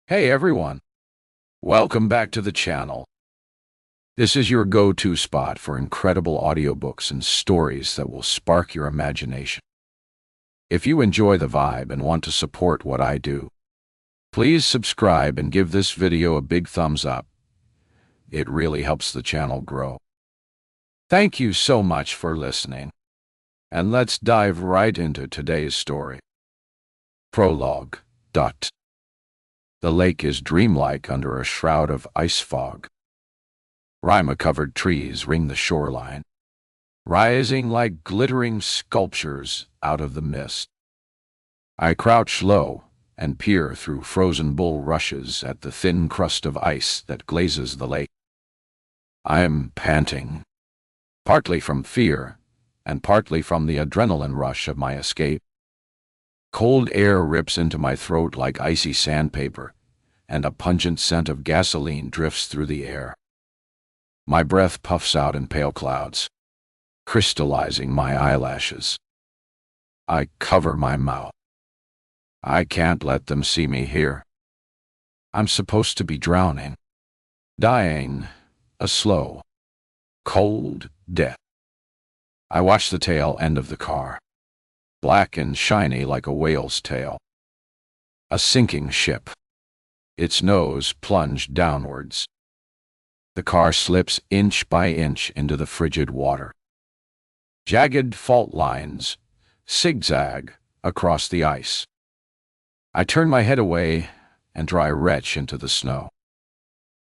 Hey everyone, welcome back to the channel. This is your go-to spot for incredible audiobooks and stories that will spark your imagination. If you enjoy the vibe and want to support what I do, please subscribe and give this video a big thumbs up. It really helps the channel grow. Thank you so much for listening. And let's dive right into today's story. Prologue. The lake is dreamlike under a shroud of ice fog. Rima-covered trees ring the shoreline, rising like glittering sculptures out of the mist. I crouch low and peer through frozen bulrushes at the thin crust of ice that glazes the lake. I am panting, partly from fear and partly from the adrenaline rush of my escape. Cold air rips into my throat like icy sandpaper, and a pungent scent of gasoline drifts through the air. My breath puffs out in pale clouds, crystallizing my eyelashes. I cover my mouth. I can't let them see me here. I'm supposed to be drowning, dying a slow, cold death. I watch the tail end of the car, black and shiny like a whale's tail. A sinking ship, its nose plunged downwards. The car slips inch by inch into the frigid water. Jagged fault lines zigzag across the ice. I turn my head away and dry retch into the snow.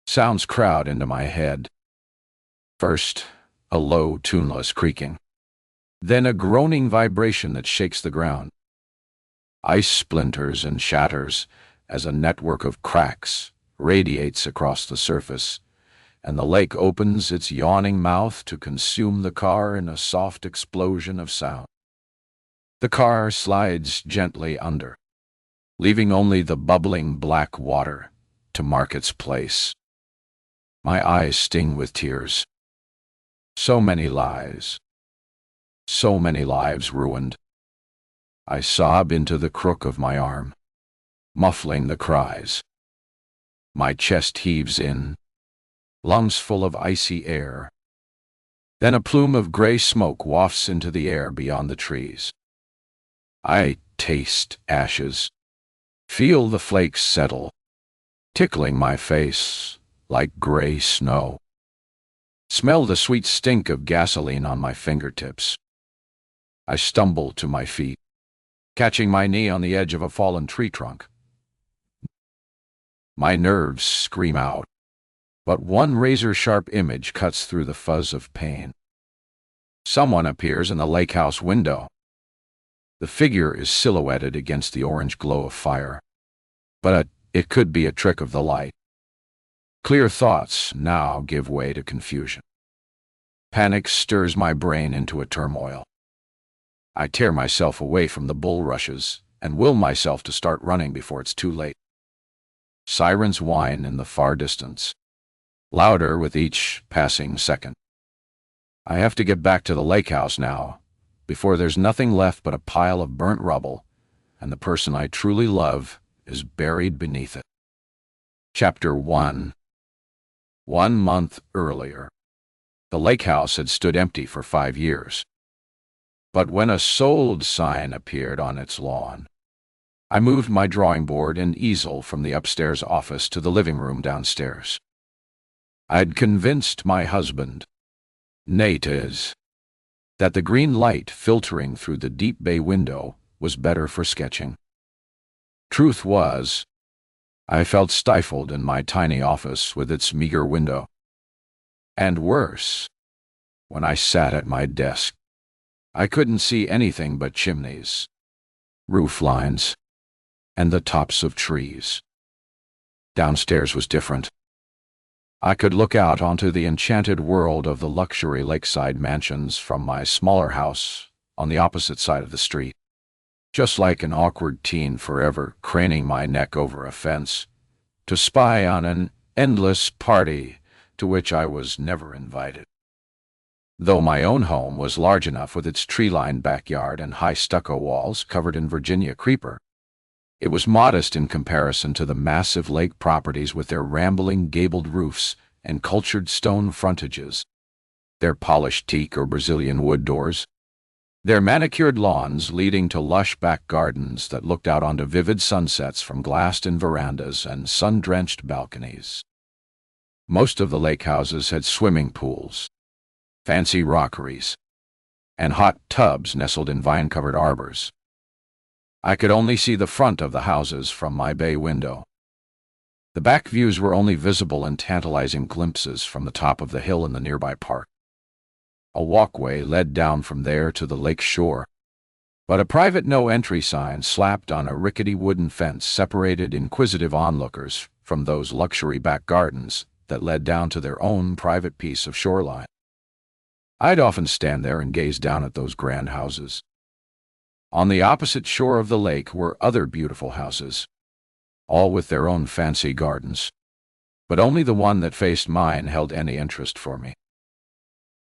Sounds crowd into my head. First, a low, tuneless creaking. Then a groaning vibration that shakes the ground. Ice splinters and shatters as a network of cracks radiates across the surface, and the lake opens its yawning mouth to consume the car in a soft explosion of sound. The car slides gently under, leaving only the bubbling black water to mark its place. My eyes sting with tears. So many lies. So many lives ruined. I sob into the crook of my arm, muffling the cries. My chest heaves in, lungs full of icy air. Then a plume of gray smoke wafts into the air beyond the trees. I taste ashes, feel the flakes settle, tickling my face like gray snow. Smell the sweet stink of gasoline on my fingertips. I stumble to my feet, catching my knee on the edge of a fallen tree trunk. My nerves scream out, but one razor-sharp image cuts through the fuzz of pain. Someone appears in the lake house window. The figure is silhouetted against the orange glow of fire, but it could be a trick of the light. Clear thoughts now give way to confusion. Panic stirs my brain into a turmoil. I tear myself away from the bulrushes and will myself to start running before it's too late. Sirens whine in the far distance, louder with each passing second. I have to get back to the lake house now, before there's nothing left but a pile of burnt rubble, and the person I truly love is buried beneath it. Chapter 1. 1 month earlier, the lake house had stood empty for 5 years. But when a sold sign appeared on its lawn, I moved my drawing board and easel from the upstairs office to the living room downstairs. I'd convinced my husband, Narrated, that the green light filtering through the deep bay window was better for sketching. Truth was, I felt stifled in my tiny office with its meager window. And worse, when I sat at my desk, I couldn't see anything but chimneys, roof lines, and the tops of trees. Downstairs was different. I could look out onto the enchanted world of the luxury lakeside mansions from my smaller house on the opposite side of the street, just like an awkward teen forever craning my neck over a fence to spy on an endless party to which I was never invited. Though my own home was large enough with its tree-lined backyard and high stucco walls covered in Virginia creeper, It was modest in comparison to the massive lake properties with their rambling gabled roofs and cultured stone frontages, their polished teak or Brazilian wood doors, their manicured lawns leading to lush back gardens that looked out onto vivid sunsets from glassed-in verandas and sun-drenched balconies. Most of the lake houses had swimming pools, fancy rockeries, and hot tubs nestled in vine-covered arbors. I could only see the front of the houses from my bay window. The back views were only visible in tantalizing glimpses from the top of the hill in the nearby park. A walkway led down from there to the lake shore, but a private no-entry sign slapped on a rickety wooden fence separated inquisitive onlookers from those luxury back gardens that led down to their own private piece of shoreline. I'd often stand there and gaze down at those grand houses. On the opposite shore of the lake were other beautiful houses, all with their own fancy gardens, but only the one that faced mine held any interest for me.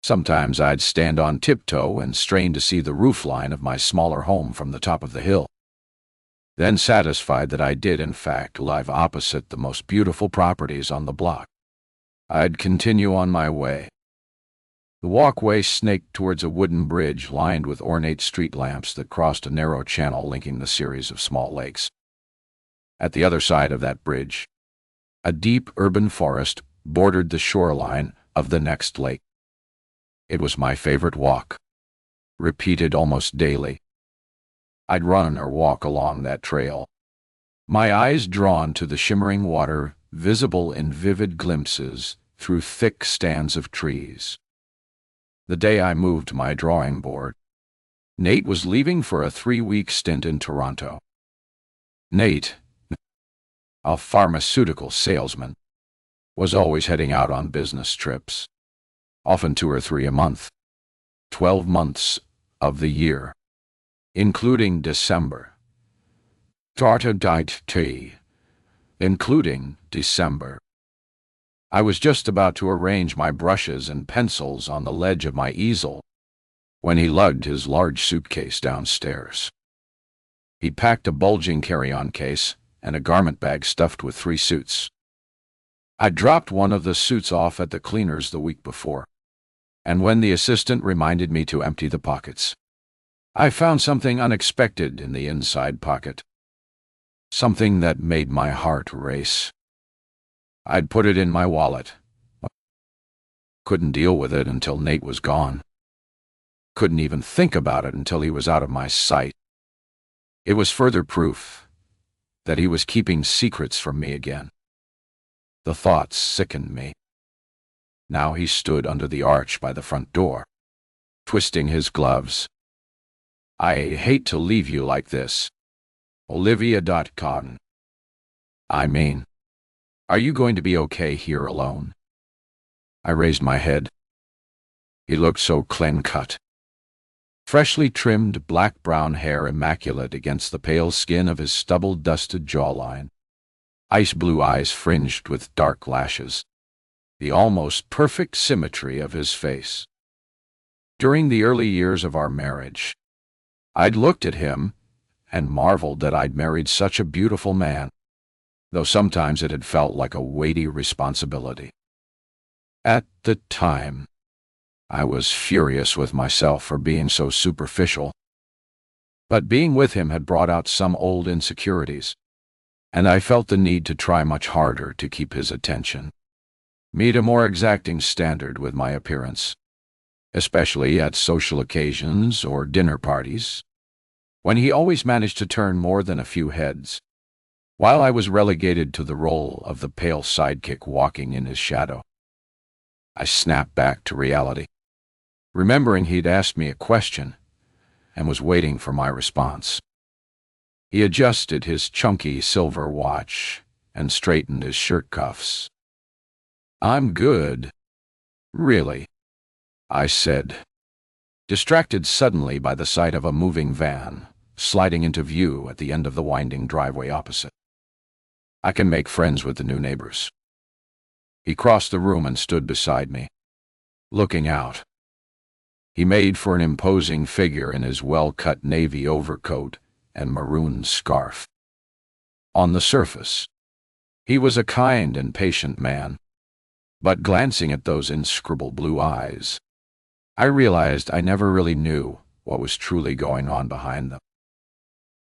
Sometimes I'd stand on tiptoe and strain to see the roofline of my smaller home from the top of the hill. Then, satisfied that I did in fact live opposite the most beautiful properties on the block, I'd continue on my way. The walkway snaked towards a wooden bridge lined with ornate street lamps that crossed a narrow channel linking the series of small lakes. At the other side of that bridge, a deep urban forest bordered the shoreline of the next lake. It was my favorite walk, repeated almost daily. I'd run or walk along that trail, my eyes drawn to the shimmering water visible in vivid glimpses through thick stands of trees. The day I moved my drawing board, Nate was leaving for a 3-week stint in Toronto. Nate, a pharmaceutical salesman, was always heading out on business trips, often 2 or 3 a month, 12 months of the year, including December. Including December. I was just about to arrange my brushes and pencils on the ledge of my easel when he lugged his large suitcase downstairs. He packed a bulging carry-on case and a garment bag stuffed with 3 suits. I dropped one of the suits off at the cleaners the week before, and when the assistant reminded me to empty the pockets, I found something unexpected in the inside pocket. Something that made my heart race. I'd put it in my wallet. Couldn't deal with it until Nate was gone. Couldn't even think about it until he was out of my sight. It was further proof that he was keeping secrets from me again. The thought sickened me. Now he stood under the arch by the front door, twisting his gloves. "I hate to leave you like this. Olivia.Cotton. I mean, are you going to be okay here alone?" I raised my head. He looked so clean-cut. Freshly trimmed black-brown hair immaculate against the pale skin of his stubble-dusted jawline. Ice-blue eyes fringed with dark lashes. The almost perfect symmetry of his face. During the early years of our marriage, I'd looked at him and marveled that I'd married such a beautiful man, though sometimes it had felt like a weighty responsibility. At the time, I was furious with myself for being so superficial. But being with him had brought out some old insecurities, and I felt the need to try much harder to keep his attention, meet a more exacting standard with my appearance, especially at social occasions or dinner parties, when he always managed to turn more than a few heads, while I was relegated to the role of the pale sidekick walking in his shadow. I snapped back to reality, remembering he'd asked me a question and was waiting for my response. He adjusted his chunky silver watch and straightened his shirt cuffs. "I'm good. Really," I said, distracted suddenly by the sight of a moving van sliding into view at the end of the winding driveway opposite. "I can make friends with the new neighbors." He crossed the room and stood beside me, looking out. He made for an imposing figure in his well-cut navy overcoat and maroon scarf. On the surface, he was a kind and patient man, but glancing at those inscrutable blue eyes, I realized I never really knew what was truly going on behind them.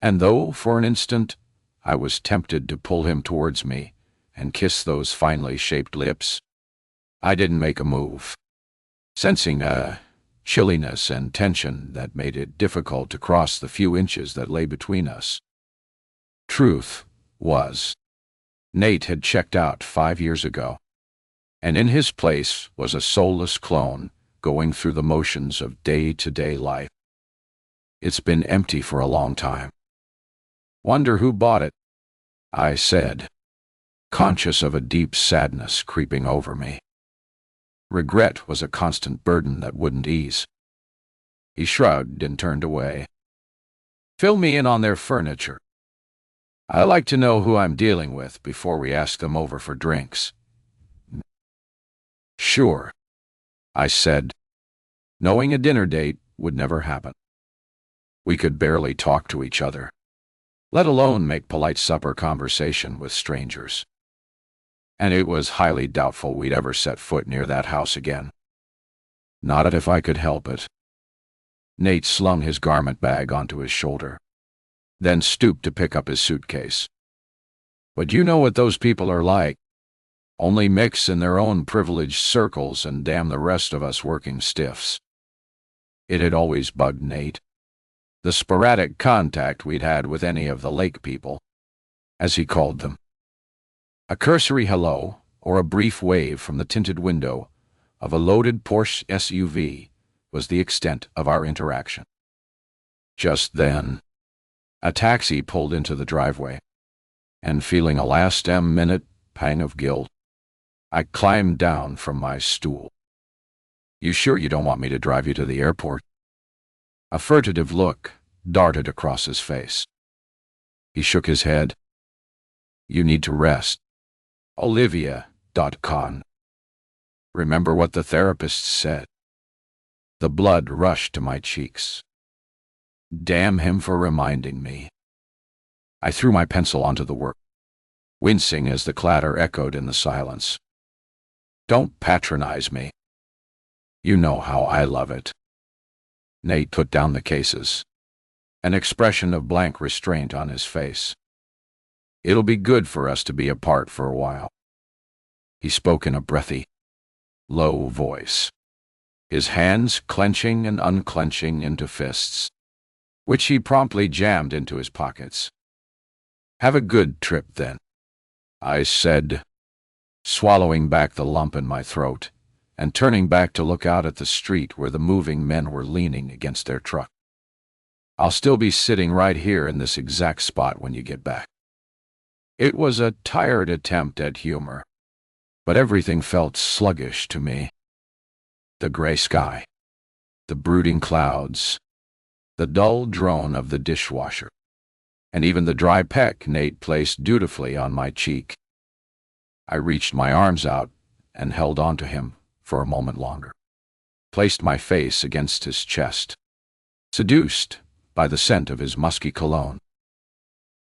And though, for an instant, I was tempted to pull him towards me and kiss those finely shaped lips, I didn't make a move, sensing a chilliness and tension that made it difficult to cross the few inches that lay between us. Truth was, Nate had checked out 5 years ago, and in his place was a soulless clone going through the motions of day-to-day life. It's been empty for a long time. Wonder who bought it, I said, conscious of a deep sadness creeping over me. Regret was a constant burden that wouldn't ease. He shrugged and turned away. Fill me in on their furniture. I like to know who I'm dealing with before we ask them over for drinks. Sure, I said, knowing a dinner date would never happen. We could barely talk to each other, let alone make polite supper conversation with strangers. And it was highly doubtful we'd ever set foot near that house again. Not if I could help it. Nate slung his garment bag onto his shoulder, then stooped to pick up his suitcase. But you know what those people are like. Only mix in their own privileged circles and damn the rest of us working stiffs. It had always bugged Nate, the sporadic contact we'd had with any of the lake people, as he called them. A cursory hello, or a brief wave from the tinted window of a loaded Porsche SUV was the extent of our interaction. Just then, a taxi pulled into the driveway, and feeling a last-minute pang of guilt, I climbed down from my stool. You sure you don't want me to drive you to the airport? A furtive look darted across his face. He shook his head. You need to rest. Olivia.con. Remember what the therapist said. The blood rushed to my cheeks. Damn him for reminding me. I threw my pencil onto the work, wincing as the clatter echoed in the silence. Don't patronize me. You know how I love it. Nate put down the cases, an expression of blank restraint on his face. It'll be good for us to be apart for a while. He spoke in a breathy, low voice, his hands clenching and unclenching into fists, which he promptly jammed into his pockets. Have a good trip, then, I said, swallowing back the lump in my throat and turning back to look out at the street where the moving men were leaning against their truck. I'll still be sitting right here in this exact spot when you get back. It was a tired attempt at humor, but everything felt sluggish to me. The gray sky, the brooding clouds, the dull drone of the dishwasher, and even the dry peck Nate placed dutifully on my cheek. I reached my arms out and held onto him for a moment longer, placed my face against his chest, seduced by the scent of his musky cologne.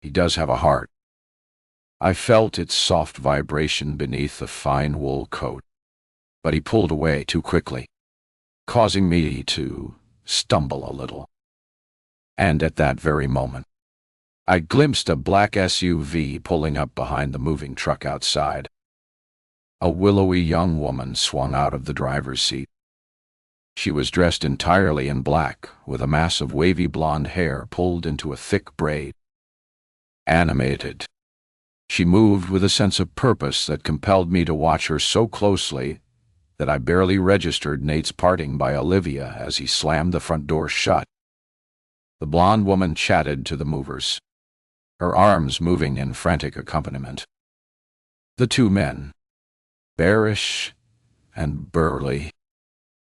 He does have a heart. I felt its soft vibration beneath the fine wool coat, but he pulled away too quickly, causing me to stumble a little. And at that very moment, I glimpsed a black SUV pulling up behind the moving truck outside. A willowy young woman swung out of the driver's seat. She was dressed entirely in black, with a mass of wavy blonde hair pulled into a thick braid. Animated, she moved with a sense of purpose that compelled me to watch her so closely that I barely registered Nate's parting by Olivia as he slammed the front door shut. The blonde woman chatted to the movers, her arms moving in frantic accompaniment. The two men, bearish and burly,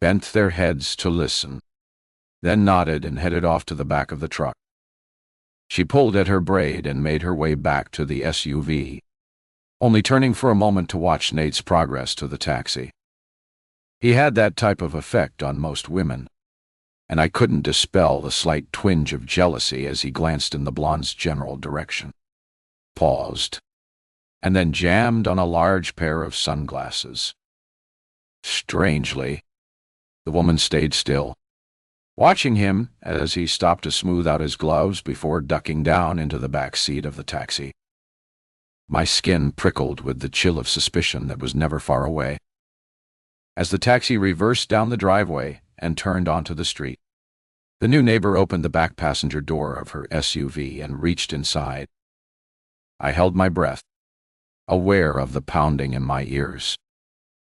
bent their heads to listen, then nodded and headed off to the back of the truck. She pulled at her braid and made her way back to the SUV, only turning for a moment to watch Nate's progress to the taxi. He had that type of effect on most women, and I couldn't dispel the slight twinge of jealousy as he glanced in the blonde's general direction. paused, and then jammed on a large pair of sunglasses. Strangely, the woman stayed still, watching him as he stopped to smooth out his gloves before ducking down into the back seat of the taxi. My skin prickled with the chill of suspicion that was never far away. As the taxi reversed down the driveway and turned onto the street, the new neighbor opened the back passenger door of her SUV and reached inside. I held my breath, aware of the pounding in my ears,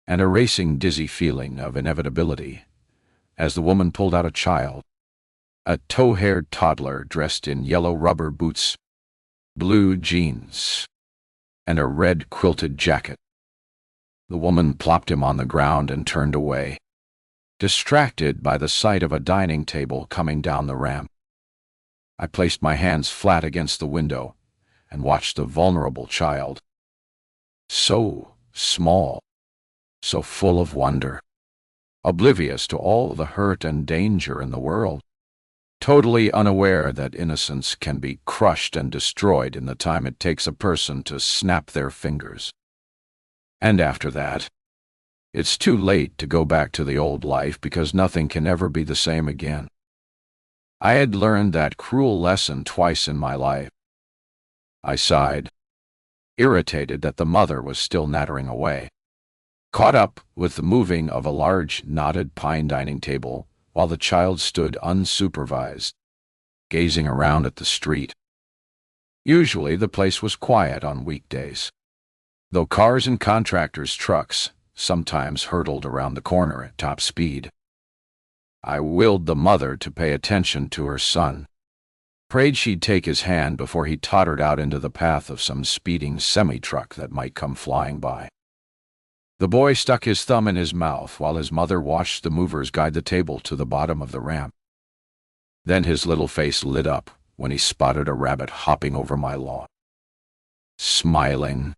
and a racing, dizzy feeling of inevitability as the woman pulled out a child, a tow-haired toddler dressed in yellow rubber boots, blue jeans, and a red quilted jacket. The woman plopped him on the ground and turned away, distracted by the sight of a dining table coming down the ramp. I placed my hands flat against the window and watched the vulnerable child. So small, so full of wonder, oblivious to all the hurt and danger in the world, totally unaware that innocence can be crushed and destroyed in the time it takes a person to snap their fingers. And after that, it's too late to go back to the old life because nothing can ever be the same again. I had learned that cruel lesson twice in my life. I sighed, irritated that the mother was still nattering away, caught up with the moving of a large knotted pine dining table while the child stood unsupervised, gazing around at the street. Usually the place was quiet on weekdays, though cars and contractors' trucks sometimes hurtled around the corner at top speed. I willed the mother to pay attention to her son, prayed she'd take his hand before he tottered out into the path of some speeding semi-truck that might come flying by. The boy stuck his thumb in his mouth while his mother watched the movers guide the table to the bottom of the ramp. Then his little face lit up when he spotted a rabbit hopping over my lawn. Smiling,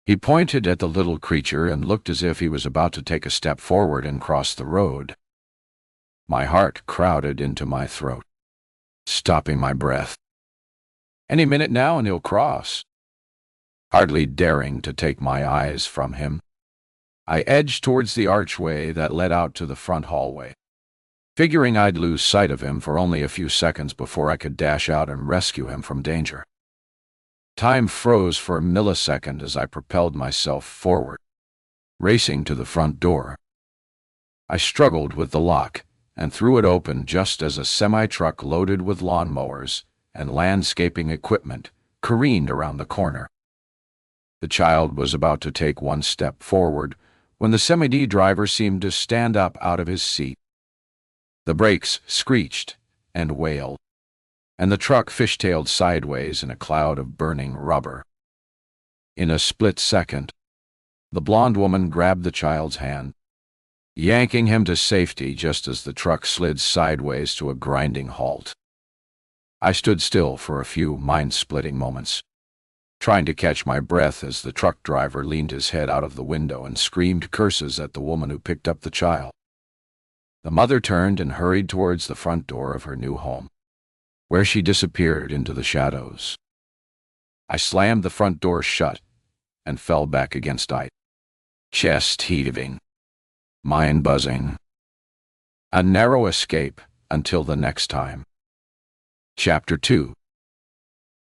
he pointed at the little creature and looked as if he was about to take a step forward and cross the road. My heart crowded into my throat, stopping my breath. Any minute now and he'll cross. Hardly daring to take my eyes from him, I edged towards the archway that led out to the front hallway, figuring I'd lose sight of him for only a few seconds before I could dash out and rescue him from danger. Time froze for a millisecond as I propelled myself forward, racing to the front door. I struggled with the lock and threw it open just as a semi-truck loaded with lawnmowers and landscaping equipment careened around the corner. The child was about to take one step forward when the semi-D driver seemed to stand up out of his seat. The brakes screeched and wailed, and the truck fishtailed sideways in a cloud of burning rubber. In a split second, the blonde woman grabbed the child's hand, yanking him to safety just as the truck slid sideways to a grinding halt. I stood still for a few mind-splitting moments, trying to catch my breath as the truck driver leaned his head out of the window and screamed curses at the woman who picked up the child. The mother turned and hurried towards the front door of her new home, where she disappeared into the shadows. I slammed the front door shut and fell back against it, chest heaving, mind buzzing. A narrow escape until the next time. Chapter 2.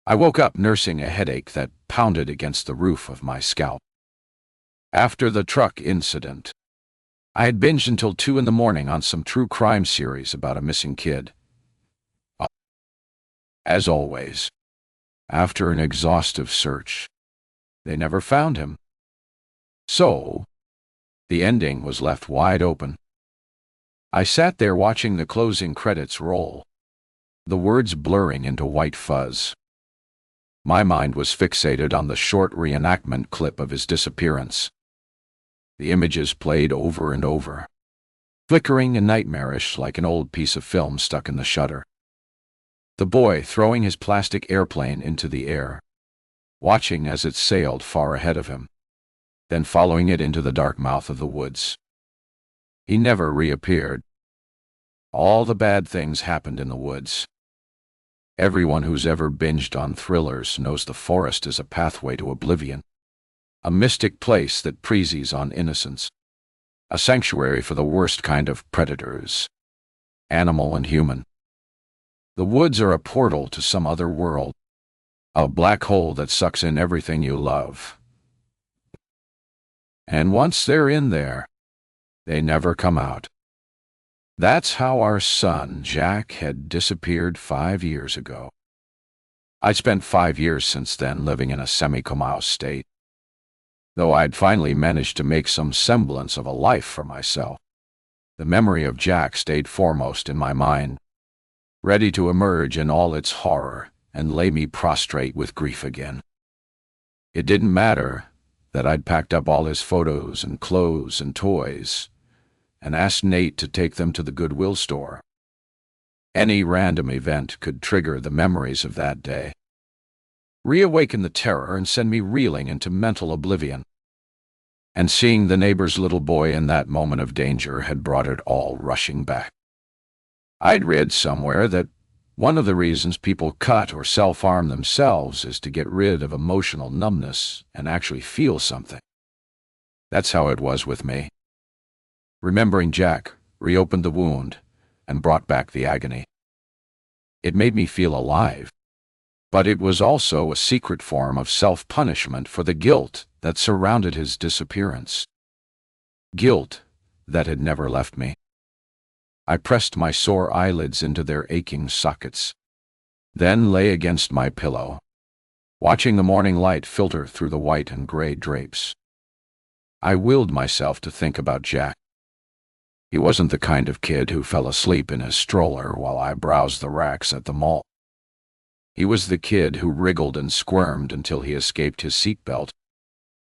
I woke up nursing a headache that pounded against the roof of my scalp. After the truck incident, I had binged until 2 in the morning on some true crime series about a missing kid. As always, after an exhaustive search, they never found him. So, the ending was left wide open. I sat there watching the closing credits roll, the words blurring into white fuzz. My mind was fixated on the short reenactment clip of his disappearance. The images played over and over, flickering and nightmarish like an old piece of film stuck in the shutter. The boy throwing his plastic airplane into the air, watching as it sailed far ahead of him, then following it into the dark mouth of the woods. He never reappeared. All the bad things happened in the woods. Everyone who's ever binged on thrillers knows the forest is a pathway to oblivion, a mystic place that preys on innocence, a sanctuary for the worst kind of predators, animal and human. The woods are a portal to some other world, a black hole that sucks in everything you love. And once they're in there, they never come out. That's how our son, Jack, had disappeared 5 years ago. I'd spent 5 years since then living in a semi-comatose state, though I'd finally managed to make some semblance of a life for myself. The memory of Jack stayed foremost in my mind, ready to emerge in all its horror and lay me prostrate with grief again. It didn't matter that I'd packed up all his photos and clothes and toys and asked Nate to take them to the Goodwill store. Any random event could trigger the memories of that day, reawaken the terror and send me reeling into mental oblivion. And seeing the neighbor's little boy in that moment of danger had brought it all rushing back. I'd read somewhere that one of the reasons people cut or self-harm themselves is to get rid of emotional numbness and actually feel something. That's how it was with me. Remembering Jack reopened the wound and brought back the agony. It made me feel alive, but it was also a secret form of self-punishment for the guilt that surrounded his disappearance. Guilt that had never left me. I pressed my sore eyelids into their aching sockets, then lay against my pillow, watching the morning light filter through the white and gray drapes. I willed myself to think about Jack. He wasn't the kind of kid who fell asleep in his stroller while I browsed the racks at the mall. He was the kid who wriggled and squirmed until he escaped his seatbelt,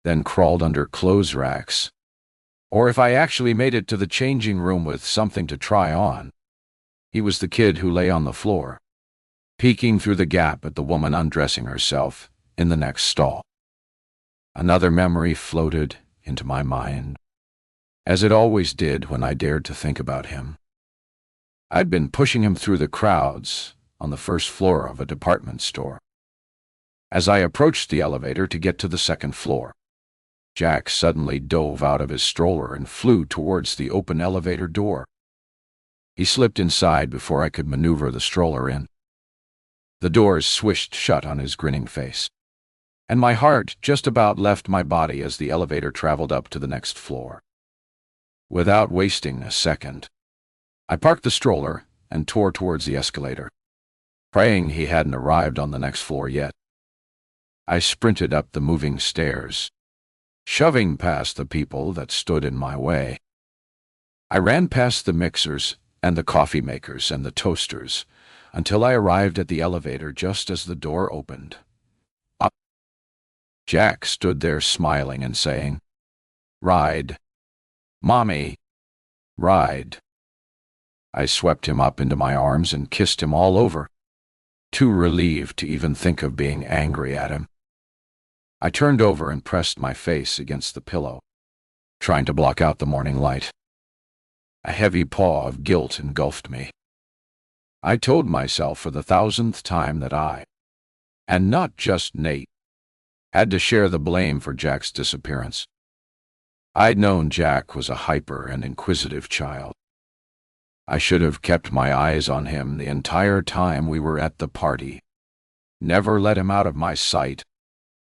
then crawled under clothes racks. Or if I actually made it to the changing room with something to try on, he was the kid who lay on the floor, peeking through the gap at the woman undressing herself in the next stall. Another memory floated into my mind, as it always did when I dared to think about him. I'd been pushing him through the crowds on the first floor of a department store. As I approached the elevator to get to the second floor, Jack suddenly dove out of his stroller and flew towards the open elevator door. He slipped inside before I could maneuver the stroller in. The doors swished shut on his grinning face, and my heart just about left my body as the elevator traveled up to the next floor. Without wasting a second, I parked the stroller and tore towards the escalator, praying he hadn't arrived on the next floor yet. I sprinted up the moving stairs, shoving past the people that stood in my way. I ran past the mixers and the coffee makers and the toasters until I arrived at the elevator just as the door opened. Up. Jack stood there smiling and saying, "Ride. Mommy, ride." I swept him up into my arms and kissed him all over, too relieved to even think of being angry at him. I turned over and pressed my face against the pillow, trying to block out the morning light. A heavy paw of guilt engulfed me. I told myself for the 1,000th time that I, and not just Nate, had to share the blame for Jack's disappearance. I'd known Jack was a hyper and inquisitive child. I should have kept my eyes on him the entire time we were at the party, never let him out of my sight,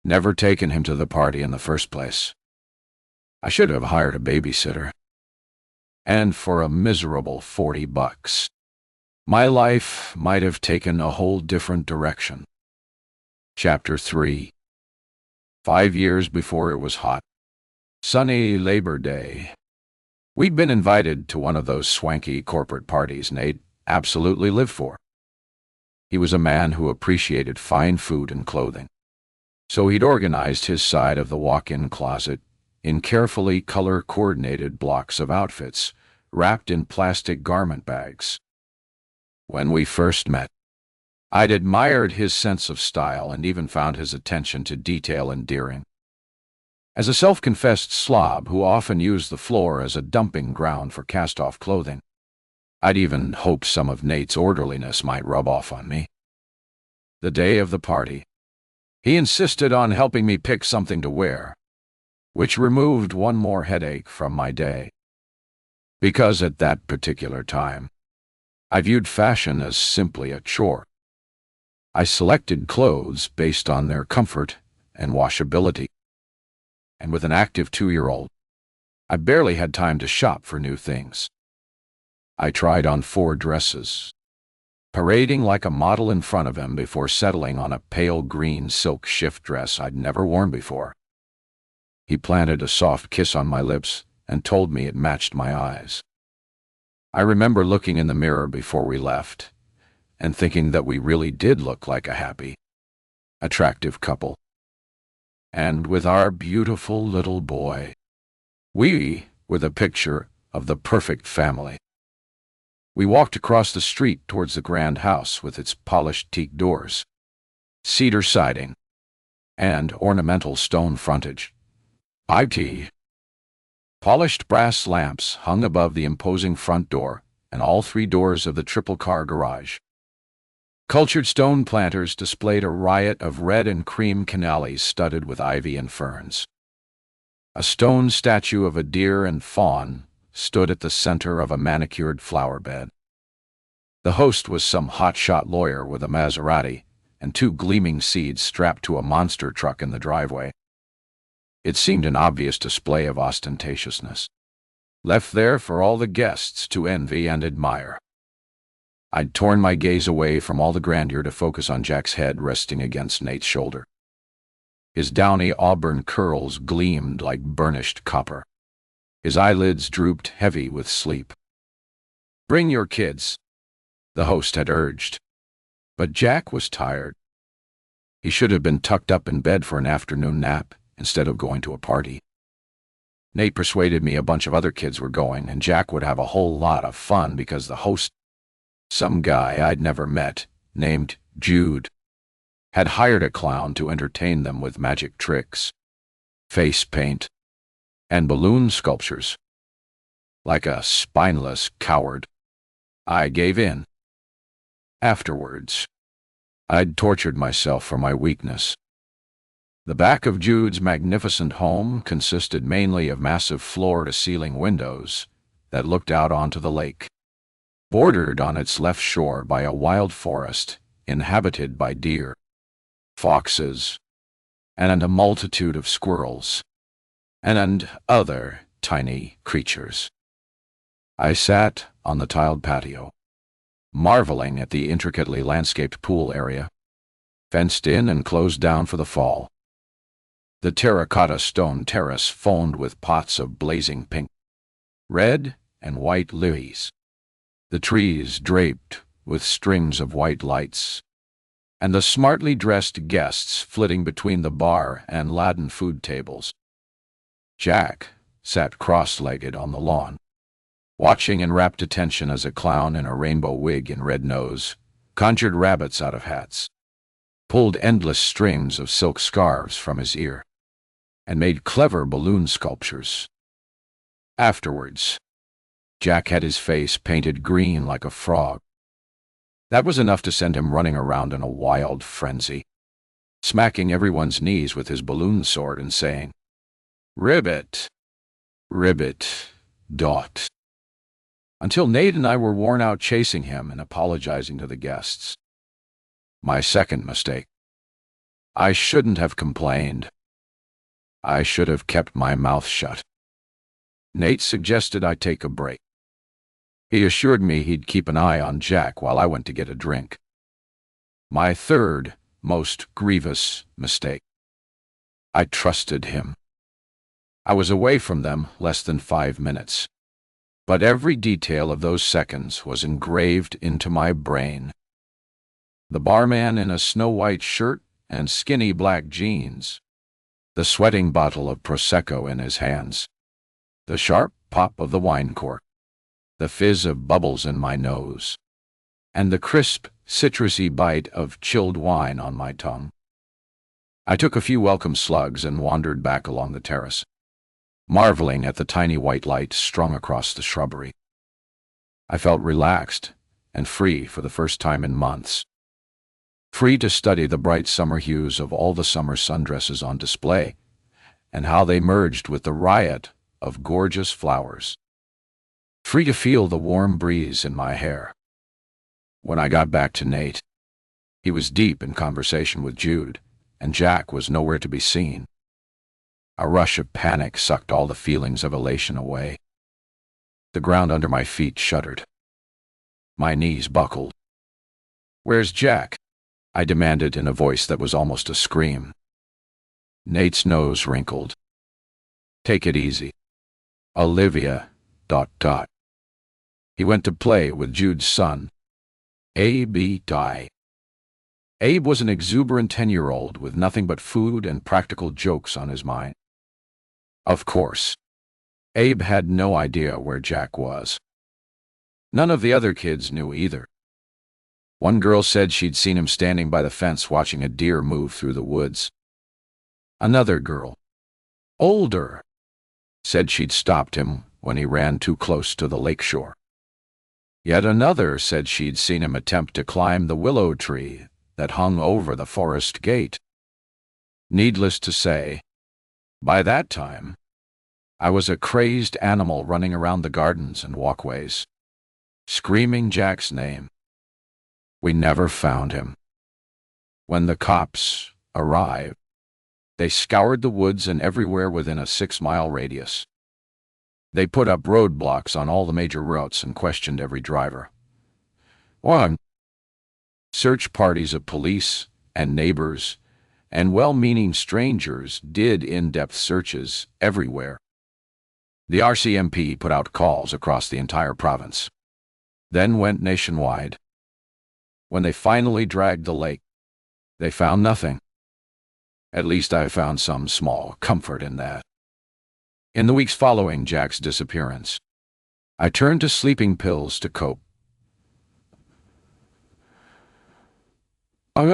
never taken him to the party in the first place. I should have hired a babysitter. And for a miserable $40, my life might have taken a whole different direction. Chapter 3. 5 years before it was hot. Sunny Labor Day. We'd been invited to one of those swanky corporate parties Nate absolutely lived for. He was a man who appreciated fine food and clothing, so he'd organized his side of the walk-in closet in carefully color-coordinated blocks of outfits wrapped in plastic garment bags. When we first met, I'd admired his sense of style and even found his attention to detail endearing. As a self-confessed slob who often used the floor as a dumping ground for cast-off clothing, I'd even hoped some of Nate's orderliness might rub off on me. The day of the party, he insisted on helping me pick something to wear, which removed one more headache from my day. Because at that particular time, I viewed fashion as simply a chore. I selected clothes based on their comfort and washability. And with an active 2-year-old, I barely had time to shop for new things. I tried on 4 dresses, parading like a model in front of him before settling on a pale green silk shift dress I'd never worn before. He planted a soft kiss on my lips and told me it matched my eyes. I remember looking in the mirror before we left and thinking that we really did look like a happy, attractive couple. And with our beautiful little boy, we were the picture of the perfect family. We walked across the street towards the grand house with its polished teak doors, cedar siding, and ornamental stone frontage. Polished brass lamps hung above the imposing front door and all 3 doors of the triple-car garage. Cultured stone planters displayed a riot of red and cream canales studded with ivy and ferns. A stone statue of a deer and fawn stood at the center of a manicured flower bed. The host was some hotshot lawyer with a Maserati and 2 gleaming seeds strapped to a monster truck in the driveway. It seemed an obvious display of ostentatiousness, left there for all the guests to envy and admire. I'd torn my gaze away from all the grandeur to focus on Jack's head resting against Nate's shoulder. His downy auburn curls gleamed like burnished copper. His eyelids drooped heavy with sleep. "Bring your kids," the host had urged. But Jack was tired. He should have been tucked up in bed for an afternoon nap instead of going to a party. Nate persuaded me a bunch of other kids were going, and Jack would have a whole lot of fun because the host, some guy I'd never met, named Jude, had hired a clown to entertain them with magic tricks, face paint, and balloon sculptures. Like a spineless coward, I gave in. Afterwards, I'd tortured myself for my weakness. The back of Jude's magnificent home consisted mainly of massive floor-to-ceiling windows that looked out onto the lake, bordered on its left shore by a wild forest inhabited by deer, foxes, and a multitude of squirrels, and other tiny creatures. I sat on the tiled patio, marveling at the intricately landscaped pool area, fenced in and closed down for the fall. The terracotta stone terrace foamed with pots of blazing pink, red, and white lilies, the trees draped with strings of white lights, and the smartly dressed guests flitting between the bar and laden food tables. Jack sat cross-legged on the lawn, watching in rapt attention as a clown in a rainbow wig and red nose conjured rabbits out of hats, pulled endless strings of silk scarves from his ear, and made clever balloon sculptures. Afterwards, Jack had his face painted green like a frog. That was enough to send him running around in a wild frenzy, smacking everyone's knees with his balloon sword and saying, "Ribbit, ribbit, dot," until Nate and I were worn out chasing him and apologizing to the guests. My second mistake. I shouldn't have complained. I should have kept my mouth shut. Nate suggested I take a break. He assured me he'd keep an eye on Jack while I went to get a drink. My third most grievous mistake. I trusted him. I was away from them less than 5 minutes, but every detail of those seconds was engraved into my brain. The barman in a snow-white shirt and skinny black jeans, the sweating bottle of Prosecco in his hands, the sharp pop of the wine cork, the fizz of bubbles in my nose, and the crisp, citrusy bite of chilled wine on my tongue. I took a few welcome slugs and wandered back along the terrace, marveling at the tiny white light strung across the shrubbery. I felt relaxed and free for the first time in months. free to study the bright summer hues of all the summer sundresses on display, and how they merged with the riot of gorgeous flowers. Free to feel the warm breeze in my hair. When I got back to Nate, he was deep in conversation with Jude, and Jack was nowhere to be seen. A rush of panic sucked all the feelings of elation away. The ground under my feet shuddered. My knees buckled. "Where's Jack?" I demanded in a voice that was almost a scream. Nate's nose wrinkled. "Take it easy. Olivia... He went to play with Jude's son, Abe. Abe was an exuberant 10-year-old with nothing but food and practical jokes on his mind. Of course, Abe had no idea where Jack was. None of the other kids knew either. One girl said she'd seen him standing by the fence watching a deer move through the woods. Another girl, older, said she'd stopped him when he ran too close to the lakeshore. Yet another said she'd seen him attempt to climb the willow tree that hung over the forest gate. Needless to say, by that time, I was a crazed animal running around the gardens and walkways, screaming Jack's name. We never found him. When the cops arrived, they scoured the woods and everywhere within a 6-mile radius. They put up roadblocks on all the major routes and questioned every driver. 1. Search parties of police and neighbors and well-meaning strangers did in-depth searches everywhere. The RCMP put out calls across the entire province, then went nationwide. When they finally dragged the lake, they found nothing. At least I found some small comfort in that. In the weeks following Jack's disappearance, I turned to sleeping pills to cope. I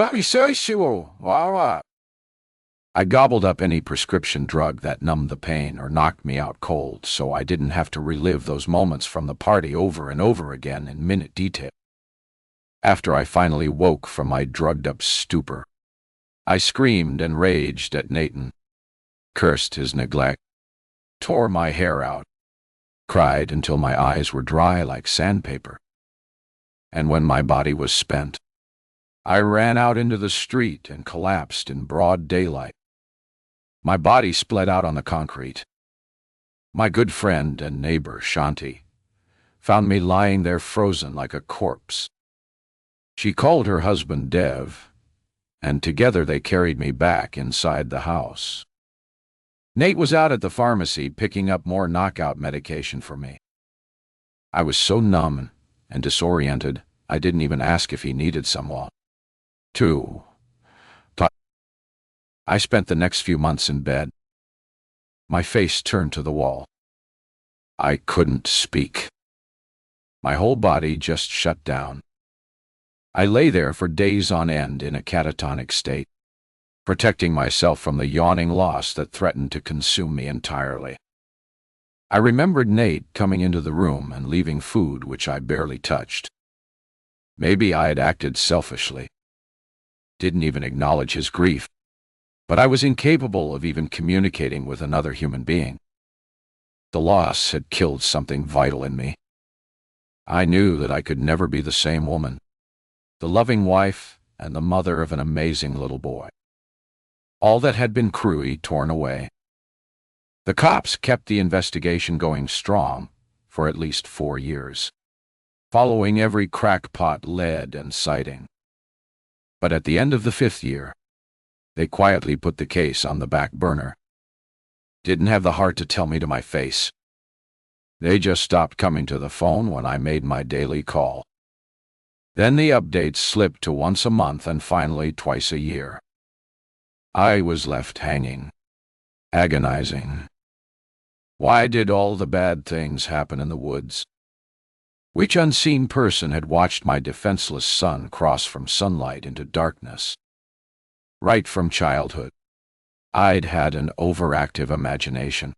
gobbled up any prescription drug that numbed the pain or knocked me out cold, so I didn't have to relive those moments from the party over and over again in minute detail. After I finally woke from my drugged-up stupor, I screamed and raged at Nathan, cursed his neglect, tore my hair out, cried until my eyes were dry like sandpaper. And when my body was spent, I ran out into the street and collapsed in broad daylight. My body split out on the concrete. My good friend and neighbor, Shanti, found me lying there frozen like a corpse. She called her husband Dev, and together they carried me back inside the house. Nate was out at the pharmacy picking up more knockout medication for me. I was so numb and disoriented, I didn't even ask if he needed some more. 2. I spent the next few months in bed, my face turned to the wall. I couldn't speak. My whole body just shut down. I lay there for days on end in a catatonic state, protecting myself from the yawning loss that threatened to consume me entirely. I remembered Nate coming into the room and leaving food which I barely touched. Maybe I had acted selfishly, didn't even acknowledge his grief, but I was incapable of even communicating with another human being. The loss had killed something vital in me. I knew that I could never be the same woman, the loving wife and the mother of an amazing little boy. All that had been cruelly torn away. The cops kept the investigation going strong for at least 4 years, following every crackpot lead and sighting. But at the end of the 5th year, they quietly put the case on the back burner. Didn't have the heart to tell me to my face. They just stopped coming to the phone when I made my daily call. Then the updates slipped to once a month and finally twice a year. I was left hanging, agonizing. Why did all the bad things happen in the woods? Which unseen person had watched my defenseless son cross from sunlight into darkness? Right from childhood, I'd had an overactive imagination.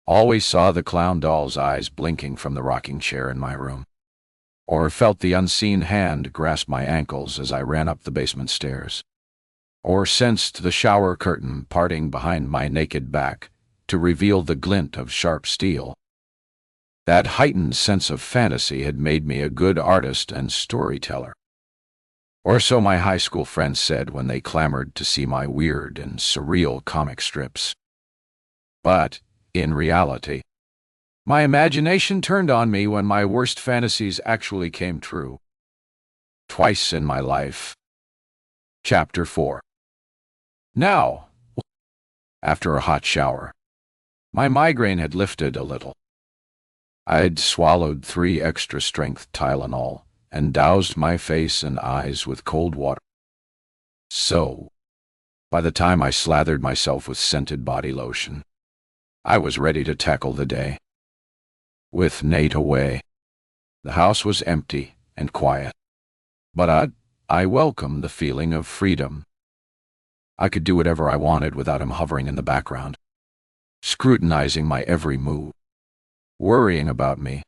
Always saw the clown doll's eyes blinking from the rocking chair in my room. or felt the unseen hand grasp my ankles as I ran up the basement stairs, or sensed the shower curtain parting behind my naked back to reveal the glint of sharp steel. That heightened sense of fantasy had made me a good artist and storyteller. Or so my high school friends said when they clamored to see my weird and surreal comic strips. But, in reality, my imagination turned on me when my worst fantasies actually came true. Twice in my life. Chapter 4. Now, after a hot shower, my migraine had lifted a little. I'd swallowed 3 extra-strength Tylenol and doused my face and eyes with cold water. So, by the time I slathered myself with scented body lotion, I was ready to tackle the day. With Nate away, the house was empty and quiet, but I welcomed the feeling of freedom. I could do whatever I wanted without him hovering in the background, scrutinizing my every move, worrying about me.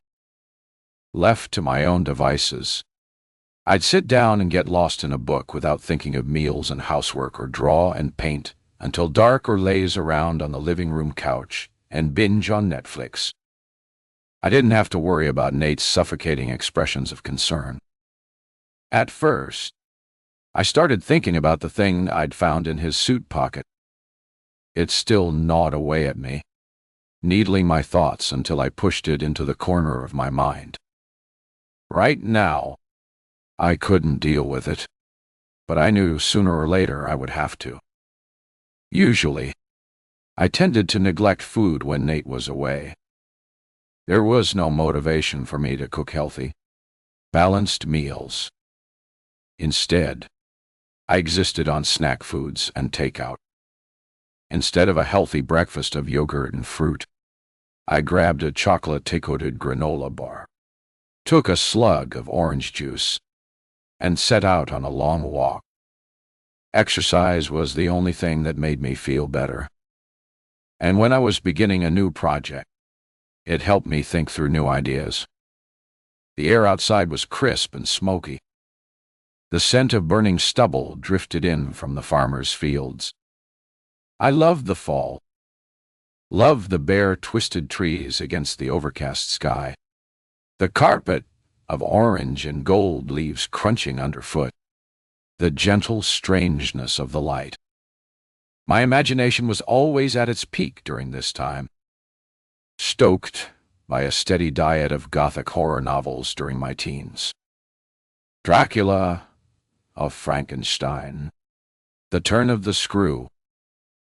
Left to my own devices, I'd sit down and get lost in a book without thinking of meals and housework or draw and paint until dark or laze around on the living room couch and binge on Netflix. I didn't have to worry about Nate's suffocating expressions of concern. At first, I started thinking about the thing I'd found in his suit pocket. It still gnawed away at me, needling my thoughts until I pushed it into the corner of my mind. Right now, I couldn't deal with it, but I knew sooner or later I would have to. Usually, I tended to neglect food when Nate was away. There was no motivation for me to cook healthy, balanced meals. Instead, I existed on snack foods and takeout. Instead of a healthy breakfast of yogurt and fruit, I grabbed a chocolate-coated granola bar, took a slug of orange juice, and set out on a long walk. Exercise was the only thing that made me feel better. And when I was beginning a new project, it helped me think through new ideas. The air outside was crisp and smoky. The scent of burning stubble drifted in from the farmers' fields. I loved the fall. Loved the bare, twisted trees against the overcast sky. The carpet of orange and gold leaves crunching underfoot. The gentle strangeness of the light. My imagination was always at its peak during this time, stoked by a steady diet of gothic horror novels during my teens. Dracula, of Frankenstein, The Turn of the Screw,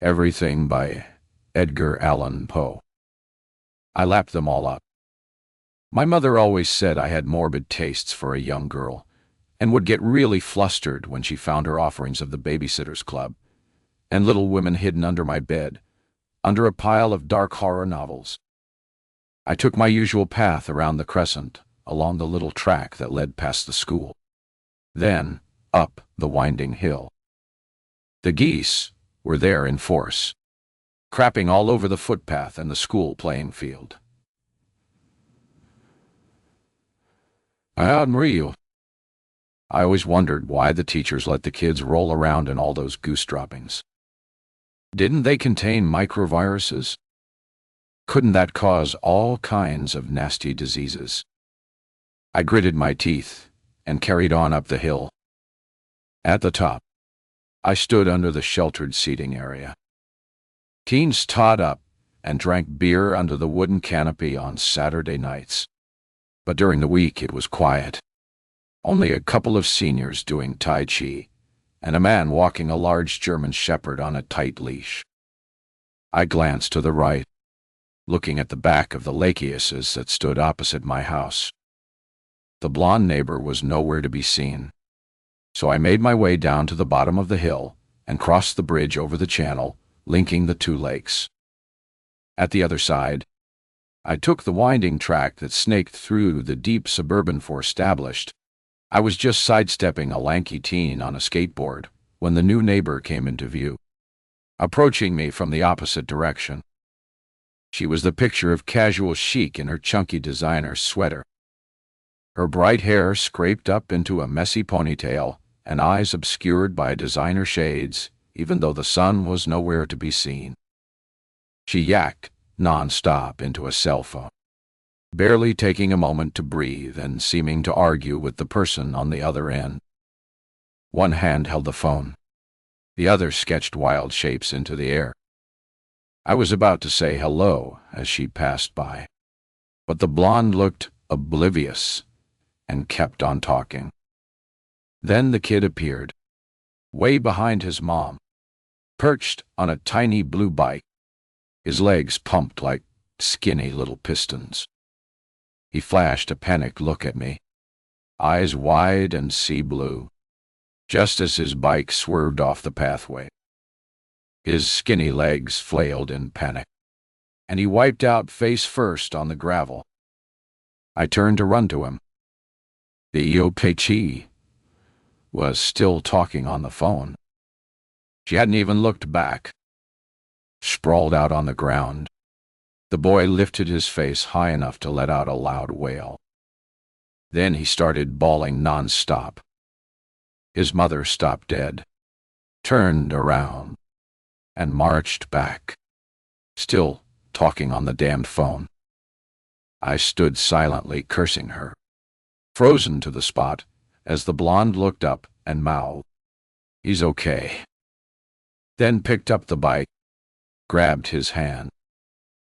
everything by Edgar Allan Poe. I lapped them all up. My mother always said I had morbid tastes for a young girl, and would get really flustered when she found her offerings of the Babysitter's Club and Little Women hidden under my bed, under a pile of dark horror novels. I took my usual path around the crescent, along the little track that led past the school, then up the winding hill. The geese were there in force, crapping all over the footpath and the school playing field. Unreal. I always wondered why the teachers let the kids roll around in all those goose droppings. Didn't they contain microviruses? Couldn't that cause all kinds of nasty diseases? I gritted my teeth and carried on up the hill. At the top, I stood under the sheltered seating area. Teens taught up and drank beer under the wooden canopy on Saturday nights. But during the week it was quiet. Only a couple of seniors doing Tai Chi, and a man walking a large German shepherd on a tight leash. I glanced to the right, looking at the back of the Lachiuses that stood opposite my house. The blonde neighbor was nowhere to be seen, so I made my way down to the bottom of the hill and crossed the bridge over the channel, linking the two lakes. At the other side, I took the winding track that snaked through the deep suburban forestablished. I was just sidestepping a lanky teen on a skateboard when the new neighbor came into view, approaching me from the opposite direction. She was the picture of casual chic in her chunky designer sweater. her bright hair scraped up into a messy ponytail and eyes obscured by designer shades, even though the sun was nowhere to be seen. She yacked non-stop into a cell phone, barely taking a moment to breathe and seeming to argue with the person on the other end. One hand held the phone. The other sketched wild shapes into the air. I was about to say hello as she passed by, but the blonde looked oblivious and kept on talking. Then the kid appeared, way behind his mom, perched on a tiny blue bike, his legs pumped like skinny little pistons. He flashed a panicked look at me, eyes wide and sea blue, just as his bike swerved off the pathway. His skinny legs flailed in panic, and he wiped out face first on the gravel. I turned to run to him. The EOPG was still talking on the phone. She hadn't even looked back. Sprawled out on the ground, the boy lifted his face high enough to let out a loud wail. Then he started bawling non-stop. His mother stopped dead, turned around, and marched back, still talking on the damned phone. I stood silently cursing her, frozen to the spot, as the blonde looked up and mouthed, "He's okay." Then picked up the bike, grabbed his hand,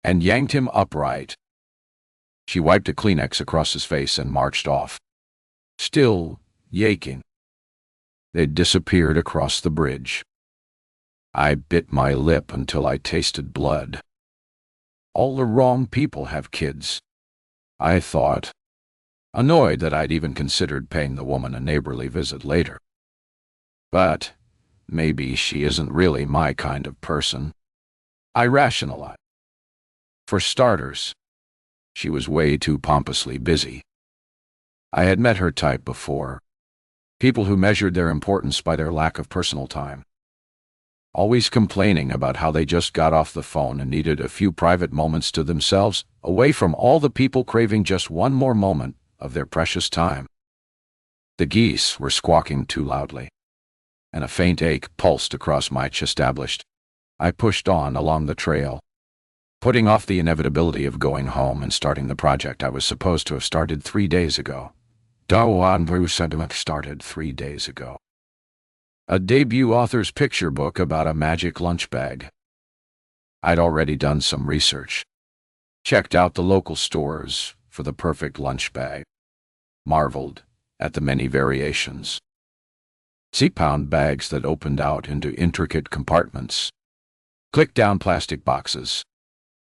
and yanked him upright. She wiped a Kleenex across his face and marched off, still yaking. They disappeared across the bridge. I bit my lip until I tasted blood. All the wrong people have kids, I thought, annoyed that I'd even considered paying the woman a neighborly visit later. But maybe she isn't really my kind of person, I rationalized. For starters, she was way too pompously busy. I had met her type before, people who measured their importance by their lack of personal time, always complaining about how they just got off the phone and needed a few private moments to themselves, away from all the people craving just one more moment of their precious time. The geese were squawking too loudly, and a faint ache pulsed across my chest. I pushed on along the trail, putting off the inevitability of going home and starting the project I was supposed to have started 3 days ago. Started 3 days ago. A debut author's picture book about a magic lunch bag. I'd already done some research, checked out the local stores for the perfect lunch bag, marveled at the many variations. C-pound bags that opened out into intricate compartments, click-down plastic boxes,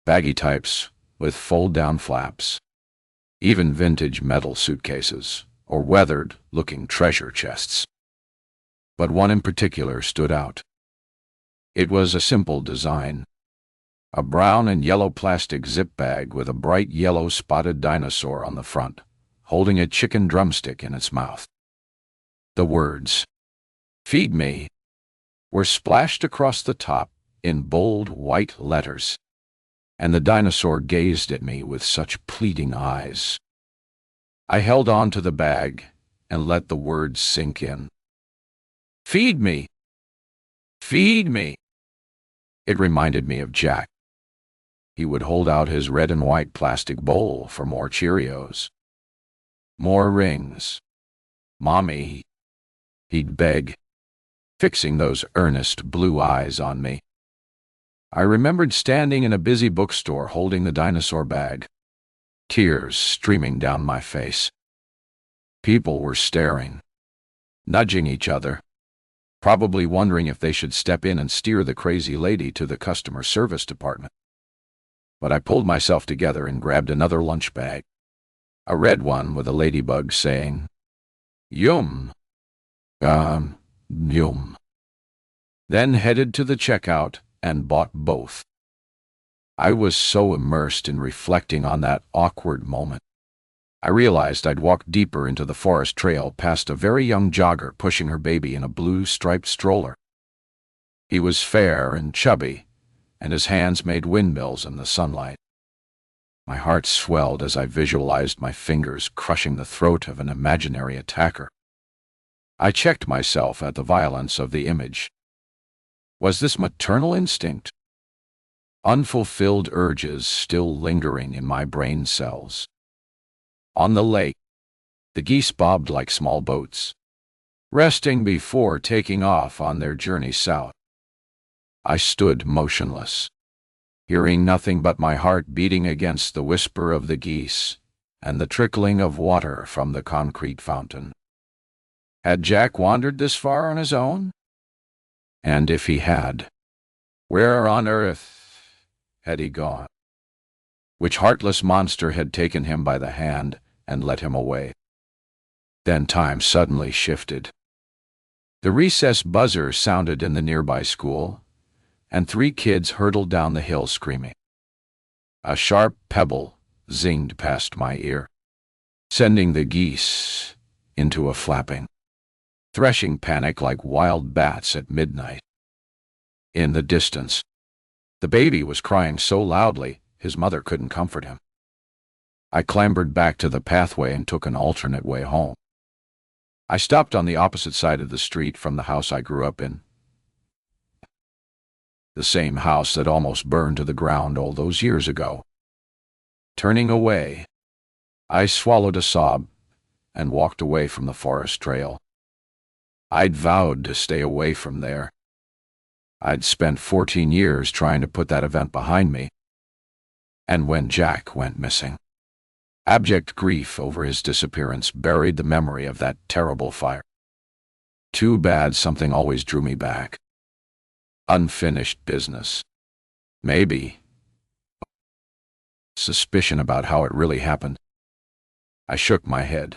baggy types with fold-down flaps, even vintage metal suitcases or weathered-looking treasure chests. But one in particular stood out. It was a simple design, a brown and yellow plastic zip bag with a bright yellow spotted dinosaur on the front, holding a chicken drumstick in its mouth. The words, "Feed me," were splashed across the top in bold white letters, and the dinosaur gazed at me with such pleading eyes. I held on to the bag and let the words sink in. "Feed me! Feed me!" It reminded me of Jack. He would hold out his red and white plastic bowl for more Cheerios, more rings. "Mommy," he'd beg, fixing those earnest blue eyes on me. I remembered standing in a busy bookstore holding the dinosaur bag, tears streaming down my face. People were staring, nudging each other, probably wondering if they should step in and steer the crazy lady to the customer service department. But I pulled myself together and grabbed another lunch bag, a red one with a ladybug saying, "Yum, yum." Then headed to the checkout and bought both. I was so immersed in reflecting on that awkward moment, I realized I'd walked deeper into the forest trail past a very young jogger pushing her baby in a blue striped stroller. He was fair and chubby, and his hands made windmills in the sunlight. My heart swelled as I visualized my fingers crushing the throat of an imaginary attacker. I checked myself at the violence of the image. Was this maternal instinct? Unfulfilled urges still lingering in my brain cells. On the lake, the geese bobbed like small boats, resting before taking off on their journey south. I stood motionless, hearing nothing but my heart beating against the whisper of the geese and the trickling of water from the concrete fountain. Had Jack wandered this far on his own? And if he had, where on earth had he gone? Which heartless monster had taken him by the hand and led him away? Then time suddenly shifted. The recess buzzer sounded in the nearby school, and 3 kids hurtled down the hill screaming. A sharp pebble zinged past my ear, sending the geese into a flapping, threshing panic like wild bats at midnight. In the distance, the baby was crying so loudly his mother couldn't comfort him. I clambered back to the pathway and took an alternate way home. I stopped on the opposite side of the street from the house I grew up in. The same house that almost burned to the ground all those years ago. Turning away, I swallowed a sob and walked away from the forest trail. I'd vowed to stay away from there. I'd spent 14 years trying to put that event behind me. And when Jack went missing, abject grief over his disappearance buried the memory of that terrible fire. Too bad something always drew me back. Unfinished business. Maybe. Suspicion about how it really happened. I shook my head.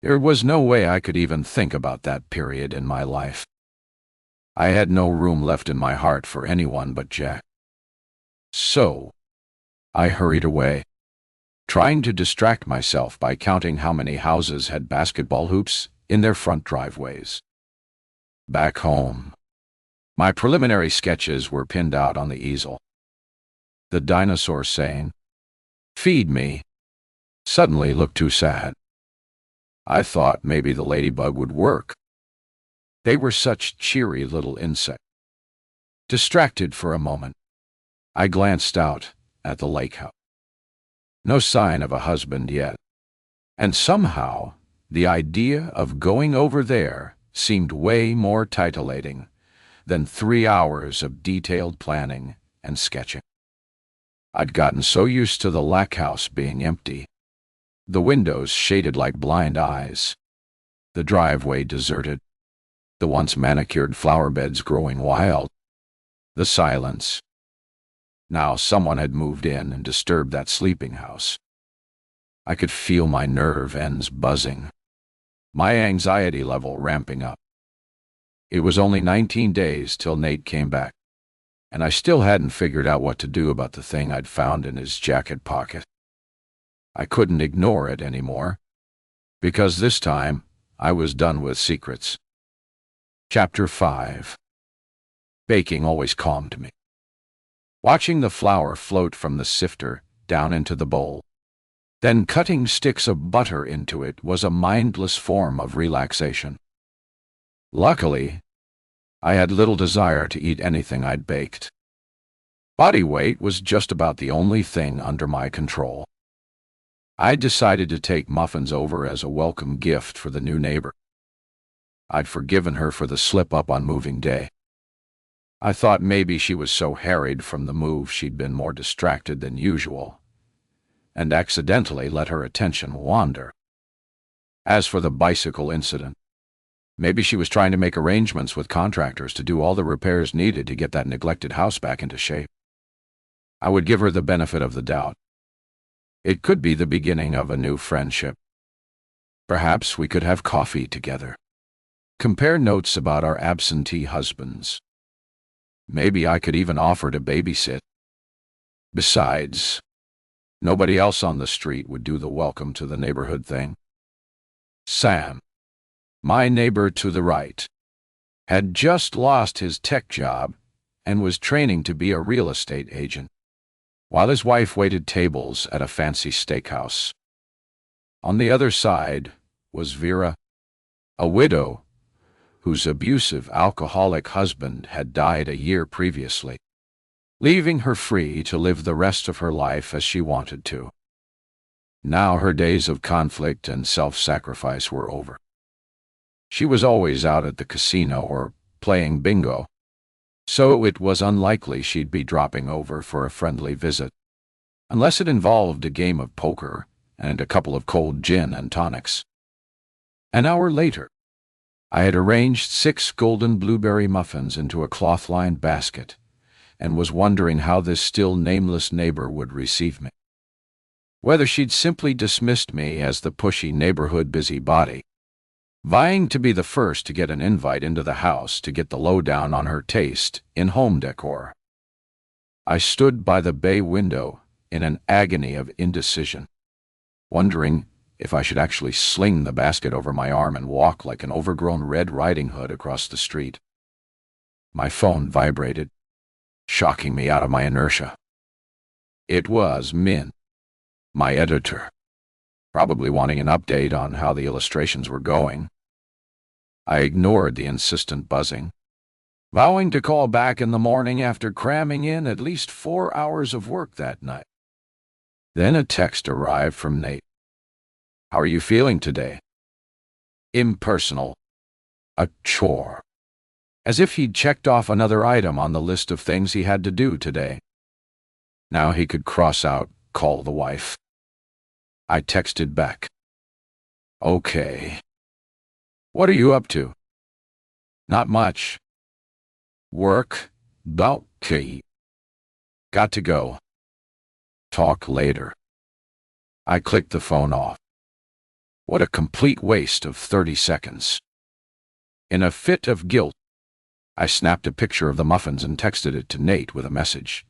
There was no way I could even think about that period in my life. I had no room left in my heart for anyone but Jack. So, I hurried away, trying to distract myself by counting how many houses had basketball hoops in their front driveways. Back home, my preliminary sketches were pinned out on the easel. The dinosaur saying, "Feed me," suddenly looked too sad. I thought maybe the ladybug would work. They were such cheery little insects. Distracted for a moment, I glanced out at the lake house. No sign of a husband yet, and somehow the idea of going over there seemed way more titillating than 3 hours of detailed planning and sketching. I'd gotten so used to the lake house being empty, the windows shaded like blind eyes, the driveway deserted, the once manicured flower beds growing wild, the silence. Now someone had moved in and disturbed that sleeping house. I could feel my nerve ends buzzing, my anxiety level ramping up. It was only 19 days till Nate came back, and I still hadn't figured out what to do about the thing I'd found in his jacket pocket. I couldn't ignore it anymore, because this time I was done with secrets. Chapter 5. Baking always calmed me. Watching the flour float from the sifter down into the bowl, then cutting sticks of butter into it was a mindless form of relaxation. Luckily, I had little desire to eat anything I'd baked. Body weight was just about the only thing under my control. I decided to take muffins over as a welcome gift for the new neighbor. I'd forgiven her for the slip-up on moving day. I thought maybe she was so harried from the move she'd been more distracted than usual, and accidentally let her attention wander. As for the bicycle incident, maybe she was trying to make arrangements with contractors to do all the repairs needed to get that neglected house back into shape. I would give her the benefit of the doubt. It could be the beginning of a new friendship. Perhaps we could have coffee together. Compare notes about our absentee husbands. Maybe I could even offer to babysit. Besides, nobody else on the street would do the welcome to the neighborhood thing. Sam, my neighbor to the right, had just lost his tech job and was training to be a real estate agent. while his wife waited tables at a fancy steakhouse. On the other side was Vera, a widow whose abusive alcoholic husband had died a year previously, leaving her free to live the rest of her life as she wanted to. Now her days of conflict and self-sacrifice were over. She was always out at the casino or playing bingo, so it was unlikely she'd be dropping over for a friendly visit, unless it involved a game of poker and a couple of cold gin and tonics. An hour later, I had arranged 6 golden blueberry muffins into a cloth-lined basket and was wondering how this still nameless neighbor would receive me. Whether she'd simply dismissed me as the pushy neighborhood busybody, vying to be the first to get an invite into the house to get the lowdown on her taste in home decor. I stood by the bay window in an agony of indecision, wondering if I should actually sling the basket over my arm and walk like an overgrown Red Riding Hood across the street. My phone vibrated, shocking me out of my inertia. It was Min, my editor, probably wanting an update on how the illustrations were going. I ignored the insistent buzzing, vowing to call back in the morning after cramming in at least 4 hours of work that night. Then a text arrived from Nate. "How are you feeling today?" Impersonal. A chore. As if he'd checked off another item on the list of things he had to do today. Now he could cross out, "Call the wife." I texted back, "Okay. What are you up to?" "Not much. Work. Okay. Got to go. Talk later." I clicked the phone off. What a complete waste of 30 seconds. In a fit of guilt, I snapped a picture of the muffins and texted it to Nate with a message.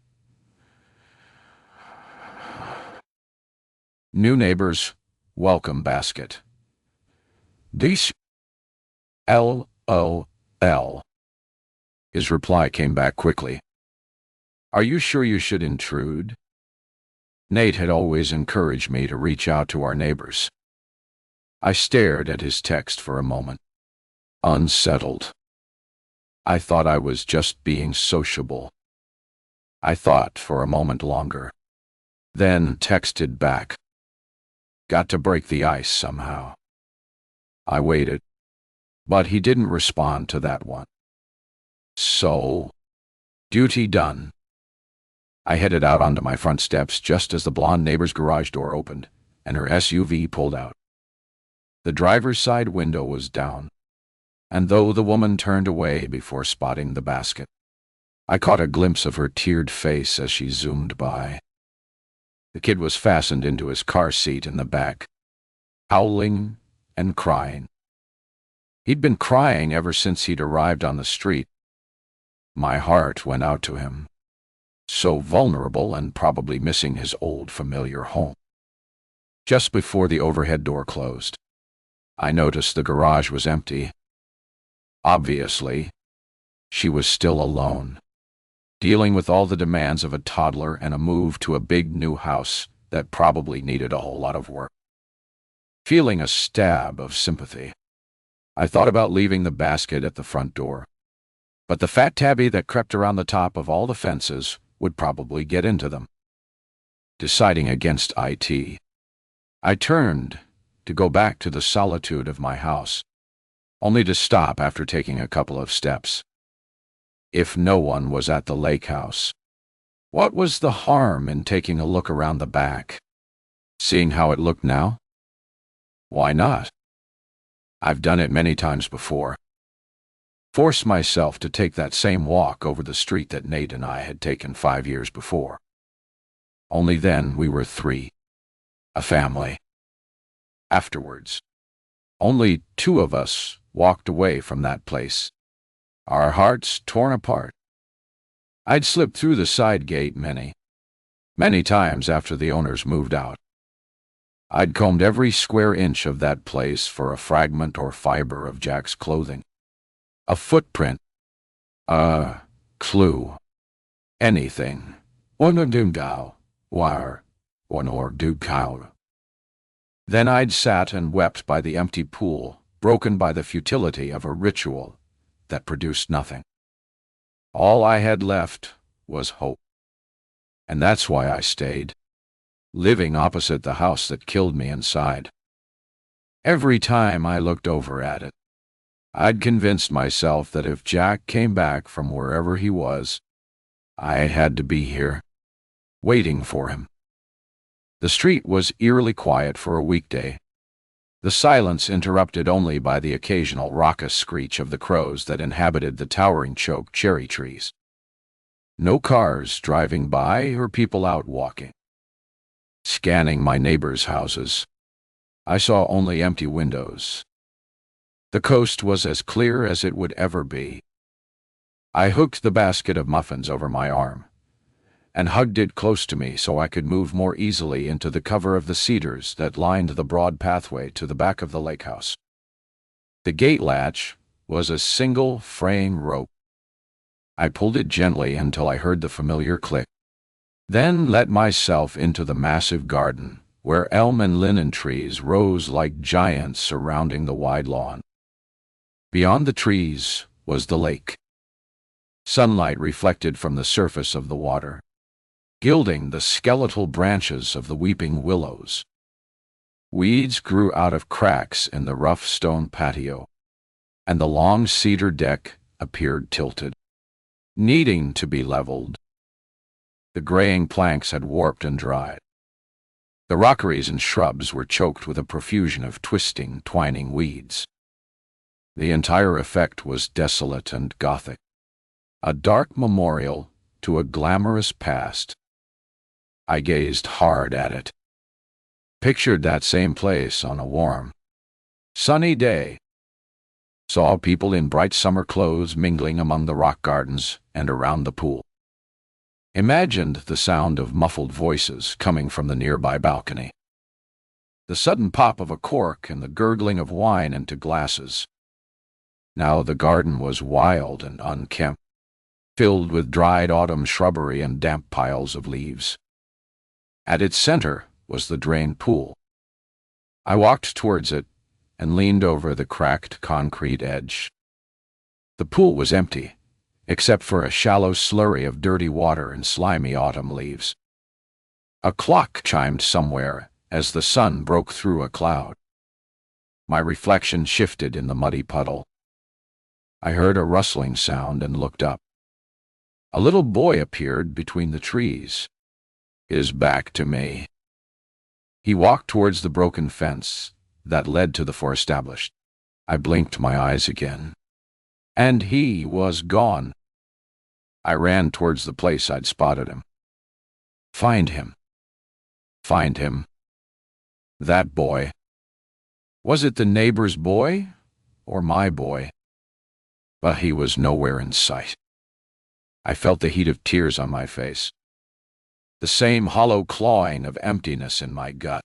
"New neighbors, welcome basket. This LOL." His reply came back quickly. "Are you sure you should intrude?" Nate had always encouraged me to reach out to our neighbors. I stared at his text for a moment, unsettled. I thought I was just being sociable. I thought for a moment longer, then texted back. Got to break the ice somehow. I waited, but he didn't respond to that one. So, duty done. I headed out onto my front steps just as the blonde neighbor's garage door opened and her SUV pulled out. The driver's side window was down, and though the woman turned away before spotting the basket, I caught a glimpse of her teared face as she zoomed by. The kid was fastened into his car seat in the back, howling and crying. He'd been crying ever since he'd arrived on the street. My heart went out to him, so vulnerable and probably missing his old familiar home. Just before the overhead door closed, I noticed the garage was empty. Obviously, she was still alone, dealing with all the demands of a toddler and a move to a big new house that probably needed a whole lot of work. Feeling a stab of sympathy, I thought about leaving the basket at the front door, but the fat tabby that crept around the top of all the fences would probably get into them. Deciding against it, I turned to go back to the solitude of my house, only to stop after taking a couple of steps. If no one was at the lake house, what was the harm in taking a look around the back? Seeing how it looked now? Why not? I've done it many times before. Force myself to take that same walk over the street that Nate and I had taken 5 years before. Only then we were 3. A family. Afterwards, only 2 of us walked away from that place, our hearts torn apart. I'd slipped through the side gate many times after the owners moved out. I'd combed every square inch of that place for a fragment or fiber of Jack's clothing, a footprint, a clue, anything. Wire, or do cow. Then I'd sat and wept by the empty pool, broken by the futility of a ritual that produced nothing. All I had left was hope. And that's why I stayed, living opposite the house that killed me inside. Every time I looked over at it, I'd convinced myself that if Jack came back from wherever he was, I had to be here, waiting for him. The street was eerily quiet for a weekday, the silence interrupted only by the occasional raucous screech of the crows that inhabited the towering choke cherry trees. No cars driving by or people out walking. Scanning my neighbors' houses, I saw only empty windows. The coast was as clear as it would ever be. I hooked the basket of muffins over my arm and hugged it close to me so I could move more easily into the cover of the cedars that lined the broad pathway to the back of the lake house. The gate latch was a single fraying rope. I pulled it gently until I heard the familiar click, then let myself into the massive garden where elm and linen trees rose like giants surrounding the wide lawn. Beyond the trees was the lake. Sunlight reflected from the surface of the water, gilding the skeletal branches of the weeping willows. Weeds grew out of cracks in the rough stone patio, and the long cedar deck appeared tilted, needing to be leveled. The graying planks had warped and dried. The rockeries and shrubs were choked with a profusion of twisting, twining weeds. The entire effect was desolate and gothic, a dark memorial to a glamorous past. I gazed hard at it, pictured that same place on a warm, sunny day, saw people in bright summer clothes mingling among the rock gardens and around the pool. Imagined the sound of muffled voices coming from the nearby balcony, the sudden pop of a cork and the gurgling of wine into glasses. Now the garden was wild and unkempt, filled with dried autumn shrubbery and damp piles of leaves. At its center was the drained pool. I walked towards it and leaned over the cracked concrete edge. The pool was empty, except for a shallow slurry of dirty water and slimy autumn leaves. A clock chimed somewhere as the sun broke through a cloud. My reflection shifted in the muddy puddle. I heard a rustling sound and looked up. A little boy appeared between the trees, his back to me. He walked towards the broken fence that led to the forestablished. I blinked my eyes again, and he was gone. I ran towards the place I'd spotted him. Find him. Find him. That boy. Was it the neighbor's boy or my boy? But he was nowhere in sight. I felt the heat of tears on my face, the same hollow clawing of emptiness in my gut.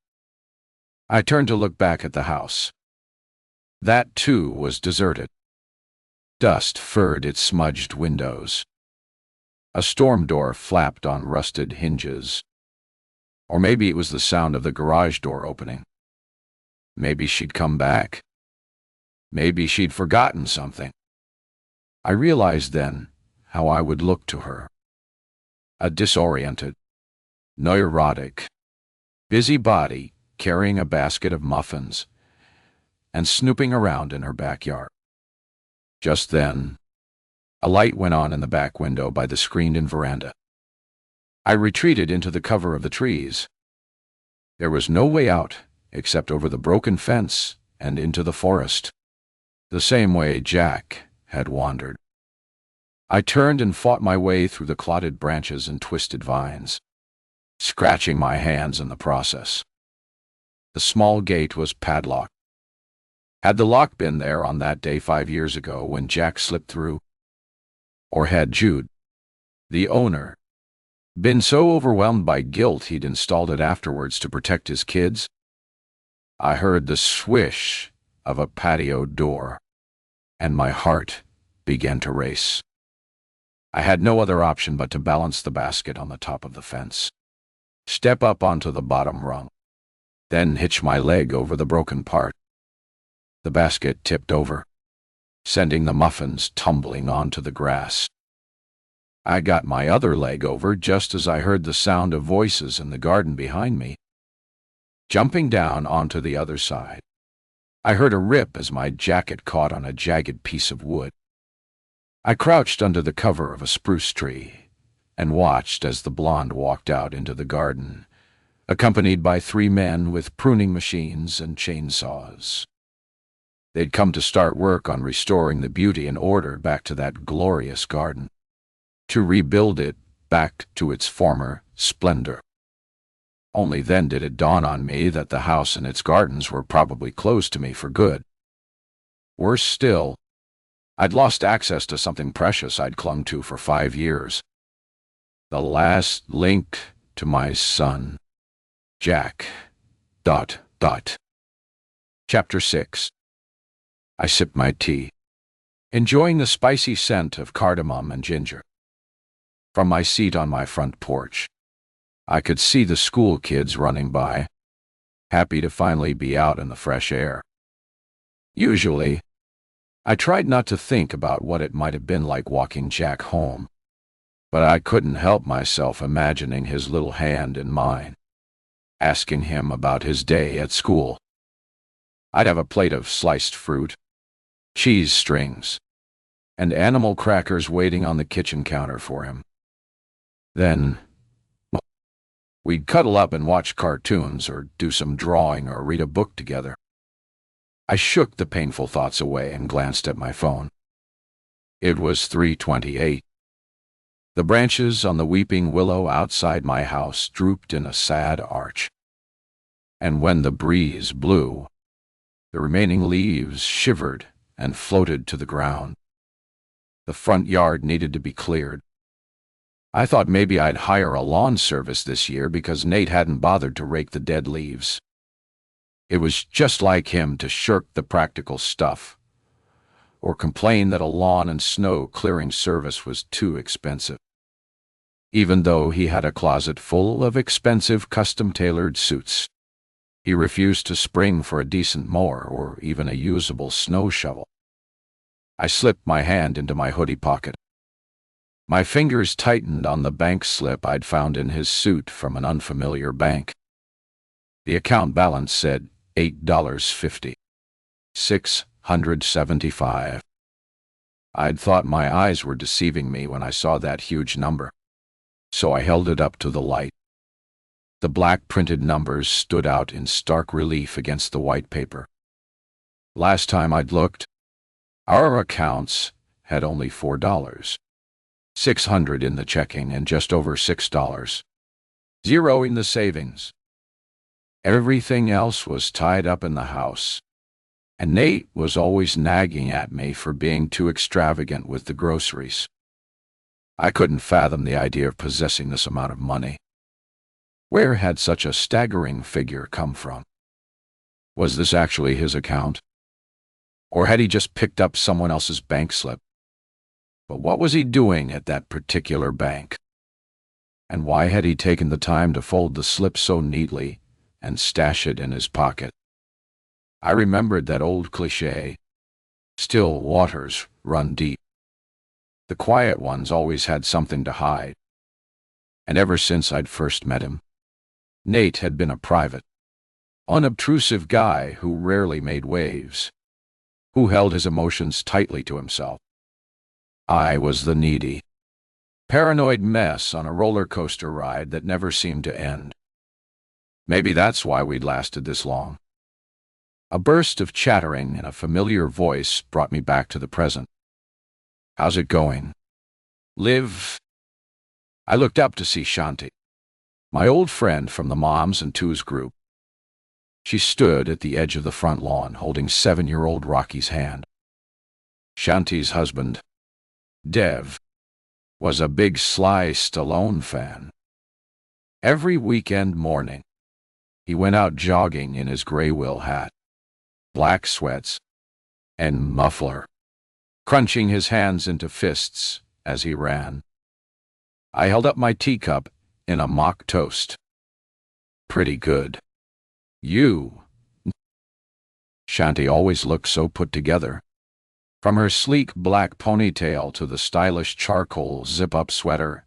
I turned to look back at the house. That, too, was deserted. Dust furred its smudged windows. A storm door flapped on rusted hinges. Or maybe it was the sound of the garage door opening. Maybe she'd come back. Maybe she'd forgotten something. I realized then how I would look to her. A disoriented, neurotic, busy body carrying a basket of muffins and snooping around in her backyard. Just then, a light went on in the back window by the screened-in veranda. I retreated into the cover of the trees. There was no way out except over the broken fence and into the forest, the same way Jack had wandered. I turned and fought my way through the clotted branches and twisted vines, scratching my hands in the process. The small gate was padlocked. Had the lock been there on that day 5 years ago when Jack slipped through? Or had Jude, the owner, been so overwhelmed by guilt he'd installed it afterwards to protect his kids? I heard the swish of a patio door, and my heart began to race. I had no other option but to balance the basket on the top of the fence. step up onto the bottom rung, then hitch my leg over the broken part. The basket tipped over, sending the muffins tumbling onto the grass. I got my other leg over just as I heard the sound of voices in the garden behind me. Jumping down onto the other side, I heard a rip as my jacket caught on a jagged piece of wood. I crouched under the cover of a spruce tree and watched as the blonde walked out into the garden, accompanied by 3 men with pruning machines and chainsaws. They'd come to start work on restoring the beauty and order back to that glorious garden, to rebuild it back to its former splendor. Only then did it dawn on me that the house and its gardens were probably closed to me for good. Worse still, I'd lost access to something precious I'd clung to for 5 years. The last link to my son, Jack. Chapter 6. I sipped my tea, enjoying the spicy scent of cardamom and ginger. From my seat on my front porch, I could see the school kids running by, happy to finally be out in the fresh air. Usually, I tried not to think about what it might have been like walking Jack home, but I couldn't help myself imagining his little hand in mine, asking him about his day at school. I'd have a plate of sliced fruit, cheese strings, and animal crackers waiting on the kitchen counter for him. Then, we'd cuddle up and watch cartoons or do some drawing or read a book together. I shook the painful thoughts away and glanced at my phone. It was 3:28. The branches on the weeping willow outside my house drooped in a sad arch, and when the breeze blew, the remaining leaves shivered and floated to the ground. The front yard needed to be cleared. I thought maybe I'd hire a lawn service this year because Nate hadn't bothered to rake the dead leaves. It was just like him to shirk the practical stuff, or complain that a lawn and snow clearing service was too expensive. Even though he had a closet full of expensive custom-tailored suits, he refused to spring for a decent mower or even a usable snow shovel. I slipped my hand into my hoodie pocket. My fingers tightened on the bank slip I'd found in his suit from an unfamiliar bank. The account balance said $8.50. $675. I'd thought my eyes were deceiving me when I saw that huge number, so I held it up to the light. The black printed numbers stood out in stark relief against the white paper. Last time I'd looked, our accounts had only $4. $600 in the checking and just over $6. Zero in the savings. Everything else was tied up in the house, and Nate was always nagging at me for being too extravagant with the groceries. I couldn't fathom the idea of possessing this amount of money. Where had such a staggering figure come from? Was this actually his account? Or had he just picked up someone else's bank slip? But what was he doing at that particular bank? And why had he taken the time to fold the slip so neatly and stash it in his pocket? I remembered that old cliché, still waters run deep. The quiet ones always had something to hide. And ever since I'd first met him, Nate had been a private, unobtrusive guy who rarely made waves, who held his emotions tightly to himself. I was the needy, paranoid mess on a roller coaster ride that never seemed to end. Maybe that's why we'd lasted this long. A burst of chattering in a familiar voice brought me back to the present. "How's it going?" "Liv." I looked up to see Shanti, my old friend from the Moms and Twos group. She stood at the edge of the front lawn holding 7-year-old Rocky's hand. Shanti's husband, Dev, was a big Sly Stallone fan. Every weekend morning, he went out jogging in his gray wool hat, black sweats, and muffler, crunching his hands into fists as he ran. I held up my teacup in a mock toast. Pretty good. You. Shanti always looked so put together. From her sleek black ponytail to the stylish charcoal zip-up sweater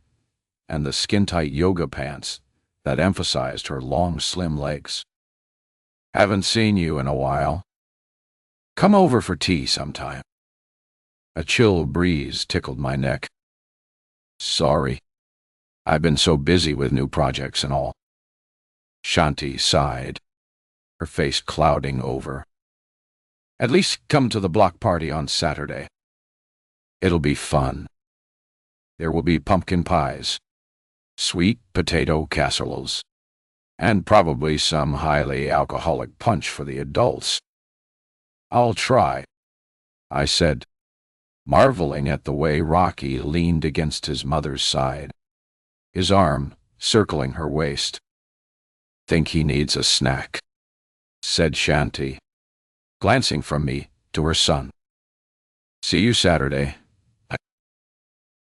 and the skin-tight yoga pants that emphasized her long, slim legs. Haven't seen you in a while. Come over for tea sometime. A chill breeze tickled my neck. Sorry. I've been so busy with new projects and all. Shanti sighed, her face clouding over. At least come to the block party on Saturday. It'll be fun. There will be pumpkin pies, sweet potato casseroles, and probably some highly alcoholic punch for the adults. I'll try, I said, marveling at the way Rocky leaned against his mother's side, his arm circling her waist. Think he needs a snack, said Shanti, glancing from me to her son. See you Saturday.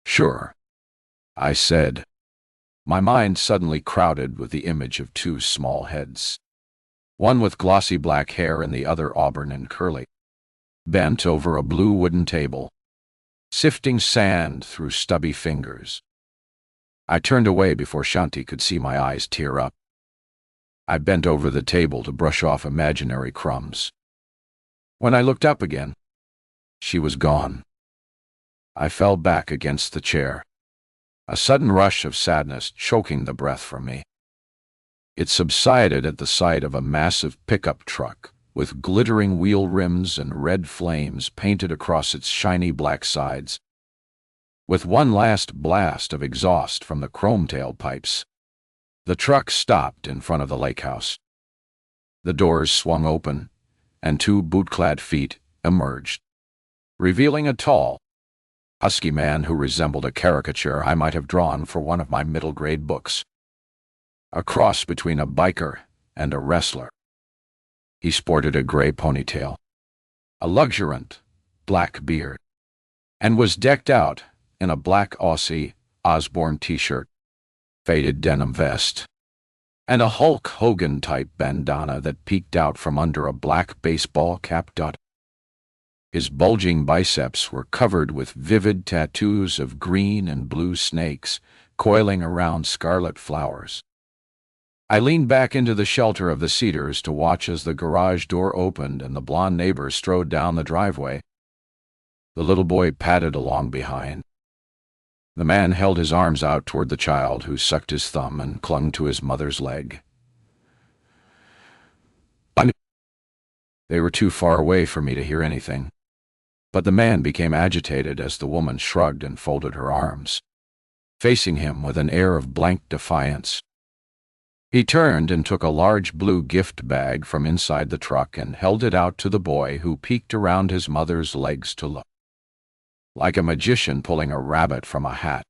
Sure, I said, my mind suddenly crowded with the image of two small heads, one with glossy black hair and the other auburn and curly, bent over a blue wooden table, sifting sand through stubby fingers. I turned away before Shanti could see my eyes tear up. I bent over the table to brush off imaginary crumbs. When I looked up again, she was gone. I fell back against the chair, a sudden rush of sadness choking the breath from me. It subsided at the sight of a massive pickup truck with glittering wheel rims and red flames painted across its shiny black sides. With one last blast of exhaust from the chrome tailpipes, the truck stopped in front of the lake house. The doors swung open, and two boot-clad feet emerged, revealing a tall, husky man who resembled a caricature I might have drawn for one of my middle-grade books. A cross between a biker and a wrestler. He sported a gray ponytail, a luxuriant black beard, and was decked out in a black Aussie Osborne t-shirt, faded denim vest, and a Hulk Hogan-type bandana that peeked out from under a black baseball cap. His bulging biceps were covered with vivid tattoos of green and blue snakes coiling around scarlet flowers. I leaned back into the shelter of the cedars to watch as the garage door opened and the blond neighbor strode down the driveway. The little boy padded along behind. The man held his arms out toward the child, who sucked his thumb and clung to his mother's leg. They were too far away for me to hear anything, but the man became agitated as the woman shrugged and folded her arms, facing him with an air of blank defiance. He turned and took a large blue gift bag from inside the truck and held it out to the boy, who peeked around his mother's legs to look. Like a magician pulling a rabbit from a hat,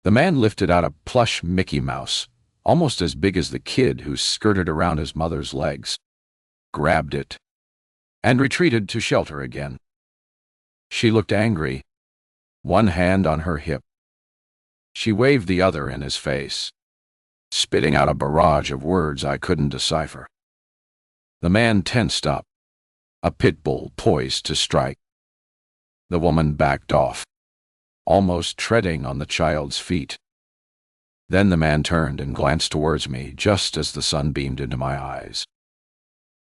the man lifted out a plush Mickey Mouse, almost as big as the kid who skirted around his mother's legs, grabbed it, and retreated to shelter again. She looked angry, one hand on her hip. She waved the other in his face, spitting out a barrage of words I couldn't decipher. The man tensed up, a pit bull poised to strike. The woman backed off, almost treading on the child's feet. Then the man turned and glanced towards me just as the sun beamed into my eyes.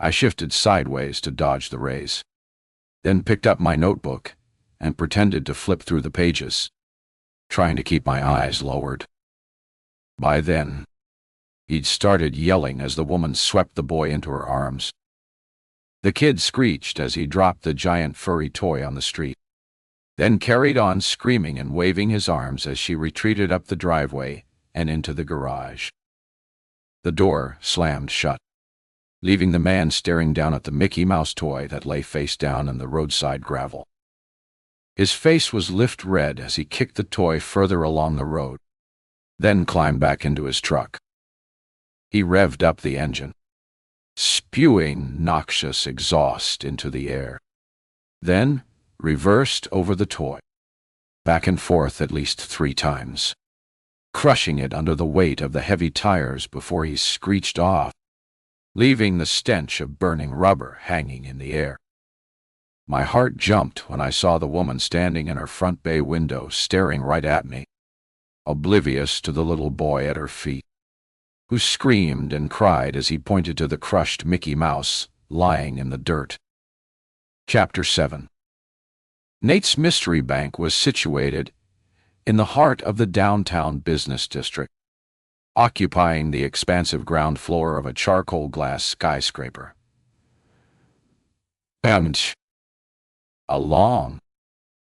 I shifted sideways to dodge the rays, then picked up my notebook and pretended to flip through the pages, trying to keep my eyes lowered. By then, he'd started yelling as the woman swept the boy into her arms. The kid screeched as he dropped the giant furry toy on the street, then carried on screaming and waving his arms as she retreated up the driveway and into the garage. The door slammed shut, leaving the man staring down at the Mickey Mouse toy that lay face down in the roadside gravel. His face was lift red as he kicked the toy further along the road, then climbed back into his truck. He revved up the engine, spewing noxious exhaust into the air, then reversed over the toy, back and forth at least 3 times. crushing it under the weight of the heavy tires before he screeched off, leaving the stench of burning rubber hanging in the air. My heart jumped when I saw the woman standing in her front bay window staring right at me, oblivious to the little boy at her feet, who screamed and cried as he pointed to the crushed Mickey Mouse lying in the dirt. Chapter 7. Nate's Mystery Bank was situated in the heart of the downtown business district, occupying the expansive ground floor of a charcoal glass skyscraper. And a long,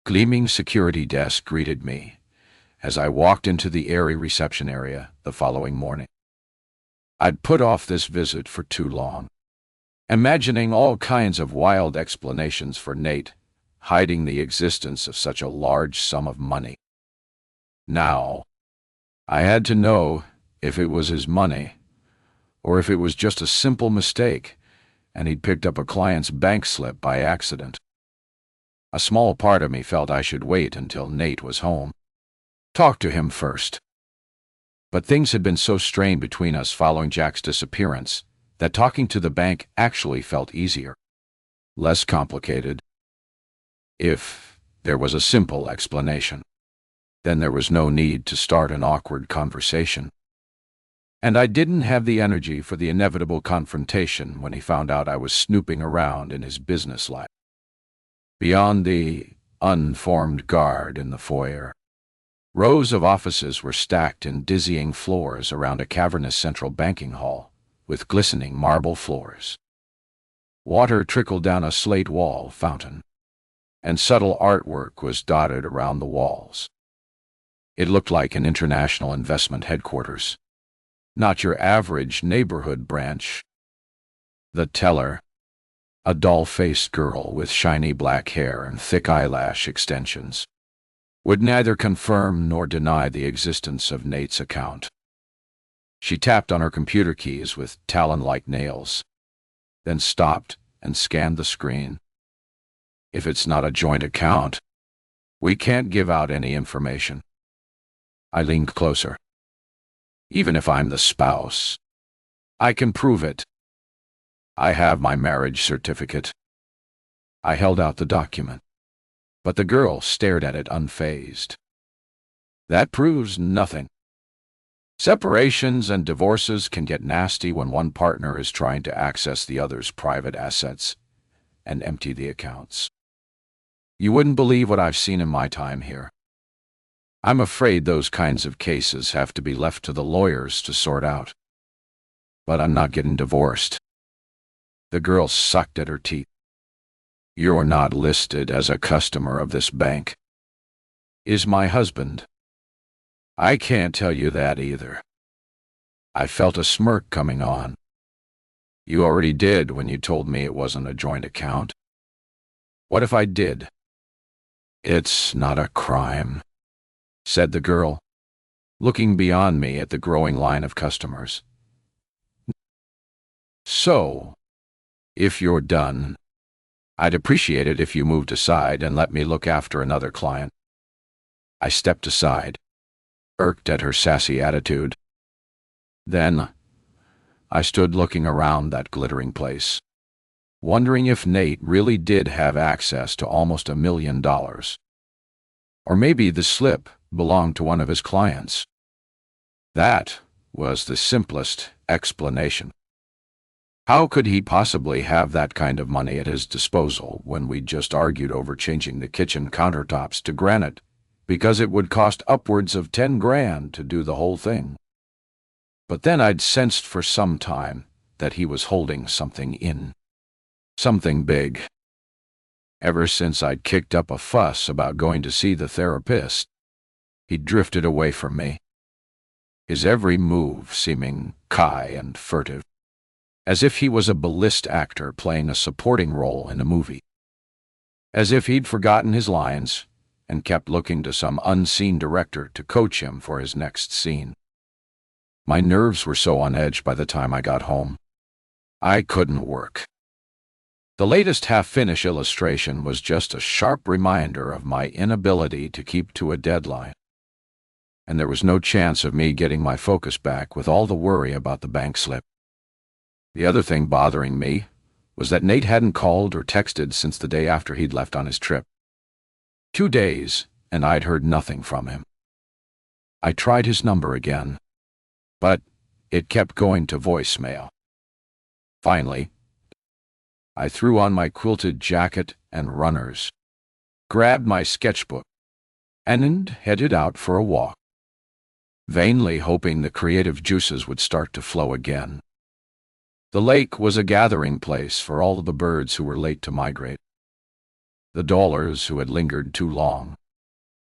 gleaming security desk greeted me as I walked into the airy reception area the following morning. I'd put off this visit for too long, imagining all kinds of wild explanations for Nate hiding the existence of such a large sum of money. Now, I had to know if it was his money, or if it was just a simple mistake and he'd picked up a client's bank slip by accident. A small part of me felt I should wait until Nate was home. Talk to him first. But things had been so strained between us following Jack's disappearance that talking to the bank actually felt easier, less complicated. If there was a simple explanation, then there was no need to start an awkward conversation. And I didn't have the energy for the inevitable confrontation when he found out I was snooping around in his business life. Beyond the unformed guard in the foyer, rows of offices were stacked in dizzying floors around a cavernous central banking hall with glistening marble floors. Water trickled down a slate wall fountain, and subtle artwork was dotted around the walls. It looked like an international investment headquarters, not your average neighborhood branch. The teller, a doll-faced girl with shiny black hair and thick eyelash extensions, would neither confirm nor deny the existence of Nate's account. She tapped on her computer keys with talon-like nails, then stopped and scanned the screen. If it's not a joint account, we can't give out any information. I leaned closer. Even if I'm the spouse, I can prove it. I have my marriage certificate. I held out the document, but the girl stared at it unfazed. That proves nothing. Separations and divorces can get nasty when one partner is trying to access the other's private assets and empty the accounts. You wouldn't believe what I've seen in my time here. I'm afraid those kinds of cases have to be left to the lawyers to sort out. But I'm not getting divorced. The girl sucked at her teeth. You're not listed as a customer of this bank. Is my husband? I can't tell you that either. I felt a smirk coming on. You already did when you told me it wasn't a joint account. What if I did? It's not a crime, said the girl, looking beyond me at the growing line of customers. So, if you're done, I'd appreciate it if you moved aside and let me look after another client. I stepped aside, irked at her sassy attitude. Then, I stood looking around that glittering place, wondering if Nate really did have access to almost $1 million. Or maybe the slip belonged to one of his clients. That was the simplest explanation. How could he possibly have that kind of money at his disposal when we just argued over changing the kitchen countertops to granite because it would cost upwards of 10 grand to do the whole thing? But then I'd sensed for some time that he was holding something in. Something big. Ever since I'd kicked up a fuss about going to see the therapist, he'd drifted away from me, his every move seeming coy and furtive, as if he was a B-list actor playing a supporting role in a movie, as if he'd forgotten his lines and kept looking to some unseen director to coach him for his next scene. My nerves were so on edge by the time I got home. I couldn't work. The latest half-finish illustration was just a sharp reminder of my inability to keep to a deadline. and there was no chance of me getting my focus back with all the worry about the bank slip. The other thing bothering me was that Nate hadn't called or texted since the day after he'd left on his trip. 2 days, and I'd heard nothing from him. I tried his number again, but it kept going to voicemail. Finally, I threw on my quilted jacket and runners, grabbed my sketchbook, and headed out for a walk, vainly hoping the creative juices would start to flow again. The lake was a gathering place for all the birds who were late to migrate, the dollars who had lingered too long,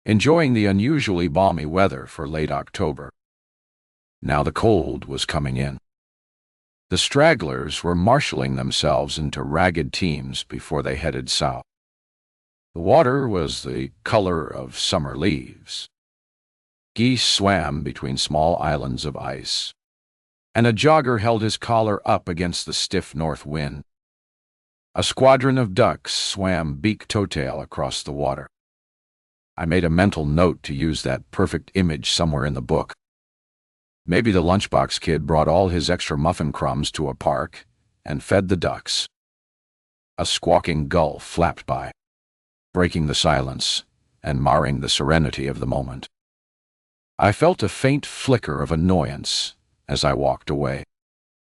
enjoying the unusually balmy weather for late October. Now the cold was coming in. The stragglers were marshaling themselves into ragged teams before they headed south. The water was the color of summer leaves. Geese swam between small islands of ice, and a jogger held his collar up against the stiff north wind. A squadron of ducks swam beak-to-tail across the water. I made a mental note to use that perfect image somewhere in the book. Maybe the lunchbox kid brought all his extra muffin crumbs to a park and fed the ducks. A squawking gull flapped by, breaking the silence and marring the serenity of the moment. I felt a faint flicker of annoyance as I walked away,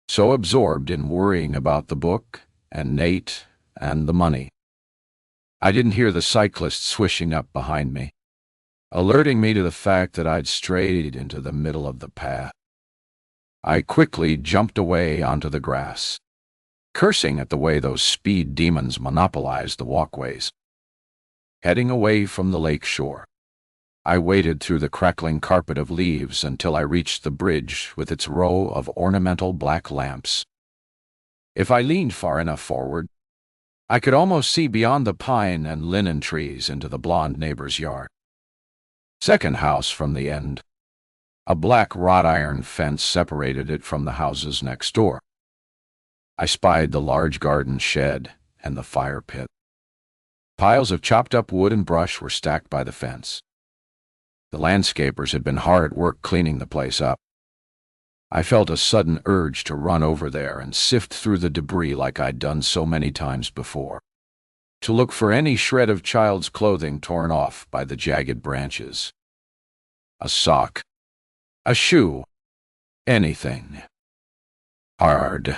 so absorbed in worrying about the book and Nate and the money. I didn't hear the cyclist swishing up behind me, alerting me to the fact that I'd strayed into the middle of the path. I quickly jumped away onto the grass, cursing at the way those speed demons monopolized the walkways. Heading away from the lake shore, I waded through the crackling carpet of leaves until I reached the bridge with its row of ornamental black lamps. If I leaned far enough forward, I could almost see beyond the pine and linen trees into the blonde neighbor's yard. Second house from the end. A black wrought iron fence separated it from the houses next door. I spied the large garden shed and the fire pit. Piles of chopped up wood and brush were stacked by the fence. The landscapers had been hard at work cleaning the place up. I felt a sudden urge to run over there and sift through the debris like I'd done so many times before, to look for any shred of child's clothing torn off by the jagged branches. A sock, a shoe, anything. Hard,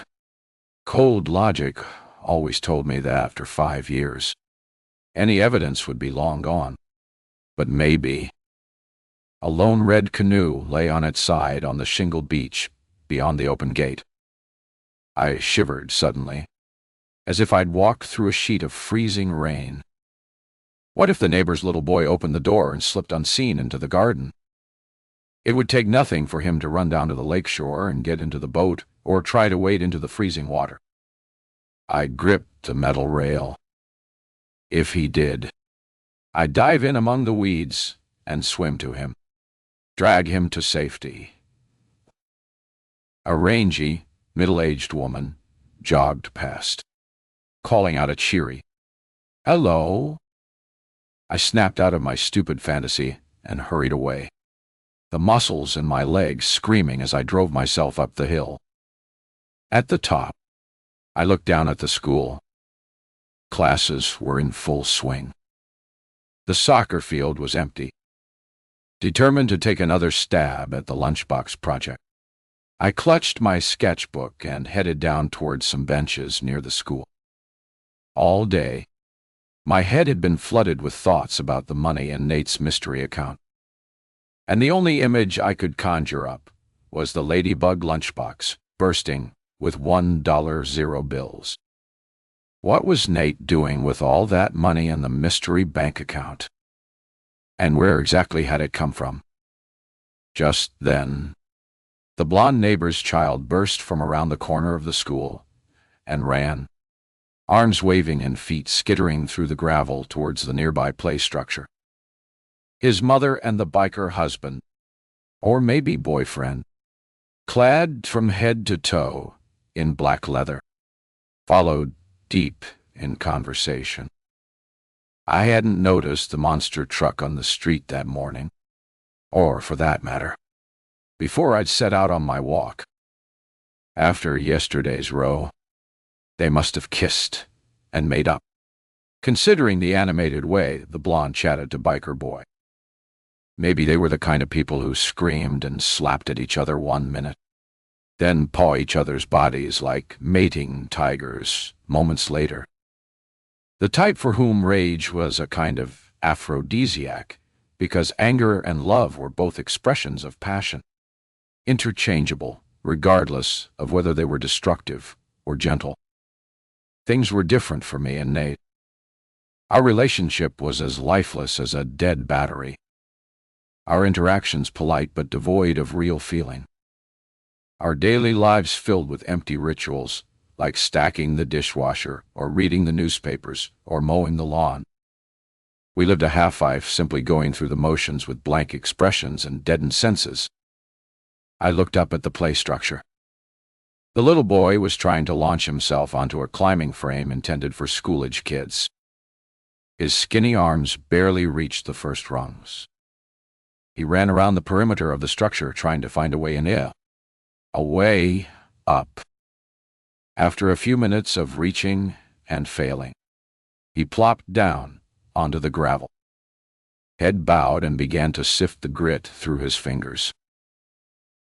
cold logic always told me that after 5 years, any evidence would be long gone. But maybe. A lone red canoe lay on its side on the shingled beach beyond the open gate. I shivered suddenly, as if I'd walked through a sheet of freezing rain. What if the neighbor's little boy opened the door and slipped unseen into the garden? It would take nothing for him to run down to the lake shore and get into the boat or try to wade into the freezing water. I gripped the metal rail. If he did, I'd dive in among the weeds and swim to him, drag him to safety. A rangy, middle-aged woman jogged past, calling out a cheery, "Hello." I snapped out of my stupid fantasy and hurried away, the muscles in my legs screaming as I drove myself up the hill. At the top, I looked down at the school. Classes were in full swing. The soccer field was empty. Determined to take another stab at the lunchbox project, I clutched my sketchbook and headed down towards some benches near the school. All day, my head had been flooded with thoughts about the money in Nate's mystery account, and the only image I could conjure up was the ladybug lunchbox bursting with $1 bills. What was Nate doing with all that money in the mystery bank account? And where exactly had it come from? Just then, the blonde neighbor's child burst from around the corner of the school and ran, arms waving and feet skittering through the gravel towards the nearby play structure. His mother and the biker husband, or maybe boyfriend, clad from head to toe in black leather, followed deep in conversation. I hadn't noticed the monster truck on the street that morning, or for that matter, before I'd set out on my walk. After yesterday's row, they must have kissed and made up, considering the animated way the blonde chatted to Biker Boy. Maybe they were the kind of people who screamed and slapped at each other 1 minute, then paw each other's bodies like mating tigers moments later. The type for whom rage was a kind of aphrodisiac, because anger and love were both expressions of passion, interchangeable, regardless of whether they were destructive or gentle. Things were different for me and Nate. Our relationship was as lifeless as a dead battery. Our interactions polite but devoid of real feeling. Our daily lives filled with empty rituals, like stacking the dishwasher, or reading the newspapers, or mowing the lawn. We lived a half-life simply going through the motions with blank expressions and deadened senses. I looked up at the play structure. The little boy was trying to launch himself onto a climbing frame intended for school-age kids. His skinny arms barely reached the first rungs. He ran around the perimeter of the structure trying to find a way in air. A way up. After a few minutes of reaching and failing, he plopped down onto the gravel. Head bowed and began to sift the grit through his fingers.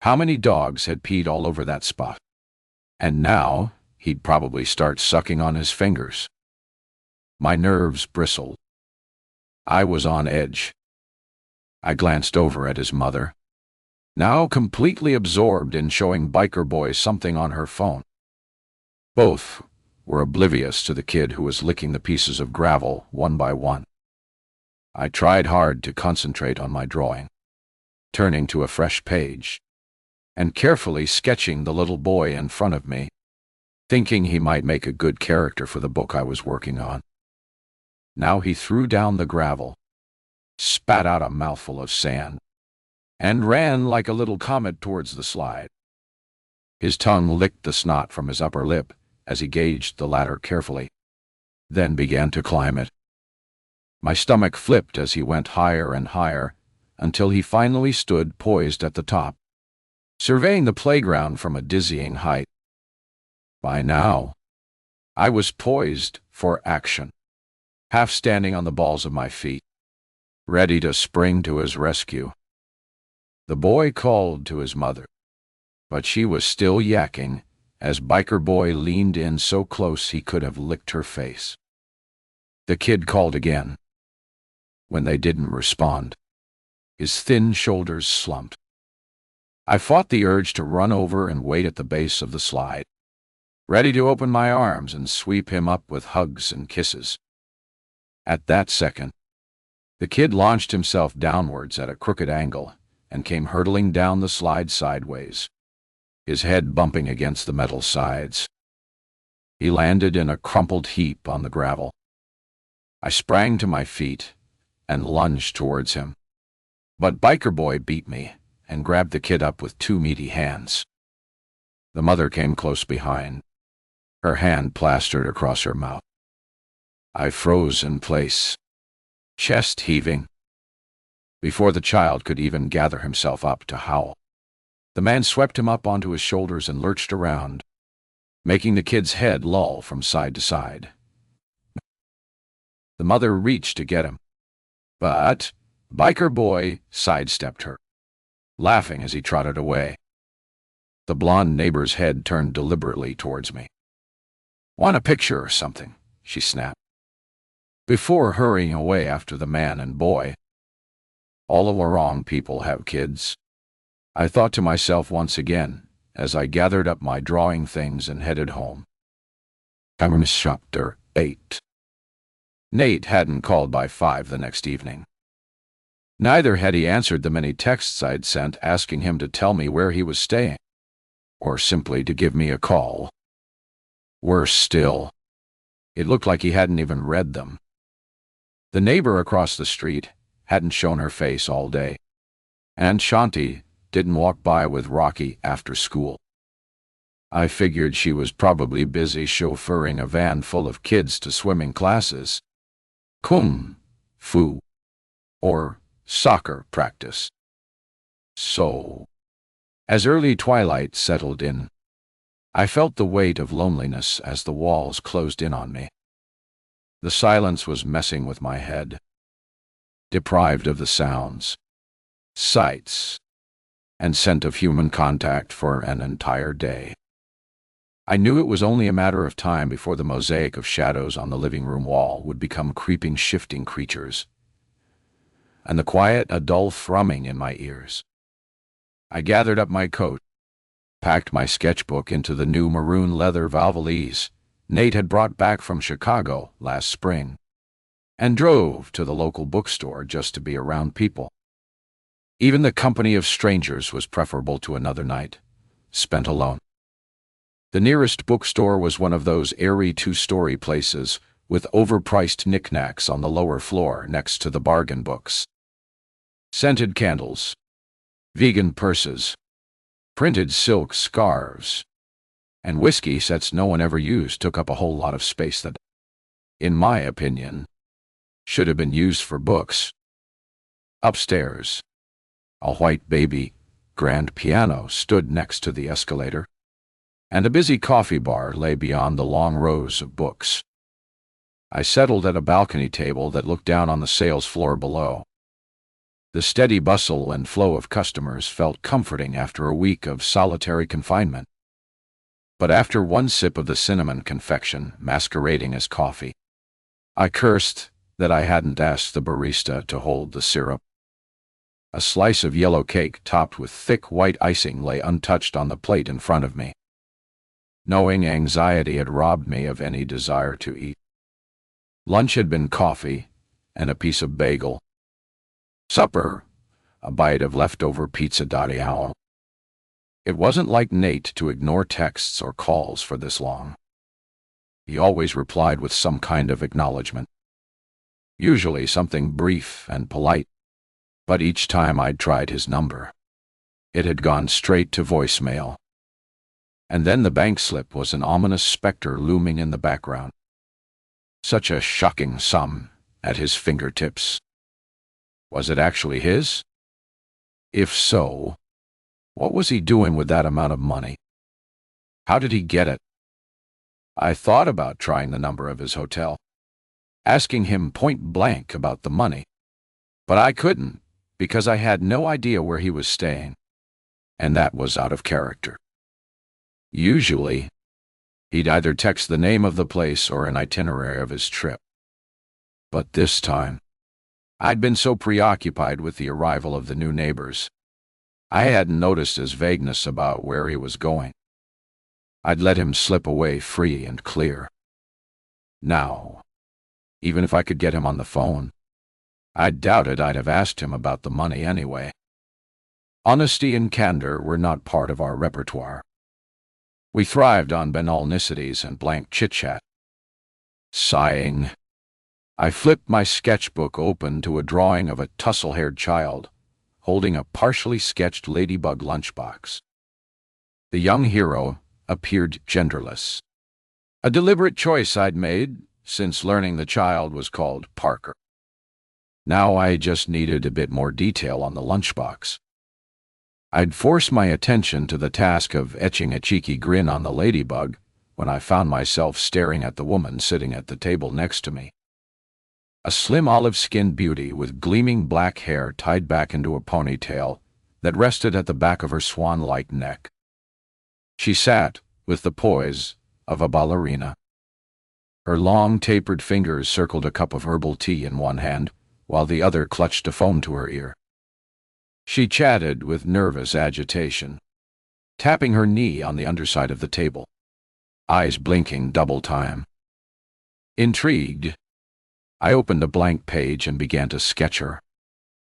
How many dogs had peed all over that spot? And now he'd probably start sucking on his fingers. My nerves bristled. I was on edge. I glanced over at his mother, now completely absorbed in showing Biker Boy something on her phone. Both were oblivious to the kid who was licking the pieces of gravel one by one. I tried hard to concentrate on my drawing, turning to a fresh page, and carefully sketching the little boy in front of me, thinking he might make a good character for the book I was working on. Now he threw down the gravel, spat out a mouthful of sand, and ran like a little comet towards the slide. His tongue licked the snot from his upper lip as he gauged the ladder carefully, then began to climb it. My stomach flipped as he went higher and higher, until he finally stood poised at the top, surveying the playground from a dizzying height. By now, I was poised for action, half standing on the balls of my feet, ready to spring to his rescue. The boy called to his mother, but she was still yakking as Biker Boy leaned in so close he could have licked her face. The kid called again. When they didn't respond, his thin shoulders slumped. I fought the urge to run over and wait at the base of the slide, ready to open my arms and sweep him up with hugs and kisses. At that second, the kid launched himself downwards at a crooked angle and came hurtling down the slide sideways, his head bumping against the metal sides. He landed in a crumpled heap on the gravel. I sprang to my feet and lunged towards him, but Biker Boy beat me and grabbed the kid up with two meaty hands. The mother came close behind, her hand plastered across her mouth. I froze in place, chest heaving. Before the child could even gather himself up to howl, the man swept him up onto his shoulders and lurched around, making the kid's head loll from side to side. The mother reached to get him, but Biker Boy sidestepped her, laughing as he trotted away. The blonde neighbor's head turned deliberately towards me. "Want a picture or something?" she snapped, before hurrying away after the man and boy. All of the wrong people have kids, I thought to myself once again as I gathered up my drawing things and headed home. Chapter 8. Nate hadn't called by 5 the next evening. Neither had he answered the many texts I'd sent asking him to tell me where he was staying, or simply to give me a call. Worse still, it looked like he hadn't even read them. The neighbor across the street hadn't shown her face all day, and Shanti didn't walk by with Rocky after school. I figured she was probably busy chauffeuring a van full of kids to swimming classes, kung fu, or soccer practice. So, as early twilight settled in, I felt the weight of loneliness as the walls closed in on me. The silence was messing with my head, deprived of the sounds, sights, and scent of human contact for an entire day. I knew it was only a matter of time before the mosaic of shadows on the living room wall would become creeping, shifting creatures, and the quiet, a dull thrumming in my ears. I gathered up my coat, packed my sketchbook into the new maroon leather valise Nate had brought back from Chicago last spring, and drove to the local bookstore just to be around people. Even the company of strangers was preferable to another night spent alone. The nearest bookstore was one of those airy two-story places with overpriced knickknacks on the lower floor next to the bargain books. Scented candles, vegan purses, printed silk scarves, and whiskey sets no one ever used took up a whole lot of space that, in my opinion, should have been used for books. Upstairs, a white baby grand piano stood next to the escalator, and a busy coffee bar lay beyond the long rows of books. I settled at a balcony table that looked down on the sales floor below. The steady bustle and flow of customers felt comforting after a week of solitary confinement. But after one sip of the cinnamon confection masquerading as coffee, I cursed that I hadn't asked the barista to hold the syrup. A slice of yellow cake topped with thick white icing lay untouched on the plate in front of me. Knowing anxiety had robbed me of any desire to eat. Lunch had been coffee and a piece of bagel. Supper, a bite of leftover pizza d'Aglio. It wasn't like Nate to ignore texts or calls for this long. He always replied with some kind of acknowledgement. Usually something brief and polite, but each time I'd tried his number, it had gone straight to voicemail. And then the bank slip was an ominous specter looming in the background. Such a shocking sum at his fingertips. Was it actually his? If so, what was he doing with that amount of money? How did he get it? I thought about trying the number of his hotel, asking him point blank about the money, but I couldn't because I had no idea where he was staying, and that was out of character. Usually, he'd either text the name of the place or an itinerary of his trip. But this time, I'd been so preoccupied with the arrival of the new neighbors, I hadn't noticed his vagueness about where he was going. I'd let him slip away free and clear. Now, even if I could get him on the phone, I doubted I'd have asked him about the money anyway. Honesty and candor were not part of our repertoire. We thrived on banal niceties and blank chit-chat. Sighing, I flipped my sketchbook open to a drawing of a tussle-haired child holding a partially sketched ladybug lunchbox. The young hero appeared genderless, a deliberate choice I'd made since learning the child was called Parker. Now I just needed a bit more detail on the lunchbox. I'd forced my attention to the task of etching a cheeky grin on the ladybug when I found myself staring at the woman sitting at the table next to me. A slim olive-skinned beauty with gleaming black hair tied back into a ponytail that rested at the back of her swan-like neck. She sat with the poise of a ballerina. Her long, tapered fingers circled a cup of herbal tea in one hand, while the other clutched a phone to her ear. She chatted with nervous agitation, tapping her knee on the underside of the table, eyes blinking double time. Intrigued, I opened a blank page and began to sketch her,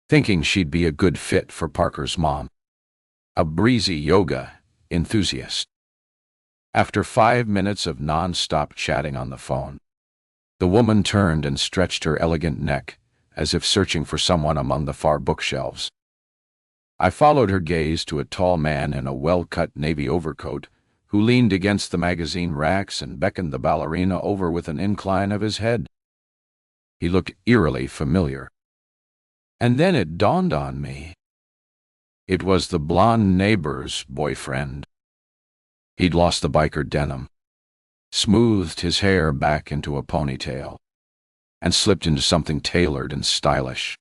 thinking she'd be a good fit for Parker's mom, a breezy yoga enthusiast. After 5 minutes of non-stop chatting on the phone, the woman turned and stretched her elegant neck as if searching for someone among the far bookshelves. I followed her gaze to a tall man in a well-cut navy overcoat who leaned against the magazine racks and beckoned the ballerina over with an incline of his head. He looked eerily familiar. And then it dawned on me. It was the blonde neighbor's boyfriend. He'd lost the biker denim, smoothed his hair back into a ponytail, and slipped into something tailored and stylish.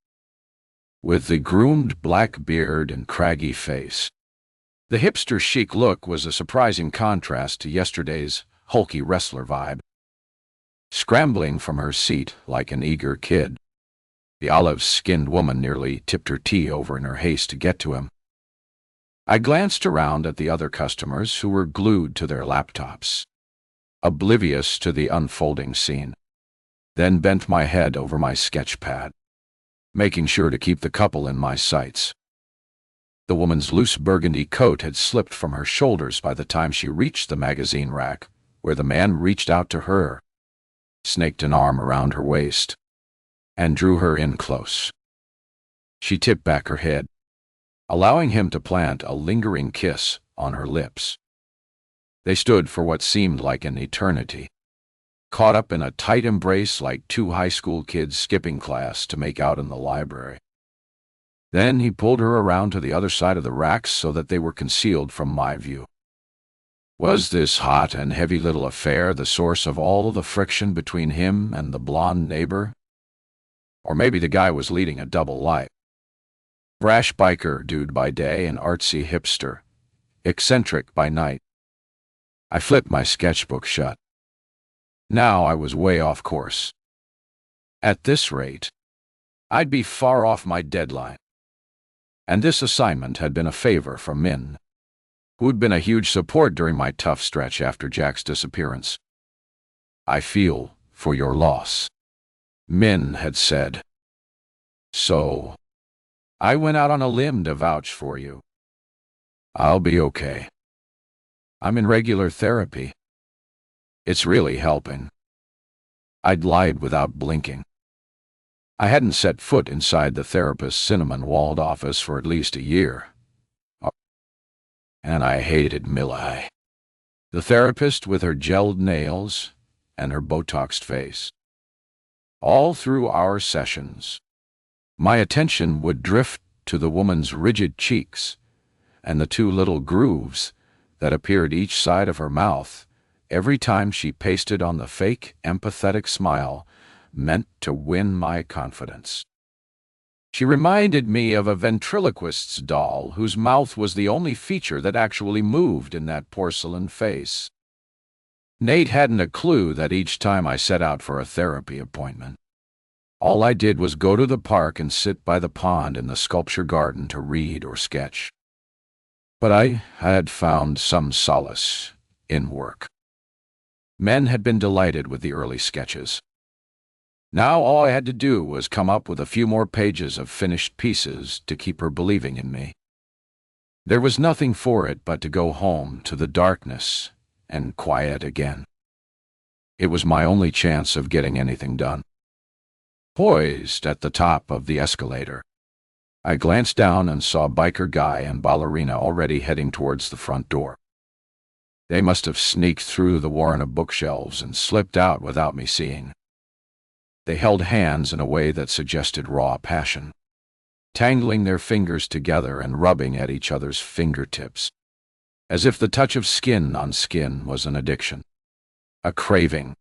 With the groomed black beard and craggy face, the hipster chic look was a surprising contrast to yesterday's hulky wrestler vibe. Scrambling from her seat like an eager kid, the olive-skinned woman nearly tipped her tea over in her haste to get to him. I glanced around at the other customers who were glued to their laptops, oblivious to the unfolding scene, then bent my head over my sketch pad, making sure to keep the couple in my sights. The woman's loose burgundy coat had slipped from her shoulders by the time she reached the magazine rack, where the man reached out to her, snaked an arm around her waist, and drew her in close. She tipped back her head, allowing him to plant a lingering kiss on her lips. They stood for what seemed like an eternity, caught up in a tight embrace like two high school kids skipping class to make out in the library. Then he pulled her around to the other side of the racks so that they were concealed from my view. Was this hot and heavy little affair the source of all the friction between him and the blonde neighbor? Or maybe the guy was leading a double life. Brash biker dude by day and artsy hipster, eccentric by night. I flipped my sketchbook shut. Now I was way off course. At this rate, I'd be far off my deadline. And this assignment had been a favor from Min, who'd been a huge support during my tough stretch after Jack's disappearance. I feel for your loss, Min had said. So, I went out on a limb to vouch for you. I'll be okay. I'm in regular therapy. It's really helping. I'd lied without blinking. I hadn't set foot inside the therapist's cinnamon-walled office for at least a year. And I hated Millie, the therapist with her gelled nails and her Botoxed face. All through our sessions, my attention would drift to the woman's rigid cheeks and the two little grooves that appeared each side of her mouth every time she pasted on the fake, empathetic smile meant to win my confidence. She reminded me of a ventriloquist's doll whose mouth was the only feature that actually moved in that porcelain face. Nate hadn't a clue that each time I set out for a therapy appointment, all I did was go to the park and sit by the pond in the sculpture garden to read or sketch. But I had found some solace in work. Men had been delighted with the early sketches. Now all I had to do was come up with a few more pages of finished pieces to keep her believing in me. There was nothing for it but to go home to the darkness and quiet again. It was my only chance of getting anything done. Poised at the top of the escalator, I glanced down and saw Biker Guy and Ballerina already heading towards the front door. They must have sneaked through the warren of bookshelves and slipped out without me seeing. They held hands in a way that suggested raw passion, tangling their fingers together and rubbing at each other's fingertips, as if the touch of skin on skin was an addiction, a craving.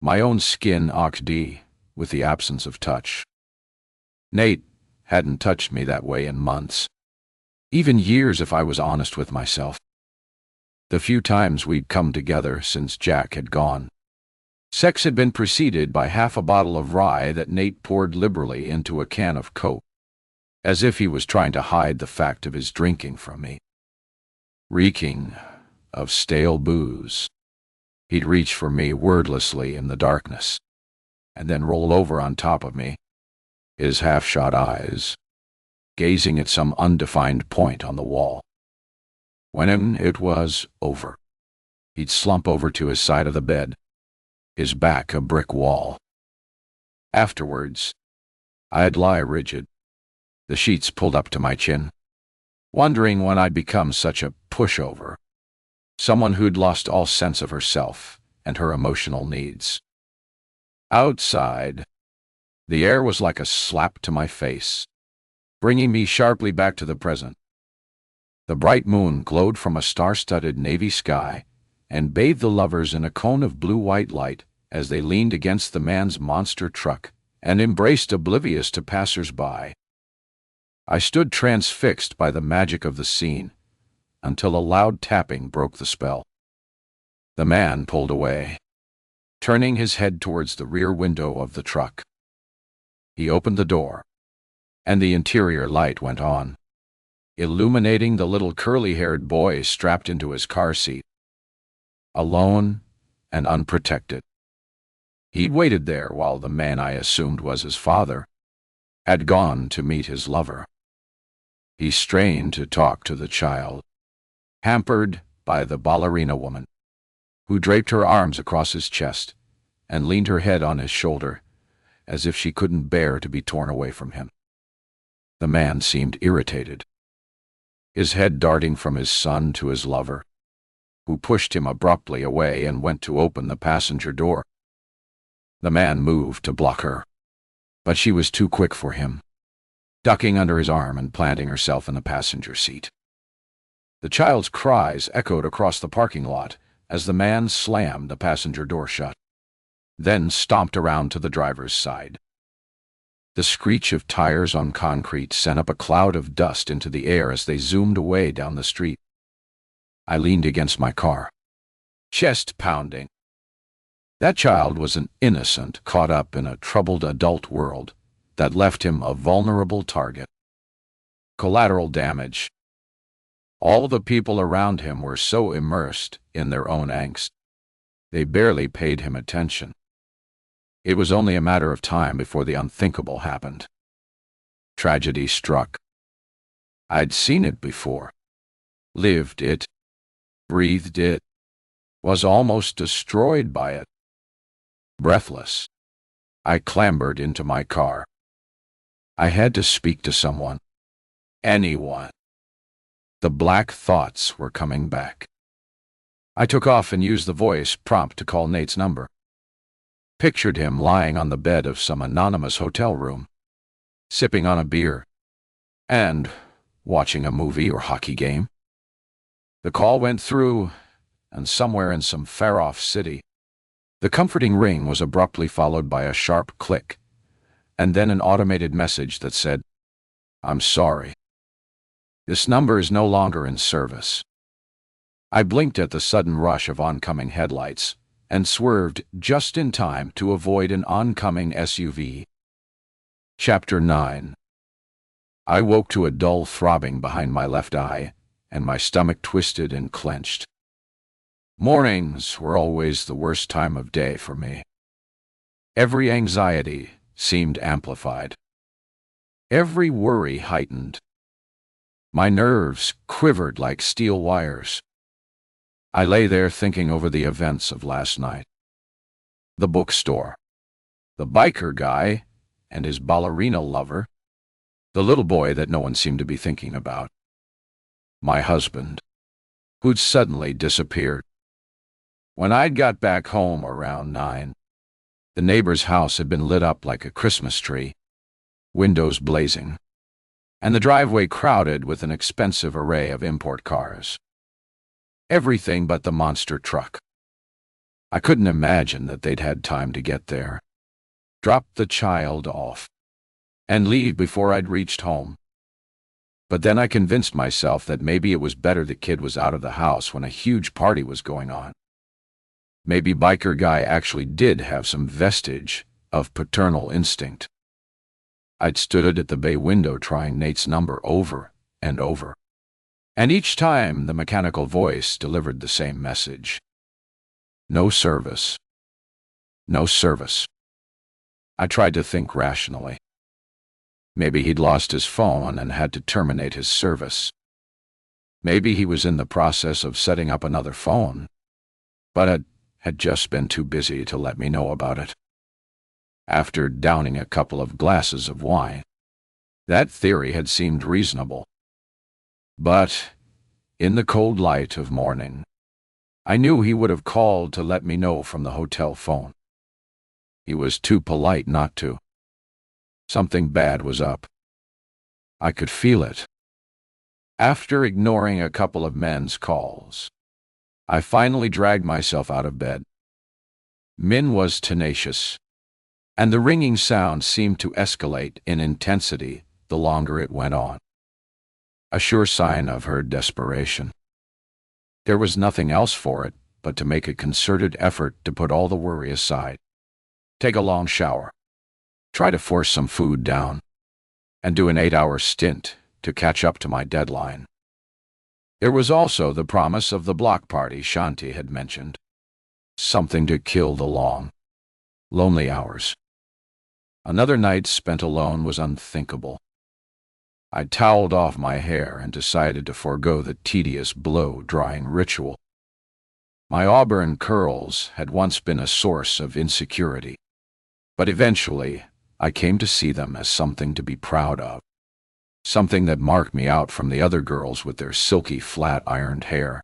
My own skin ocd with the absence of touch. Nate hadn't touched me that way in months, even years if I was honest with myself. The few times we'd come together since Jack had gone, sex had been preceded by half a bottle of rye that Nate poured liberally into a can of Coke, as if he was trying to hide the fact of his drinking from me. Reeking of stale booze, he'd reach for me wordlessly in the darkness, and then roll over on top of me, his half-shut eyes gazing at some undefined point on the wall. When it was over, he'd slump over to his side of the bed, his back a brick wall. Afterwards, I'd lie rigid, the sheets pulled up to my chin, wondering when I'd become such a pushover, someone who'd lost all sense of herself and her emotional needs. Outside, the air was like a slap to my face. bringing me sharply back to the present. The bright moon glowed from a star-studded navy sky and bathed the lovers in a cone of blue-white light as they leaned against the man's monster truck and embraced oblivious to passers-by. I stood transfixed by the magic of the scene until a loud tapping broke the spell. The man pulled away, turning his head towards the rear window of the truck. He opened the door, and the interior light went on, illuminating the little curly-haired boy strapped into his car seat. Alone and unprotected. He'd waited there while the man I assumed was his father had gone to meet his lover. He strained to talk to the child, hampered by the ballerina woman, who draped her arms across his chest and leaned her head on his shoulder as if she couldn't bear to be torn away from him. The man seemed irritated, his head darting from his son to his lover, who pushed him abruptly away and went to open the passenger door. The man moved to block her, but she was too quick for him, ducking under his arm and planting herself in the passenger seat. The child's cries echoed across the parking lot as the man slammed the passenger door shut, then stomped around to the driver's side. The screech of tires on concrete sent up a cloud of dust into the air as they zoomed away down the street. I leaned against my car, chest pounding. That child was an innocent caught up in a troubled adult world that left him a vulnerable target. Collateral damage. All the people around him were so immersed in their own angst, they barely paid him attention. It was only a matter of time before the unthinkable happened. Tragedy struck. I'd seen it before, lived it, breathed it, was almost destroyed by it. Breathless, I clambered into my car. I had to speak to someone. Anyone. The black thoughts were coming back. I took off and used the voice prompt to call Nate's number. Pictured him lying on the bed of some anonymous hotel room, sipping on a beer, and watching a movie or hockey game. The call went through, and somewhere in some far-off city, the comforting ring was abruptly followed by a sharp click, and then an automated message that said, "I'm sorry. This number is no longer in service." I blinked at the sudden rush of oncoming headlights and swerved just in time to avoid an oncoming SUV. Chapter 9. I woke to a dull throbbing behind my left eye, and my stomach twisted and clenched. Mornings were always the worst time of day for me. Every anxiety seemed amplified. Every worry heightened. My nerves quivered like steel wires. I lay there thinking over the events of last night. The bookstore, the biker guy and his ballerina lover, the little boy that no one seemed to be thinking about, my husband, who'd suddenly disappeared. When I'd got back home around 9, the neighbor's house had been lit up like a Christmas tree, windows blazing, and the driveway crowded with an expensive array of import cars. Everything but the monster truck. I couldn't imagine that they'd had time to get there, drop the child off, and leave before I'd reached home. But then I convinced myself that maybe it was better the kid was out of the house when a huge party was going on. Maybe biker guy actually did have some vestige of paternal instinct. I'd stood at the bay window trying Nate's number over and over, and each time the mechanical voice delivered the same message. No service. No service. I tried to think rationally. Maybe he'd lost his phone and had to terminate his service. Maybe he was in the process of setting up another phone, but had just been too busy to let me know about it. After downing a couple of glasses of wine, that theory had seemed reasonable. But in the cold light of morning, I knew he would have called to let me know from the hotel phone. He was too polite not to. Something bad was up. I could feel it. After ignoring a couple of men's calls, I finally dragged myself out of bed. Min was tenacious, and the ringing sound seemed to escalate in intensity the longer it went on. A sure sign of her desperation. There was nothing else for it but to make a concerted effort to put all the worry aside. Take a long shower. Try to force some food down. And do an 8-hour stint to catch up to my deadline. There was also the promise of the block party Shanti had mentioned. Something to kill the long, lonely hours. Another night spent alone was unthinkable. I toweled off my hair and decided to forego the tedious blow-drying ritual. My auburn curls had once been a source of insecurity, but eventually I came to see them as something to be proud of, something that marked me out from the other girls with their silky, flat-ironed hair.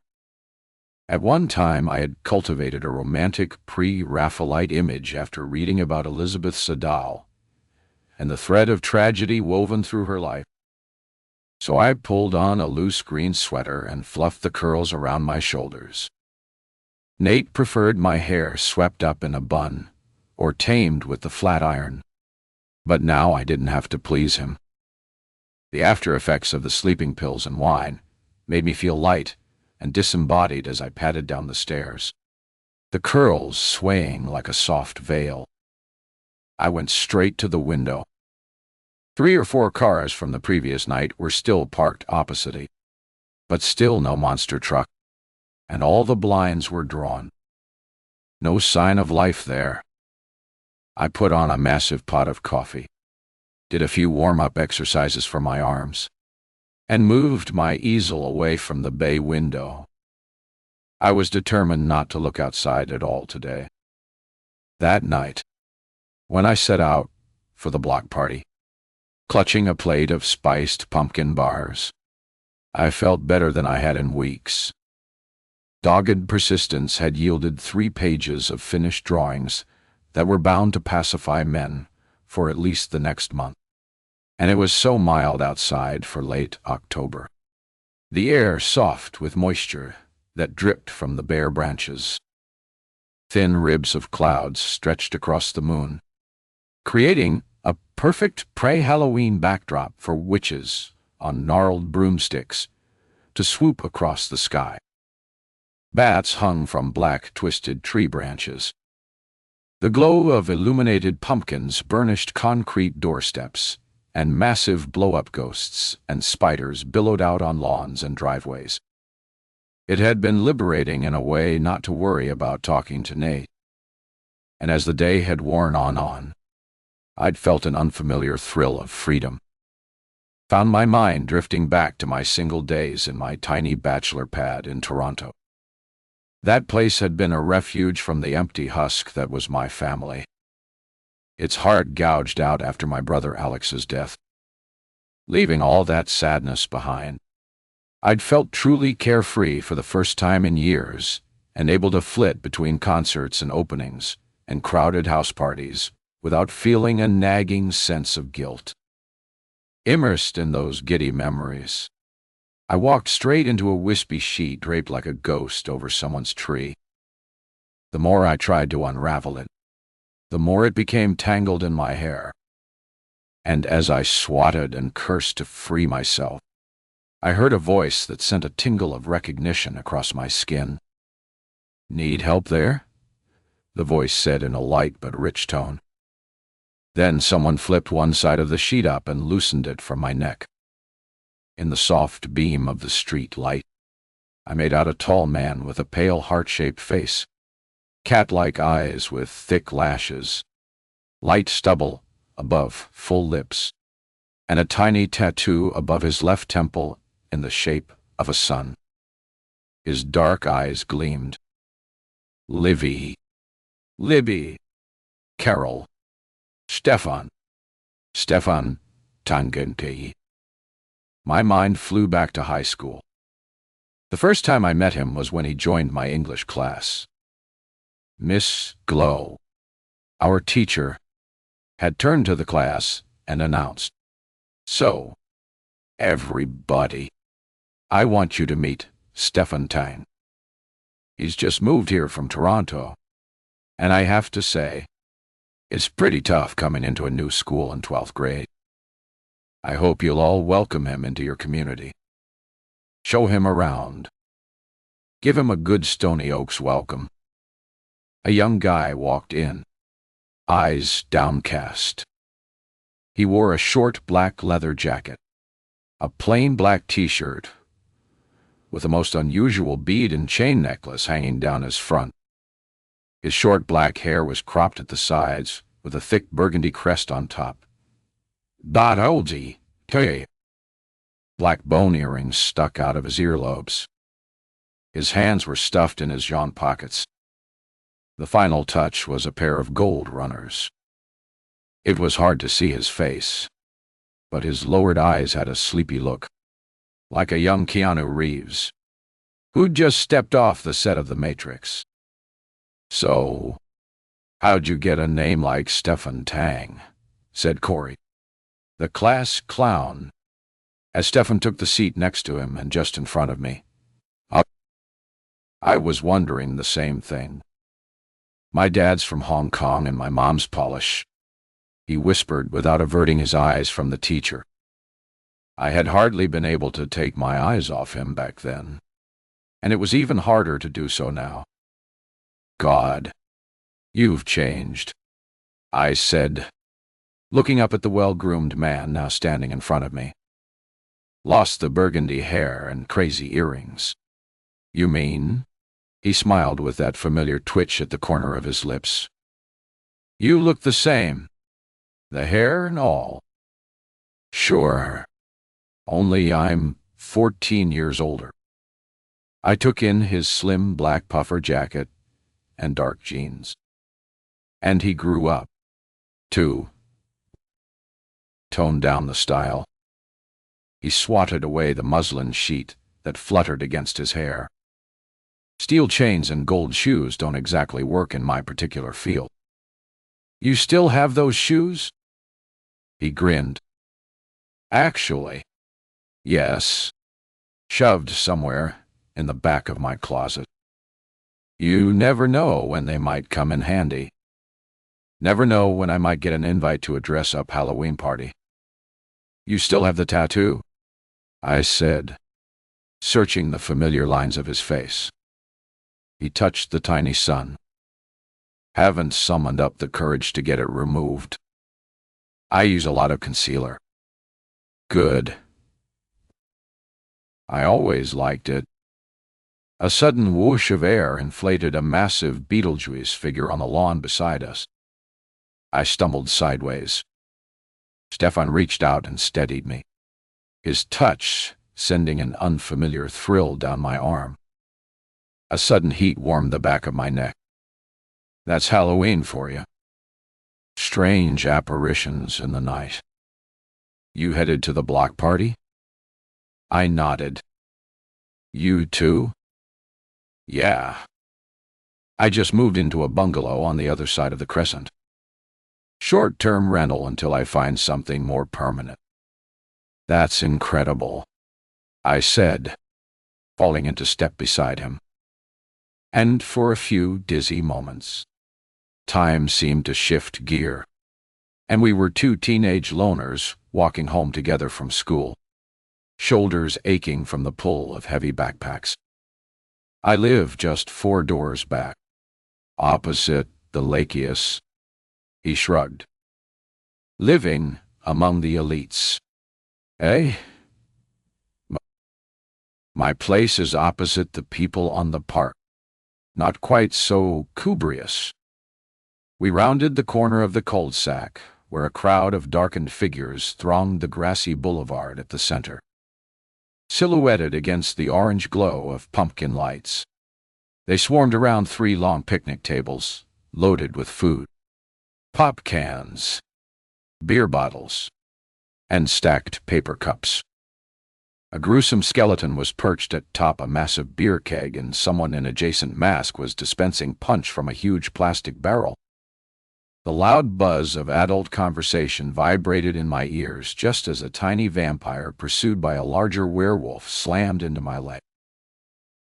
At one time I had cultivated a romantic pre-Raphaelite image after reading about Elizabeth Sadal and the thread of tragedy woven through her life. So I pulled on a loose green sweater and fluffed the curls around my shoulders. Nate preferred my hair swept up in a bun or tamed with the flat iron, but now I didn't have to please him. The after effects of the sleeping pills and wine made me feel light and disembodied as I padded down the stairs, the curls swaying like a soft veil. I went straight to the window. 3 or 4 cars from the previous night were still parked opposite it, but still no monster truck, and all the blinds were drawn. No sign of life there. I put on a massive pot of coffee, did a few warm-up exercises for my arms, and moved my easel away from the bay window. I was determined not to look outside at all today. That night, when I set out for the block party, clutching a plate of spiced pumpkin bars, I felt better than I had in weeks. Dogged persistence had yielded 3 pages of finished drawings that were bound to pacify men for at least the next month. And it was so mild outside for late October. The air soft with moisture that dripped from the bare branches. Thin ribs of clouds stretched across the moon, creating a perfect pre-Halloween backdrop for witches on gnarled broomsticks to swoop across the sky. Bats hung from black, twisted tree branches. The glow of illuminated pumpkins burnished concrete doorsteps, and massive blow-up ghosts and spiders billowed out on lawns and driveways. It had been liberating in a way not to worry about talking to Nate. And as the day had worn on, I'd felt an unfamiliar thrill of freedom. Found my mind drifting back to my single days in my tiny bachelor pad in Toronto. That place had been a refuge from the empty husk that was my family. Its heart gouged out after my brother Alex's death, leaving all that sadness behind. I'd felt truly carefree for the first time in years, and able to flit between concerts and openings and crowded house parties without feeling a nagging sense of guilt. Immersed in those giddy memories, I walked straight into a wispy sheet draped like a ghost over someone's tree. The more I tried to unravel it, the more it became tangled in my hair. And as I swatted and cursed to free myself, I heard a voice that sent a tingle of recognition across my skin. "Need help there?" the voice said in a light but rich tone. Then someone flipped one side of the sheet up and loosened it from my neck. In the soft beam of the street light, I made out a tall man with a pale heart-shaped face, cat-like eyes with thick lashes, light stubble above full lips, and a tiny tattoo above his left temple in the shape of a sun. His dark eyes gleamed. Libby, Carol, Stefan Tangente. My mind flew back to high school. The first time I met him was when he joined my English class. Miss Glow, our teacher, had turned to the class and announced, "So, Everybody, I want you to meet Stefan Tang. He's just moved here from Toronto, and I have to say, it's pretty tough coming into a new school in 12th grade. I hope you'll all welcome him into your community. Show him around. Give him a good Stony Oaks welcome. A young guy walked in, eyes downcast. He wore a short black leather jacket, a plain black t-shirt, with a most unusual bead and chain necklace hanging down his front. His short black hair was cropped at the sides, with a thick burgundy crest on top. "Dot Oldsy, hey." Black bone earrings stuck out of his earlobes. His hands were stuffed in his jean pockets. The final touch was a pair of gold runners. It was hard to see his face, but his lowered eyes had a sleepy look, like a young Keanu Reeves, who'd just stepped off the set of The Matrix. "So, how'd you get a name like Stefan Tang?" said Corey, the class clown, as Stefan took the seat next to him and just in front of me. I was wondering the same thing. "My dad's from Hong Kong and my mom's Polish," he whispered without averting his eyes from the teacher. I had hardly been able to take my eyes off him back then, and it was even harder to do so now. "God, you've changed," I said, looking up at the well-groomed man now standing in front of me. "Lost the burgundy hair and crazy earrings." "You mean?" He smiled with that familiar twitch at the corner of his lips. "You look the same, the hair and all." "Sure, only I'm 14 years older." I took in his slim black puffer jacket and dark jeans. "And he grew up, too." Toned down the style. He swatted away the muslin sheet that fluttered against his hair. "Steel chains and gold shoes don't exactly work in my particular field." "You still have those shoes?" He grinned. "Actually, yes. Shoved somewhere in the back of my closet. You never know when they might come in handy. Never know when I might get an invite to a dress-up Halloween party." "You still have the tattoo?" I said, searching the familiar lines of his face. He touched the tiny sun. "Haven't summoned up the courage to get it removed. I use a lot of concealer." "Good. I always liked it." A sudden whoosh of air inflated a massive Beetlejuice figure on the lawn beside us. I stumbled sideways. Stefan reached out and steadied me, his touch sending an unfamiliar thrill down my arm. A sudden heat warmed the back of my neck. "That's Halloween for you. Strange apparitions in the night." "You headed to the block party?" I nodded. "You too?" "Yeah. I just moved into a bungalow on the other side of the crescent. Short-term rental until I find something more permanent." "That's incredible," I said, falling into step beside him. And for a few dizzy moments, time seemed to shift gear, and we were two teenage loners walking home together from school, shoulders aching from the pull of heavy backpacks. "I live just 4 doors back, opposite the Lakeus." He shrugged. "Living among the elites, eh?" "My place is opposite the people on the park. Not quite so cubrious." We rounded the corner of the cul-de-sac, where a crowd of darkened figures thronged the grassy boulevard at the center, silhouetted against the orange glow of pumpkin lights. They swarmed around 3 long picnic tables, loaded with food. Pop cans, beer bottles, and stacked paper cups. A gruesome skeleton was perched atop a massive beer keg, and someone in adjacent mask was dispensing punch from a huge plastic barrel. The loud buzz of adult conversation vibrated in my ears just as a tiny vampire pursued by a larger werewolf slammed into my leg.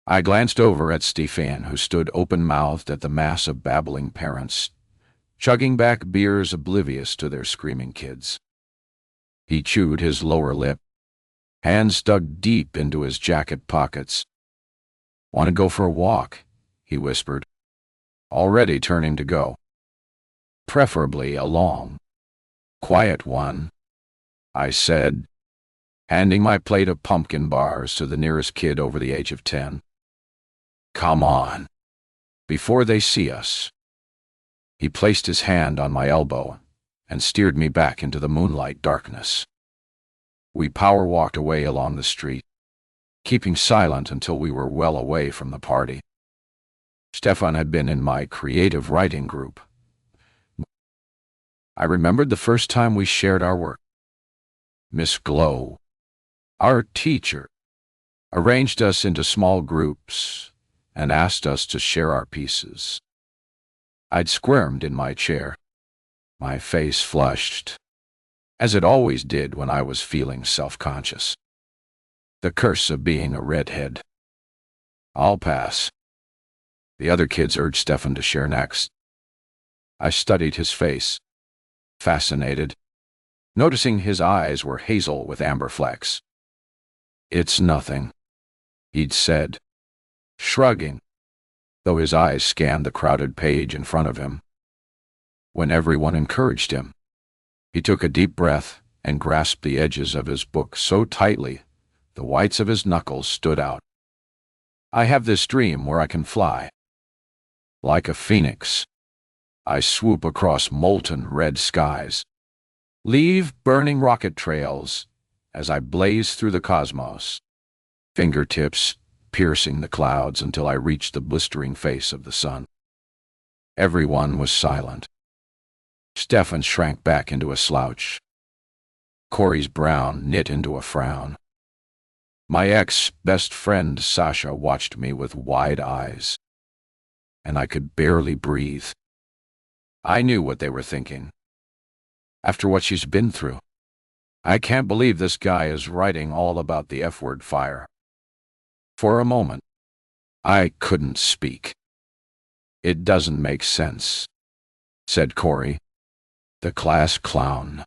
I glanced over at Stefan, who stood open-mouthed at the mass of babbling parents, chugging back beers oblivious to their screaming kids. He chewed his lower lip, hands dug deep into his jacket pockets. "Want to go for a walk?" he whispered, already turning to go. "Preferably a long, quiet one," I said, handing my plate of pumpkin bars to the nearest kid over the age of 10. "Come on, before they see us." He placed his hand on my elbow and steered me back into the moonlight darkness. We power-walked away along the street, keeping silent until we were well away from the party. Stefan had been in my creative writing group. I remembered the first time we shared our work. Miss Glow, our teacher, arranged us into small groups and asked us to share our pieces. I'd squirmed in my chair, my face flushed, as it always did when I was feeling self-conscious. The curse of being a redhead. "I'll pass." The other kids urged Stefan to share next. I studied his face, fascinated, noticing his eyes were hazel with amber flecks. "It's nothing," he'd said, shrugging, though his eyes scanned the crowded page in front of him. When everyone encouraged him, he took a deep breath and grasped the edges of his book so tightly the whites of his knuckles stood out. "I have this dream where I can fly. Like a phoenix, I swoop across molten red skies, leave burning rocket trails as I blaze through the cosmos, fingertips piercing the clouds until I reach the blistering face of the sun." Everyone was silent. Stefan shrank back into a slouch. Corey's brow knit into a frown. My ex-best friend Sasha watched me with wide eyes, and I could barely breathe. I knew what they were thinking. After what she's been through, I can't believe this guy is writing all about the F-word fire. For a moment, I couldn't speak. "It doesn't make sense," said Corey, the class clown,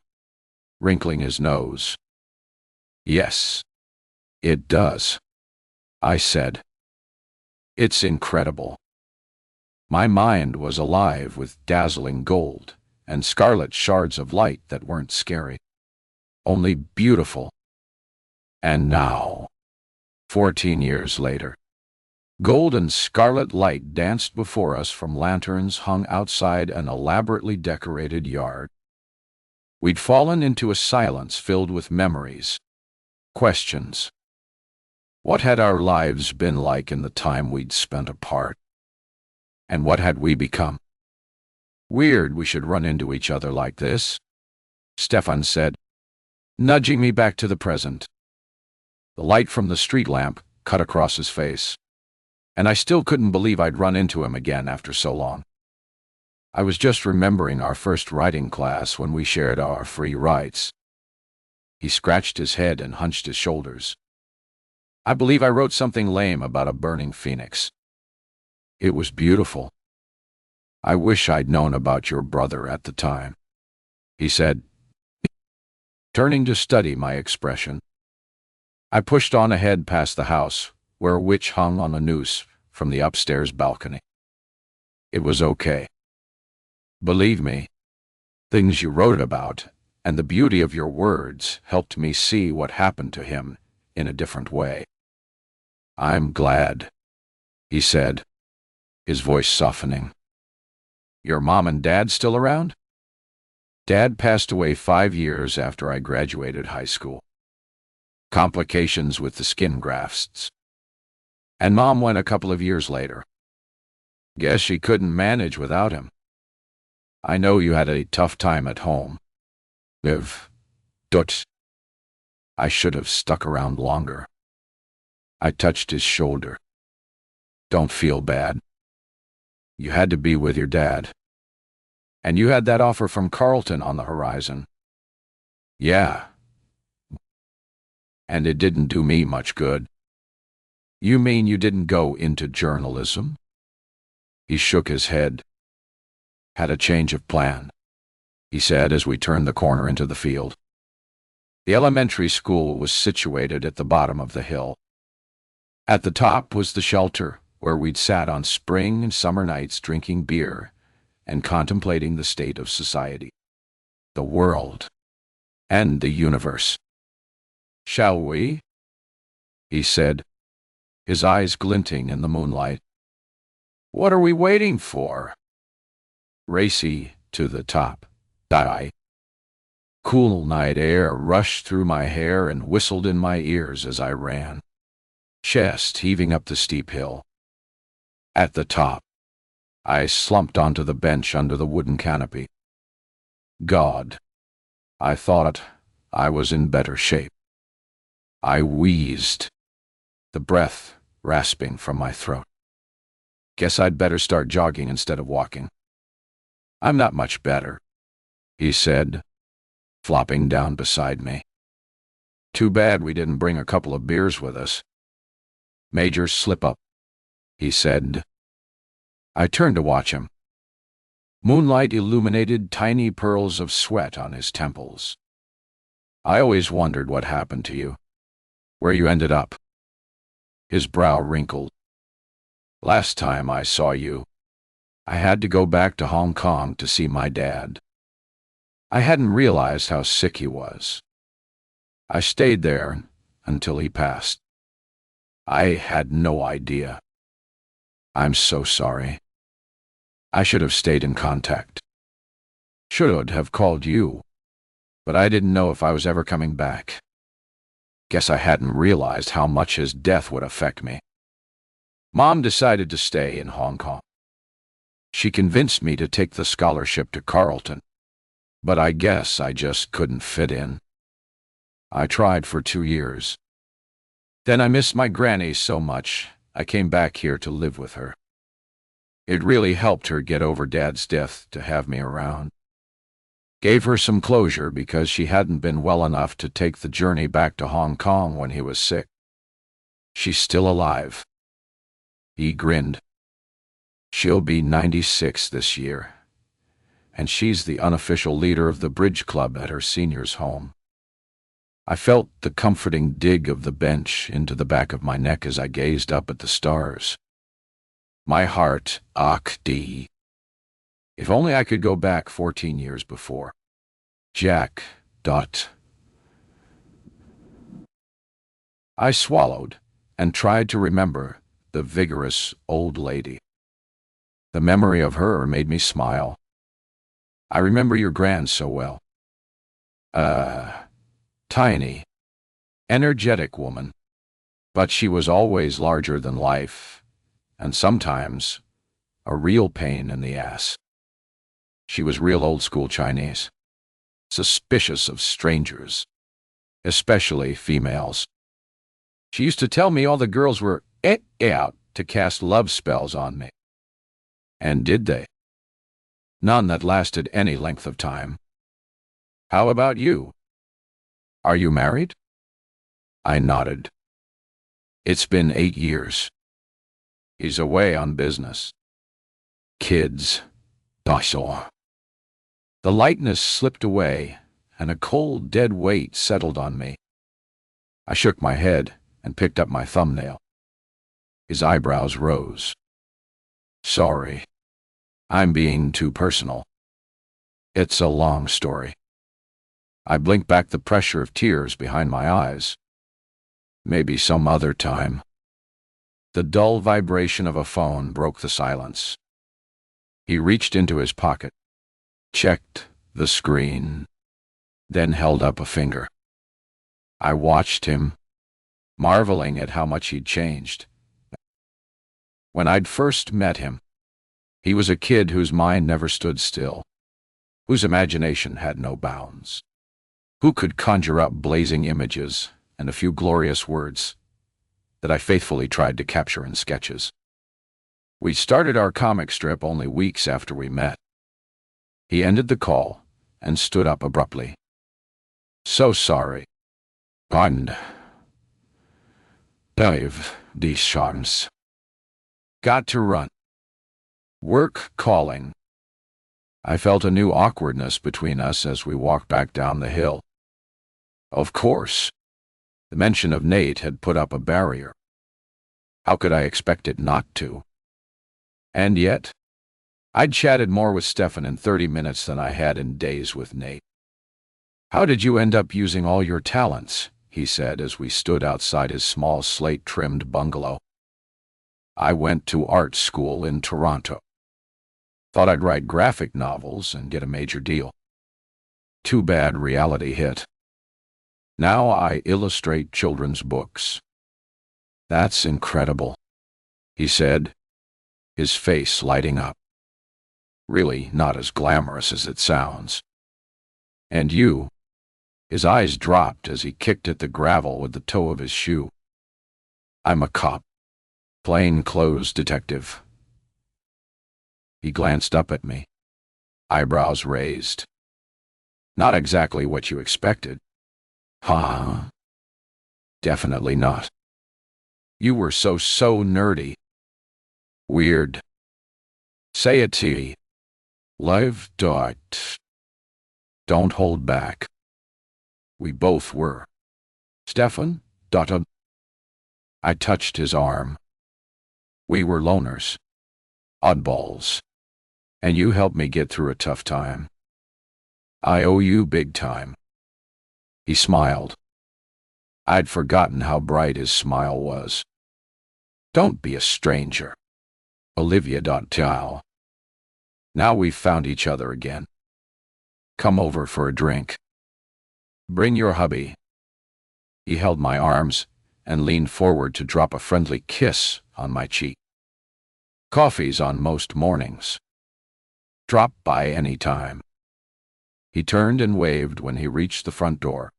wrinkling his nose. "Yes, it does," I said. "It's incredible." My mind was alive with dazzling gold and scarlet shards of light that weren't scary, only beautiful. And now, 14 years later, gold and scarlet light danced before us from lanterns hung outside an elaborately decorated yard. We'd fallen into a silence filled with memories, questions. What had our lives been like in the time we'd spent apart? And what had we become? "Weird we should run into each other like this," Stefan said, nudging me back to the present. The light from the street lamp cut across his face, and I still couldn't believe I'd run into him again after so long. I was just remembering our first writing class when we shared our free writes. He scratched his head and hunched his shoulders. "I believe I wrote something lame about a burning phoenix. It was beautiful. I wish I'd known about your brother at the time," he said, turning to study my expression. I pushed on ahead past the house, where a witch hung on a noose from the upstairs balcony. "It was okay. Believe me, things you wrote about and the beauty of your words helped me see what happened to him in a different way." "I'm glad," he said, his voice softening. "Your mom and dad still around?" "Dad passed away 5 years after I graduated high school. Complications with the skin grafts. And Mom went a couple of years later. Guess she couldn't manage without him. I know you had a tough time at home. Liv. Dutch. I should have stuck around longer." I touched his shoulder. "Don't feel bad. You had to be with your dad." And you had that offer from Carlton on the horizon. Yeah. And it didn't do me much good. You mean you didn't go into journalism? He shook his head. Had a change of plan, he said as we turned the corner into the field. The elementary school was situated at the bottom of the hill. At the top was the shelter, where we'd sat on spring and summer nights drinking beer and contemplating the state of society, the world, and the universe. Shall we? He said, his eyes glinting in the moonlight. What are we waiting for? Racy to the top. Die. Cool night air rushed through my hair and whistled in my ears as I ran, chest heaving up the steep hill. At the top, I slumped onto the bench under the wooden canopy. God, I thought I was in better shape. I wheezed, the breath rasping from my throat. Guess I'd better start jogging instead of walking. I'm not much better, he said, flopping down beside me. Too bad we didn't bring a couple of beers with us. Major slip-up, he said. I turned to watch him. Moonlight illuminated tiny pearls of sweat on his temples. I always wondered what happened to you, where you ended up. His brow wrinkled. Last time I saw you, I had to go back to Hong Kong to see my dad. I hadn't realized how sick he was. I stayed there until he passed. I had no idea. I'm so sorry. I should have stayed in contact. Should have called you, but I didn't know if I was ever coming back. Guess I hadn't realized how much his death would affect me. Mom decided to stay in Hong Kong. She convinced me to take the scholarship to Carlton, but I guess I just couldn't fit in. I tried for 2 years. Then I missed my granny so much, I came back here to live with her. It really helped her get over Dad's death to have me around. Gave her some closure because she hadn't been well enough to take the journey back to Hong Kong when he was sick. She's still alive. He grinned. She'll be 96 this year, and she's the unofficial leader of the bridge club at her senior's home. I felt the comforting dig of the bench into the back of my neck as I gazed up at the stars. My heart ached. If only I could go back 14 years before. Jack. I swallowed and tried to remember the vigorous old lady. The memory of her made me smile. I remember your Gran so well. Tiny, energetic woman, but she was always larger than life, and sometimes a real pain in the ass. She was real old-school Chinese, suspicious of strangers, especially females. She used to tell me all the girls were out to cast love spells on me. And did they? None that lasted any length of time. How about you? Are you married? I nodded. It's been 8 years. He's away on business. Kids. The lightness slipped away, and a cold, dead weight settled on me. I shook my head and picked up my thumbnail. His eyebrows rose. Sorry. I'm being too personal. It's a long story. I blinked back the pressure of tears behind my eyes. Maybe some other time. The dull vibration of a phone broke the silence. He reached into his pocket, checked the screen, then held up a finger. I watched him, marveling at how much he'd changed. When I'd first met him, he was a kid whose mind never stood still, whose imagination had no bounds, who could conjure up blazing images and a few glorious words that I faithfully tried to capture in sketches. We started our comic strip only weeks after we met. He ended the call and stood up abruptly. "So sorry. And Dave, these charms. Got to run. Work calling." I felt a new awkwardness between us as we walked back down the hill. Of course. The mention of Nate had put up a barrier. How could I expect it not to? And yet, I'd chatted more with Stefan in 30 minutes than I had in days with Nate. "How did you end up using all your talents?" he said as we stood outside his small slate-trimmed bungalow. "I went to art school in Toronto. Thought I'd write graphic novels and get a major deal. Too bad reality hit. Now I illustrate children's books." "That's incredible," he said, his face lighting up. "Really not as glamorous as it sounds. And you?" His eyes dropped as he kicked at the gravel with the toe of his shoe. "I'm a cop. Plain-clothes detective." He glanced up at me, eyebrows raised. "Not exactly what you expected." "Huh? Definitely not. You were so nerdy." "Weird. Say it to me. Live dot. Don't hold back." We both were. "Stefan, dot. I touched his arm. "We were loners. Oddballs. And you helped me get through a tough time. I owe you big time." He smiled. I'd forgotten how bright his smile was. "Don't be a stranger. Olivia. Tao. Now we've found each other again. Come over for a drink. Bring your hubby." He held my arms and leaned forward to drop a friendly kiss on my cheek. "Coffee's on most mornings. Drop by any time." He turned and waved when he reached the front door,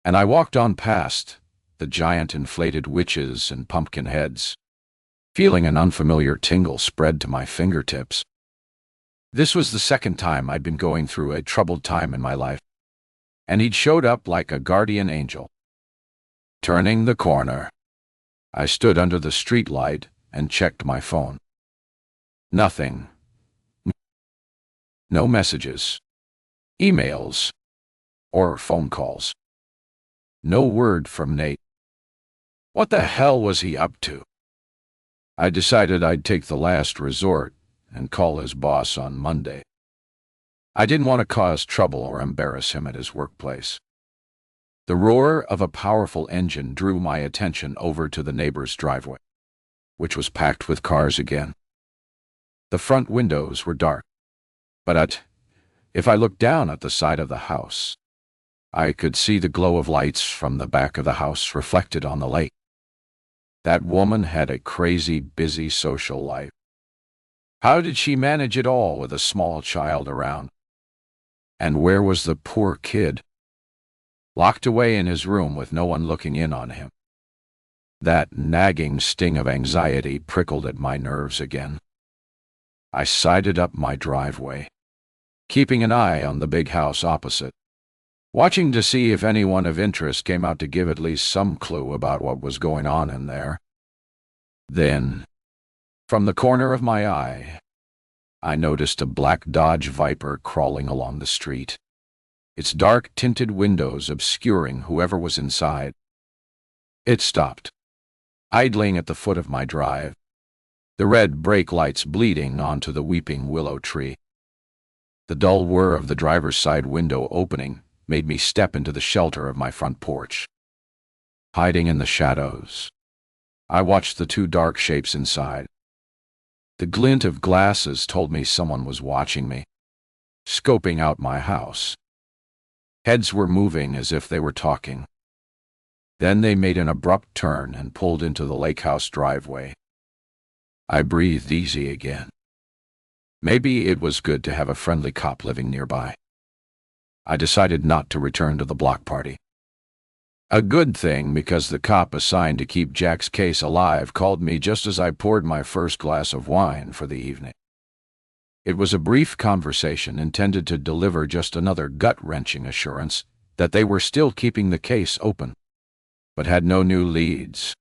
and I walked on past the giant inflated witches and pumpkin heads, feeling an unfamiliar tingle spread to my fingertips. This was the second time I'd been going through a troubled time in my life, and he'd showed up like a guardian angel. Turning the corner, I stood under the streetlight and checked my phone. Nothing. No messages, emails, or phone calls. No word from Nate. What the hell was he up to? I decided I'd take the last resort and call his boss on Monday. I didn't want to cause trouble or embarrass him at his workplace. The roar of a powerful engine drew my attention over to the neighbor's driveway, which was packed with cars again. The front windows were dark, but if I looked down at the side of the house, I could see the glow of lights from the back of the house reflected on the lake. That woman had a crazy, busy social life. How did she manage it all with a small child around? And where was the poor kid? Locked away in his room with no one looking in on him. That nagging sting of anxiety prickled at my nerves again. I sided up my driveway, keeping an eye on the big house opposite, watching to see if anyone of interest came out to give at least some clue about what was going on in there. Then, from the corner of my eye, I noticed a black Dodge Viper crawling along the street, its dark tinted windows obscuring whoever was inside. It stopped, idling at the foot of my drive, the red brake lights bleeding onto the weeping willow tree. The dull whir of the driver's side window opening made me step into the shelter of my front porch. Hiding in the shadows, I watched the two dark shapes inside. The glint of glasses told me someone was watching me, scoping out my house. Heads were moving as if they were talking. Then they made an abrupt turn and pulled into the lake house driveway. I breathed easy again. Maybe it was good to have a friendly cop living nearby. I decided not to return to the block party. A good thing, because the cop assigned to keep Jack's case alive called me just as I poured my first glass of wine for the evening. It was a brief conversation intended to deliver just another gut-wrenching assurance that they were still keeping the case open, but had no new leads.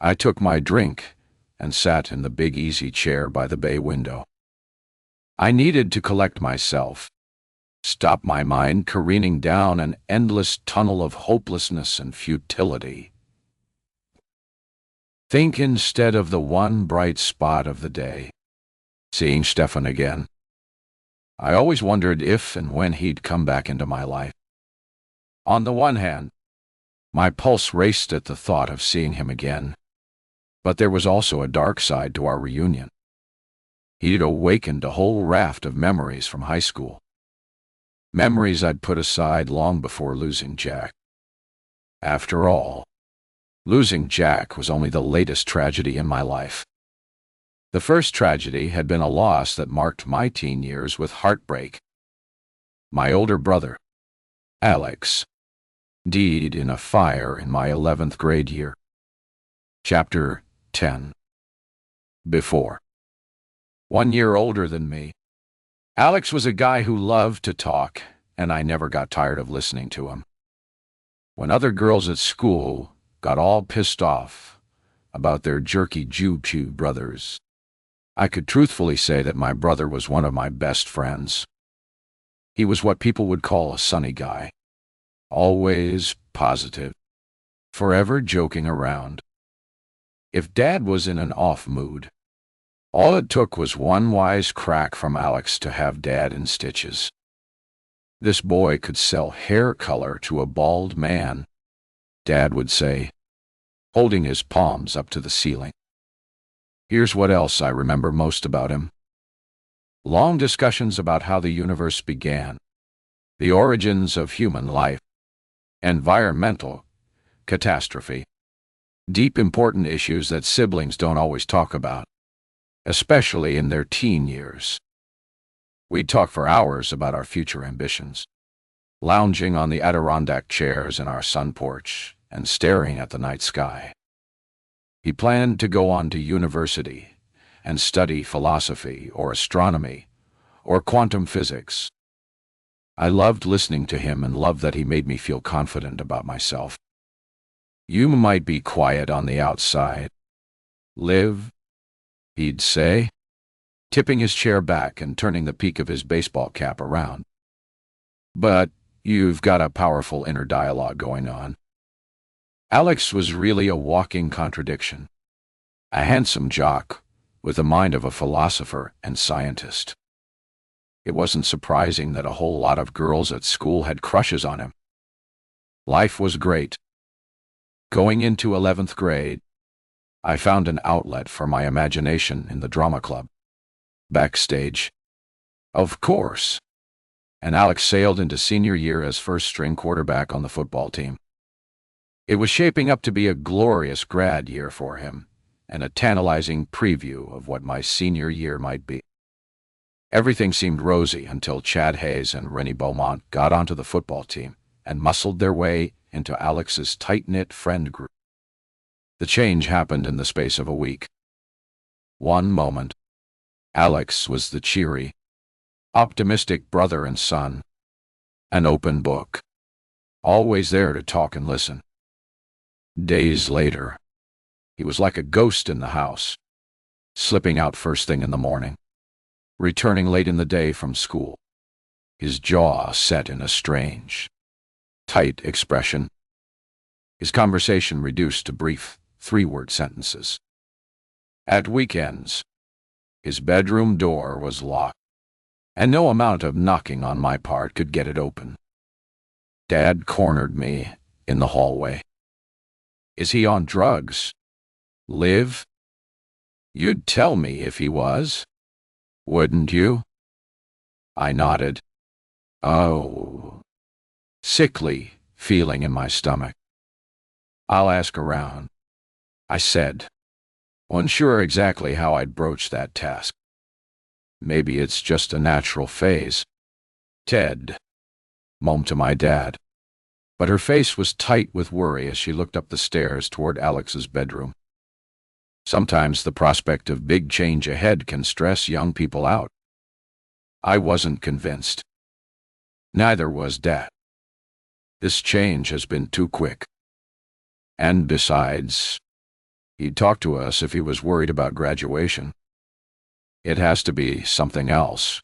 I took my drink and sat in the big easy chair by the bay window. I needed to collect myself, stop my mind careening down an endless tunnel of hopelessness and futility. Think instead of the one bright spot of the day, seeing Stefan again. I always wondered if and when he'd come back into my life. On the one hand, my pulse raced at the thought of seeing him again, but there was also a dark side to our reunion. He'd awakened a whole raft of memories from high school. Memories I'd put aside long before losing Jack. After all, losing Jack was only the latest tragedy in my life. The first tragedy had been a loss that marked my teen years with heartbreak. My older brother, Alex, died in a fire in my 11th grade year. Chapter 10. Before. 1 year older than me, Alex was a guy who loved to talk, and I never got tired of listening to him. When other girls at school got all pissed off about their jerky Jew-Pew brothers, I could truthfully say that my brother was one of my best friends. He was what people would call a sunny guy, always positive, forever joking around. If Dad was in an off mood, all it took was one wise crack from Alex to have Dad in stitches. This boy could sell hair color to a bald man, Dad would say, holding his palms up to the ceiling. Here's what else I remember most about him. Long discussions about how the universe began, the origins of human life, environmental catastrophe, deep important issues that siblings don't always talk about, especially in their teen years. We'd talk for hours about our future ambitions, lounging on the Adirondack chairs in our sun porch and staring at the night sky. He planned to go on to university and study philosophy or astronomy or quantum physics. I loved listening to him and loved that he made me feel confident about myself. You might be quiet on the outside, Liv, he'd say, tipping his chair back and turning the peak of his baseball cap around. But you've got a powerful inner dialogue going on. Alex was really a walking contradiction, a handsome jock with the mind of a philosopher and scientist. It wasn't surprising that a whole lot of girls at school had crushes on him. Life was great. Going into 11th grade, I found an outlet for my imagination in the drama club. Backstage, of course, and Alex sailed into senior year as first-string quarterback on the football team. It was shaping up to be a glorious grad year for him, and a tantalizing preview of what my senior year might be. Everything seemed rosy until Chad Hayes and Rennie Beaumont got onto the football team and muscled their way into Alex's tight-knit friend group. The change happened in the space of a week. One moment, Alex was the cheery, optimistic brother and son, an open book, always there to talk and listen. Days later, he was like a ghost in the house, slipping out first thing in the morning, returning late in the day from school, his jaw set in a strange, tight expression, his conversation reduced to brief, three-word sentences. At weekends, his bedroom door was locked, and no amount of knocking on my part could get it open. Dad cornered me in the hallway. Is he on drugs? Liv? You'd tell me if he was, wouldn't you? I nodded. Oh. Sickly feeling in my stomach. I'll ask around, I said, unsure exactly how I'd broach that task. Maybe it's just a natural phase. Ted, moaned to my dad, but her face was tight with worry as she looked up the stairs toward Alex's bedroom. Sometimes the prospect of big change ahead can stress young people out, I wasn't convinced. Neither was Dad. This change has been too quick. And besides, he'd talk to us if he was worried about graduation. It has to be something else.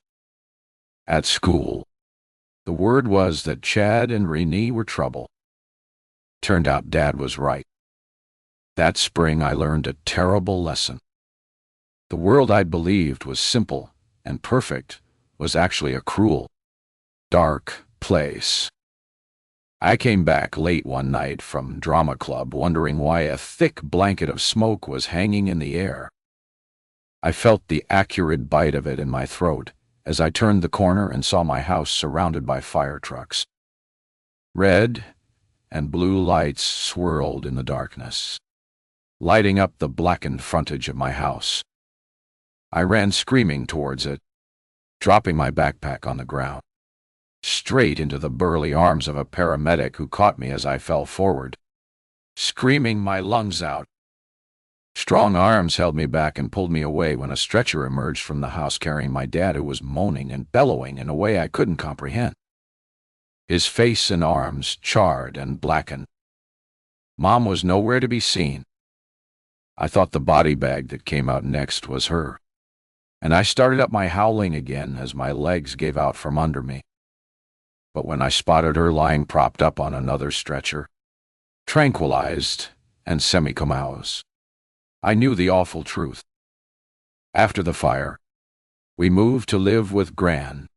At school, the word was that Chad and Renee were trouble. Turned out Dad was right. That spring I learned a terrible lesson. The world I'd believed was simple and perfect was actually a cruel, dark place. I came back late one night from drama club wondering why a thick blanket of smoke was hanging in the air. I felt the acrid bite of it in my throat as I turned the corner and saw my house surrounded by fire trucks. Red and blue lights swirled in the darkness, lighting up the blackened frontage of my house. I ran screaming towards it, dropping my backpack on the ground, straight into the burly arms of a paramedic who caught me as I fell forward, screaming my lungs out. Strong arms held me back and pulled me away when a stretcher emerged from the house carrying my dad, who was moaning and bellowing in a way I couldn't comprehend. His face and arms charred and blackened. Mom was nowhere to be seen. I thought the body bag that came out next was her, and I started up my howling again as my legs gave out from under me. But when I spotted her lying propped up on another stretcher, tranquilized and semi-comatose, I knew the awful truth. After the fire, we moved to live with Gran.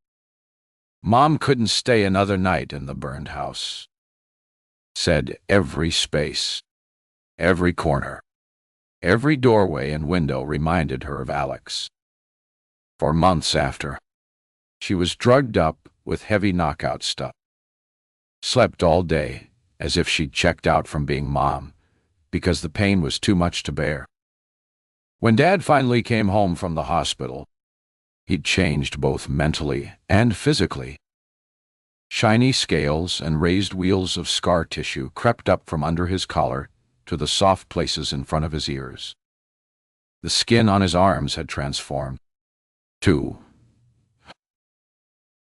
Mom couldn't stay another night in the burned house. Said every space, every corner, every doorway and window reminded her of Alex. For months after, she was drugged up with heavy knockout stuff. Slept all day as if she'd checked out from being Mom because the pain was too much to bear. When Dad finally came home from the hospital, he'd changed both mentally and physically. Shiny scales and raised wheels of scar tissue crept up from under his collar to the soft places in front of his ears. The skin on his arms had transformed, too.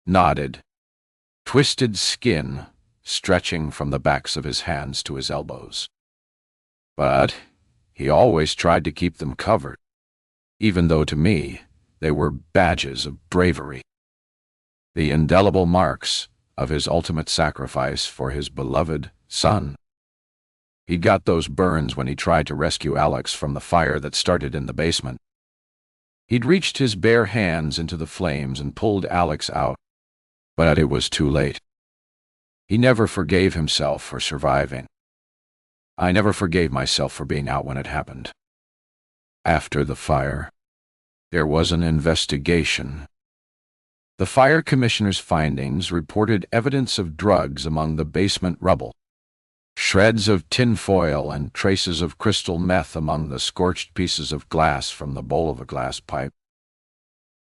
Knotted, twisted skin stretching from the backs of his hands to his elbows. But he always tried to keep them covered, even though to me they were badges of bravery. The indelible marks of his ultimate sacrifice for his beloved son. He got those burns when he tried to rescue Alex from the fire that started in the basement. He'd reached his bare hands into the flames and pulled Alex out, but it was too late. He never forgave himself for surviving. I never forgave myself for being out when it happened. After the fire, there was an investigation. The fire commissioner's findings reported evidence of drugs among the basement rubble, shreds of tinfoil and traces of crystal meth among the scorched pieces of glass from the bowl of a glass pipe.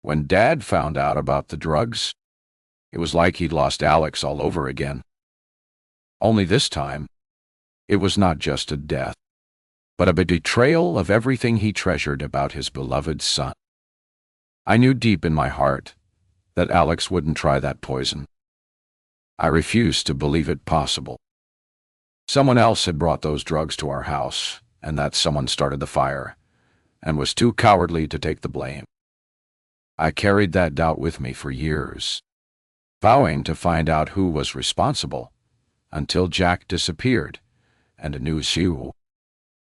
When Dad found out about the drugs, it was like he'd lost Alex all over again. Only this time, it was not just a death, but a betrayal of everything he treasured about his beloved son. I knew deep in my heart that Alex wouldn't try that poison. I refused to believe it possible. Someone else had brought those drugs to our house, and that someone started the fire, and was too cowardly to take the blame. I carried that doubt with me for years, vowing to find out who was responsible, until Jack disappeared, and a new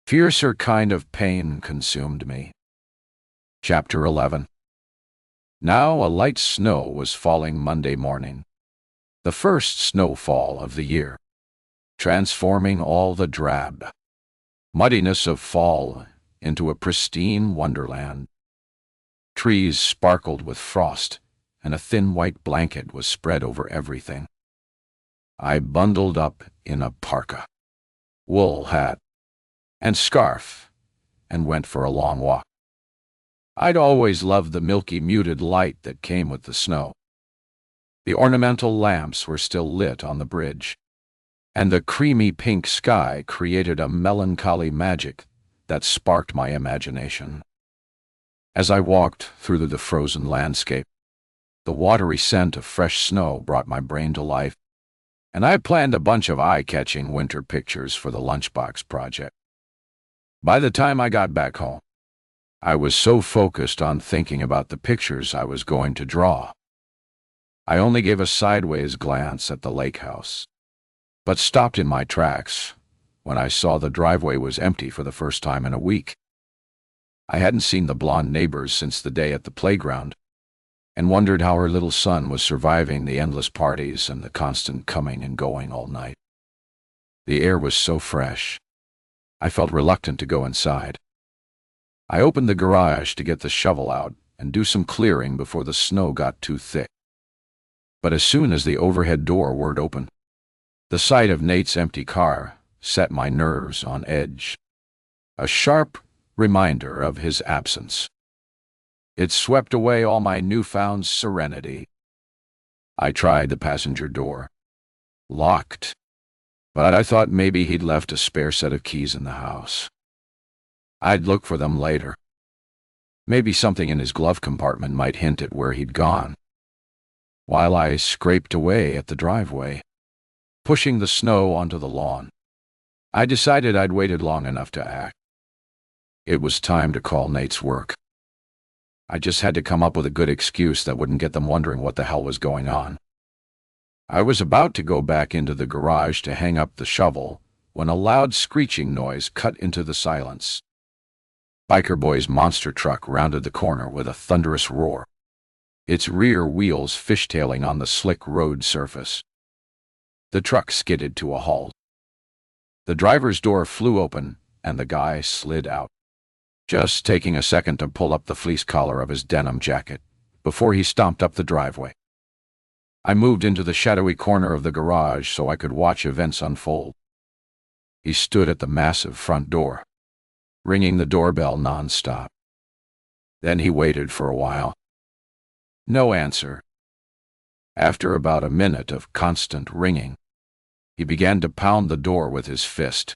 fiercer kind of pain consumed me. Chapter 11. Now a light snow was falling Monday morning, the first snowfall of the year, transforming all the drab muddiness of fall into a pristine wonderland. Trees sparkled with frost, and a thin white blanket was spread over everything. I bundled up in a parka, wool hat, and scarf, and went for a long walk. I'd always loved the milky, muted light that came with the snow. The ornamental lamps were still lit on the bridge, and the creamy pink sky created a melancholy magic that sparked my imagination. As I walked through the frozen landscape, The watery scent of fresh snow brought my brain to life, and I planned a bunch of eye-catching winter pictures for the lunchbox project. By the time I got back home, I was so focused on thinking about the pictures I was going to draw. I only gave a sideways glance at the lake house, but stopped in my tracks when I saw the driveway was empty for the first time in a week. I hadn't seen the blonde neighbors since the day at the playground, and wondered how her little son was surviving the endless parties and the constant coming and going all night. The air was so fresh, I felt reluctant to go inside. I opened the garage to get the shovel out and do some clearing before the snow got too thick. But as soon as the overhead door whirred open, the sight of Nate's empty car set my nerves on edge. A sharp reminder of his absence. It swept away all my newfound serenity. I tried the passenger door. Locked. But I thought maybe he'd left a spare set of keys in the house. I'd look for them later. Maybe something in his glove compartment might hint at where he'd gone. While I scraped away at the driveway, pushing the snow onto the lawn, I decided I'd waited long enough to act. It was time to call Nate's work. I just had to come up with a good excuse that wouldn't get them wondering what the hell was going on. I was about to go back into the garage to hang up the shovel when a loud screeching noise cut into the silence. Biker Boy's monster truck rounded the corner with a thunderous roar, its rear wheels fishtailing on the slick road surface. The truck skidded to a halt. The driver's door flew open, and the guy slid out, just taking a second to pull up the fleece collar of his denim jacket before he stomped up the driveway. I moved into the shadowy corner of the garage so I could watch events unfold. He stood at the massive front door, ringing the doorbell nonstop. Then he waited for a while. No answer. After about a minute of constant ringing, he began to pound the door with his fist.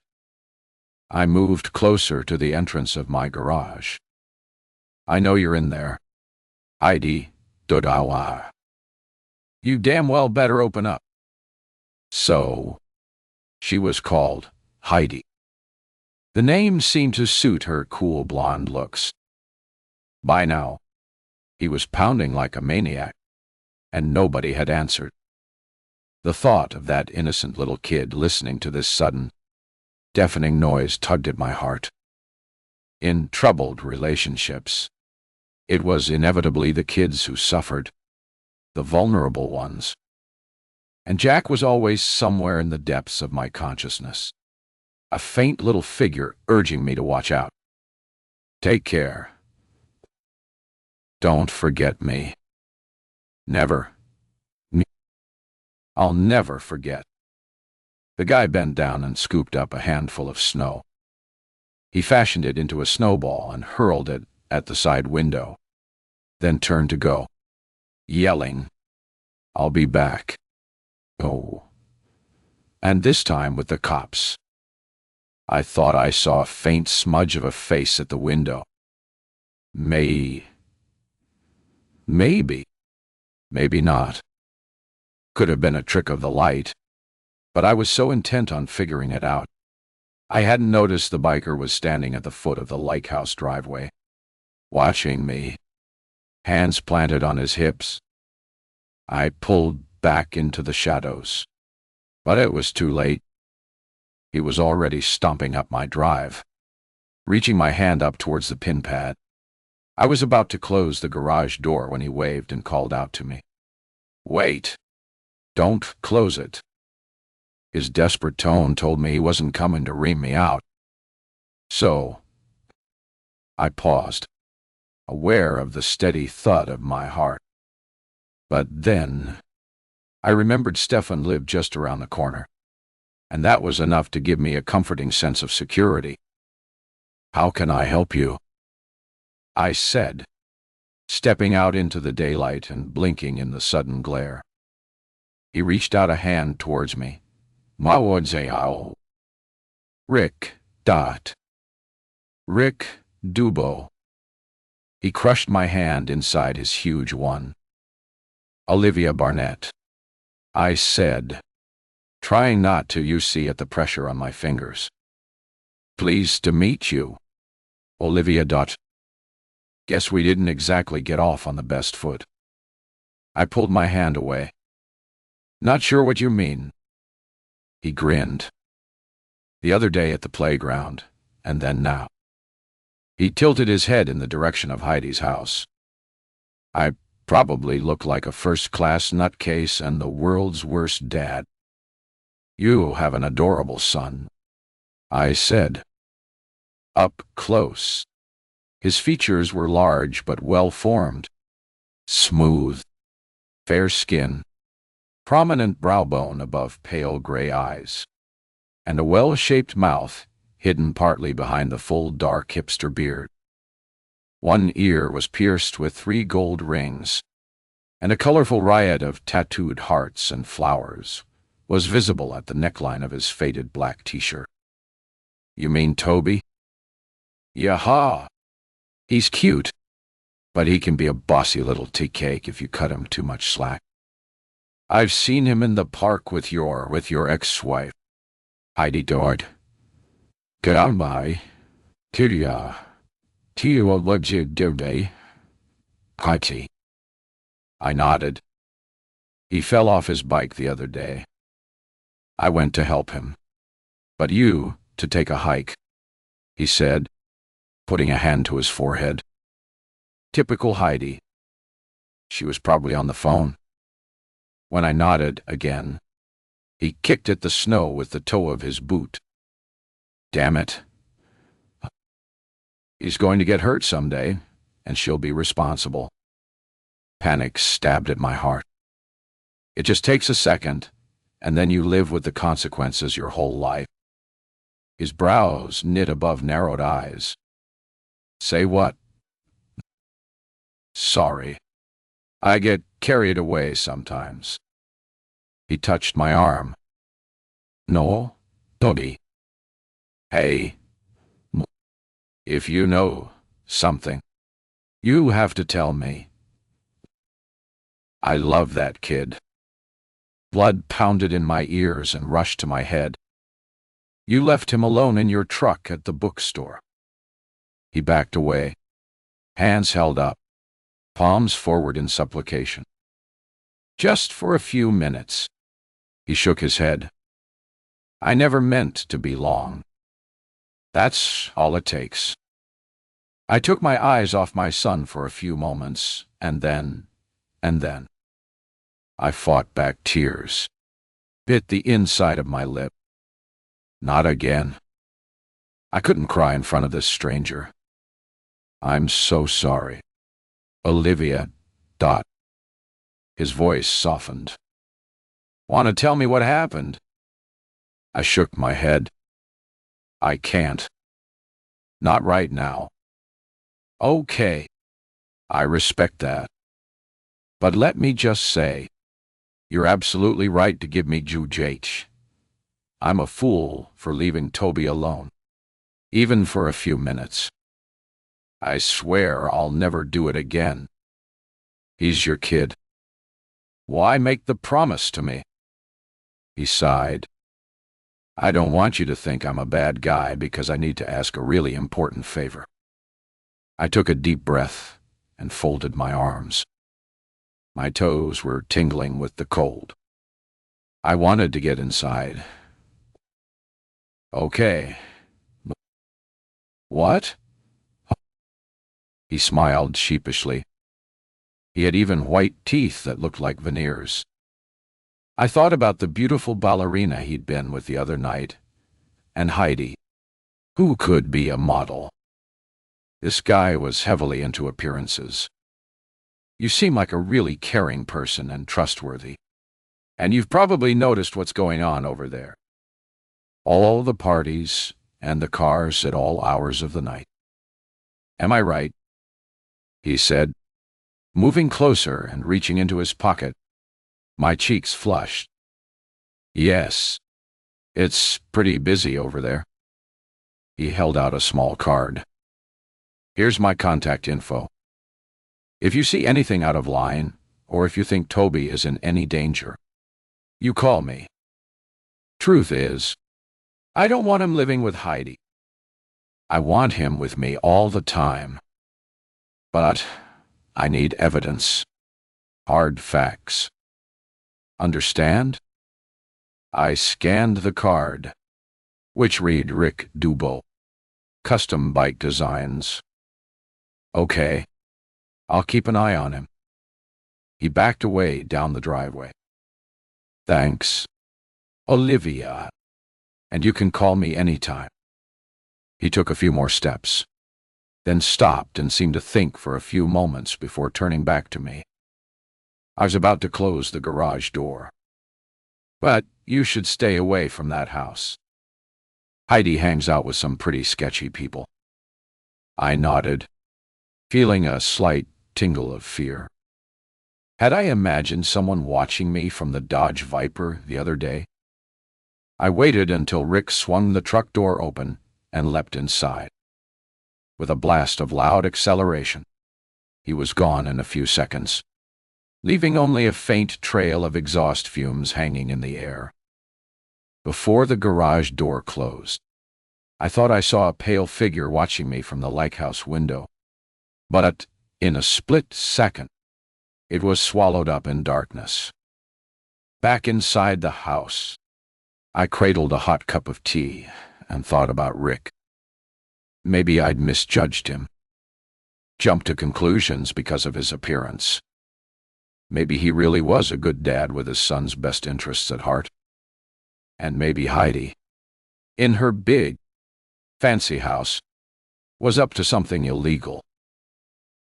I moved closer to the entrance of my garage. "I know you're in there. Heidi Dodawa. You damn well better open up." So, she was called Heidi. The name seemed to suit her cool blonde looks. By now, he was pounding like a maniac, and nobody had answered. The thought of that innocent little kid listening to this sudden, deafening noise tugged at my heart. In troubled relationships, it was inevitably the kids who suffered, the vulnerable ones. And Jack was always somewhere in the depths of my consciousness, a faint little figure urging me to watch out. Take care. Don't forget me. Never. I'll never forget. The guy bent down and scooped up a handful of snow. He fashioned it into a snowball and hurled it at the side window, then turned to go, yelling, "I'll be back." Oh. And this time with the cops. I thought I saw a faint smudge of a face at the window. Maybe. Maybe not. Could have been a trick of the light, but I was so intent on figuring it out, I hadn't noticed the biker was standing at the foot of the lake house driveway, watching me, hands planted on his hips. I pulled back into the shadows, but it was too late. He was already stomping up my drive, reaching my hand up towards the pin pad. I was about to close the garage door when he waved and called out to me. "Wait! Don't close it." His desperate tone told me he wasn't coming to ream me out. So, I paused, aware of the steady thud of my heart. But then, I remembered Stefan lived just around the corner, and that was enough to give me a comforting sense of security. "How can I help you?" I said, stepping out into the daylight and blinking in the sudden glare. He reached out a hand towards me. "Mawodzeo. Rick. Rick Dubo." He crushed my hand inside his huge one. Olivia Barnett, I said, trying not to, you see, at the pressure on my fingers. Pleased to meet you, Olivia. Guess we didn't exactly get off on the best foot. I pulled my hand away. Not sure what you mean. He grinned. The other day at the playground, and then now. He tilted his head in the direction of Heidi's house. I probably look like a first-class nutcase and the world's worst dad. You have an adorable son, I said. Up close. His features were large but well-formed. Smooth, fair skin, prominent brow bone above pale gray eyes, and a well-shaped mouth hidden partly behind the full dark hipster beard. One ear was pierced with 3 gold rings, and a colorful riot of tattooed hearts and flowers was visible at the neckline of his faded black t-shirt. You mean Toby? Yaha! He's cute, but he can be a bossy little tea cake if you cut him too much slack. I've seen him in the park with your ex-wife, Heidi Dord. Goodbye. Tiria. Tio legit dirty. Kati. I nodded. He fell off his bike the other day. I went to help him. But you, to take a hike, he said, putting a hand to his forehead. Typical Heidi. She was probably on the phone. When I nodded again, he kicked at the snow with the toe of his boot. Damn it. He's going to get hurt someday, and she'll be responsible. Panic stabbed at my heart. It just takes a second, and then you live with the consequences your whole life. His brows knit above narrowed eyes. Say what? Sorry. I get carried away sometimes. He touched my arm. No, Toby. Hey. If you know something, you have to tell me. I love that kid. Blood pounded in my ears and rushed to my head. You left him alone in your truck at the bookstore. He backed away, hands held up, palms forward in supplication. Just for a few minutes. He shook his head. I never meant to be long. That's all it takes. I took my eyes off my son for a few moments, and then I fought back tears, bit the inside of my lip. Not again. I couldn't cry in front of this stranger. I'm so sorry. Olivia. His voice softened. Want to tell me what happened? I shook my head. I can't. Not right now. Okay. I respect that. But let me just say, you're absolutely right to give me Juj. I'm a fool for leaving Toby alone, even for a few minutes. I swear I'll never do it again. He's your kid. Why make the promise to me? He sighed. I don't want you to think I'm a bad guy because I need to ask a really important favor. I took a deep breath and folded my arms. My toes were tingling with the cold. I wanted to get inside. Okay. What? He smiled sheepishly. He had even white teeth that looked like veneers. I thought about the beautiful ballerina he'd been with the other night, and Heidi, who could be a model. This guy was heavily into appearances. You seem like a really caring person and trustworthy, and you've probably noticed what's going on over there. All the parties and the cars at all hours of the night. Am I right? He said, moving closer and reaching into his pocket. My cheeks flushed. Yes, it's pretty busy over there. He held out a small card. Here's my contact info. If you see anything out of line, or if you think Toby is in any danger, you call me. Truth is, I don't want him living with Heidi. I want him with me all the time. But I need evidence. Hard facts. Understand? I scanned the card, which read Rick Dubo, Custom Bike Designs. Okay, I'll keep an eye on him. He backed away down the driveway. Thanks, Olivia, and you can call me anytime. He took a few more steps, then stopped and seemed to think for a few moments before turning back to me. I was about to close the garage door. But you should stay away from that house. Heidi hangs out with some pretty sketchy people. I nodded, feeling a slight tingle of fear. Had I imagined someone watching me from the Dodge Viper the other day? I waited until Rick swung the truck door open and leapt inside. With a blast of loud acceleration, he was gone in a few seconds, leaving only a faint trail of exhaust fumes hanging in the air. Before the garage door closed, I thought I saw a pale figure watching me from the lighthouse window, but in a split second, it was swallowed up in darkness. Back inside the house, I cradled a hot cup of tea and thought about Rick. Maybe I'd misjudged him, jumped to conclusions because of his appearance. Maybe he really was a good dad with his son's best interests at heart. And maybe Heidi, in her big, fancy house, was up to something illegal.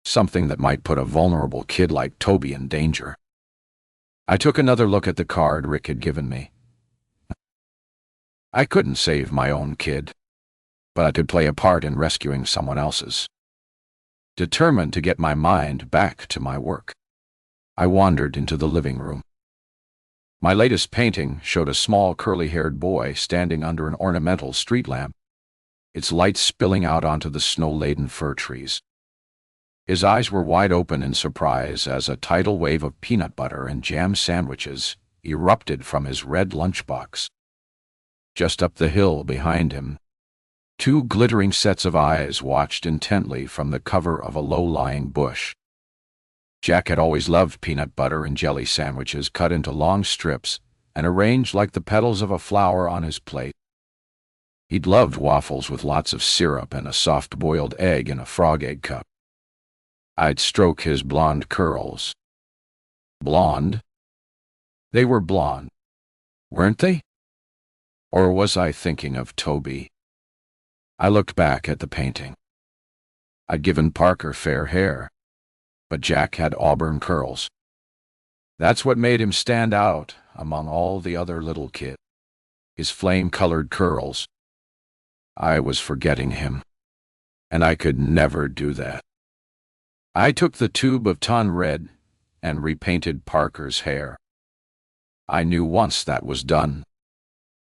Something that might put a vulnerable kid like Toby in danger. I took another look at the card Rick had given me. I couldn't save my own kid, but I could play a part in rescuing someone else's. Determined to get my mind back to my work, I wandered into the living room. My latest painting showed a small curly-haired boy standing under an ornamental street lamp, its light spilling out onto the snow-laden fir trees. His eyes were wide open in surprise as a tidal wave of peanut butter and jam sandwiches erupted from his red lunchbox. Just up the hill behind him, two glittering sets of eyes watched intently from the cover of a low-lying bush. Jack had always loved peanut butter and jelly sandwiches cut into long strips and arranged like the petals of a flower on his plate. He'd loved waffles with lots of syrup and a soft-boiled egg in a frog egg cup. I'd stroke his blonde curls. Blonde? They were blonde, weren't they? Or was I thinking of Toby? I looked back at the painting. I'd given Parker fair hair, but Jack had auburn curls. That's what made him stand out among all the other little kids. His flame-colored curls. I was forgetting him, and I could never do that. I took the tube of Ton Red and repainted Parker's hair. I knew once that was done,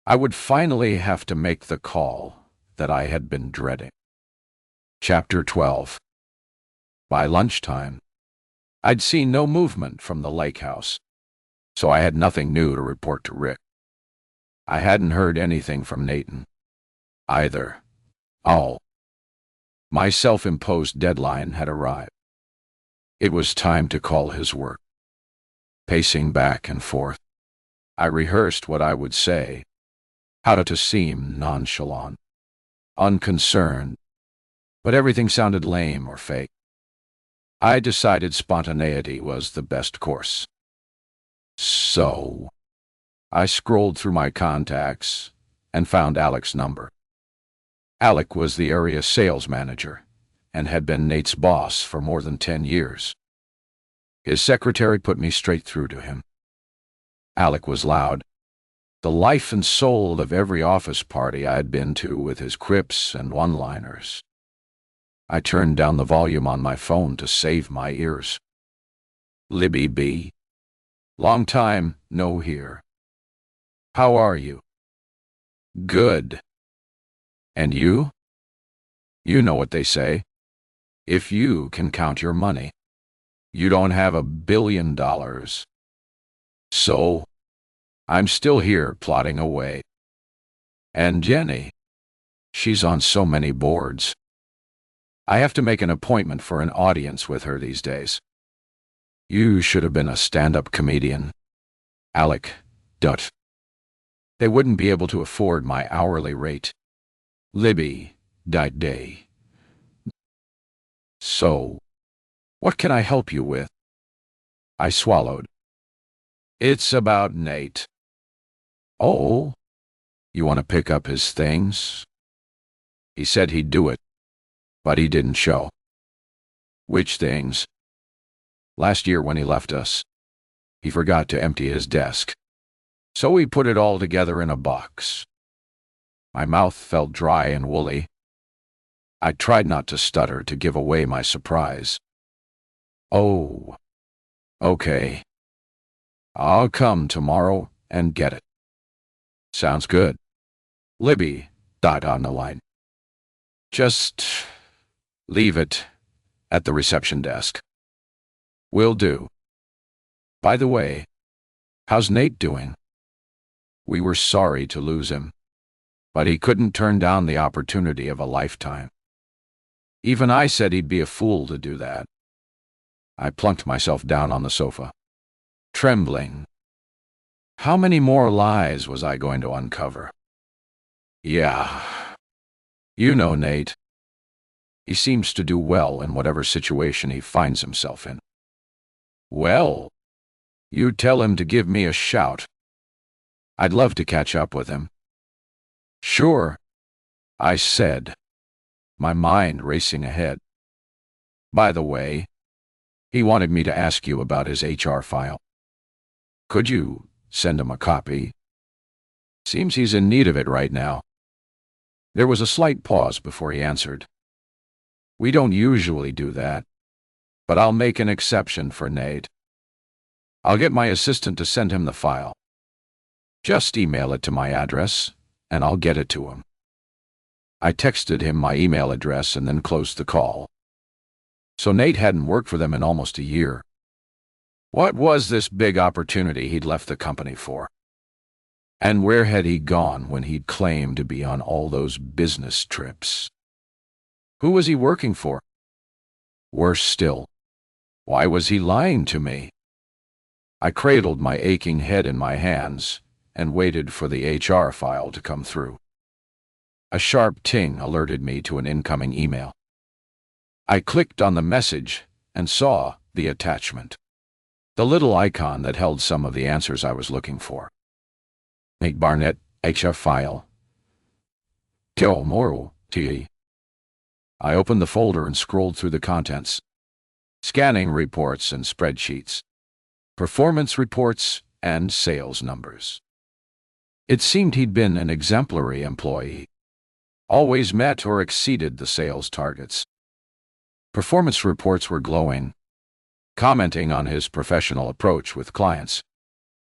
I would finally have to make the call that I had been dreading. Chapter 12. By lunchtime, I'd seen no movement from the lake house, so I had nothing new to report to Rick. I hadn't heard anything from Nathan, either. Oh. My self-imposed deadline had arrived. It was time to call his work. Pacing back and forth, I rehearsed what I would say, how to seem nonchalant, unconcerned, but everything sounded lame or fake. I decided spontaneity was the best course. So, I scrolled through my contacts and found Alec's number. Alec was the area sales manager and had been Nate's boss for more than 10 years. His secretary put me straight through to him. Alec was loud, the life and soul of every office party I had been to with his quips and one-liners. I turned down the volume on my phone to save my ears. Libby B. Long time no hear. How are you? Good. And you? You know what they say. If you can count your money. You don't have $1 billion. So, I'm still here plodding away. And Jenny, she's on so many boards. I have to make an appointment for an audience with her these days. You should have been a stand-up comedian. Alec, Dut. They wouldn't be able to afford my hourly rate. Libby, died day. So, what can I help you with? I swallowed. It's about Nate. Oh, you want to pick up his things? He said he'd do it, but he didn't show. Which things? Last year when he left us, he forgot to empty his desk. So we put it all together in a box. My mouth felt dry and woolly. I tried not to stutter to give away my surprise. Oh, okay. I'll come tomorrow and get it. Sounds good. Libby, dot on the line. Just leave it at the reception desk. Will do. By the way, how's Nate doing? We were sorry to lose him, but he couldn't turn down the opportunity of a lifetime. Even I said he'd be a fool to do that. I plunked myself down on the sofa, trembling. How many more lies was I going to uncover? Yeah. You know Nate. He seems to do well in whatever situation he finds himself in. Well, you tell him to give me a shout. I'd love to catch up with him. Sure, I said, my mind racing ahead. By the way, he wanted me to ask you about his HR file. Could you send him a copy? Seems he's in need of it right now. There was a slight pause before he answered. We don't usually do that, but I'll make an exception for Nate. I'll get my assistant to send him the file. Just email it to my address, and I'll get it to him. I texted him my email address and then closed the call. So Nate hadn't worked for them in almost a year. What was this big opportunity he'd left the company for? And where had he gone when he'd claimed to be on all those business trips? Who was he working for? Worse still, why was he lying to me? I cradled my aching head in my hands and waited for the HR file to come through. A sharp ting alerted me to an incoming email. I clicked on the message and saw the attachment. The little icon that held some of the answers I was looking for. Nate Barnett, HR file. Kill Moral, T. I opened the folder and scrolled through the contents. Scanning reports and spreadsheets. Performance reports and sales numbers. It seemed he'd been an exemplary employee. Always met or exceeded the sales targets. Performance reports were glowing, commenting on his professional approach with clients,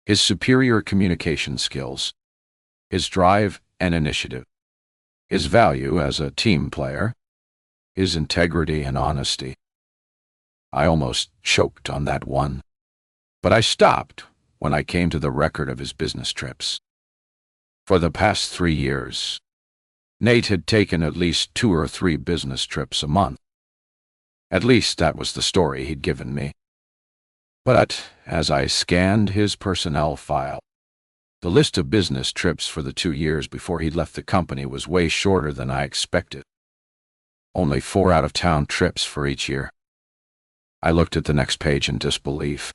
his superior communication skills, his drive and initiative, his value as a team player, his integrity and honesty. I almost choked on that one, but I stopped when I came to the record of his business trips. For the past 3 years, Nate had taken at least 2 or 3 business trips a month. At least that was the story he'd given me. But as I scanned his personnel file, the list of business trips for the 2 years before he'd left the company was way shorter than I expected. Only 4 out-of-town trips for each year. I looked at the next page in disbelief.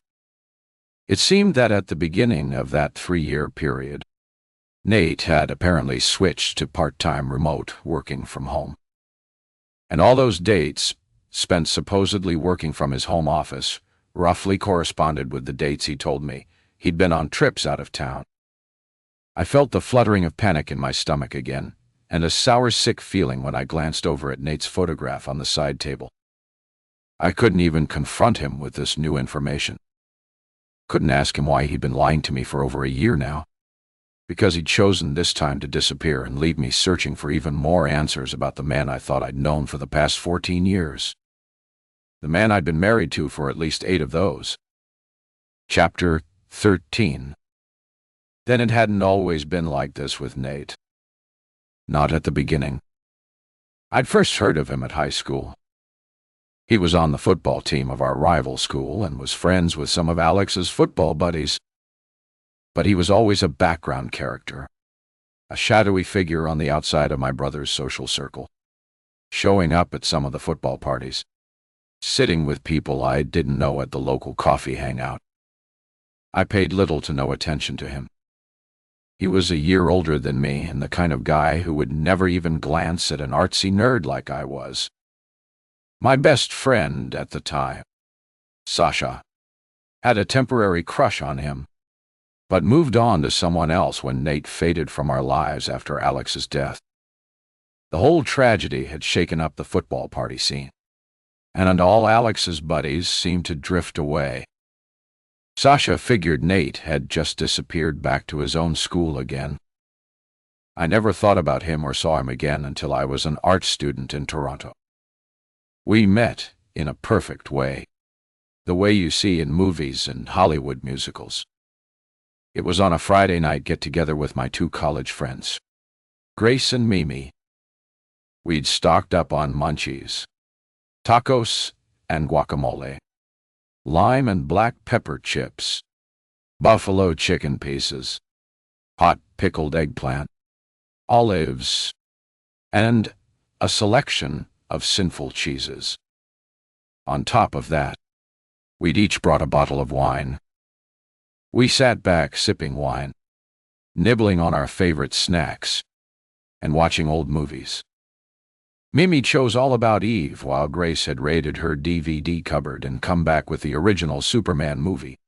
It seemed that at the beginning of that 3-year period, Nate had apparently switched to part-time remote working from home. And all those dates, spent supposedly working from his home office, roughly corresponded with the dates he told me he'd been on trips out of town. I felt the fluttering of panic in my stomach again, and a sour, sick feeling when I glanced over at Nate's photograph on the side table. I couldn't even confront him with this new information. Couldn't ask him why he'd been lying to me for over a year now, because he'd chosen this time to disappear and leave me searching for even more answers about the man I thought I'd known for the past 14 years. the man I'd been married to for at least 8 of those. Chapter 13. Then it hadn't always been like this with Nate. Not at the beginning. I'd first heard of him at high school. He was on the football team of our rival school and was friends with some of Alex's football buddies. But he was always a background character, a shadowy figure on the outside of my brother's social circle, showing up at some of the football parties, sitting with people I didn't know at the local coffee hangout. I paid little to no attention to him. He was a year older than me and the kind of guy who would never even glance at an artsy nerd like I was. My best friend at the time, Sasha, had a temporary crush on him, but moved on to someone else when Nate faded from our lives after Alex's death. The whole tragedy had shaken up the football party scene, and all Alex's buddies seemed to drift away. Sasha figured Nate had just disappeared back to his own school again. I never thought about him or saw him again until I was an art student in Toronto. We met in a perfect way, the way you see in movies and Hollywood musicals. It was on a Friday night get-together with my 2 college friends, Grace and Mimi. We'd stocked up on munchies, tacos and guacamole, lime and black pepper chips, buffalo chicken pieces, hot pickled eggplant, olives, and a selection of sinful cheeses. On top of that, we'd each brought a bottle of wine. We sat back sipping wine, nibbling on our favorite snacks, and watching old movies. Mimi chose All About Eve while Grace had raided her DVD cupboard and come back with the original Superman movie.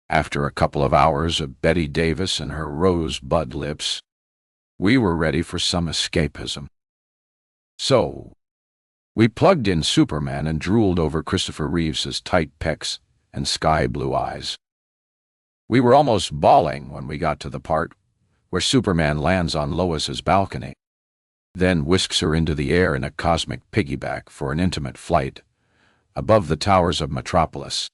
After a couple of hours of Betty Davis and her rosebud lips, we were ready for some escapism. So, we plugged in Superman and drooled over Christopher Reeves's tight pecs and sky-blue eyes. We were almost bawling when we got to the part where Superman lands on Lois's balcony, then whisks her into the air in a cosmic piggyback for an intimate flight above the towers of Metropolis.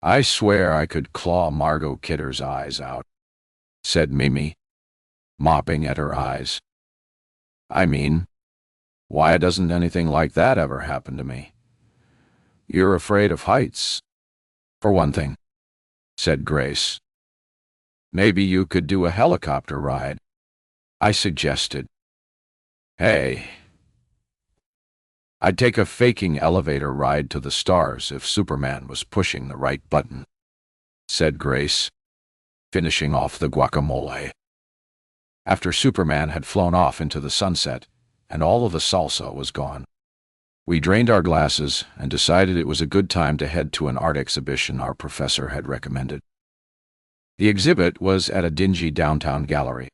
I swear I could claw Margot Kidder's eyes out, said Mimi, mopping at her eyes. I mean, why doesn't anything like that ever happen to me? You're afraid of heights, for one thing, said Grace. Maybe you could do a helicopter ride, I suggested. Hey, I'd take a faking elevator ride to the stars if Superman was pushing the right button, said Grace, finishing off the guacamole. After Superman had flown off into the sunset and all of the salsa was gone, we drained our glasses and decided it was a good time to head to an art exhibition our professor had recommended. The exhibit was at a dingy downtown gallery,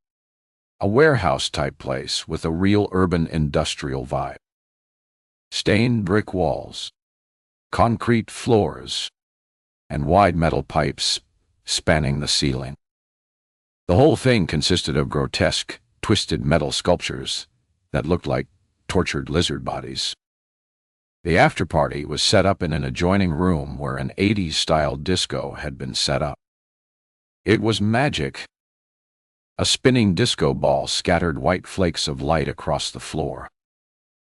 a warehouse-type place with a real urban industrial vibe. Stained brick walls, concrete floors, and wide metal pipes spanning the ceiling. The whole thing consisted of grotesque, twisted metal sculptures that looked like tortured lizard bodies. The after-party was set up in an adjoining room where an 80s-style disco had been set up. It was magic. A spinning disco ball scattered white flakes of light across the floor,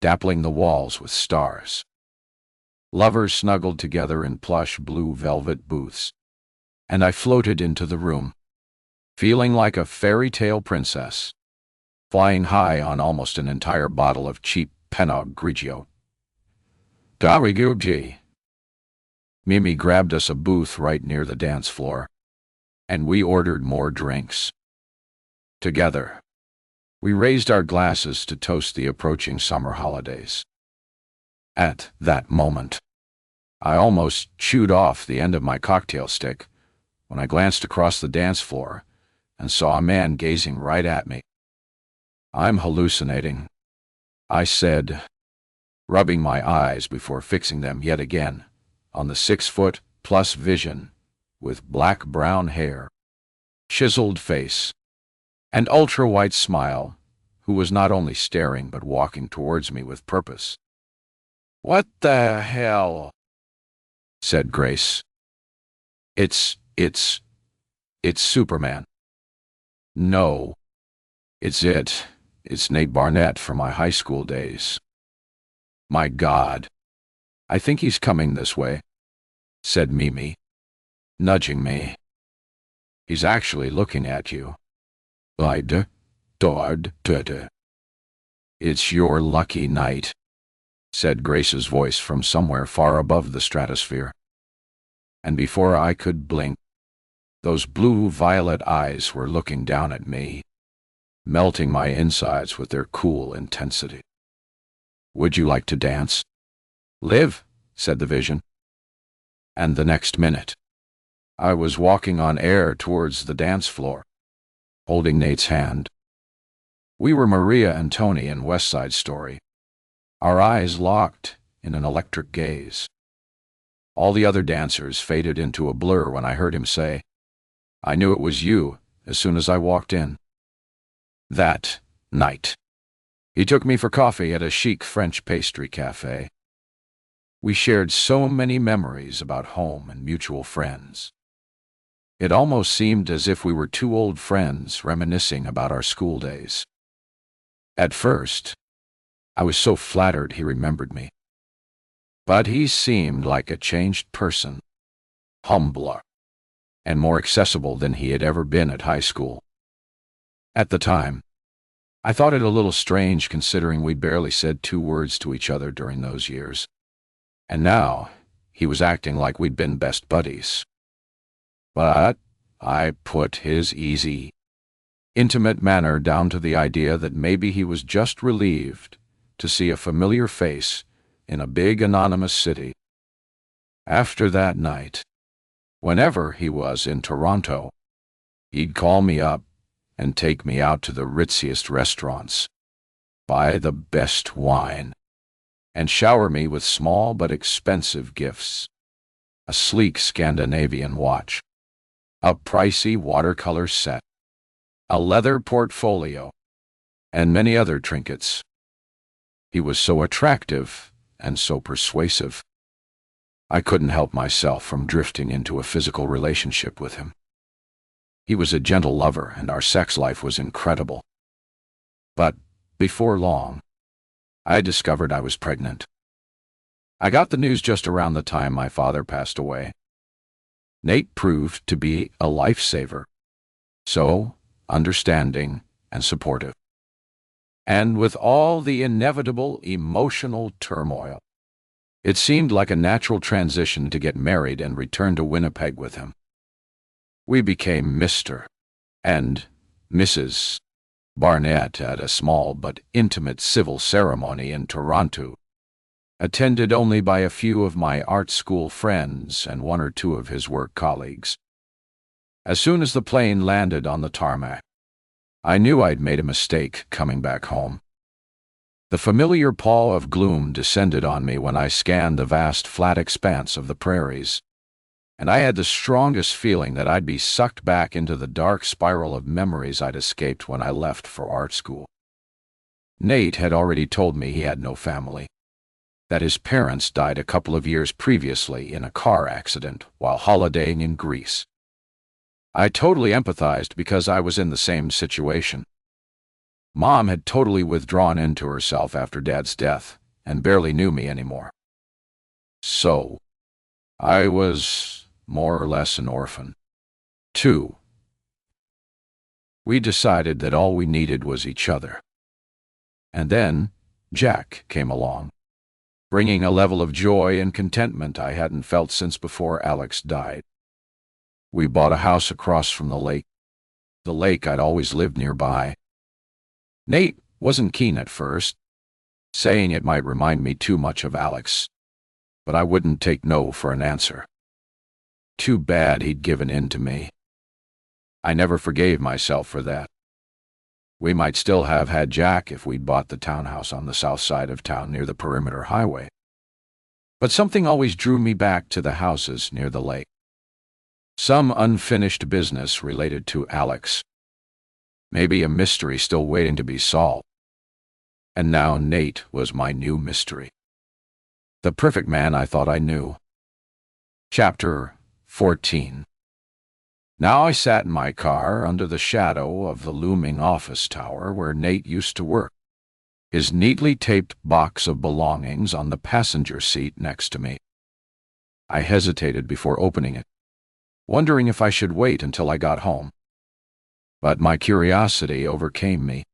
dappling the walls with stars. Lovers snuggled together in plush blue velvet booths, and I floated into the room, feeling like a fairy tale princess, flying high on almost an entire bottle of cheap Pinot Grigio. Dariguji. Mimi grabbed us a booth right near the dance floor, and we ordered more drinks. Together, we raised our glasses to toast the approaching summer holidays. At that moment, I almost chewed off the end of my cocktail stick when I glanced across the dance floor and saw a man gazing right at me. I'm hallucinating, I said, rubbing my eyes before fixing them yet again on the 6-foot-plus vision with black-brown hair, chiseled face, and ultra-white smile, who was not only staring but walking towards me with purpose. "What the hell?" said Grace. It's, it's, it's Superman." "No, it's it. It's Nate Barnett from my high school days." "My God, I think he's coming this way," said Mimi, nudging me. "He's actually looking at you." "Ide, dord, dede." "It's your lucky night," said Grace's voice from somewhere far above the stratosphere. And before I could blink, those blue-violet eyes were looking down at me, melting my insides with their cool intensity. "Would you like to dance?" "Live," said the vision. And the next minute, I was walking on air towards the dance floor, holding Nate's hand. We were Maria and Tony in West Side Story, our eyes locked in an electric gaze. All the other dancers faded into a blur when I heard him say, "I knew it was you as soon as I walked in." That night, he took me for coffee at a chic French pastry cafe. We shared so many memories about home and mutual friends. It almost seemed as if we were two old friends reminiscing about our school days. At first, I was so flattered he remembered me. But he seemed like a changed person, humbler, and more accessible than he had ever been at high school. At the time, I thought it a little strange considering we barely said 2 words to each other during those years. And now, he was acting like we'd been best buddies. But I put his easy, intimate manner down to the idea that maybe he was just relieved to see a familiar face in a big anonymous city. After that night, whenever he was in Toronto, he'd call me up and take me out to the ritziest restaurants, buy the best wine, and shower me with small but expensive gifts: a sleek Scandinavian watch, a pricey watercolor set, a leather portfolio, and many other trinkets. He was so attractive and so persuasive. I couldn't help myself from drifting into a physical relationship with him. He was a gentle lover, and our sex life was incredible. But before long, I discovered I was pregnant. I got the news just around the time my father passed away. Nate proved to be a lifesaver, so understanding and supportive. And with all the inevitable emotional turmoil, it seemed like a natural transition to get married and return to Winnipeg with him. We became Mr. and Mrs. Barnett at a small but intimate civil ceremony in Toronto, attended only by a few of my art school friends and 1 or 2 of his work colleagues. As soon as the plane landed on the tarmac, I knew I'd made a mistake coming back home. The familiar pall of gloom descended on me when I scanned the vast flat expanse of the prairies, and I had the strongest feeling that I'd be sucked back into the dark spiral of memories I'd escaped when I left for art school. Nate had already told me he had no family, that his parents died a couple of years previously in a car accident while holidaying in Greece. I totally empathized because I was in the same situation. Mom had totally withdrawn into herself after Dad's death and barely knew me anymore. So, I was more or less an orphan, too. We decided that all we needed was each other. And then Jack came along, bringing a level of joy and contentment I hadn't felt since before Alex died. We bought a house across from the lake I'd always lived nearby. Nate wasn't keen at first, saying it might remind me too much of Alex, but I wouldn't take no for an answer. Too bad he'd given in to me. I never forgave myself for that. We might still have had Jack if we'd bought the townhouse on the south side of town near the Perimeter Highway. But something always drew me back to the houses near the lake. Some unfinished business related to Alex. Maybe a mystery still waiting to be solved. And now Nate was my new mystery. The perfect man I thought I knew. Chapter 14. Now I sat in my car under the shadow of the looming office tower where Nate used to work, his neatly taped box of belongings on the passenger seat next to me. I hesitated before opening it, wondering if I should wait until I got home. But my curiosity overcame me,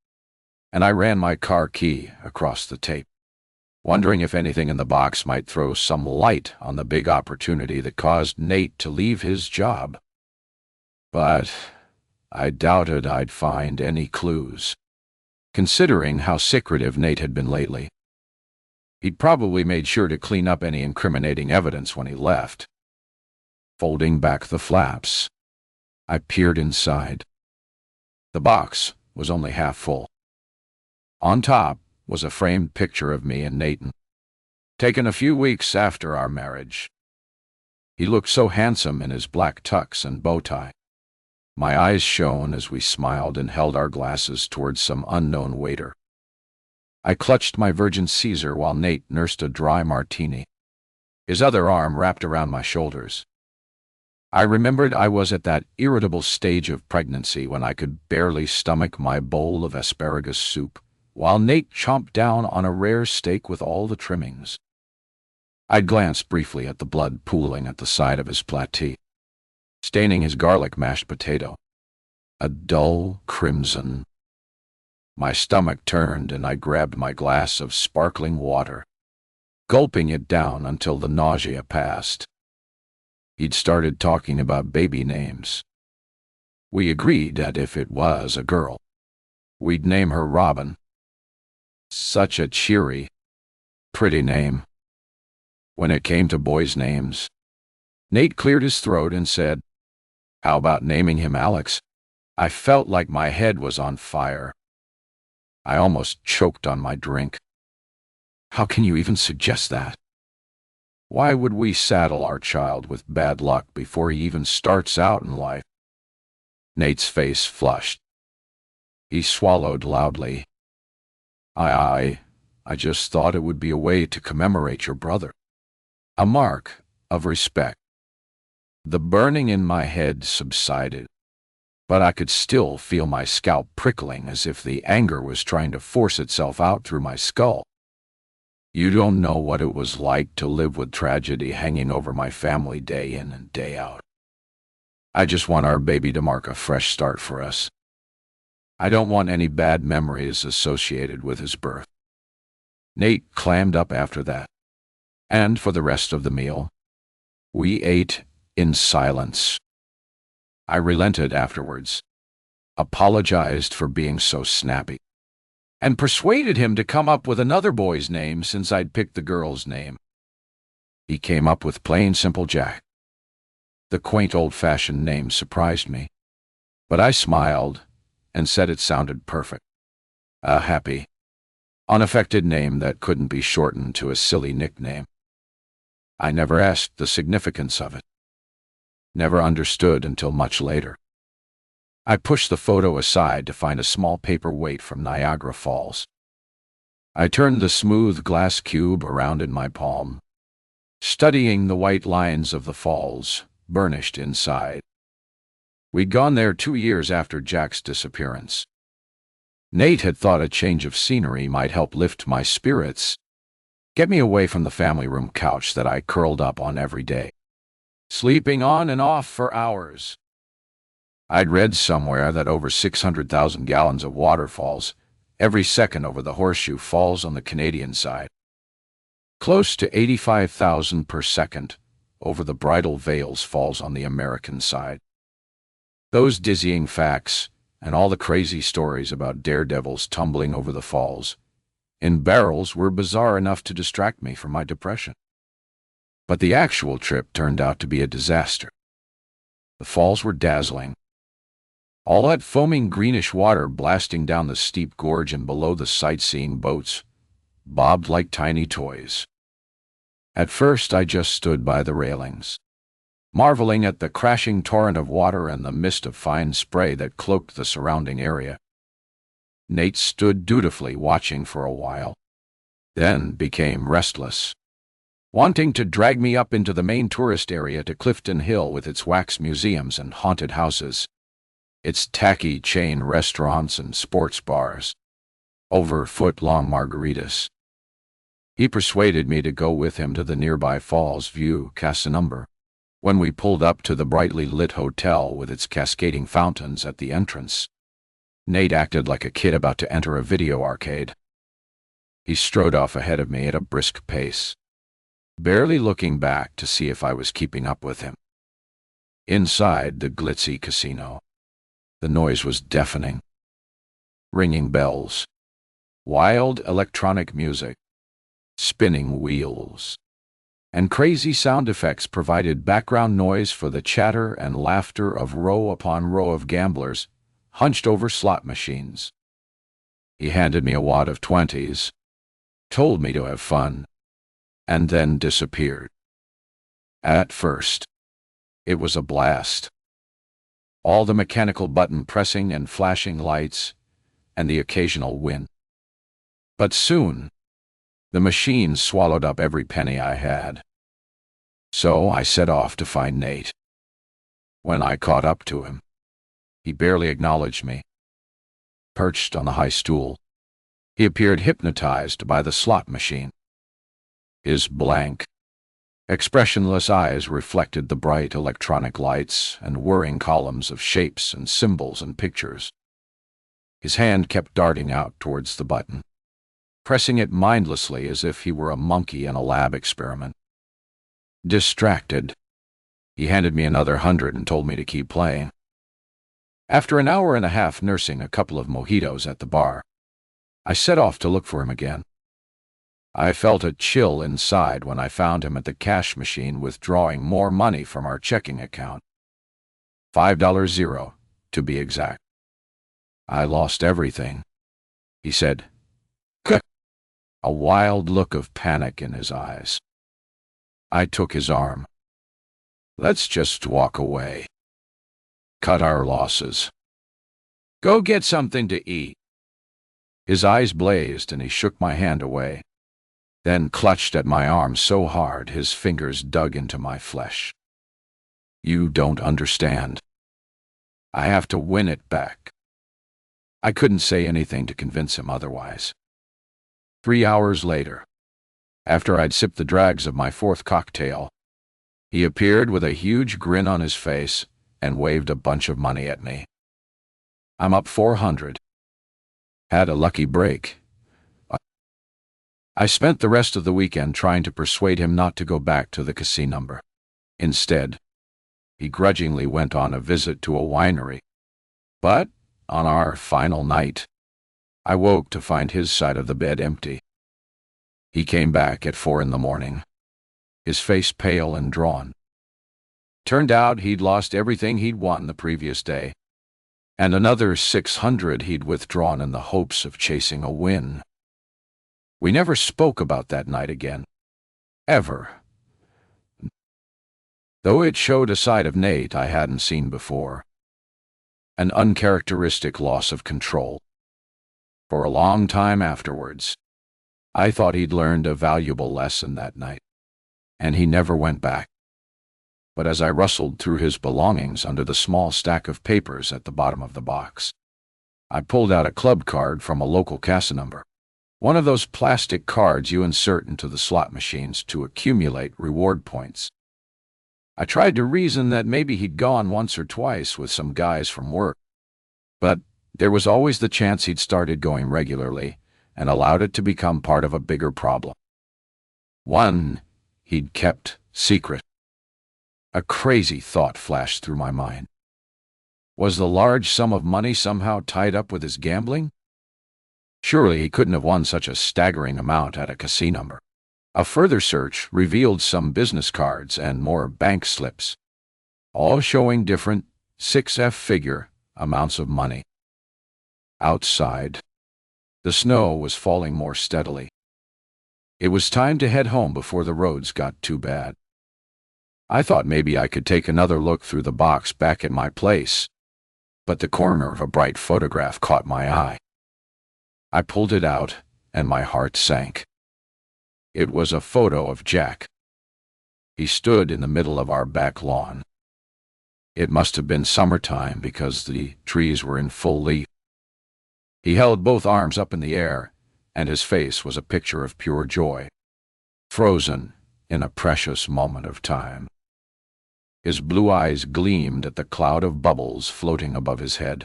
and I ran my car key across the tape, wondering if anything in the box might throw some light on the big opportunity that caused Nate to leave his job. But I doubted I'd find any clues, considering how secretive Nate had been lately. He'd probably made sure to clean up any incriminating evidence when he left. Folding back the flaps, I peered inside. The box was only half full. On top was a framed picture of me and Nathan, taken a few weeks after our marriage. He looked so handsome in his black tux and bow tie. My eyes shone as we smiled and held our glasses towards some unknown waiter. I clutched my Virgin Caesar while Nate nursed a dry martini, his other arm wrapped around my shoulders. I remembered I was at that irritable stage of pregnancy when I could barely stomach my bowl of asparagus soup, while Nate chomped down on a rare steak with all the trimmings. I'd glanced briefly at the blood pooling at the side of his platé, staining his garlic mashed potato, a dull crimson. My stomach turned and I grabbed my glass of sparkling water, gulping it down until the nausea passed. He'd started talking about baby names. We agreed that if it was a girl, we'd name her Robin. Such a cheery, pretty name. When it came to boys' names, Nate cleared his throat and said, "How about naming him Alex?" I felt like my head was on fire. I almost choked on my drink. How can you even suggest that? Why would we saddle our child with bad luck before he even starts out in life? Nate's face flushed. He swallowed loudly. I just thought it would be a way to commemorate your brother. A mark of respect. The burning in my head subsided, but I could still feel my scalp prickling as if the anger was trying to force itself out through my skull. You don't know what it was like to live with tragedy hanging over my family day in and day out. I just want our baby to mark a fresh start for us. I don't want any bad memories associated with his birth. Nate clammed up after that, and for the rest of the meal, we ate in silence. I relented afterwards, apologized for being so snappy, and persuaded him to come up with another boy's name since I'd picked the girl's name. He came up with plain simple Jack. The quaint old-fashioned name surprised me, but I smiled and said it sounded perfect. A happy, unaffected name that couldn't be shortened to a silly nickname. I never asked the significance of it. Never understood until much later. I pushed the photo aside to find a small paper weight from Niagara Falls. I turned the smooth glass cube around in my palm, studying the white lines of the falls, burnished inside. We'd gone there 2 years after Jack's disappearance. Nate had thought a change of scenery might help lift my spirits, get me away from the family room couch that I curled up on every day, sleeping on and off for hours. I'd read somewhere that over 600,000 gallons of water falls every second over the Horseshoe Falls on the Canadian side, close to 85,000 per second over the Bridal Veils Falls on the American side. Those dizzying facts and all the crazy stories about daredevils tumbling over the falls in barrels were bizarre enough to distract me from my depression. But the actual trip turned out to be a disaster. The falls were dazzling. All that foaming greenish water blasting down the steep gorge and below the sightseeing boats bobbed like tiny toys. At first I just stood by the railings, marveling at the crashing torrent of water and the mist of fine spray that cloaked the surrounding area. Nate stood dutifully watching for a while, then became restless. wanting to drag me up into the main tourist area to Clifton Hill with its wax museums and haunted houses, its tacky chain restaurants and sports bars, over foot-long margaritas. He persuaded me to go with him to the nearby Falls View Casa. When we pulled up to the brightly lit hotel with its cascading fountains at the entrance, Nate acted like a kid about to enter a video arcade. He strode off ahead of me at a brisk pace, barely looking back to see if I was keeping up with him. Inside the glitzy casino, the noise was deafening. Ringing bells, wild electronic music, spinning wheels, and crazy sound effects provided background noise for the chatter and laughter of row upon row of gamblers hunched over slot machines. He handed me a wad of 20s, told me to have fun, and then disappeared. At first, it was a blast. All the mechanical button pressing and flashing lights, and the occasional win. But soon, the machine swallowed up every penny I had. So I set off to find Nate. When I caught up to him, he barely acknowledged me. Perched on the high stool, he appeared hypnotized by the slot machine. His blank, expressionless eyes reflected the bright electronic lights and whirring columns of shapes and symbols and pictures. His hand kept darting out towards the button, pressing it mindlessly as if he were a monkey in a lab experiment. Distracted, he handed me another 100 and told me to keep playing. After an hour and a half nursing a couple of mojitos at the bar, I set off to look for him again. I felt a chill inside when I found him at the cash machine withdrawing more money from our checking account. $5.00, to be exact. I lost everything, he said, a wild look of panic in his eyes. I took his arm. Let's just walk away. Cut our losses. Go get something to eat. His eyes blazed and he shook my hand away, then clutched at my arm so hard his fingers dug into my flesh. You don't understand. I have to win it back. I couldn't say anything to convince him otherwise. 3 hours later, after I'd sipped the dregs of my fourth cocktail, he appeared with a huge grin on his face and waved a bunch of money at me. I'm up 400. Had a lucky break. I spent the rest of the weekend trying to persuade him not to go back to the casino. Instead, he grudgingly went on a visit to a winery. But on our final night, I woke to find his side of the bed empty. He came back at 4 a.m, his face pale and drawn. Turned out he'd lost everything he'd won the previous day, and another 600 he'd withdrawn in the hopes of chasing a win. We never spoke about that night again. Ever. Though it showed a side of Nate I hadn't seen before. An uncharacteristic loss of control. For a long time afterwards, I thought he'd learned a valuable lesson that night, and he never went back. But as I rustled through his belongings under the small stack of papers at the bottom of the box, I pulled out a club card from a local casino. One of those plastic cards you insert into the slot machines to accumulate reward points. I tried to reason that maybe he'd gone once or twice with some guys from work, but there was always the chance he'd started going regularly and allowed it to become part of a bigger problem. One he'd kept secret. A crazy thought flashed through my mind. Was the large sum of money somehow tied up with his gambling? Surely he couldn't have won such a staggering amount at a casino. A further search revealed some business cards and more bank slips, all showing different 6-figure amounts of money. Outside, the snow was falling more steadily. It was time to head home before the roads got too bad. I thought maybe I could take another look through the box back at my place, but the corner of a bright photograph caught my eye. I pulled it out, and my heart sank. It was a photo of Jack, He stood in the middle of our back lawn. It must have been summertime because the trees were in full leaf. He held both arms up in the air, and his face was a picture of pure joy, frozen in a precious moment of time. His blue eyes gleamed at the cloud of bubbles floating above his head.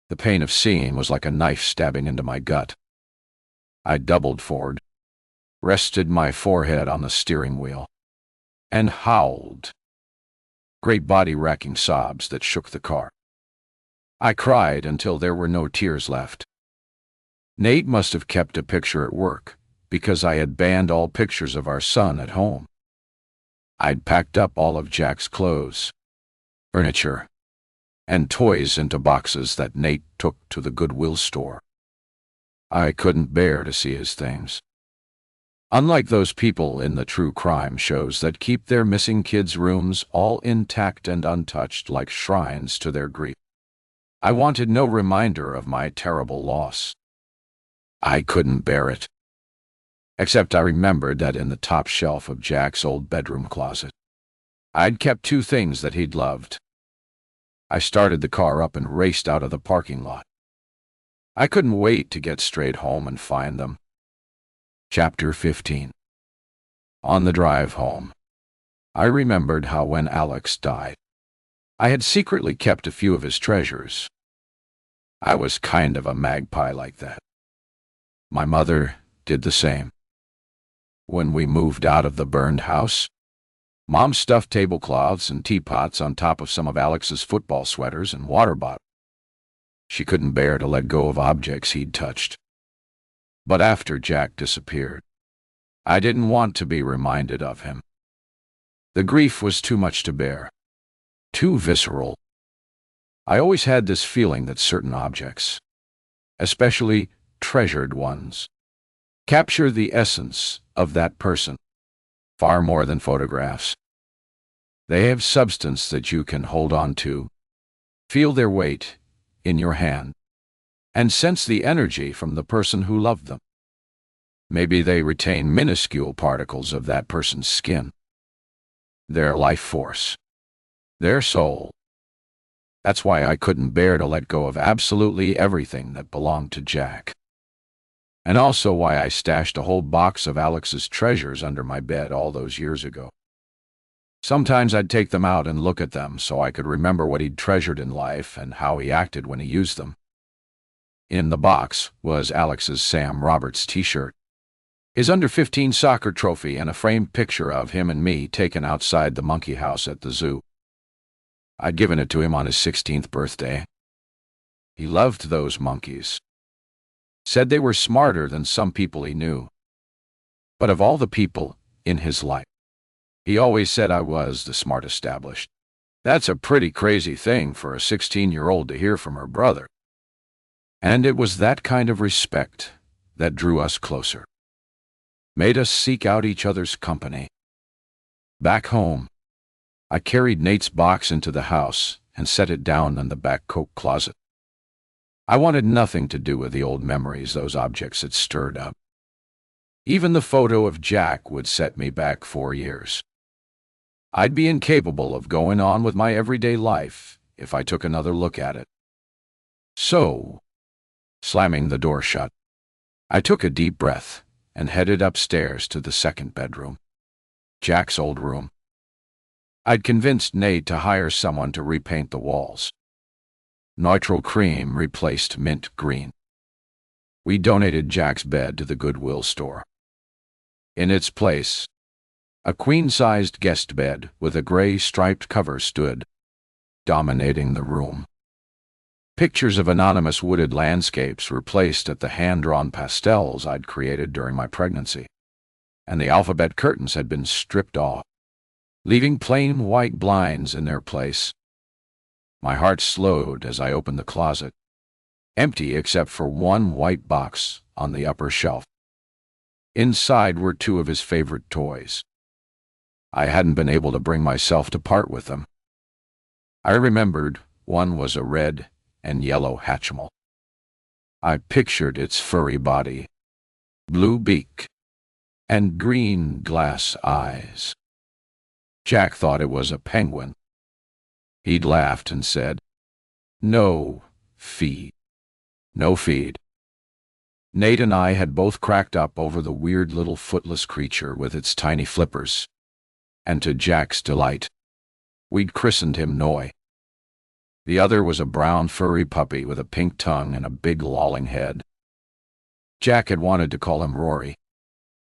The pain of seeing was like a knife stabbing into my gut. I doubled forward, rested my forehead on the steering wheel, and howled. Great body-racking sobs that shook the car. I cried until there were no tears left. Nate must have kept a picture at work, because I had banned all pictures of our son at home. I'd packed up all of Jack's clothes, furniture, and toys into boxes that Nate took to the Goodwill store. I couldn't bear to see his things. Unlike those people in the true crime shows that keep their missing kids' rooms all intact and untouched like shrines to their grief, I wanted no reminder of my terrible loss. I couldn't bear it. Except I remembered that in the top shelf of Jack's old bedroom closet, I'd kept two things that he'd loved. I started the car up and raced out of the parking lot. I couldn't wait to get straight home and find them. Chapter 15. On the drive home, I remembered how when Alex died, I had secretly kept a few of his treasures. I was kind of a magpie like that. My mother did the same. When we moved out of the burned house, Mom stuffed tablecloths and teapots on top of some of Alex's football sweaters and water bottles. She couldn't bear to let go of objects he'd touched. But after Jack disappeared, I didn't want to be reminded of him. The grief was too much to bear, too visceral. I always had this feeling that certain objects, especially treasured ones, capture the essence of that person, far more than photographs. They have substance that you can hold on to, feel their weight in your hand, and sense the energy from the person who loved them. Maybe they retain minuscule particles of that person's skin, their life force, their soul. That's why I couldn't bear to let go of absolutely everything that belonged to Jack. And also why I stashed a whole box of Alex's treasures under my bed all those years ago. Sometimes I'd take them out and look at them so I could remember what he'd treasured in life and how he acted when he used them. In the box was Alex's Sam Roberts t-shirt, his under-15 soccer trophy, and a framed picture of him and me taken outside the monkey house at the zoo. I'd given it to him on his 16th birthday. He loved those monkeys. Said they were smarter than some people he knew. But of all the people in his life, he always said I was the smart established. That's a pretty crazy thing for a 16-year-old to hear from her brother. And it was that kind of respect that drew us closer, made us seek out each other's company. Back home, I carried Nate's box into the house and set it down in the back coat closet. I wanted nothing to do with the old memories those objects had stirred up. Even the photo of Jack would set me back 4 years. I'd be incapable of going on with my everyday life if I took another look at it. So, slamming the door shut, I took a deep breath and headed upstairs to the second bedroom, Jack's old room. I'd convinced Nate to hire someone to repaint the walls. Neutral cream replaced mint green. We donated Jack's bed to the Goodwill store. In its place, a queen-sized guest bed with a gray striped cover stood, dominating the room. Pictures of anonymous wooded landscapes replaced at the hand-drawn pastels I'd created during my pregnancy, and the alphabet curtains had been stripped off, leaving plain white blinds in their place. My heart slowed as I opened the closet, empty except for one white box on the upper shelf. Inside were 2 of his favorite toys. I hadn't been able to bring myself to part with them. I remembered one was a red and yellow Hatchimal. I pictured its furry body, blue beak, and green glass eyes. Jack thought it was a penguin. He'd laughed and said, "No feed. No feed." Nate and I had both cracked up over the weird little footless creature with its tiny flippers, and to Jack's delight, we'd christened him Noi. The other was a brown furry puppy with a pink tongue and a big lolling head. Jack had wanted to call him Rory,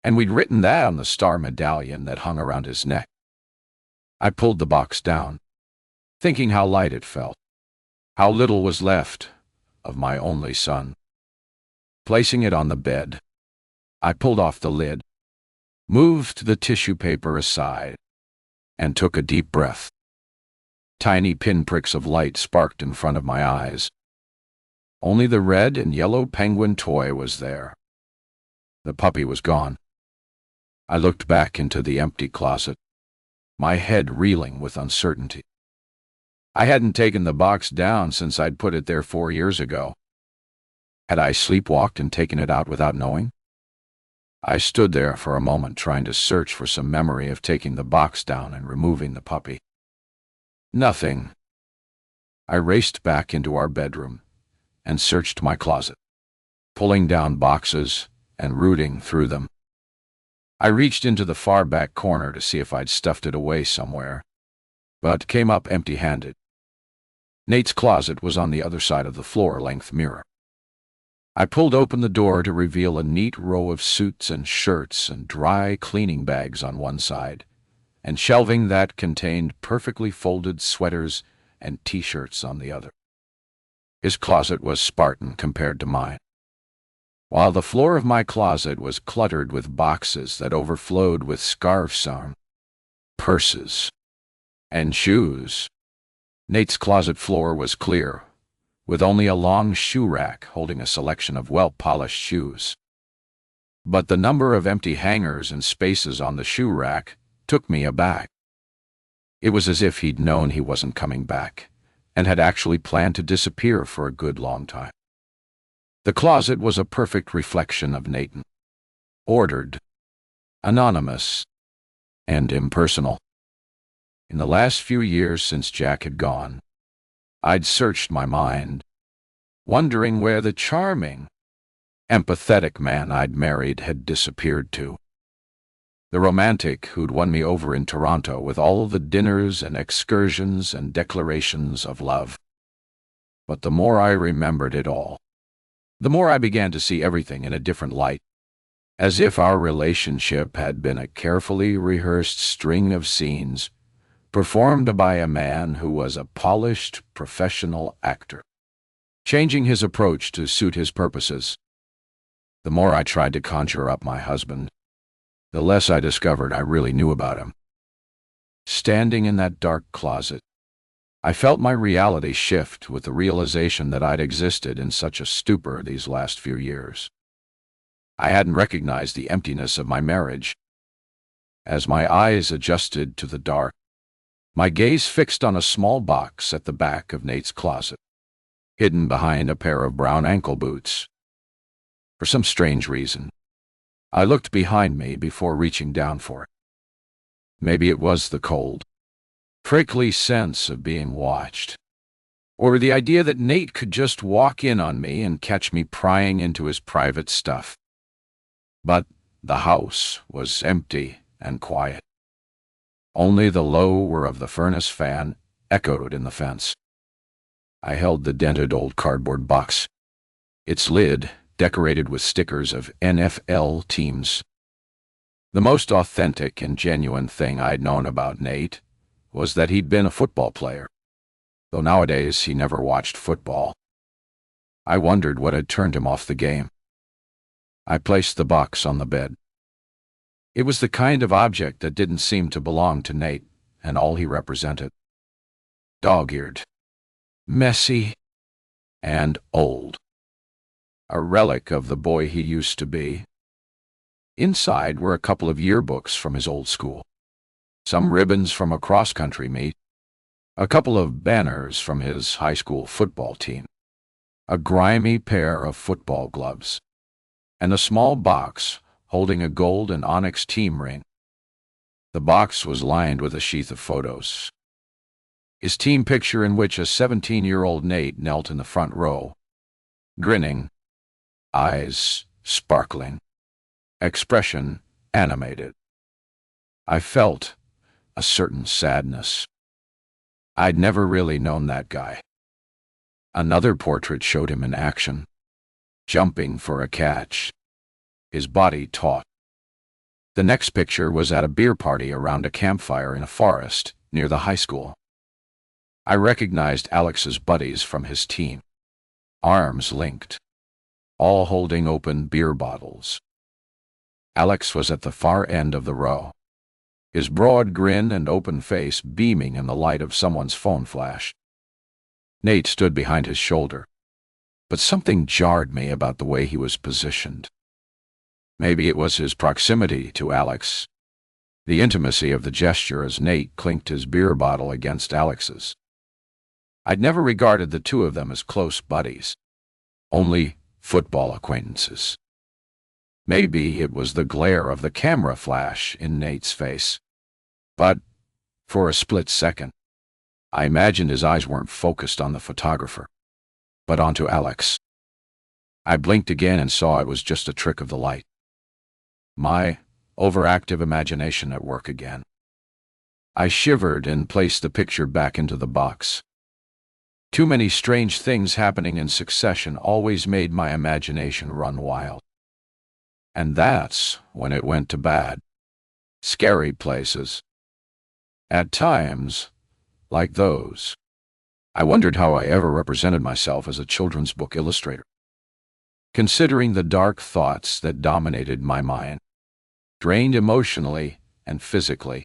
and we'd written that on the star medallion that hung around his neck. I pulled the box down, thinking how light it felt, how little was left of my only son. Placing it on the bed, I pulled off the lid, moved the tissue paper aside, and took a deep breath. Tiny pinpricks of light sparked in front of my eyes. Only the red and yellow penguin toy was there. The puppy was gone. I looked back into the empty closet, my head reeling with uncertainty. I hadn't taken the box down since I'd put it there 4 years ago. Had I sleepwalked and taken it out without knowing? I stood there for a moment trying to search for some memory of taking the box down and removing the puppy. Nothing. I raced back into our bedroom and searched my closet, pulling down boxes and rooting through them. I reached into the far back corner to see if I'd stuffed it away somewhere, but came up empty-handed. Nate's closet was on the other side of the floor-length mirror. I pulled open the door to reveal a neat row of suits and shirts and dry cleaning bags on one side, and shelving that contained perfectly folded sweaters and t-shirts on the other. His closet was Spartan compared to mine, while the floor of my closet was cluttered with boxes that overflowed with scarves on, purses, and shoes. Nate's closet floor was clear, with only a long shoe rack holding a selection of well-polished shoes. But the number of empty hangers and spaces on the shoe rack took me aback. It was as if he'd known he wasn't coming back, and had actually planned to disappear for a good long time. The closet was a perfect reflection of Nathan. Ordered, anonymous, and impersonal. In the last few years since Jack had gone, I'd searched my mind, wondering where the charming, empathetic man I'd married had disappeared to. The romantic who'd won me over in Toronto with all the dinners and excursions and declarations of love. But the more I remembered it all, the more I began to see everything in a different light, as if our relationship had been a carefully rehearsed string of scenes performed by a man who was a polished professional actor, changing his approach to suit his purposes. The more I tried to conjure up my husband, the less I discovered I really knew about him. Standing in that dark closet, I felt my reality shift with the realization that I'd existed in such a stupor these last few years. I hadn't recognized the emptiness of my marriage. As my eyes adjusted to the dark, my gaze fixed on a small box at the back of Nate's closet, hidden behind a pair of brown ankle boots. For some strange reason, I looked behind me before reaching down for it. Maybe it was the cold, prickly sense of being watched, or the idea that Nate could just walk in on me and catch me prying into his private stuff. But the house was empty and quiet. Only the low whir of the furnace fan echoed in the fence. I held the dented old cardboard box, its lid decorated with stickers of NFL teams. The most authentic and genuine thing I'd known about Nate was that he'd been a football player, though nowadays he never watched football. I wondered what had turned him off the game. I placed the box on the bed. It was the kind of object that didn't seem to belong to Nate and all he represented. Dog-eared, messy, and old. A relic of the boy he used to be. Inside were a couple of yearbooks from his old school, some ribbons from a cross-country meet, a couple of banners from his high school football team, a grimy pair of football gloves, and a small box holding a gold and onyx team ring. The box was lined with a sheath of photos. His team picture, in which a 17-year-old Nate knelt in the front row, grinning, eyes sparkling, expression animated. I felt a certain sadness. I'd never really known that guy. Another portrait showed him in action, jumping for a catch, his body taut. The next picture was at a beer party around a campfire in a forest near the high school. I recognized Alex's buddies from his team, arms linked, all holding open beer bottles. Alex was at the far end of the row, his broad grin and open face beaming in the light of someone's phone flash. Nate stood behind his shoulder, but something jarred me about the way he was positioned. Maybe it was his proximity to Alex, the intimacy of the gesture as Nate clinked his beer bottle against Alex's. I'd never regarded the two of them as close buddies, only football acquaintances. Maybe it was the glare of the camera flash in Nate's face. But, for a split second, I imagined his eyes weren't focused on the photographer, but onto Alex. I blinked again and saw it was just a trick of the light. My overactive imagination at work again. I shivered and placed the picture back into the box. Too many strange things happening in succession always made my imagination run wild. And that's when it went to bad. Scary places. At times, like those, I wondered how I ever represented myself as a children's book illustrator. Considering the dark thoughts that dominated my mind, drained emotionally and physically,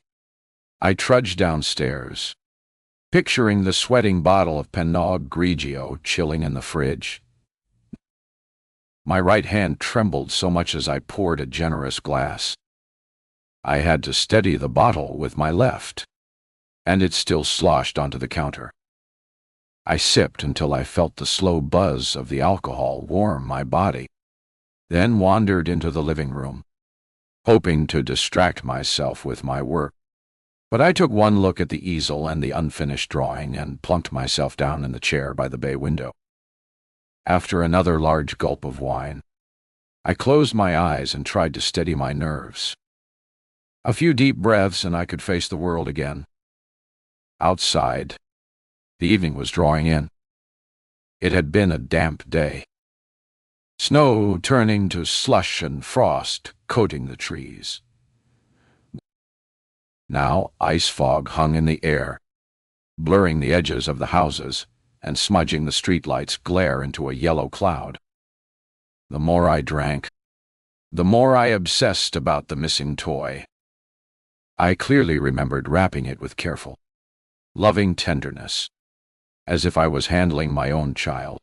I trudged downstairs, picturing the sweating bottle of Pinot Grigio chilling in the fridge. My right hand trembled so much as I poured a generous glass. I had to steady the bottle with my left, and it still sloshed onto the counter. I sipped until I felt the slow buzz of the alcohol warm my body, then wandered into the living room, hoping to distract myself with my work. But I took one look at the easel and the unfinished drawing and plunked myself down in the chair by the bay window. After another large gulp of wine, I closed my eyes and tried to steady my nerves. A few deep breaths and I could face the world again. Outside, the evening was drawing in. It had been a damp day. Snow turning to slush and frost coating the trees. Now ice fog hung in the air, blurring the edges of the houses and smudging the streetlights' glare into a yellow cloud. The more I drank, the more I obsessed about the missing toy. I clearly remembered wrapping it with careful, loving tenderness, as if I was handling my own child.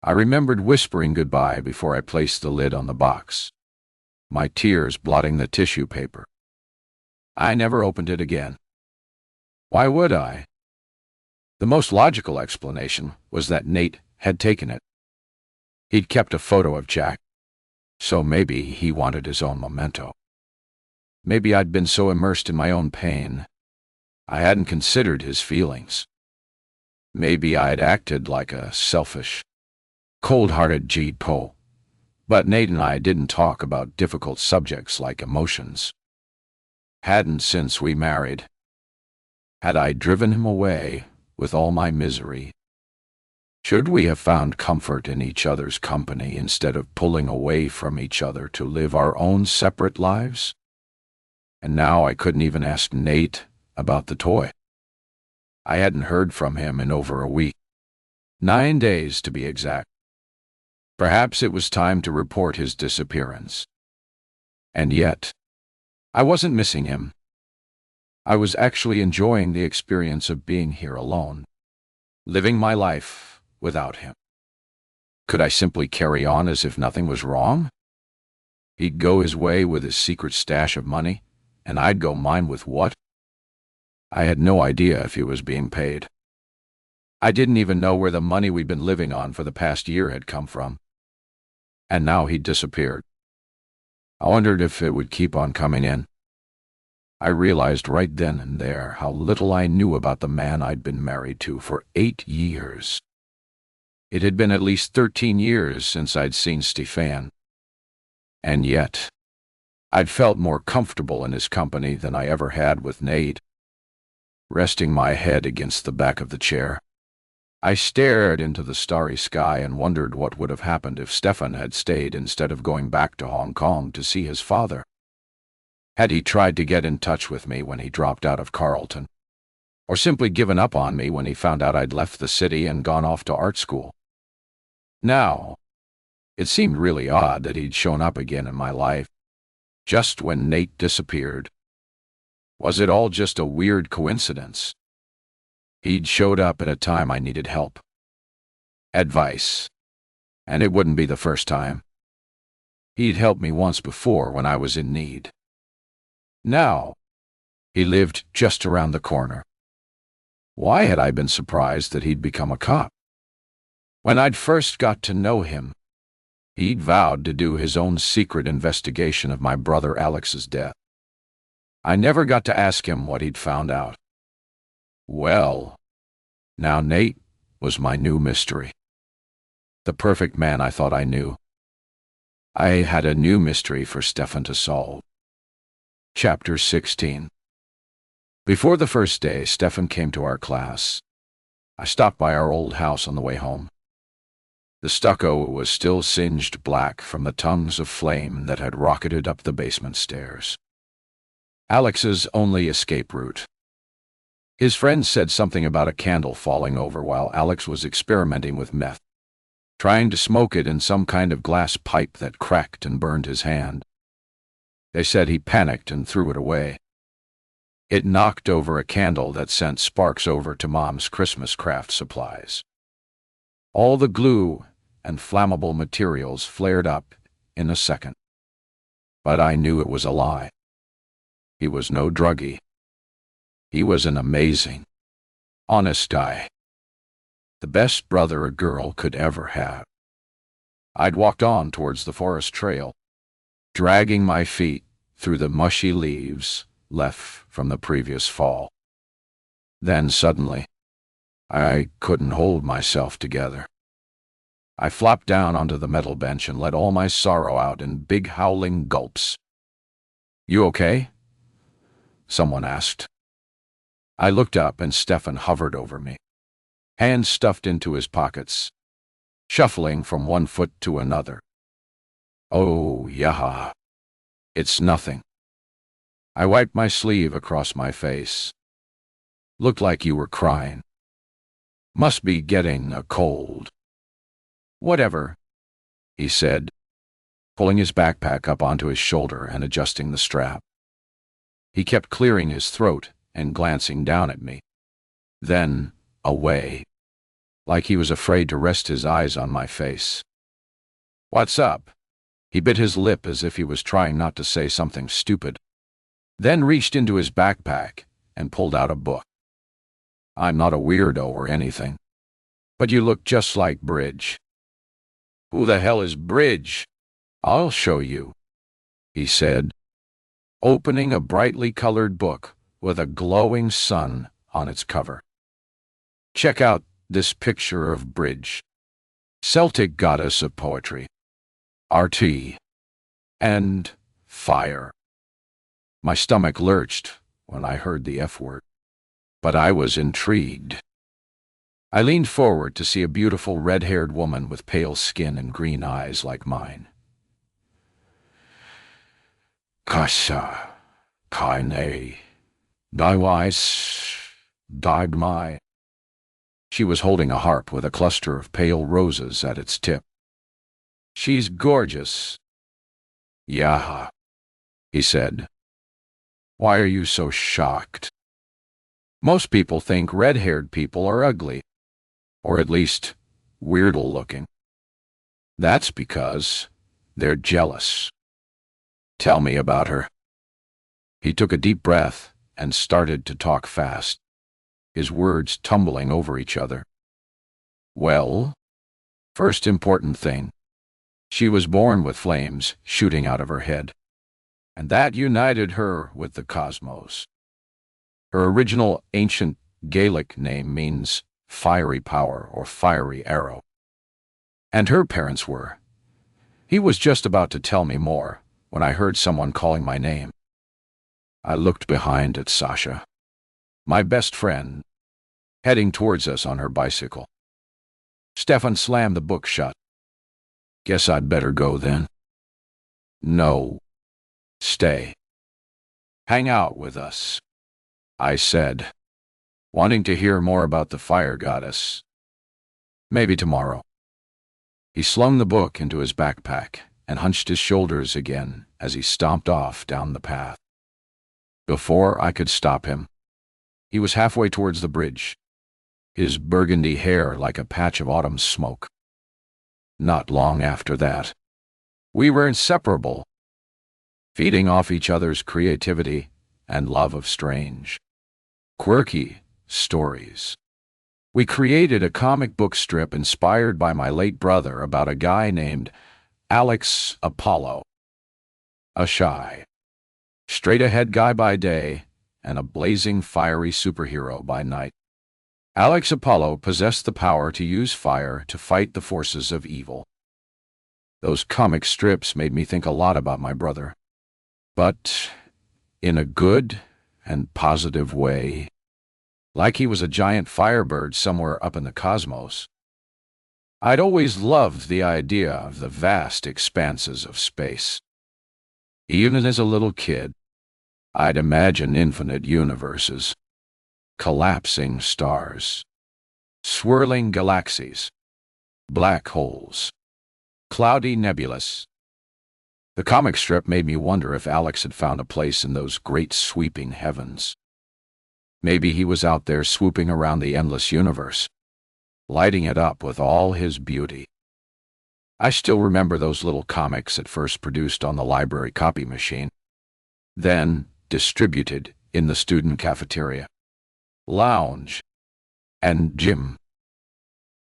I remembered whispering goodbye before I placed the lid on the box, my tears blotting the tissue paper. I never opened it again. Why would I? The most logical explanation was that Nate had taken it. He'd kept a photo of Jack, so maybe he wanted his own memento. Maybe I'd been so immersed in my own pain, I hadn't considered his feelings. Maybe I'd acted like a selfish, cold-hearted G-po. But Nate and I didn't talk about difficult subjects like emotions. Hadn't since we married. Had I driven him away with all my misery? Should we have found comfort in each other's company instead of pulling away from each other to live our own separate lives? And now I couldn't even ask Nate about the toy. I hadn't heard from him in over a week. 9 days, to be exact. Perhaps it was time to report his disappearance. And yet, I wasn't missing him. I was actually enjoying the experience of being here alone, living my life without him. Could I simply carry on as if nothing was wrong? He'd go his way with his secret stash of money, and I'd go mine with what? I had no idea if he was being paid. I didn't even know where the money we'd been living on for the past year had come from. And now he'd disappeared. I wondered if it would keep on coming in. I realized right then and there how little I knew about the man I'd been married to for 8 years. It had been at least 13 years since I'd seen Stefan. And yet, I'd felt more comfortable in his company than I ever had with Nate. Resting my head against the back of the chair, I stared into the starry sky and wondered what would have happened if Stefan had stayed instead of going back to Hong Kong to see his father. Had he tried to get in touch with me when he dropped out of Carleton? Or simply given up on me when he found out I'd left the city and gone off to art school? Now, it seemed really odd that he'd shown up again in my life, just when Nate disappeared. Was it all just a weird coincidence? He'd showed up at a time I needed help. Advice. And it wouldn't be the first time. He'd helped me once before when I was in need. Now, he lived just around the corner. Why had I been surprised that he'd become a cop? When I'd first got to know him, he'd vowed to do his own secret investigation of my brother Alex's death. I never got to ask him what he'd found out. Well, now Nate was my new mystery. The perfect man I thought I knew. I had a new mystery for Stefan to solve. Chapter 16. Before the first day, Stefan came to our class. I stopped by our old house on the way home. The stucco was still singed black from the tongues of flame that had rocketed up the basement stairs. Alex's only escape route. His friend said something about a candle falling over while Alex was experimenting with meth, trying to smoke it in some kind of glass pipe that cracked and burned his hand. They said he panicked and threw it away. It knocked over a candle that sent sparks over to Mom's Christmas craft supplies. All the glue and flammable materials flared up in a second. But I knew it was a lie. He was no druggie. He was an amazing, honest guy. The best brother a girl could ever have. I'd walked on towards the forest trail, dragging my feet through the mushy leaves left from the previous fall. Then suddenly, I couldn't hold myself together. I flopped down onto the metal bench and let all my sorrow out in big howling gulps. "You okay?" someone asked. I looked up and Stefan hovered over me, hands stuffed into his pockets, shuffling from one foot to another. "Oh, yeah. It's nothing." I wiped my sleeve across my face. "Looked like you were crying. Must be getting a cold." "Whatever," he said, pulling his backpack up onto his shoulder and adjusting the strap. He kept clearing his throat and glancing down at me, then away, like he was afraid to rest his eyes on my face. "What's up?" He bit his lip as if he was trying not to say something stupid, then reached into his backpack and pulled out a book. "I'm not a weirdo or anything, but you look just like Bridge." "Who the hell is Bridge?" "I'll show you," he said, opening a brightly colored book with a glowing sun on its cover. "Check out this picture of Bridge, Celtic goddess of poetry, RT, and fire." My stomach lurched when I heard the F word, but I was intrigued. I leaned forward to see a beautiful red-haired woman with pale skin and green eyes like mine. "Kasha, kaine, daiwais, daigmai." She was holding a harp with a cluster of pale roses at its tip. "She's gorgeous." "Yeah," he said. "Why are you so shocked?" "Most people think red-haired people are ugly, or at least weirdo-looking. That's because they're jealous." "Tell me about her." He took a deep breath and started to talk fast, his words tumbling over each other. "Well, first important thing, she was born with flames shooting out of her head. and that united her with the cosmos. Her original ancient Gaelic name means fiery power or fiery arrow. And her parents were. He was just about to tell me more when I heard someone calling my name. I looked behind at Sasha, my best friend, heading towards us on her bicycle. Stefan slammed the book shut. Guess I'd better go then. No. Stay. Hang out with us, I said, wanting to hear more about the fire goddess. Maybe tomorrow. He slung the book into his backpack and hunched his shoulders again as he stomped off down the path. Before I could stop him, he was halfway towards the bridge, his burgundy hair like a patch of autumn smoke. Not long after that, we were inseparable, feeding off each other's creativity and love of strange, quirky stories. We created a comic book strip inspired by my late brother about a guy named Alex Apollo, a shy, straight-ahead guy by day and a blazing, fiery superhero by night. Alex Apollo possessed the power to use fire to fight the forces of evil. Those comic strips made me think a lot about my brother, but in a good and positive way, like he was a giant firebird somewhere up in the cosmos. I'd always loved the idea of the vast expanses of space. Even as a little kid, I'd imagine infinite universes, collapsing stars, swirling galaxies, black holes, cloudy nebulas. The comic strip made me wonder if Alex had found a place in those great sweeping heavens. Maybe he was out there swooping around the endless universe, lighting it up with all his beauty. I still remember those little comics at first produced on the library copy machine, then distributed in the student cafeteria, lounge, and gym.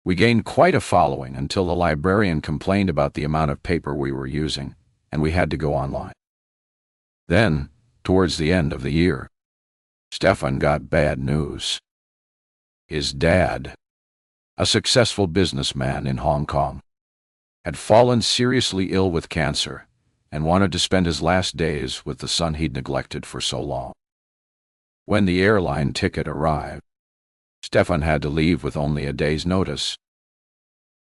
We gained quite a following until the librarian complained about the amount of paper we were using, and we had to go online. Then, towards the end of the year, Stefan got bad news. His dad, a successful businessman in Hong Kong, had fallen seriously ill with cancer and wanted to spend his last days with the son he'd neglected for so long. When the airline ticket arrived, Stefan had to leave with only a day's notice.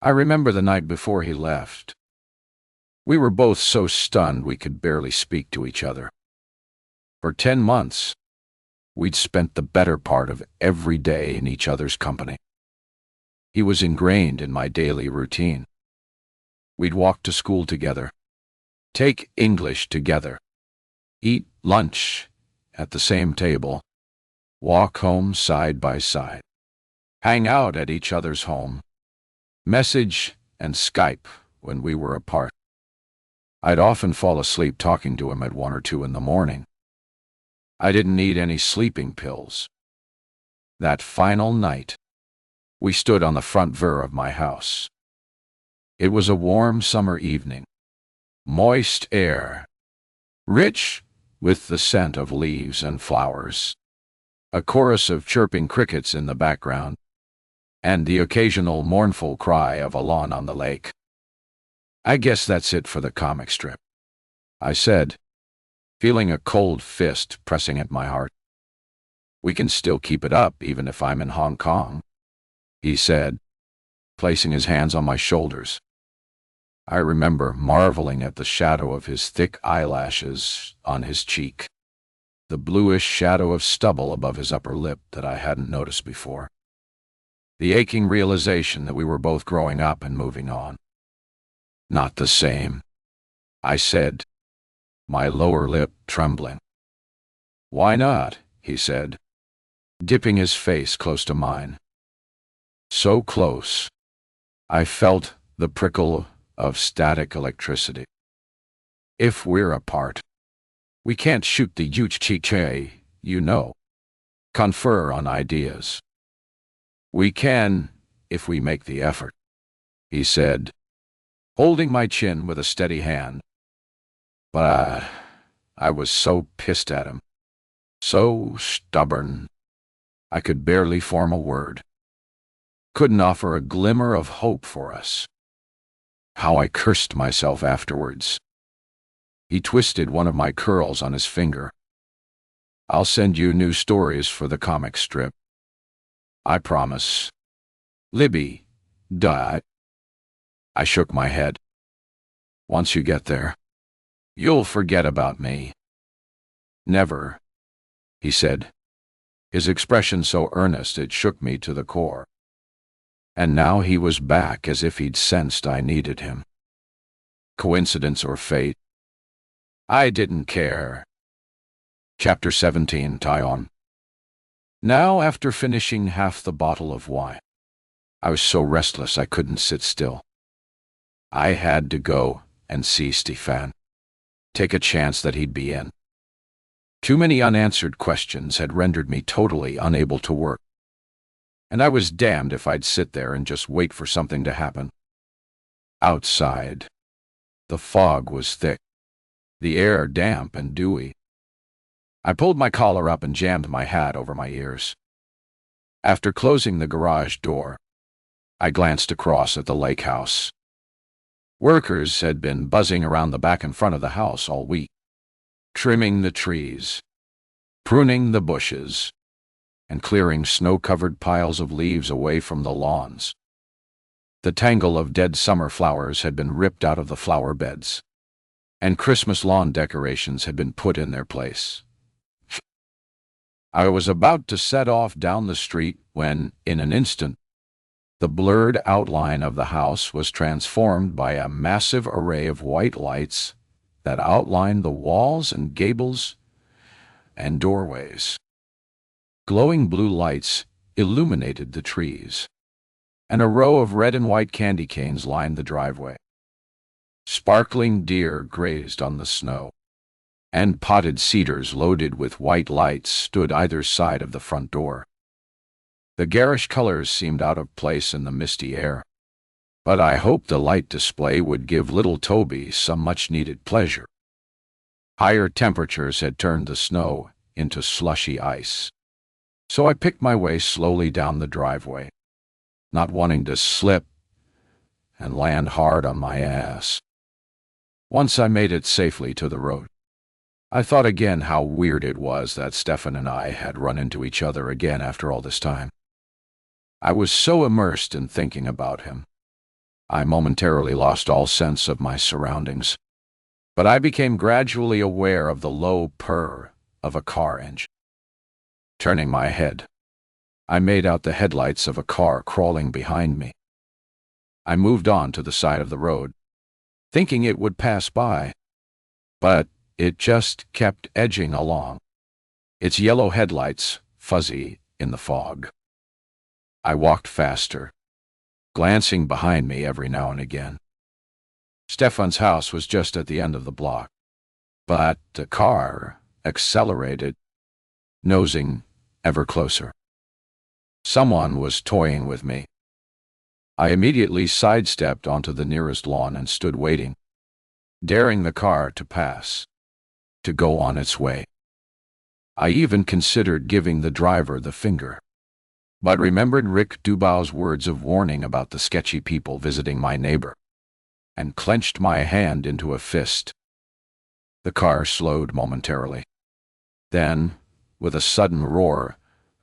I remember the night before he left. We were both so stunned we could barely speak to each other. For 10 months, we'd spent the better part of every day in each other's company. He was ingrained in my daily routine. We'd walk to school together, take English together, eat lunch at the same table, walk home side by side, hang out at each other's home, message and Skype when we were apart. I'd often fall asleep talking to him at 1 or 2 in the morning. I didn't need any sleeping pills. That final night, we stood on the front veranda of my house. It was a warm summer evening, moist air, rich with the scent of leaves and flowers, a chorus of chirping crickets in the background, and the occasional mournful cry of a lawn on the lake. I guess that's it for the comic strip, I said, feeling a cold fist pressing at my heart. We can still keep it up even if I'm in Hong Kong, he said, placing his hands on my shoulders. I remember marveling at the shadow of his thick eyelashes on his cheek, the bluish shadow of stubble above his upper lip that I hadn't noticed before, the aching realization that we were both growing up and moving on. Not the same, I said, my lower lip trembling. Why not? He said, dipping his face close to mine. So close, I felt the prickle of static electricity. If we're apart, we can't shoot the yuchchiche, you know, confer on ideas. We can, if we make the effort, he said, holding my chin with a steady hand. But I was so pissed at him. So stubborn. I could barely form a word. Couldn't offer a glimmer of hope for us. How I cursed myself afterwards. He twisted one of my curls on his finger. I'll send you new stories for the comic strip. I promise. Libby, duh. I shook my head. Once you get there, you'll forget about me. Never, he said, his expression so earnest it shook me to the core. And now he was back as if he'd sensed I needed him. Coincidence or fate? I didn't care. Chapter 17, Tie-On. Now, after finishing half the bottle of wine, I was so restless I couldn't sit still. I had to go and see Stefan. Take a chance that he'd be in. Too many unanswered questions had rendered me totally unable to work. And I was damned if I'd sit there and just wait for something to happen. Outside, the fog was thick, the air damp and dewy. I pulled my collar up and jammed my hat over my ears. After closing the garage door, I glanced across at the lake house. Workers had been buzzing around the back and front of the house all week, trimming the trees, pruning the bushes, and clearing snow-covered piles of leaves away from the lawns. The tangle of dead summer flowers had been ripped out of the flower beds, and Christmas lawn decorations had been put in their place. I was about to set off down the street when, in an instant, the blurred outline of the house was transformed by a massive array of white lights that outlined the walls and gables and doorways. Glowing blue lights illuminated the trees, and a row of red and white candy canes lined the driveway. Sparkling deer grazed on the snow, and potted cedars loaded with white lights stood either side of the front door. The garish colors seemed out of place in the misty air, but I hoped the light display would give little Toby some much-needed pleasure. Higher temperatures had turned the snow into slushy ice, so I picked my way slowly down the driveway, not wanting to slip and land hard on my ass. Once I made it safely to the road, I thought again how weird it was that Stefan and I had run into each other again after all this time. I was so immersed in thinking about him, I momentarily lost all sense of my surroundings, but I became gradually aware of the low purr of a car engine. Turning my head, I made out the headlights of a car crawling behind me. I moved on to the side of the road, thinking it would pass by, but it just kept edging along, its yellow headlights fuzzy in the fog. I walked faster, glancing behind me every now and again. Stefan's house was just at the end of the block, but the car accelerated, nosing ever closer. Someone was toying with me. I immediately sidestepped onto the nearest lawn and stood waiting, daring the car to pass, to go on its way. I even considered giving the driver the finger, but remembered Rick Dubow's words of warning about the sketchy people visiting my neighbor, and clenched my hand into a fist. The car slowed momentarily. Then, with a sudden roar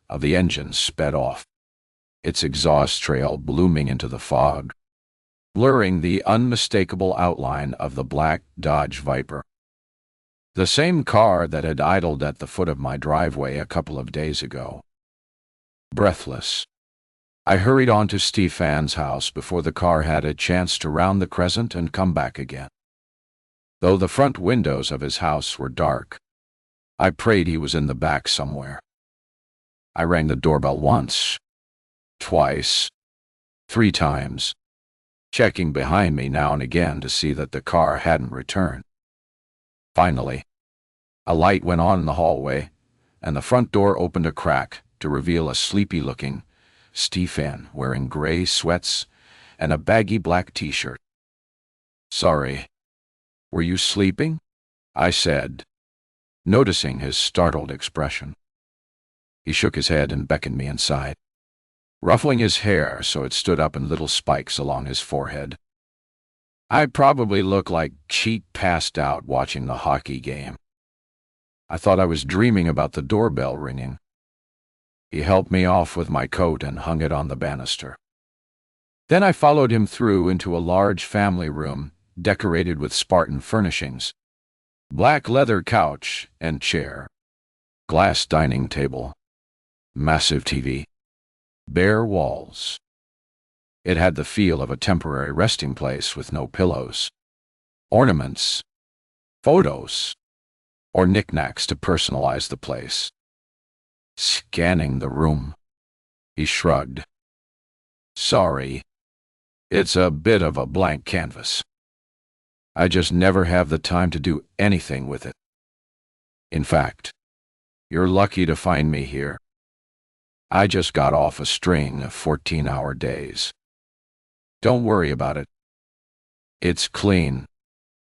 of the engine, sped off, its exhaust trail blooming into the fog, blurring the unmistakable outline of the black Dodge Viper. The same car that had idled at the foot of my driveway a couple of days ago. Breathless, I hurried on to Stefan's house before the car had a chance to round the crescent and come back again. Though the front windows of his house were dark, I prayed he was in the back somewhere. I rang the doorbell once, twice, 3 times, checking behind me now and again to see that the car hadn't returned. Finally, a light went on in the hallway, and the front door opened a crack to reveal a sleepy-looking Stefan wearing gray sweats and a baggy black t-shirt. "Sorry, were you sleeping?" I said, noticing his startled expression. He shook his head and beckoned me inside, ruffling his hair so it stood up in little spikes along his forehead. I probably looked like cheat passed out watching the hockey game. I thought I was dreaming about the doorbell ringing. He helped me off with my coat and hung it on the banister. Then I followed him through into a large family room decorated with Spartan furnishings. Black leather couch and chair, glass dining table, massive TV, bare walls. It had the feel of a temporary resting place with no pillows, ornaments, photos, or knickknacks to personalize the place. Scanning the room, he shrugged. Sorry, it's a bit of a blank canvas. I just never have the time to do anything with it. In fact, you're lucky to find me here. I just got off a string of 14-hour days. Don't worry about it. It's clean,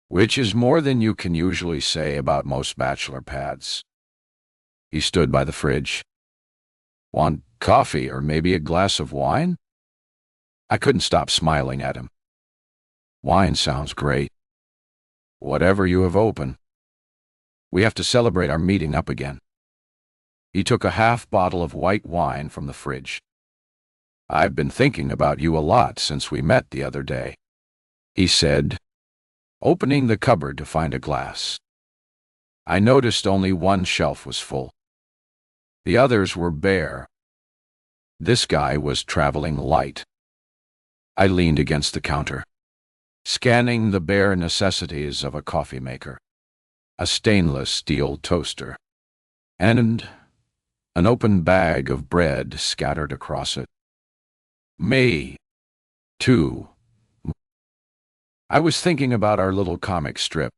which is more than you can usually say about most bachelor pads. He stood by the fridge. Want coffee or maybe a glass of wine? I couldn't stop smiling at him. Wine sounds great. Whatever you have open. We have to celebrate our meeting up again. He took a half bottle of white wine from the fridge. I've been thinking about you a lot since we met the other day, he said, opening the cupboard to find a glass. I noticed only one shelf was full. The others were bare. This guy was traveling light. I leaned against the counter, scanning the bare necessities of a coffee maker, a stainless steel toaster, and an open bag of bread scattered across it. Me, too. I was thinking about our little comic strip.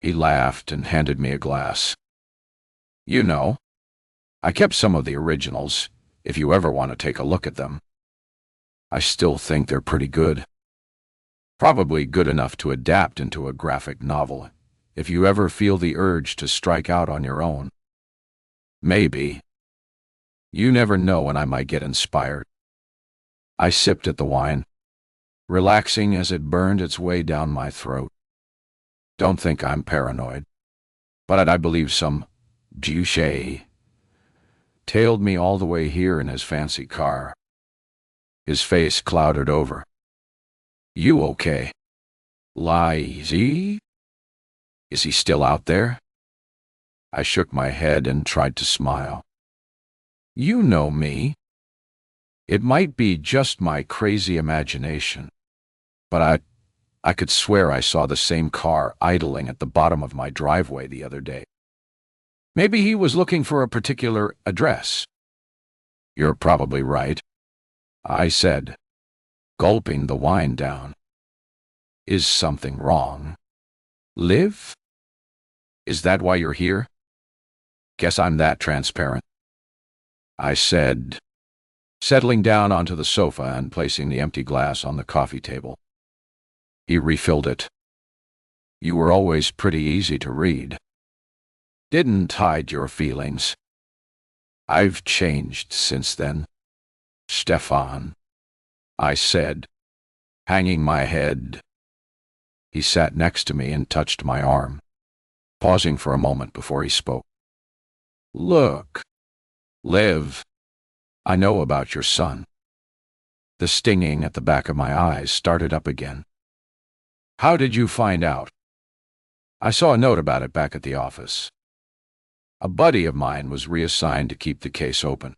He laughed and handed me a glass. You know, I kept some of the originals, if you ever want to take a look at them. I still think they're pretty good. Probably good enough to adapt into a graphic novel, if you ever feel the urge to strike out on your own. Maybe. You never know when I might get inspired. I sipped at the wine, relaxing as it burned its way down my throat. Don't think I'm paranoid, but I believe some douche tailed me all the way here in his fancy car. His face clouded over. You okay? Lazy? Is he still out there? I shook my head and tried to smile. You know me. It might be just my crazy imagination, but I could swear I saw the same car idling at the bottom of my driveway the other day. Maybe he was looking for a particular address. You're probably right, I said, gulping the wine down. Is something wrong? Liv? Is that why you're here? Guess I'm that transparent, I said, settling down onto the sofa and placing the empty glass on the coffee table. He refilled it. You were always pretty easy to read. Didn't hide your feelings. I've changed since then, Stefan, I said, hanging my head. He sat next to me and touched my arm, pausing for a moment before he spoke. Look, Liv, I know about your son. The stinging at the back of my eyes started up again. How did you find out? I saw a note about it back at the office. A buddy of mine was reassigned to keep the case open.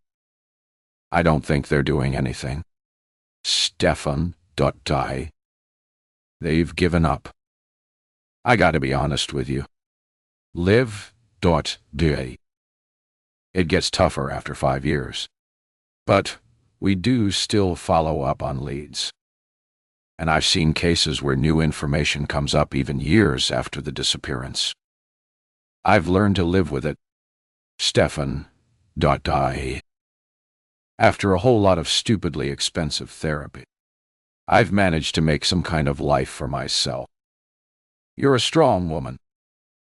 I don't think they're doing anything. Stefan die. They've given up. I gotta be honest with you. Live die. It gets tougher after 5 years. But we do still follow up on leads. And I've seen cases where new information comes up even years after the disappearance. I've learned to live with it. Stefan die. After a whole lot of stupidly expensive therapy, I've managed to make some kind of life for myself. You're a strong woman.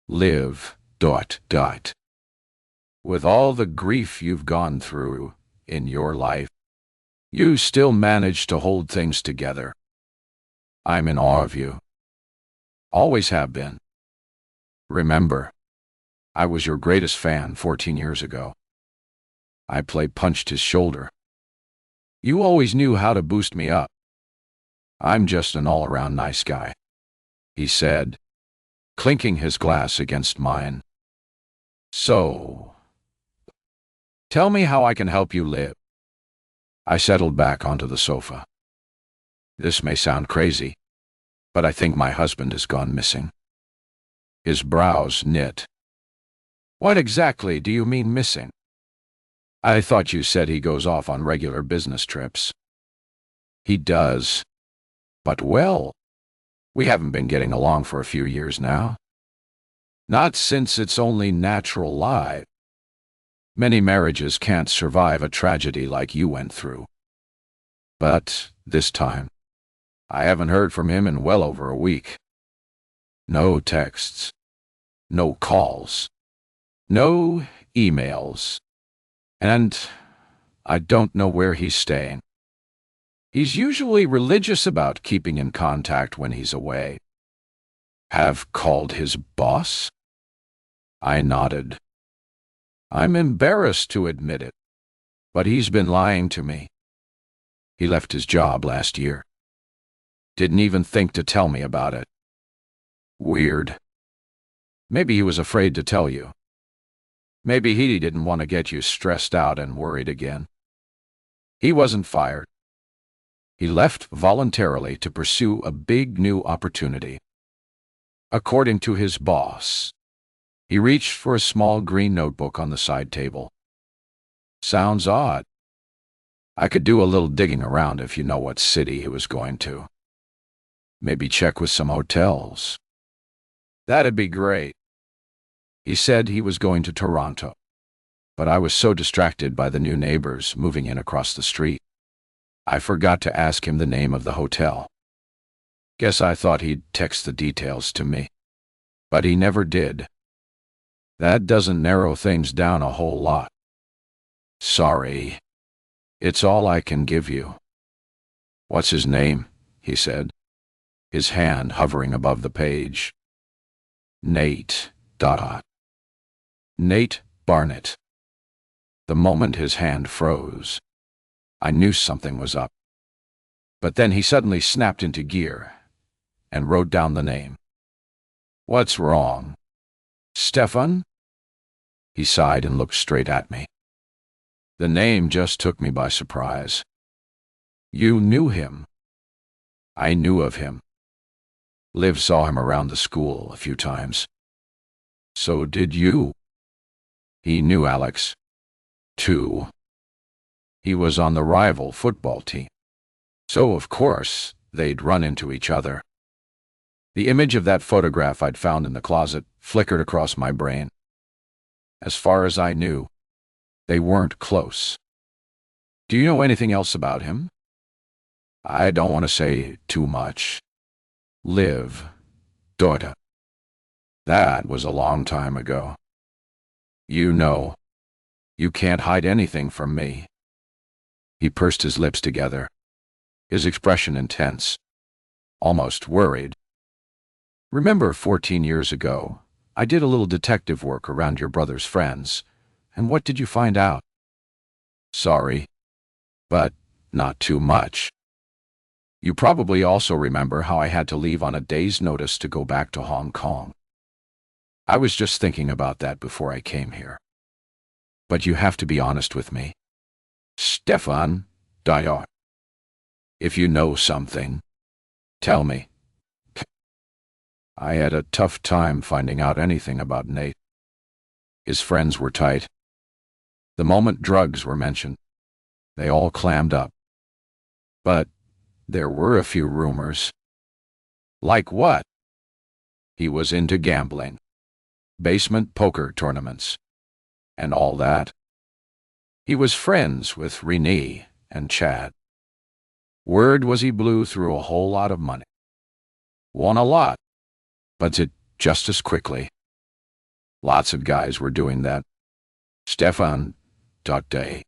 Live Dot, dot. With all the grief you've gone through in your life, you still manage to hold things together. I'm in awe of you. Always have been. Remember, I was your greatest fan 14 years ago. I punched his shoulder. You always knew how to boost me up. I'm just an all-around nice guy, he said, clinking his glass against mine. So, tell me how I can help you live. I settled back onto the sofa. This may sound crazy, but I think my husband has gone missing. His brows knit. What exactly do you mean missing? I thought you said he goes off on regular business trips. He does. But well, we haven't been getting along for a few years now. Not since it's only natural life. Many marriages can't survive a tragedy like you went through. But this time, I haven't heard from him in well over a week. No texts, no calls, no emails, and I don't know where he's staying. He's usually religious about keeping in contact when he's away. Have called his boss? I nodded. I'm embarrassed to admit it, but he's been lying to me. He left his job last year. Didn't even think to tell me about it. Weird. Maybe he was afraid to tell you. Maybe he didn't want to get you stressed out and worried again. He wasn't fired. He left voluntarily to pursue a big new opportunity. According to his boss, he reached for a small green notebook on the side table. Sounds odd. I could do a little digging around if you know what city he was going to. Maybe check with some hotels. That'd be great. He said he was going to Toronto, but I was so distracted by the new neighbors moving in across the street, I forgot to ask him the name of the hotel. Guess I thought he'd text the details to me, but he never did. That doesn't narrow things down a whole lot. Sorry. It's all I can give you. What's his name? He said, his hand hovering above the page. Nate. Nate Barnett. The moment his hand froze, I knew something was up. But then he suddenly snapped into gear and wrote down the name. What's wrong? Stefan? He sighed and looked straight at me. The name just took me by surprise. You knew him. I knew of him. Liv saw him around the school a few times. So did you. He knew Alex, too. He was on the rival football team. So, of course, they'd run into each other. The image of that photograph I'd found in the closet flickered across my brain. As far as I knew, they weren't close. Do you know anything else about him? I don't want to say too much. Liv, daughter. That was a long time ago. You know, you can't hide anything from me. He pursed his lips together, his expression intense, almost worried. Remember 14 years ago, I did a little detective work around your brother's friends, and what did you find out? Sorry, but not too much. You probably also remember how I had to leave on a day's notice to go back to Hong Kong. I was just thinking about that before I came here. But you have to be honest with me. Stefan Dayar. If you know something, tell me. I had a tough time finding out anything about Nate. His friends were tight. The moment drugs were mentioned, they all clammed up. But there were a few rumors. Like what? He was into gambling, basement poker tournaments, and all that. He was friends with Renee and Chad. Word was he blew through a whole lot of money. Won a lot, but it just as quickly. Lots of guys were doing that. Stefan. Day.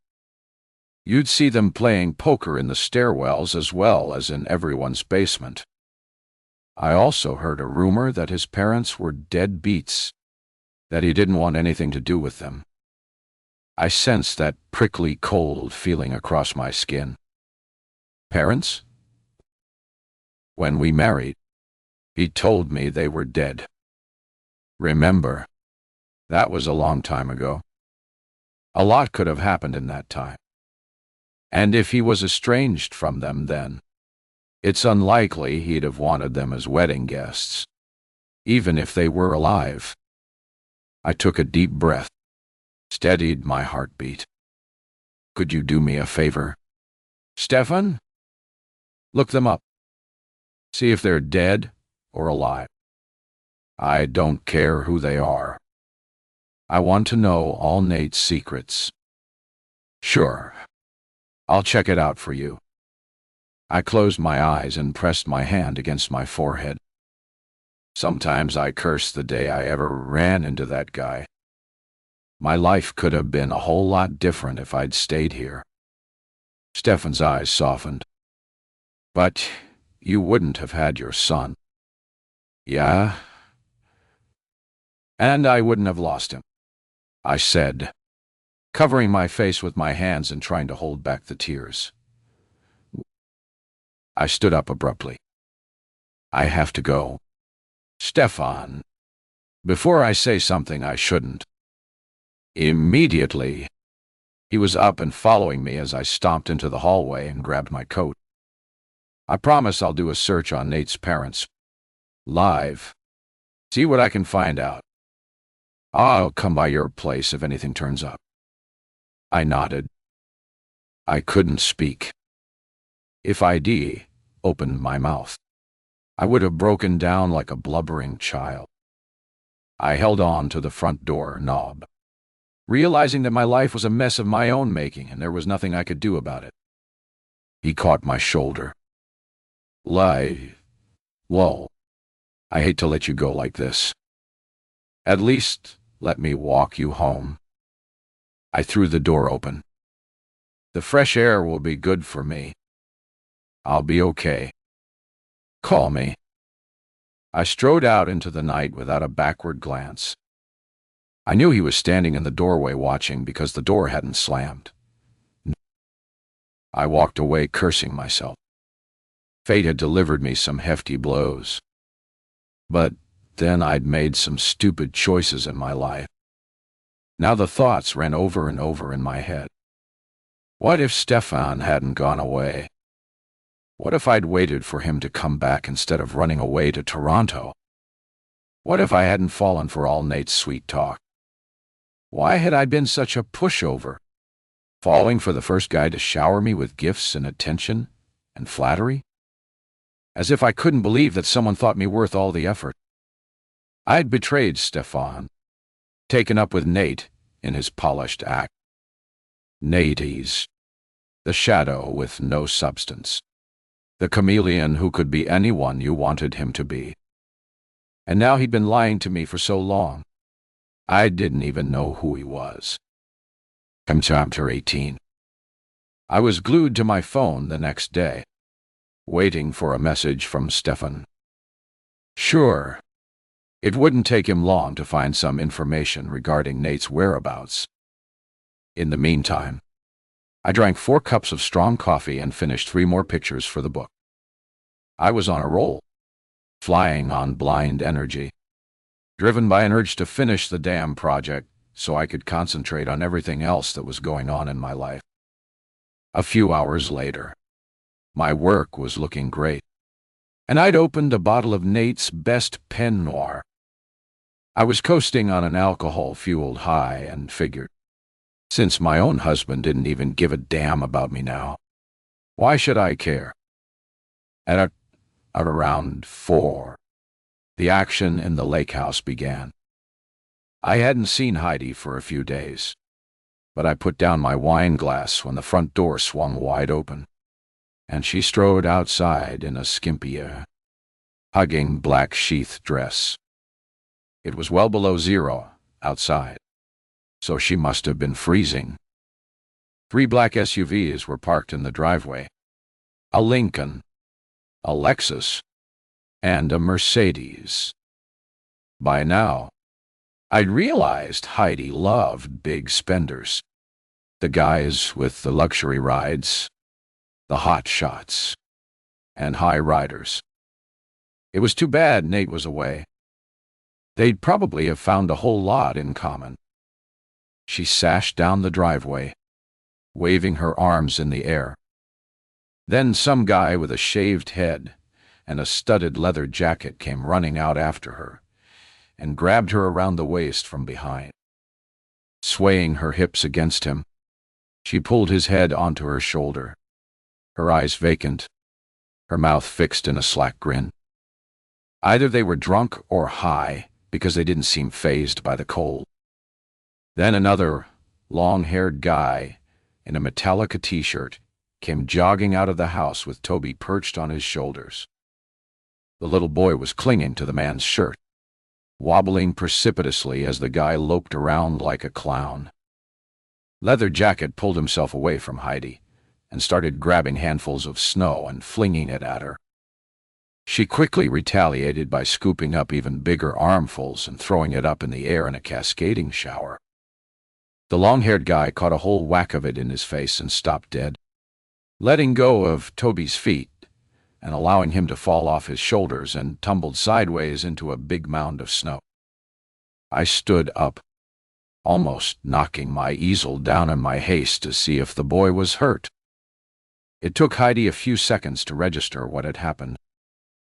You'd see them playing poker in the stairwells as well as in everyone's basement. I also heard a rumor that his parents were dead beats, that he didn't want anything to do with them. I sensed that prickly cold feeling across my skin. Parents? When we married, he told me they were dead. Remember, that was a long time ago. A lot could have happened in that time. And if he was estranged from them then, it's unlikely he'd have wanted them as wedding guests, even if they were alive. I took a deep breath, steadied my heartbeat. Could you do me a favor? Stefan? Look them up. See if they're dead or alive. I don't care who they are. I want to know all Nate's secrets. Sure. I'll check it out for you. I closed my eyes and pressed my hand against my forehead. Sometimes I curse the day I ever ran into that guy. My life could have been a whole lot different if I'd stayed here. Stefan's eyes softened. But you wouldn't have had your son. Yeah? And I wouldn't have lost him, I said, covering my face with my hands and trying to hold back the tears. I stood up abruptly. I have to go. Stefan, before I say something I shouldn't. Immediately, he was up and following me as I stomped into the hallway and grabbed my coat. I promise I'll do a search on Nate's parents. Live. See what I can find out. I'll come by your place if anything turns up. I nodded. I couldn't speak. If I'd opened my mouth, I would have broken down like a blubbering child. I held on to the front door knob, realizing that my life was a mess of my own making and there was nothing I could do about it. He caught my shoulder. Whoa. I hate to let you go like this. At least let me walk you home. I threw the door open. The fresh air will be good for me. I'll be okay. Call me. I strode out into the night without a backward glance. I knew he was standing in the doorway watching because the door hadn't slammed. I walked away cursing myself. Fate had delivered me some hefty blows. But then I'd made some stupid choices in my life. Now the thoughts ran over and over in my head. What if Stefan hadn't gone away? What if I'd waited for him to come back instead of running away to Toronto? What if I hadn't fallen for all Nate's sweet talk? Why had I been such a pushover, falling for the first guy to shower me with gifts and attention and flattery? As if I couldn't believe that someone thought me worth all the effort. I'd betrayed Stefan, taken up with Nate in his polished act. Nate's, the shadow with no substance, the chameleon who could be anyone you wanted him to be. And now he'd been lying to me for so long, I didn't even know who he was. Chapter 18. I was glued to my phone the next day, waiting for a message from Stefan. Sure, it wouldn't take him long to find some information regarding Nate's whereabouts. In the meantime, I drank 4 cups of strong coffee and finished 3 more pictures for the book. I was on a roll, flying on blind energy, driven by an urge to finish the damn project so I could concentrate on everything else that was going on in my life. A few hours later, my work was looking great, and I'd opened a bottle of Nate's best Pen Noir. I was coasting on an alcohol-fueled high and figured, since my own husband didn't even give a damn about me now, why should I care? At around 4, the action in the lake house began. I hadn't seen Heidi for a few days, but I put down my wine glass when the front door swung wide open, and she strode outside in a skimpy, hugging black sheath dress. It was well below 0, outside, so she must have been freezing. 3 black SUVs were parked in the driveway. A Lincoln, a Lexus, and a Mercedes. By now, I'd realized Heidi loved big spenders. The guys with the luxury rides, the hot shots, and high riders. It was too bad Nate was away. They'd probably have found a whole lot in common. She sashed down the driveway, waving her arms in the air. Then some guy with a shaved head and a studded leather jacket came running out after her and grabbed her around the waist from behind. Swaying her hips against him, she pulled his head onto her shoulder, her eyes vacant, her mouth fixed in a slack grin. Either they were drunk or high, because they didn't seem fazed by the cold. Then another long-haired guy in a Metallica t-shirt came jogging out of the house with Toby perched on his shoulders. The little boy was clinging to the man's shirt, wobbling precipitously as the guy loped around like a clown. Leather Jacket pulled himself away from Heidi and started grabbing handfuls of snow and flinging it at her. She quickly retaliated by scooping up even bigger armfuls and throwing it up in the air in a cascading shower. The long-haired guy caught a whole whack of it in his face and stopped dead, letting go of Toby's feet and allowing him to fall off his shoulders and tumbled sideways into a big mound of snow. I stood up, almost knocking my easel down in my haste to see if the boy was hurt. It took Heidi a few seconds to register what had happened,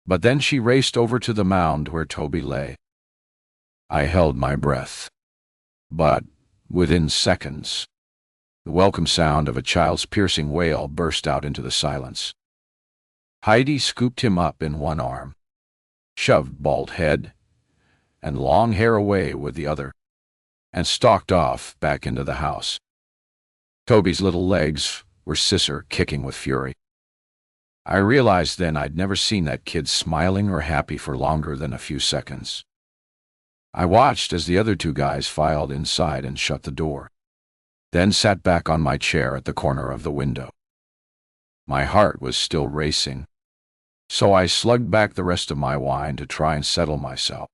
but then she raced over to the mound where Toby lay. I held my breath, but within seconds, the welcome sound of a child's piercing wail burst out into the silence. Heidi scooped him up in one arm, shoved bald head and long hair away with the other, and stalked off back into the house. Toby's little legs were scissor-kicking with fury. I realized then I'd never seen that kid smiling or happy for longer than a few seconds. I watched as the other 2 guys filed inside and shut the door, then sat back on my chair at the corner of the window. My heart was still racing, so I slugged back the rest of my wine to try and settle myself.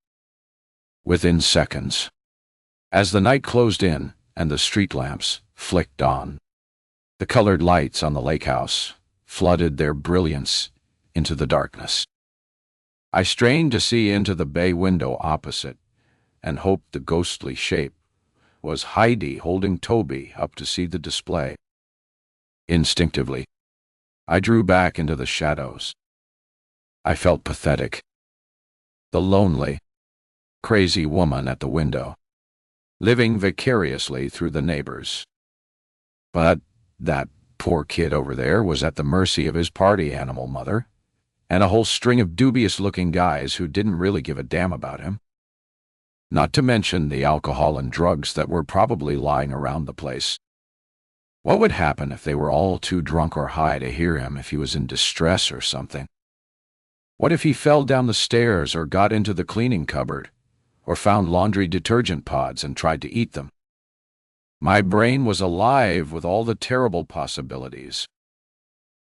Within seconds, as the night closed in and the street lamps flicked on, the colored lights on the lake house flooded their brilliance into the darkness. I strained to see into the bay window opposite and hoped the ghostly shape was Heidi holding Toby up to see the display. Instinctively, I drew back into the shadows. I felt pathetic. The lonely, crazy woman at the window, living vicariously through the neighbors. But that poor kid over there was at the mercy of his party animal mother and a whole string of dubious-looking guys who didn't really give a damn about him. Not to mention the alcohol and drugs that were probably lying around the place. What would happen if they were all too drunk or high to hear him if he was in distress or something? What if he fell down the stairs or got into the cleaning cupboard or found laundry detergent pods and tried to eat them? My brain was alive with all the terrible possibilities.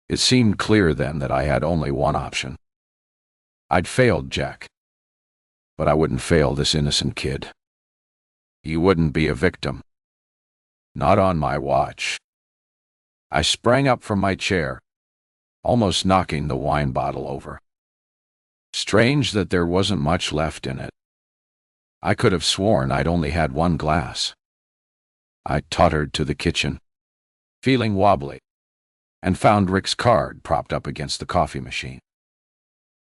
It seemed clear then that I had only one option. I'd failed Jack, but I wouldn't fail this innocent kid. He wouldn't be a victim. Not on my watch. I sprang up from my chair, almost knocking the wine bottle over. Strange that there wasn't much left in it. I could have sworn I'd only had 1 glass. I tottered to the kitchen, feeling wobbly, and found Rick's card propped up against the coffee machine.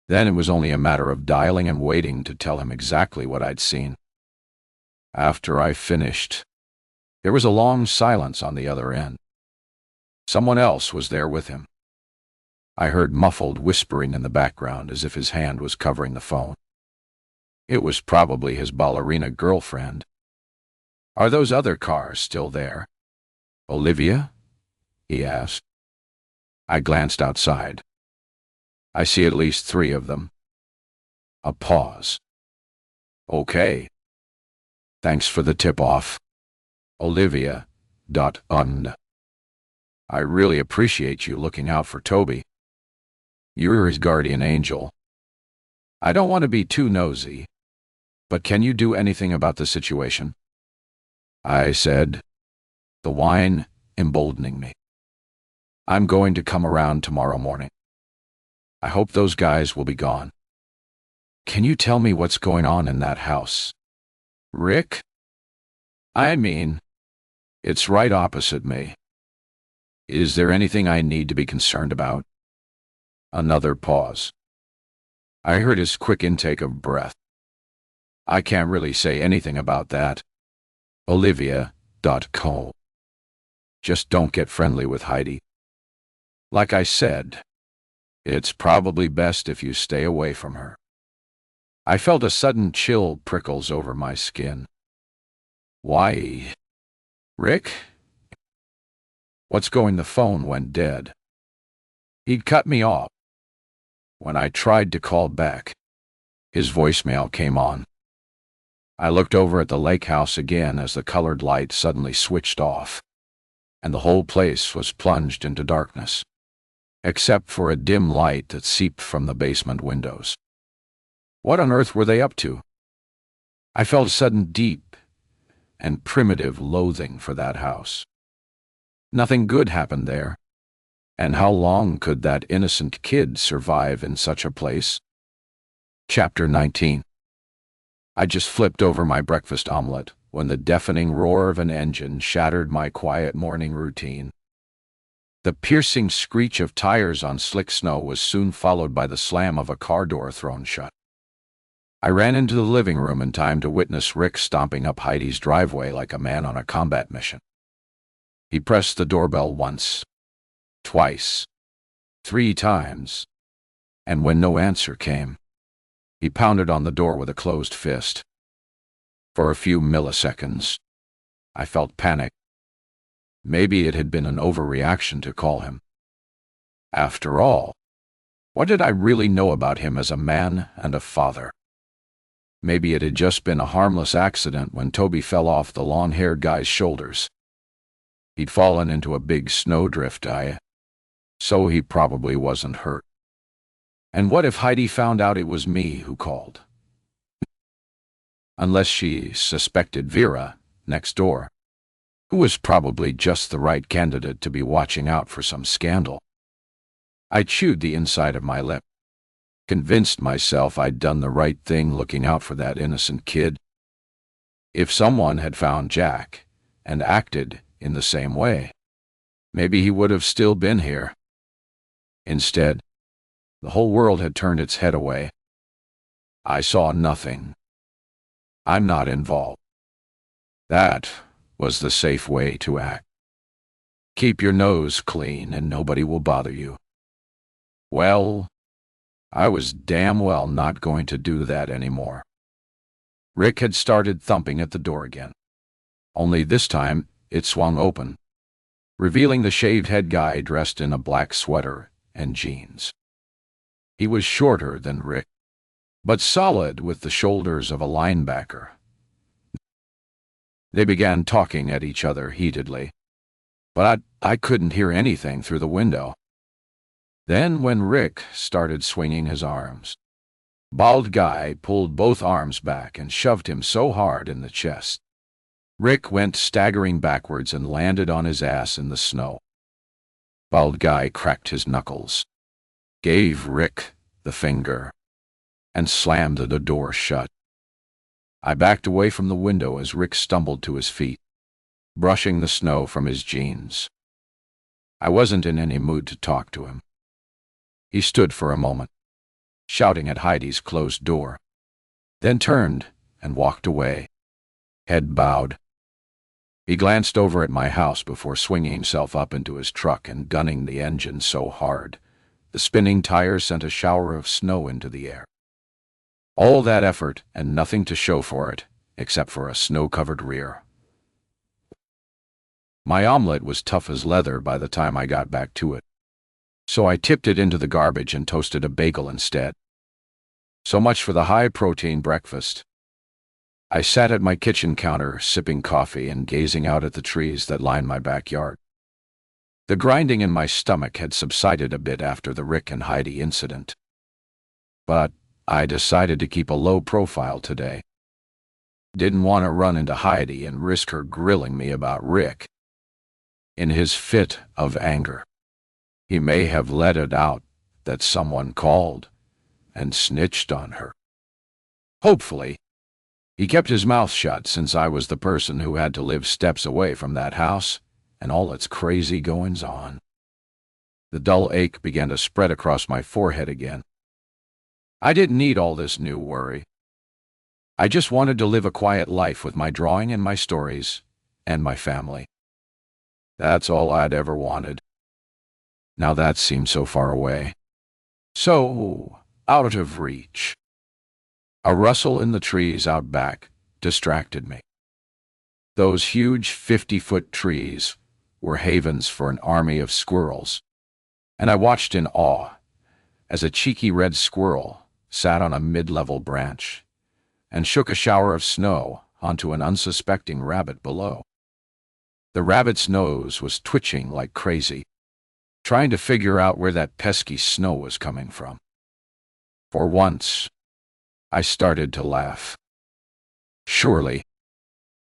Then it was only a matter of dialing and waiting to tell him exactly what I'd seen. After I finished, there was a long silence on the other end. Someone else was there with him. I heard muffled whispering in the background as if his hand was covering the phone. It was probably his ballerina girlfriend. "Are those other cars still there, Olivia?" he asked. I glanced outside. "I see at least 3 of them." A pause. "Okay." Thanks for the tip-off, Olivia.und. I really appreciate you looking out for Toby. You're his guardian angel. I don't want to be too nosy, but can you do anything about the situation? I said, the whine emboldening me. I'm going to come around tomorrow morning. I hope those guys will be gone. Can you tell me what's going on in that house? Rick? I mean, it's right opposite me. Is there anything I need to be concerned about? Another pause. I heard his quick intake of breath. I can't really say anything about that. Olivia.co. Just don't get friendly with Heidi. Like I said, it's probably best if you stay away from her. I felt a sudden chill prickles over my skin. Why? Rick? What's going? The phone went dead. He'd cut me off. When I tried to call back, his voicemail came on. I looked over at the lake house again as the colored light suddenly switched off, and the whole place was plunged into darkness, except for a dim light that seeped from the basement windows. What on earth were they up to? I felt a sudden deep and primitive loathing for that house. Nothing good happened there, and how long could that innocent kid survive in such a place? Chapter 19. I just flipped over my breakfast omelet when the deafening roar of an engine shattered my quiet morning routine. The piercing screech of tires on slick snow was soon followed by the slam of a car door thrown shut. I ran into the living room in time to witness Rick stomping up Heidi's driveway like a man on a combat mission. He pressed the doorbell once, twice, 3 times, and when no answer came, he pounded on the door with a closed fist. For a few milliseconds, I felt panic. Maybe it had been an overreaction to call him. After all, what did I really know about him as a man and a father? Maybe it had just been a harmless accident when Toby fell off the long-haired guy's shoulders. He'd fallen into a big snowdrift, so he probably wasn't hurt. And what if Heidi found out it was me who called? Unless she suspected Vera, next door, who was probably just the right candidate to be watching out for some scandal. I chewed the inside of my lip, convinced myself I'd done the right thing looking out for that innocent kid. If someone had found Jack and acted in the same way, maybe he would have still been here. Instead, the whole world had turned its head away. I saw nothing. I'm not involved. That was the safe way to act. Keep your nose clean and nobody will bother you. Well, I was damn well not going to do that anymore. Rick had started thumping at the door again. Only this time, it swung open, revealing the shaved-head guy dressed in a black sweater and jeans. He was shorter than Rick, but solid with the shoulders of a linebacker. They began talking at each other heatedly, but I couldn't hear anything through the window. Then when Rick started swinging his arms, bald guy pulled both arms back and shoved him so hard in the chest. Rick went staggering backwards and landed on his ass in the snow. Bald guy cracked his knuckles, gave Rick the finger, and slammed the door shut. I backed away from the window as Rick stumbled to his feet, brushing the snow from his jeans. I wasn't in any mood to talk to him. He stood for a moment, shouting at Heidi's closed door, then turned and walked away, head bowed. He glanced over at my house before swinging himself up into his truck and gunning the engine so hard, the spinning tires sent a shower of snow into the air. All that effort and nothing to show for it, except for a snow-covered rear. My omelet was tough as leather by the time I got back to it, so I tipped it into the garbage and toasted a bagel instead. So much for the high-protein breakfast. I sat at my kitchen counter, sipping coffee and gazing out at the trees that lined my backyard. The grinding in my stomach had subsided a bit after the Rick and Heidi incident. But I decided to keep a low profile today. Didn't want to run into Heidi and risk her grilling me about Rick. In his fit of anger, he may have let it out that someone called and snitched on her. Hopefully, he kept his mouth shut, since I was the person who had to live steps away from that house and all its crazy goings-on. The dull ache began to spread across my forehead again. I didn't need all this new worry. I just wanted to live a quiet life with my drawing and my stories and my family. That's all I'd ever wanted. Now that seemed so far away, so out of reach. A rustle in the trees out back distracted me. Those huge 50-foot trees were havens for an army of squirrels, and I watched in awe as a cheeky red squirrel sat on a mid-level branch and shook a shower of snow onto an unsuspecting rabbit below. The rabbit's nose was twitching like crazy, trying to figure out where that pesky snow was coming from. For once, I started to laugh. Surely,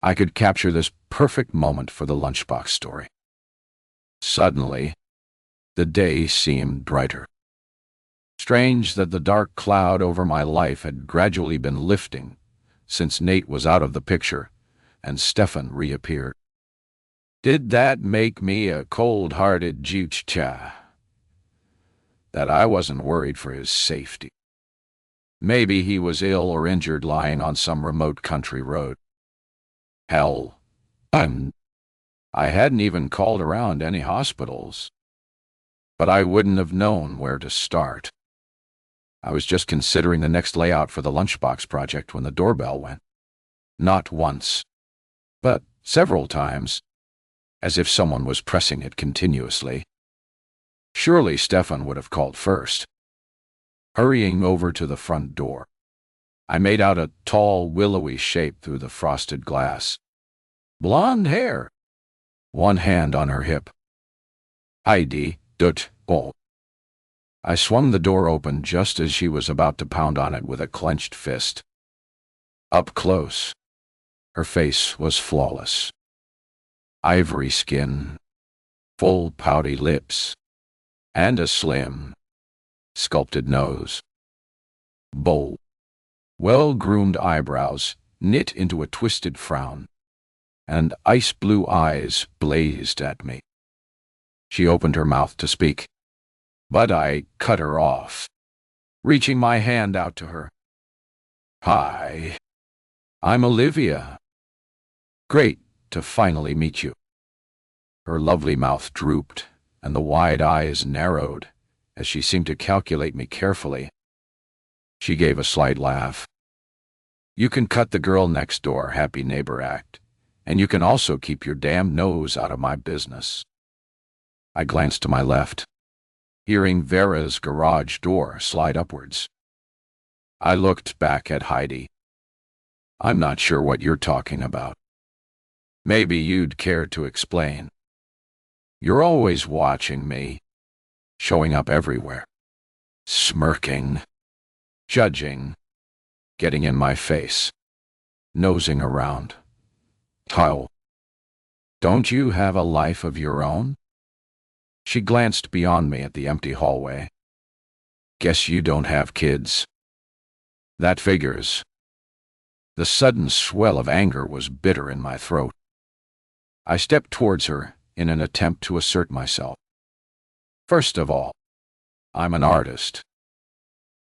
I could capture this perfect moment for the lunchbox story. Suddenly, the day seemed brighter. Strange that the dark cloud over my life had gradually been lifting since Nate was out of the picture and Stefan reappeared. Did that make me a cold-hearted jucha? That I wasn't worried for his safety. Maybe he was ill or injured, lying on some remote country road. Hell, I hadn't even called around any hospitals. But I wouldn't have known where to start. I was just considering the next layout for the lunchbox project when the doorbell went. Not once, but several times, as if someone was pressing it continuously. Surely Stefan would have called first. Hurrying over to the front door, I made out a tall, willowy shape through the frosted glass. Blonde hair, one hand on her hip. Heidi, oh. I swung the door open just as she was about to pound on it with a clenched fist. Up close, her face was flawless. Ivory skin, full pouty lips, and a slim, sculpted nose. Bold, well-groomed eyebrows knit into a twisted frown, and ice-blue eyes blazed at me. She opened her mouth to speak, but I cut her off, reaching my hand out to her. Hi, I'm Olivia. Great to finally meet you. Her lovely mouth drooped, and the wide eyes narrowed as she seemed to calculate me carefully. She gave a slight laugh. You can cut the girl next door happy neighbor act, and you can also keep your damn nose out of my business. I glanced to my left, hearing Vera's garage door slide upwards. I looked back at Heidi. I'm not sure what you're talking about. Maybe you'd care to explain. You're always watching me, showing up everywhere, smirking, judging, getting in my face, nosing around. How? Don't you have a life of your own? She glanced beyond me at the empty hallway. Guess you don't have kids. That figures. The sudden swell of anger was bitter in my throat. I stepped towards her in an attempt to assert myself. First of all, I'm an artist.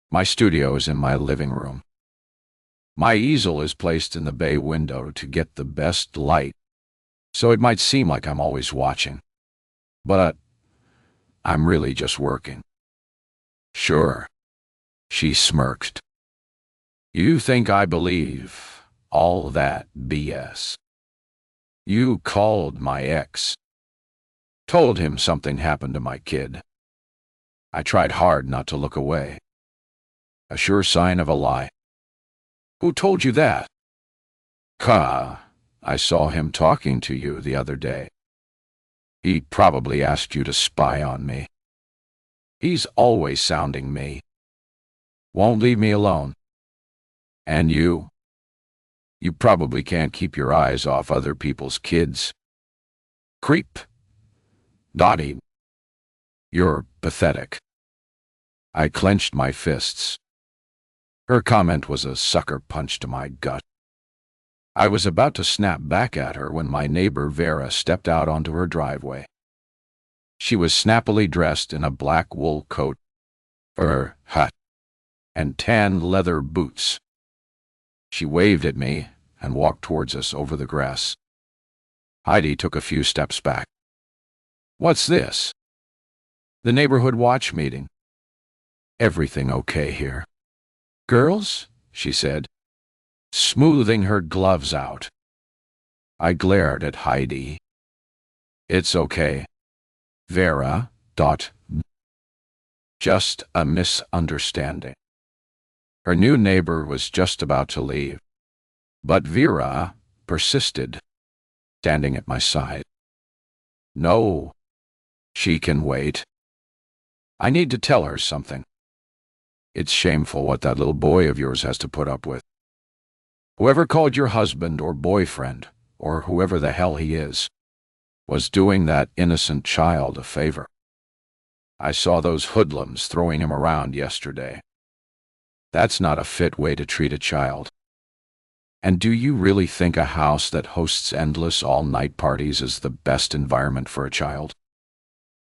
My studio is in my living room. My easel is placed in the bay window to get the best light, so it might seem like I'm always watching. But I'm really just working. Sure, she smirked. You think I believe all that BS? You called my ex. Told him something happened to my kid. I tried hard not to look away. A sure sign of a lie. Who told you that? I saw him talking to you the other day. He probably asked you to spy on me. He's always sounding me. Won't leave me alone. And you? You probably can't keep your eyes off other people's kids. Creep. Dottie. You're pathetic. I clenched my fists. Her comment was a sucker punch to my gut. I was about to snap back at her when my neighbor Vera stepped out onto her driveway. She was snappily dressed in a black wool coat, fur hat, and tan leather boots. She waved at me and walked towards us over the grass. Heidi took a few steps back. What's this? The neighborhood watch meeting. Everything okay here? Girls? She said, smoothing her gloves out. I glared at Heidi. It's okay. Vera. Just a misunderstanding. Her new neighbor was just about to leave, but Vera persisted, standing at my side. No, she can wait. I need to tell her something. It's shameful what that little boy of yours has to put up with. Whoever called your husband or boyfriend, or whoever the hell he is, was doing that innocent child a favor. I saw those hoodlums throwing him around yesterday. That's not a fit way to treat a child. And do you really think a house that hosts endless all-night parties is the best environment for a child?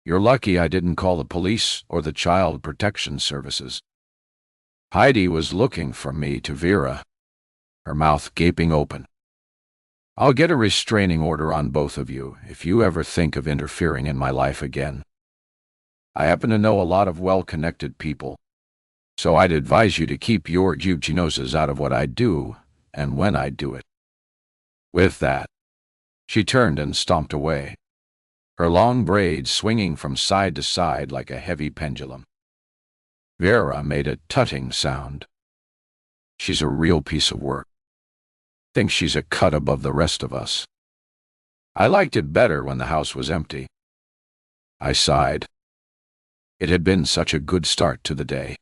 You're lucky I didn't call the police or the Child Protection Services. Heidi was looking from me to Vera, her mouth gaping open. I'll get a restraining order on both of you if you ever think of interfering in my life again. I happen to know a lot of well-connected people, so I'd advise you to keep your juicy noses out of what I do and when I do it. With that, she turned and stomped away, her long braids swinging from side to side like a heavy pendulum. Vera made a tutting sound. She's a real piece of work. Thinks she's a cut above the rest of us. I liked it better when the house was empty. I sighed. It had been such a good start to the day.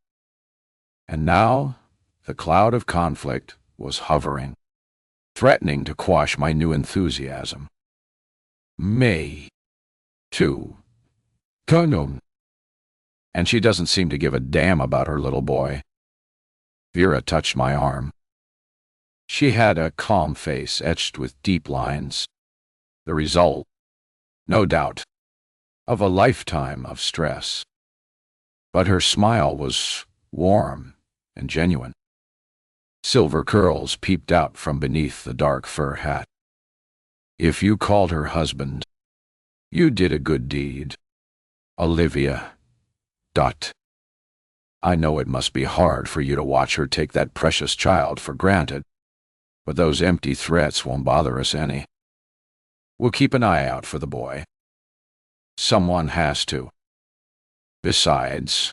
And now, the cloud of conflict was hovering, threatening to quash my new enthusiasm. May. Too. Kanon. And she doesn't seem to give a damn about her little boy. Vera touched my arm. She had a calm face etched with deep lines. The result, no doubt, of a lifetime of stress. But her smile was warm and genuine. Silver curls peeped out from beneath the dark fur hat. If you called her husband, you did a good deed, Olivia. I know it must be hard for you to watch her take that precious child for granted, but those empty threats won't bother us any. We'll keep an eye out for the boy. Someone has to. Besides,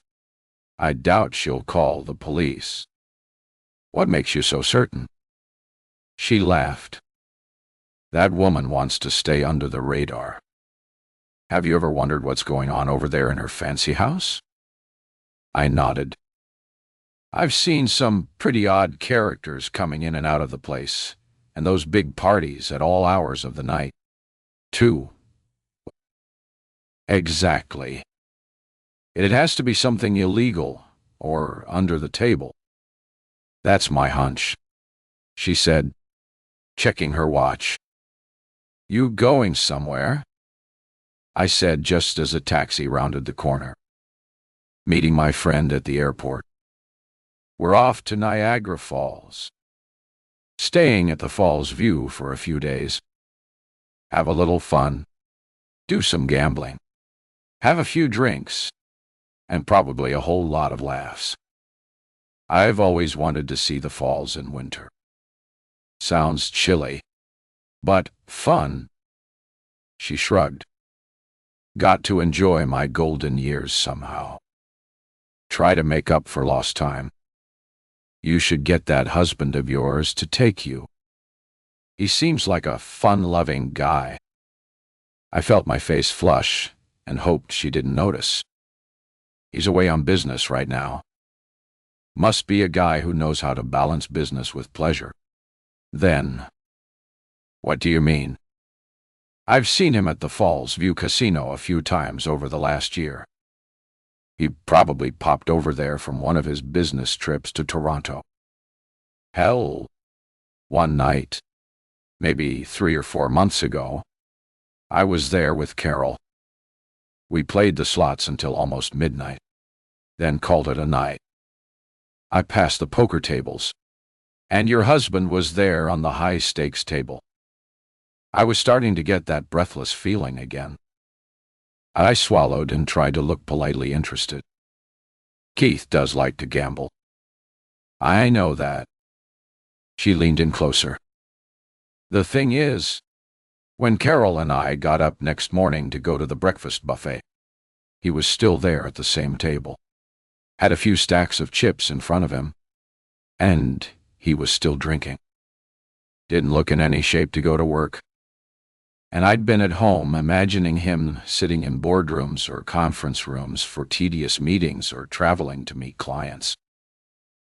I doubt she'll call the police. What makes you so certain? She laughed. That woman wants to stay under the radar. Have you ever wondered what's going on over there in her fancy house? I nodded. I've seen some pretty odd characters coming in and out of the place, and those big parties at all hours of the night, too. Exactly. It has to be something illegal, or under the table. That's my hunch, she said, checking her watch. You going somewhere? I said just as a taxi rounded the corner. Meeting my friend at the airport. We're off to Niagara Falls. Staying at the Falls View for a few days. Have a little fun. Do some gambling. Have a few drinks. And probably a whole lot of laughs. I've always wanted to see the falls in winter. Sounds chilly, but fun. She shrugged. Got to enjoy my golden years somehow. Try to make up for lost time. You should get that husband of yours to take you. He seems like a fun-loving guy. I felt my face flush and hoped she didn't notice. He's away on business right now. Must be a guy who knows how to balance business with pleasure. Then, what do you mean? I've seen him at the Falls View Casino a few times over the last year. He probably popped over there from one of his business trips to Toronto. Hell, one night, maybe 3 or 4 months ago, I was there with Carol. We played the slots until almost midnight, then called it a night. I passed the poker tables, and your husband was there on the high-stakes table. I was starting to get that breathless feeling again. I swallowed and tried to look politely interested. Keith does like to gamble. I know that. She leaned in closer. The thing is, when Carol and I got up next morning to go to the breakfast buffet, he was still there at the same table. Had a few stacks of chips in front of him, and he was still drinking. Didn't look in any shape to go to work. And I'd been at home imagining him sitting in boardrooms or conference rooms for tedious meetings or traveling to meet clients.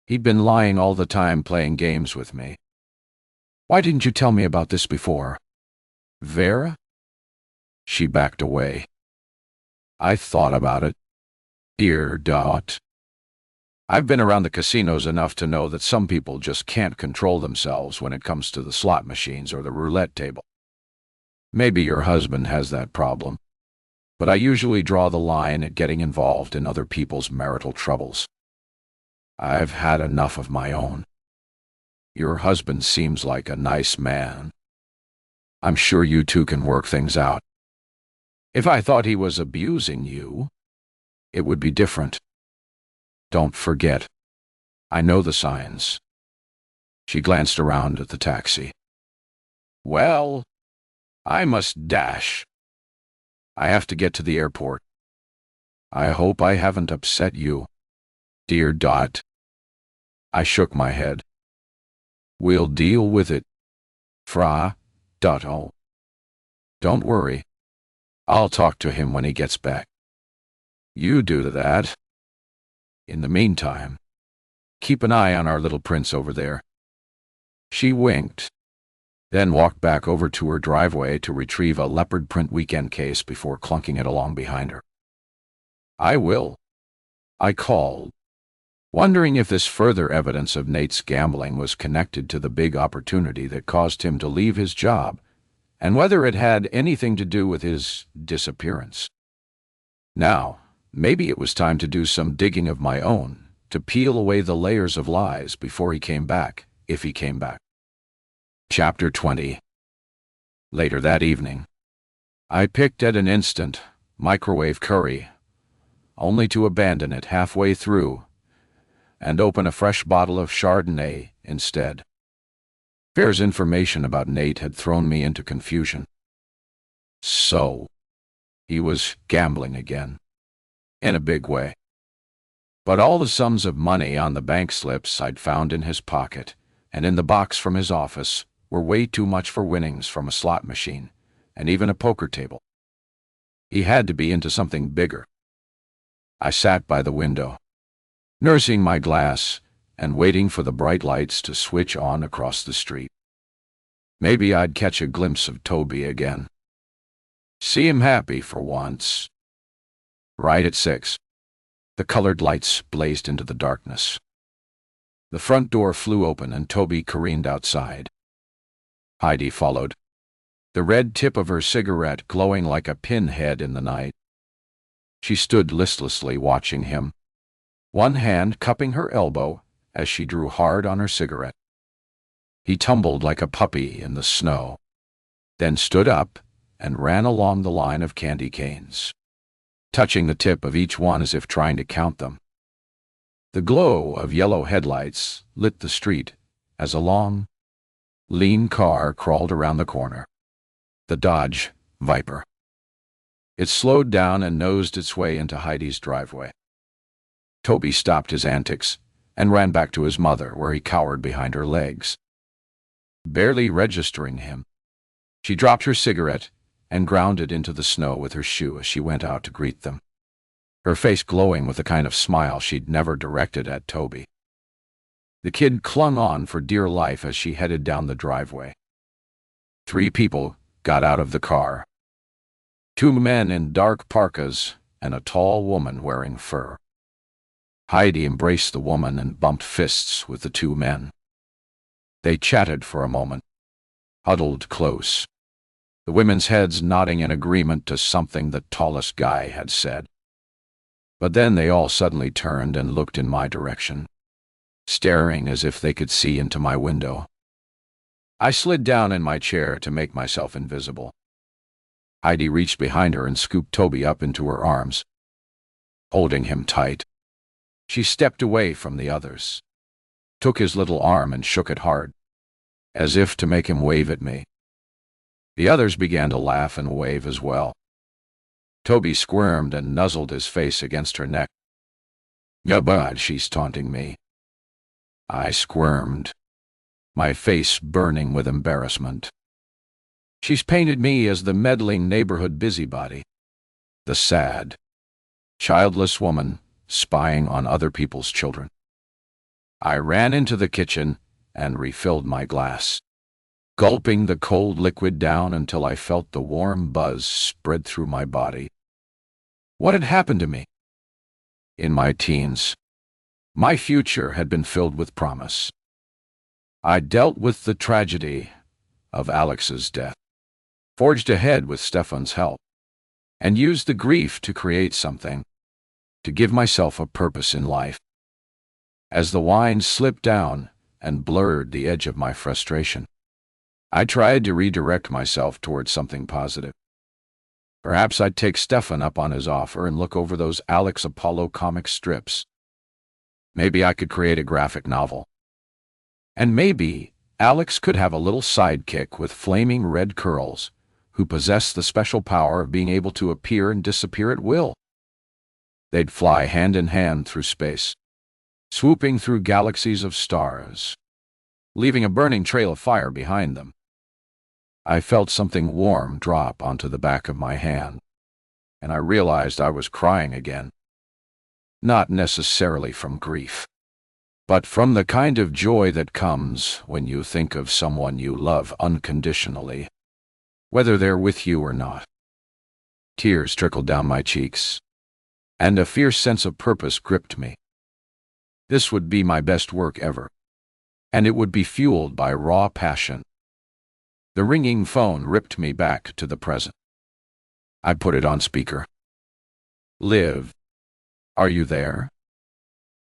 He'd been lying all the time playing games with me. Why didn't you tell me about this before? Vera? She backed away. I thought about it. Dear Dot. I've been around the casinos enough to know that some people just can't control themselves when it comes to the slot machines or the roulette table. Maybe your husband has that problem, but I usually draw the line at getting involved in other people's marital troubles. I've had enough of my own. Your husband seems like a nice man. I'm sure you two can work things out. If I thought he was abusing you, it would be different. Don't forget, I know the signs. She glanced around at the taxi. Well, I must dash. I have to get to the airport. I hope I haven't upset you, dear Dot. I shook my head. We'll deal with it, Fra Dotto. Don't worry. I'll talk to him when he gets back. You do that. In the meantime, keep an eye on our little prince over there. She winked, then walked back over to her driveway to retrieve a leopard print weekend case before clunking it along behind her. I will. I called, wondering if this further evidence of Nate's gambling was connected to the big opportunity that caused him to leave his job, and whether it had anything to do with his disappearance. Now, maybe it was time to do some digging of my own, to peel away the layers of lies before he came back, if he came back. Chapter 20. Later that evening, I picked at an instant microwave curry, only to abandon it halfway through and open a fresh bottle of Chardonnay instead. Fair's information about Nate had thrown me into confusion. So, he was gambling again. In a big way. But all the sums of money on the bank slips I'd found in his pocket and in the box from his office were way too much for winnings from a slot machine and even a poker table. He had to be into something bigger. I sat by the window, nursing my glass and waiting for the bright lights to switch on across the street. Maybe I'd catch a glimpse of Toby again. See him happy for once. Right at 6, the colored lights blazed into the darkness. The front door flew open and Toby careened outside. Heidi followed, the red tip of her cigarette glowing like a pinhead in the night. She stood listlessly watching him, one hand cupping her elbow as she drew hard on her cigarette. He tumbled like a puppy in the snow, then stood up and ran along the line of candy canes, touching the tip of each one as if trying to count them. The glow of yellow headlights lit the street as a long, lean car crawled around the corner. The Dodge Viper. It slowed down and nosed its way into Heidi's driveway. Toby stopped his antics and ran back to his mother, where he cowered behind her legs. barely registering him. She dropped her cigarette and ground it into the snow with her shoe as she went out to greet them, her face glowing with the kind of smile she'd never directed at Toby. The kid clung on for dear life as she headed down the driveway. 3 people got out of the car. 2 men in dark parkas and a tall woman wearing fur. Heidi embraced the woman and bumped fists with the 2 men. They chatted for a moment, huddled close, the women's heads nodding in agreement to something the tallest guy had said. But then they all suddenly turned and looked in my direction, staring as if they could see into my window. I slid down in my chair to make myself invisible. Heidi reached behind her and scooped Toby up into her arms, holding him tight. She stepped away from the others, took his little arm and shook it hard, as if to make him wave at me. The others began to laugh and wave as well. Toby squirmed and nuzzled his face against her neck. "Yeah, bud," she's taunting me. I squirmed, my face burning with embarrassment. She's painted me as the meddling neighborhood busybody, the sad, childless woman spying on other people's children. I ran into the kitchen and refilled my glass, gulping the cold liquid down until I felt the warm buzz spread through my body. What had happened to me? In my teens, my future had been filled with promise. I dealt with the tragedy of Alex's death, forged ahead with Stefan's help, and used the grief to create something, to give myself a purpose in life. As the wine slipped down and blurred the edge of my frustration, I tried to redirect myself towards something positive. Perhaps I'd take Stefan up on his offer and look over those Alex Apollo comic strips. Maybe I could create a graphic novel. And maybe Alex could have a little sidekick with flaming red curls who possessed the special power of being able to appear and disappear at will. They'd fly hand in hand through space, swooping through galaxies of stars, leaving a burning trail of fire behind them. I felt something warm drop onto the back of my hand, and I realized I was crying again. Not necessarily from grief, but from the kind of joy that comes when you think of someone you love unconditionally, whether they're with you or not. Tears trickled down my cheeks, and a fierce sense of purpose gripped me. This would be my best work ever, and it would be fueled by raw passion. The ringing phone ripped me back to the present. I put it on speaker. "Liv, are you there?"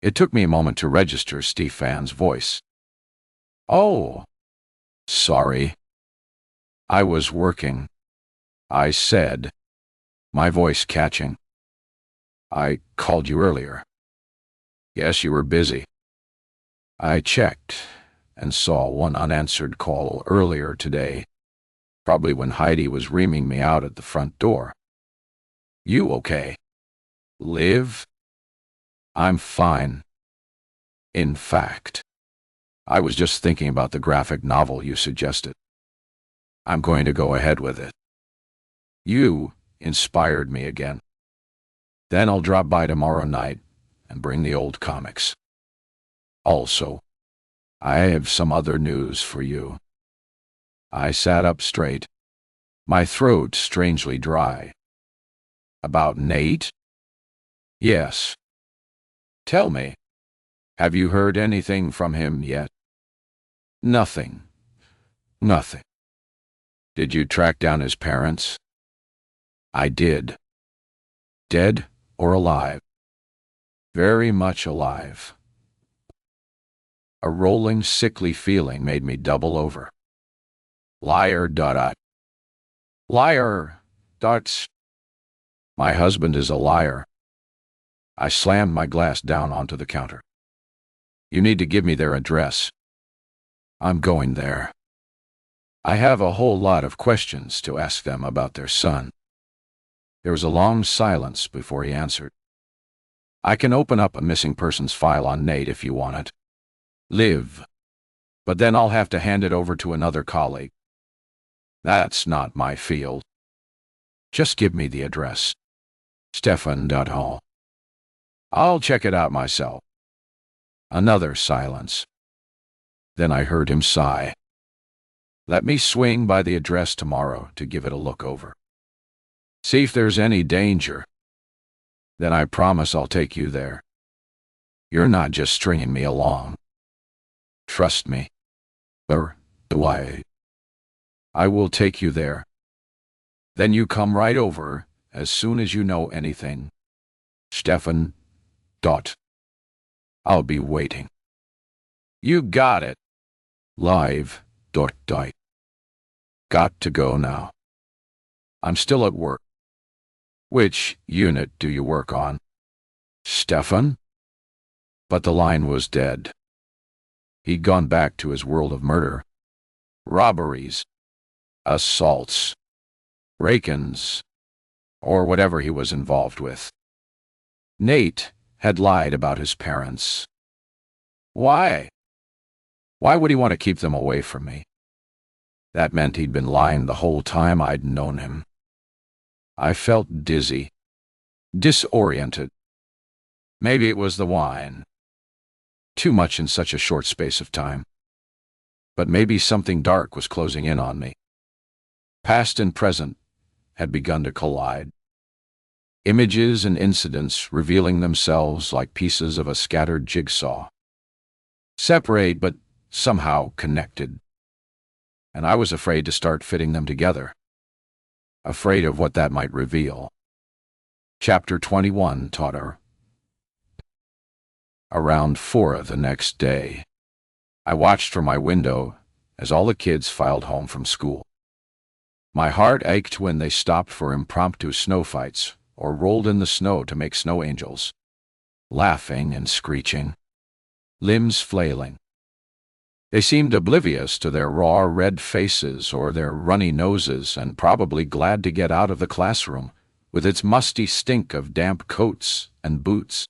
It took me a moment to register Stefan's voice. "Oh, sorry. I was working," I said, my voice catching. "I called you earlier." "Yes, you were busy." I checked and saw one unanswered call earlier today, probably when Heidi was reaming me out at the front door. "You okay, Liv?" "I'm fine. In fact, I was just thinking about the graphic novel you suggested. I'm going to go ahead with it. You inspired me again. Then I'll drop by tomorrow night and bring the old comics. Also, I have some other news for you." I sat up straight, my throat strangely dry. "About Nate?" "Yes. Tell me, have you heard anything from him yet?" "Nothing. Nothing." "Did you track down his parents?" "I did." "Dead or alive?" "Very much alive." A rolling, sickly feeling made me double over. Liar. Liar. My husband is a liar. I slammed my glass down onto the counter. "You need to give me their address." "I'm going there. I have a whole lot of questions to ask them about their son." There was a long silence before he answered. "I can open up a missing persons file on Nate if you want it. Liv, but then I'll have to hand it over to another colleague. That's not my field. Just give me the address. Stefan.Hall. I'll check it out myself. Another silence. Then I heard him sigh. Let me swing by the address tomorrow to give it a look over. See if there's any danger. Then I promise I'll take you there. You're not just stringing me along. Trust me. Or do I? I will take you there. Then you come right over as soon as you know anything. Stefan. I'll be waiting. You got it. Live. Die. Got to go now. I'm still at work. Which unit do you work on? Stefan? But the line was dead. He'd gone back to his world of murder. Robberies. Assaults. Break-ins. Or whatever he was involved with. Nate had lied about his parents. Why? Why would he want to keep them away from me? That meant he'd been lying the whole time I'd known him. I felt dizzy, disoriented. Maybe it was the wine. Too much in such a short space of time. But maybe something dark was closing in on me. Past and present had begun to collide. Images and incidents revealing themselves like pieces of a scattered jigsaw. Separate but somehow connected. And I was afraid to start fitting them together. Afraid of what that might reveal. Chapter 21 taught her. Around 4 the next day, I watched from my window as all the kids filed home from school. My heart ached when they stopped for impromptu snow fights or rolled in the snow to make snow angels, laughing and screeching, limbs flailing. They seemed oblivious to their raw red faces or their runny noses and probably glad to get out of the classroom with its musty stink of damp coats and boots.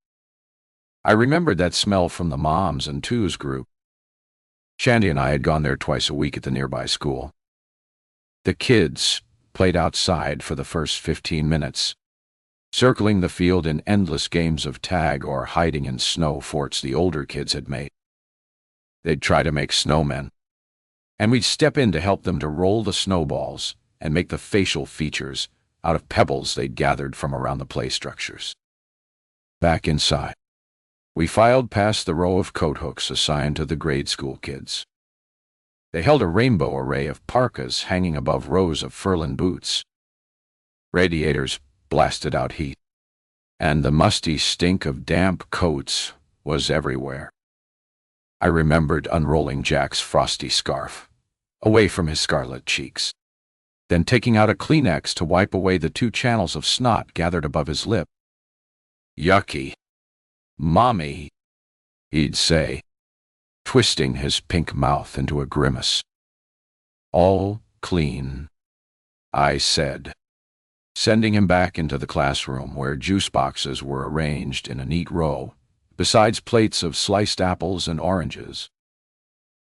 I remembered that smell from the Moms and Twos group. Shandy and I had gone there twice a week at the nearby school. The kids played outside for the first 15 minutes, circling the field in endless games of tag or hiding in snow forts the older kids had made. They'd try to make snowmen, and we'd step in to help them to roll the snowballs and make the facial features out of pebbles they'd gathered from around the play structures. Back inside, we filed past the row of coat hooks assigned to the grade school kids. They held a rainbow array of parkas hanging above rows of furlin boots. Radiators blasted out heat, and the musty stink of damp coats was everywhere. I remembered unrolling Jack's frosty scarf, away from his scarlet cheeks, then taking out a Kleenex to wipe away the 2 channels of snot gathered above his lip. Yucky. Mommy, he'd say, twisting his pink mouth into a grimace. All clean, I said, sending him back into the classroom where juice boxes were arranged in a neat row, besides plates of sliced apples and oranges.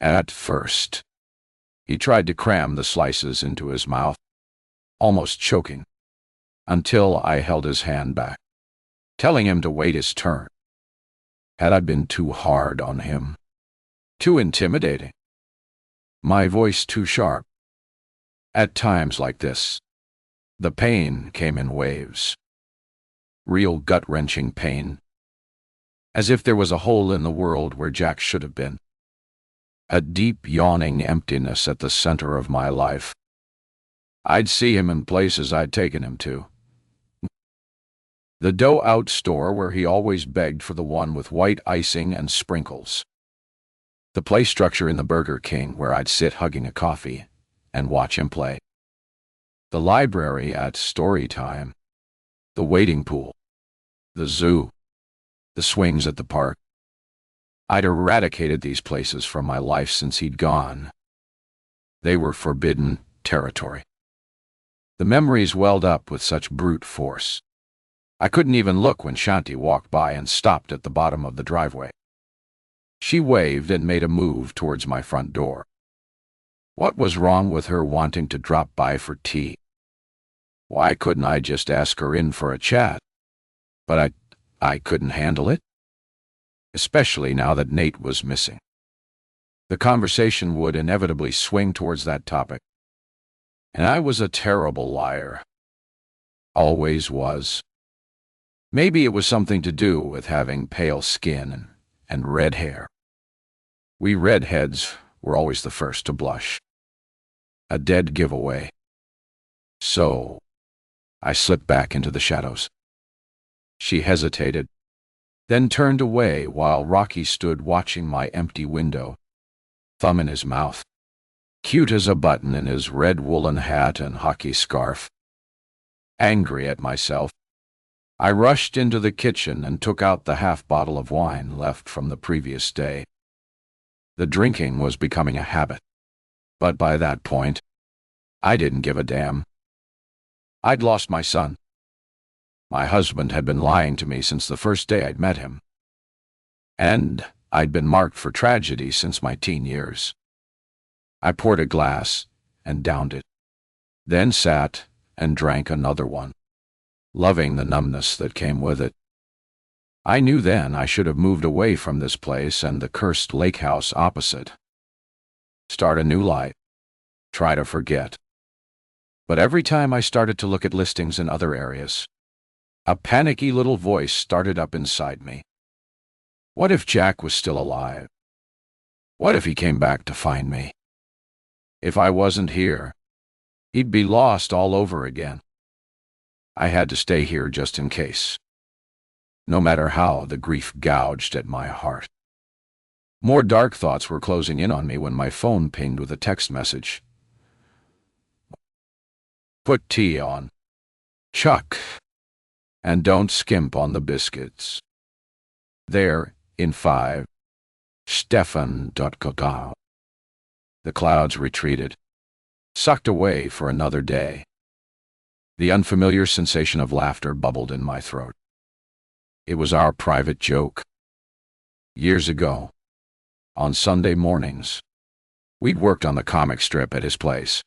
At first, he tried to cram the slices into his mouth, almost choking, until I held his hand back, telling him to wait his turn. Had I been too hard on him? Too intimidating? My voice too sharp? At times like this, the pain came in waves. Real gut-wrenching pain. As if there was a hole in the world where Jack should have been. A deep, yawning emptiness at the center of my life. I'd see him in places I'd taken him to. The dough-out store where he always begged for the one with white icing and sprinkles. The play structure in the Burger King where I'd sit hugging a coffee and watch him play. The library at story time. The wading pool. The zoo. The swings at the park. I'd eradicated these places from my life since he'd gone. They were forbidden territory. The memories welled up with such brute force. I couldn't even look when Shanti walked by and stopped at the bottom of the driveway. She waved and made a move towards my front door. What was wrong with her wanting to drop by for tea? Why couldn't I just ask her in for a chat? But I couldn't handle it, especially now that Nate was missing. The conversation would inevitably swing towards that topic. And I was a terrible liar. Always was. Maybe it was something to do with having pale skin and red hair. We redheads were always the first to blush. A dead giveaway. So, I slipped back into the shadows. She hesitated, then turned away while Rocky stood watching my empty window, thumb in his mouth, cute as a button in his red woolen hat and hockey scarf. Angry at myself, I rushed into the kitchen and took out the half bottle of wine left from the previous day. The drinking was becoming a habit, but by that point, I didn't give a damn. I'd lost my son. My husband had been lying to me since the first day I'd met him. And I'd been marked for tragedy since my teen years. I poured a glass and downed it, then sat and drank another one, loving the numbness that came with it. I knew then I should have moved away from this place and the cursed lake house opposite. Start a new life. Try to forget. But every time I started to look at listings in other areas, a panicky little voice started up inside me. What if Jack was still alive? What if he came back to find me? If I wasn't here, he'd be lost all over again. I had to stay here just in case, no matter how the grief gouged at my heart. More dark thoughts were closing in on me when my phone pinged with a text message. Put tea on, Chuck, and don't skimp on the biscuits. There, in 5, Stefan. The clouds retreated, sucked away for another day. The unfamiliar sensation of laughter bubbled in my throat. It was our private joke. Years ago, on Sunday mornings, we'd worked on the comic strip at his place.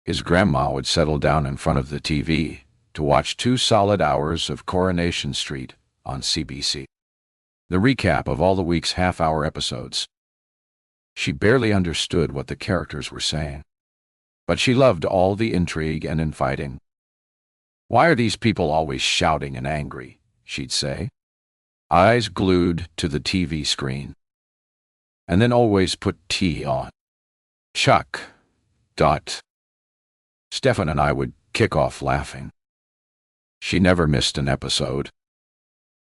His grandma would settle down in front of the TV to watch 2 solid hours of Coronation Street on CBC. The recap of all the week's half-hour episodes. She barely understood what the characters were saying, but she loved all the intrigue and infighting. Why are these people always shouting and angry? She'd say, eyes glued to the TV screen. And then always put tea on. Chuck. Stefan and I would kick off laughing. She never missed an episode.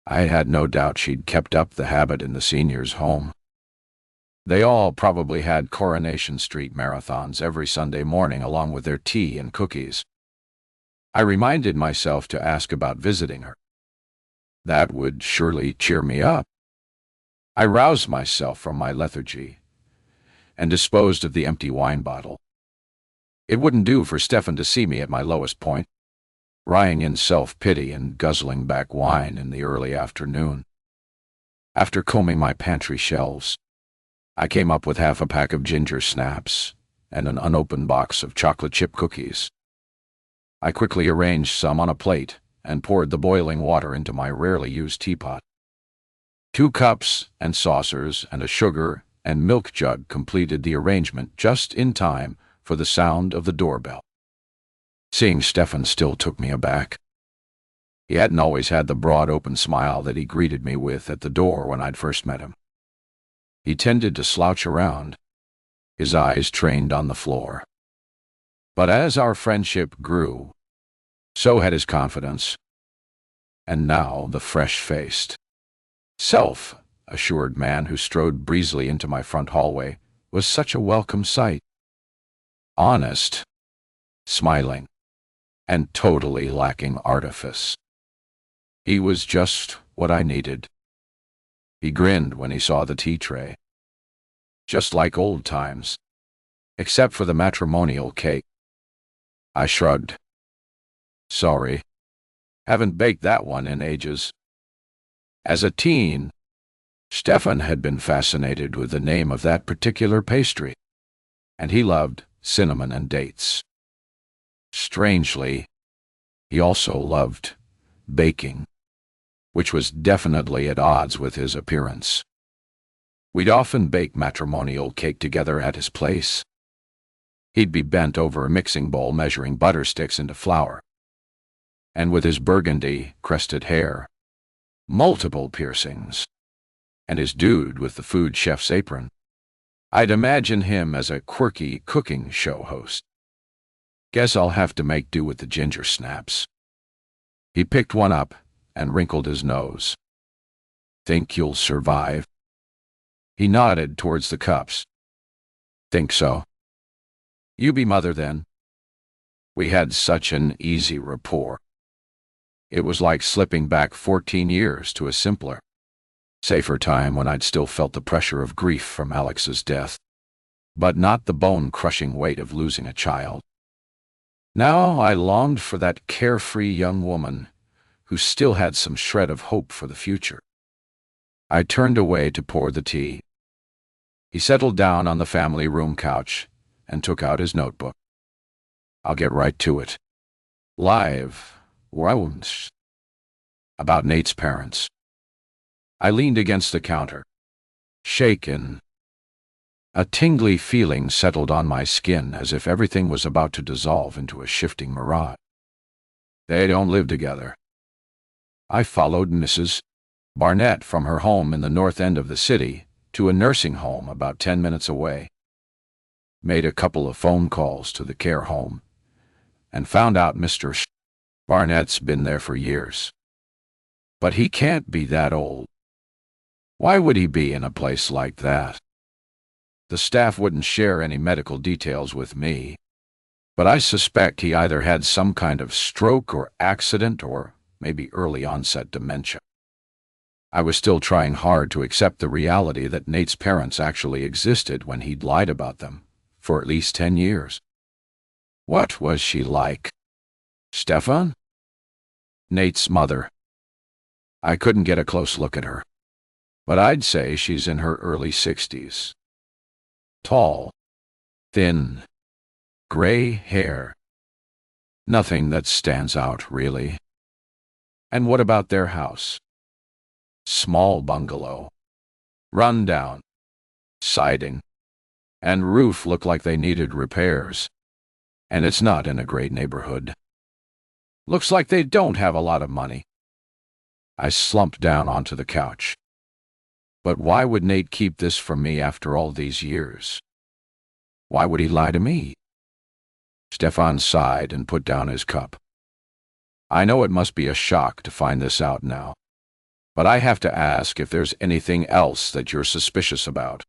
I had no doubt she'd kept up the habit in the seniors' home. They all probably had Coronation Street marathons every Sunday morning along with their tea and cookies. I reminded myself to ask about visiting her. That would surely cheer me up. I roused myself from my lethargy and disposed of the empty wine bottle. It wouldn't do for Stefan to see me at my lowest point, lying in self-pity and guzzling back wine in the early afternoon. After combing my pantry shelves, I came up with half a pack of ginger snaps and an unopened box of chocolate chip cookies. I quickly arranged some on a plate and poured the boiling water into my rarely used teapot. 2 cups and saucers and a sugar and milk jug completed the arrangement just in time for the sound of the doorbell. Seeing Stefan still took me aback. He hadn't always had the broad open smile that he greeted me with at the door when I'd first met him. He tended to slouch around, his eyes trained on the floor. But as our friendship grew, so had his confidence. And now the fresh-faced, self-assured man who strode breezily into my front hallway was such a welcome sight. Honest, smiling, and totally lacking artifice. He was just what I needed. He grinned when he saw the tea tray. Just like old times, except for the matrimonial cake. I shrugged. Sorry, haven't baked that one in ages. As a teen, Stefan had been fascinated with the name of that particular pastry, and he loved cinnamon and dates. Strangely, he also loved baking, which was definitely at odds with his appearance. We'd often bake matrimonial cake together at his place. He'd be bent over a mixing bowl measuring butter sticks into flour, and with his burgundy-crested hair, multiple piercings, and his dude with the food chef's apron, I'd imagine him as a quirky cooking show host. Guess I'll have to make do with the ginger snaps. He picked one up and wrinkled his nose. Think you'll survive? He nodded towards the cups. Think so. You be mother then. We had such an easy rapport. It was like slipping back 14 years to a simpler, safer time when I'd still felt the pressure of grief from Alex's death, but not the bone-crushing weight of losing a child. Now I longed for that carefree young woman who still had some shred of hope for the future. I turned away to pour the tea. He settled down on the family room couch and took out his notebook. I'll get right to it. Live rounds about Nate's parents. I leaned against the counter, shaken. A tingly feeling settled on my skin as if everything was about to dissolve into a shifting mirage. They don't live together. I followed Mrs. Barnett from her home in the north end of the city to a nursing home about 10 minutes away. Made a couple of phone calls to the care home and found out Mr. Barnett's been there for years. But he can't be that old. Why would he be in a place like that? The staff wouldn't share any medical details with me, but I suspect he either had some kind of stroke or accident or maybe early onset dementia. I was still trying hard to accept the reality that Nate's parents actually existed when he'd lied about them for at least 10 years. What was she like? Stefan? Nate's mother. I couldn't get a close look at her, but I'd say she's in her early 60s. Tall, thin, gray hair. Nothing that stands out, really. And what about their house? Small bungalow. Run down. Siding. And roof look like they needed repairs. And it's not in a great neighborhood. Looks like they don't have a lot of money. I slumped down onto the couch. But why would Nate keep this from me after all these years? Why would he lie to me? Stefan sighed and put down his cup. I know it must be a shock to find this out now, but I have to ask if there's anything else that you're suspicious about.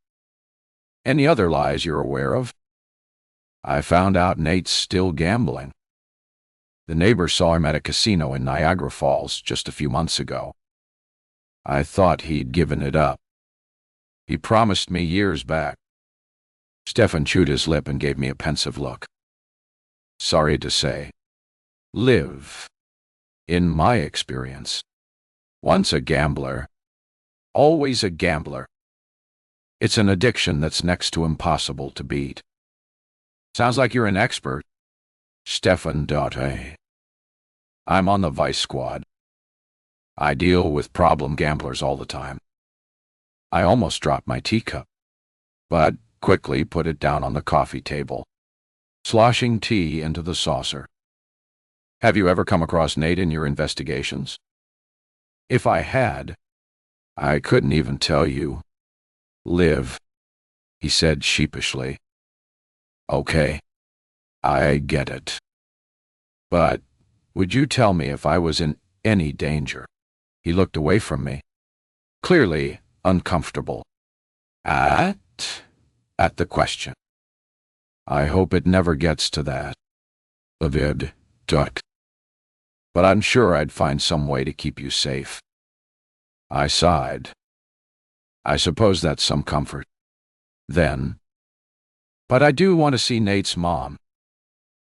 Any other lies you're aware of? I found out Nate's still gambling. The neighbor saw him at a casino in Niagara Falls just a few months ago. I thought he'd given it up. He promised me years back. Stefan chewed his lip and gave me a pensive look. Sorry to say. Live. In my experience. Once a gambler. Always a gambler. It's an addiction that's next to impossible to beat. Sounds like you're an expert. Stefan Dotte. I'm on the vice squad. I deal with problem gamblers all the time. I almost dropped my teacup, but quickly put it down on the coffee table, sloshing tea into the saucer. Have you ever come across Nate in your investigations? If I had, I couldn't even tell you. Live, he said sheepishly. Okay, I get it. But would you tell me if I was in any danger? He looked away from me, clearly uncomfortable. At the question. I hope it never gets to that. Avid, duck. But I'm sure I'd find some way to keep you safe. I sighed. I suppose that's some comfort. Then. But I do want to see Nate's mom.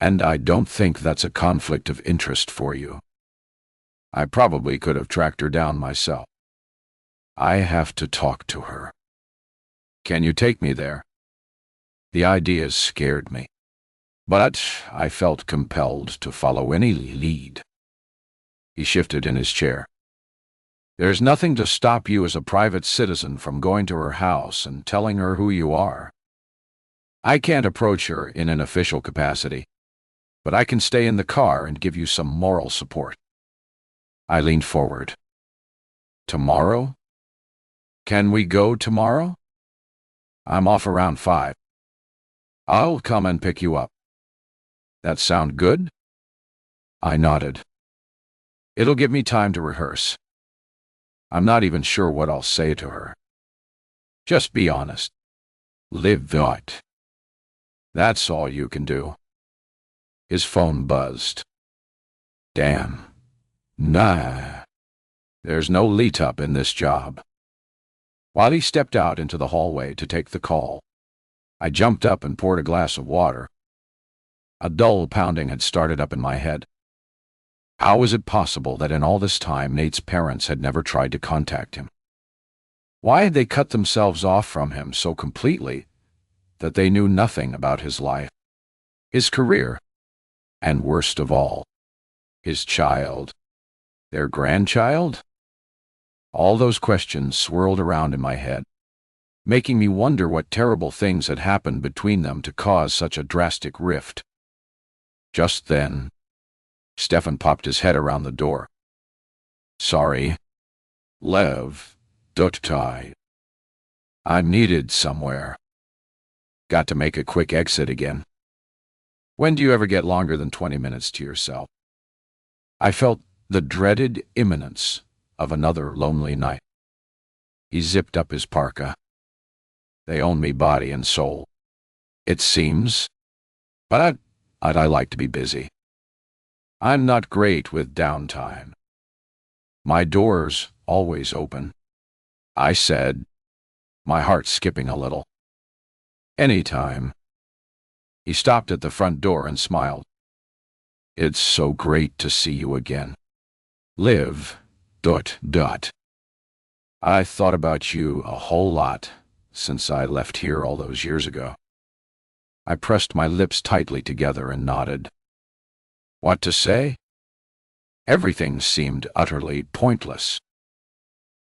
And I don't think that's a conflict of interest for you. I probably could have tracked her down myself. I have to talk to her. Can you take me there? The idea scared me, but I felt compelled to follow any lead. He shifted in his chair. There's nothing to stop you as a private citizen from going to her house and telling her who you are. I can't approach her in an official capacity, but I can stay in the car and give you some moral support. I leaned forward. Tomorrow? Can we go tomorrow? I'm off around 5. I'll come and pick you up. That sound good? I nodded. It'll give me time to rehearse. I'm not even sure what I'll say to her. Just be honest. Live that. That's all you can do. His phone buzzed. Damn. Nah. There's no lead-up in this job. While he stepped out into the hallway to take the call, I jumped up and poured a glass of water. A dull pounding had started up in my head. How was it possible that in all this time Nate's parents had never tried to contact him? Why had they cut themselves off from him so completely that they knew nothing about his life, his career, and worst of all, his child, their grandchild? All those questions swirled around in my head, making me wonder what terrible things had happened between them to cause such a drastic rift. Just then, Stefan popped his head around the door. Sorry. Lev, Dutai. I'm needed somewhere. Got to make a quick exit again. When do you ever get longer than 20 minutes to yourself? I felt the dreaded imminence of another lonely night. He zipped up his parka. They own me body and soul, it seems, but I like to be busy. I'm not great with downtime. My door's always open, I said, my heart skipping a little. Anytime. He stopped at the front door and smiled. It's so great to see you again. Live. ... I thought about you a whole lot since I left here all those years ago. I pressed my lips tightly together and nodded. What to say? Everything seemed utterly pointless.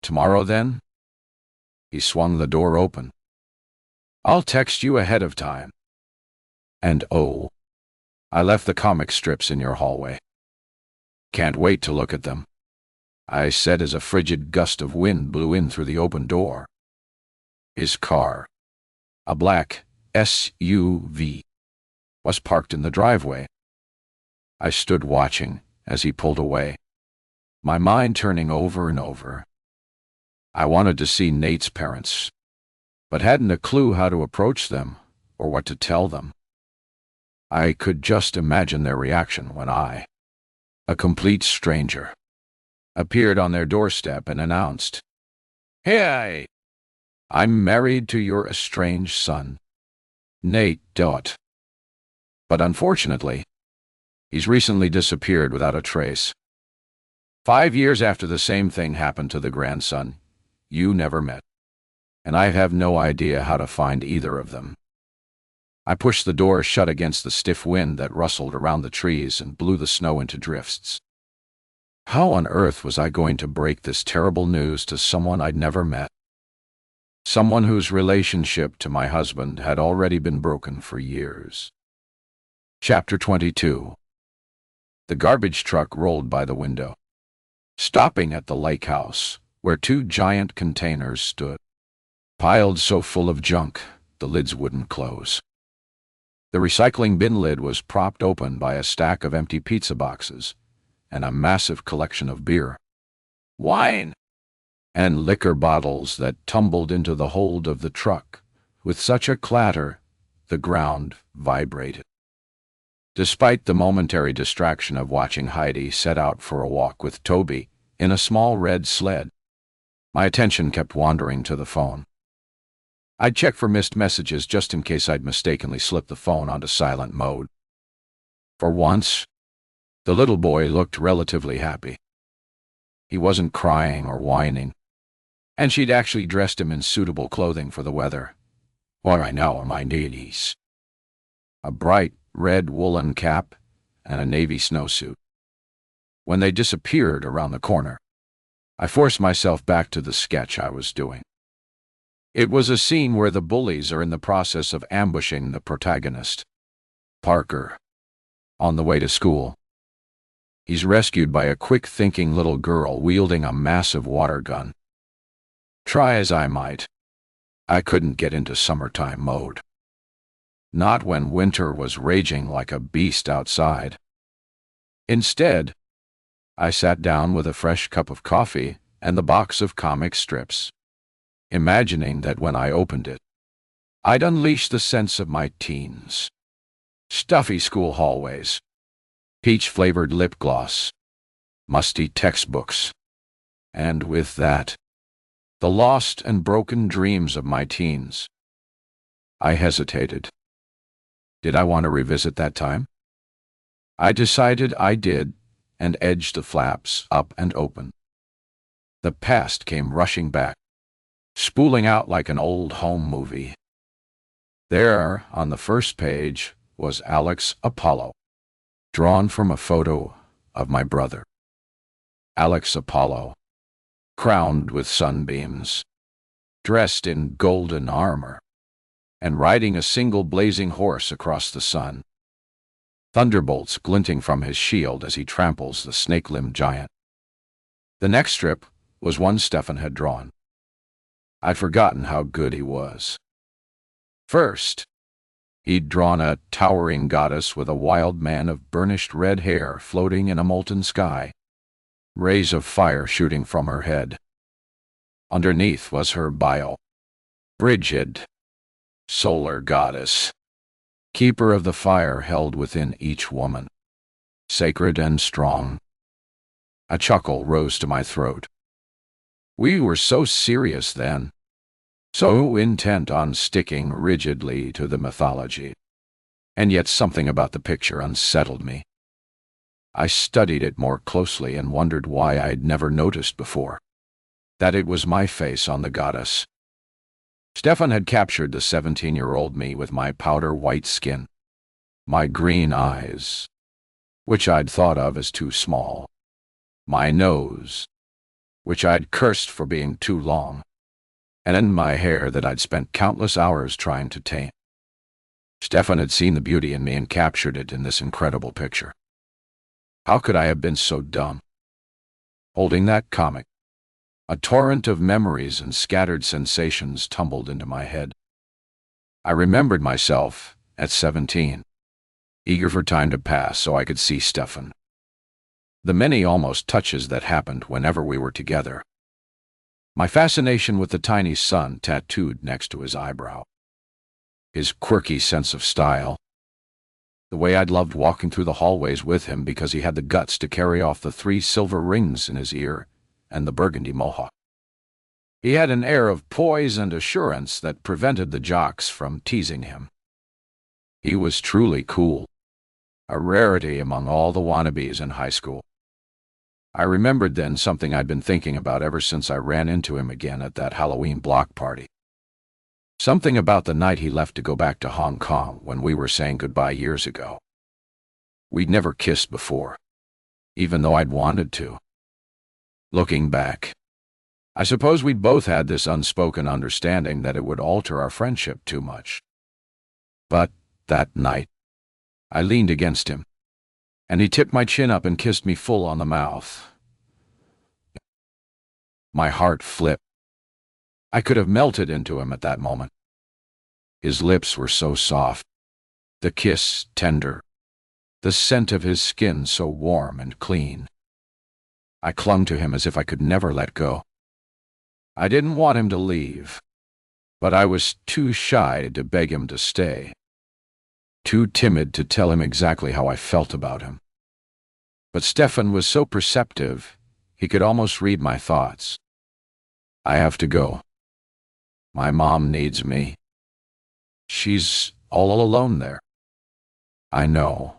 Tomorrow, then? He swung the door open. I'll text you ahead of time. And oh, I left the comic strips in your hallway. Can't wait to look at them, I said as a frigid gust of wind blew in through the open door. His car, a black SUV, was parked in the driveway. I stood watching as he pulled away, my mind turning over and over. I wanted to see Nate's parents, but hadn't a clue how to approach them or what to tell them. I could just imagine their reaction when I, a complete stranger, appeared on their doorstep and announced, Hey, I'm married to your estranged son, Nate Dot. But unfortunately, he's recently disappeared without a trace. 5 years after the same thing happened to the grandson you never met, and I have no idea how to find either of them. I pushed the door shut against the stiff wind that rustled around the trees and blew the snow into drifts. How on earth was I going to break this terrible news to someone I'd never met? Someone whose relationship to my husband had already been broken for years. Chapter 22. The garbage truck rolled by the window, stopping at the lake house, where 2 giant containers stood, piled so full of junk the lids wouldn't close. The recycling bin lid was propped open by a stack of empty pizza boxes and a massive collection of beer, wine, and liquor bottles that tumbled into the hold of the truck with such a clatter the ground vibrated. Despite the momentary distraction of watching Heidi set out for a walk with Toby in a small red sled, my attention kept wandering to the phone. I'd check for missed messages just in case I'd mistakenly slipped the phone onto silent mode. For once, the little boy looked relatively happy. He wasn't crying or whining, And she'd actually dressed him in suitable clothing for the weather. Or I know my needies. A bright red woolen cap and a navy snowsuit. When they disappeared around the corner, I forced myself back to the sketch I was doing. It was a scene where the bullies are in the process of ambushing the protagonist, Parker, on the way to school. He's rescued by a quick-thinking little girl wielding a massive water gun. Try as I might, I couldn't get into summertime mode. Not when winter was raging like a beast outside. Instead, I sat down with a fresh cup of coffee and the box of comic strips, imagining that when I opened it, I'd unleash the sense of my teens. Stuffy school hallways, peach-flavored lip gloss, musty textbooks, and with that, the lost and broken dreams of my teens. I hesitated. Did I want to revisit that time? I decided I did, and edged the flaps up and open. The past came rushing back, spooling out like an old home movie. There, on the first page, was Alex Apollo, drawn from a photo of my brother. Alex Apollo, crowned with sunbeams, dressed in golden armor, and riding a single blazing horse across the sun. Thunderbolts glinting from his shield as he tramples the snake-limbed giant. The next strip was one Stefan had drawn. I'd forgotten how good he was. First, he'd drawn a towering goddess with a wild man of burnished red hair floating in a molten sky, rays of fire shooting from her head. Underneath was her bio. Brigid, solar goddess, keeper of the fire held within each woman, sacred and strong. A chuckle rose to my throat. We were so serious then, so intent on sticking rigidly to the mythology, and yet something about the picture unsettled me. I studied it more closely and wondered why I'd never noticed before, that it was my face on the goddess. Stefan had captured the 17-year-old me with my powder-white skin, my green eyes, which I'd thought of as too small, my nose, which I'd cursed for being too long, and in my hair that I'd spent countless hours trying to tame. Stefan had seen the beauty in me and captured it in this incredible picture. How could I have been so dumb? Holding that comic, a torrent of memories and scattered sensations tumbled into my head. I remembered myself at 17, eager for time to pass so I could see Stefan. The many almost touches that happened whenever we were together. My fascination with the tiny sun tattooed next to his eyebrow. His quirky sense of style. The way I'd loved walking through the hallways with him because he had the guts to carry off the 3 silver rings in his ear and the burgundy mohawk. He had an air of poise and assurance that prevented the jocks from teasing him. He was truly cool, a rarity among all the wannabes in high school. I remembered then something I'd been thinking about ever since I ran into him again at that Halloween block party. Something about the night he left to go back to Hong Kong when we were saying goodbye years ago. We'd never kissed before, even though I'd wanted to. Looking back, I suppose we'd both had this unspoken understanding that it would alter our friendship too much. But that night, I leaned against him, and he tipped my chin up and kissed me full on the mouth. My heart flipped. I could have melted into him at that moment. His lips were so soft, the kiss tender, the scent of his skin so warm and clean. I clung to him as if I could never let go. I didn't want him to leave, but I was too shy to beg him to stay, too timid to tell him exactly how I felt about him. But Stefan was so perceptive, he could almost read my thoughts. I have to go. My mom needs me. She's all alone there. I know.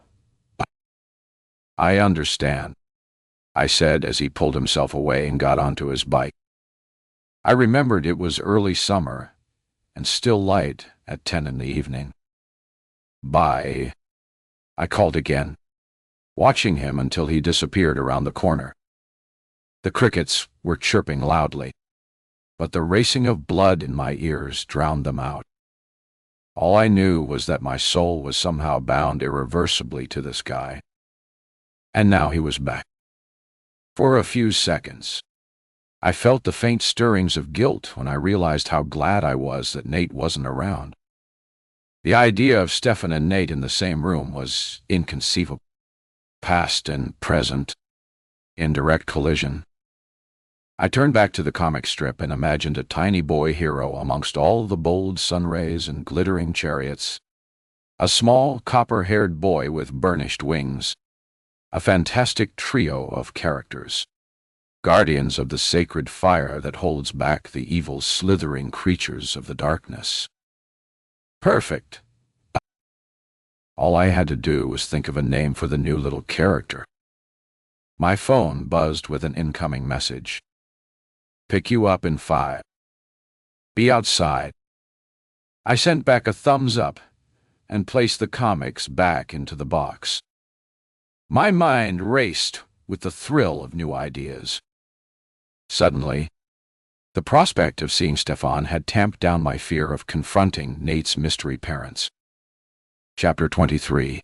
I understand, I said as he pulled himself away and got onto his bike. I remembered it was early summer and still light at 10 in the evening. "Bye," I called again, watching him until he disappeared around the corner. The crickets were chirping loudly, but the racing of blood in my ears drowned them out. All I knew was that my soul was somehow bound irreversibly to this guy. And now he was back. For a few seconds, I felt the faint stirrings of guilt when I realized how glad I was that Nate wasn't around. The idea of Stefan and Nate in the same room was inconceivable. Past and present, in direct collision. I turned back to the comic strip and imagined a tiny boy hero amongst all the bold sun rays and glittering chariots. A small, copper-haired boy with burnished wings. A fantastic trio of characters. Guardians of the sacred fire that holds back the evil, slithering creatures of the darkness. Perfect. All I had to do was think of a name for the new little character. My phone buzzed with an incoming message. "Pick you up in 5. Be outside." I sent back a thumbs up and placed the comics back into the box. My mind raced with the thrill of new ideas. Suddenly, the prospect of seeing Stefan had tamped down my fear of confronting Nate's mystery parents. Chapter 23.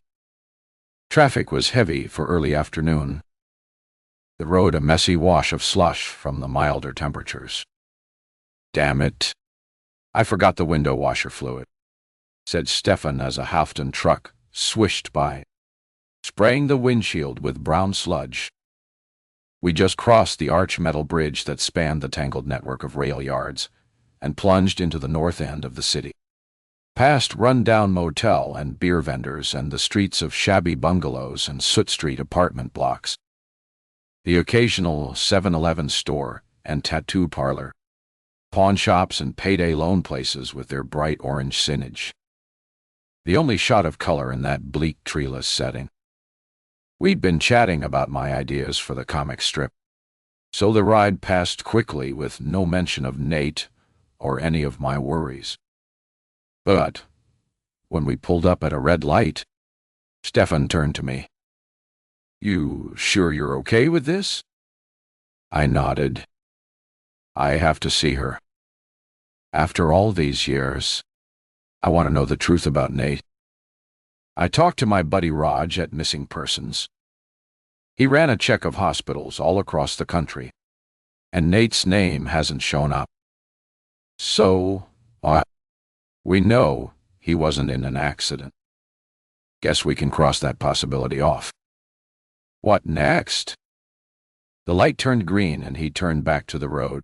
Traffic was heavy for early afternoon. The road a messy wash of slush from the milder temperatures. "Damn it, I forgot the window washer fluid," said Stefan as a Halfton truck swished by, spraying the windshield with brown sludge. We just crossed the arch metal bridge that spanned the tangled network of rail yards and plunged into the north end of the city. Past run-down motel and beer vendors and the streets of shabby bungalows and Soot Street apartment blocks. The occasional 7-Eleven store and tattoo parlor. Pawn shops and payday loan places with their bright orange signage. The only shot of color in that bleak, treeless setting. We'd been chatting about my ideas for the comic strip, so the ride passed quickly with no mention of Nate or any of my worries. But when we pulled up at a red light, Stefan turned to me. "You sure you're okay with this?" I nodded. "I have to see her. After all these years, I want to know the truth about Nate." I talked to my buddy Raj at Missing Persons. He ran a check of hospitals all across the country, and Nate's name hasn't shown up. So, we know he wasn't in an accident. Guess we can cross that possibility off. What next? The light turned green and he turned back to the road.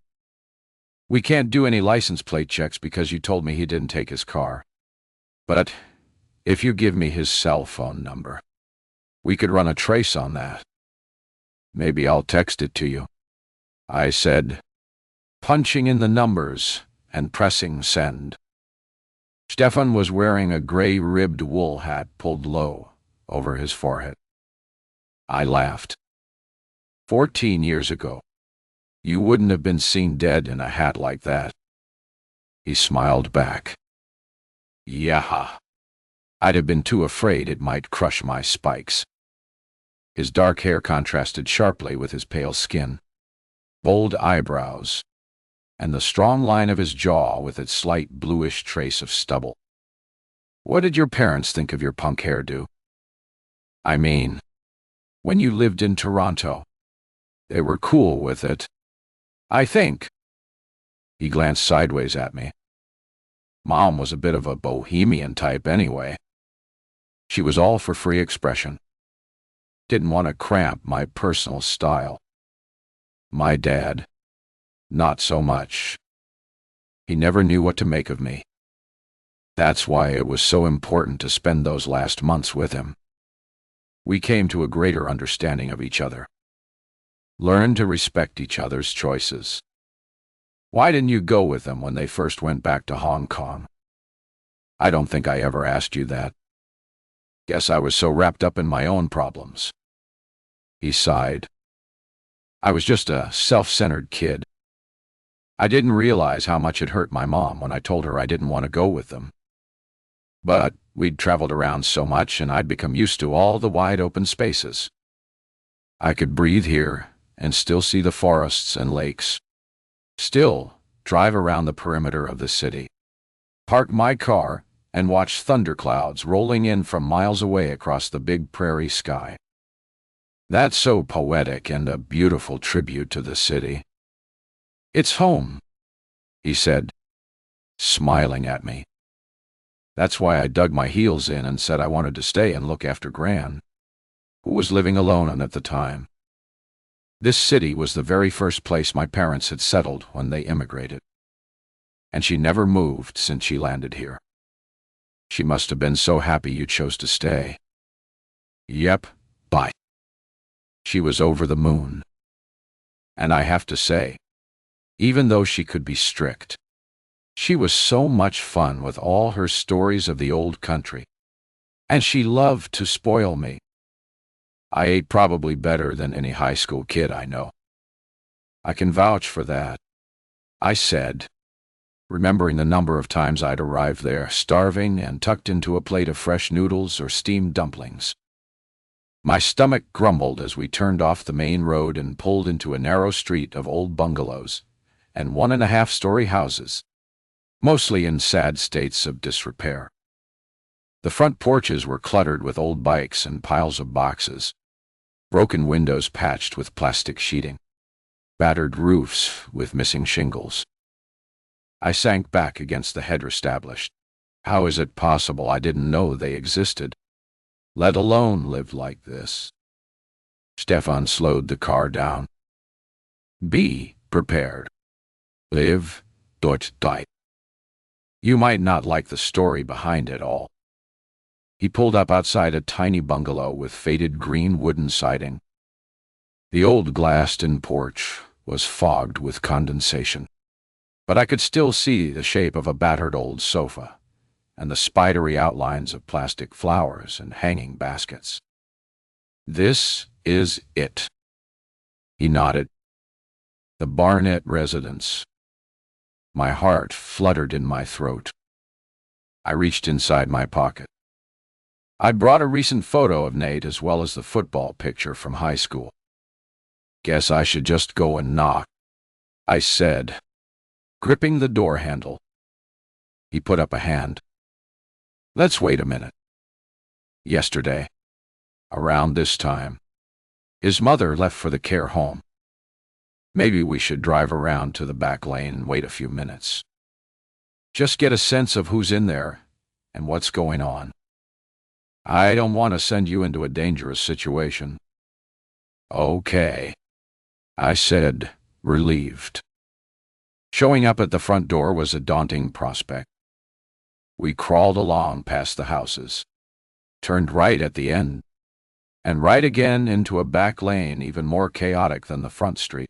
"We can't do any license plate checks because you told me he didn't take his car. But if you give me his cell phone number, we could run a trace on that. Maybe I'll text it to you," I said, punching in the numbers and pressing send. Stefan was wearing a gray-ribbed wool hat pulled low over his forehead. I laughed. 14 years ago, you wouldn't have been seen dead in a hat like that. He smiled back. "Yeah, I'd have been too afraid it might crush my spikes." His dark hair contrasted sharply with his pale skin, bold eyebrows, and the strong line of his jaw with its slight bluish trace of stubble. "What did your parents think of your punk hairdo? I mean, when you lived in Toronto, they were cool with it, I think." He glanced sideways at me. Mom was a bit of a bohemian type anyway. She was all for free expression. Didn't want to cramp my personal style. My dad, not so much. He never knew what to make of me. That's why it was so important to spend those last months with him. We came to a greater understanding of each other. Learned to respect each other's choices. Why didn't you go with them when they first went back to Hong Kong? I don't think I ever asked you that. Guess I was so wrapped up in my own problems. He sighed. I was just a self-centered kid. I didn't realize how much it hurt my mom when I told her I didn't want to go with them. But we'd traveled around so much and I'd become used to all the wide open spaces. I could breathe here and still see the forests and lakes. Still drive around the perimeter of the city, park my car, and watch thunderclouds rolling in from miles away across the big prairie sky. That's so poetic and a beautiful tribute to the city. It's home, he said, smiling at me. That's why I dug my heels in and said I wanted to stay and look after Gran, who was living alone at the time. This city was the very first place my parents had settled when they immigrated, and she never moved since she landed here. She must have been so happy you chose to stay. Yep, bye. She was over the moon. And I have to say, even though she could be strict, she was so much fun with all her stories of the old country, and she loved to spoil me. I ate probably better than any high school kid I know. I can vouch for that, I said, remembering the number of times I'd arrived there, starving and tucked into a plate of fresh noodles or steamed dumplings. My stomach grumbled as we turned off the main road and pulled into a narrow street of old bungalows and 1.5-story houses, mostly in sad states of disrepair. The front porches were cluttered with old bikes and piles of boxes, broken windows patched with plastic sheeting, battered roofs with missing shingles. I sank back against the header established. How is it possible I didn't know they existed, let alone lived like this? Stefan slowed the car down. Be prepared. Live, dort die. You might not like the story behind it all. He pulled up outside a tiny bungalow with faded green wooden siding. The old glassed-in porch was fogged with condensation, but I could still see the shape of a battered old sofa and the spidery outlines of plastic flowers and hanging baskets. This is it. He nodded. The Barnett residence. My heart fluttered in my throat. I reached inside my pocket. I'd brought a recent photo of Nate as well as the football picture from high school. Guess I should just go and knock, I said, gripping the door handle. He put up a hand. Let's wait a minute. Yesterday, around this time, his mother left for the care home. Maybe we should drive around to the back lane and wait a few minutes. Just get a sense of who's in there and what's going on. I don't want to send you into a dangerous situation. Okay, I said, relieved. Showing up at the front door was a daunting prospect. We crawled along past the houses, turned right at the end, and right again into a back lane even more chaotic than the front street.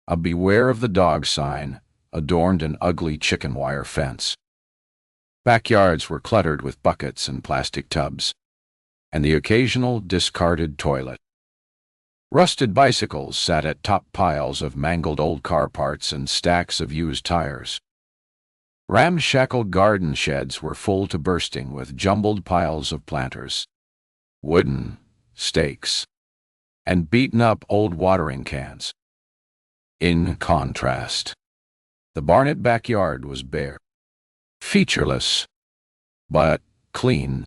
A beware of the dog sign adorned an ugly chicken wire fence. Backyards were cluttered with buckets and plastic tubs, and the occasional discarded toilet. Rusted bicycles sat at top piles of mangled old car parts and stacks of used tires. Ramshackle garden sheds were full to bursting with jumbled piles of planters, wooden stakes, and beaten-up old watering cans. In contrast, the Barnett backyard was bare, featureless, but clean.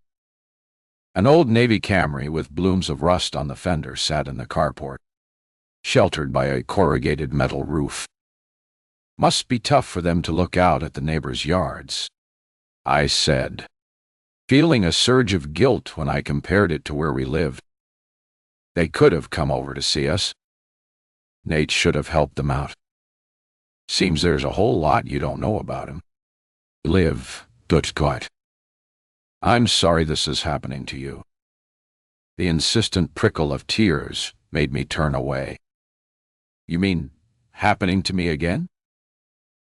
An old Navy Camry with blooms of rust on the fender sat in the carport, sheltered by a corrugated metal roof. Must be tough for them to look out at the neighbors' yards, I said, feeling a surge of guilt when I compared it to where we lived. They could have come over to see us. Nate should have helped them out. Seems there's a whole lot you don't know about him. Live, Dutchgott. I'm sorry this is happening to you. The insistent prickle of tears made me turn away. You mean happening to me again?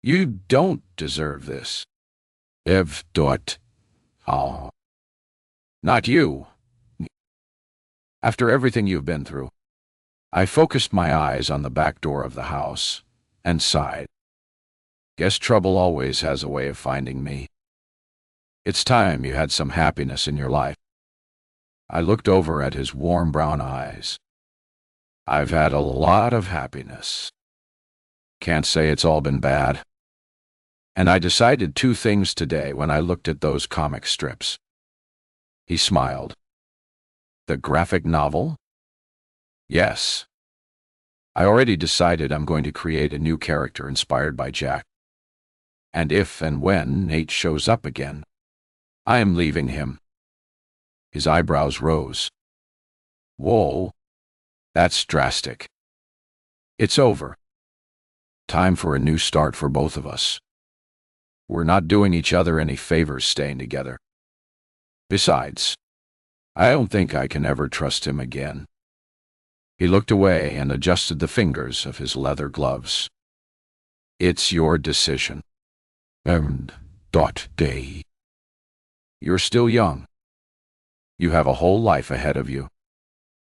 You don't deserve this. Ev dot. Oh. Not you. After everything you've been through. I focused my eyes on the back door of the house and sighed. Guess trouble always has a way of finding me. It's time you had some happiness in your life. I looked over at his warm brown eyes. I've had a lot of happiness. Can't say it's all been bad. And I decided two things today when I looked at those comic strips. He smiled. The graphic novel? Yes. I already decided I'm going to create a new character inspired by Jack. And if and when Nate shows up again, I am leaving him. His eyebrows rose. Whoa, that's drastic. It's over. Time for a new start for both of us. We're not doing each other any favors staying together. Besides, I don't think I can ever trust him again. He looked away and adjusted the fingers of his leather gloves. It's your decision. Day. You're still young. You have a whole life ahead of you.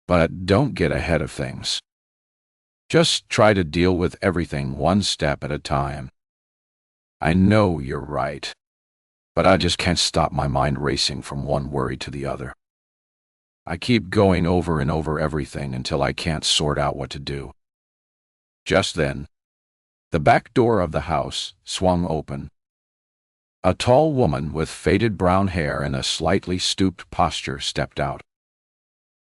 But don't get ahead of things. Just try to deal with everything one step at a time. I know you're right, but I just can't stop my mind racing from one worry to the other. I keep going over and over everything until I can't sort out what to do. Just then, the back door of the house swung open. A tall woman with faded brown hair and a slightly stooped posture stepped out.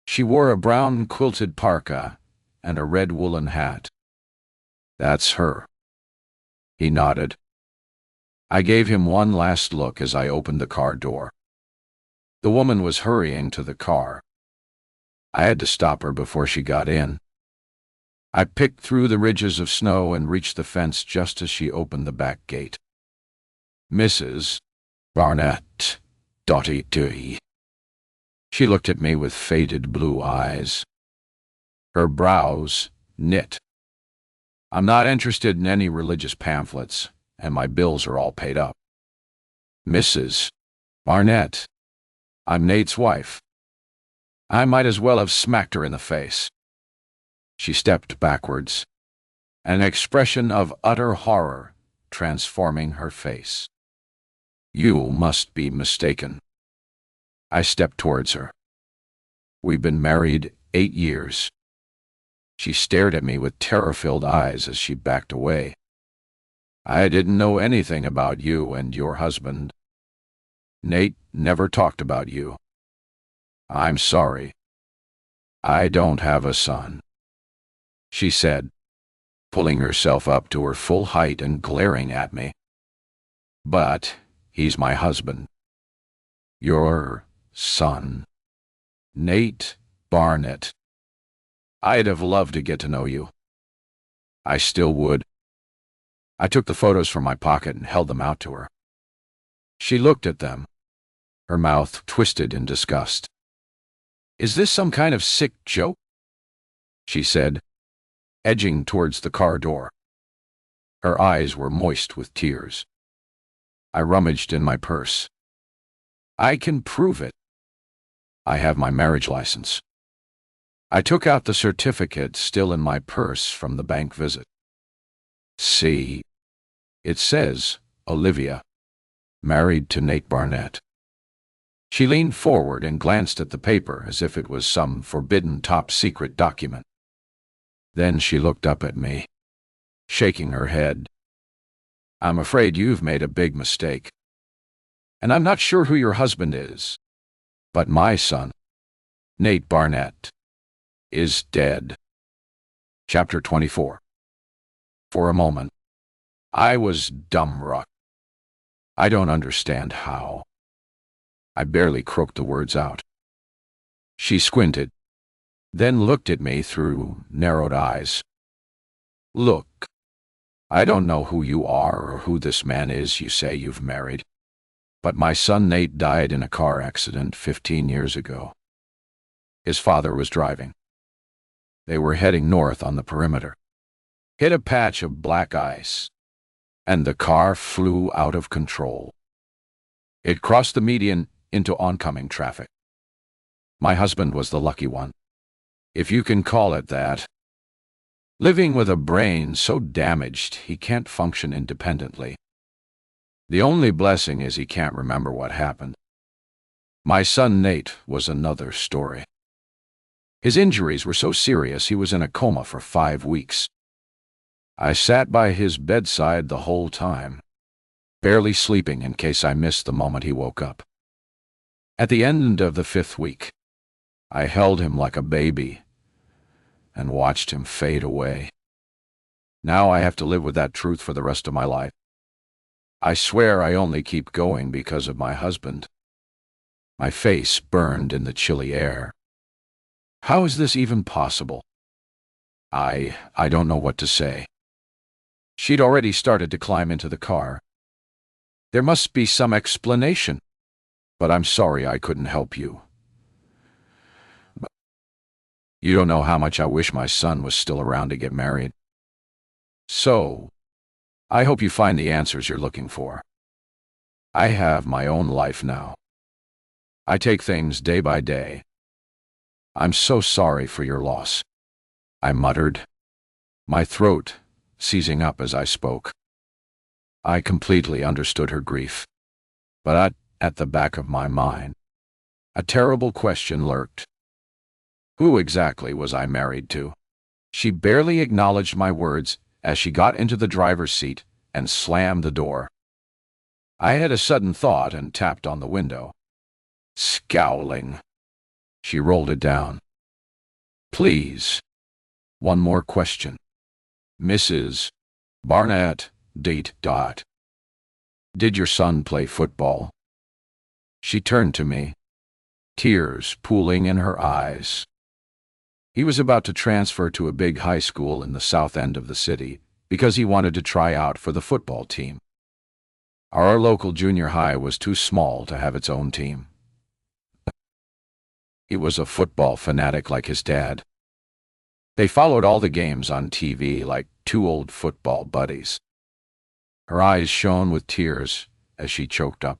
She wore a brown quilted parka and a red woolen hat. That's her. He nodded. I gave him one last look as I opened the car door. The woman was hurrying to the car. I had to stop her before she got in. I picked through the ridges of snow and reached the fence just as she opened the back gate. Mrs. Barnett, Dottie Dee. She looked at me with faded blue eyes. Her brows knit. I'm not interested in any religious pamphlets, and my bills are all paid up. Mrs. Barnett, I'm Nate's wife. I might as well have smacked her in the face. She stepped backwards, an expression of utter horror transforming her face. You must be mistaken. I stepped towards her. We've been married 8 years. She stared at me with terror-filled eyes as she backed away. I didn't know anything about you and your husband. Nate never talked about you. I'm sorry. I don't have a son, she said, pulling herself up to her full height and glaring at me. But he's my husband. Your son, Nate Barnett. I'd have loved to get to know you. I still would. I took the photos from my pocket and held them out to her. She looked at them, her mouth twisted in disgust. Is this some kind of sick joke? She said, edging towards the car door. Her eyes were moist with tears. I rummaged in my purse. I can prove it. I have my marriage license. I took out the certificate still in my purse from the bank visit. See, it says, Olivia, married to Nate Barnett. She leaned forward and glanced at the paper as if it was some forbidden top-secret document. Then she looked up at me, shaking her head. I'm afraid you've made a big mistake. And I'm not sure who your husband is, but my son, Nate Barnett, is dead. Chapter 24. For a moment, I was dumbstruck. I don't understand how. I barely croaked the words out. She squinted, then looked at me through narrowed eyes. Look, I don't know who you are or who this man is you say you've married, but my son Nate died in a car accident 15 years ago. His father was driving. They were heading north on the perimeter, hit a patch of black ice, and the car flew out of control. It crossed the median into oncoming traffic. My husband was the lucky one, if you can call it that. living with a brain so damaged he can't function independently. The only blessing is he can't remember what happened. My son Nate was another story. His injuries were so serious he was in a coma for 5 weeks. I sat by his bedside the whole time, barely sleeping in case I missed the moment he woke up. At the end of the 5th week, I held him like a baby and watched him fade away. Now I have to live with that truth for the rest of my life. I swear I only keep going because of my husband. My face burned in the chilly air. How is this even possible? I don't know what to say. She'd already started to climb into the car. There must be some explanation, but I'm sorry I couldn't help you. You don't know how much I wish my son was still around to get married. So, I hope you find the answers you're looking for. I have my own life now. I take things day by day. I'm so sorry for your loss, I muttered, my throat seizing up as I spoke. I completely understood her grief, but at the back of my mind, a terrible question lurked. Who exactly was I married to? She barely acknowledged my words as she got into the driver's seat and slammed the door. I had a sudden thought and tapped on the window. Scowling, she rolled it down. Please, one more question. Mrs. Barnett, date. Did your son play football? She turned to me, tears pooling in her eyes. He was about to transfer to a big high school in the south end of the city because he wanted to try out for the football team. Our local junior high was too small to have its own team. He was a football fanatic like his dad. They followed all the games on TV like two old football buddies. Her eyes shone with tears as she choked up,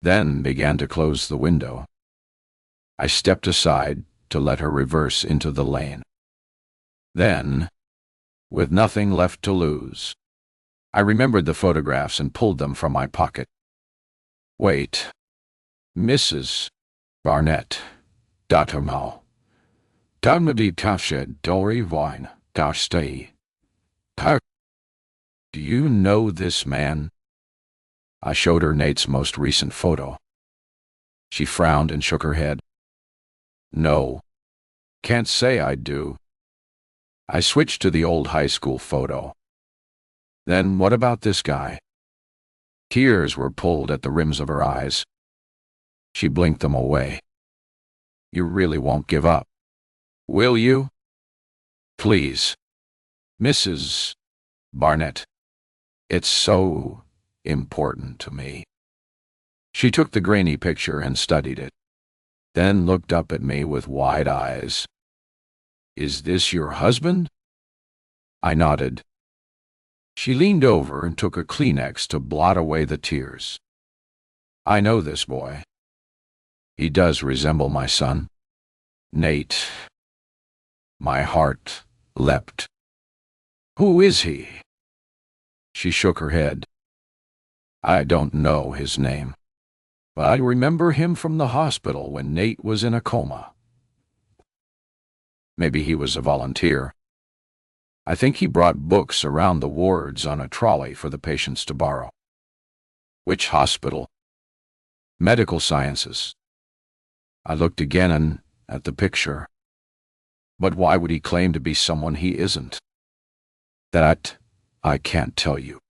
then began to close the window. I stepped aside to let her reverse into the lane. Then, with nothing left to lose, I remembered the photographs and pulled them from my pocket. Wait, Mrs. Barnett, Datomo. Downmadi Tashed Dory Wine, Dashtai. Do you know this man? I showed her Nate's most recent photo. She frowned and shook her head. No, can't say I do. I switched to the old high school photo. Then what about this guy? Tears were pulled at the rims of her eyes. She blinked them away. You really won't give up, will you? Please, Mrs. Barnett. It's so important to me. She took the grainy picture and studied it, then looked up at me with wide eyes. Is this your husband? I nodded. She leaned over and took a Kleenex to blot away the tears. I know this boy. He does resemble my son, Nate. My heart leapt. Who is he? She shook her head. I don't know his name, but I remember him from the hospital when Nate was in a coma. Maybe he was a volunteer. I think he brought books around the wards on a trolley for the patients to borrow. Which hospital? Medical Sciences. I looked again at the picture. But why would he claim to be someone he isn't? That I can't tell you,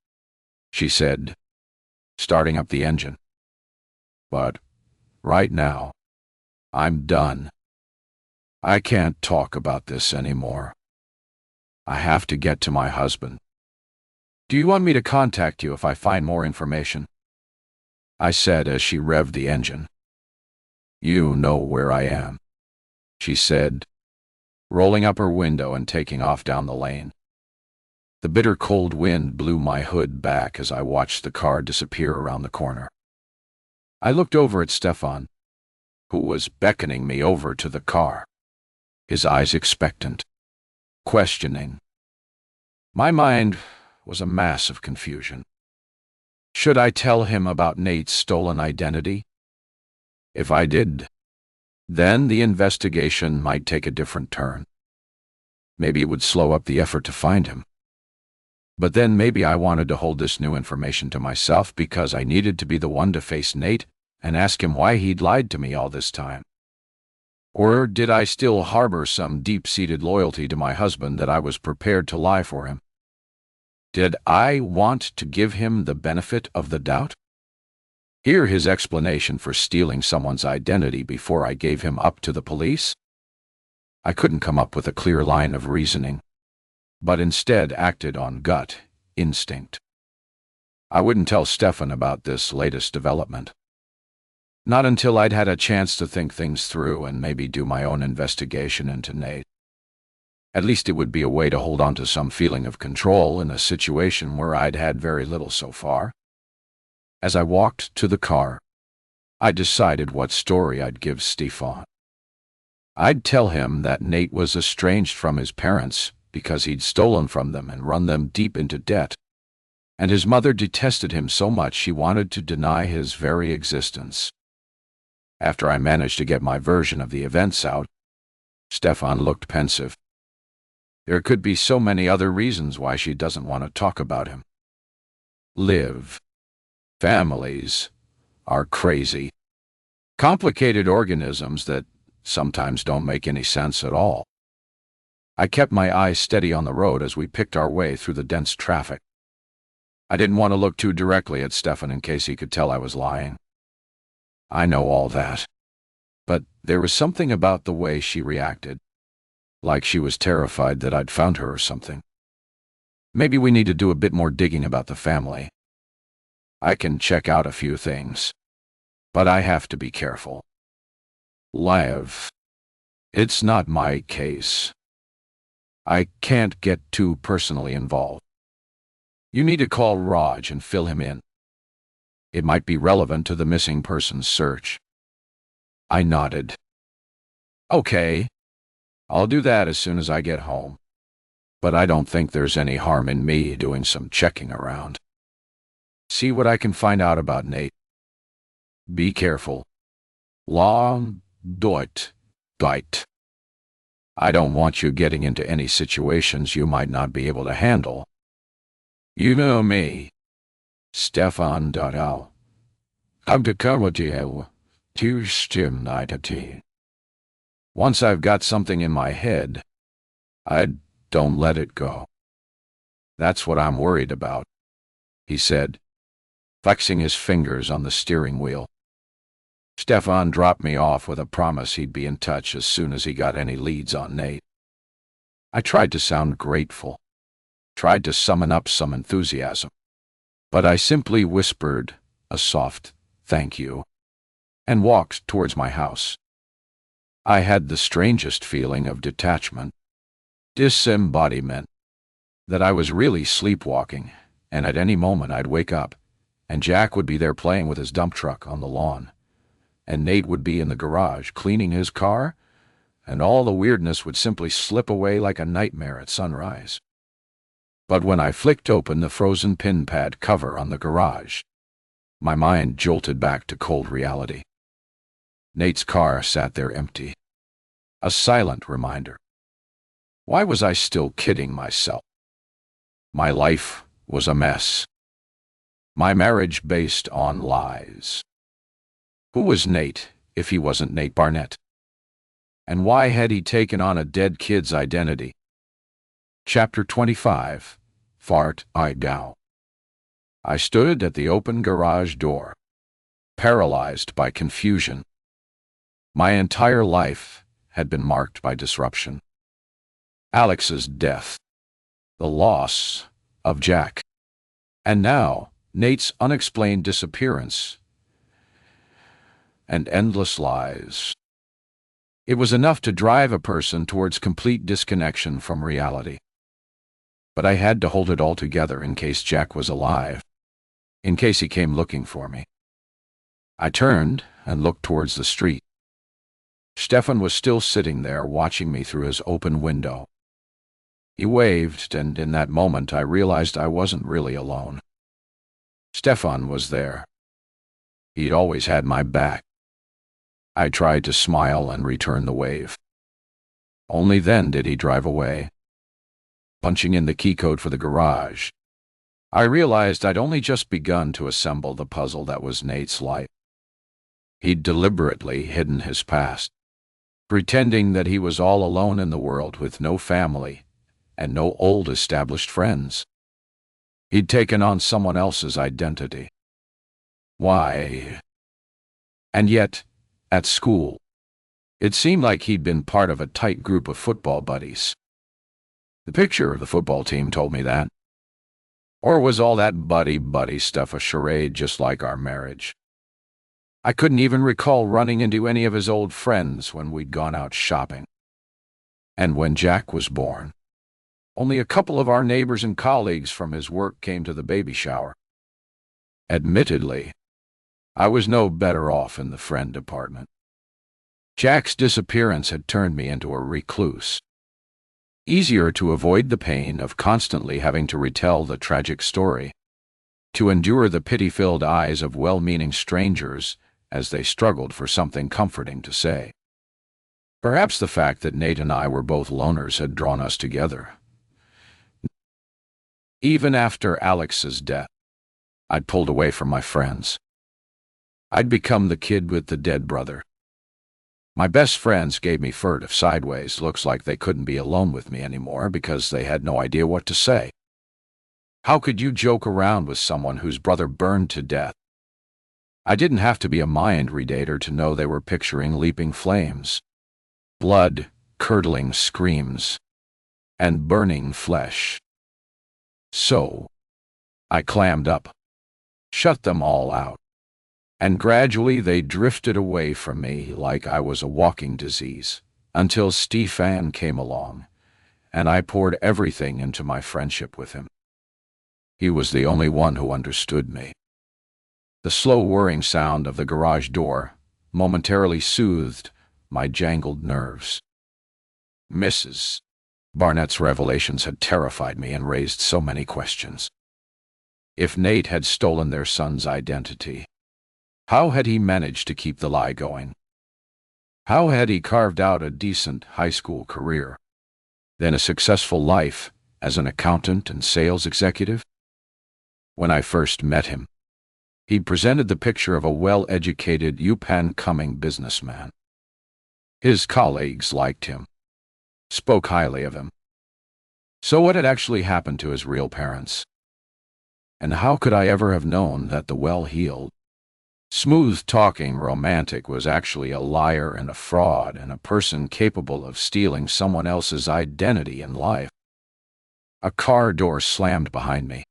she said, starting up the engine. But right now, I'm done. I can't talk about this anymore. I have to get to my husband. Do you want me to contact you if I find more information? I said as she revved the engine. You know where I am, she said, rolling up her window and taking off down the lane. The bitter cold wind blew my hood back as I watched the car disappear around the corner. I looked over at Stefan, who was beckoning me over to the car, his eyes expectant, questioning. My mind was a mass of confusion. Should I tell him about Nate's stolen identity? If I did, then the investigation might take a different turn. Maybe it would slow up the effort to find him. But then maybe I wanted to hold this new information to myself because I needed to be the one to face Nate and ask him why he'd lied to me all this time. Or did I still harbor some deep-seated loyalty to my husband that I was prepared to lie for him? Did I want to give him the benefit of the doubt? Hear his explanation for stealing someone's identity before I gave him up to the police? I couldn't come up with a clear line of reasoning, but instead acted on gut instinct. I wouldn't tell Stefan about this latest development. Not until I'd had a chance to think things through and maybe do my own investigation into Nate. At least it would be a way to hold on to some feeling of control in a situation where I'd had very little so far. As I walked to the car, I decided what story I'd give Stefan. I'd tell him that Nate was estranged from his parents because he'd stolen from them and run them deep into debt, and his mother detested him so much she wanted to deny his very existence. After I managed to get my version of the events out, Stefan looked pensive. There could be so many other reasons why she doesn't want to talk about him. Liv. Families are crazy, complicated organisms that sometimes don't make any sense at all. I kept my eyes steady on the road as we picked our way through the dense traffic. I didn't want to look too directly at Stefan in case he could tell I was lying. I know all that, but there was something about the way she reacted, like she was terrified that I'd found her or something. Maybe we need to do a bit more digging about the family. I can check out a few things, but I have to be careful. Liv. It's not my case. I can't get too personally involved. You need to call Raj and fill him in. It might be relevant to the missing persons search. I nodded. Okay, I'll do that as soon as I get home. But I don't think there's any harm in me doing some checking around. See what I can find out about Nate. Be careful. Long doit. I don't want you getting into any situations you might not be able to handle. You know me. Stefan Dottal. I'm to come with you to Narrated. Once I've got something in my head, I don't let it go. That's what I'm worried about, he said, flexing his fingers on the steering wheel. Stefan dropped me off with a promise he'd be in touch as soon as he got any leads on Nate. I tried to sound grateful, tried to summon up some enthusiasm, but I simply whispered a soft thank you and walked towards my house. I had the strangest feeling of detachment, disembodiment, that I was really sleepwalking, and at any moment I'd wake up, and Jack would be there playing with his dump truck on the lawn, and Nate would be in the garage cleaning his car, and all the weirdness would simply slip away like a nightmare at sunrise. But when I flicked open the frozen pin pad cover on the garage, my mind jolted back to cold reality. Nate's car sat there empty, a silent reminder. Why was I still kidding myself? My life was a mess. My marriage based on lies. Who was Nate if he wasn't Nate Barnett? And why had he taken on a dead kid's identity? Chapter 25. Fart I Dow. I stood at the open garage door, paralyzed by confusion. My entire life had been marked by disruption. Alex's death, the loss of Jack, and now Nate's unexplained disappearance and endless lies. It was enough to drive a person towards complete disconnection from reality. But I had to hold it all together in case Jack was alive, in case he came looking for me. I turned and looked towards the street. Stefan was still sitting there watching me through his open window. He waved, and in that moment I realized I wasn't really alone. Stefan was there. He'd always had my back. I tried to smile and return the wave. Only then did he drive away, punching in the key code for the garage. I realized I'd only just begun to assemble the puzzle that was Nate's life. He'd deliberately hidden his past, pretending that he was all alone in the world with no family and no old established friends. He'd taken on someone else's identity. Why? And yet, at school, it seemed like he'd been part of a tight group of football buddies. The picture of the football team told me that. Or was all that buddy-buddy stuff a charade just like our marriage? I couldn't even recall running into any of his old friends when we'd gone out shopping. And when Jack was born, only a couple of our neighbors and colleagues from his work came to the baby shower. Admittedly, I was no better off in the friend department. Jack's disappearance had turned me into a recluse. Easier to avoid the pain of constantly having to retell the tragic story, to endure the pity-filled eyes of well-meaning strangers as they struggled for something comforting to say. Perhaps the fact that Nate and I were both loners had drawn us together. Even after Alex's death, I'd pulled away from my friends. I'd become the kid with the dead brother. My best friends gave me furtive, sideways looks like they couldn't be alone with me anymore because they had no idea what to say. How could you joke around with someone whose brother burned to death? I didn't have to be a mind reader to know they were picturing leaping flames, blood, curdling screams, and burning flesh. So, I clammed up, shut them all out, and gradually they drifted away from me like I was a walking disease, until Stefan came along, and I poured everything into my friendship with him. He was the only one who understood me. The slow whirring sound of the garage door momentarily soothed my jangled nerves. Mrs. Barnett's revelations had terrified me and raised so many questions. If Nate had stolen their son's identity, how had he managed to keep the lie going? How had he carved out a decent high school career, then a successful life as an accountant and sales executive? When I first met him, he presented the picture of a well-educated, up-and-coming businessman. His colleagues liked him, spoke highly of him. So what had actually happened to his real parents? And how could I ever have known that the well-heeled, smooth-talking romantic was actually a liar and a fraud and a person capable of stealing someone else's identity in life? A car door slammed behind me.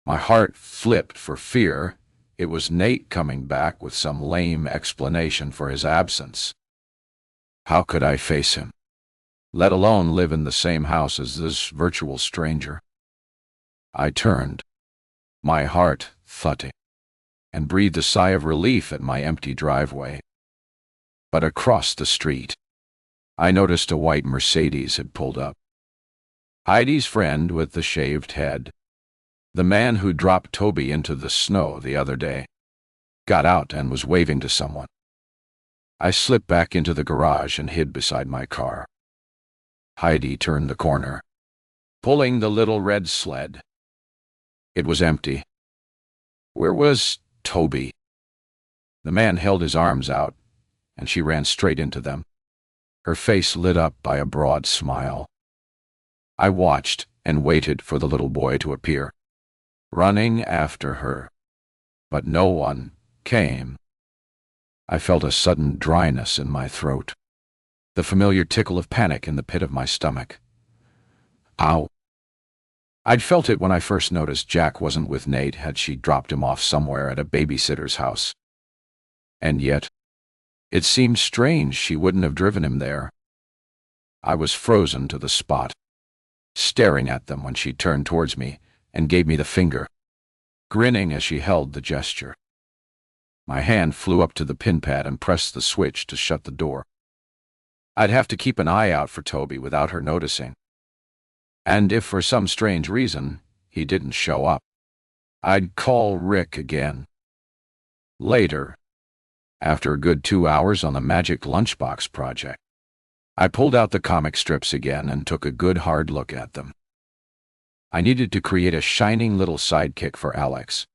My heart flipped for fear it was Nate coming back with some lame explanation for his absence. How could I face him, let alone live in the same house as this virtual stranger? I turned, my heart thudding, and breathed a sigh of relief at my empty driveway. But across the street, I noticed a white Mercedes had pulled up. Heidi's friend with the shaved head, the man who dropped Toby into the snow the other day, got out and was waving to someone. I slipped back into the garage and hid beside my car. Heidi turned the corner, pulling the little red sled. It was empty. Where was Toby? The man held his arms out, and she ran straight into them, her face lit up by a broad smile. I watched and waited for the little boy to appear, running after her, but no one came. I felt a sudden dryness in my throat, the familiar tickle of panic in the pit of my stomach. Ow! I'd felt it when I first noticed Jack wasn't with Nate had she dropped him off somewhere at a babysitter's house. And yet, it seemed strange she wouldn't have driven him there. I was frozen to the spot, staring at them when she turned towards me and gave me the finger, grinning as she held the gesture. My hand flew up to the pin pad and pressed the switch to shut the door. I'd have to keep an eye out for Toby without her noticing. And if for some strange reason he didn't show up, I'd call Rick again. Later, after a good 2 hours on the magic lunchbox project, I pulled out the comic strips again and took a good hard look at them. I needed to create a shining little sidekick for Alex,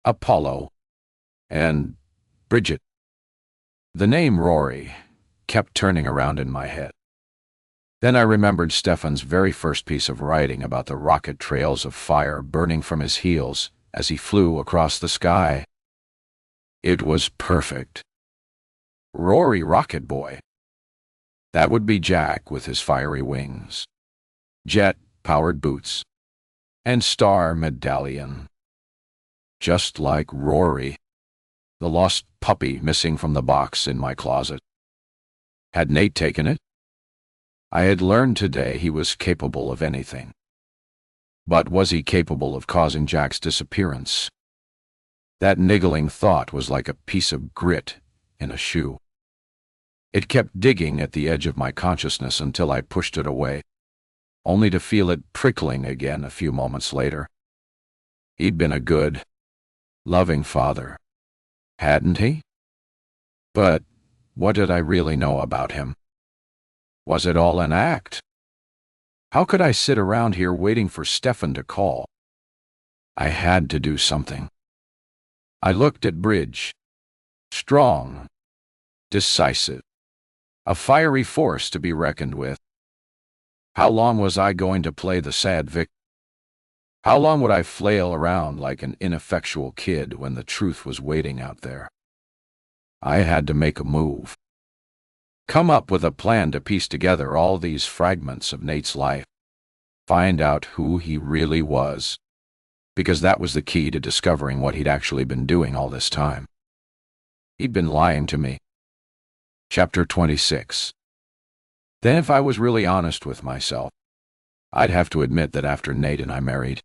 Apollo, and Bridget. The name Rory kept turning around in my head. Then I remembered Stefan's very first piece of writing about the rocket trails of fire burning from his heels as he flew across the sky. It was perfect. Rory Rocket Boy. That would be Jack with his fiery wings, jet-powered boots, and star medallion. Just like Rory, the lost puppy missing from the box in my closet. Had Nate taken it? I had learned today he was capable of anything. But was he capable of causing Jack's disappearance? That niggling thought was like a piece of grit in a shoe. It kept digging at the edge of my consciousness until I pushed it away, only to feel it prickling again a few moments later. He'd been a good, loving father, hadn't he? But what did I really know about him? Was it all an act? How could I sit around here waiting for Stefan to call? I had to do something. I looked at Bridge. Strong, decisive, a fiery force to be reckoned with. How long was I going to play the sad victim? How long would I flail around like an ineffectual kid when the truth was waiting out there? I had to make a move. Come up with a plan to piece together all these fragments of Nate's life. Find out who he really was. Because that was the key to discovering what he'd actually been doing all this time. He'd been lying to me. Chapter 26. Then if I was really honest with myself, I'd have to admit that after Nate and I married,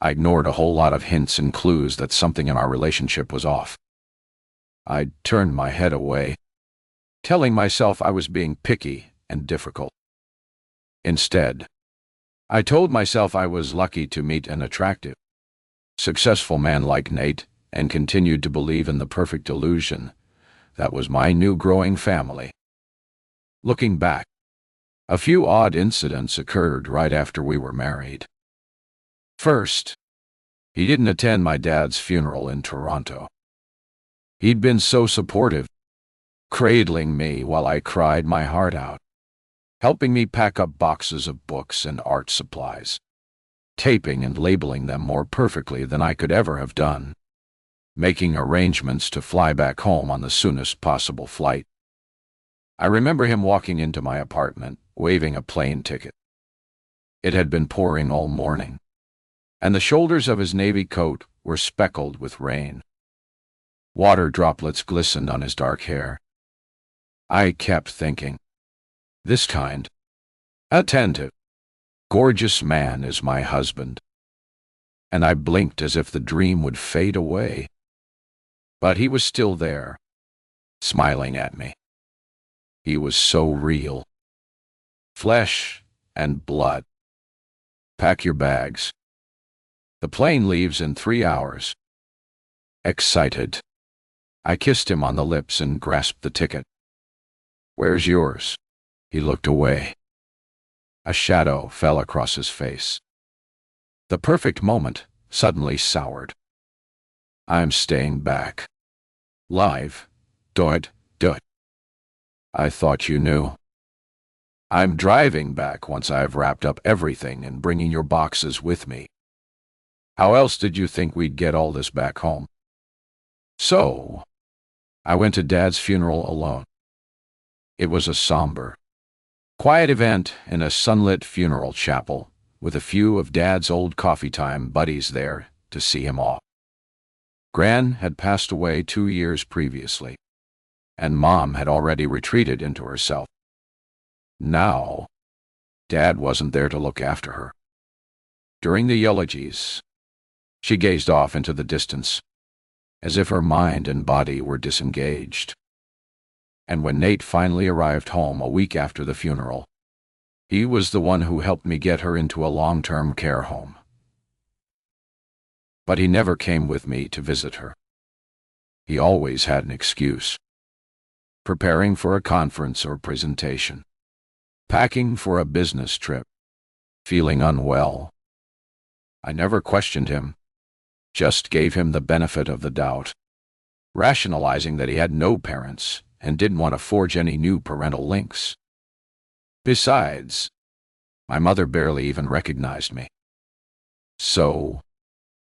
I ignored a whole lot of hints and clues that something in our relationship was off. I'd turned my head away, telling myself I was being picky and difficult. Instead, I told myself I was lucky to meet an attractive, successful man like Nate and continued to believe in the perfect illusion that was my new growing family. Looking back, a few odd incidents occurred right after we were married. First, he didn't attend my dad's funeral in Toronto. He'd been so supportive, cradling me while I cried my heart out, helping me pack up boxes of books and art supplies, taping and labeling them more perfectly than I could ever have done, making arrangements to fly back home on the soonest possible flight. I remember him walking into my apartment, waving a plane ticket. It had been pouring all morning, and the shoulders of his navy coat were speckled with rain. Water droplets glistened on his dark hair. I kept thinking, this kind, attentive, gorgeous man is my husband. And I blinked as if the dream would fade away. But he was still there, smiling at me. He was so real. Flesh and blood. Pack your bags. The plane leaves in 3 hours. Excited, I kissed him on the lips and grasped the ticket. Where's yours? He looked away. A shadow fell across his face. The perfect moment suddenly soured. I'm staying back. Live. Do it. I thought you knew. I'm driving back once I've wrapped up everything and bringing your boxes with me. How else did you think we'd get all this back home? So, I went to Dad's funeral alone. It was a somber, quiet event in a sunlit funeral chapel with a few of Dad's old coffee-time buddies there to see him off. Gran had passed away 2 years previously, and Mom had already retreated into herself. Now, Dad wasn't there to look after her. During the eulogies, she gazed off into the distance, as if her mind and body were disengaged. And when Nate finally arrived home a week after the funeral, He was the one who helped me get her into a long-term care home. But he never came with me to visit her. He always had an excuse. Preparing for a conference or presentation. Packing for a business trip. Feeling unwell. I never questioned him, just gave him the benefit of the doubt, rationalizing that he had no parents and didn't want to forge any new parental links. Besides, my mother barely even recognized me. So,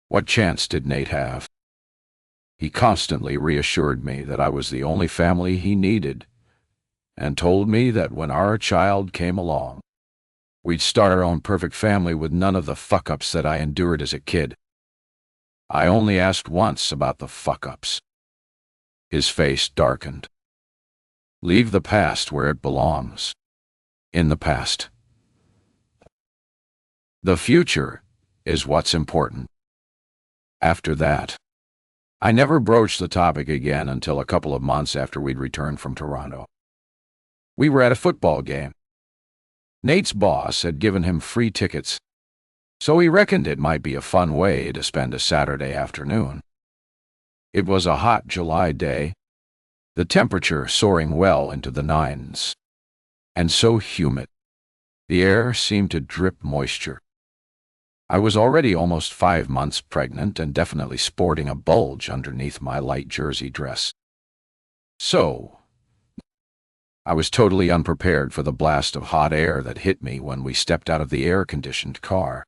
what chance did Nate have? He constantly reassured me that I was the only family he needed, and told me that when our child came along, we'd start our own perfect family with none of the fuck-ups that I endured as a kid. I only asked once about the fuck-ups. His face darkened. Leave the past where it belongs. In the past. The future is what's important. After that, I never broached the topic again until a couple of months after we'd returned from Toronto. We were at a football game. Nate's boss had given him free tickets, so he reckoned it might be a fun way to spend a Saturday afternoon. It was a hot July day, the temperature soaring well into the 90s, and so humid. The air seemed to drip moisture. I was already almost 5 months pregnant and definitely sporting a bulge underneath my light jersey dress. So, I was totally unprepared for the blast of hot air that hit me when we stepped out of the air-conditioned car.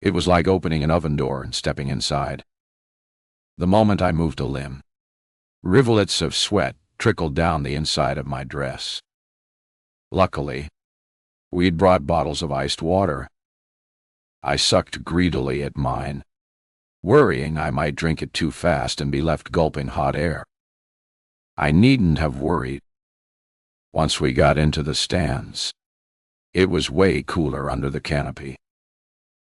It was like opening an oven door and stepping inside. The moment I moved a limb, rivulets of sweat trickled down the inside of my dress. Luckily, we'd brought bottles of iced water. I sucked greedily at mine, worrying I might drink it too fast and be left gulping hot air. I needn't have worried. Once we got into the stands, it was way cooler under the canopy.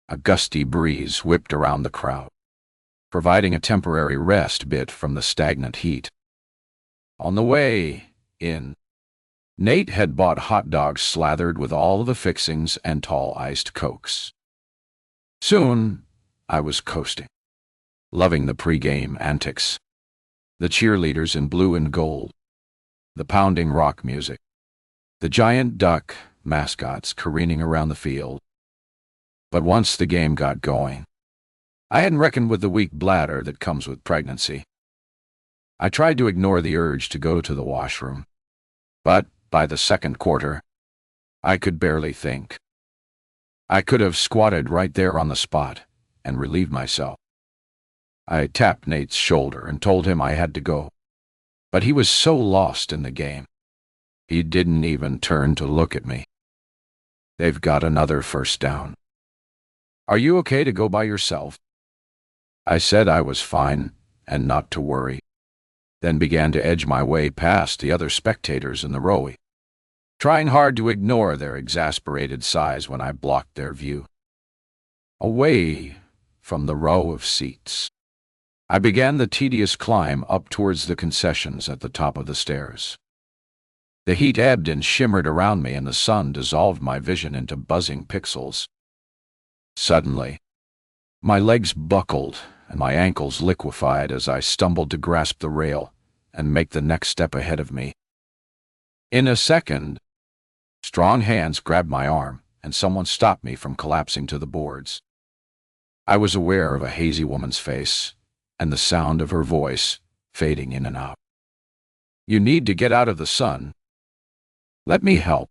A gusty breeze whipped around the crowd, providing a temporary respite from the stagnant heat. On the way in, Nate had bought hot dogs slathered with all the fixings and tall iced Cokes. Soon, I was coasting, loving the pre-game antics, the cheerleaders in blue and gold, the pounding rock music, the giant duck mascots careening around the field. But once the game got going, I hadn't reckoned with the weak bladder that comes with pregnancy. I tried to ignore the urge to go to the washroom, but by the second quarter, I could barely think. I could have squatted right there on the spot and relieved myself. I tapped Nate's shoulder and told him I had to go, but he was so lost in the game, he didn't even turn to look at me. They've got another first down. Are you okay to go by yourself? I said I was fine and not to worry, then began to edge my way past the other spectators in the row, trying hard to ignore their exasperated sighs when I blocked their view. Away from the row of seats, I began the tedious climb up towards the concessions at the top of the stairs. The heat ebbed and shimmered around me, and the sun dissolved my vision into buzzing pixels. Suddenly, my legs buckled and my ankles liquefied as I stumbled to grasp the rail and make the next step ahead of me. In a second, strong hands grabbed my arm and someone stopped me from collapsing to the boards. I was aware of a hazy woman's face and the sound of her voice fading in and out. You need to get out of the sun. Let me help.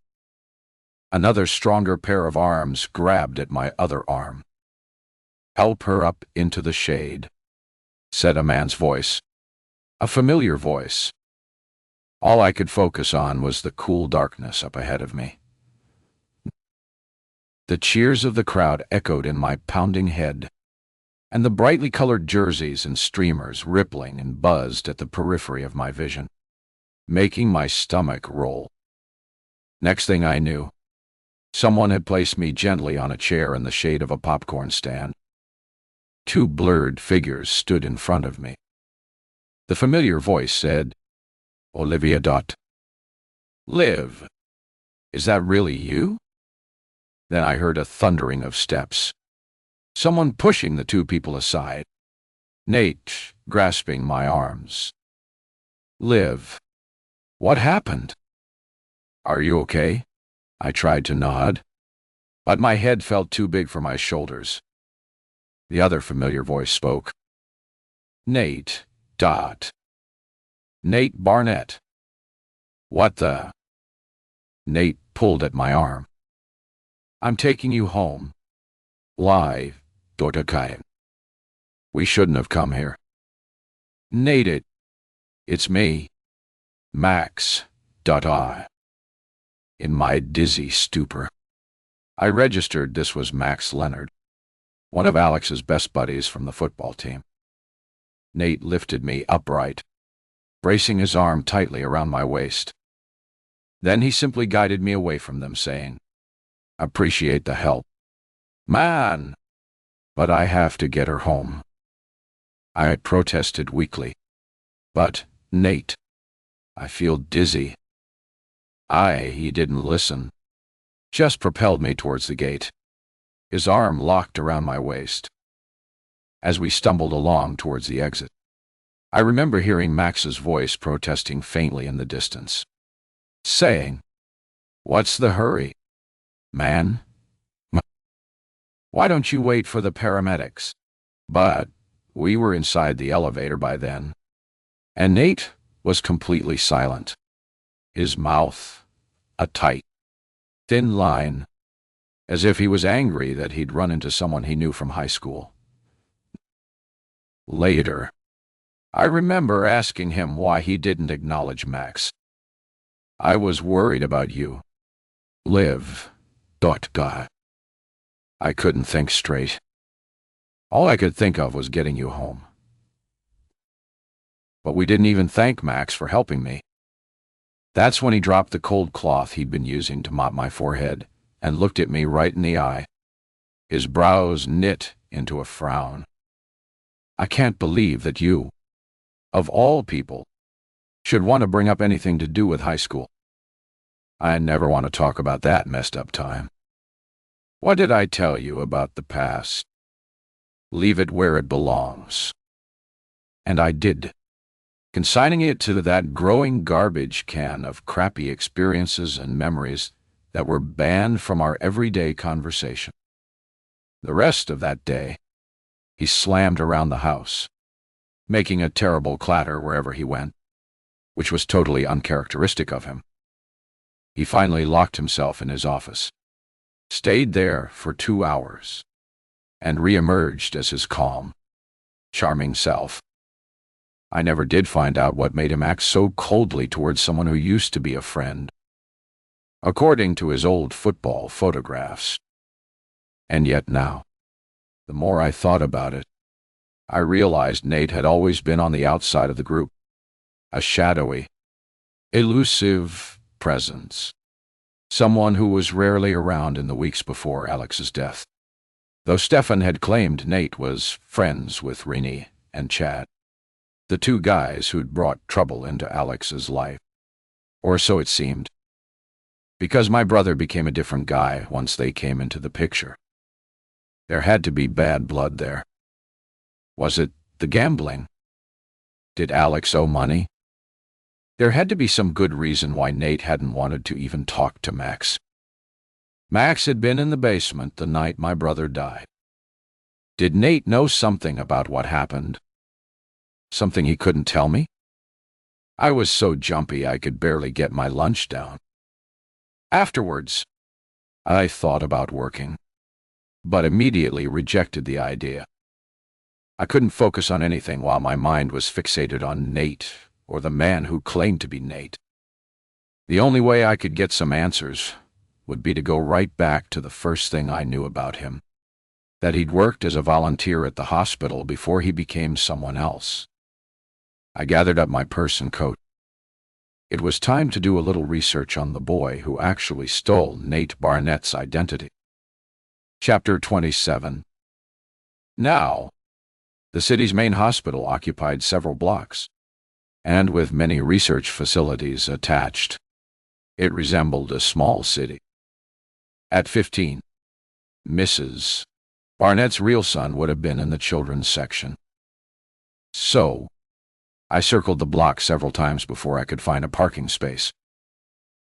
Another stronger pair of arms grabbed at my other arm. Help her up into the shade, said a man's voice, a familiar voice. All I could focus on was the cool darkness up ahead of me. The cheers of the crowd echoed in my pounding head, and the brightly colored jerseys and streamers rippling and buzzed at the periphery of my vision, making my stomach roll. Next thing I knew, someone had placed me gently on a chair in the shade of a popcorn stand. Two blurred figures stood in front of me. The familiar voice said, Olivia. Liv. Is that really you? Then I heard a thundering of steps. Someone pushing the two people aside. Nate grasping my arms. Liv. What happened? Are you okay? I tried to nod, but my head felt too big for my shoulders. The other familiar voice spoke. Nate. Nate Barnett. What the? Nate pulled at my arm. I'm taking you home. Why, Dortakai? We shouldn't have come here. Nate, it's me, Max. In my dizzy stupor, I registered this was Max Leonard, one of Alex's best buddies from the football team. Nate lifted me upright, bracing his arm tightly around my waist. Then he simply guided me away from them, saying, Appreciate the help. Man! But I have to get her home. I protested weakly. But, Nate, I feel dizzy. He didn't listen. Just propelled me towards the gate. His arm locked around my waist. As we stumbled along towards the exit, I remember hearing Max's voice protesting faintly in the distance, saying, What's the hurry, man? Why don't you wait for the paramedics? But we were inside the elevator by then, and Nate was completely silent. His mouth a tight, thin line, as if he was angry that he'd run into someone he knew from high school. Later, I remember asking him why he didn't acknowledge Max. I was worried about you. Liv. God. I couldn't think straight. All I could think of was getting you home. But we didn't even thank Max for helping me. That's when he dropped the cold cloth he'd been using to mop my forehead and looked at me right in the eye. His brows knit into a frown. I can't believe that you, of all people, should want to bring up anything to do with high school. I never want to talk about that messed up time. What did I tell you about the past? Leave it where it belongs. And I did, consigning it to that growing garbage can of crappy experiences and memories that were banned from our everyday conversation. The rest of that day, he slammed around the house, making a terrible clatter wherever he went, which was totally uncharacteristic of him. He finally locked himself in his office, stayed there for 2 hours, and re-emerged as his calm, charming self. I never did find out what made him act so coldly towards someone who used to be a friend, according to his old football photographs. And yet now, the more I thought about it, I realized Nate had always been on the outside of the group, a shadowy, elusive presence, someone who was rarely around in the weeks before Alex's death. Though Stefan had claimed Nate was friends with Rini and Chad, the two guys who'd brought trouble into Alex's life. Or so it seemed. Because my brother became a different guy once they came into the picture. There had to be bad blood there. Was it the gambling? Did Alex owe money? There had to be some good reason why Nate hadn't wanted to even talk to Max. Max had been in the basement the night my brother died. Did Nate know something about what happened? Something he couldn't tell me? I was so jumpy I could barely get my lunch down. Afterwards, I thought about working, but immediately rejected the idea. I couldn't focus on anything while my mind was fixated on Nate or the man who claimed to be Nate. The only way I could get some answers would be to go right back to the first thing I knew about him, that he'd worked as a volunteer at the hospital before he became someone else. I gathered up my purse and coat. It was time to do a little research on the boy who actually stole Nate Barnett's identity. Chapter 27. Now, the city's main hospital occupied several blocks, and with many research facilities attached. It resembled a small city. At 15, Mrs. Barnett's real son would have been in the children's section. So, I circled the block several times before I could find a parking space.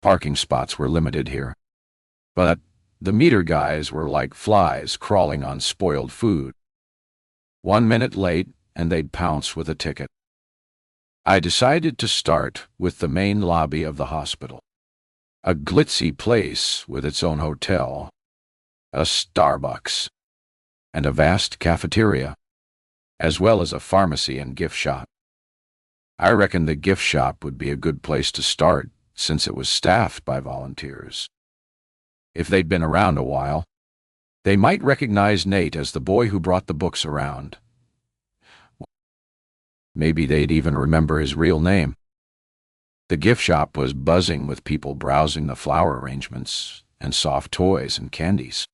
Parking spots were limited here, but the meter guys were like flies crawling on spoiled food. 1 minute late, and they'd pounce with a ticket. I decided to start with the main lobby of the hospital. A glitzy place with its own hotel, a Starbucks, and a vast cafeteria, as well as a pharmacy and gift shop. I reckoned the gift shop would be a good place to start, since it was staffed by volunteers. If they'd been around a while, they might recognize Nate as the boy who brought the books around. Maybe they'd even remember his real name. The gift shop was buzzing with people browsing the flower arrangements and soft toys and candies,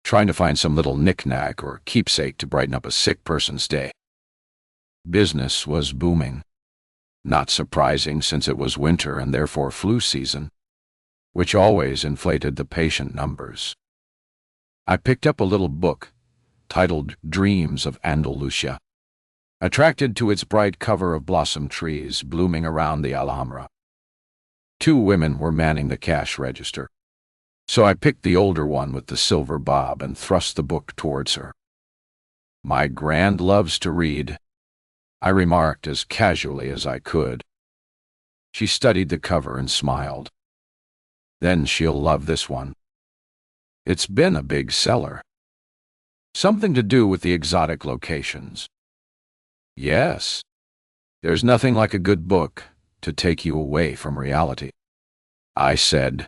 trying to find some little knick-knack or keepsake to brighten up a sick person's day. Business was booming. Not surprising since it was winter and therefore flu season, which always inflated the patient numbers. I picked up a little book titled Dreams of Andalusia, attracted to its bright cover of blossom trees blooming around the Alhambra. 2 women were manning the cash register, so I picked the older one with the silver bob and thrust the book towards her. "My grand loves to read," I remarked as casually as I could. She studied the cover and smiled. "Then she'll love this one. It's been a big seller. Something to do with the exotic locations." "Yes, there's nothing like a good book to take you away from reality," I said,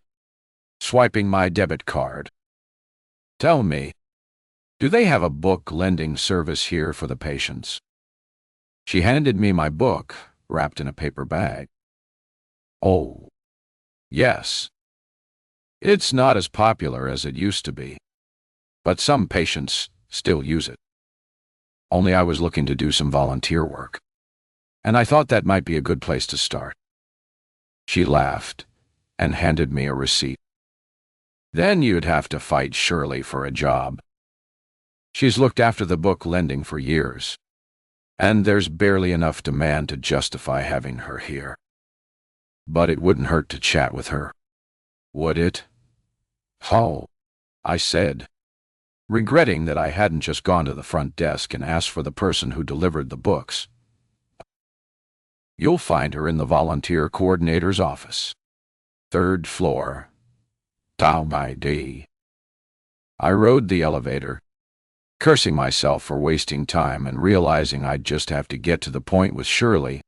swiping my debit card. "Tell me, do they have a book lending service here for the patients?" She handed me my book, wrapped in a paper bag. "Oh, yes. It's not as popular as it used to be, but some patients still use it. Only I was looking to do some volunteer work, and I thought that might be a good place to start." She laughed and handed me a receipt. "Then you'd have to fight Shirley for a job. She's looked after the book lending for years, and there's barely enough demand to justify having her here. But it wouldn't hurt to chat with her, would it?" "Oh," I said, regretting that I hadn't just gone to the front desk and asked for the person who delivered the books. "You'll find her in the volunteer coordinator's office. 3rd floor. Tau by D." I rode the elevator, cursing myself for wasting time and realizing I'd just have to get to the point with Shirley.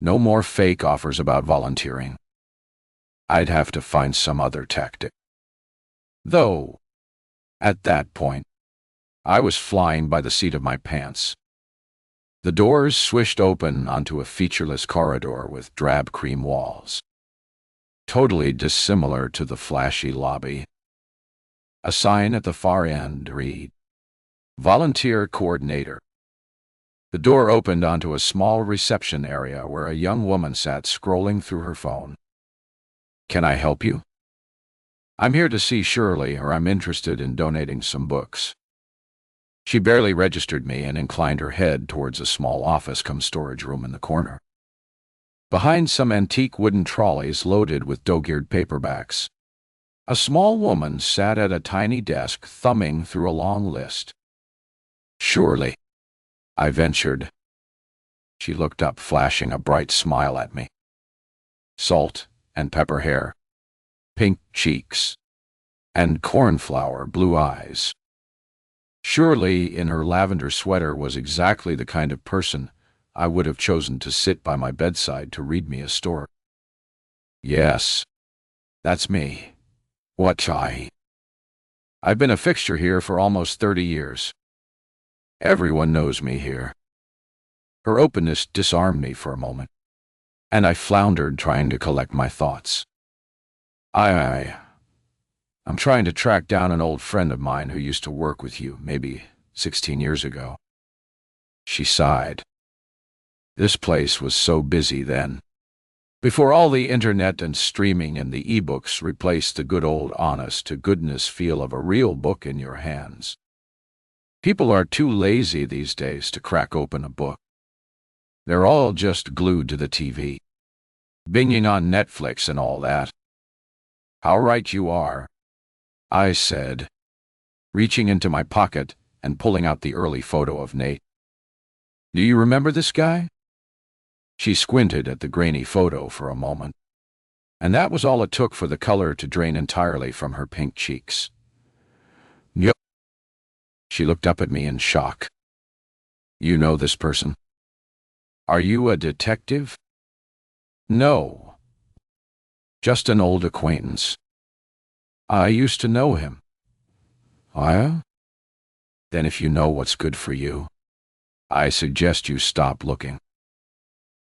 No more fake offers about volunteering. I'd have to find some other tactic. Though, at that point, I was flying by the seat of my pants. The doors swished open onto a featureless corridor with drab cream walls, totally dissimilar to the flashy lobby. A sign at the far end read, "Volunteer Coordinator." The door opened onto a small reception area where a young woman sat scrolling through her phone. "Can I help you?" "I'm here to see Shirley, or I'm interested in donating some books." She barely registered me and inclined her head towards a small office-cum-storage room in the corner. Behind some antique wooden trolleys loaded with dog-eared paperbacks, a small woman sat at a tiny desk thumbing through a long list. "Surely," I ventured. She looked up, flashing a bright smile at me. Salt and pepper hair, pink cheeks, and cornflower blue eyes. Shirley, in her lavender sweater, was exactly the kind of person I would have chosen to sit by my bedside to read me a story. "Yes, that's me. I've been a fixture here for almost 30 years. Everyone knows me here." Her openness disarmed me for a moment, and I floundered, trying to collect my thoughts. I'm trying to track down an old friend of mine who used to work with you, maybe 16 years ago." She sighed. "This place was so busy then. Before all the internet and streaming and the ebooks replaced the good old honest-to-goodness feel of a real book in your hands. People are too lazy these days to crack open a book. They're all just glued to the TV, binging on Netflix and all that. How right you are, I said, reaching into my pocket and pulling out the early photo of Nate. Do you remember this guy? She squinted at the grainy photo for a moment, and that was all it took for the color to drain entirely from her pink cheeks. Yep. She looked up at me in shock. You know this person? Are you a detective? No. Just an old acquaintance. I used to know him. Then if you know what's good for you, I suggest you stop looking.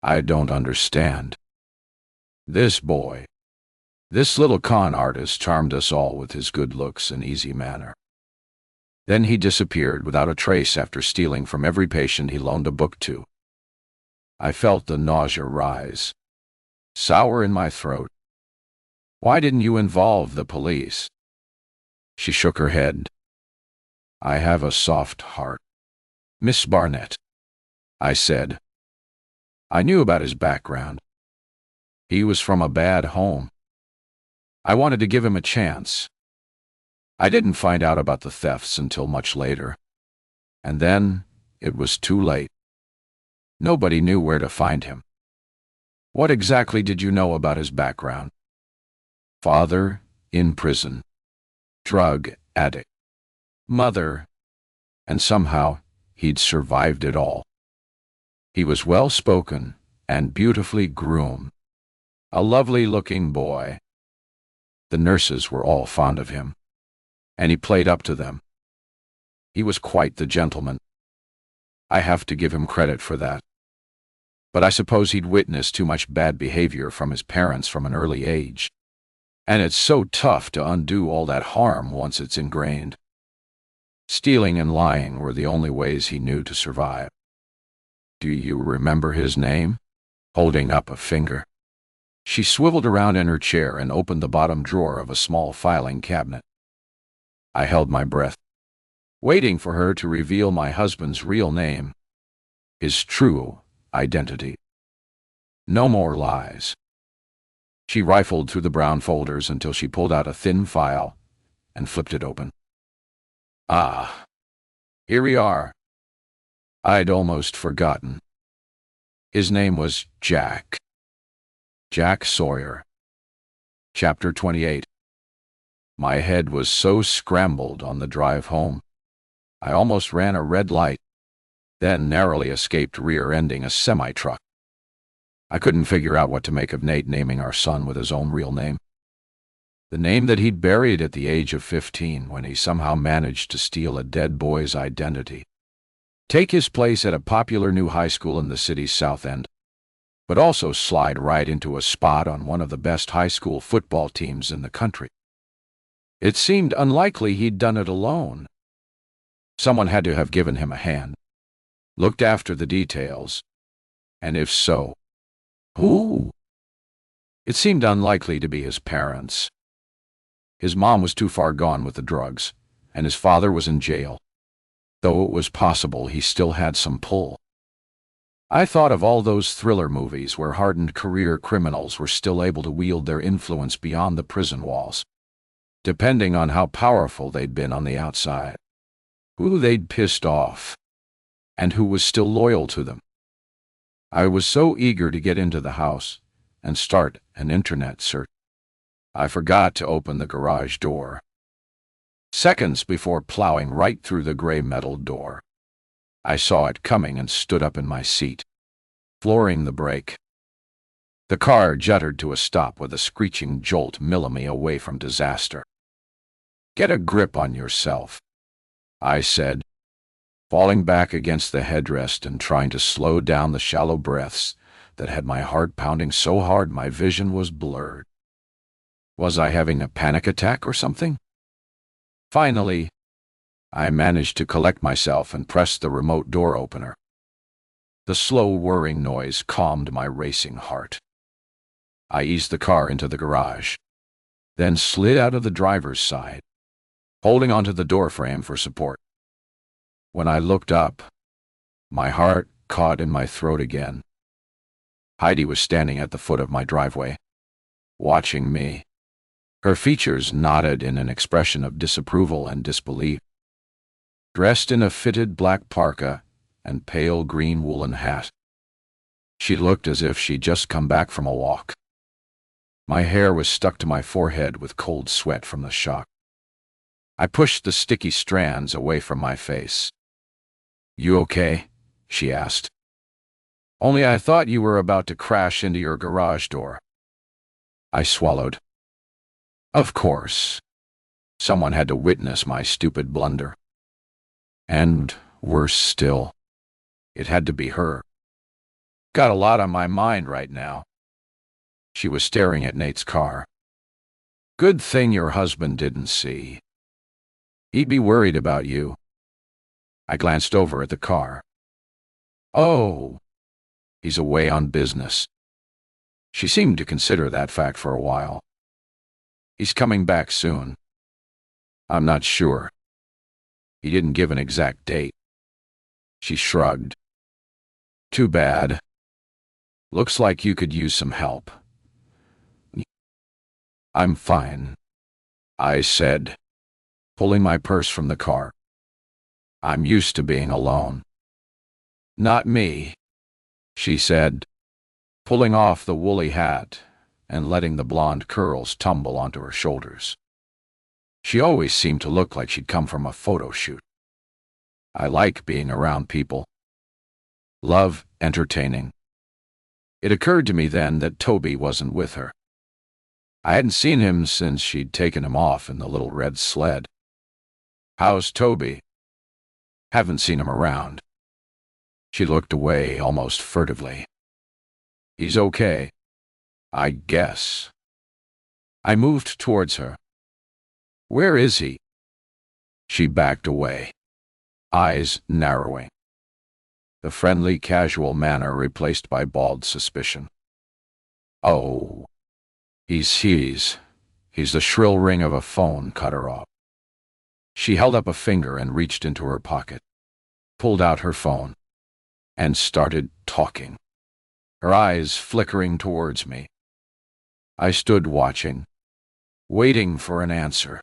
I don't understand. This boy, this little con artist charmed us all with his good looks and easy manner. Then he disappeared without a trace after stealing from every patient he loaned a book to. I felt the nausea rise, sour in my throat. Why didn't you involve the police? She shook her head. I have a soft heart, Miss Barnett, I said. I knew about his background. He was from a bad home. I wanted to give him a chance. I didn't find out about the thefts until much later. And then it was too late. Nobody knew where to find him. What exactly did you know about his background? Father, in prison. Drug addict. Mother. And somehow he'd survived it all. He was well-spoken and beautifully groomed. A lovely-looking boy. The nurses were all fond of him, and he played up to them. He was quite the gentleman. I have to give him credit for that. But I suppose he'd witnessed too much bad behavior from his parents from an early age. And it's so tough to undo all that harm once it's ingrained. Stealing and lying were the only ways he knew to survive. Do you remember his name? Holding up a finger. She swiveled around in her chair and opened the bottom drawer of a small filing cabinet. I held my breath, waiting for her to reveal my husband's real name, his true identity. No more lies. She rifled through the brown folders until she pulled out a thin file and flipped it open. Ah, here we are. I'd almost forgotten. His name was Jack. Jack Sawyer. Chapter 28. My head was so scrambled on the drive home. I almost ran a red light, then narrowly escaped rear-ending a semi-truck. I couldn't figure out what to make of Nate naming our son with his own real name. The name that he'd buried at the age of 15 when he somehow managed to steal a dead boy's identity. Take his place at a popular new high school in the city's south end, but also slide right into a spot on one of the best high school football teams in the country. It seemed unlikely he'd done it alone. Someone had to have given him a hand, looked after the details, and if so, who? It seemed unlikely to be his parents. His mom was too far gone with the drugs, and his father was in jail, though it was possible he still had some pull. I thought of all those thriller movies where hardened career criminals were still able to wield their influence beyond the prison walls, depending on how powerful they'd been on the outside, who they'd pissed off, and who was still loyal to them. I was so eager to get into the house and start an internet search. I forgot to open the garage door. Seconds before plowing right through the gray metal door, I saw it coming and stood up in my seat, flooring the brake. The car juddered to a stop with a screeching jolt me away from disaster. Get a grip on yourself, I said, falling back against the headrest and trying to slow down the shallow breaths that had my heart pounding so hard my vision was blurred. Was I having a panic attack or something? Finally, I managed to collect myself and press the remote door opener. The slow whirring noise calmed my racing heart. I eased the car into the garage, then slid out of the driver's side, holding onto the door frame for support. When I looked up, my heart caught in my throat again. Heidi was standing at the foot of my driveway, watching me. Her features knotted in an expression of disapproval and disbelief. Dressed in a fitted black parka and pale green woolen hat, she looked as if she'd just come back from a walk. My hair was stuck to my forehead with cold sweat from the shock. I pushed the sticky strands away from my face. "You okay?" she asked. "Only I thought you were about to crash into your garage door." I swallowed. Of course. Someone had to witness my stupid blunder. And, worse still, it had to be her. Got a lot on my mind right now. She was staring at Nate's car. "Good thing your husband didn't see. He'd be worried about you." I glanced over at the car. "Oh, he's away on business." She seemed to consider that fact for a while. "He's coming back soon." "I'm not sure. He didn't give an exact date." She shrugged. "Too bad. Looks like you could use some help." "I'm fine," I said, pulling my purse from the car. "I'm used to being alone." "Not me," she said, pulling off the woolly hat and letting the blonde curls tumble onto her shoulders. She always seemed to look like she'd come from a photo shoot. I like being around people. Love entertaining. It occurred to me then that Toby wasn't with her. I hadn't seen him since she'd taken him off in the little red sled. "How's Toby?" "Haven't seen him around." She looked away almost furtively. "He's okay, I guess." I moved towards her. "Where is he?" She backed away, eyes narrowing. The friendly, casual manner replaced by bald suspicion. "Oh, he's the shrill ring of a phone cut her off. She held up a finger and reached into her pocket, pulled out her phone, and started talking, her eyes flickering towards me. I stood watching, waiting for an answer,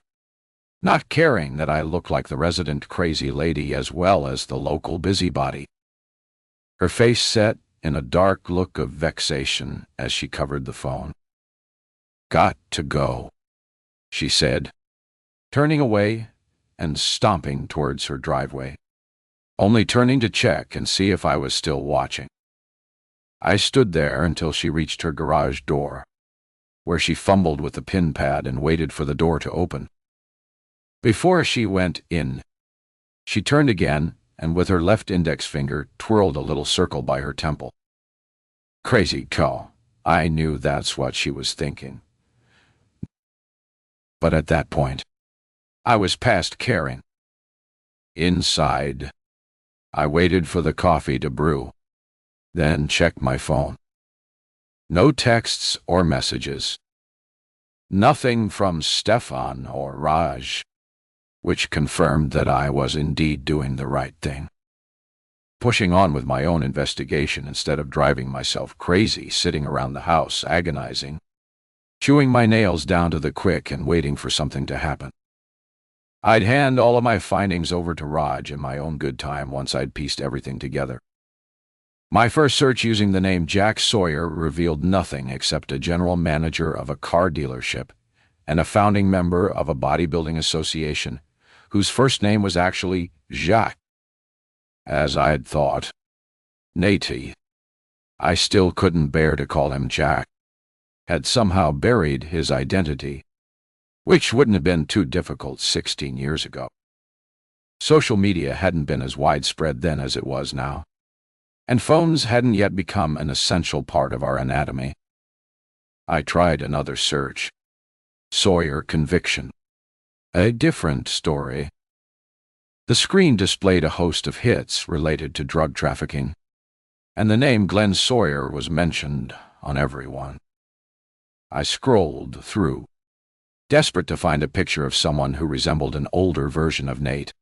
not caring that I looked like the resident crazy lady as well as the local busybody. Her face set in a dark look of vexation as she covered the phone. "Got to go," she said, turning away and stomping towards her driveway, only turning to check and see if I was still watching. I stood there until she reached her garage door, where she fumbled with the pin pad and waited for the door to open. Before she went in, she turned again and with her left index finger twirled a little circle by her temple. Crazy cow. I knew that's what she was thinking. But at that point, I was past caring. Inside, I waited for the coffee to brew, then checked my phone. No texts or messages. Nothing from Stefan or Raj, which confirmed that I was indeed doing the right thing. Pushing on with my own investigation instead of driving myself crazy sitting around the house agonizing, chewing my nails down to the quick and waiting for something to happen. I'd hand all of my findings over to Raj in my own good time once I'd pieced everything together. My first search using the name Jack Sawyer revealed nothing except a general manager of a car dealership and a founding member of a bodybuilding association whose first name was actually Jacques. As I had thought, Nate, I still couldn't bear to call him Jack, had somehow buried his identity, which wouldn't have been too difficult 16 years ago. Social media hadn't been as widespread then as it was now, and phones hadn't yet become an essential part of our anatomy. I tried another search. Sawyer conviction. A different story. The screen displayed a host of hits related to drug trafficking, and the name Glenn Sawyer was mentioned on every one. I scrolled through, desperate to find a picture of someone who resembled an older version of Nate.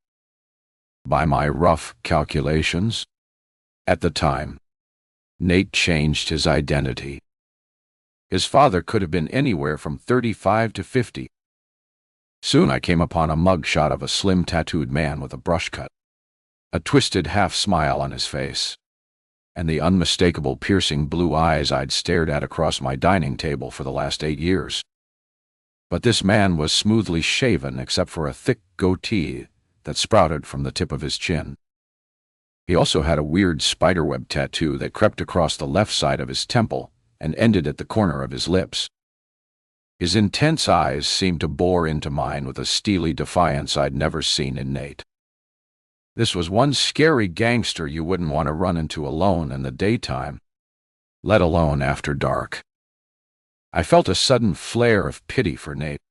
By my rough calculations, at the time, Nate changed his identity. His father could have been anywhere from 35 to 50. Soon I came upon a mugshot of a slim tattooed man with a brush cut, a twisted half-smile on his face, and the unmistakable piercing blue eyes I'd stared at across my dining table for the last 8 years. But this man was smoothly shaven except for a thick goatee that sprouted from the tip of his chin. He also had a weird spiderweb tattoo that crept across the left side of his temple and ended at the corner of his lips. His intense eyes seemed to bore into mine with a steely defiance I'd never seen in Nate. This was one scary gangster you wouldn't want to run into alone in the daytime, let alone after dark. I felt a sudden flare of pity for Nate.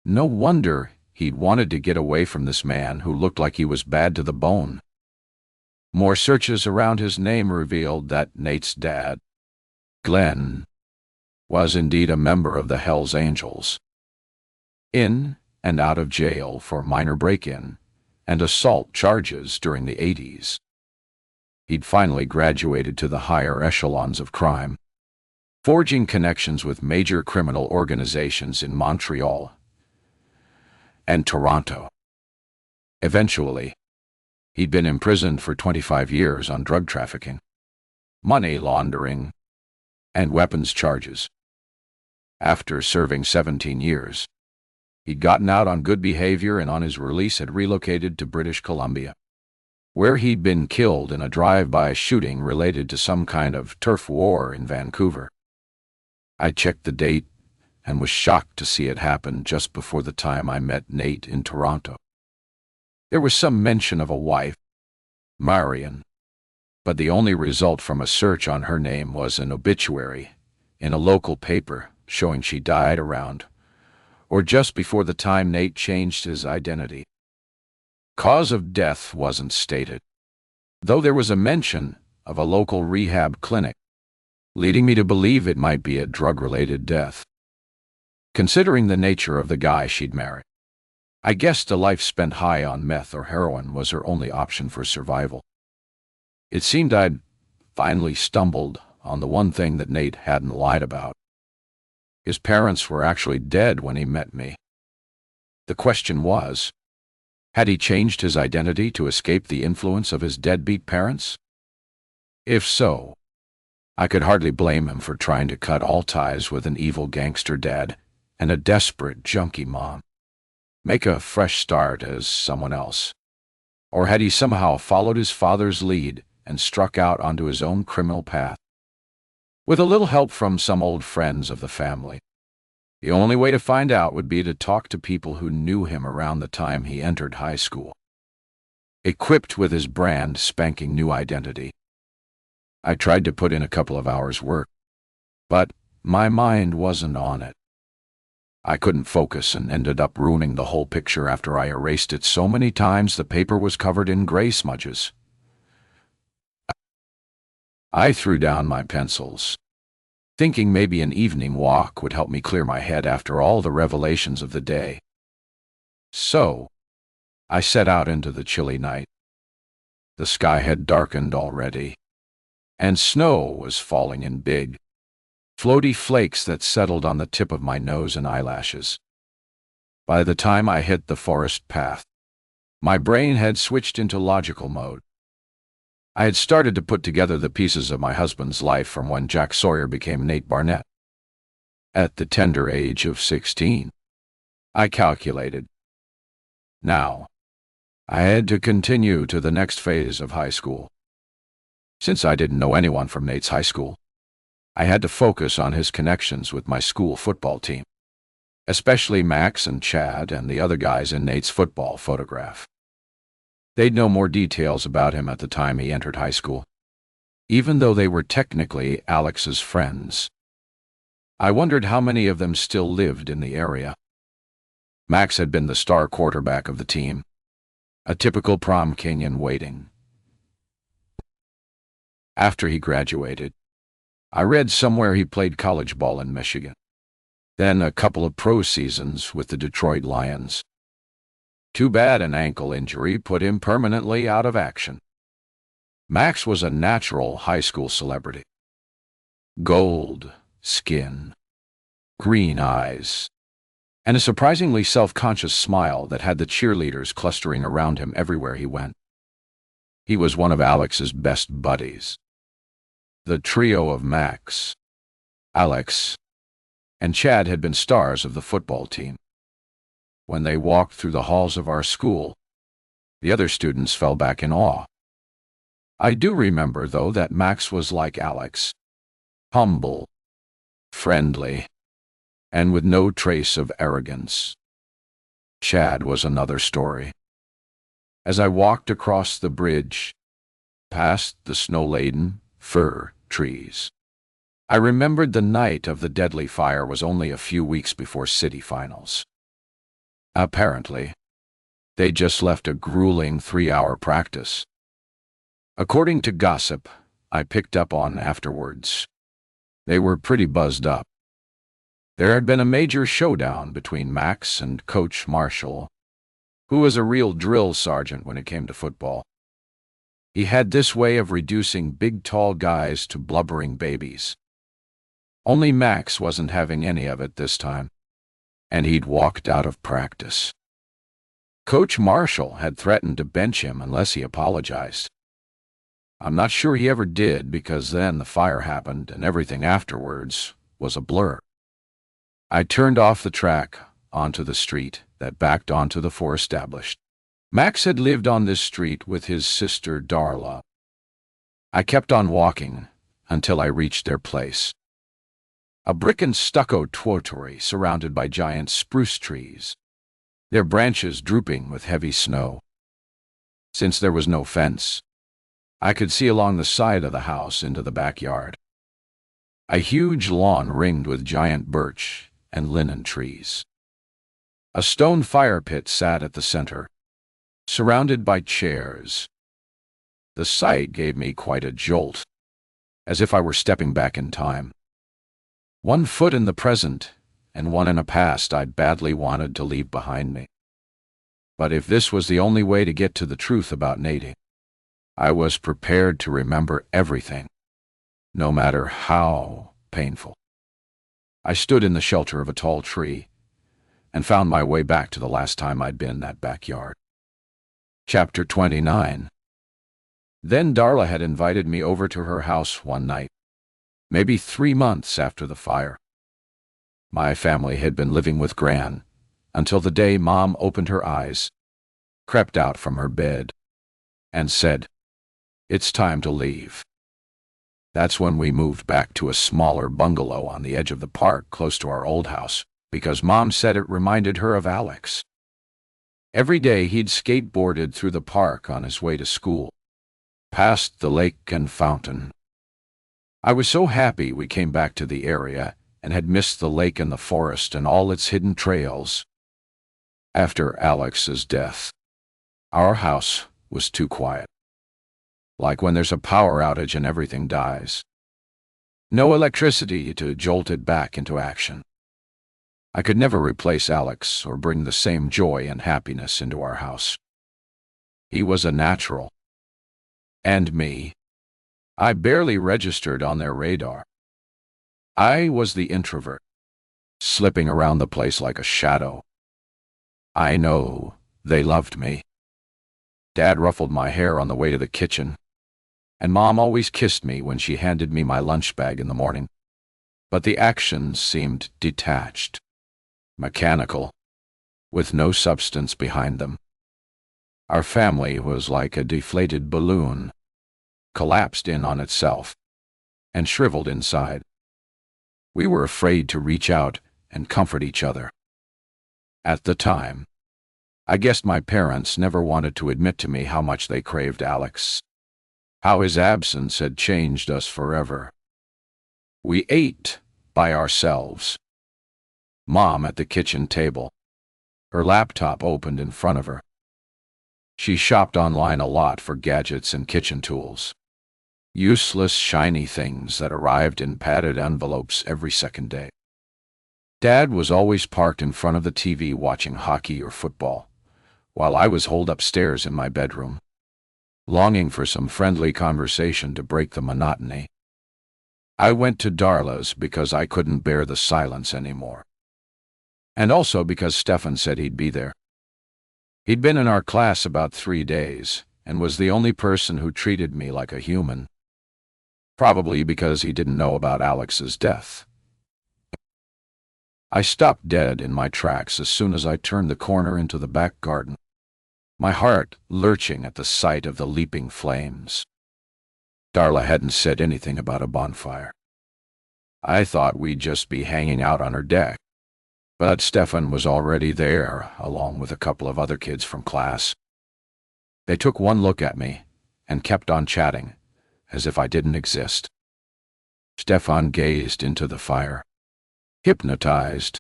No wonder he'd wanted to get away from this man who looked like he was bad to the bone. More searches around his name revealed that Nate's dad, Glenn, was indeed a member of the Hells Angels. In and out of jail for minor break-in and assault charges during the 80s. He'd finally graduated to the higher echelons of crime, forging connections with major criminal organizations in Montreal and Toronto. Eventually, he'd been imprisoned for 25 years on drug trafficking, money laundering, and weapons charges. After serving 17 years, he'd gotten out on good behavior and on his release had relocated to British Columbia, where he'd been killed in a drive-by shooting related to some kind of turf war in Vancouver. I checked the date and was shocked to see it happen just before the time I met Nate in Toronto. There was some mention of a wife, Marion, but the only result from a search on her name was an obituary in a local paper showing she died around or just before the time Nate changed his identity. Cause of death wasn't stated, though there was a mention of a local rehab clinic, leading me to believe it might be a drug-related death. Considering the nature of the guy she'd married, I guessed a life spent high on meth or heroin was her only option for survival. It seemed I'd finally stumbled on the one thing that Nate hadn't lied about. His parents were actually dead when he met me. The question was, had he changed his identity to escape the influence of his deadbeat parents? If so, I could hardly blame him for trying to cut all ties with an evil gangster dad and a desperate junkie mom, make a fresh start as someone else. Or had he somehow followed his father's lead and struck out onto his own criminal path? With a little help from some old friends of the family, the only way to find out would be to talk to people who knew him around the time he entered high school. Equipped with his brand spanking new identity, I tried to put in a couple of hours' work, but my mind wasn't on it. I couldn't focus and ended up ruining the whole picture after I erased it so many times the paper was covered in gray smudges. I threw down my pencils, thinking maybe an evening walk would help me clear my head after all the revelations of the day. So, I set out into the chilly night. The sky had darkened already, and snow was falling in big, floaty flakes that settled on the tip of my nose and eyelashes. By the time I hit the forest path, my brain had switched into logical mode. I had started to put together the pieces of my husband's life from when Jack Sawyer became Nate Barnett. At the tender age of 16, I calculated. Now, I had to continue to the next phase of high school. Since I didn't know anyone from Nate's high school, I had to focus on his connections with my school football team, especially Max and Chad and the other guys in Nate's football photograph. They'd know more details about him at the time he entered high school, even though they were technically Alex's friends. I wondered how many of them still lived in the area. Max had been the star quarterback of the team, a typical prom king in waiting. After he graduated, I read somewhere he played college ball in Michigan, Then a couple of pro seasons with the Detroit Lions. Too bad an ankle injury put him permanently out of action. Max was a natural high school celebrity. Gold skin, green eyes, and a surprisingly self-conscious smile that had the cheerleaders clustering around him everywhere he went. He was one of Alex's best buddies. The trio of Max, Alex, and Chad had been stars of the football team. When they walked through the halls of our school, the other students fell back in awe. I do remember, though, that Max was like Alex, humble, friendly, and with no trace of arrogance. Chad was another story. As I walked across the bridge, past the snow-laden fir trees, I remembered the night of the deadly fire was only a few weeks before city finals. Apparently, they just left a grueling 3-hour practice. According to gossip I picked up on afterwards, they were pretty buzzed up. There had been a major showdown between Max and Coach Marshall, who was a real drill sergeant when it came to football. He had this way of reducing big, tall guys to blubbering babies. Only Max wasn't having any of it this time, and he'd walked out of practice. Coach Marshall had threatened to bench him unless he apologized. I'm not sure he ever did, because then the fire happened and everything afterwards was a blur. I turned off the track onto the street that backed onto the forestablished. Max had lived on this street with his sister Darla. I kept on walking until I reached their place. A brick and stucco toitore surrounded by giant spruce trees, their branches drooping with heavy snow. Since there was no fence, I could see along the side of the house into the backyard. A huge lawn ringed with giant birch and linen trees. A stone fire pit sat at the center, surrounded by chairs. The sight gave me quite a jolt, as if I were stepping back in time. One foot in the present and one in a past I badly wanted to leave behind me. But if this was the only way to get to the truth about Narrated, I was prepared to remember everything, no matter how painful. I stood in the shelter of a tall tree and found my way back to the last time I'd been in that backyard. Chapter 29. Then Darla had invited me over to her house one night, maybe 3 months after the fire. My family had been living with Gran until the day Mom opened her eyes, crept out from her bed, and said, "It's time to leave." That's when we moved back to a smaller bungalow on the edge of the park close to our old house, because Mom said it reminded her of Alex. Every day he'd skateboarded through the park on his way to school, past the lake and fountain. I was so happy we came back to the area and had missed the lake and the forest and all its hidden trails. After Alex's death, our house was too quiet. Like when there's a power outage and everything dies. No electricity to jolt it back into action. I could never replace Alex or bring the same joy and happiness into our house. He was a natural. And me, I barely registered on their radar. I was the introvert, slipping around the place like a shadow. I know they loved me. Dad ruffled my hair on the way to the kitchen, and Mom always kissed me when she handed me my lunch bag in the morning. But the actions seemed detached, mechanical, with no substance behind them. Our family was like a deflated balloon, collapsed in on itself, and shriveled inside. We were afraid to reach out and comfort each other. At the time, I guessed my parents never wanted to admit to me how much they craved Alex, how his absence had changed us forever. We ate by ourselves. Mom at the kitchen table, her laptop opened in front of her. She shopped online a lot for gadgets and kitchen tools. Useless, shiny things that arrived in padded envelopes every second day. Dad was always parked in front of the TV watching hockey or football, while I was holed upstairs in my bedroom, longing for some friendly conversation to break the monotony. I went to Darla's because I couldn't bear the silence anymore. And also because Stefan said he'd be there. He'd been in our class about 3 days, and was the only person who treated me like a human. Probably because he didn't know about Alex's death. I stopped dead in my tracks as soon as I turned the corner into the back garden, my heart lurching at the sight of the leaping flames. Darla hadn't said anything about a bonfire. I thought we'd just be hanging out on her deck, but Stefan was already there, along with a couple of other kids from class. They took one look at me and kept on chatting, as if I didn't exist. Stefan gazed into the fire, hypnotized,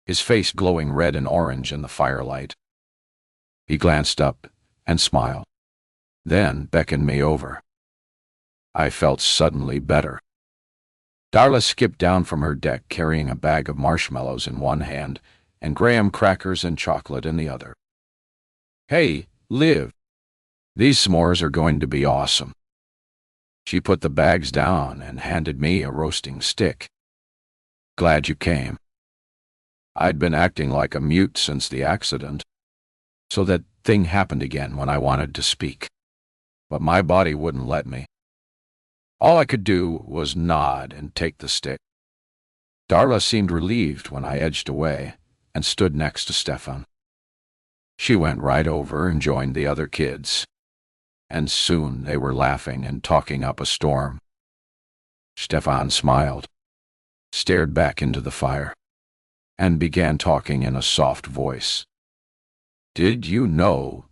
his face glowing red and orange in the firelight. He glanced up and smiled, then beckoned me over. I felt suddenly better. Darla skipped down from her deck carrying a bag of marshmallows in one hand and graham crackers and chocolate in the other. "Hey, Liv, these s'mores are going to be awesome." She put the bags down and handed me a roasting stick. "Glad you came." I'd been acting like a mute since the accident, so that thing happened again when I wanted to speak. But my body wouldn't let me. All I could do was nod and take the stick. Darla seemed relieved when I edged away and stood next to Stefan. She went right over and joined the other kids, and soon they were laughing and talking up a storm. Stefan smiled, stared back into the fire, and began talking in a soft voice. "Did you know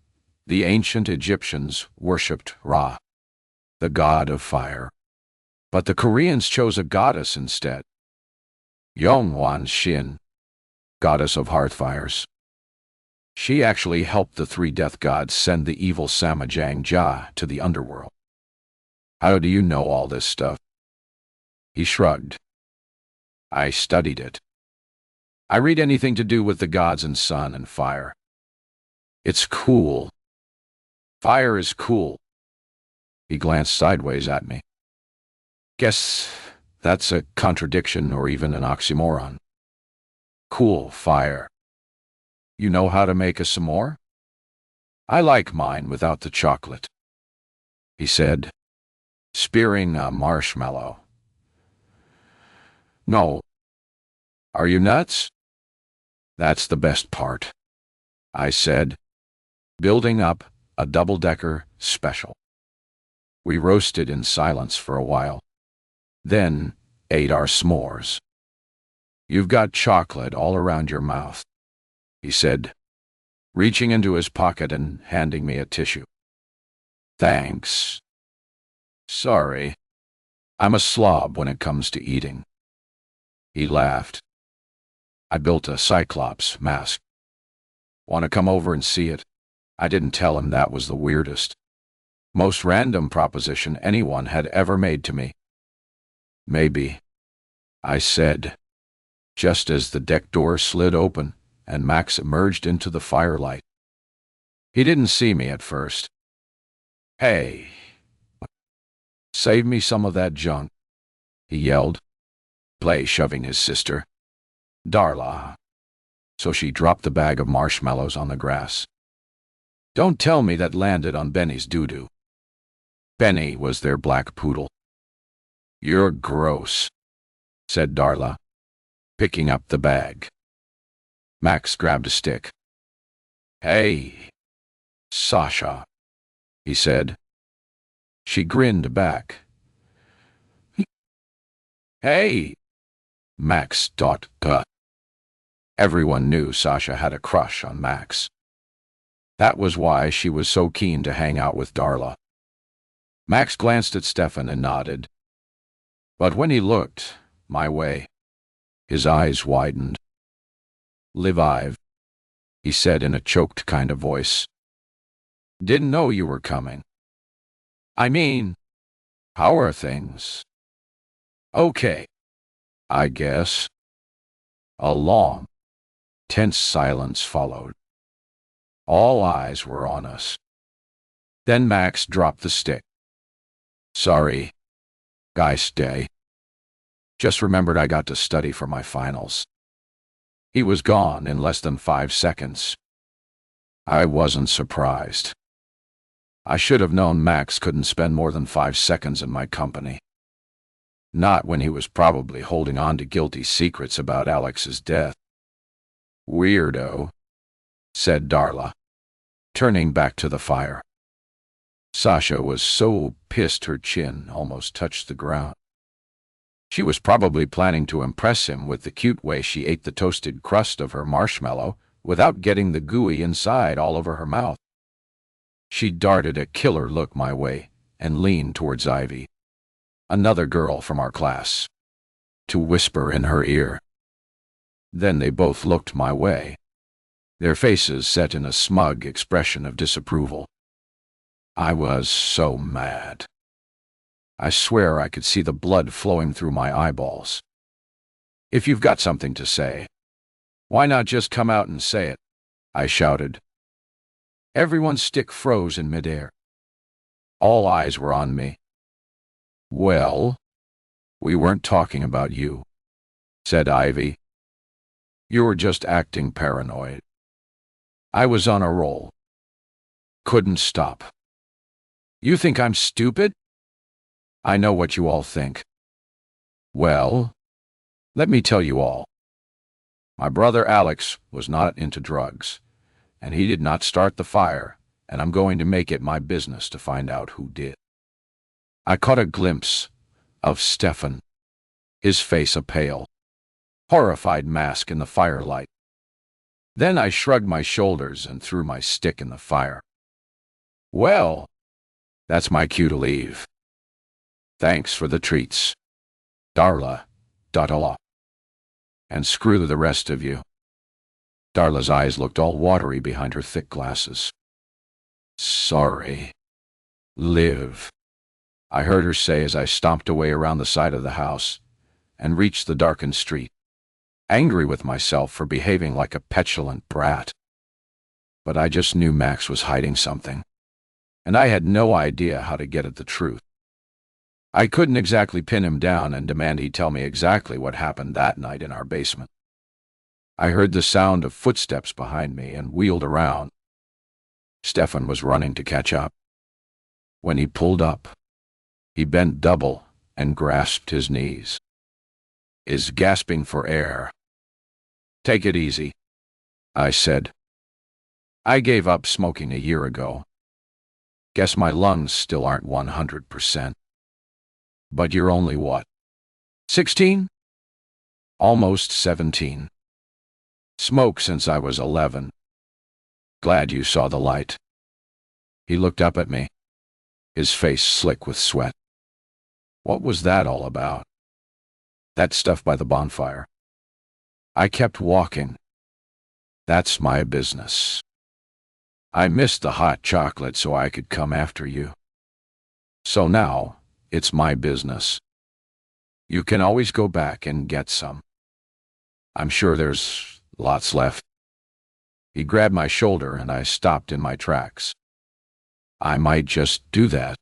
the ancient Egyptians worshipped Ra, the god of fire? But the Koreans chose a goddess instead, Yongwon Shin, goddess of hearthfires. She actually helped the 3 death gods send the evil Samajang Ja to the underworld." "How do you know all this stuff?" He shrugged. "I studied it. I read anything to do with the gods and sun and fire. It's cool. Fire is cool." He glanced sideways at me. "Guess that's a contradiction or even an oxymoron. Cool fire. You know how to make a s'more?" "I like mine without the chocolate," he said, spearing a marshmallow. "No. Are you nuts?" "That's the best part," I said, building up a double-decker special. We roasted in silence for a while, then ate our s'mores. "You've got chocolate all around your mouth," he said, reaching into his pocket and handing me a tissue. "Thanks. Sorry. I'm a slob when it comes to eating." He laughed. "I built a Cyclops mask. Want to come over and see it?" I didn't tell him that was the weirdest, most random proposition anyone had ever made to me. "Maybe," I said, just as the deck door slid open and Max emerged into the firelight. He didn't see me at first. "Hey, save me some of that junk," he yelled, play shoving his sister, Darla, so she dropped the bag of marshmallows on the grass. Don't tell me that landed on Benny's doo-doo. Benny was their black poodle. "You're gross," said Darla, picking up the bag. Max grabbed a stick. "Hey, Sasha," he said. She grinned back. "Hey!" Max dot. Everyone knew Sasha had a crush on Max. That was why she was so keen to hang out with Darla. Max glanced at Stefan and nodded. But when he looked my way, his eyes widened. "Liv, he said in a choked kind of voice. "Didn't know you were coming. I mean, how are things?" "Okay, I guess." A long, tense silence followed. All eyes were on us. Then Max dropped the stick. "Sorry, guys, day. Just remembered I got to study for my finals." He was gone in less than 5 seconds. I wasn't surprised. I should have known Max couldn't spend more than 5 seconds in my company. Not when he was probably holding on to guilty secrets about Alex's death. "Weirdo," said Darla, turning back to the fire. Sasha was so pissed her chin almost touched the ground. She was probably planning to impress him with the cute way she ate the toasted crust of her marshmallow without getting the gooey inside all over her mouth. She darted a killer look my way and leaned towards Ivy, another girl from our class, to whisper in her ear. Then they both looked my way, their faces set in a smug expression of disapproval. I was so mad. I swear I could see the blood flowing through my eyeballs. "If you've got something to say, why not just come out and say it?" I shouted. Everyone's stick froze in midair. All eyes were on me. "Well, we weren't talking about you," said Ivy. "You were just acting paranoid." I was on a roll. Couldn't stop. "You think I'm stupid?" "I know what you all think." "Well, let me tell you all. My brother Alex was not into drugs, and he did not start the fire, and I'm going to make it my business to find out who did." I caught a glimpse of Stefan, his face a pale, horrified mask in the firelight. Then I shrugged my shoulders and threw my stick in the fire. "Well, that's my cue to leave. Thanks for the treats, Darla, Dotala. And screw the rest of you." Darla's eyes looked all watery behind her thick glasses. "Sorry, Liv," I heard her say as I stomped away around the side of the house and reached the darkened street, angry with myself for behaving like a petulant brat. But I just knew Max was hiding something, and I had no idea how to get at the truth. I couldn't exactly pin him down and demand he tell me exactly what happened that night in our basement. I heard the sound of footsteps behind me and wheeled around. Stefan was running to catch up. When he pulled up, he bent double and grasped his knees, is gasping for air. "Take it easy," I said. "I gave up smoking a year ago. Guess my lungs still aren't 100%. But you're only what? 16? Almost 17. Smoked since I was 11. Glad you saw the light." He looked up at me, his face slick with sweat. What was that all about? That stuff by the bonfire. I kept walking. "That's my business. I missed the hot chocolate so I could come after you. So now, it's my business. You can always go back and get some. I'm sure there's lots left." He grabbed my shoulder and I stopped in my tracks. "I might just do that,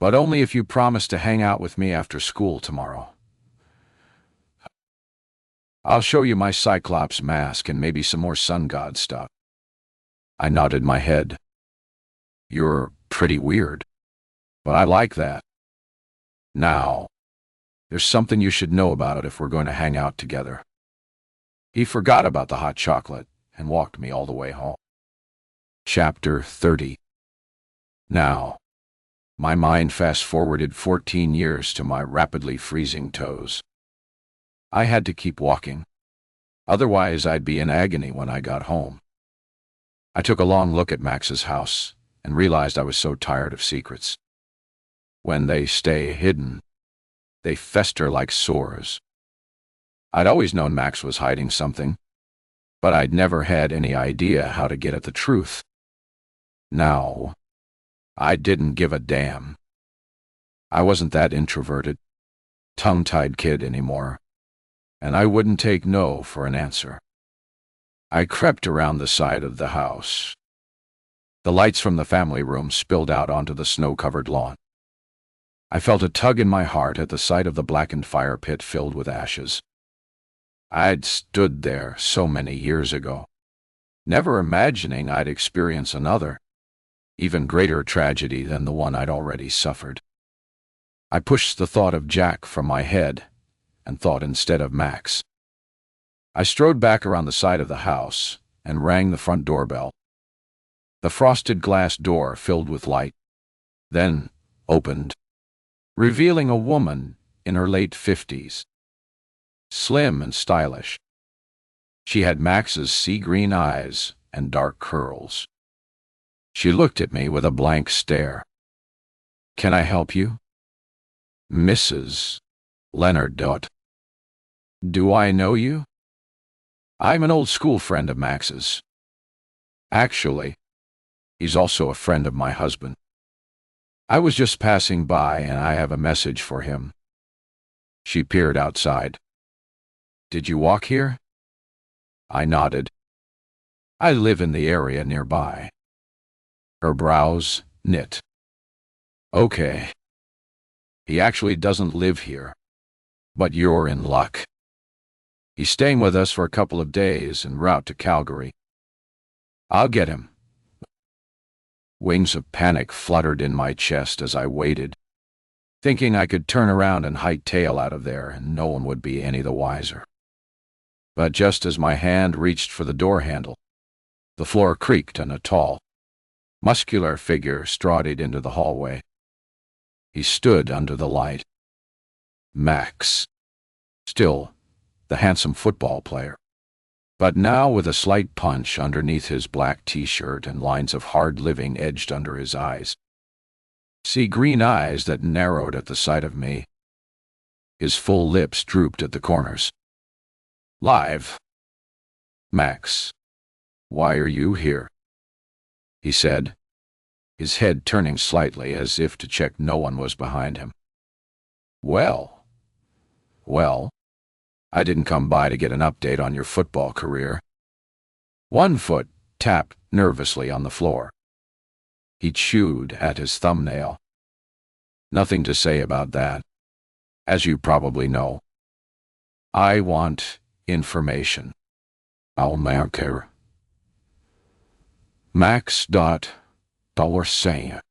but only if you promise to hang out with me after school tomorrow. I'll show you my Cyclops mask and maybe some more sun god stuff." I nodded my head. "You're pretty weird, but I like that. Now, there's something you should know about it if we're going to hang out together." He forgot about the hot chocolate and walked me all the way home. Chapter 30. Now, my mind fast-forwarded 14 years to my rapidly freezing toes. I had to keep walking. Otherwise, I'd be in agony when I got home. I took a long look at Max's house and realized I was so tired of secrets. When they stay hidden, they fester like sores. I'd always known Max was hiding something, but I'd never had any idea how to get at the truth. Now, I didn't give a damn. I wasn't that introverted, tongue-tied kid anymore. and I wouldn't take no for an answer. I crept around the side of the house. The lights from the family room spilled out onto the snow-covered lawn. I felt a tug in my heart at the sight of the blackened fire pit filled with ashes. I'd stood there so many years ago, never imagining I'd experience another, even greater tragedy than the one I'd already suffered. I pushed the thought of Jack from my head and thought instead of Max. I strode back around the side of the house and rang the front doorbell. The frosted glass door filled with light, then opened, revealing a woman in her late 50s, slim and stylish. She had Max's sea-green eyes and dark curls. She looked at me with a blank stare. "Can I help you?" "Mrs. Leonard. Do I know you?" "I'm an old school friend of Max's. Actually, he's also a friend of my husband. I was just passing by and I have a message for him." She peered outside. "Did you walk here?" I nodded. "I live in the area nearby." Her brows knit. "Okay. He actually doesn't live here, but you're in luck. He's staying with us for a couple of days en route to Calgary. I'll get him." Wings of panic fluttered in my chest as I waited, thinking I could turn around and hightail out of there and no one would be any the wiser. But just as my hand reached for the door handle, the floor creaked and a tall, muscular figure strutted into the hallway. He stood under the light. Max. Still the handsome football player, but now with a slight punch underneath his black t-shirt and lines of hard living edged under his eyes. Sea-green eyes that narrowed at the sight of me. His full lips drooped at the corners. "Live." "Max, why are you here?" he said, his head turning slightly as if to check no one was behind him. Well, I didn't come by to get an update on your football career." One foot tapped nervously on the floor. He chewed at his thumbnail. "Nothing to say about that, as you probably know. I want information. I'll mark her. Max. $.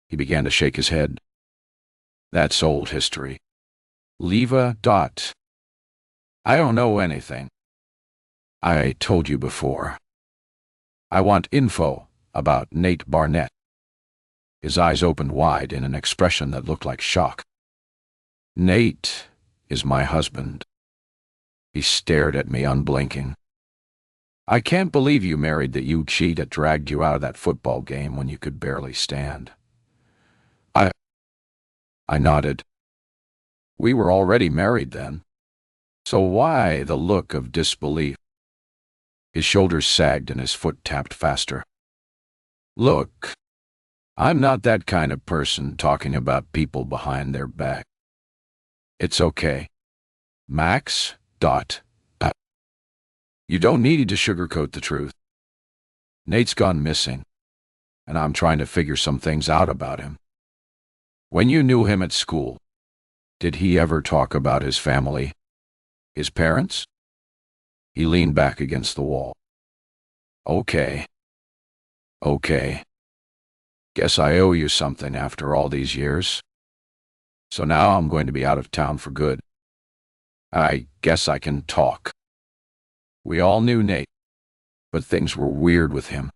He began to shake his head. "That's old history. Leva. I don't know anything. I told you before. I want info about Nate Barnett." His eyes opened wide in an expression that looked like shock. "Nate is my husband." He stared at me unblinking. "I can't believe you married the cheat that dragged you out of that football game when you could barely stand." I nodded. "We were already married then. So why the look of disbelief?" His shoulders sagged and his foot tapped faster. "Look, I'm not that kind of person talking about people behind their back. It's okay. Max. You don't need to sugarcoat the truth. Nate's gone missing, and I'm trying to figure some things out about him. When you knew him at school, did he ever talk about his family? His parents?" He leaned back against the wall. Okay. Guess I owe you something after all these years. So now I'm going to be out of town for good. I guess I can talk. We all knew Nate, but things were weird with him.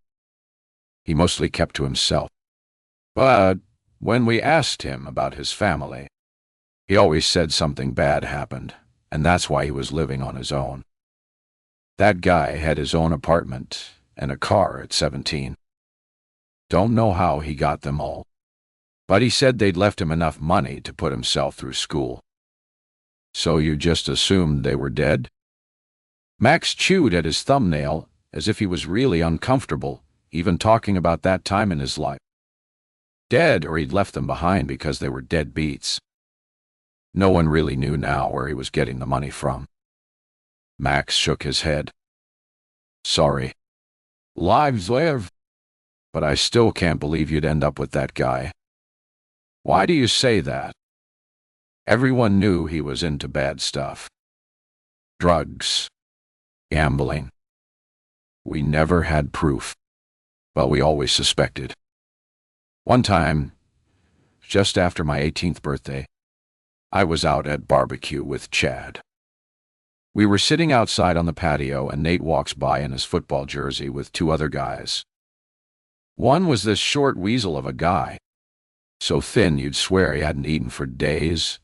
He mostly kept to himself. But when we asked him about his family, he always said something bad happened, and that's why he was living on his own. That guy had his own apartment and a car at 17. Don't know how he got them all, but he said they'd left him enough money to put himself through school. So you just assumed they were dead? Max chewed at his thumbnail as if he was really uncomfortable, even talking about that time in his life. Dead, or he'd left them behind because they were dead beats. No one really knew now where he was getting the money from. Max shook his head. Sorry. Lives live. But I still can't believe you'd end up with that guy. Why do you say that? Everyone knew he was into bad stuff. Drugs. Gambling. We never had proof, but we always suspected. One time, just after my 18th birthday, I was out at barbecue with Chad. We were sitting outside on the patio and Nate walks by in his football jersey with two other guys. One was this short weasel of a guy, so thin you'd swear he hadn't eaten for days,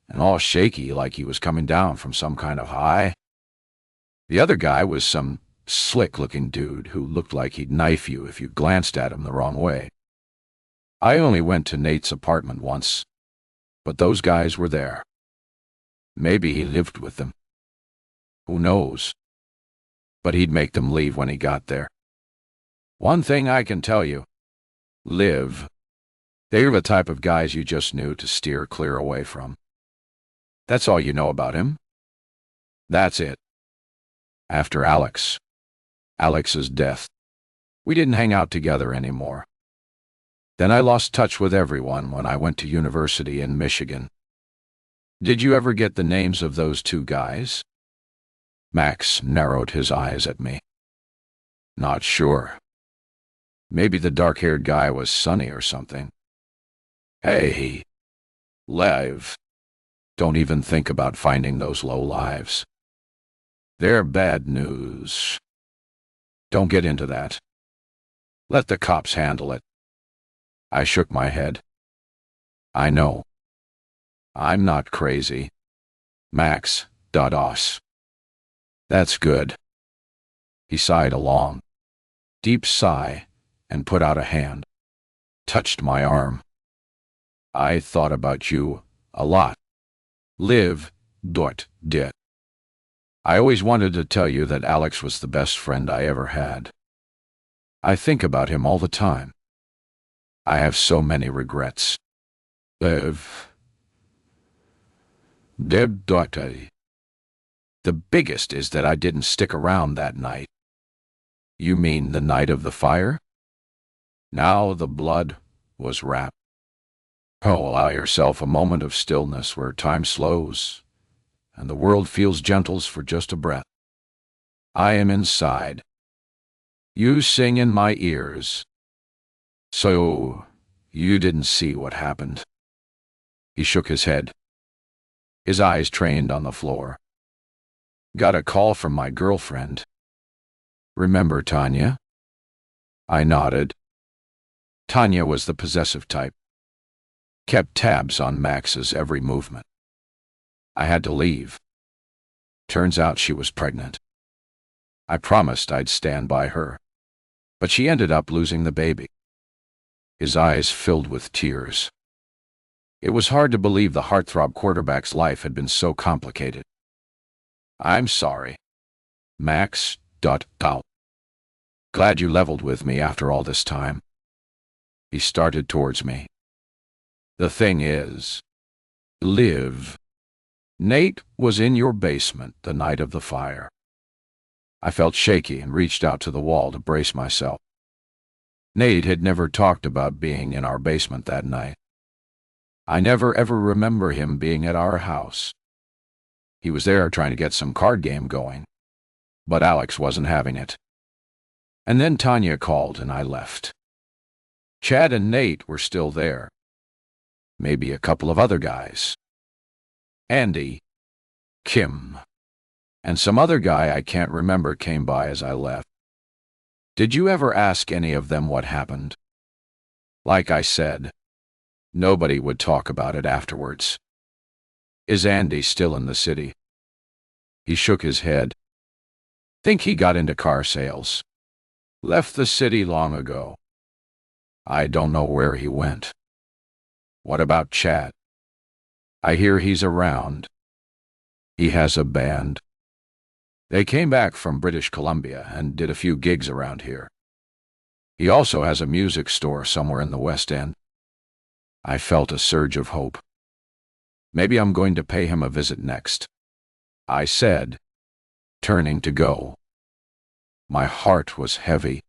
and all shaky like he was coming down from some kind of high. The other guy was some slick-looking dude who looked like he'd knife you if you glanced at him the wrong way. I only went to Nate's apartment once, but those guys were there. Maybe he lived with them. Who knows? But he'd make them leave when he got there. One thing I can tell you, Liv. They're the type of guys you just knew to steer clear away from. That's all you know about him? That's it. After Alex's death, we didn't hang out together anymore. Then I lost touch with everyone when I went to university in Michigan. Did you ever get the names of those two guys? Max narrowed his eyes at me. Not sure. Maybe the dark-haired guy was Sonny or something. Hey, Lev, don't even think about finding those low-lives. They're bad news. Don't get into that. Let the cops handle it. I shook my head. I know. I'm not crazy. Max, Dados. That's good. He sighed a long, deep sigh and put out a hand, touched my arm. I thought about you a lot. Liv, dit. I always wanted to tell you that Alex was the best friend I ever had. I think about him all the time. I have so many regrets. Liv. The biggest is that I didn't stick around that night. You mean the night of the fire? Now the blood was wrapped. Oh, allow yourself a moment of stillness where time slows and the world feels gentles for just a breath. I am inside. You sing in my ears. So, you didn't see what happened. He shook his head. His eyes trained on the floor. Got a call from my girlfriend. Remember Tanya? I nodded. Tanya was the possessive type. Kept tabs on Max's every movement. I had to leave. Turns out she was pregnant. I promised I'd stand by her, but she ended up losing the baby. His eyes filled with tears. It was hard to believe the heartthrob quarterback's life had been so complicated. I'm sorry. Max, Glad you leveled with me after all this time. He started towards me. The thing is, Liv. Nate was in your basement the night of the fire. I felt shaky and reached out to the wall to brace myself. Nate had never talked about being in our basement that night. I never ever remember him being at our house. He was there trying to get some card game going, but Alex wasn't having it. And then Tanya called and I left. Chad and Nate were still there. Maybe a couple of other guys. Andy, Kim, and some other guy I can't remember came by as I left. Did you ever ask any of them what happened? Like I said, nobody would talk about it afterwards. Is Andy still in the city? He shook his head. Think he got into car sales. Left the city long ago. I don't know where he went. What about Chad? I hear he's around. He has a band. They came back from British Columbia and did a few gigs around here. He also has a music store somewhere in the West End. I felt a surge of hope. Maybe I'm going to pay him a visit next. I said, turning to go. My heart was heavy.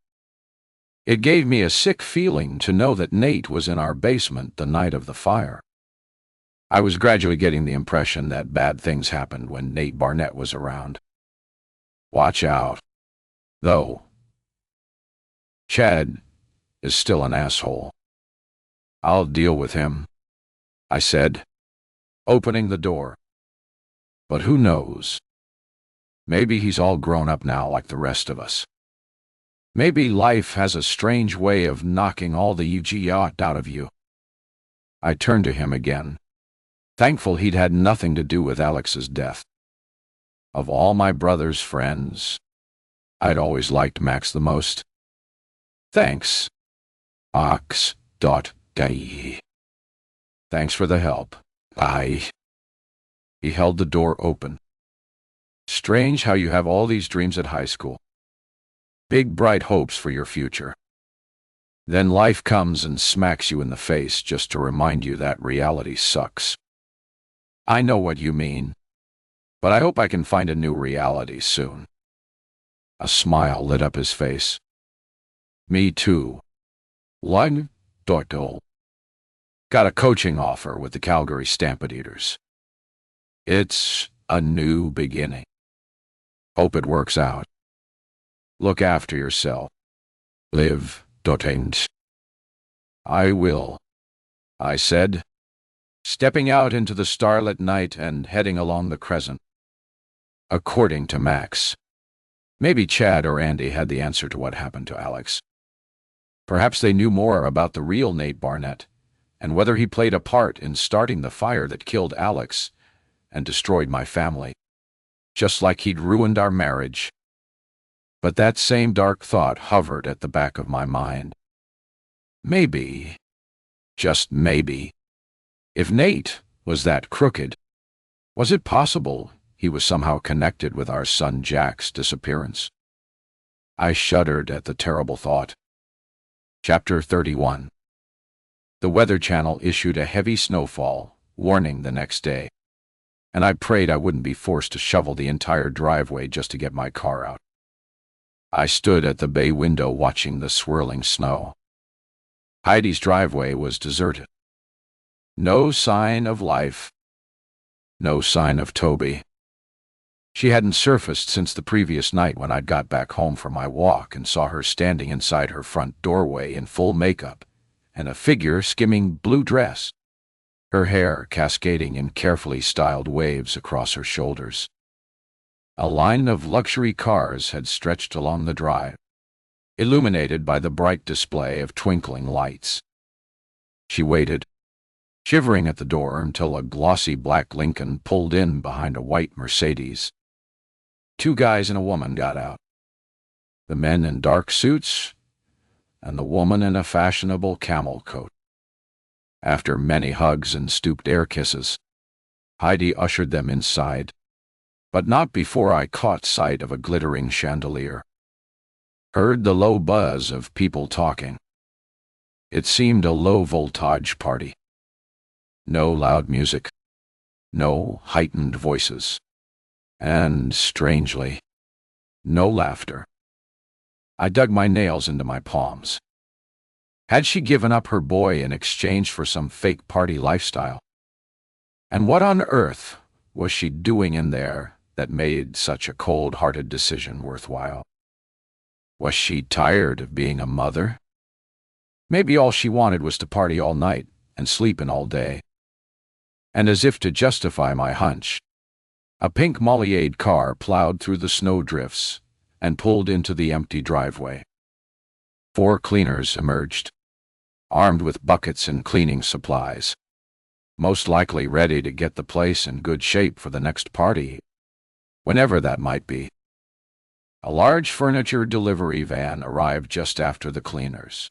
It gave me a sick feeling to know that Nate was in our basement the night of the fire. I was gradually getting the impression that bad things happened when Nate Barnett was around. Watch out, though. Chad is still an asshole. I'll deal with him, I said, opening the door. But who knows? Maybe he's all grown up now like the rest of us. Maybe life has a strange way of knocking all the yacht out of you. I turned to him again, thankful he'd had nothing to do with Alex's death. Of all my brother's friends, I'd always liked Max the most. Thanks, Ox.Day. Thanks for the help. Bye. He held the door open. Strange how you have all these dreams at high school. Big bright hopes for your future. Then life comes and smacks you in the face just to remind you that reality sucks. I know what you mean, but I hope I can find a new reality soon. A smile lit up his face. Me too. Got a coaching offer with the Calgary Stampede-Eaters. It's a new beginning. Hope it works out. Look after yourself. Live, Dotend. I will, I said, stepping out into the starlit night and heading along the crescent. According to Max, maybe Chad or Andy had the answer to what happened to Alex. Perhaps they knew more about the real Nate Barnett and whether he played a part in starting the fire that killed Alex and destroyed my family, just like he'd ruined our marriage. But that same dark thought hovered at the back of my mind. Maybe, just maybe, if Nate was that crooked, was it possible he was somehow connected with our son Jack's disappearance? I shuddered at the terrible thought. Chapter 31. The Weather Channel issued a heavy snowfall warning the next day, and I prayed I wouldn't be forced to shovel the entire driveway just to get my car out. I stood at the bay window watching the swirling snow. Heidi's driveway was deserted. No sign of life. No sign of Toby. She hadn't surfaced since the previous night when I'd got back home from my walk and saw her standing inside her front doorway in full makeup and a figure skimming blue dress, her hair cascading in carefully styled waves across her shoulders. A line of luxury cars had stretched along the drive, illuminated by the bright display of twinkling lights. She waited, shivering at the door until a glossy black Lincoln pulled in behind a white Mercedes. Two guys and a woman got out. The men in dark suits, and the woman in a fashionable camel coat. After many hugs and stooped air kisses, Heidi ushered them inside, but not before I caught sight of a glittering chandelier. Heard the low buzz of people talking. It seemed a low-voltage party. No loud music, no heightened voices, and, strangely, no laughter. I dug my nails into my palms. Had she given up her boy in exchange for some fake party lifestyle? And what on earth was she doing in there that made such a cold-hearted decision worthwhile? Was she tired of being a mother? Maybe all she wanted was to party all night and sleep in all day. And as if to justify my hunch, a pink Mollyade car plowed through the snowdrifts and pulled into the empty driveway. 4 cleaners emerged, armed with buckets and cleaning supplies, most likely ready to get the place in good shape for the next party, whenever that might be. A large furniture delivery van arrived just after the cleaners.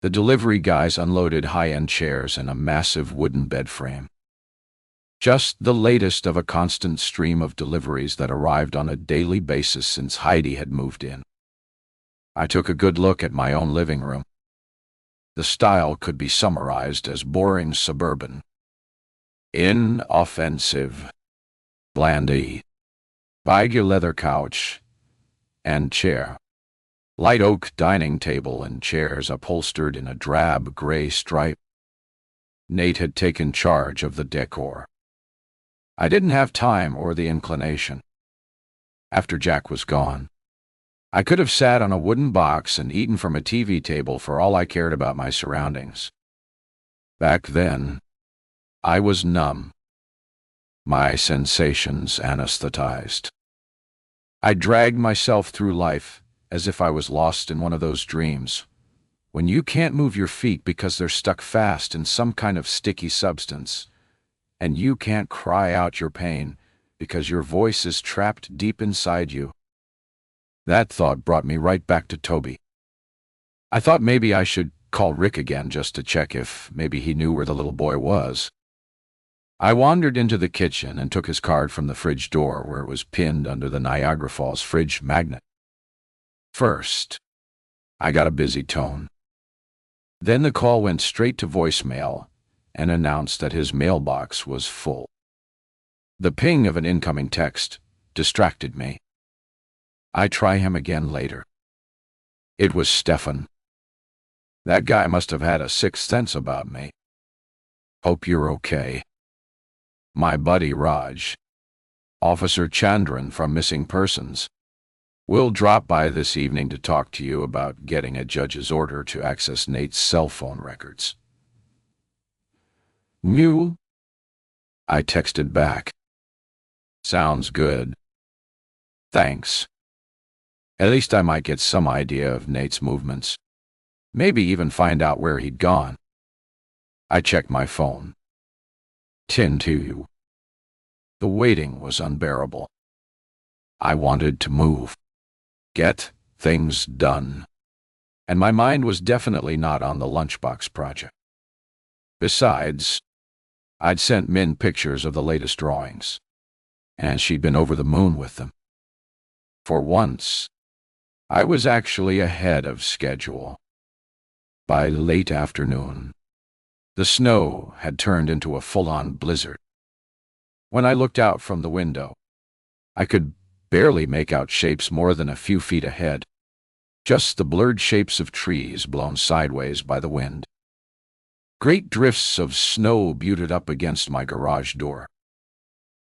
The delivery guys unloaded high-end chairs and a massive wooden bed frame. Just the latest of a constant stream of deliveries that arrived on a daily basis since Heidi had moved in. I took a good look at my own living room. The style could be summarized as boring suburban. Inoffensive. Blandy. Beige leather couch and chair. Light oak dining table and chairs upholstered in a drab gray stripe. Nate had taken charge of the decor. I didn't have time or the inclination. After Jack was gone, I could have sat on a wooden box and eaten from a TV table for all I cared about my surroundings. Back then, I was numb, my sensations anesthetized. I dragged myself through life as if I was lost in one of those dreams, when you can't move your feet because they're stuck fast in some kind of sticky substance, and you can't cry out your pain because your voice is trapped deep inside you. That thought brought me right back to Toby. I thought maybe I should call Rick again just to check if maybe he knew where the little boy was. I wandered into the kitchen and took his card from the fridge door where it was pinned under the Niagara Falls fridge magnet. First, I got a busy tone. Then the call went straight to voicemail and announced that his mailbox was full. The ping of an incoming text distracted me. I try him again later. It was Stefan. That guy must have had a sixth sense about me. Hope you're okay. My buddy Raj, Officer Chandran from Missing Persons, will drop by this evening to talk to you about getting a judge's order to access Nate's cell phone records. Mew? I texted back. Sounds good. Thanks. At least I might get some idea of Nate's movements. Maybe even find out where he'd gone. I checked my phone. 10:02. The waiting was unbearable. I wanted to move. Get things done. And my mind was definitely not on the lunchbox project. Besides, I'd sent Min pictures of the latest drawings, and she'd been over the moon with them. For once, I was actually ahead of schedule. By late afternoon, the snow had turned into a full-on blizzard. When I looked out from the window, I could barely make out shapes more than a few feet ahead, just the blurred shapes of trees blown sideways by the wind. Great drifts of snow butted up against my garage door.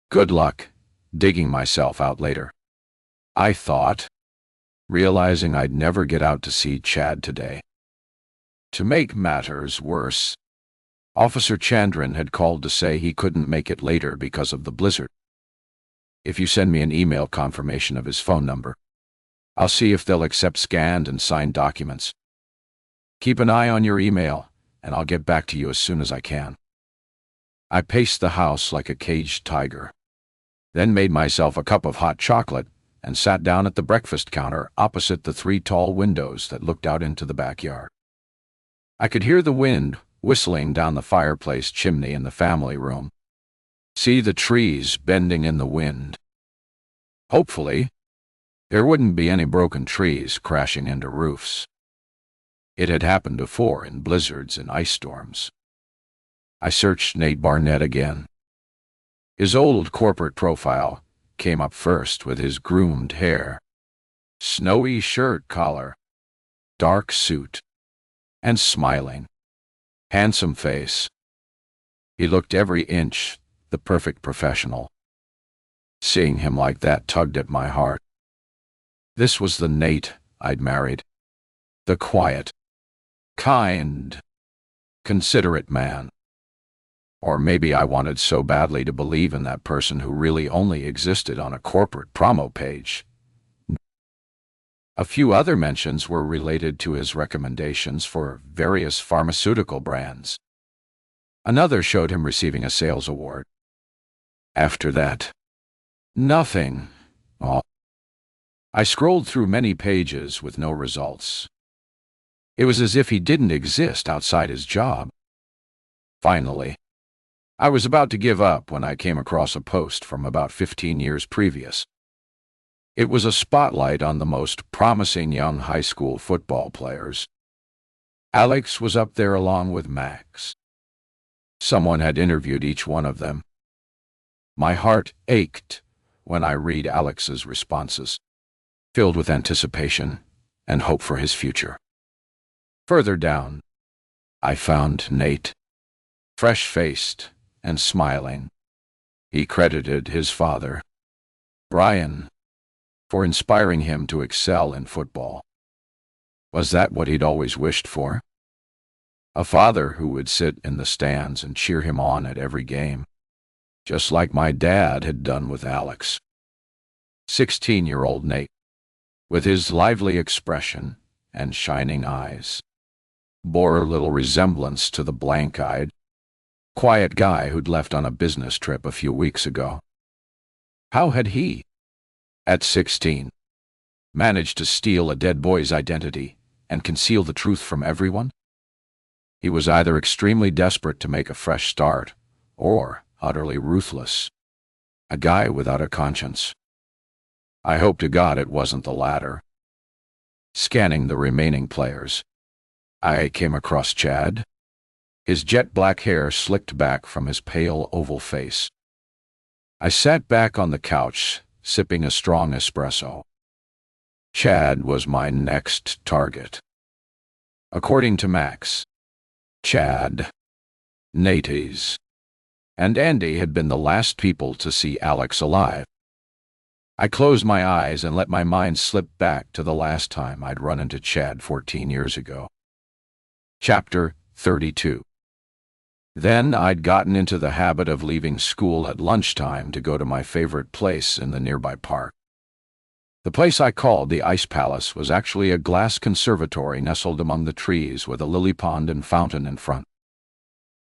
Good luck digging myself out later, I thought, realizing I'd never get out to see Chad today. To make matters worse, Officer Chandran had called to say he couldn't make it later because of the blizzard. If you send me an email confirmation of his phone number, I'll see if they'll accept scanned and signed documents. Keep an eye on your email, and I'll get back to you as soon as I can. I paced the house like a caged tiger, then made myself a cup of hot chocolate and sat down at the breakfast counter opposite the 3 tall windows that looked out into the backyard. I could hear the wind whistling down the fireplace chimney in the family room, see the trees bending in the wind. Hopefully, there wouldn't be any broken trees crashing into roofs. It had happened before in blizzards and ice storms. I searched Nate Barnett again. His old corporate profile came up first with his groomed hair, snowy shirt collar, dark suit, and smiling, handsome face. He looked every inch the perfect professional. Seeing him like that tugged at my heart. This was the Nate I'd married. The quiet, kind, considerate man. Or maybe I wanted so badly to believe in that person who really only existed on a corporate promo page. A few other mentions were related to his recommendations for various pharmaceutical brands. Another showed him receiving a sales award. After that, nothing. Oh. I scrolled through many pages with no results. It was as if he didn't exist outside his job. Finally, I was about to give up when I came across a post from about 15 years previous. It was a spotlight on the most promising young high school football players. Alex was up there along with Max. Someone had interviewed each one of them. My heart ached when I read Alex's responses, filled with anticipation and hope for his future. Further down, I found Nate, fresh-faced and smiling. He credited his father, Brian, for inspiring him to excel in football. Was that what he'd always wished for? A father who would sit in the stands and cheer him on at every game, just like my dad had done with Alex. 16-year-old Nate, with his lively expression and shining eyes, bore a little resemblance to the blank-eyed, quiet guy who'd left on a business trip a few weeks ago. How had he, at 16, managed to steal a dead boy's identity and conceal the truth from everyone? He was either extremely desperate to make a fresh start or utterly ruthless, a guy without a conscience. I hope to God it wasn't the latter. Scanning the remaining players, I came across Chad, his jet-black hair slicked back from his pale oval face. I sat back on the couch, sipping a strong espresso. Chad was my next target. According to Max, Chad, Nates, and Andy had been the last people to see Alex alive. I closed my eyes and let my mind slip back to the last time I'd run into Chad 14 years ago. Chapter 32. Then I'd gotten into the habit of leaving school at lunchtime to go to my favorite place in the nearby park. The place I called the Ice Palace was actually a glass conservatory nestled among the trees with a lily pond and fountain in front.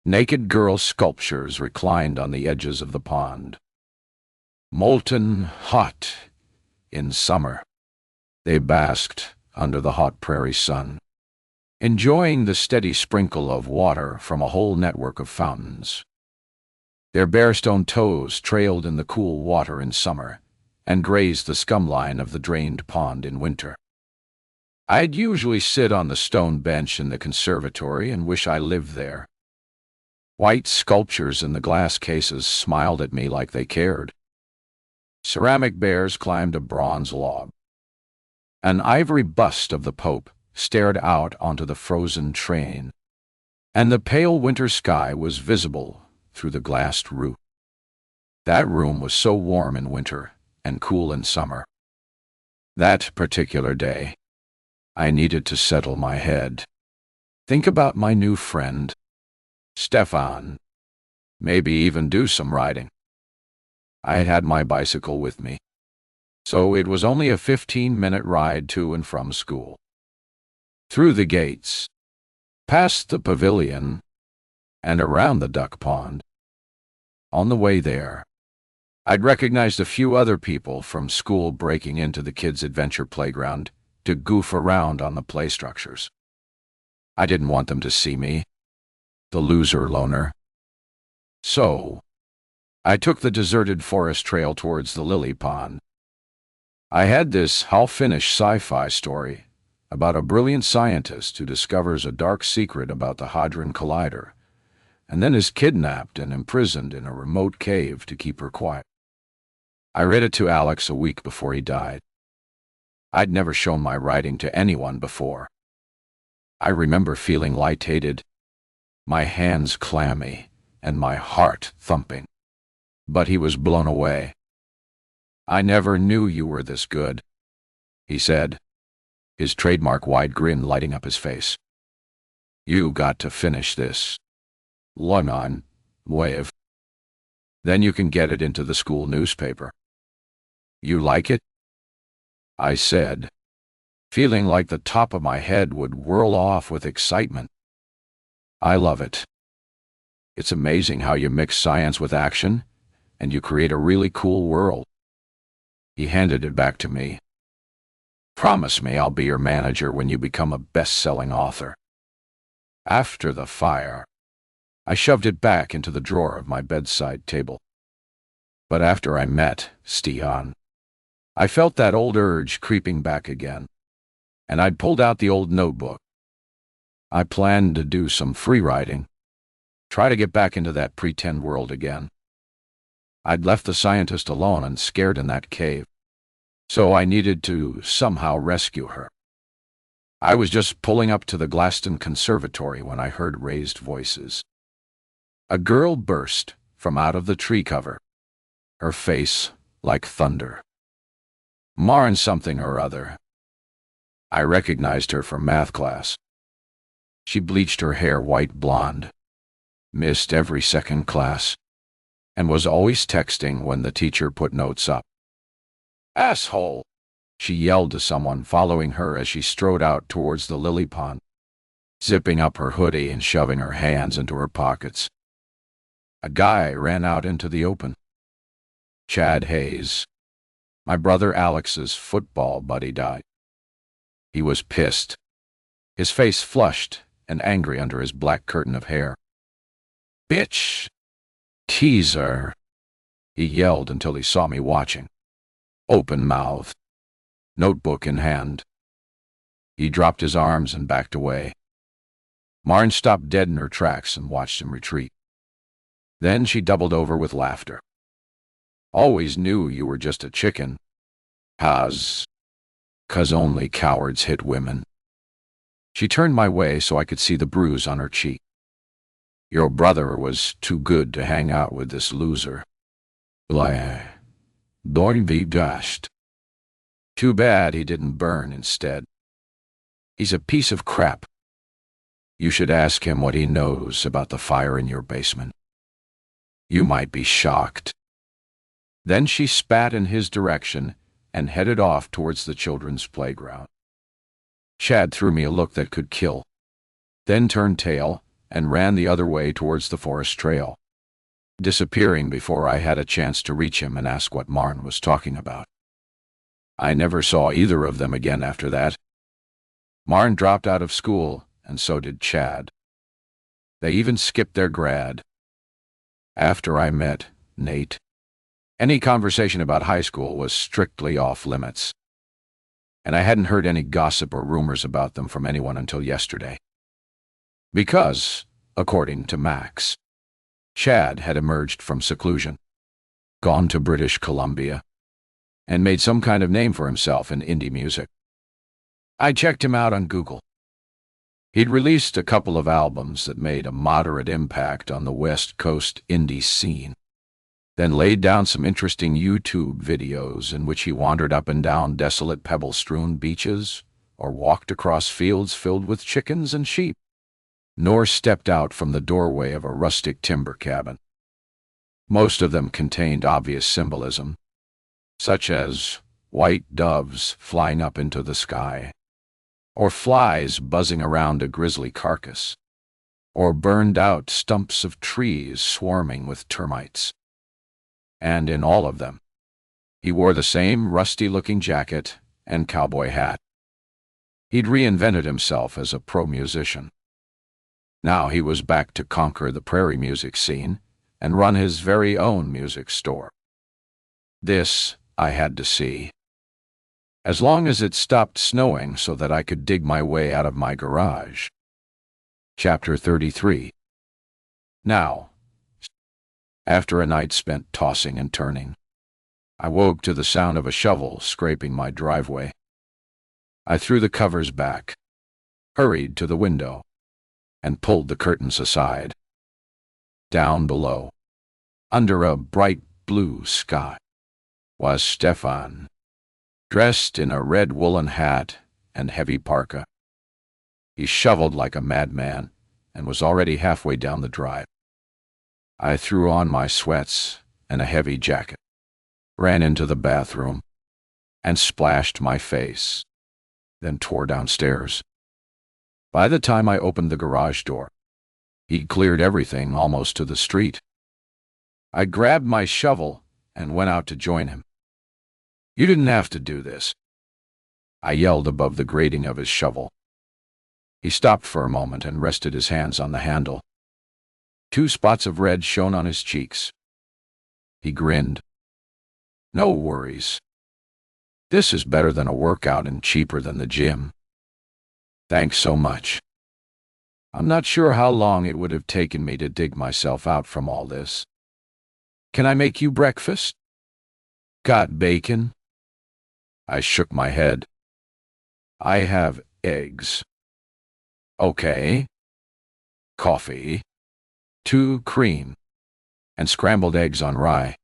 Naked girl sculptures reclined on the edges of the pond. Molten hot in summer, they basked under the hot prairie sun, enjoying the steady sprinkle of water from a whole network of fountains. Their bare stone toes trailed in the cool water in summer and grazed the scum line of the drained pond in winter. I'd usually sit on the stone bench in the conservatory and wish I lived there. White sculptures in the glass cases smiled at me like they cared. Ceramic bears climbed a bronze log. An ivory bust of the Pope stared out onto the frozen train, and the pale winter sky was visible through the glassed roof. That room was so warm in winter and cool in summer. That particular day, I needed to settle my head. Think about my new friend, Stefan. Maybe even do some riding. I had had my bicycle with me, so it was only a 15-minute ride to and from school. Through the gates, past the pavilion, and around the duck pond. On the way there, I'd recognized a few other people from school breaking into the kids' adventure playground to goof around on the play structures. I didn't want them to see me, the loser loner. So, I took the deserted forest trail towards the lily pond. I had this half-finished sci-fi story about a brilliant scientist who discovers a dark secret about the Hadron Collider, and then is kidnapped and imprisoned in a remote cave to keep her quiet. I read it to Alex a week before he died. I'd never shown my writing to anyone before. I remember feeling lightheaded, my hands clammy, and my heart thumping. But he was blown away. "I never knew you were this good," he said, his trademark wide grin lighting up his face. "You got to finish this. Lemon, wave. Then you can get it into the school newspaper." "You like it?" I said, feeling like the top of my head would whirl off with excitement. "I love it. It's amazing how you mix science with action, and you create a really cool world." He handed it back to me. "Promise me I'll be your manager when you become a best-selling author." After the fire, I shoved it back into the drawer of my bedside table. But after I met Stefan, I felt that old urge creeping back again, and I'd pulled out the old notebook. I planned to do some free writing, try to get back into that pretend world again. I'd left the scientist alone and scared in that cave, so I needed to somehow rescue her. I was just pulling up to the Glaston Conservatory when I heard raised voices. A girl burst from out of the tree cover, her face like thunder. Marn something or other. I recognized her from math class. She bleached her hair white blonde, missed every second class, and was always texting when the teacher put notes up. "Asshole!" she yelled to someone following her as she strode out towards the lily pond, zipping up her hoodie and shoving her hands into her pockets. A guy ran out into the open. Chad Hayes, my brother Alex's football buddy, died. He was pissed, his face flushed and angry under his black curtain of hair. "Bitch! Teaser!" he yelled until he saw me watching, open mouth, notebook in hand. He dropped his arms and backed away. Marn stopped dead in her tracks and watched him retreat. Then she doubled over with laughter. "Always knew you were just a chicken. 'Cause only cowards hit women." She turned my way so I could see the bruise on her cheek. "Your brother was too good to hang out with this loser. Don't be dashed. Too bad he didn't burn instead. He's a piece of crap. You should ask him what he knows about the fire in your basement. You might be shocked." Then she spat in his direction and headed off towards the children's playground. Chad threw me a look that could kill, then turned tail and ran the other way towards the forest trail, disappearing before I had a chance to reach him and ask what Marn was talking about. I never saw either of them again after that. Marn dropped out of school, and so did Chad. They even skipped their grad. After I met Nate, any conversation about high school was strictly off limits, and I hadn't heard any gossip or rumors about them from anyone until yesterday. Because, according to Max, Chad had emerged from seclusion, gone to British Columbia, and made some kind of name for himself in indie music. I checked him out on Google. He'd released a couple of albums that made a moderate impact on the West Coast indie scene, then laid down some interesting YouTube videos in which he wandered up and down desolate pebble-strewn beaches or walked across fields filled with chickens and sheep, nor stepped out from the doorway of a rustic timber cabin. Most of them contained obvious symbolism, such as white doves flying up into the sky, or flies buzzing around a grisly carcass, or burned-out stumps of trees swarming with termites. And in all of them, he wore the same rusty-looking jacket and cowboy hat. He'd reinvented himself as a pro musician. Now he was back to conquer the prairie music scene and run his very own music store. This I had to see. As long as it stopped snowing so that I could dig my way out of my garage. Chapter 33. Now, after a night spent tossing and turning, I woke to the sound of a shovel scraping my driveway. I threw the covers back, hurried to the window, and pulled the curtains aside. Down below, under a bright blue sky, was Stefan, dressed in a red woolen hat and heavy parka. He shoveled like a madman and was already halfway down the drive. I threw on my sweats and a heavy jacket, ran into the bathroom, and splashed my face, then tore downstairs. By the time I opened the garage door, he'd cleared everything almost to the street. I grabbed my shovel and went out to join him. "You didn't have to do this," I yelled above the grating of his shovel. He stopped for a moment and rested his hands on the handle. 2 spots of red shone on his cheeks. He grinned. "No worries. This is better than a workout and cheaper than the gym. Thanks so much. I'm not sure how long it would have taken me to dig myself out from all this. Can I make you breakfast? Got bacon? I shook my head. I have eggs. Okay. Coffee. 2 cream. And scrambled eggs on rye.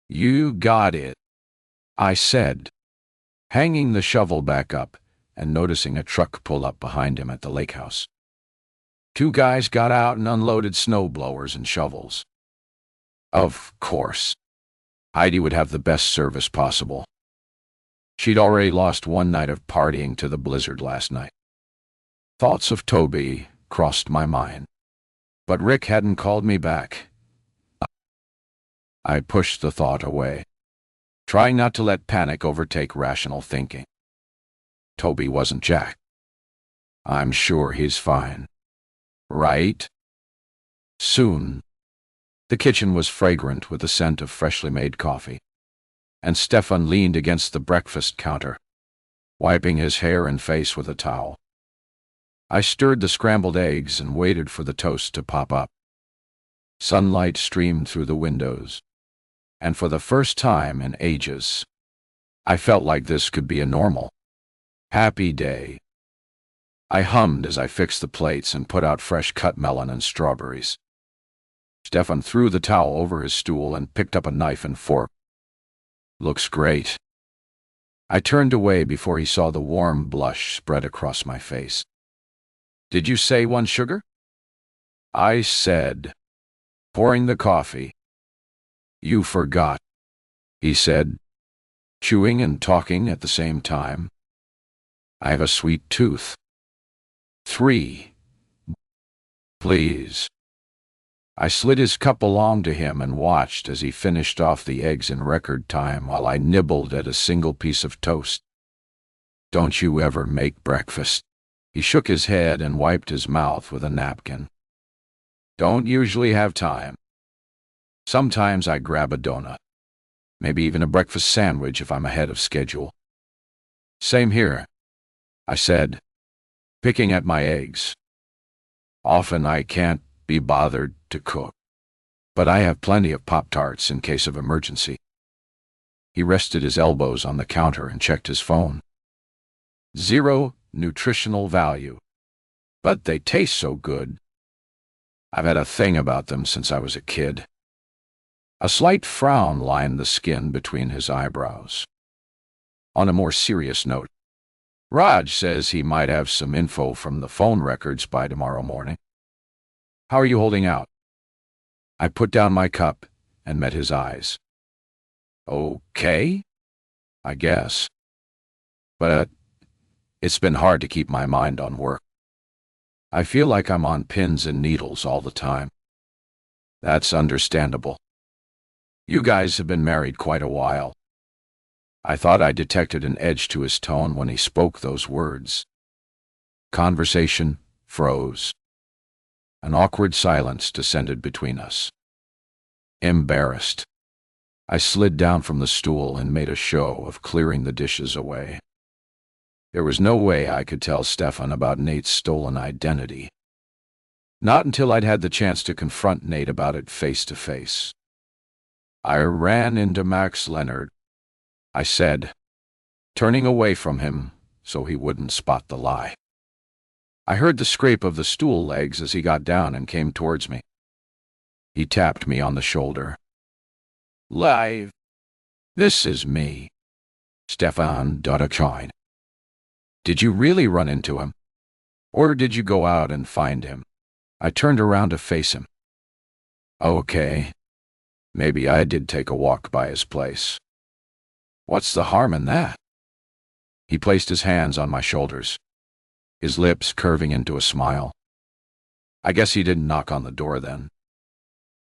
You got it, I said, hanging the shovel back up and noticing a truck pull up behind him at the lake house. 2 guys got out and unloaded snow blowers and shovels. Of course, Heidi would have the best service possible. She'd already lost 1 night of partying to the blizzard last night. Thoughts of Toby crossed my mind, but Rick hadn't called me back. I pushed the thought away, trying not to let panic overtake rational thinking. Toby wasn't Jack. I'm sure he's fine. Right? Soon, the kitchen was fragrant with the scent of freshly made coffee, and Stefan leaned against the breakfast counter, wiping his hair and face with a towel. I stirred the scrambled eggs and waited for the toast to pop up. Sunlight streamed through the windows, and for the first time in ages, I felt like this could be a normal, happy day. I hummed as I fixed the plates and put out fresh cut melon and strawberries. Stefan threw the towel over his stool and picked up a knife and fork. Looks great. I turned away before he saw the warm blush spread across my face. Did you say 1 sugar? I said, pouring the coffee. You forgot, he said, chewing and talking at the same time. I have a sweet tooth. 3, please. I slid his cup along to him and watched as he finished off the eggs in record time while I nibbled at a single piece of toast. Don't you ever make breakfast? He shook his head and wiped his mouth with a napkin. Don't usually have time. Sometimes I grab a donut, maybe even a breakfast sandwich if I'm ahead of schedule. Same here, I said, picking at my eggs. Often I can't be bothered to cook, but I have plenty of Pop-Tarts in case of emergency. He rested his elbows on the counter and checked his phone. 0 nutritional value, but they taste so good. I've had a thing about them since I was a kid. A slight frown lined the skin between his eyebrows. On a more serious note, Raj says he might have some info from the phone records by tomorrow morning. How are you holding out? I put down my cup and met his eyes. Okay, I guess. But it's been hard to keep my mind on work. I feel like I'm on pins and needles all the time. That's understandable. You guys have been married quite a while. I thought I detected an edge to his tone when he spoke those words. Conversation froze. An awkward silence descended between us. Embarrassed, I slid down from the stool and made a show of clearing the dishes away. There was no way I could tell Stefan about Nate's stolen identity. Not until I'd had the chance to confront Nate about it face to face. I ran into Max Leonard, I said, turning away from him so he wouldn't spot the lie. I heard the scrape of the stool legs as he got down and came towards me. He tapped me on the shoulder. Live. This is me, Stefan Dodachine. Did you really run into him? Or did you go out and find him? I turned around to face him. Okay. Maybe I did take a walk by his place. What's the harm in that? He placed his hands on my shoulders, his lips curving into a smile. I guess he didn't knock on the door then.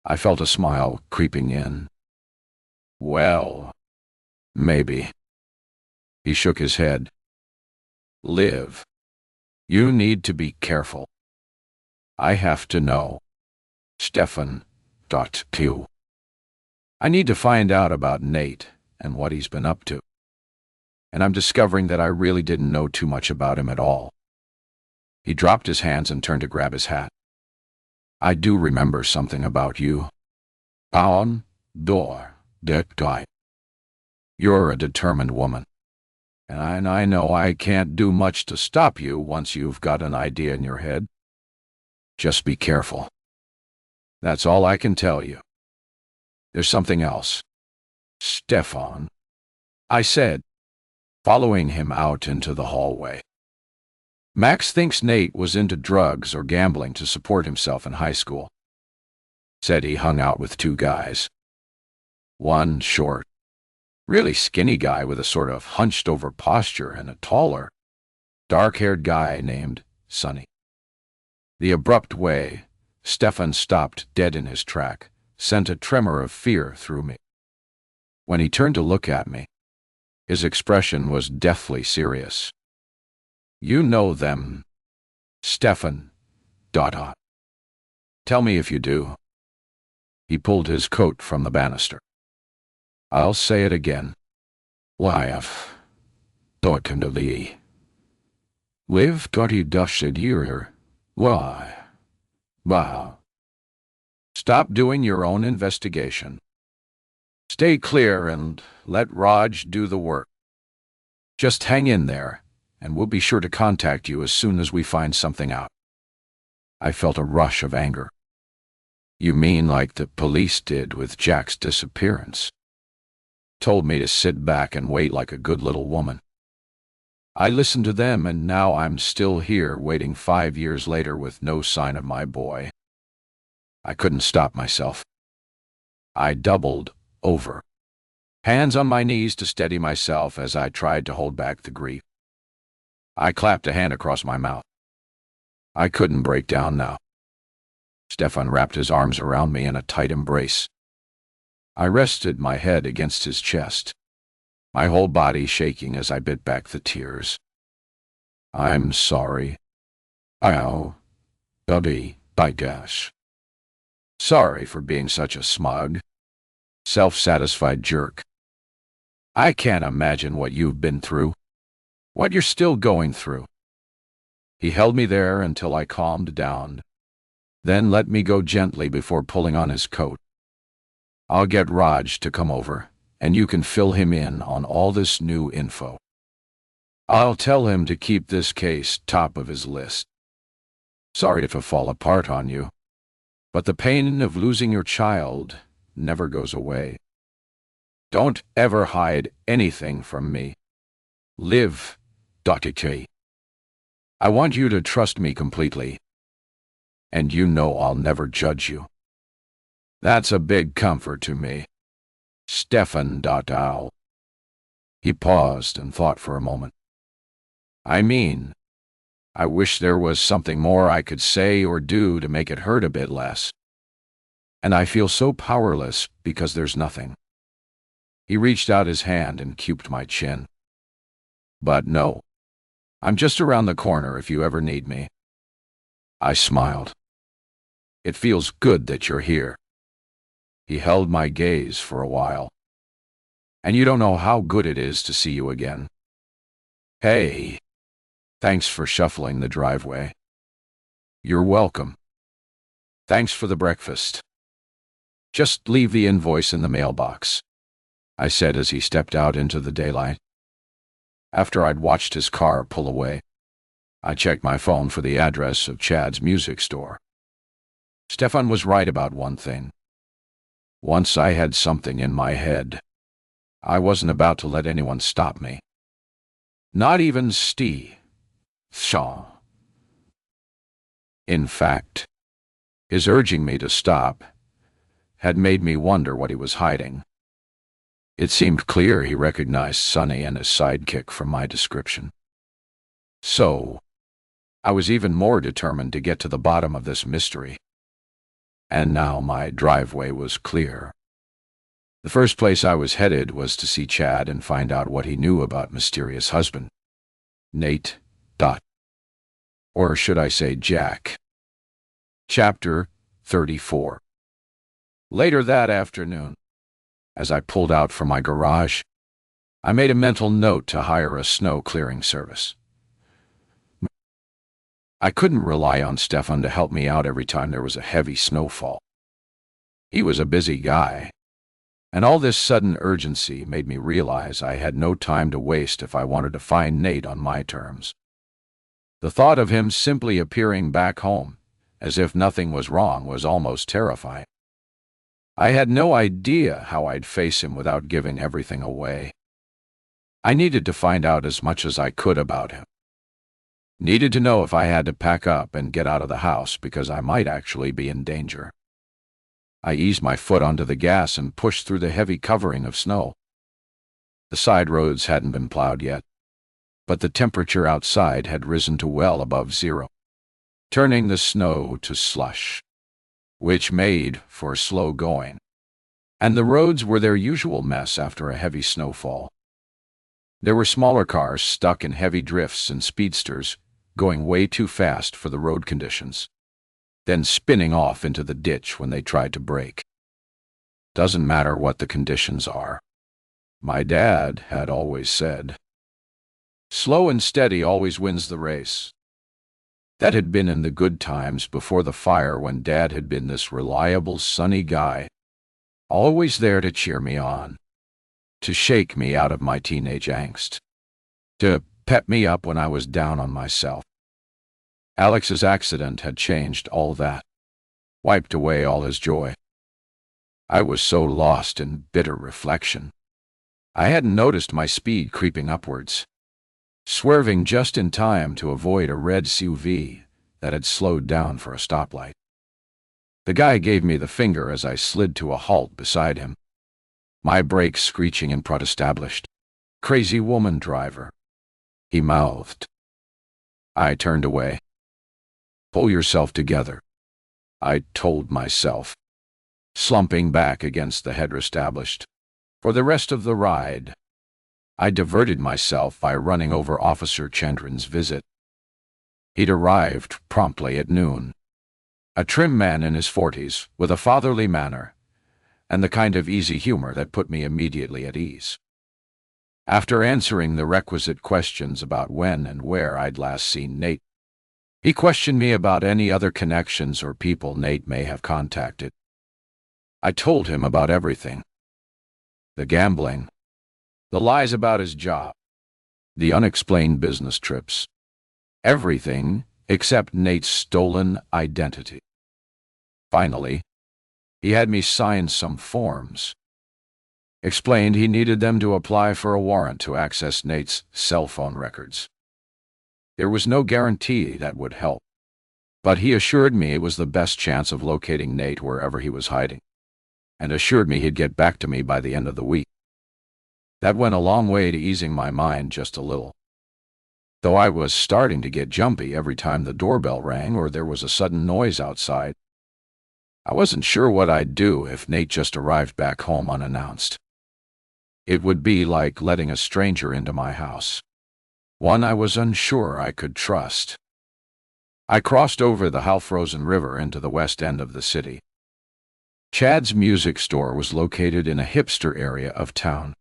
I felt a smile creeping in. Well, maybe. He shook his head. Liv, you need to be careful. I have to know. Stefan.Q. I need to find out about Nate and what he's been up to. And I'm discovering that I really didn't know too much about him at all. He dropped his hands and turned to grab his hat. I do remember something about you. Paon Door, that guy. You're a determined woman, and I know I can't do much to stop you once you've got an idea in your head. Just be careful. That's all I can tell you. There's something else. Stefan, I said, following him out into the hallway. Max thinks Nate was into drugs or gambling to support himself in high school. Said he hung out with two guys. One short, really skinny guy with a sort of hunched-over posture, and a taller, dark-haired guy named Sonny. The abrupt way Stefan stopped dead in his track sent a tremor of fear through me. When he turned to look at me, his expression was deathly serious. You know them, Stefan, ... Tell me if you do. He pulled his coat from the banister. I'll say it again. Live. Deutendeli. Live Dotti Dushed here. Why? Wow. Stop doing your own investigation. Stay clear and let Raj do the work. Just hang in there, and we'll be sure to contact you as soon as we find something out. I felt a rush of anger. You mean like the police did with Jack's disappearance? Told me to sit back and wait like a good little woman. I listened to them, and now I'm still here waiting 5 years later with no sign of my boy. I couldn't stop myself. I doubled over, hands on my knees to steady myself as I tried to hold back the grief. I clapped a hand across my mouth. I couldn't break down now. Stefan wrapped his arms around me in a tight embrace. I rested my head against his chest, my whole body shaking as I bit back the tears. I'm sorry. I'll be by dash. Sorry for being such a smug, self-satisfied jerk. I can't imagine what you've been through, what you're still going through. He held me there until I calmed down, then let me go gently before pulling on his coat. I'll get Raj to come over, and you can fill him in on all this new info. I'll tell him to keep this case top of his list. Sorry if it fall apart on you, but the pain of losing your child never goes away. Don't ever hide anything from me. Live, Dr. I want you to trust me completely, and you know I'll never judge you. That's a big comfort to me. Stefan. Ow. He paused and thought for a moment. I mean, I wish there was something more I could say or do to make it hurt a bit less. And I feel so powerless because there's nothing. He reached out his hand and cuped my chin. But no, I'm just around the corner if you ever need me. I smiled. It feels good that you're here. He held my gaze for a while. And you don't know how good it is to see you again. Hey, thanks for shuffling the driveway. You're welcome. Thanks for the breakfast. Just leave the invoice in the mailbox, I said as he stepped out into the daylight. After I'd watched his car pull away, I checked my phone for the address of Chad's music store. Stefan was right about one thing. Once I had something in my head, I wasn't about to let anyone stop me. Not even Steve. Shaw. In fact, his urging me to stop had made me wonder what he was hiding. It seemed clear he recognized Sonny and his sidekick from my description. So, I was even more determined to get to the bottom of this mystery. And now my driveway was clear. The first place I was headed was to see Chad and find out what he knew about mysterious husband, Nate. Or should I say Jack. Chapter 34. Later that afternoon, as I pulled out from my garage, I made a mental note to hire a snow clearing service. I couldn't rely on Stefan to help me out every time there was a heavy snowfall. He was a busy guy, And all this sudden urgency made me realize I had no time to waste if I wanted to find Nate on my terms. The thought of him simply appearing back home, as if nothing was wrong, was almost terrifying. I had no idea how I'd face him without giving everything away. I needed to find out as much as I could about him. Needed to know if I had to pack up and get out of the house because I might actually be in danger. I eased my foot onto the gas and pushed through the heavy covering of snow. The side roads hadn't been plowed yet, but the temperature outside had risen to well above zero, turning the snow to slush, which made for slow going, and the roads were their usual mess after a heavy snowfall. There were smaller cars stuck in heavy drifts and speedsters going way too fast for the road conditions, then spinning off into the ditch when they tried to brake. Doesn't matter what the conditions are, my dad had always said. Slow and steady always wins the race. That had been in the good times before the fire, when Dad had been this reliable, sunny guy, always there to cheer me on, to shake me out of my teenage angst, to pep me up when I was down on myself. Alex's accident had changed all that, wiped away all his joy. I was so lost in bitter reflection. I hadn't noticed my speed creeping upwards, swerving just in time to avoid a red SUV that had slowed down for a stoplight. The guy gave me the finger as I slid to a halt beside him, my brakes screeching in protestablished. "Crazy woman driver," he mouthed. I turned away. "Pull yourself together," I told myself, slumping back against the headrest established. For the rest of the ride, I diverted myself by running over Officer Chandran's visit. He'd arrived promptly at noon, a trim man in his 40s with a fatherly manner and the kind of easy humor that put me immediately at ease. After answering the requisite questions about when and where I'd last seen Nate, he questioned me about any other connections or people Nate may have contacted. I told him about everything: the gambling, the lies about his job, the unexplained business trips, everything except Nate's stolen identity. Finally, he had me sign some forms. Explained he needed them to apply for a warrant to access Nate's cell phone records. There was no guarantee that would help, but he assured me it was the best chance of locating Nate wherever he was hiding, and assured me he'd get back to me by the end of the week. That went a long way to easing my mind just a little, though I was starting to get jumpy every time the doorbell rang or there was a sudden noise outside. I wasn't sure what I'd do if Nate just arrived back home unannounced. It would be like letting a stranger into my house, one I was unsure I could trust. I crossed over the half-frozen river into the west end of the city. Chad's music store was located in a hipster area of town,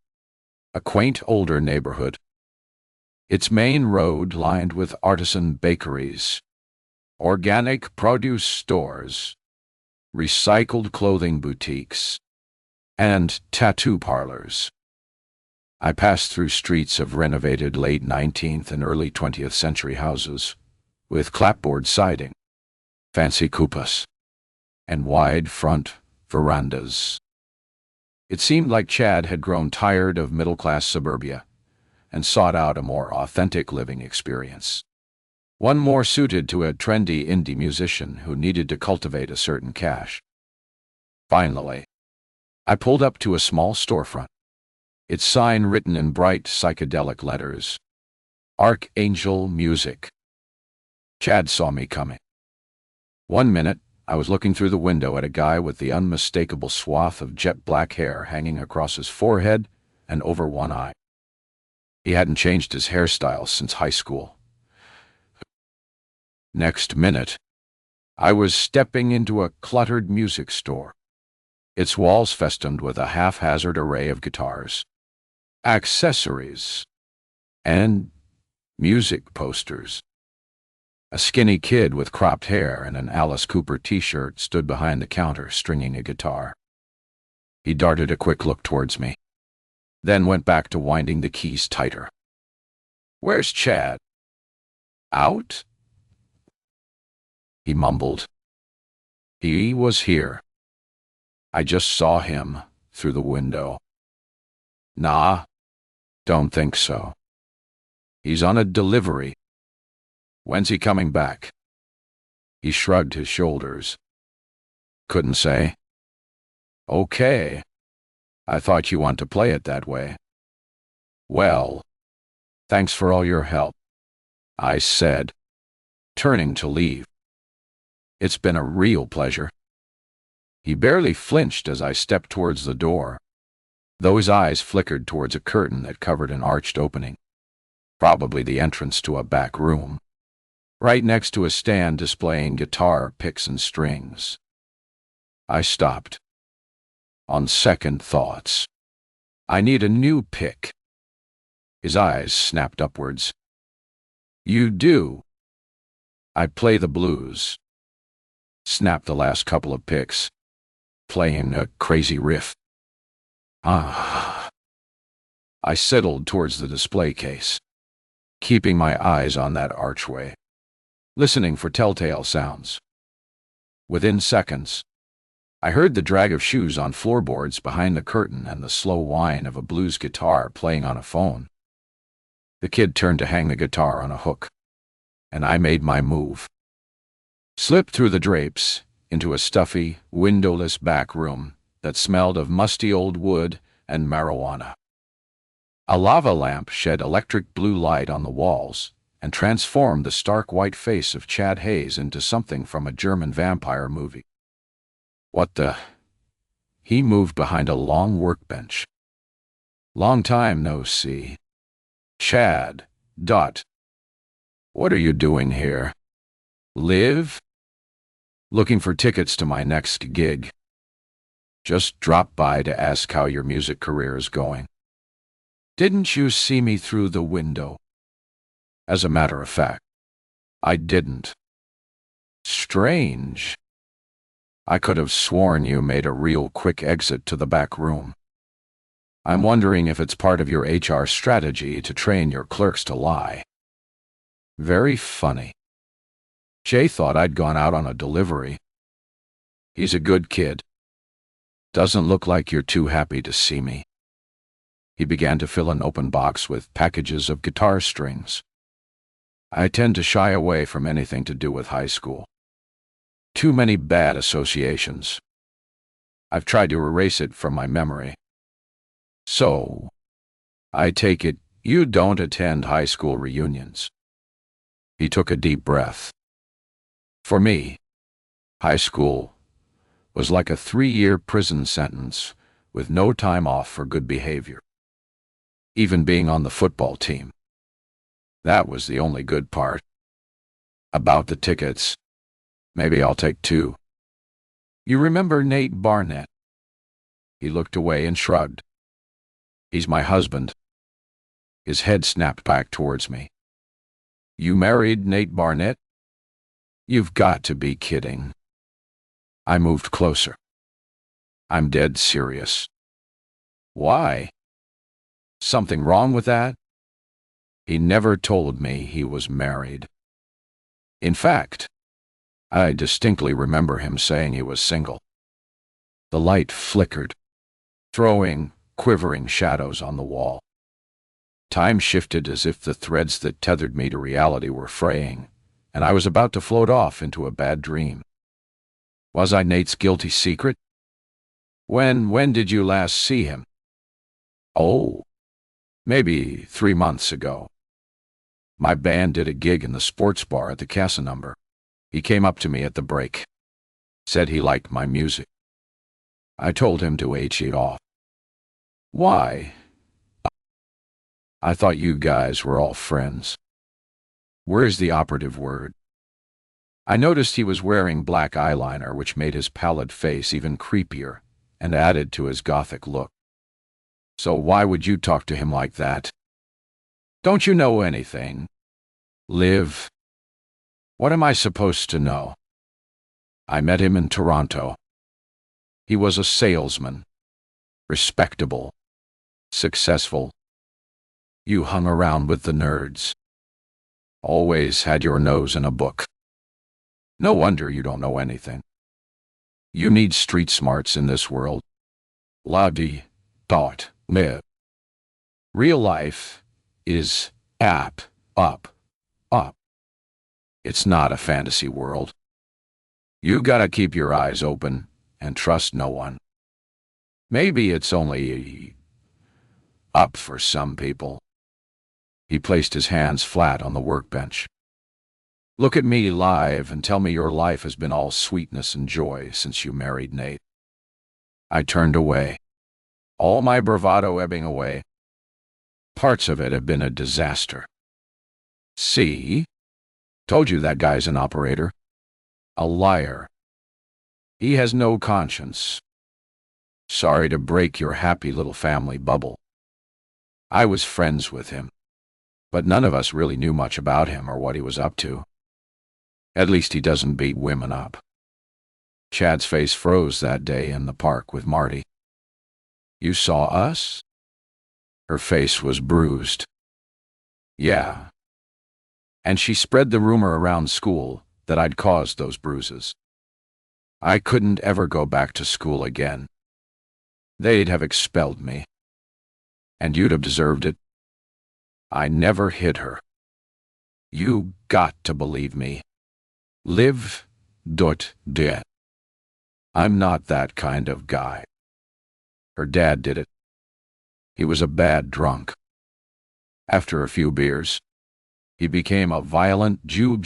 a quaint older neighborhood. Its main road lined with artisan bakeries, organic produce stores, recycled clothing boutiques, and tattoo parlors. I passed through streets of renovated late 19th and early 20th century houses with clapboard siding, fancy cupas, and wide front verandas. It seemed like Chad had grown tired of middle-class suburbia and sought out a more authentic living experience, one more suited to a trendy indie musician who needed to cultivate a certain cash. Finally, I pulled up to a small storefront, its sign written in bright psychedelic letters: Archangel Music. Chad saw me coming. 1 minute, I was looking through the window at a guy with the unmistakable swath of jet black hair hanging across his forehead and over one eye. He hadn't changed his hairstyle since high school. Next minute, I was stepping into a cluttered music store, its walls festooned with a haphazard array of guitars, accessories, and music posters. A skinny kid with cropped hair and an Alice Cooper t-shirt stood behind the counter stringing a guitar. He darted a quick look towards me, then went back to winding the keys tighter. "Where's Chad?" "Out?" he mumbled. "He was here. I just saw him through the window." "Nah, don't think so. He's on a delivery." "When's he coming back?" He shrugged his shoulders. "Couldn't say." "Okay. I thought you want to play it that way." "Well, thanks for all your help," I said, turning to leave. "It's been a real pleasure." He barely flinched as I stepped towards the door, though his eyes flickered towards a curtain that covered an arched opening, probably the entrance to a back room, right next to a stand displaying guitar picks and strings. I stopped. On second thoughts, I need a new pick. His eyes snapped upwards. "You do?" "I play the blues." Snapped the last couple of picks, playing a crazy riff. Ah. I settled towards the display case, keeping my eyes on that archway, listening for telltale sounds. Within seconds, I heard the drag of shoes on floorboards behind the curtain and the slow whine of a blues guitar playing on a phone. The kid turned to hang the guitar on a hook, and I made my move. Slipped through the drapes into a stuffy, windowless back room that smelled of musty old wood and marijuana. A lava lamp shed electric blue light on the walls and transformed the stark white face of Chad Hayes into something from a German vampire movie. "What the?" He moved behind a long workbench. "Long time no see." "Chad, Dot. What are you doing here?" "Live?" "Looking for tickets to my next gig. Just dropped by to ask how your music career is going." "Didn't you see me through the window?" "As a matter of fact, I didn't." "Strange. I could have sworn you made a real quick exit to the back room. I'm wondering if it's part of your HR strategy to train your clerks to lie." "Very funny. Jay thought I'd gone out on a delivery. He's a good kid. Doesn't look like you're too happy to see me." He began to fill an open box with packages of guitar strings. I tend to shy away from anything to do with high school. Too many bad associations. I've tried to erase it from my memory. "So, I take it you don't attend high school reunions." He took a deep breath. "For me, high school was like a 3-year prison sentence with no time off for good behavior. Even being on the football team. That was the only good part. About the tickets, maybe I'll take 2. You remember Nate Barnett?" He looked away and shrugged. "He's my husband." His head snapped back towards me. "You married Nate Barnett?" "You've got to be kidding." I moved closer. "I'm dead serious." "Why? Something wrong with that?" "He never told me he was married. In fact, I distinctly remember him saying he was single." The light flickered, throwing quivering shadows on the wall. Time shifted as if the threads that tethered me to reality were fraying, and I was about to float off into a bad dream. Was I Nate's guilty secret? When did you last see him?" "Oh, maybe 3 months ago. My band did a gig in the sports bar at the Casa Number. He came up to me at the break. Said he liked my music. I told him to H it off." "Why?" "I thought you guys were all friends." Where's the operative word? I noticed he was wearing black eyeliner, which made his pallid face even creepier and added to his gothic look. "So why would you talk to him like that? Don't you know anything? Liv, what am I supposed to know?" "I met him in Toronto. He was a salesman. respectable, successful. You hung around with the nerds. Always had your nose in a book. No wonder you don't know anything. You need street smarts in this world. La-di, dot, me. Real life is up, up, up. It's not a fantasy world. You gotta keep your eyes open and trust no one. Maybe it's only up for some people. He placed his hands flat on the workbench. Look at me live and tell me your life has been all sweetness and joy since you married Nate. I turned away, all my bravado ebbing away. Parts of it have been a disaster. See? Told you that guy's an operator. A liar. He has no conscience. Sorry to break your happy little family bubble. I was friends with him, but none of us really knew much about him or what he was up to. At least he doesn't beat women up. Chad's face froze that day in the park with Marty. You saw us? Her face was bruised. Yeah. And she spread the rumor around school that I'd caused those bruises. I couldn't ever go back to school again. They'd have expelled me. And you'd have deserved it. I never hit her. You got to believe me. Live, dot, de. I'm not that kind of guy. Her dad did it. He was a bad drunk. After a few beers, he became a violent Jew.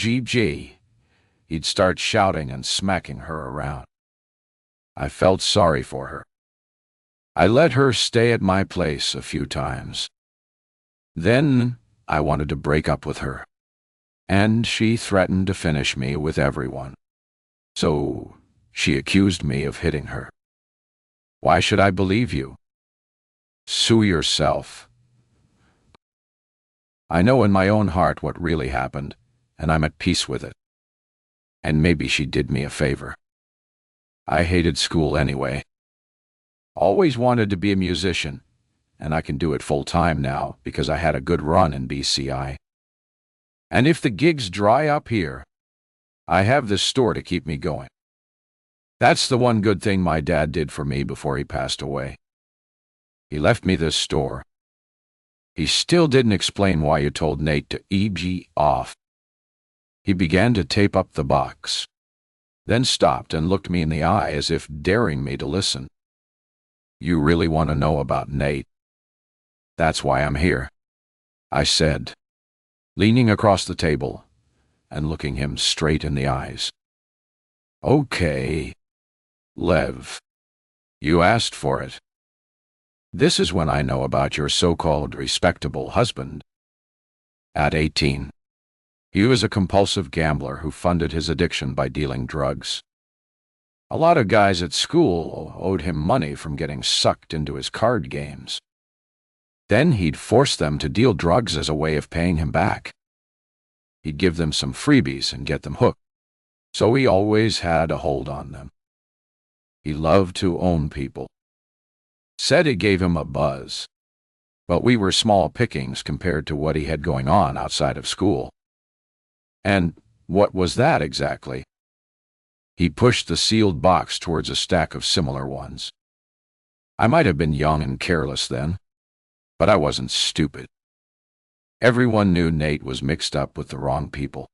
He'd start shouting and smacking her around. I felt sorry for her. I let her stay at my place a few times. Then I wanted to break up with her, and she threatened to finish me with everyone. So she accused me of hitting her. Why should I believe you? Sue yourself. I know in my own heart what really happened, and I'm at peace with it. And maybe she did me a favor. I hated school anyway. Always wanted to be a musician, and I can do it full-time now because I had a good run in BCI. And if the gigs dry up here, I have this store to keep me going. That's the one good thing my dad did for me before he passed away. He left me this store. He still didn't explain why you told Nate to EG off. He began to tape up the box, then stopped and looked me in the eye as if daring me to listen. You really want to know about Nate? That's why I'm here, I said, leaning across the table and looking him straight in the eyes. Okay, Lev, you asked for it. This is when I know about your so-called respectable husband. At 18, he was a compulsive gambler who funded his addiction by dealing drugs. A lot of guys at school owed him money from getting sucked into his card games. Then he'd force them to deal drugs as a way of paying him back. He'd give them some freebies and get them hooked, so he always had a hold on them. He loved to own people. Said it gave him a buzz, but we were small pickings compared to what he had going on outside of school. And what was that exactly? He pushed the sealed box towards a stack of similar ones. I might have been young and careless then, but I wasn't stupid. Everyone knew Nate was mixed up with the wrong people,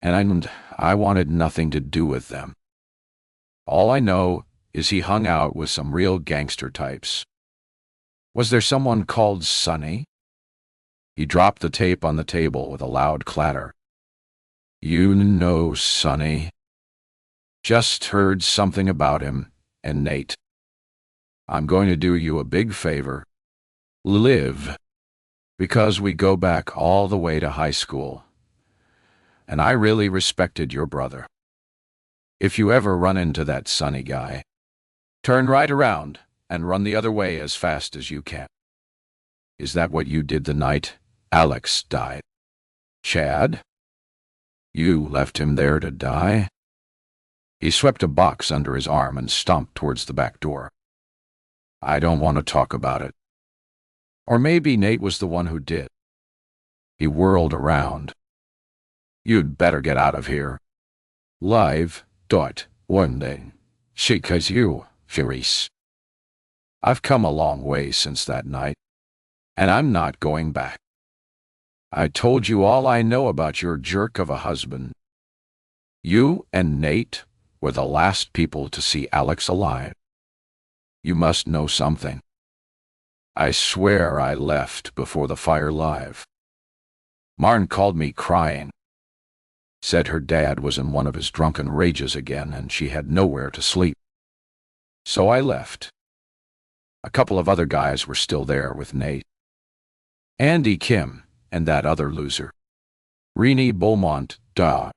and I wanted nothing to do with them. All I know is he hung out with some real gangster types. Was there someone called Sonny? He dropped the tape on the table with a loud clatter. You know Sonny. Just heard something about him and Nate. I'm going to do you a big favor. Live. Because we go back all the way to high school. And I really respected your brother. If you ever run into that Sonny guy, turn right around and run the other way as fast as you can. Is that what you did the night Alex died? Chad? You left him there to die? He swept a box under his arm and stomped towards the back door. I don't want to talk about it. Or maybe Nate was the one who did. He whirled around. You'd better get out of here. Live. One day. Because you, Furice. I've come a long way since that night, and I'm not going back. I told you all I know about your jerk of a husband. You and Nate were the last people to see Alex alive. You must know something. I swear I left before the fire live. Marn called me crying. Said her dad was in one of his drunken rages again and she had nowhere to sleep. So I left. A couple of other guys were still there with Nate. Andy Kim and that other loser. Renee Beaumont, duh.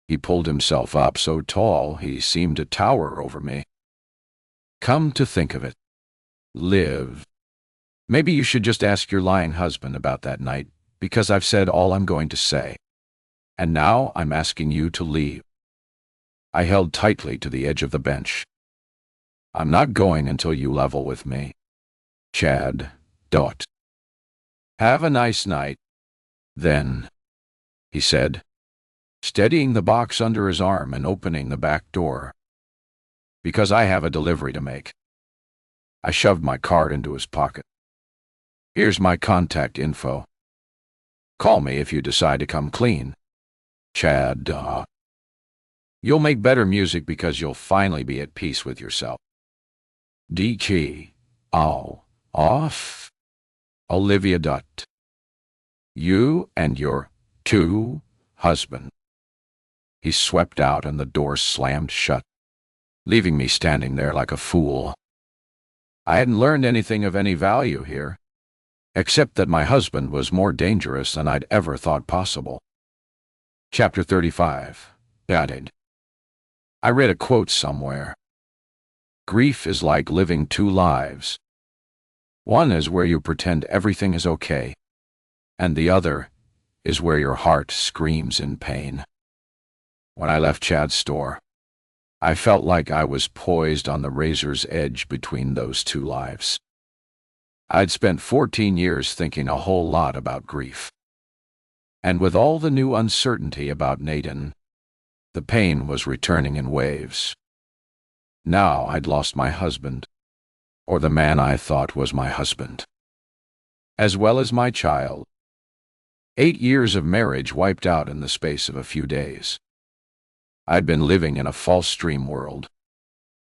He pulled himself up so tall he seemed to tower over me. Come to think of it, Liv. Maybe you should just ask your lying husband about that night, because I've said all I'm going to say. And now I'm asking you to leave. I held tightly to the edge of the bench. I'm not going until you level with me. Chad. Have a nice night. Then, he said, steadying the box under his arm and opening the back door. Because I have a delivery to make. I shoved my card into his pocket. Here's my contact info. Call me if you decide to come clean. Chad. You'll make better music because you'll finally be at peace with yourself. DG. Off. Olivia. You and your husband. He swept out and the door slammed shut, leaving me standing there like a fool. I hadn't learned anything of any value here, except that my husband was more dangerous than I'd ever thought possible. Chapter 35. Narrated. I read a quote somewhere. Grief is like living two lives. One is where you pretend everything is okay, and the other is where your heart screams in pain. When I left Chad's store, I felt like I was poised on the razor's edge between those two lives. I'd spent 14 years thinking a whole lot about grief. And with all the new uncertainty about Nathan, the pain was returning in waves. Now I'd lost my husband, or the man I thought was my husband, as well as my child. 8 years of marriage wiped out in the space of a few days. I'd been living in a false dream world,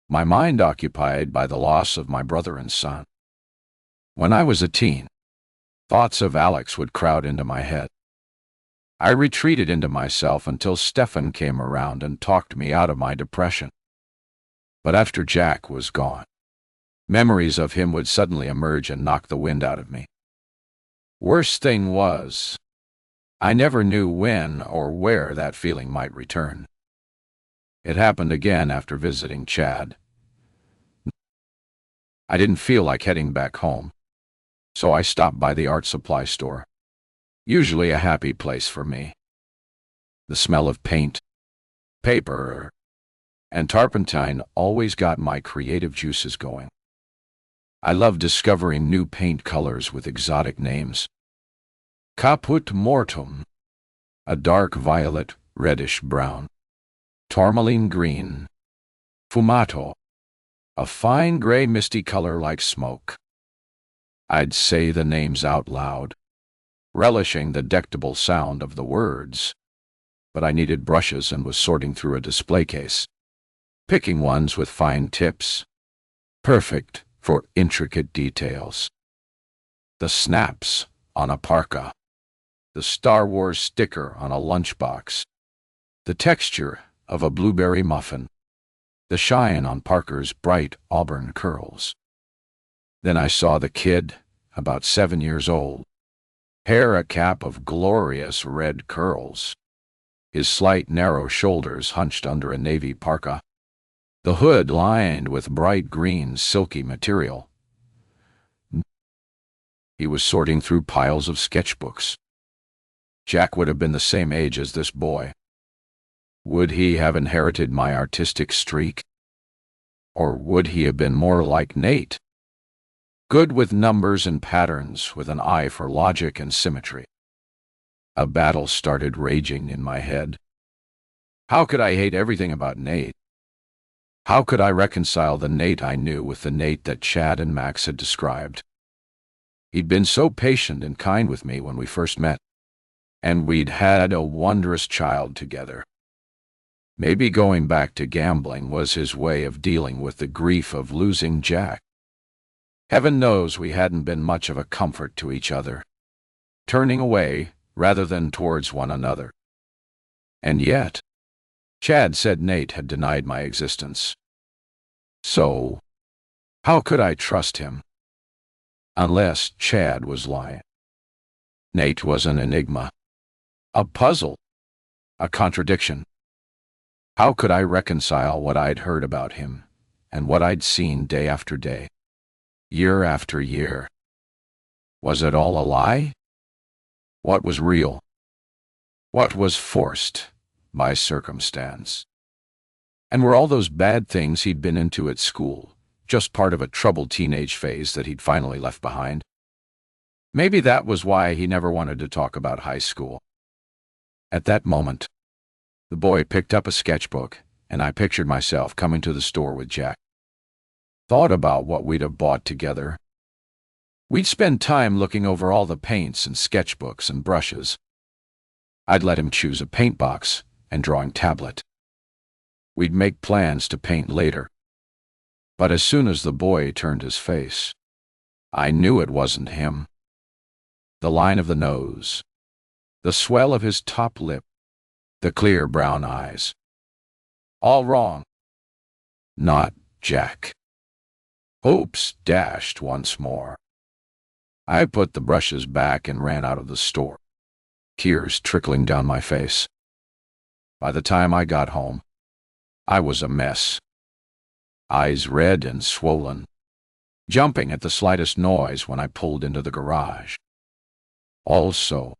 my mind occupied by the loss of my brother and son. When I was a teen, thoughts of Alex would crowd into my head. I retreated into myself until Stefan came around and talked me out of my depression. But after Jack was gone, memories of him would suddenly emerge and knock the wind out of me. Worst thing was, I never knew when or where that feeling might return. It happened again after visiting Chad. I didn't feel like heading back home, so I stopped by the art supply store, usually a happy place for me. The smell of paint, paper, and turpentine always got my creative juices going. I love discovering new paint colors with exotic names. Caput mortuum, a dark violet, reddish brown. Tourmaline green. Fumato, a fine gray misty color like smoke. I'd say the names out loud, relishing the delectable sound of the words, but I needed brushes and was sorting through a display case, picking ones with fine tips, perfect for intricate details. The snaps on a parka, the Star Wars sticker on a lunchbox, the texture of a blueberry muffin, the shine on Parker's bright auburn curls. Then I saw the kid, about 7 years old, hair a cap of glorious red curls, his slight narrow shoulders hunched under a navy parka, the hood lined with bright green silky material. He was sorting through piles of sketchbooks. Jack would have been the same age as this boy. Would he have inherited my artistic streak? Or would he have been more like Nate, Good with numbers and patterns, with an eye for logic and symmetry. A battle started raging in my head. How could I hate everything about Nate? How could I reconcile the Nate I knew with the Nate that Chad and Max had described? He'd been so patient and kind with me when we first met, and we'd had a wondrous child together. Maybe going back to gambling was his way of dealing with the grief of losing Jack. Heaven knows we hadn't been much of a comfort to each other, turning away rather than towards one another. And yet, Chad said Nate had denied my existence. So, how could I trust him? Unless Chad was lying. Nate was an enigma, a puzzle, a contradiction. How could I reconcile what I'd heard about him and what I'd seen day after day, year after year? Was it all a lie? What was real? What was forced by circumstance? And were all those bad things he'd been into at school just part of a troubled teenage phase that he'd finally left behind? Maybe that was why he never wanted to talk about high school. At that moment, the boy picked up a sketchbook, and I pictured myself coming to the store with Jack. Thought about what we'd have bought together. We'd spend time looking over all the paints and sketchbooks and brushes. I'd let him choose a paint box and drawing tablet. We'd make plans to paint later. But as soon as the boy turned his face, I knew it wasn't him. The line of the nose, the swell of his top lip, the clear brown eyes. All wrong. Not Jack. Hopes dashed once more. I put the brushes back and ran out of the store, tears trickling down my face. By the time I got home, I was a mess. Eyes red and swollen, jumping at the slightest noise when I pulled into the garage. Also,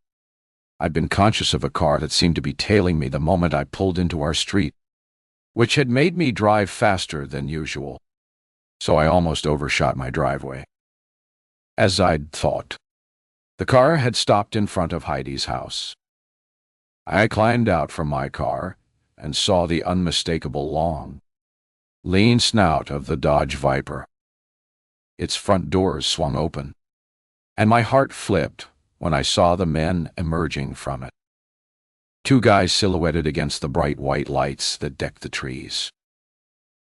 I'd been conscious of a car that seemed to be tailing me the moment I pulled into our street, which had made me drive faster than usual, so I almost overshot my driveway. As I'd thought, the car had stopped in front of Heidi's house. I climbed out from my car and saw the unmistakable long, lean snout of the Dodge Viper. Its front doors swung open, and my heart flipped when I saw the men emerging from it. Two guys silhouetted against the bright white lights that decked the trees.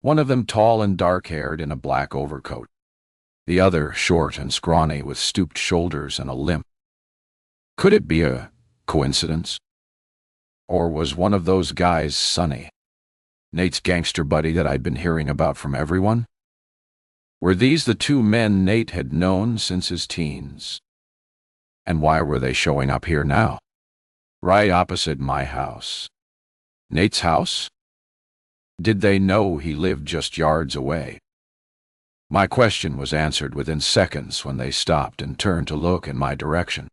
One of them tall and dark-haired in a black overcoat. The other short and scrawny with stooped shoulders and a limp. Could it be a coincidence? Or was one of those guys Sonny, Nate's gangster buddy that I'd been hearing about from everyone? Were these the two men Nate had known since his teens? And why were they showing up here now? Right opposite my house. Nate's house? Did they know he lived just yards away? My question was answered within seconds when they stopped and turned to look in my direction.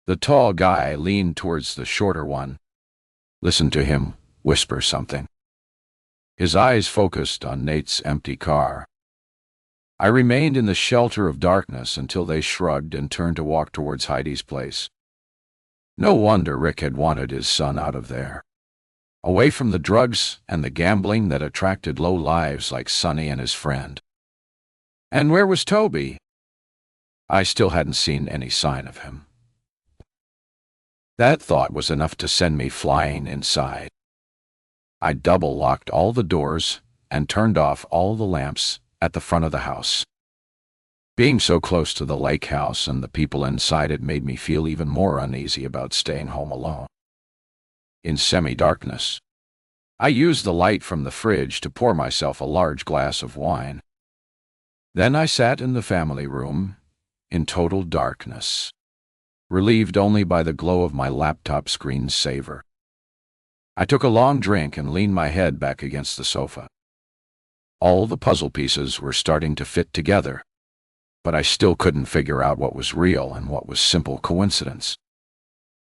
The tall guy leaned towards the shorter one, listened to him whisper something. His eyes focused on Nate's empty car. I remained in the shelter of darkness until they shrugged and turned to walk towards Heidi's place. No wonder Rick had wanted his son out of there, away from the drugs and the gambling that attracted low lives like Sonny and his friend. And where was Toby? I still hadn't seen any sign of him. That thought was enough to send me flying inside. I double-locked all the doors and turned off all the lamps at the front of the house. Being so close to the lake house and the people inside it made me feel even more uneasy about staying home alone. In semi-darkness, I used the light from the fridge to pour myself a large glass of wine. Then I sat in the family room, in total darkness, relieved only by the glow of my laptop screensaver. I took a long drink and leaned my head back against the sofa. All the puzzle pieces were starting to fit together, but I still couldn't figure out what was real and what was simple coincidence.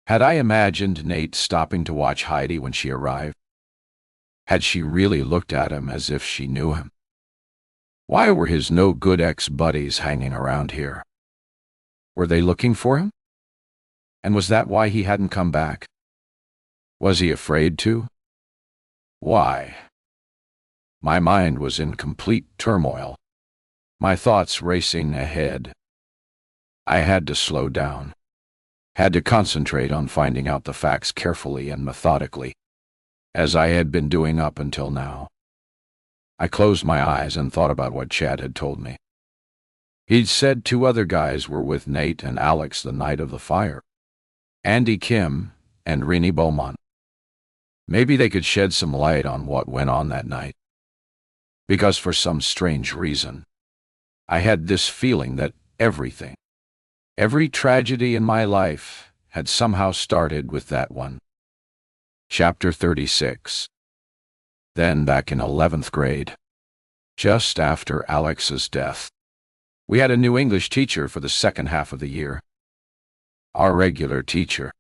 Had I imagined Nate stopping to watch Heidi when she arrived? Had she really looked at him as if she knew him? Why were his no-good ex-buddies hanging around here? Were they looking for him? And was that why he hadn't come back? Was he afraid to? Why? My mind was in complete turmoil, my thoughts racing ahead. I had to slow down, had to concentrate on finding out the facts carefully and methodically, as I had been doing up until now. I closed my eyes and thought about what Chad had told me. He'd said 2 other guys were with Nate and Alex the night of the fire. Andy Kim and Renee Beaumont. Maybe they could shed some light on what went on that night. Because for some strange reason, I had this feeling that everything, every tragedy in my life had somehow started with that one. Chapter 36. Then, back in 11th grade, just after Alex's death, we had a new English teacher for the second half of the year. Our regular teacher,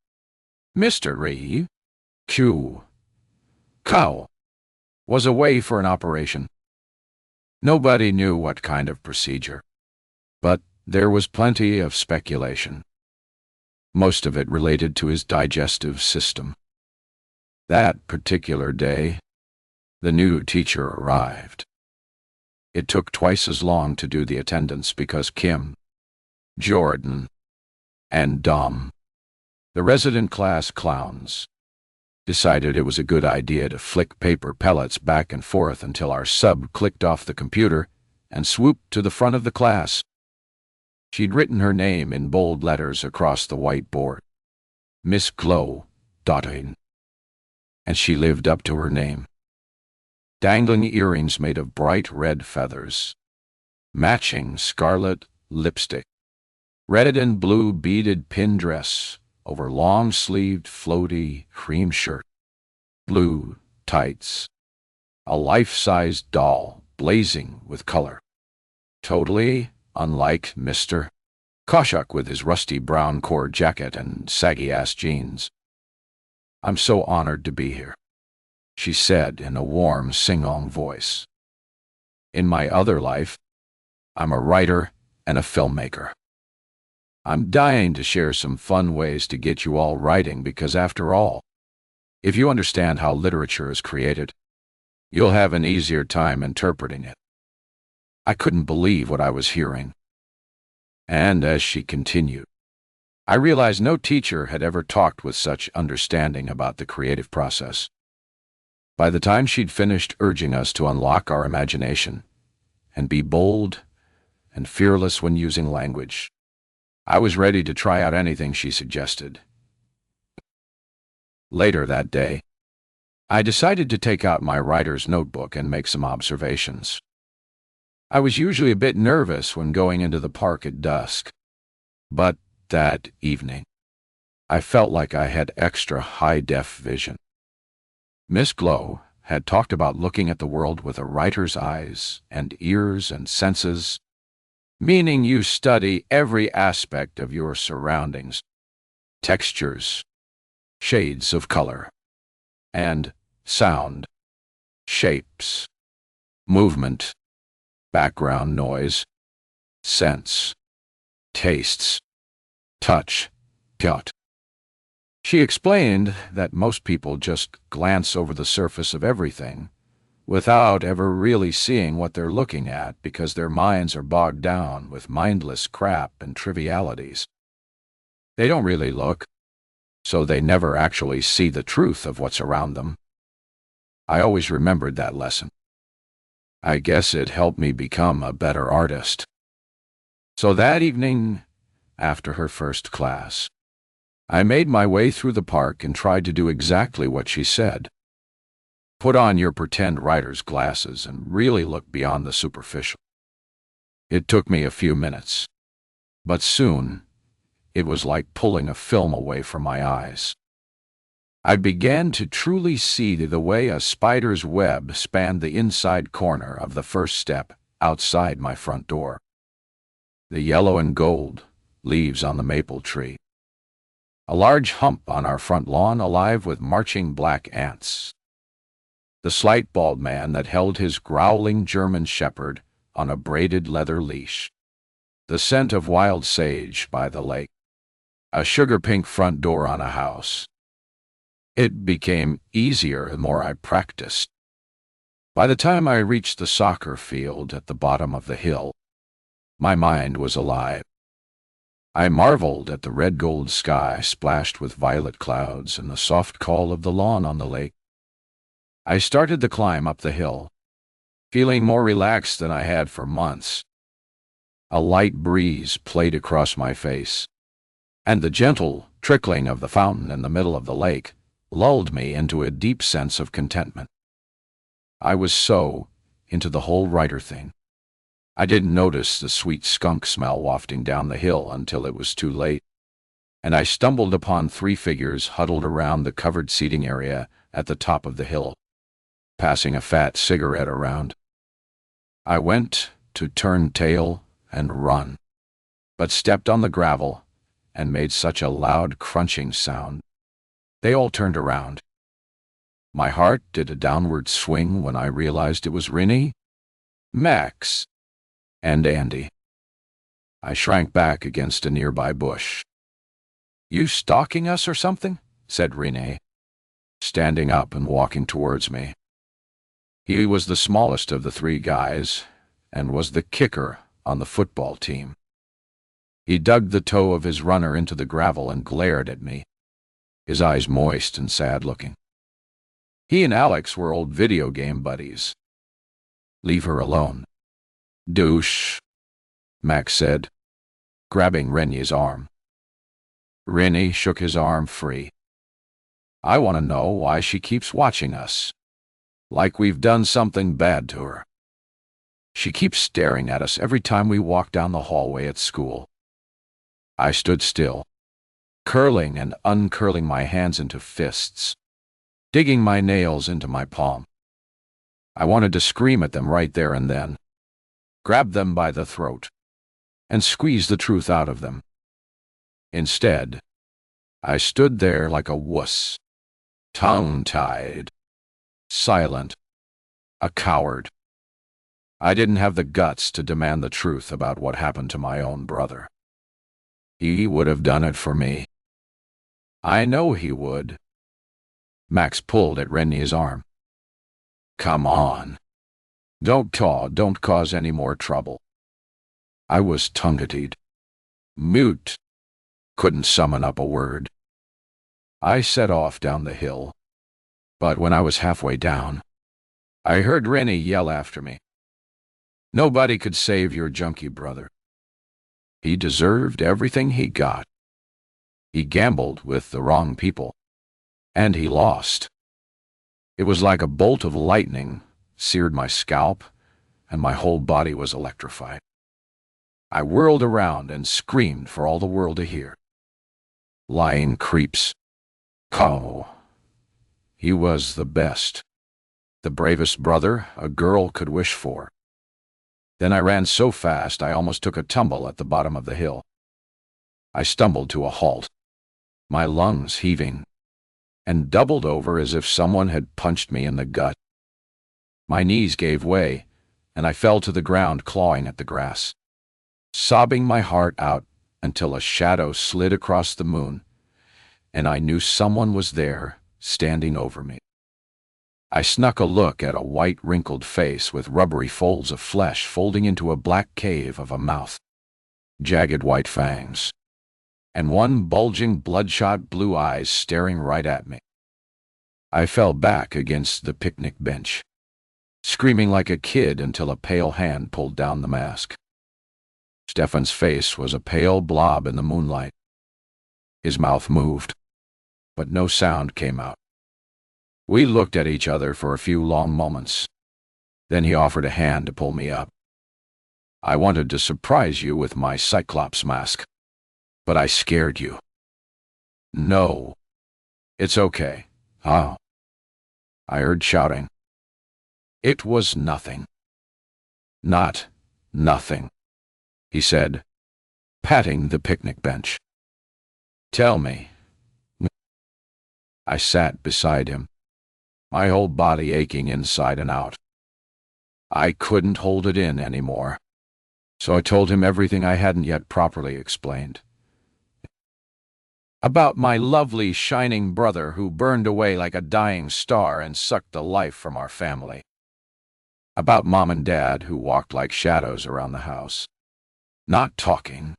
Mr. Ree, Q. Cow, was away for an operation. Nobody knew what kind of procedure, but there was plenty of speculation. Most of it related to his digestive system. That particular day, the new teacher arrived. It took twice as long to do the attendance because Kim, Jordan, and Dom, the resident class clowns, decided it was a good idea to flick paper pellets back and forth until our sub clicked off the computer and swooped to the front of the class. She'd written her name in bold letters across the whiteboard, Miss Glow, Dotting, and she lived up to her name. Dangling earrings made of bright red feathers, matching scarlet lipstick, red and blue beaded pin dress over long-sleeved floaty cream shirt, blue tights, a life-sized doll blazing with color. Totally unlike Mr. Koshuk with his rusty brown cord jacket and saggy-ass jeans. "I'm so honored to be here," she said in a warm sing-song voice. "In my other life, I'm a writer and a filmmaker. I'm dying to share some fun ways to get you all writing because, after all, if you understand how literature is created, you'll have an easier time interpreting it." I couldn't believe what I was hearing. And as she continued, I realized no teacher had ever talked with such understanding about the creative process. By the time she'd finished urging us to unlock our imagination and be bold and fearless when using language, I was ready to try out anything she suggested. Later that day, I decided to take out my writer's notebook and make some observations. I was usually a bit nervous when going into the park at dusk, but that evening, I felt like I had extra high-def vision. Miss Glow had talked about looking at the world with a writer's eyes and ears and senses, meaning you study every aspect of your surroundings, textures, shades of color, and sound, shapes, movement, background noise, sense, tastes, touch, plot. She explained that most people just glance over the surface of everything without ever really seeing what they're looking at because their minds are bogged down with mindless crap and trivialities. They don't really look, so they never actually see the truth of what's around them. I always remembered that lesson. I guess it helped me become a better artist. So that evening, after her first class, I made my way through the park and tried to do exactly what she said. Put on your pretend writer's glasses and really look beyond the superficial. It took me a few minutes, but soon it was like pulling a film away from my eyes. I began to truly see the way a spider's web spanned the inside corner of the first step outside my front door. The yellow and gold leaves on the maple tree. A large hump on our front lawn alive with marching black ants. The slight bald man that held his growling German shepherd on a braided leather leash, the scent of wild sage by the lake, a sugar-pink front door on a house. It became easier the more I practiced. By the time I reached the soccer field at the bottom of the hill, my mind was alive. I marveled at the red-gold sky splashed with violet clouds and the soft call of the lawn on the lake. I started the climb up the hill, feeling more relaxed than I had for months. A light breeze played across my face, and the gentle trickling of the fountain in the middle of the lake lulled me into a deep sense of contentment. I was so into the whole writer thing. I didn't notice the sweet skunk smell wafting down the hill until it was too late, and I stumbled upon 3 figures huddled around the covered seating area at the top of the hill, passing a fat cigarette around. I went to turn tail and run, but stepped on the gravel and made such a loud crunching sound. They all turned around. My heart did a downward swing when I realized it was Rinnie, Max, and Andy. I shrank back against a nearby bush. "You stalking us or something?" said Rinnie, standing up and walking towards me. He was the smallest of the 3 guys and was the kicker on the football team. He dug the toe of his runner into the gravel and glared at me, his eyes moist and sad-looking. He and Alex were old video game buddies. "Leave her alone, douche," Max said, grabbing Rennie's arm. Rennie shook his arm free. "I want to know why she keeps watching us. Like we've done something bad to her. She keeps staring at us every time we walk down the hallway at school." I stood still, curling and uncurling my hands into fists, digging my nails into my palm. I wanted to scream at them right there and then, grab them by the throat, and squeeze the truth out of them. Instead, I stood there like a wuss, tongue-tied, silent, a coward. I didn't have the guts to demand the truth about what happened to my own brother. He would have done it for me. I know he would. Max pulled at Rennie's arm. "Come on. Don't cause any more trouble." I was tongue-tied, mute, couldn't summon up a word. I set off down the hill, but when I was halfway down, I heard Rennie yell after me. "Nobody could save your junkie brother. He deserved everything he got. He gambled with the wrong people, and he lost." It was like a bolt of lightning seared my scalp, and my whole body was electrified. I whirled around and screamed for all the world to hear. "Lying creeps. Oh, he was the best, the bravest brother a girl could wish for." Then I ran so fast I almost took a tumble at the bottom of the hill. I stumbled to a halt, my lungs heaving, and doubled over as if someone had punched me in the gut. My knees gave way, and I fell to the ground clawing at the grass, sobbing my heart out until a shadow slid across the moon, and I knew someone was there, standing over me. I snuck a look at a white, wrinkled face with rubbery folds of flesh folding into a black cave of a mouth, jagged white fangs, and one bulging, bloodshot blue eyes staring right at me. I fell back against the picnic bench, screaming like a kid until a pale hand pulled down the mask. Stefan's face was a pale blob in the moonlight. His mouth moved, but no sound came out. We looked at each other for a few long moments. Then he offered a hand to pull me up. "I wanted to surprise you with my Cyclops mask, but I scared you." "No, it's okay." "Oh," I heard shouting. "It was nothing." "Not nothing," he said, patting the picnic bench. "Tell me." I sat beside him, my whole body aching inside and out. I couldn't hold it in anymore, so I told him everything I hadn't yet properly explained. About my lovely, shining brother who burned away like a dying star and sucked the life from our family. About Mom and Dad who walked like shadows around the house. Not talking,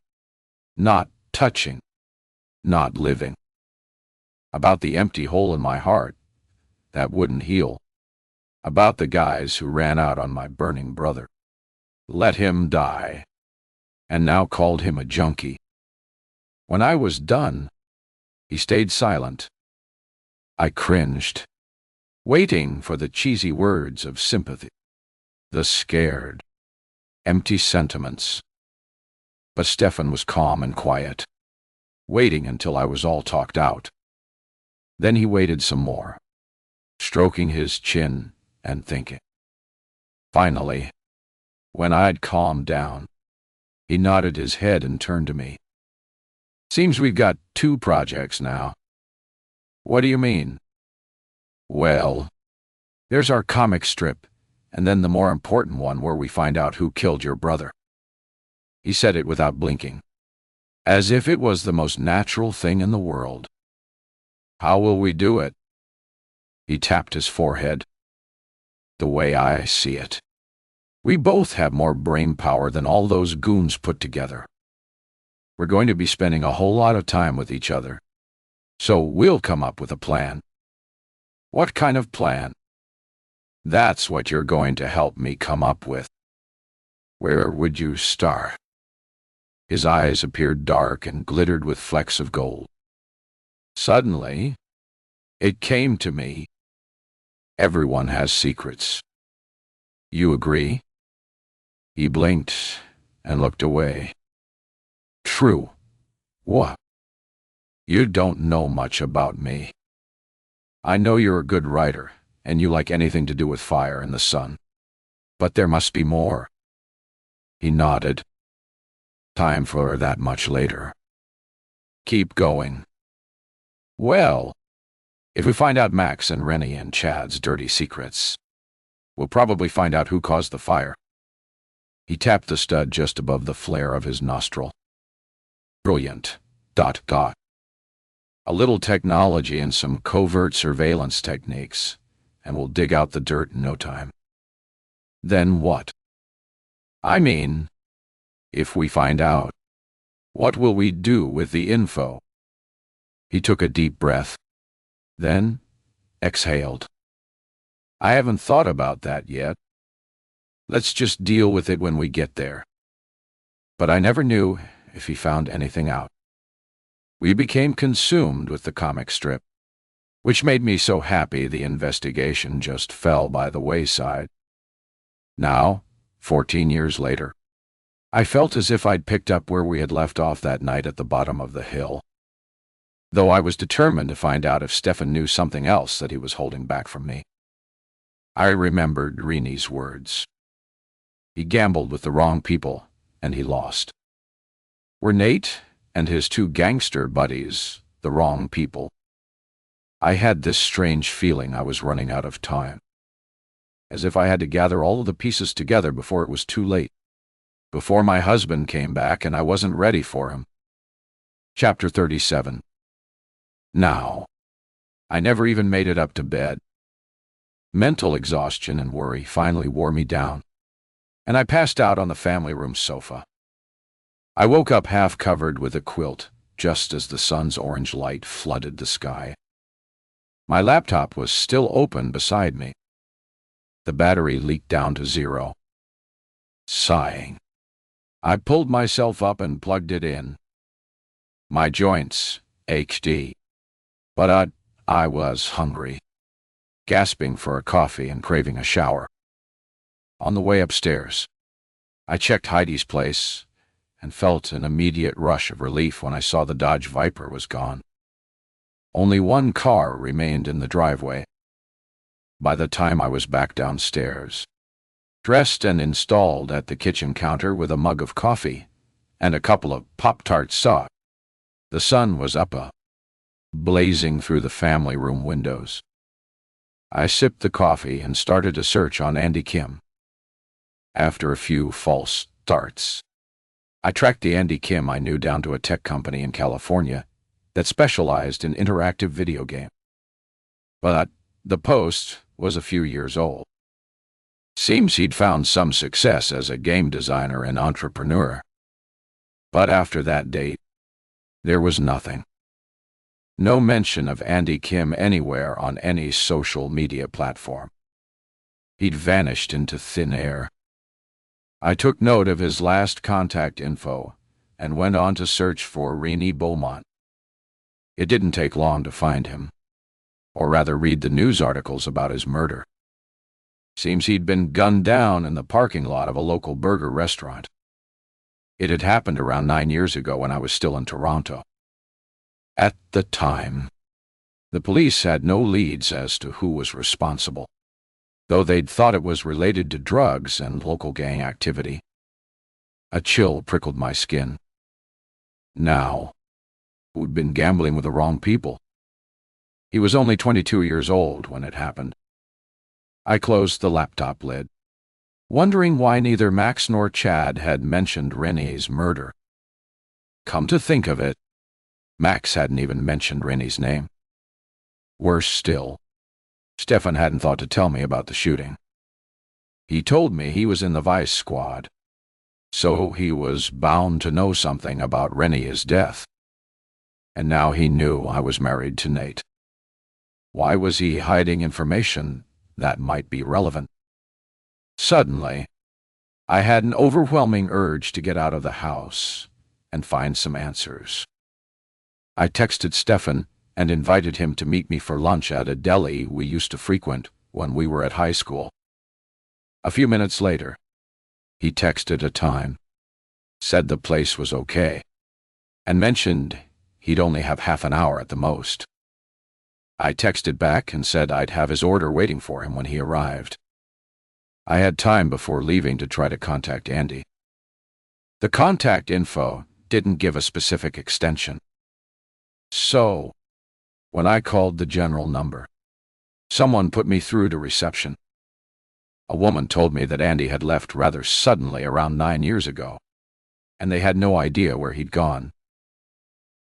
not touching, not living. About the empty hole in my heart that wouldn't heal. About the guys who ran out on my burning brother, let him die, and now called him a junkie. When I was done, he stayed silent. I cringed, waiting for the cheesy words of sympathy, the scared, empty sentiments. But Stefan was calm and quiet, waiting until I was all talked out. Then he waited some more, stroking his chin and thinking. Finally, when I'd calmed down, he nodded his head and turned to me. Seems we've got 2 projects now. What do you mean? Well, there's our comic strip, and then the more important one where we find out who killed your brother. He said it without blinking, as if it was the most natural thing in the world. How will we do it? He tapped his forehead. The way I see it, we both have more brain power than all those goons put together. We're going to be spending a whole lot of time with each other, so we'll come up with a plan. What kind of plan? That's what you're going to help me come up with. Where would you start? His eyes appeared dark and glittered with flecks of gold. Suddenly, it came to me. Everyone has secrets. You agree? He blinked and looked away. True. What? You don't know much about me. I know you're a good writer, and you like anything to do with fire and the sun. But there must be more. He nodded. Time for that much later. Keep going. Well, if we find out Max and Rennie and Chad's dirty secrets, we'll probably find out who caused the fire. He tapped the stud just above the flare of his nostril. Brilliant. ... A little technology and some covert surveillance techniques, and we'll dig out the dirt in no time. Then what? I mean, if we find out, what will we do with the info? He took a deep breath, then exhaled. I haven't thought about that yet. Let's just deal with it when we get there. But I never knew if he found anything out. We became consumed with the comic strip, which made me so happy the investigation just fell by the wayside. Now, 14 years later, I felt as if I'd picked up where we had left off that night at the bottom of the hill, though I was determined to find out if Stefan knew something else that he was holding back from me. I remembered Reni's words. He gambled with the wrong people, and he lost. Were Nate and his 2 gangster buddies the wrong people? I had this strange feeling I was running out of time, as if I had to gather all of the pieces together before it was too late, before my husband came back and I wasn't ready for him. Chapter 37. Now, I never even made it up to bed. Mental exhaustion and worry finally wore me down, and I passed out on the family room sofa. I woke up half covered with a quilt, just as the sun's orange light flooded the sky. My laptop was still open beside me. The battery leaked down to 0. Sighing, I pulled myself up and plugged it in. My joints ached, but I was hungry, gasping for a coffee and craving a shower. On the way upstairs, I checked Heidi's place and felt an immediate rush of relief when I saw the Dodge Viper was gone. Only 1 car remained in the driveway. By the time I was back downstairs, dressed and installed at the kitchen counter with a mug of coffee and a couple of Pop-Tarts sauce, the sun was up, blazing through the family room windows. I sipped the coffee and started a search on Andy Kim. After a few false starts, I tracked the Andy Kim I knew down to a tech company in California that specialized in interactive video games. But the post was a few years old. Seems he'd found some success as a game designer and entrepreneur. But after that date, there was nothing. No mention of Andy Kim anywhere on any social media platform. He'd vanished into thin air. I took note of his last contact info and went on to search for Rennie Beaumont. It didn't take long to find him, or rather read the news articles about his murder. Seems he'd been gunned down in the parking lot of a local burger restaurant. It had happened around 9 years ago when I was still in Toronto. At the time, the police had no leads as to who was responsible, though they'd thought it was related to drugs and local gang activity. A chill prickled my skin. Now, who'd been gambling with the wrong people? He was only 22 years old when it happened. I closed the laptop lid, wondering why neither Max nor Chad had mentioned Rennie's murder. Come to think of it, Max hadn't even mentioned Rennie's name. Worse still, Stefan hadn't thought to tell me about the shooting. He told me he was in the Vice Squad, so he was bound to know something about Rennie's death. And now he knew I was married to Nate. Why was he hiding information that might be relevant? Suddenly, I had an overwhelming urge to get out of the house and find some answers. I texted Stefan and invited him to meet me for lunch at a deli we used to frequent when we were at high school. A few minutes later, he texted a time, said the place was okay, and mentioned he'd only have half an hour at the most. I texted back and said I'd have his order waiting for him when he arrived. I had time before leaving to try to contact Andy. The contact info didn't give a specific extension. So, when I called the general number, someone put me through to reception. A woman told me that Andy had left rather suddenly around 9 years ago, and they had no idea where he'd gone.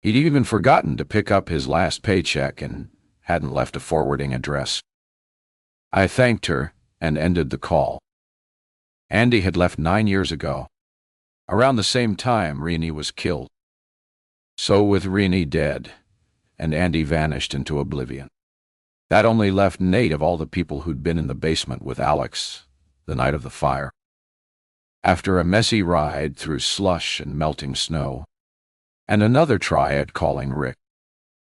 He'd even forgotten to pick up his last paycheck and hadn't left a forwarding address. I thanked her and ended the call. Andy had left 9 years ago, around the same time Rennie was killed. So with Rennie dead, and Andy vanished into oblivion, that only left Nate of all the people who'd been in the basement with Alex the night of the fire. After a messy ride through slush and melting snow, and another try at calling Rick,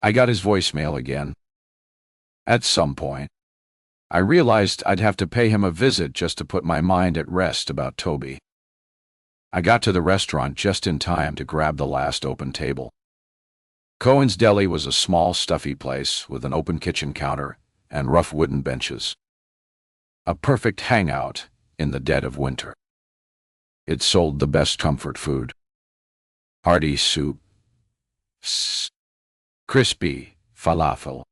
I got his voicemail again. At some point, I realized I'd have to pay him a visit just to put my mind at rest about Toby. I got to the restaurant just in time to grab the last open table. Cohen's Deli was a small, stuffy place with an open kitchen counter and rough wooden benches. A perfect hangout in the dead of winter. It sold the best comfort food. Hearty soup, crispy falafel,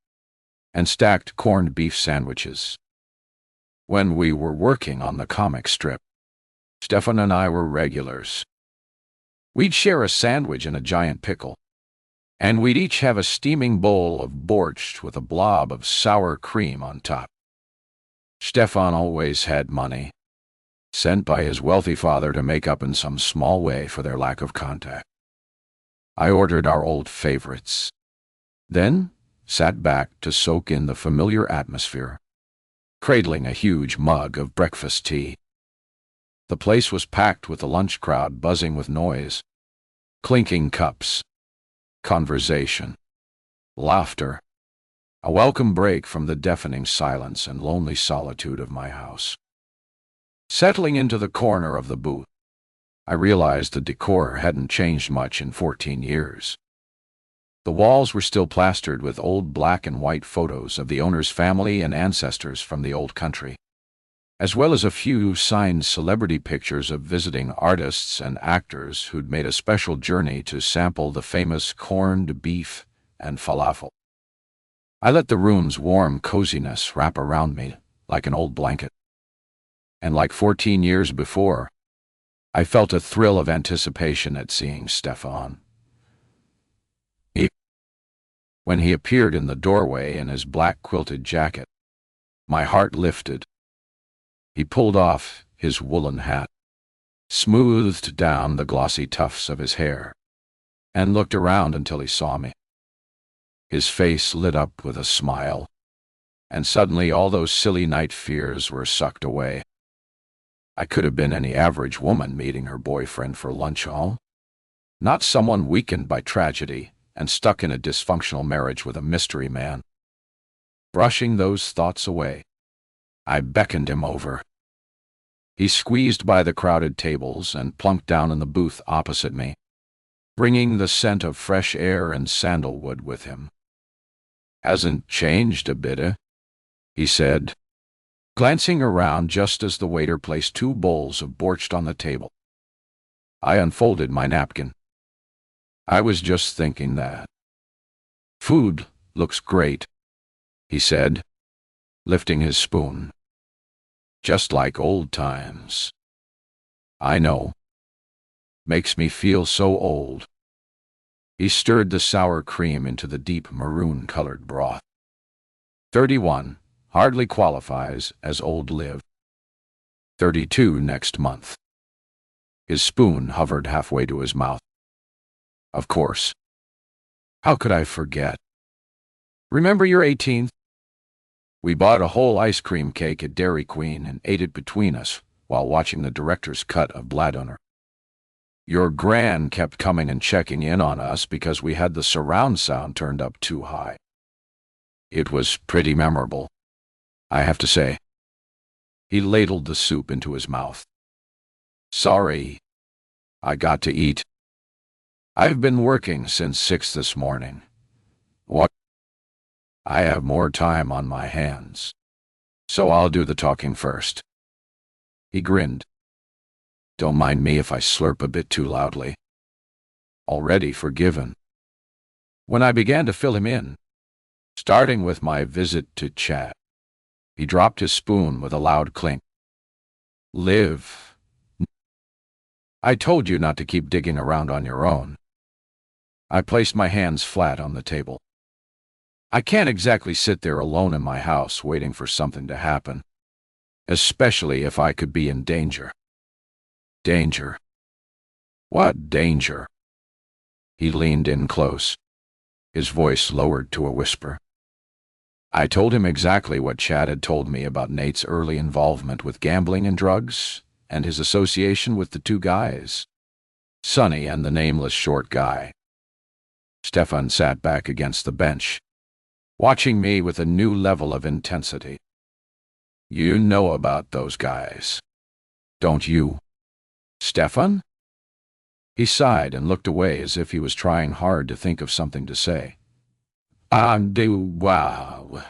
and stacked corned beef sandwiches. When we were working on the comic strip, Stefan and I were regulars. We'd share a sandwich and a giant pickle, and we'd each have a steaming bowl of borscht with a blob of sour cream on top. Stefan always had money, sent by his wealthy father to make up in some small way for their lack of contact. I ordered our old favorites, then sat back to soak in the familiar atmosphere, cradling a huge mug of breakfast tea. The place was packed with the lunch crowd buzzing with noise, clinking cups, conversation, laughter, a welcome break from the deafening silence and lonely solitude of my house. Settling into the corner of the booth, I realized the decor hadn't changed much in 14 years. The walls were still plastered with old black and white photos of the owner's family and ancestors from the old country, as well as a few signed celebrity pictures of visiting artists and actors who'd made a special journey to sample the famous corned beef and falafel. I let the room's warm coziness wrap around me like an old blanket. And like 14 years before, I felt a thrill of anticipation at seeing Stefan. When he appeared in the doorway in his black quilted jacket, my heart lifted. He pulled off his woolen hat, smoothed down the glossy tufts of his hair, and looked around until he saw me. His face lit up with a smile, and suddenly all those silly night fears were sucked away. I could have been any average woman meeting her boyfriend for lunch hall, not someone weakened by tragedy and stuck in a dysfunctional marriage with a mystery man. Brushing those thoughts away, I beckoned him over. He squeezed by the crowded tables and plunked down in the booth opposite me, bringing the scent of fresh air and sandalwood with him. "Hasn't changed a bit, eh?" he said, glancing around just as the waiter placed 2 bowls of borscht on the table. I unfolded my napkin. "I was just thinking that." "Food looks great," he said, lifting his spoon. "Just like old times." "I know. Makes me feel so old." He stirred the sour cream into the deep maroon-colored broth. 31 hardly qualifies as old live. 32 next month. His spoon hovered halfway to his mouth. Of course. How could I forget? "Remember your 18th? We bought a whole ice cream cake at Dairy Queen and ate it between us while watching the director's cut of Bladunner. Your gran kept coming and checking in on us because we had the surround sound turned up too high. It was pretty memorable, I have to say." He ladled the soup into his mouth. "Sorry, I got to eat. I've been working since 6 this morning. What? I have more time on my hands, so I'll do the talking first." He grinned. "Don't mind me if I slurp a bit too loudly." Already forgiven. When I began to fill him in, starting with my visit to Chad, he dropped his spoon with a loud clink. "Live. I told you not to keep digging around on your own." I placed my hands flat on the table. I can't exactly sit there alone in my house waiting for something to happen, especially if I could be in danger. Danger. What danger? He leaned in close, his voice lowered to a whisper. I told him exactly what Chad had told me about Nate's early involvement with gambling and drugs, and his association with the 2 guys, Sonny and the nameless short guy. Stefan sat back against the bench, watching me with a new level of intensity. "You know about those guys, don't you, Stefan?" He sighed and looked away as if he was trying hard to think of something to say. "Do wow.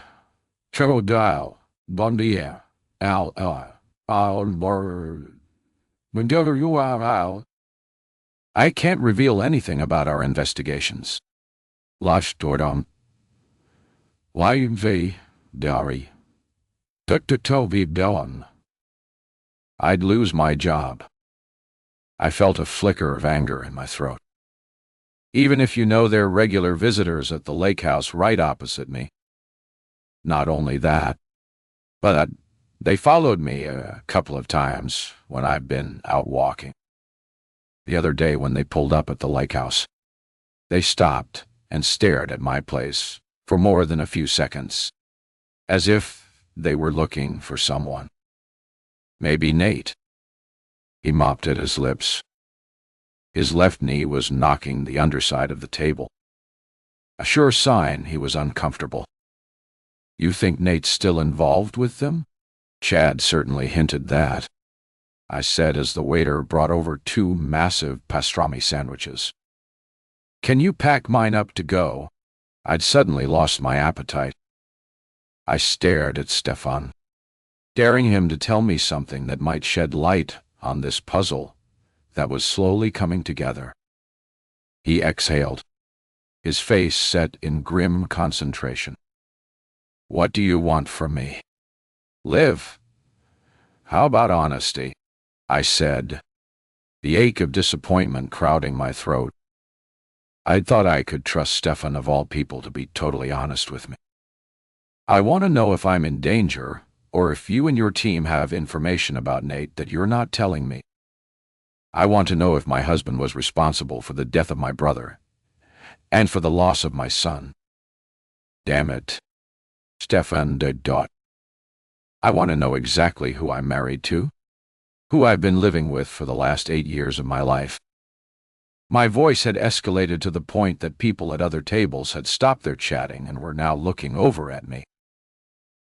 Chodao, bon dia, al I can't reveal anything about our investigations." Lash Dordon. "Why Dari? Tuktovi Don." I'd lose my job. I felt a flicker of anger in my throat. "Even if you know they're regular visitors at the lake house right opposite me." "Not only that, but they followed me a couple of times when I've been out walking. The other day when they pulled up at the lake house, they stopped and stared at my place for more than a few seconds, as if they were looking for someone. Maybe Nate." He mopped at his lips. His left knee was knocking the underside of the table, a sure sign he was uncomfortable. "You think Nate's still involved with them?" Chad certainly hinted that, I said as the waiter brought over 2 massive pastrami sandwiches. "Can you pack mine up to go?" I'd suddenly lost my appetite. I stared at Stefan, daring him to tell me something that might shed light on this puzzle that was slowly coming together. He exhaled, his face set in grim concentration. "What do you want from me?" "Live. How about honesty? I said, the ache of disappointment crowding my throat. I'd thought I could trust Stefan of all people to be totally honest with me. I want to know if I'm in danger, or if you and your team have information about Nate that you're not telling me. I want to know if my husband was responsible for the death of my brother, and for the loss of my son. Damn it. Stefan de Dot. I want to know exactly who I'm married to, who I've been living with for the last 8 years of my life. My voice had escalated to the point that people at other tables had stopped their chatting and were now looking over at me.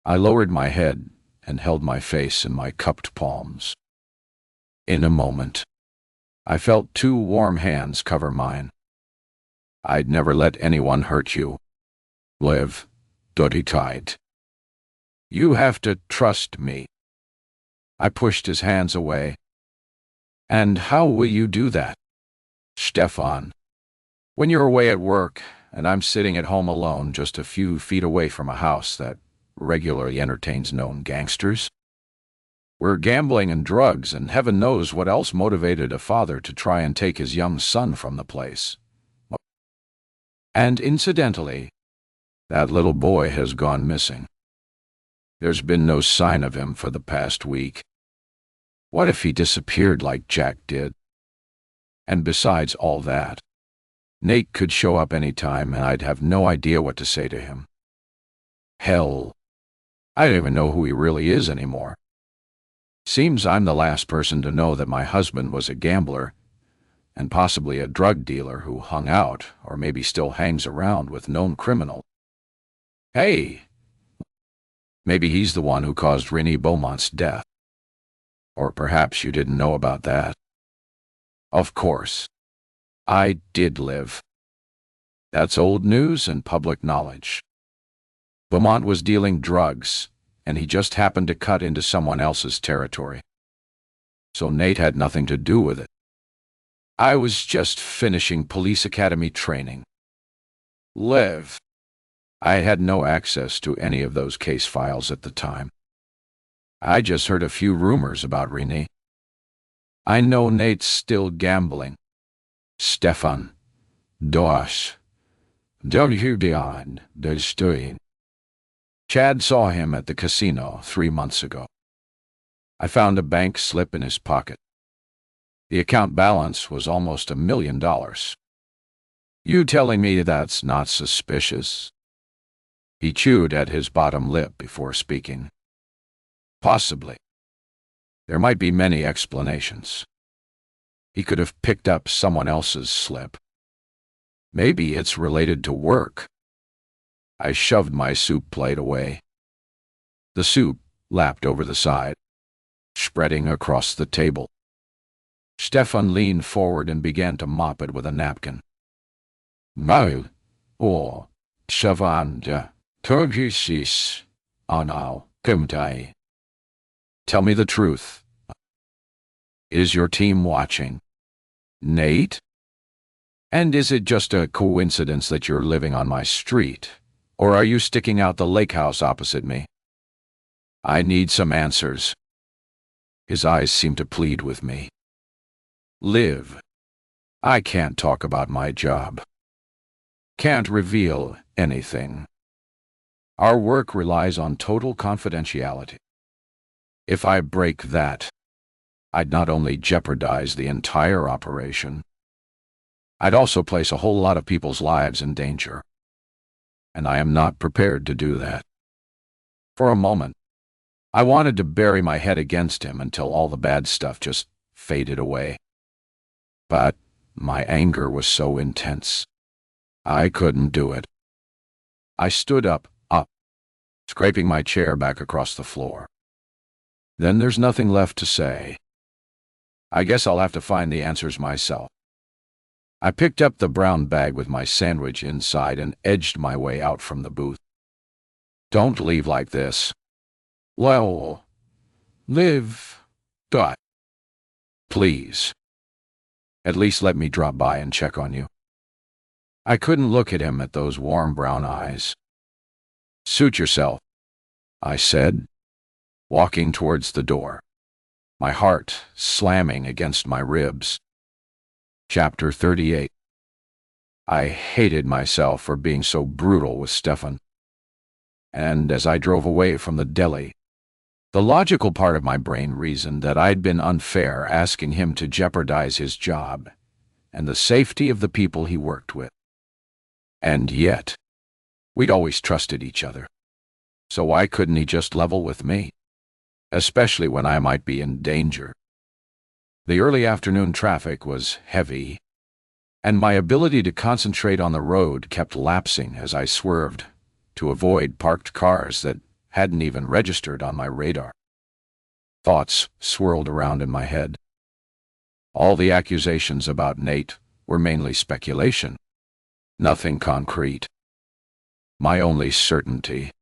I lowered my head and held my face in my cupped palms. In a moment, I felt 2 warm hands cover mine. I'd never let anyone hurt you. Live, dirty tight. You have to trust me. I pushed his hands away. And how will you do that, Stefan? When you're away at work, and I'm sitting at home alone just a few feet away from a house that regularly entertains known gangsters? We're gambling and drugs, and heaven knows what else motivated a father to try and take his young son from the place. And incidentally, that little boy has gone missing. There's been no sign of him for the past week. What if he disappeared like Jack did? And besides all that, Nate could show up any time and I'd have no idea what to say to him. Hell, I don't even know who he really is anymore. Seems I'm the last person to know that my husband was a gambler and possibly a drug dealer who hung out or maybe still hangs around with known criminals. Hey, maybe he's the one who caused Renee Beaumont's death. Or perhaps you didn't know about that. Of course, I did live. That's old news and public knowledge. Beaumont was dealing drugs, and he just happened to cut into someone else's territory. So Nate had nothing to do with it. I was just finishing police academy training. Live. I had no access to any of those case files at the time. I just heard a few rumors about Renee. I know Nate's still gambling. Stefan. Dosh. Don't you beyond the story. Chad saw him at the casino 3 months ago. I found a bank slip in his pocket. The account balance was almost $1 million. You telling me that's not suspicious? He chewed at his bottom lip before speaking. Possibly. There might be many explanations. He could have picked up someone else's slip. Maybe it's related to work. I shoved my soup plate away. The soup lapped over the side, spreading across the table. Stefan leaned forward and began to mop it with a napkin. Mal, or Shavanda, Turgisis, Anal, Kumtai. Tell me the truth. Is your team watching? Nate? And is it just a coincidence that you're living on my street? Or are you sticking out the lake house opposite me? I need some answers. His eyes seemed to plead with me. Liv. I can't talk about my job. Can't reveal anything. Our work relies on total confidentiality. If I break that, I'd not only jeopardize the entire operation, I'd also place a whole lot of people's lives in danger. And I am not prepared to do that. For a moment, I wanted to bury my head against him until all the bad stuff just faded away. But my anger was so intense, I couldn't do it. I stood up, scraping my chair back across the floor. Then there's nothing left to say. I guess I'll have to find the answers myself. I picked up the brown bag with my sandwich inside and edged my way out from the booth. Don't leave like this. Well, live. Dot. Please. At least let me drop by and check on you. I couldn't look at him at those warm brown eyes. Suit yourself, I said, walking towards the door. my heart slamming against my ribs. Chapter 38. I hated myself for being so brutal with Stefan. And as I drove away from the deli, the logical part of my brain reasoned that I'd been unfair asking him to jeopardize his job and the safety of the people he worked with. And yet, we'd always trusted each other. So why couldn't he just level with me? Especially when I might be in danger. The early afternoon traffic was heavy, and my ability to concentrate on the road kept lapsing as I swerved to avoid parked cars that hadn't even registered on my radar. Thoughts swirled around in my head. All the accusations about Nate were mainly speculation, nothing concrete. My only certainty: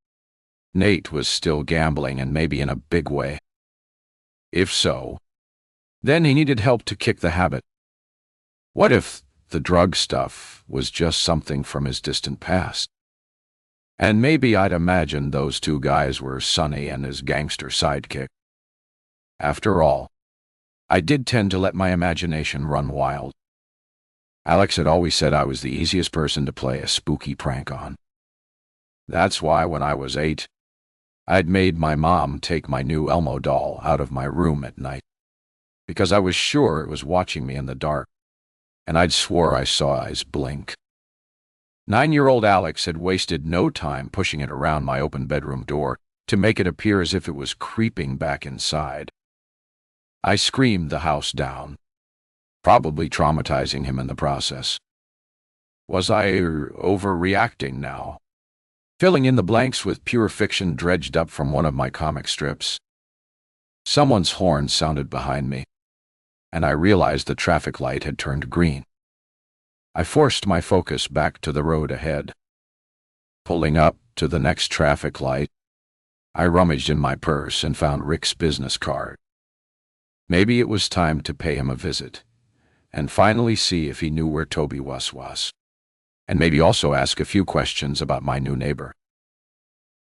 Nate was still gambling, and maybe in a big way. If so, then he needed help to kick the habit. What if the drug stuff was just something from his distant past? And maybe I'd imagined those two guys were Sonny and his gangster sidekick. After all, I did tend to let my imagination run wild. Alex had always said I was the easiest person to play a spooky prank on. That's why when I was 8, I'd made my mom take my new Elmo doll out of my room at night, because I was sure it was watching me in the dark, and I'd swore I saw eyes blink. 9-year-old Alex had wasted no time pushing it around my open bedroom door to make it appear as if it was creeping back inside. I screamed the house down, probably traumatizing him in the process. Was I overreacting now? Filling in the blanks with pure fiction dredged up from one of my comic strips. Someone's horn sounded behind me, and I realized the traffic light had turned green. I forced my focus back to the road ahead. Pulling up to the next traffic light, I rummaged in my purse and found Rick's business card. Maybe it was time to pay him a visit, and finally see if he knew where Toby was, and maybe also ask a few questions about my new neighbor.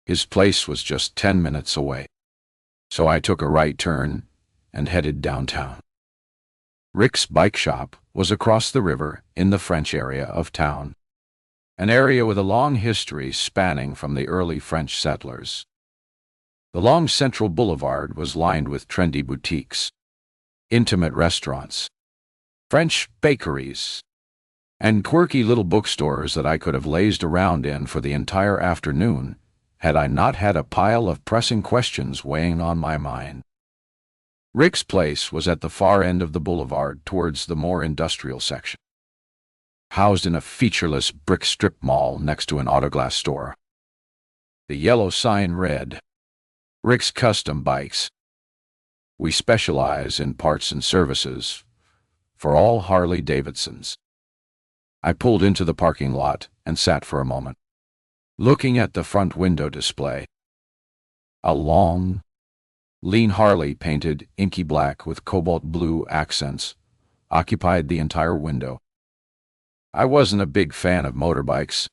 His place was just 10 minutes away, so I took a right turn and headed downtown. Rick's bike shop was across the river in the French area of town, an area with a long history spanning from the early French settlers. The long central boulevard was lined with trendy boutiques, intimate restaurants, French bakeries, and quirky little bookstores that I could have lazed around in for the entire afternoon had I not had a pile of pressing questions weighing on my mind. Rick's place was at the far end of the boulevard towards the more industrial section, housed in a featureless brick strip mall next to an autoglass store. The yellow sign read, "Rick's Custom Bikes. We specialize in parts and services for all Harley-Davidsons." I pulled into the parking lot and sat for a moment, looking at the front window display. A long, lean Harley painted inky black with cobalt blue accents occupied the entire window. I wasn't a big fan of motorbikes,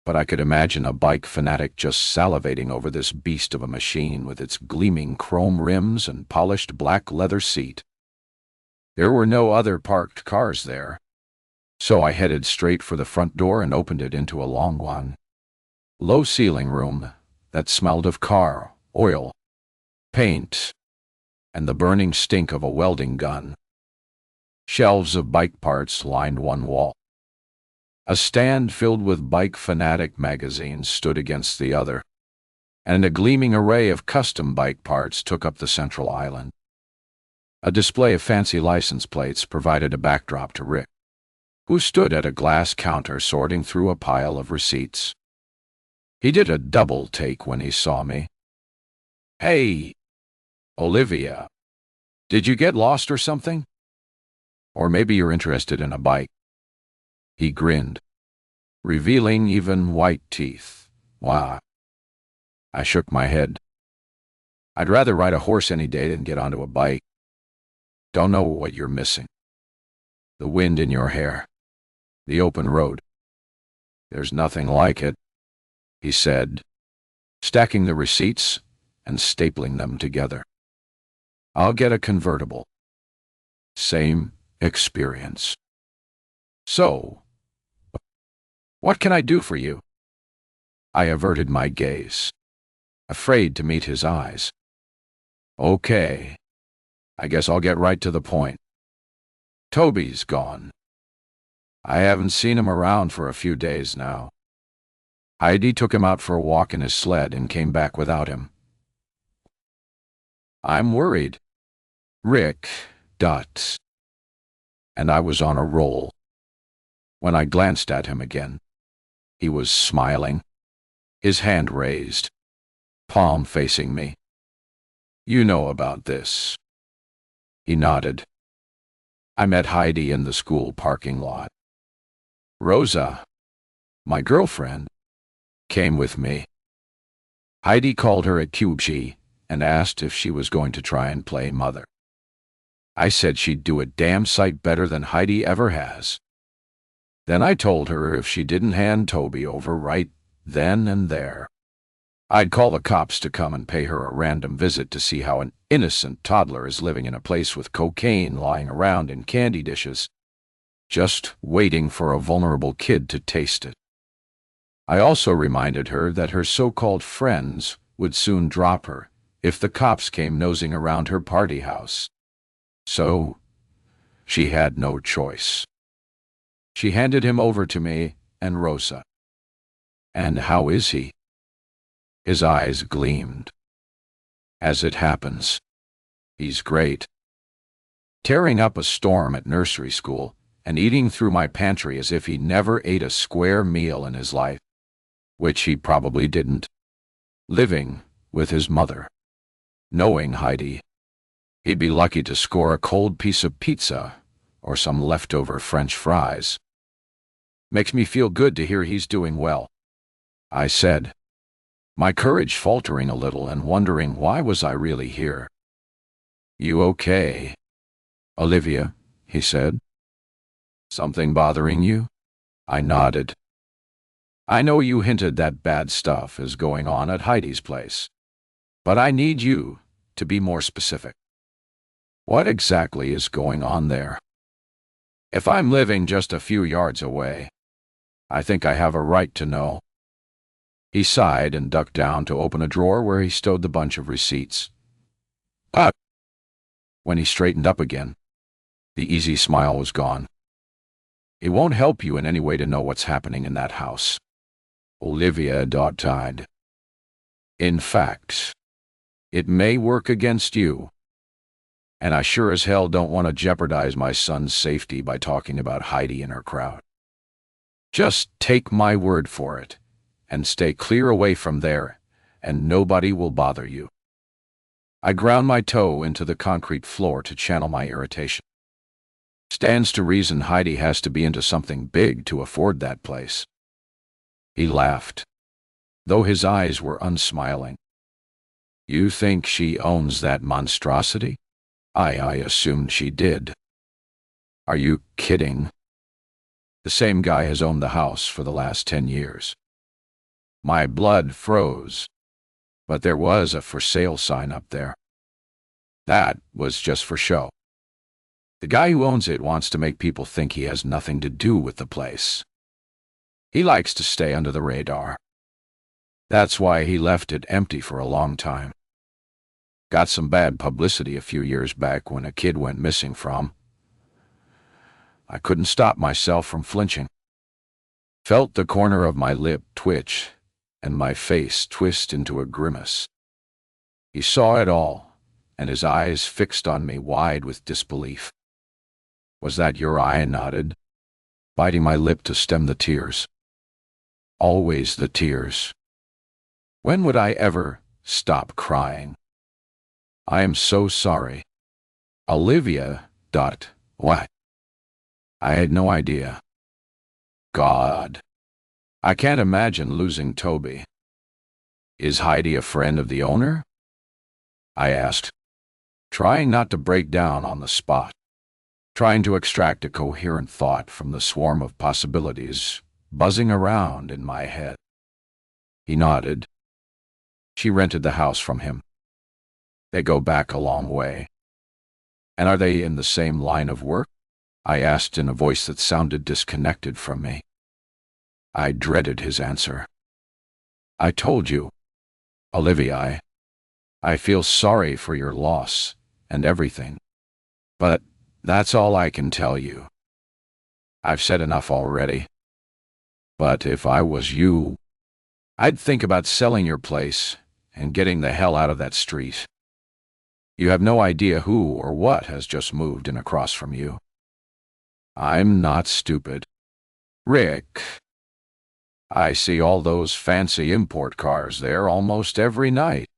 but I could imagine a bike fanatic just salivating over this beast of a machine with its gleaming chrome rims and polished black leather seat. There were no other parked cars there, so I headed straight for the front door and opened it into a long one, low-ceiling room that smelled of car, oil, paint, and the burning stink of a welding gun. Shelves of bike parts lined one wall. A stand filled with Bike Fanatic magazines stood against the other, and a gleaming array of custom bike parts took up the central island. A display of fancy license plates provided a backdrop to Rick, who stood at a glass counter sorting through a pile of receipts. He did a double take when he saw me. "Hey, Olivia, did you get lost or something? Or maybe you're interested in a bike." He grinned, revealing even white teeth. "Why?" I shook my head. "I'd rather ride a horse any day than get onto a bike. Don't know what you're missing. The wind in your hair. The open road. There's nothing like it," he said, stacking the receipts and stapling them together. I'll get a convertible. Same experience. So, what can I do for you? I averted my gaze, afraid to meet his eyes. Okay, I guess I'll get right to the point. Toby's gone. I haven't seen him around for a few days now. Heidi took him out for a walk in his sled and came back without him. I'm worried. Rick, and I was on a roll. When I glanced at him again, he was smiling, his hand raised, palm facing me. You know about this. He nodded. I met Heidi in the school parking lot. Rosa, my girlfriend, came with me. Heidi called her at QG and asked if she was going to try and play mother. I said she'd do a damn sight better than Heidi ever has. Then I told her if she didn't hand Toby over right then and there, I'd call the cops to come and pay her a random visit to see how an innocent toddler is living in a place with cocaine lying around in candy dishes, just waiting for a vulnerable kid to taste it. I also reminded her that her so-called friends would soon drop her if the cops came nosing around her party house. So, she had no choice. She handed him over to me and Rosa. And how is he? His eyes gleamed. As it happens, he's great. Tearing up a storm at nursery school and eating through my pantry as if he never ate a square meal in his life, which he probably didn't. Living with his mother. Knowing Heidi, he'd be lucky to score a cold piece of pizza or some leftover French fries. Makes me feel good to hear he's doing well, I said, my courage faltering a little and wondering why was I really here. You okay, Olivia? He said. Something bothering you? I nodded. I know you hinted that bad stuff is going on at Heidi's place, but I need you to be more specific. What exactly is going on there? If I'm living just a few yards away, I think I have a right to know. He sighed and ducked down to open a drawer where he stowed the bunch of receipts. When he straightened up again, the easy smile was gone. It won't help you in any way to know what's happening in that house. Olivia sighed. In fact, it may work against you. And I sure as hell don't want to jeopardize my son's safety by talking about Heidi and her crowd. Just take my word for it, and stay clear away from there, and nobody will bother you. I ground my toe into the concrete floor to channel my irritation. Stands to reason Heidi has to be into something big to afford that place. He laughed, though his eyes were unsmiling. You think she owns that monstrosity? I assumed she did. Are you kidding? The same guy has owned the house for the last 10 years. My blood froze, but there was a for sale sign up there. That was just for show. The guy who owns it wants to make people think he has nothing to do with the place. He likes to stay under the radar. That's why he left it empty for a long time. Got some bad publicity a few years back when a kid went missing from. I couldn't stop myself from flinching. Felt the corner of my lip twitch and my face twist into a grimace. He saw it all, and his eyes fixed on me wide with disbelief. Was that your eye? I nodded, biting my lip to stem the tears. Always the tears. When would I ever stop crying? I am so sorry. Olivia. What? I had no idea. God. I can't imagine losing Toby. Is Heidi a friend of the owner? I asked, trying not to break down on the spot, trying to extract a coherent thought from the swarm of possibilities buzzing around in my head. He nodded. She rented the house from him. They go back a long way. And are they in the same line of work? I asked in a voice that sounded disconnected from me. I dreaded his answer. I told you, Olivia, I feel sorry for your loss and everything. But that's all I can tell you. I've said enough already. But if I was you, I'd think about selling your place and getting the hell out of that street. You have no idea who or what has just moved in across from you. I'm not stupid. Rick, I see all those fancy import cars there almost every night.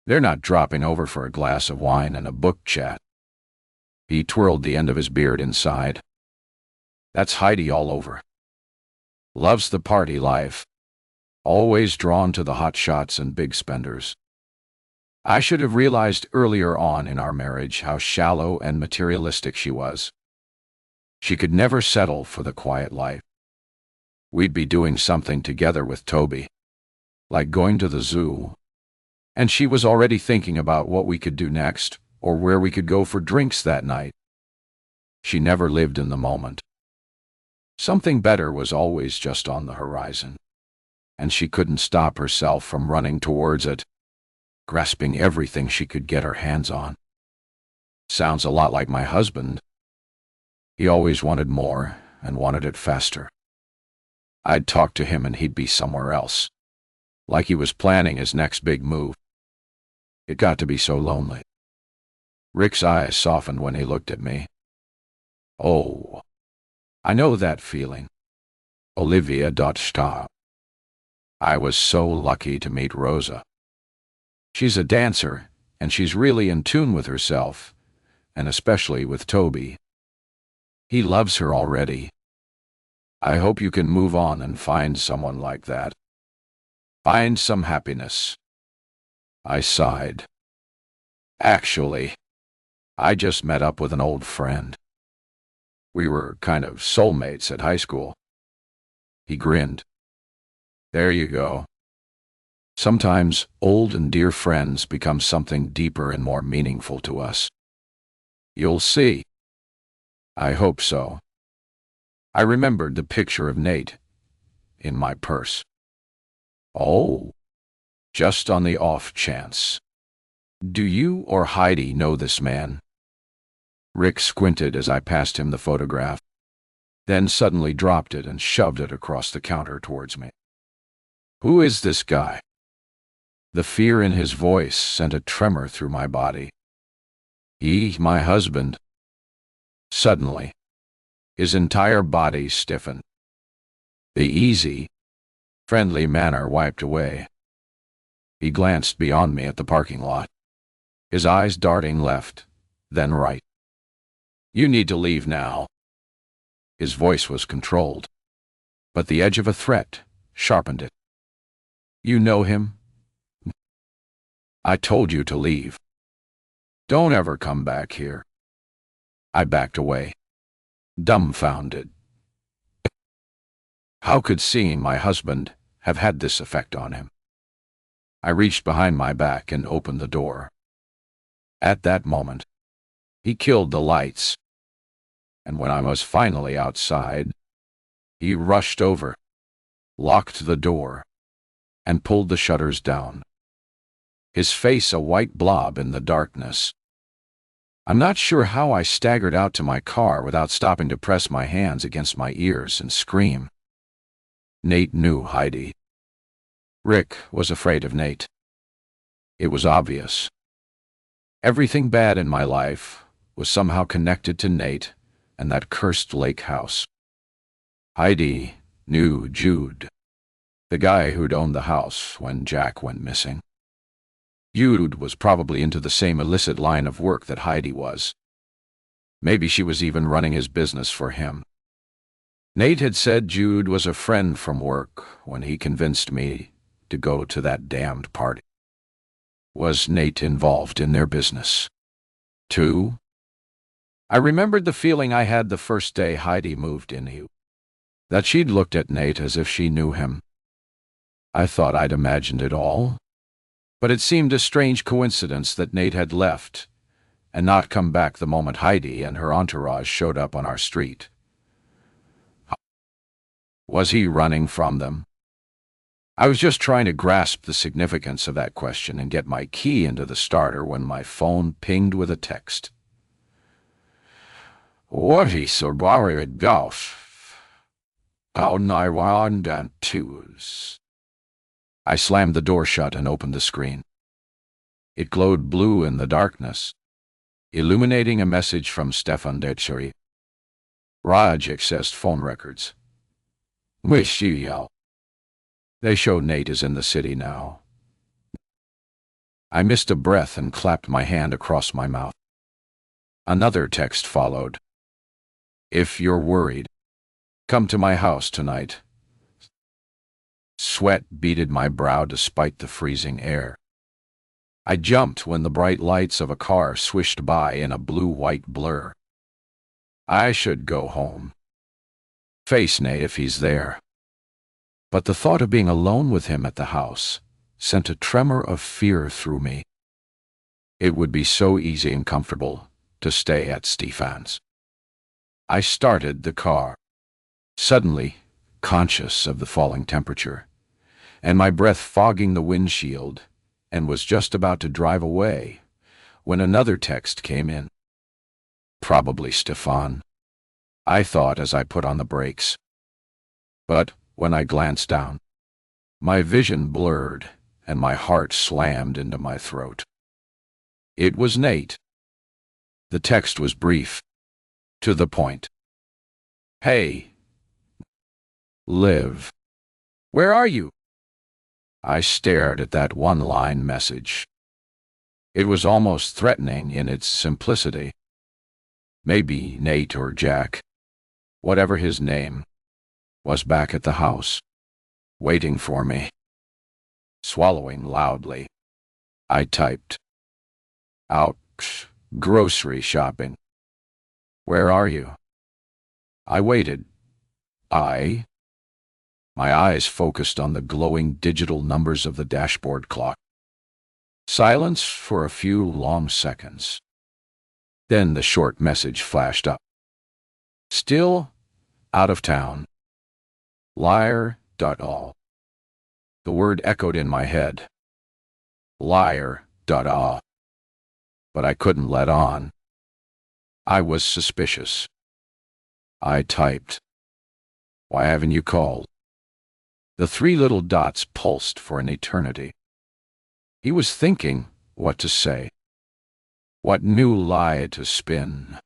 They're not dropping over for a glass of wine and a book chat. He twirled the end of his beard inside. That's Heidi all over. Loves the party life. Always drawn to the hot shots and big spenders. I should have realized earlier on in our marriage how shallow and materialistic she was. She could never settle for the quiet life. We'd be doing something together with Toby, like going to the zoo, and she was already thinking about what we could do next or where we could go for drinks that night. She never lived in the moment. Something better was always just on the horizon, and she couldn't stop herself from running towards it, grasping everything she could get her hands on. Sounds a lot like my husband. He always wanted more and wanted it faster. I'd talk to him and he'd be somewhere else, like he was planning his next big move. It got to be so lonely. Rick's eyes softened when he looked at me. Oh, I know that feeling. Olivia Dotschta. I was so lucky to meet Rosa. She's a dancer, and she's really in tune with herself, and especially with Toby. He loves her already. I hope you can move on and find someone like that. Find some happiness. I sighed. Actually, I just met up with an old friend. We were kind of soulmates at high school. He grinned. There you go. Sometimes old and dear friends become something deeper and more meaningful to us. You'll see. I hope so. I remembered the picture of Nate in my purse. Oh, just on the off chance. Do you or Heidi know this man? Rick squinted as I passed him the photograph, then suddenly dropped it and shoved it across the counter towards me. Who is this guy? The fear in his voice sent a tremor through my body. My husband. Suddenly, his entire body stiffened. The easy, friendly manner wiped away. He glanced beyond me at the parking lot, his eyes darting left, then right. You need to leave now. His voice was controlled, but the edge of a threat sharpened it. You know him? I told you to leave. Don't ever come back here. I backed away, dumbfounded. How could seeing my husband have had this effect on him? I reached behind my back and opened the door. At that moment, he killed the lights, and when I was finally outside, he rushed over, locked the door, and pulled the shutters down, his face a white blob in the darkness. I'm not sure how I staggered out to my car without stopping to press my hands against my ears and scream. Nate knew Heidi. Rick was afraid of Nate. It was obvious. Everything bad in my life was somehow connected to Nate and that cursed lake house. Heidi knew Jude, the guy who'd owned the house when Jack went missing. Jude was probably into the same illicit line of work that Heidi was. Maybe she was even running his business for him. Nate had said Jude was a friend from work when he convinced me to go to that damned party. Was Nate involved in their business, too? I remembered the feeling I had the first day Heidi moved in, that she'd looked at Nate as if she knew him. I thought I'd imagined it all, but it seemed a strange coincidence that Nate had left and not come back the moment Heidi and her entourage showed up on our street. Was he running from them? I was just trying to grasp the significance of that question and get my key into the starter when my phone pinged with a text. What is so worried about? How I want and twos. I slammed the door shut and opened the screen. It glowed blue in the darkness, illuminating a message from Stefan Detchery. Raj accessed phone records. Wish you yell. They show Nate is in the city now. I missed a breath and clapped my hand across my mouth. Another text followed. If you're worried, come to my house tonight. Sweat beaded my brow despite the freezing air. I jumped when the bright lights of a car swished by in a blue-white blur. I should go home. Face Nate if he's there. But the thought of being alone with him at the house sent a tremor of fear through me. It would be so easy and comfortable to stay at Stefan's. I started the car, suddenly conscious of the falling temperature, and my breath fogging the windshield, and was just about to drive away when another text came in. Probably Stefan, I thought as I put on the brakes. But when I glanced down, my vision blurred and my heart slammed into my throat. It was Nate. The text was brief, to the point. Hey, Liv, where are you? I stared at that one-line message. It was almost threatening in its simplicity. Maybe Nate or Jack, whatever his name, was back at the house, waiting for me. Swallowing loudly, I typed, out grocery shopping. Where are you? I waited. My eyes focused on the glowing digital numbers of the dashboard clock. Silence for a few long seconds. Then the short message flashed up. Still out of town. Liar.all. The word echoed in my head. Liar.all. But I couldn't let on. I was suspicious. I typed, why haven't you called? The three little dots pulsed for an eternity. He was thinking what to say. What new lie to spin?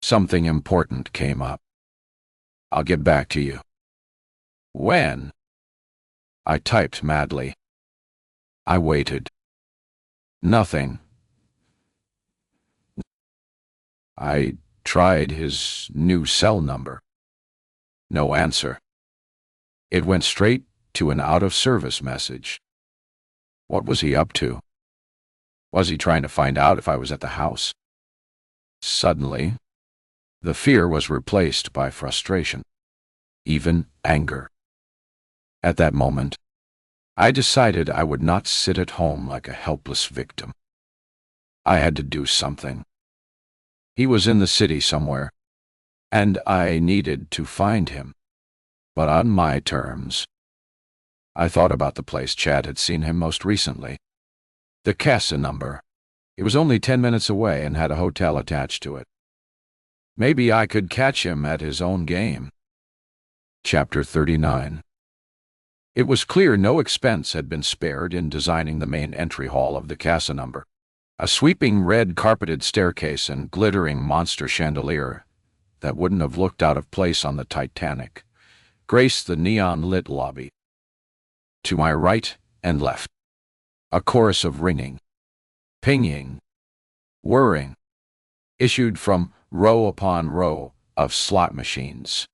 Something important came up. I'll get back to you. When? I typed madly. I waited. Nothing. I tried his new cell number. No answer. It went straight to an out-of-service message. What was he up to? Was he trying to find out if I was at the house? Suddenly, the fear was replaced by frustration, even anger. At that moment, I decided I would not sit at home like a helpless victim. I had to do something. He was in the city somewhere, and I needed to find him, but on my terms. I thought about the place Chad had seen him most recently. The Casa number. It was only 10 minutes away and had a hotel attached to it. Maybe I could catch him at his own game. Chapter 39. It was clear no expense had been spared in designing the main entry hall of the Casa number. A sweeping red carpeted staircase and glittering monster chandelier that wouldn't have looked out of place on the Titanic graced the neon-lit lobby. To my right and left, a chorus of ringing, pinging, whirring issued from row upon row of slot machines.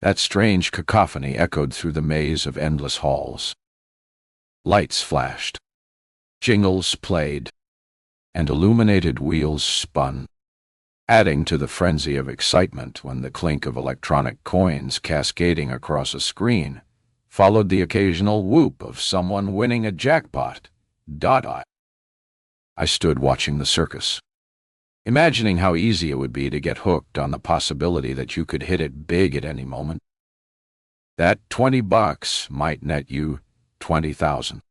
That strange cacophony echoed through the maze of endless halls. Lights flashed, jingles played, and illuminated wheels spun, adding to the frenzy of excitement when the clink of electronic coins cascading across a screen followed the occasional whoop of someone winning a jackpot. I stood watching the circus, imagining how easy it would be to get hooked on the possibility that you could hit it big at any moment. That $20 might net you 20,000.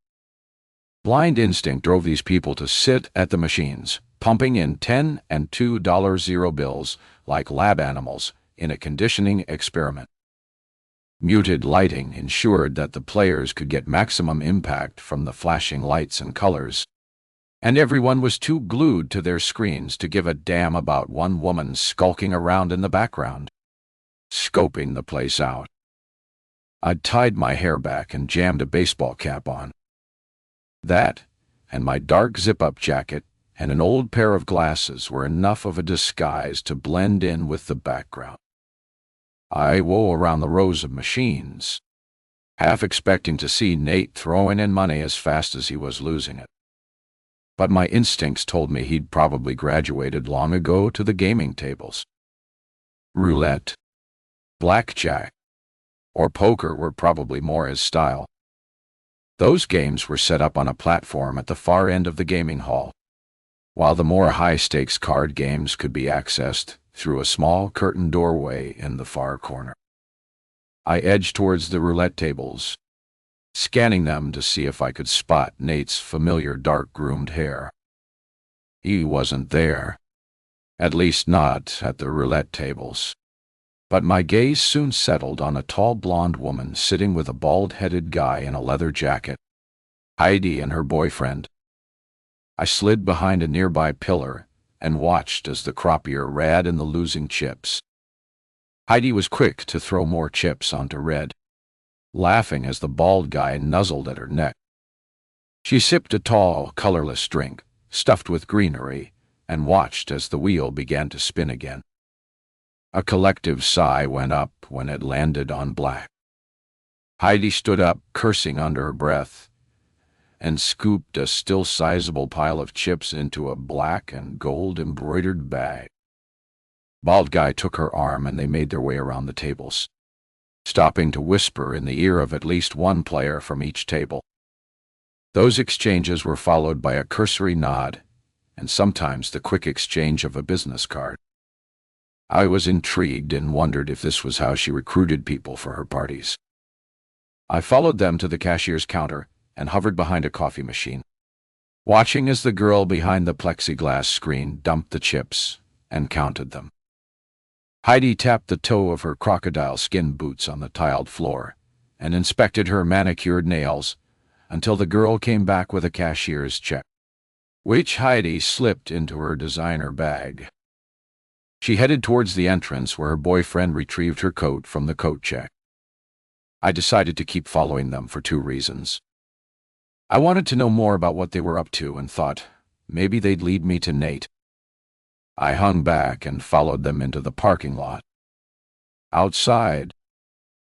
Blind instinct drove these people to sit at the machines, pumping in $10 and $2 zero bills like lab animals in a conditioning experiment. Muted lighting ensured that the players could get maximum impact from the flashing lights and colors, and everyone was too glued to their screens to give a damn about one woman skulking around in the background, scoping the place out. I'd tied my hair back and jammed a baseball cap on. That, and my dark zip-up jacket and an old pair of glasses were enough of a disguise to blend in with the background. I wove around the rows of machines, half expecting to see Nate throwing in money as fast as he was losing it. But my instincts told me he'd probably graduated long ago to the gaming tables. Roulette, blackjack, or poker were probably more his style. Those games were set up on a platform at the far end of the gaming hall, while the more high-stakes card games could be accessed through a small curtained doorway in the far corner. I edged towards the roulette tables, scanning them to see if I could spot Nate's familiar dark-groomed hair. He wasn't there, at least not at the roulette tables. But my gaze soon settled on a tall blonde woman sitting with a bald-headed guy in a leather jacket, Heidi and her boyfriend. I slid behind a nearby pillar and watched as the croupier read in the losing chips. Heidi was quick to throw more chips onto red, laughing as the bald guy nuzzled at her neck. She sipped a tall, colorless drink, stuffed with greenery, and watched as the wheel began to spin again. A collective sigh went up when it landed on black. Heidi stood up, cursing under her breath, and scooped a still sizable pile of chips into a black and gold embroidered bag. Bald guy took her arm and they made their way around the tables, stopping to whisper in the ear of at least one player from each table. Those exchanges were followed by a cursory nod and sometimes the quick exchange of a business card. I was intrigued and wondered if this was how she recruited people for her parties. I followed them to the cashier's counter and hovered behind a coffee machine, watching as the girl behind the plexiglass screen dumped the chips and counted them. Heidi tapped the toe of her crocodile skin boots on the tiled floor and inspected her manicured nails until the girl came back with a cashier's check, which Heidi slipped into her designer bag. She headed towards the entrance where her boyfriend retrieved her coat from the coat check. I decided to keep following them for two reasons. I wanted to know more about what they were up to and thought maybe they'd lead me to Nate. I hung back and followed them into the parking lot. Outside,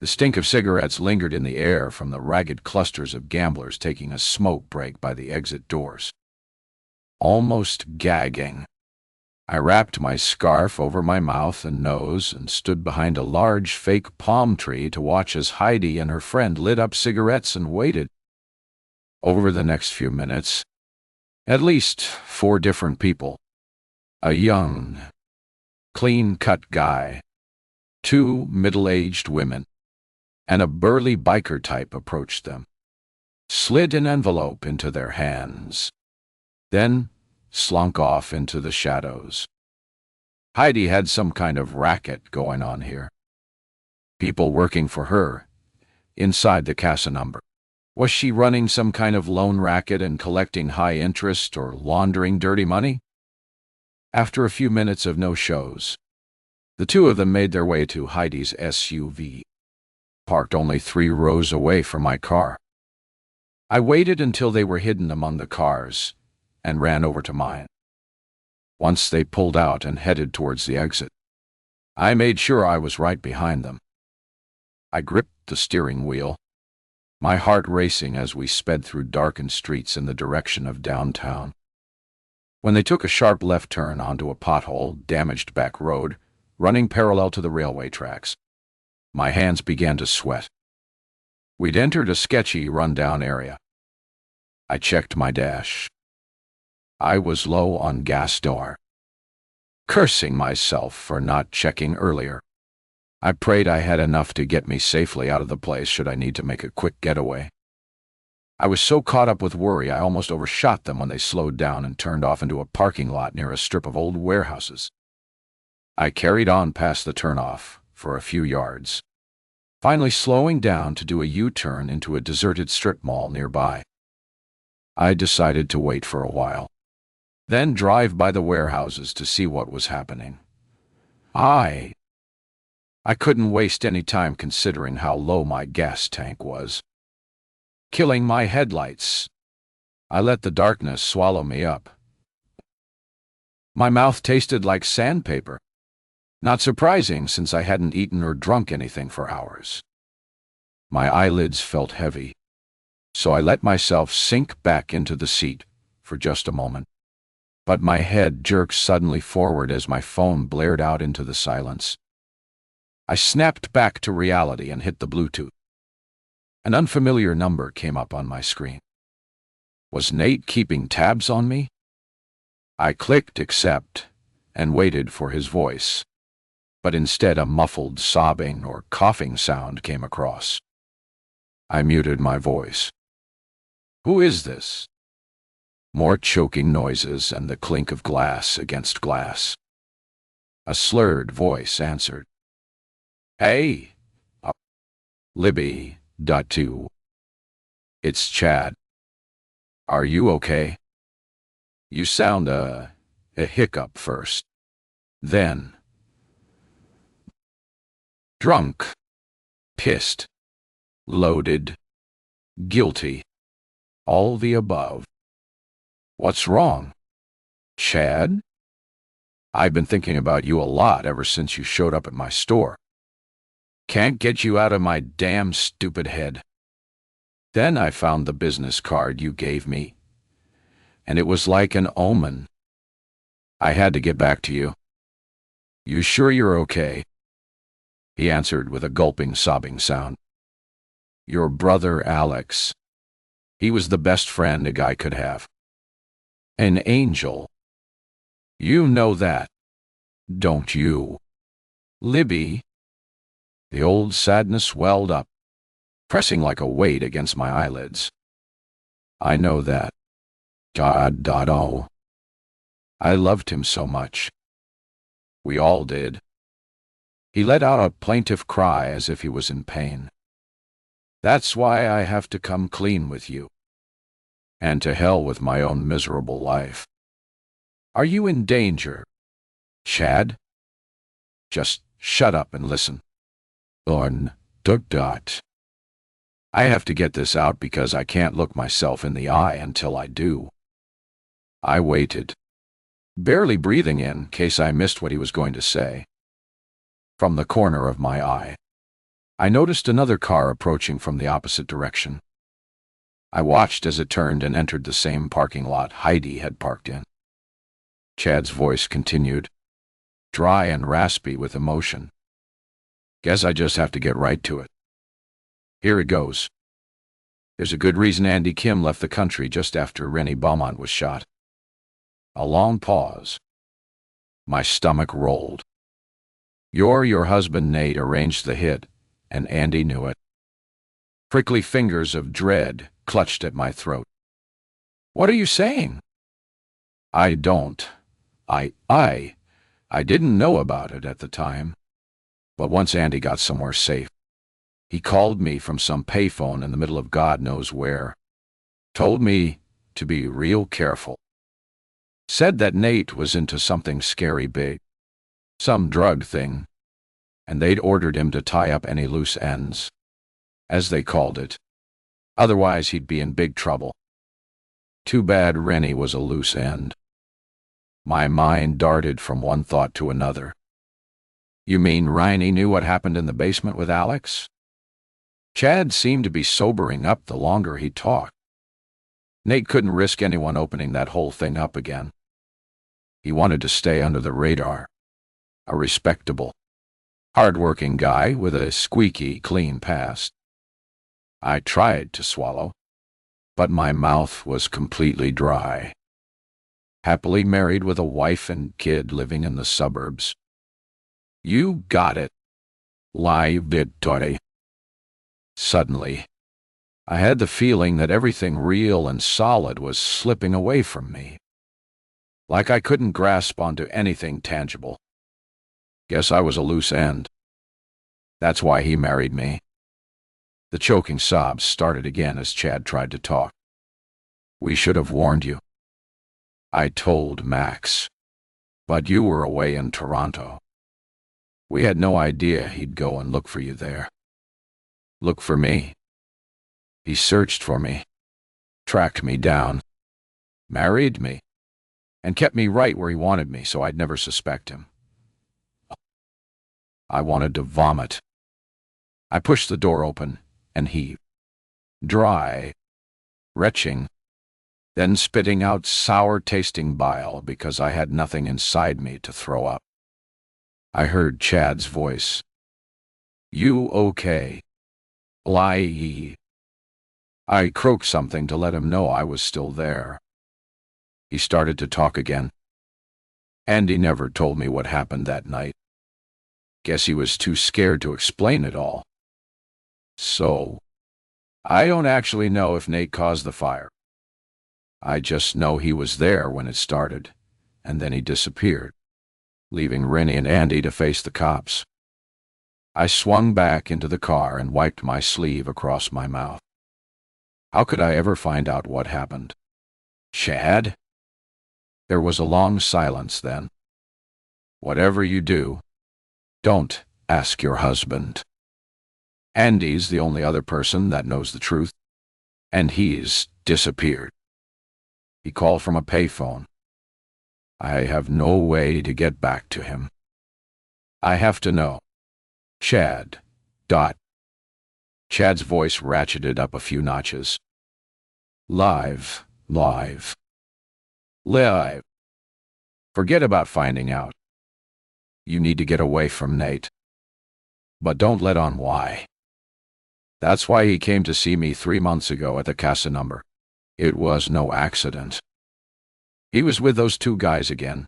the stink of cigarettes lingered in the air from the ragged clusters of gamblers taking a smoke break by the exit doors. Almost gagging, I wrapped my scarf over my mouth and nose and stood behind a large fake palm tree to watch as Heidi and her friend lit up cigarettes and waited. Over the next few minutes, at least 4 different people, a young, clean-cut guy, 2 middle-aged women, and a burly biker type approached them, slid an envelope into their hands, then slunk off into the shadows. Heidi had some kind of racket going on here. People working for her, inside the casa number. Was she running some kind of loan racket and collecting high interest or laundering dirty money? After a few minutes of no shows, the two of them made their way to Heidi's SUV, parked only 3 rows away from my car. I waited until they were hidden among the cars and ran over to mine. Once they pulled out and headed towards the exit, I made sure I was right behind them. I gripped the steering wheel, my heart racing as we sped through darkened streets in the direction of downtown. When they took a sharp left turn onto a pothole, damaged back road, running parallel to the railway tracks, my hands began to sweat. We'd entered a sketchy, run-down area. I checked my dash. I was low on gas door, cursing myself for not checking earlier. I prayed I had enough to get me safely out of the place should I need to make a quick getaway. I was so caught up with worry I almost overshot them when they slowed down and turned off into a parking lot near a strip of old warehouses. I carried on past the turnoff for a few yards, finally slowing down to do a U-turn into a deserted strip mall nearby. I decided to wait for a while, then drive by the warehouses to see what was happening. I couldn't waste any time considering how low my gas tank was. Killing my headlights. I let the darkness swallow me up. My mouth tasted like sandpaper. Not surprising since I hadn't eaten or drunk anything for hours. My eyelids felt heavy, so I let myself sink back into the seat for just a moment. But my head jerked suddenly forward as my phone blared out into the silence. I snapped back to reality and hit the Bluetooth. An unfamiliar number came up on my screen. Was Nate keeping tabs on me? I clicked accept and waited for his voice, but instead a muffled sobbing or coughing sound came across. I muted my voice. Who is this? More choking noises and the clink of glass against glass. A slurred voice answered. Hey, Libby, .2. It's Chad. Are you okay? You sound a hiccup first. Then drunk, pissed, loaded, guilty, all the above. What's wrong, Chad? I've been thinking about you a lot ever since you showed up at my store. Can't get you out of my damn stupid head. Then I found the business card you gave me, and it was like an omen. I had to get back to you. You sure you're okay? He answered with a gulping, sobbing sound. Your brother Alex. He was the best friend a guy could have. An angel. You know that, don't you? Libby. The old sadness welled up, pressing like a weight against my eyelids. I know that. Oh. I loved him so much. We all did. He let out a plaintive cry as if he was in pain. That's why I have to come clean with you. And to hell with my own miserable life. Are you in danger, Chad? Just shut up and listen. I have to get this out because I can't look myself in the eye until I do. I waited, barely breathing in case I missed what he was going to say. From the corner of my eye, I noticed another car approaching from the opposite direction. I watched as it turned and entered the same parking lot Heidi had parked in. Chad's voice continued, dry and raspy with emotion. Guess I just have to get right to it. Here it goes. There's a good reason Andy Kim left the country just after Rennie Beaumont was shot. A long pause. My stomach rolled. Your husband Nate arranged the hit, and Andy knew it. Prickly fingers of dread clutched at my throat. What are you saying? I don't. I didn't know about it at the time. But once Andy got somewhere safe, he called me from some payphone in the middle of God knows where. Told me to be real careful. Said that Nate was into something scary big. Some drug thing. And they'd ordered him to tie up any loose ends, as they called it. Otherwise he'd be in big trouble. Too bad Rennie was a loose end. My mind darted from one thought to another. You mean Riney knew what happened in the basement with Alex? Chad seemed to be sobering up the longer he talked. Nate couldn't risk anyone opening that whole thing up again. He wanted to stay under the radar. A respectable, hard-working guy with a squeaky clean past. I tried to swallow, but my mouth was completely dry. Happily married with a wife and kid living in the suburbs. You got it. Live Victory. Suddenly, I had the feeling that everything real and solid was slipping away from me. Like I couldn't grasp onto anything tangible. Guess I was a loose end. That's why he married me. The choking sobs started again as Chad tried to talk. We should have warned you. I told Max. But you were away in Toronto. We had no idea he'd go and look for you there. Look for me. He searched for me, tracked me down, married me, and kept me right where he wanted me so I'd never suspect him. I wanted to vomit. I pushed the door open and heaved. Dry, retching, then spitting out sour-tasting bile because I had nothing inside me to throw up. I heard Chad's voice. You okay? Lie. I croaked something to let him know I was still there. He started to talk again. Andy never told me what happened that night. Guess he was too scared to explain it all. So, I don't actually know if Nate caused the fire. I just know he was there when it started, and then he disappeared, leaving Rennie and Andy to face the cops. I swung back into the car and wiped my sleeve across my mouth. How could I ever find out what happened? Chad? There was a long silence then. Whatever you do, don't ask your husband. Andy's the only other person that knows the truth, and he's disappeared. He called from a payphone. I have no way to get back to him. I have to know. Chad. Chad's voice ratcheted up a few notches. Live. Forget about finding out. You need to get away from Nate. But don't let on why. That's why he came to see me 3 months ago at the Casa number. It was no accident. He was with those 2 guys again.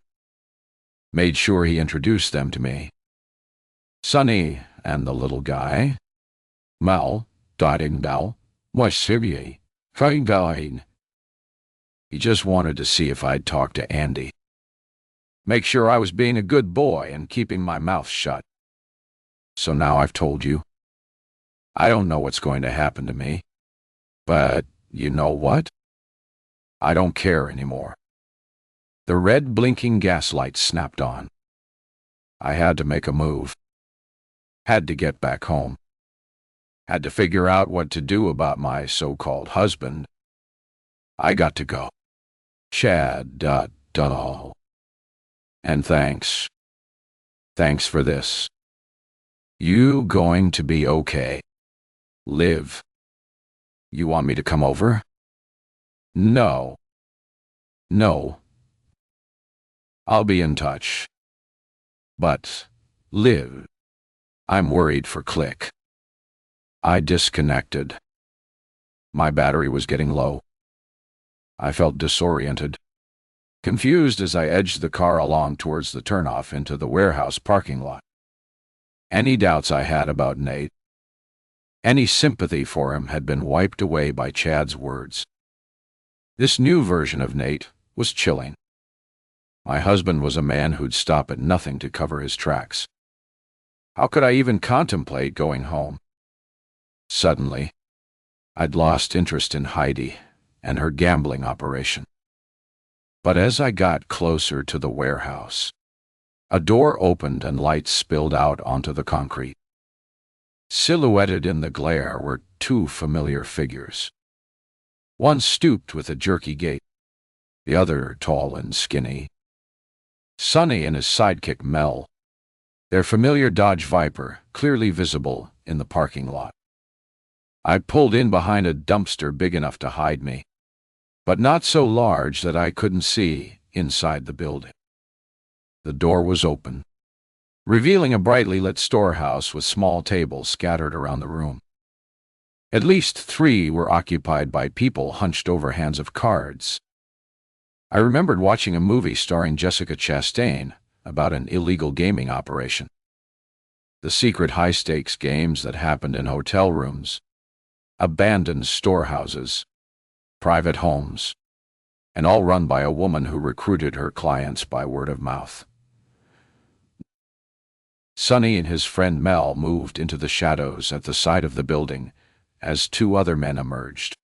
Made sure he introduced them to me. Sonny and the little guy. Mal, Bell, Moisivier, Fine. He just wanted to see if I'd talk to Andy. Make sure I was being a good boy and keeping my mouth shut. So now I've told you. I don't know what's going to happen to me. But you know what? I don't care anymore. The red blinking gaslight snapped on. I had to make a move. Had to get back home. Had to figure out what to do about my so-called husband. I got to go. Chad, And thanks. Thanks for this. You going to be okay. Liv. You want me to come over? No. I'll be in touch. But, Liv, I'm worried for Click. I disconnected. My battery was getting low. I felt disoriented, confused as I edged the car along towards the turnoff into the warehouse parking lot. Any doubts I had about Nate, any sympathy for him had been wiped away by Chad's words. This new version of Nate was chilling. My husband was a man who'd stop at nothing to cover his tracks. How could I even contemplate going home? Suddenly, I'd lost interest in Heidi and her gambling operation. But as I got closer to the warehouse, a door opened and light spilled out onto the concrete. Silhouetted in the glare were 2 familiar figures. One stooped with a jerky gait, the other tall and skinny. Sonny and his sidekick Mel, their familiar Dodge Viper clearly visible in the parking lot. I pulled in behind a dumpster big enough to hide me, but not so large that I couldn't see inside the building. The door was open, revealing a brightly lit storehouse with small tables scattered around the room. At least 3 were occupied by people hunched over hands of cards. I remembered watching a movie starring Jessica Chastain about an illegal gaming operation. The secret high-stakes games that happened in hotel rooms, abandoned storehouses, private homes, and all run by a woman who recruited her clients by word of mouth. Sonny and his friend Mel moved into the shadows at the side of the building as two other men emerged,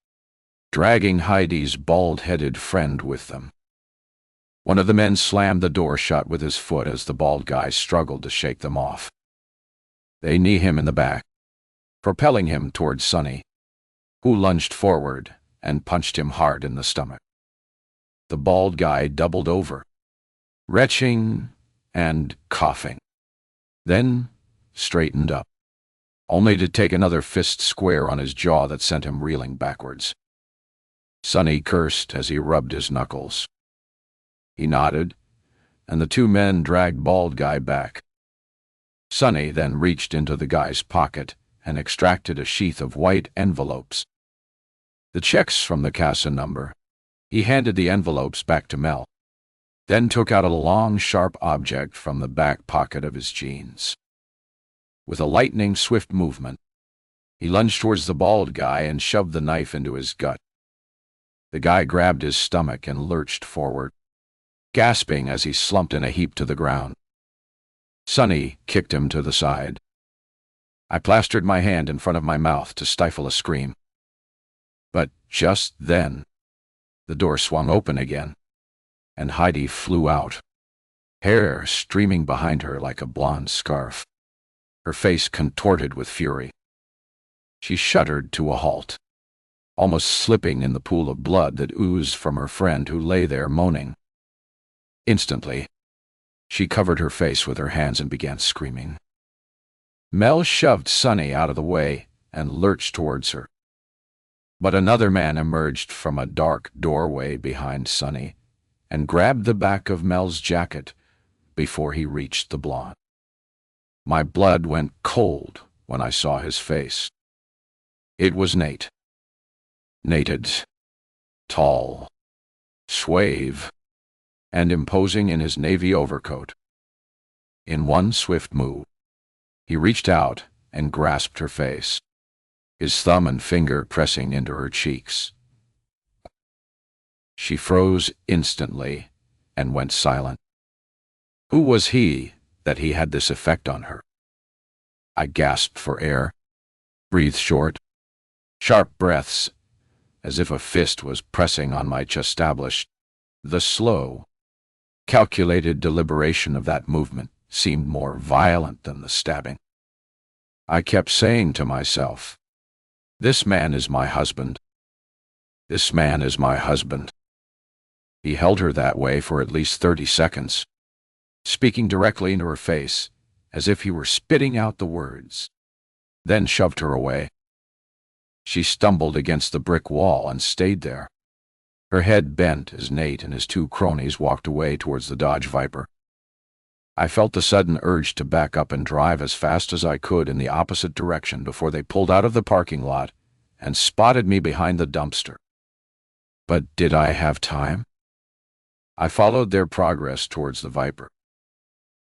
dragging Heidi's bald-headed friend with them. One of the men slammed the door shut with his foot as the bald guy struggled to shake them off. They knee him in the back, propelling him towards Sonny, who lunged forward and punched him hard in the stomach. The bald guy doubled over, retching and coughing, then straightened up, only to take another fist square on his jaw that sent him reeling backwards. Sonny cursed as he rubbed his knuckles. He nodded, and the two men dragged bald guy back. Sonny then reached into the guy's pocket and extracted a sheath of white envelopes. The checks from the casa number. He handed the envelopes back to Mel, then took out a long, sharp object from the back pocket of his jeans. With a lightning swift movement, he lunged towards the bald guy and shoved the knife into his gut. The guy grabbed his stomach and lurched forward, gasping as he slumped in a heap to the ground. Sonny kicked him to the side. I plastered my hand in front of my mouth to stifle a scream. But just then, the door swung open again, and Heidi flew out, hair streaming behind her like a blonde scarf, her face contorted with fury. She shuddered to a halt, almost slipping in the pool of blood that oozed from her friend who lay there moaning. Instantly, she covered her face with her hands and began screaming. Mel shoved Sonny out of the way and lurched towards her. But another man emerged from a dark doorway behind Sonny and grabbed the back of Mel's jacket before he reached the blonde. My blood went cold when I saw his face. It was Nate. Narrated, tall, suave, and imposing in his navy overcoat. In one swift move, he reached out and grasped her face, his thumb and finger pressing into her cheeks. She froze instantly and went silent. Who was he that he had this effect on her? I gasped for air, breathed short, sharp breaths, as if a fist was pressing on my chest. Established. The slow, calculated deliberation of that movement seemed more violent than the stabbing. I kept saying to myself, "This man is my husband. This man is my husband." He held her that way for at least 30 seconds, speaking directly into her face, as if he were spitting out the words, then shoved her away. She stumbled against the brick wall and stayed there, her head bent as Nate and his two cronies walked away towards the Dodge Viper. I felt the sudden urge to back up and drive as fast as I could in the opposite direction before they pulled out of the parking lot and spotted me behind the dumpster. But did I have time? I followed their progress towards the Viper.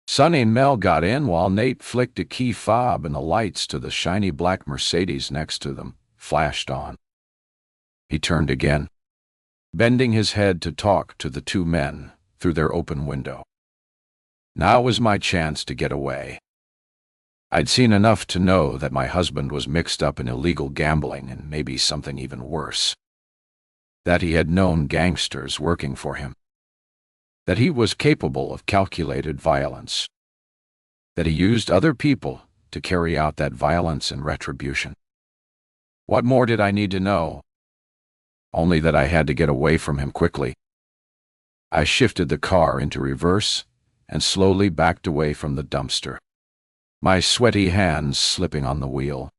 Sonny and Mel got in while Nate flicked a key fob and the lights to the shiny black Mercedes next to them flashed on. He turned again, bending his head to talk to the two men through their open window. Now was my chance to get away. I'd seen enough to know that my husband was mixed up in illegal gambling and maybe something even worse. That he had known gangsters working for him. That he was capable of calculated violence. That he used other people to carry out that violence and retribution. What more did I need to know? Only that I had to get away from him quickly. I shifted the car into reverse and slowly backed away from the dumpster, my sweaty hands slipping on the wheel.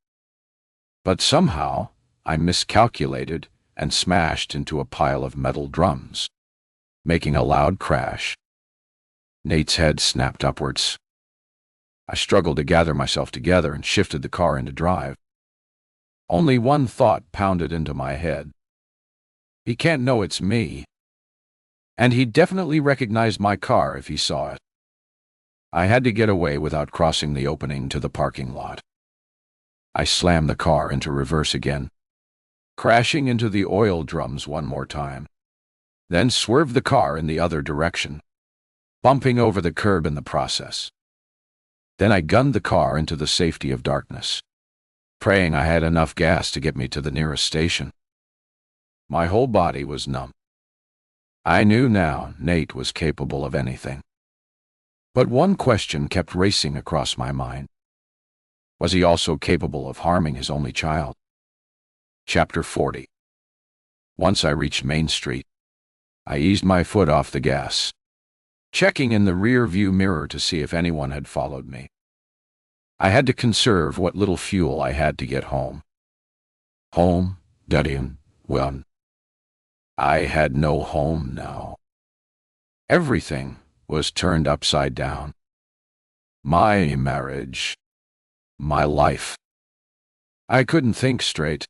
But somehow I miscalculated and smashed into a pile of metal drums, making a loud crash. Nate's head snapped upwards. I struggled to gather myself together and shifted the car into drive. Only one thought pounded into my head. He can't know it's me. And he definitely recognized my car if he saw it. I had to get away without crossing the opening to the parking lot. I slammed the car into reverse again, crashing into the oil drums one more time, then swerved the car in the other direction, bumping over the curb in the process. Then I gunned the car into the safety of darkness, praying I had enough gas to get me to the nearest station. My whole body was numb. I knew now Nate was capable of anything. But one question kept racing across my mind. Was he also capable of harming his only child? Chapter 40. Once I reached Main Street, I eased my foot off the gas, checking in the rear-view mirror to see if anyone had followed me. I had to conserve what little fuel I had to get home. Home, Duddian, well, I had no home now. Everything was turned upside down. My marriage, my life. I couldn't think straight.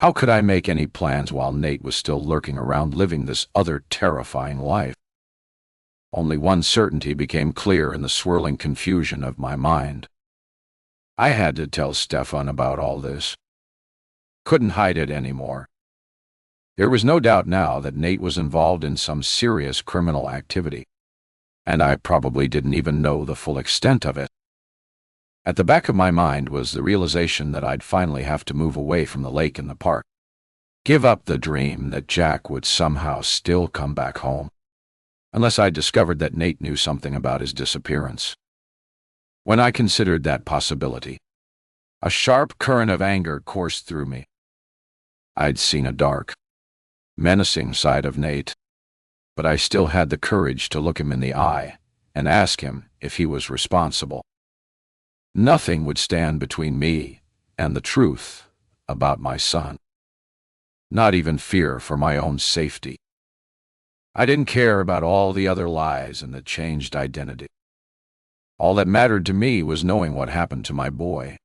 How could I make any plans while Nate was still lurking around living this other terrifying life? Only one certainty became clear in the swirling confusion of my mind. I had to tell Stefan about all this. Couldn't hide it anymore. There was no doubt now that Nate was involved in some serious criminal activity, and I probably didn't even know the full extent of it. At the back of my mind was the realization that I'd finally have to move away from the lake and the park, give up the dream that Jack would somehow still come back home, unless I discovered that Nate knew something about his disappearance. When I considered that possibility, a sharp current of anger coursed through me. I'd seen a dark, menacing side of Nate, but I still had the courage to look him in the eye and ask him if he was responsible. Nothing would stand between me and the truth about my son. Not even fear for my own safety. I didn't care about all the other lies and the changed identity. All that mattered to me was knowing what happened to my boy.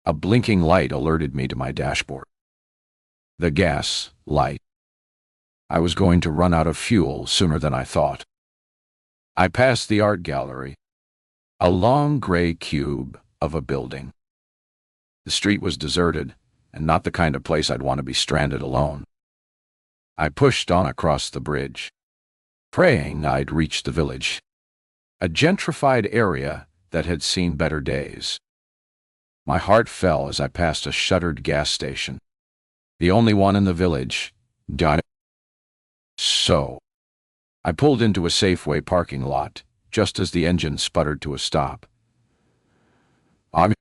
A blinking light alerted me to my dashboard. The gas light. I was going to run out of fuel sooner than I thought. I passed the art gallery, a long gray cube of a building. The street was deserted, and not the kind of place I'd want to be stranded alone. I pushed on across the bridge, praying I'd reach the village, a gentrified area that had seen better days. My heart fell as I passed a shuttered gas station, the only one in the village. So, I pulled into a Safeway parking lot just as the engine sputtered to a stop. I'd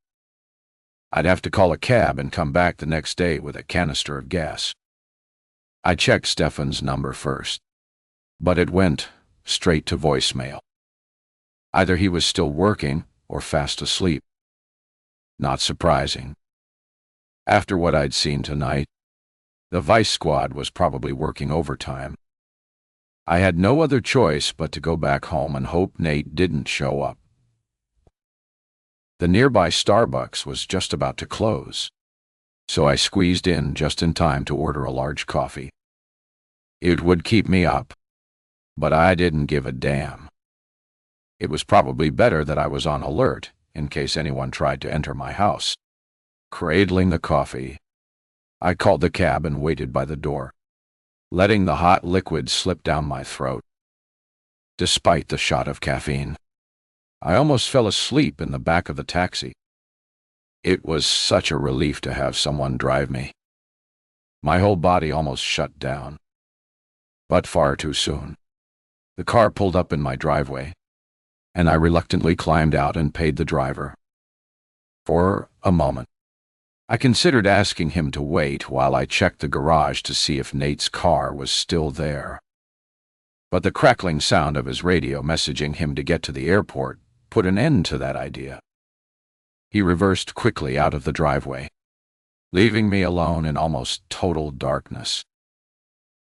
have to call a cab and come back the next day with a canister of gas. I checked Stefan's number first, but it went straight to voicemail. Either he was still working or fast asleep. Not surprising. After what I'd seen tonight, the Vice Squad was probably working overtime. I had no other choice but to go back home and hope Nate didn't show up. The nearby Starbucks was just about to close, so I squeezed in just in time to order a large coffee. It would keep me up, but I didn't give a damn. It was probably better that I was on alert in case anyone tried to enter my house. Cradling the coffee, I called the cab and waited by the door, letting the hot liquid slip down my throat. Despite the shot of caffeine, I almost fell asleep in the back of the taxi. It was such a relief to have someone drive me. My whole body almost shut down. But far too soon. The car pulled up in my driveway, and I reluctantly climbed out and paid the driver. For a moment, I considered asking him to wait while I checked the garage to see if Nate's car was still there. But the crackling sound of his radio messaging him to get to the airport put an end to that idea. He reversed quickly out of the driveway, leaving me alone in almost total darkness.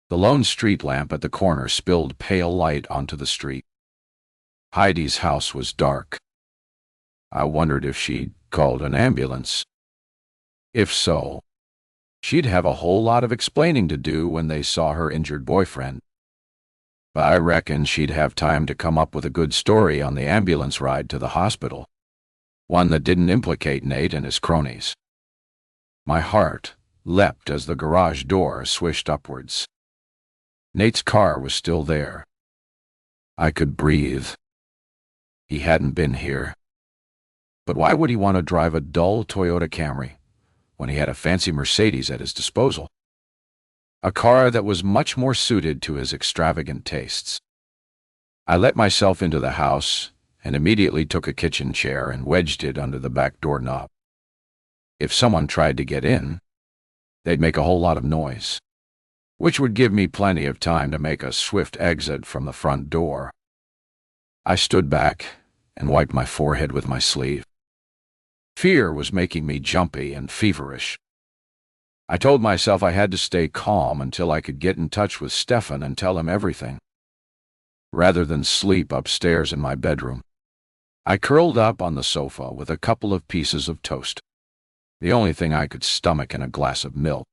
The lone street lamp at the corner spilled pale light onto the street. Heidi's house was dark. I wondered if she'd called an ambulance. If so, she'd have a whole lot of explaining to do when they saw her injured boyfriend. but I reckon she'd have time to come up with a good story on the ambulance ride to the hospital, one that didn't implicate Nate and his cronies. My heart leapt as the garage door swished upwards. Nate's car was still there. I could breathe. He hadn't been here. But why would he want to drive a dull Toyota Camry when he had a fancy Mercedes at his disposal? A car that was much more suited to his extravagant tastes. I let myself into the house and immediately took a kitchen chair and wedged it under the back door knob. If someone tried to get in, they'd make a whole lot of noise, which would give me plenty of time to make a swift exit from the front door. I stood back and wiped my forehead with my sleeve. Fear was making me jumpy and feverish. I told myself I had to stay calm until I could get in touch with Stefan and tell him everything, rather than sleep upstairs in my bedroom. I curled up on the sofa with a couple of pieces of toast, the only thing I could stomach, and a glass of milk.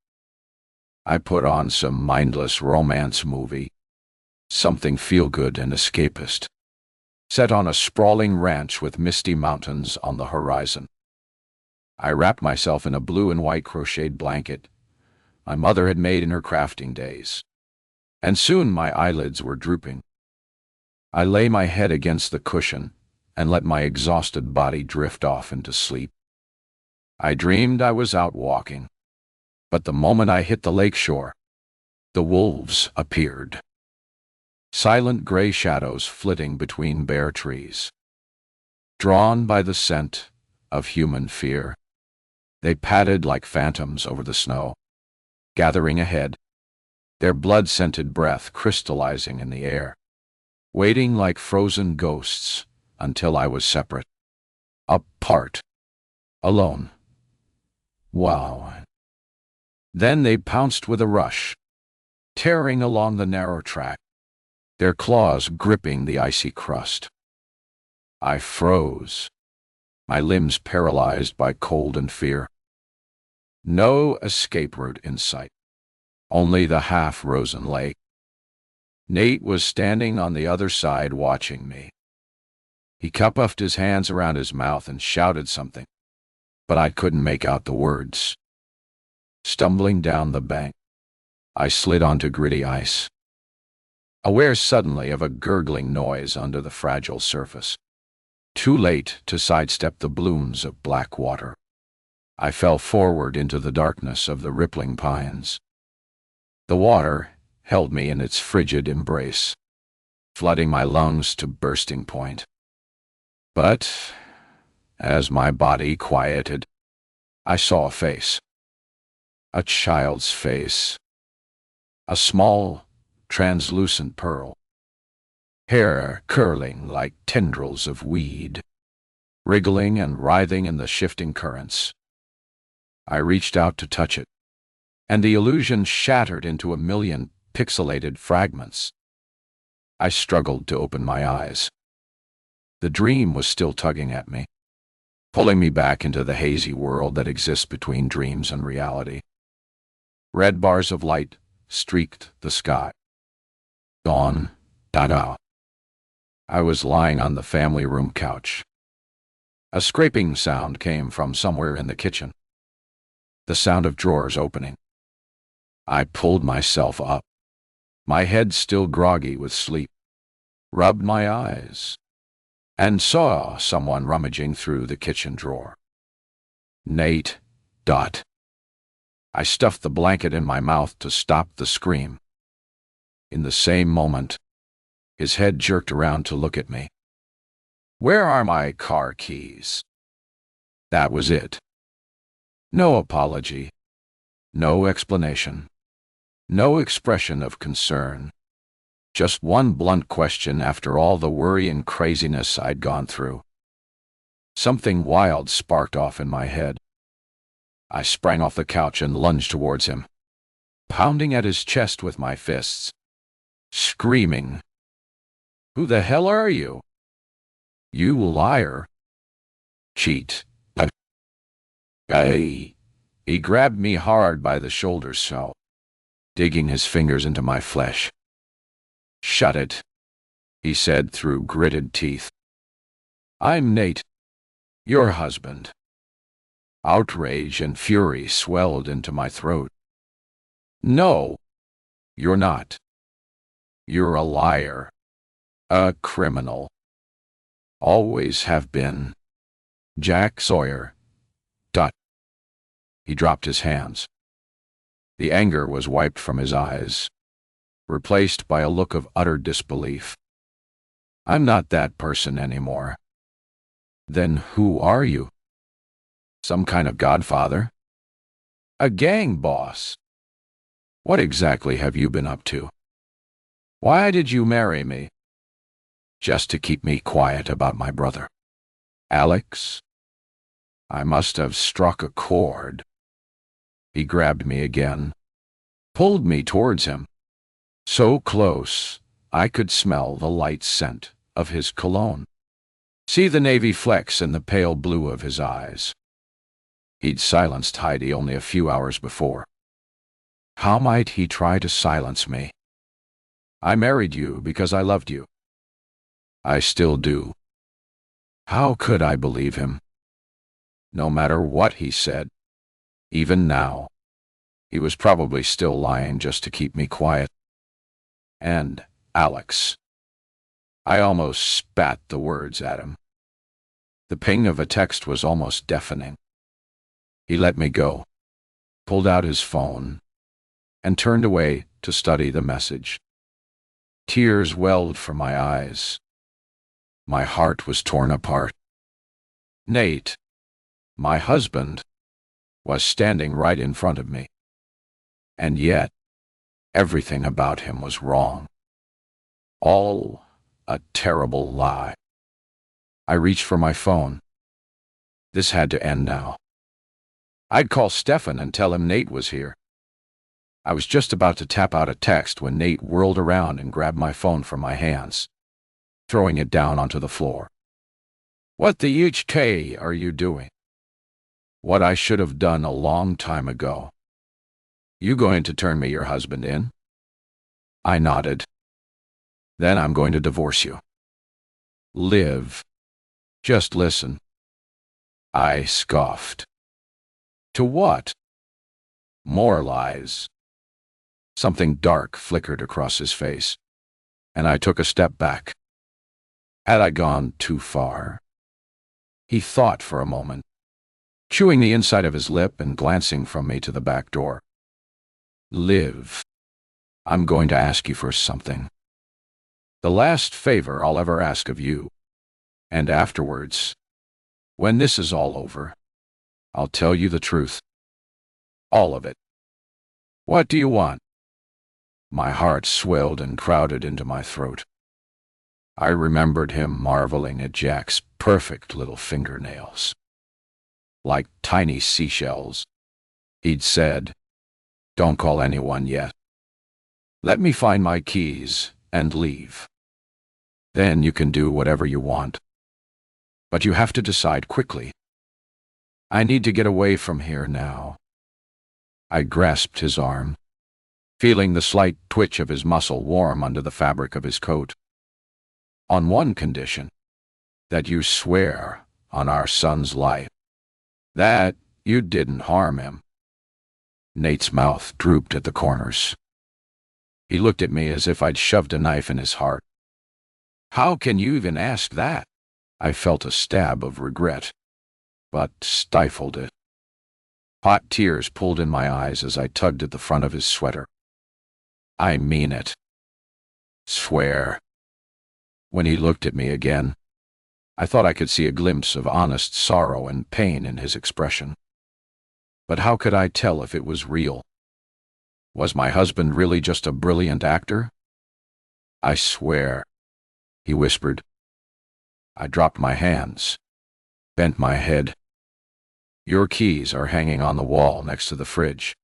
I put on some mindless romance movie, something feel-good and escapist, set on a sprawling ranch with misty mountains on the horizon. I wrapped myself in a blue and white crocheted blanket my mother had made in her crafting days, and soon my eyelids were drooping. I lay my head against the cushion and let my exhausted body drift off into sleep. I dreamed I was out walking, but the moment I hit the lakeshore, the wolves appeared. Silent gray shadows flitting between bare trees. Drawn by the scent of human fear, they padded like phantoms over the snow, gathering ahead, their blood-scented breath crystallizing in the air, waiting like frozen ghosts until I was separate, apart, alone. Wow. Then they pounced with a rush, tearing along the narrow track, their claws gripping the icy crust. I froze, my limbs paralyzed by cold and fear. No escape route in sight, only the half-frozen lake. Nate was standing on the other side watching me. He cupped his hands around his mouth and shouted something, but I couldn't make out the words. Stumbling down the bank, I slid onto gritty ice, aware suddenly of a gurgling noise under the fragile surface. Too late to sidestep the blooms of black water, I fell forward into the darkness of the rippling pines. The water held me in its frigid embrace, flooding my lungs to bursting point. But as my body quieted, I saw a face. A child's face. A small, translucent pearl. Hair curling like tendrils of weed, wriggling and writhing in the shifting currents. I reached out to touch it, and the illusion shattered into a million pixelated fragments. I struggled to open my eyes. The dream was still tugging at me, pulling me back into the hazy world that exists between dreams and reality. Red bars of light streaked the sky. Dawn, da-da. I was lying on the family room couch. A scraping sound came from somewhere in the kitchen. The sound of drawers opening. I pulled myself up, my head still groggy with sleep, rubbed my eyes, and saw someone rummaging through the kitchen drawer. Nate. I stuffed the blanket in my mouth to stop the scream. In the same moment, his head jerked around to look at me. "Where are my car keys?" That was it. No apology, no explanation, no expression of concern. Just one blunt question after all the worry and craziness I'd gone through. Something wild sparked off in my head. I sprang off the couch and lunged towards him, pounding at his chest with my fists, screaming, "Who the hell are you? You liar! Cheat!" He grabbed me hard by the shoulders, digging his fingers into my flesh. "Shut it," he said through gritted teeth. "I'm Nate, your husband." Outrage and fury swelled into my throat. "No, you're not. You're a liar. A criminal. Always have been. Jack Sawyer." Dot. He dropped his hands. The anger was wiped from his eyes, replaced by a look of utter disbelief. "I'm not that person anymore." "Then who are you? Some kind of godfather? A gang boss? What exactly have you been up to? Why did you marry me?" "Just to keep me quiet about my brother. Alex?" I must have struck a chord. He grabbed me again, pulled me towards him, so close I could smell the light scent of his cologne, see the navy flecks in the pale blue of his eyes. He'd silenced Heidi only a few hours before. How might he try to silence me? "I married you because I loved you." "I still do." How could I believe him? No matter what he said, even now, he was probably still lying just to keep me quiet. And Alex. I almost spat the words at him. The ping of a text was almost deafening. He let me go, pulled out his phone, and turned away to study the message. Tears welled from my eyes. My heart was torn apart. Nate, my husband, was standing right in front of me. And yet, everything about him was wrong. All a terrible lie. I reached for my phone. This had to end now. I'd call Stefan and tell him Nate was here. I was just about to tap out a text when Nate whirled around and grabbed my phone from my hands, throwing it down onto the floor. "What the HK are you doing?" "What I should have done a long time ago." "You going to turn me your husband in?" I nodded. "Then I'm going to divorce you." "Liv, just listen." I scoffed. "To what?" "More lies." Something dark flickered across his face, and I took a step back. Had I gone too far? He thought for a moment, chewing the inside of his lip and glancing from me to the back door. "Liv, I'm going to ask you for something. The last favor I'll ever ask of you. And afterwards, when this is all over, I'll tell you the truth. All of it." "What do you want?" My heart swelled and crowded into my throat. I remembered him marveling at Jack's perfect little fingernails. Like tiny seashells. He'd said, "Don't call anyone yet. Let me find my keys and leave. Then you can do whatever you want. But you have to decide quickly. I need to get away from here now." I grasped his arm, feeling the slight twitch of his muscle warm under the fabric of his coat. "On one condition, that you swear on our son's life that you didn't harm him." Nate's mouth drooped at the corners. He looked at me as if I'd shoved a knife in his heart. "How can you even ask that?" I felt a stab of regret, but stifled it. Hot tears pulled in my eyes as I tugged at the front of his sweater. "I mean it." "Swear." When he looked at me again, I thought I could see a glimpse of honest sorrow and pain in his expression. But how could I tell if it was real? Was my husband really just a brilliant actor? "I swear," he whispered. I dropped my hands, bent my head. "Your keys are hanging on the wall next to the fridge.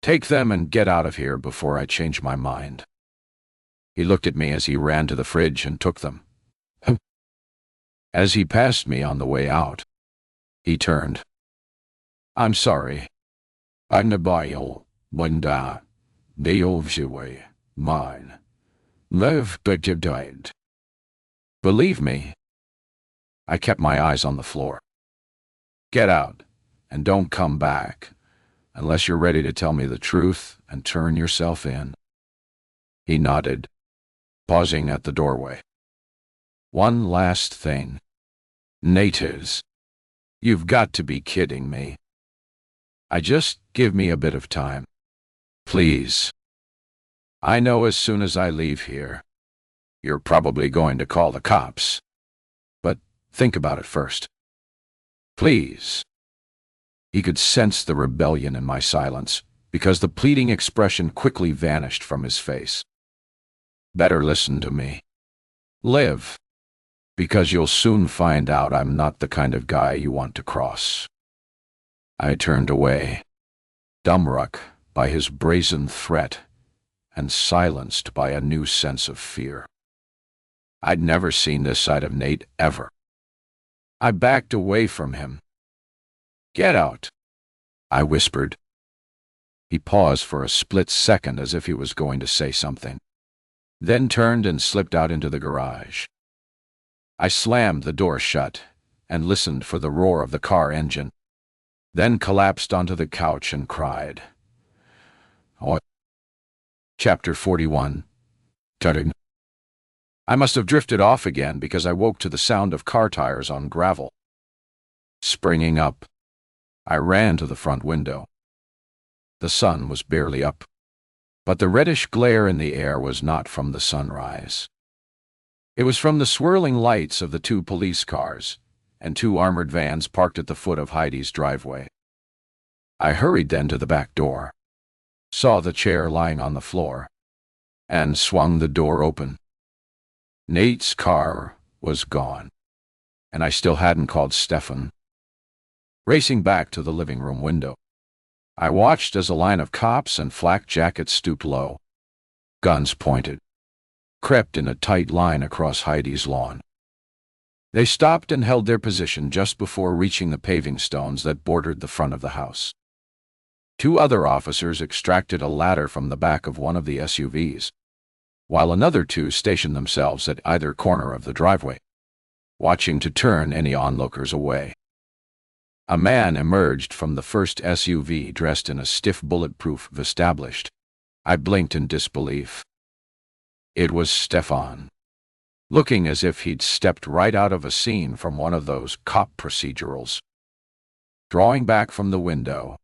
Take them and get out of here before I change my mind." He looked at me as he ran to the fridge and took them. As he passed me on the way out, he turned. "I'm sorry. I'm the bio, Bunda, Deovshiwe, mine. Live, but you died. Believe me. I kept my eyes on the floor. Get out, and don't come back, unless you're ready to tell me the truth and turn yourself in. He nodded, pausing at the doorway. One last thing. Natives. You've got to be kidding me. Just give me a bit of time. Please. I know as soon as I leave here, you're probably going to call the cops. But think about it first. Please. He could sense the rebellion in my silence, because the pleading expression quickly vanished from his face. Better listen to me. Live. Because you'll soon find out I'm not the kind of guy you want to cross. I turned away, dumbstruck by his brazen threat and silenced by a new sense of fear. I'd never seen this side of Nate ever. I backed away from him. Get out, I whispered. He paused for a split second as if he was going to say something, then turned and slipped out into the garage. I slammed the door shut and listened for the roar of the car engine, then collapsed onto the couch and cried. Chapter 41. Tutting. I must have drifted off again because I woke to the sound of car tires on gravel. Springing up, I ran to the front window. The sun was barely up, but the reddish glare in the air was not from the sunrise. It was from the swirling lights of the 2 police cars and 2 armored vans parked at the foot of Heidi's driveway. I hurried then to the back door, saw the chair lying on the floor, and swung the door open. Nate's car was gone, and I still hadn't called Stefan. Racing back to the living room window, I watched as a line of cops in flak jackets stooped low, guns pointed, crept in a tight line across Heidi's lawn. They stopped and held their position just before reaching the paving stones that bordered the front of the house. 2 other officers extracted a ladder from the back of one of the SUVs, while another 2 stationed themselves at either corner of the driveway, watching to turn any onlookers away. A man emerged from the first SUV dressed in a stiff bulletproof vest. I blinked in disbelief. It was Stefan, looking as if he'd stepped right out of a scene from one of those cop procedurals. Drawing back from the window,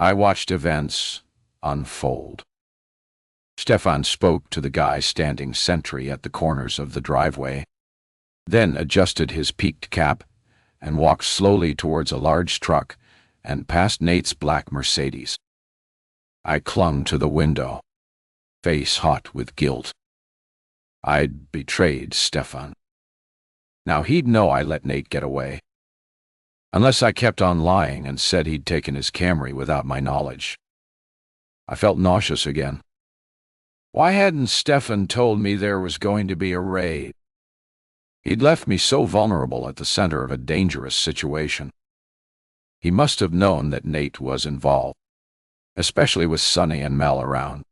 I watched events unfold. Stefan spoke to the guy standing sentry at the corners of the driveway, then adjusted his peaked cap and walked slowly towards a large truck and past Nate's black Mercedes. I clung to the window, face hot with guilt. I'd betrayed Stefan. Now he'd know I let Nate get away, unless I kept on lying and said he'd taken his Camry without my knowledge. I felt nauseous again. Why hadn't Stefan told me there was going to be a raid? He'd left me so vulnerable at the center of a dangerous situation. He must have known that Nate was involved, especially with Sonny and Mel around.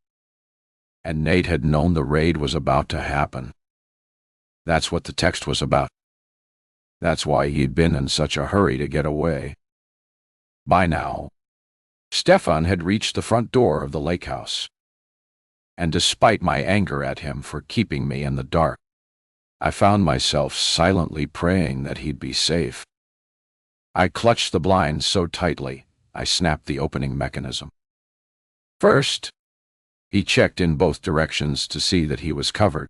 And Nate had known the raid was about to happen. That's what the text was about. That's why he'd been in such a hurry to get away. By now, Stefan had reached the front door of the lake house. And despite my anger at him for keeping me in the dark, I found myself silently praying that he'd be safe. I clutched the blinds so tightly, I snapped the opening mechanism. First, he checked in both directions to see that he was covered,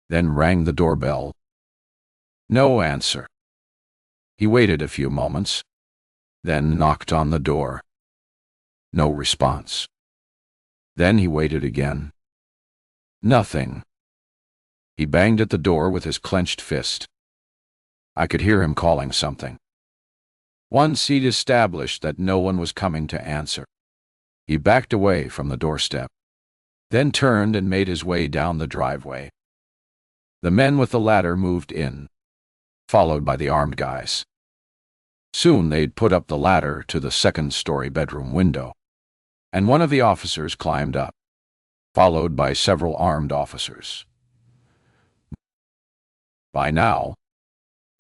then rang the doorbell. No answer. He waited a few moments, then knocked on the door. No response. Then he waited again. Nothing. He banged at the door with his clenched fist. I could hear him calling something. Once he'd established that no one was coming to answer, he backed away from the doorstep, then turned and made his way down the driveway. The men with the ladder moved in, followed by the armed guys. Soon they'd put up the ladder to the second-story bedroom window, and one of the officers climbed up. followed by several armed officers. By now,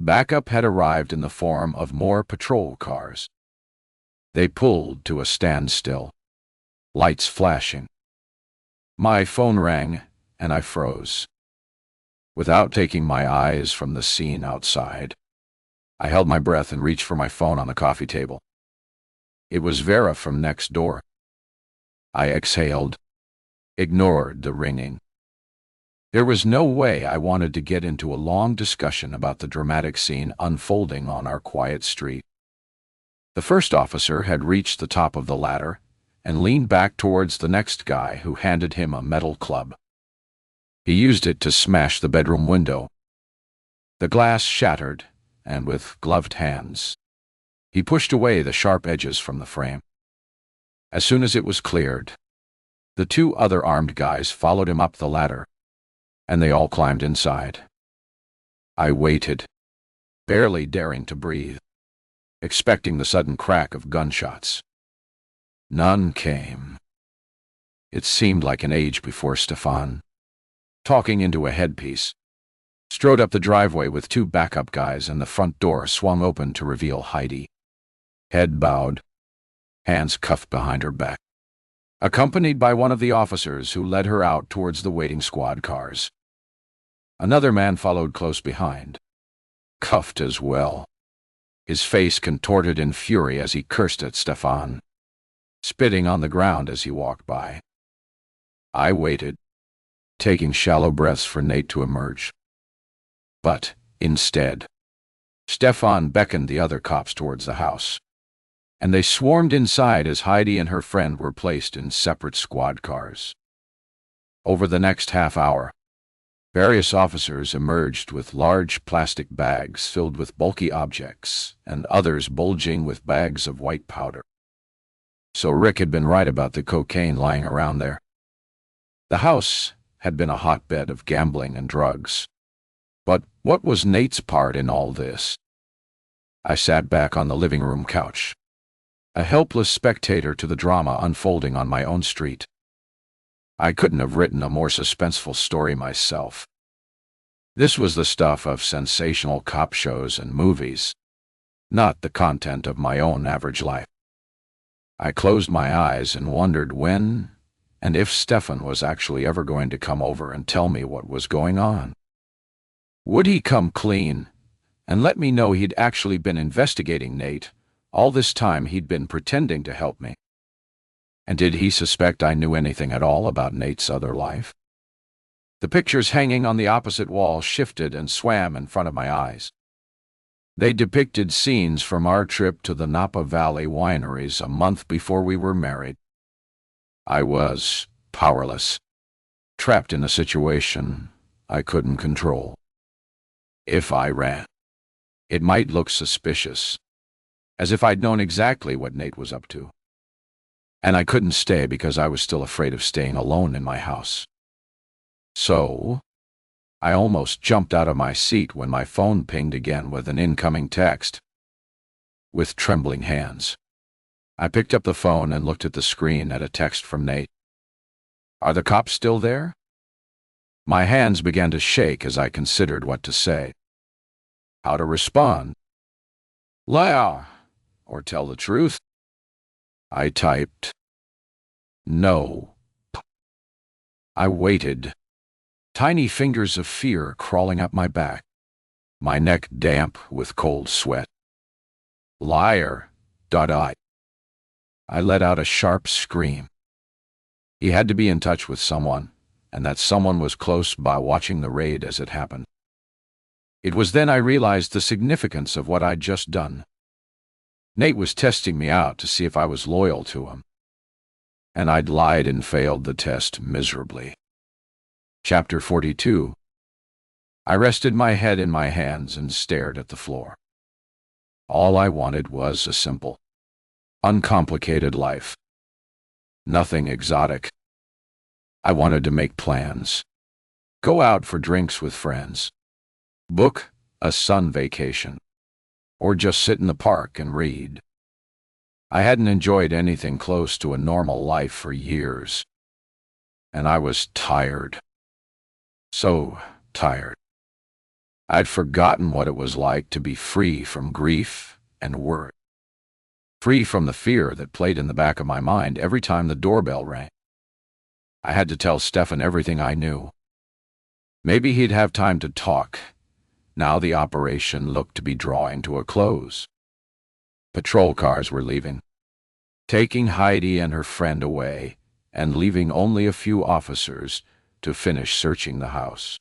backup had arrived in the form of more patrol cars. They pulled to a standstill, lights flashing. My phone rang, and I froze. Without taking my eyes from the scene outside, I held my breath and reached for my phone on the coffee table. It was Vera from next door. I exhaled, ignored the ringing. There was no way I wanted to get into a long discussion about the dramatic scene unfolding on our quiet street. The first officer had reached the top of the ladder and leaned back towards the next guy, who handed him a metal club. He used it to smash the bedroom window. The glass shattered, and with gloved hands, he pushed away the sharp edges from the frame. As soon as it was cleared, the two other armed guys followed him up the ladder, and they all climbed inside. I waited, barely daring to breathe, expecting the sudden crack of gunshots. None came. It seemed like an age before Stefan, talking into a headpiece, strode up the driveway with two backup guys, and the front door swung open to reveal Heidi, head bowed, hands cuffed behind her back, accompanied by one of the officers who led her out towards the waiting squad cars. Another man followed close behind, cuffed as well, his face contorted in fury as he cursed at Stefan, spitting on the ground as he walked by. I waited, taking shallow breaths for Nate to emerge. But, instead, Stefan beckoned the other cops towards the house, and they swarmed inside as Heidi and her friend were placed in separate squad cars. Over the next half hour, various officers emerged with large plastic bags filled with bulky objects, and others bulging with bags of white powder. So Rick had been right about the cocaine lying around there. The house had been a hotbed of gambling and drugs. But what was Nate's part in all this? I sat back on the living room couch, a helpless spectator to the drama unfolding on my own street. I couldn't have written a more suspenseful story myself. This was the stuff of sensational cop shows and movies, not the content of my own average life. I closed my eyes and wondered when and if Stefan was actually ever going to come over and tell me what was going on. Would he come clean and let me know he'd actually been investigating Nate all this time he'd been pretending to help me? And did he suspect I knew anything at all about Nate's other life? The pictures hanging on the opposite wall shifted and swam in front of my eyes. They depicted scenes from our trip to the Napa Valley wineries a month before we were married. I was powerless, trapped in a situation I couldn't control. If I ran, it might look suspicious, as if I'd known exactly what Nate was up to. And I couldn't stay because I was still afraid of staying alone in my house. So, I almost jumped out of my seat when my phone pinged again with an incoming text. With trembling hands, I picked up the phone and looked at the screen at a text from Nate. "Are the cops still there?" My hands began to shake as I considered what to say, how to respond. Lie, or tell the truth. I typed, "No." I waited, tiny fingers of fear crawling up my back, my neck damp with cold sweat. "Liar." I let out a sharp scream. He had to be in touch with someone, and that someone was close by watching the raid as it happened. It was then I realized the significance of what I'd just done. Nate was testing me out to see if I was loyal to him, and I'd lied and failed the test miserably. Chapter 42. I rested my head in my hands and stared at the floor. All I wanted was a simple, uncomplicated life. Nothing exotic. I wanted to make plans, go out for drinks with friends, book a sun vacation, or just sit in the park and read. I hadn't enjoyed anything close to a normal life for years, and I was tired. So tired. I'd forgotten what it was like to be free from grief and worry. Free from the fear that played in the back of my mind every time the doorbell rang. I had to tell Stefan everything I knew. Maybe he'd have time to talk. Now the operation looked to be drawing to a close. Patrol cars were leaving, taking Heidi and her friend away, and leaving only a few officers to finish searching the house.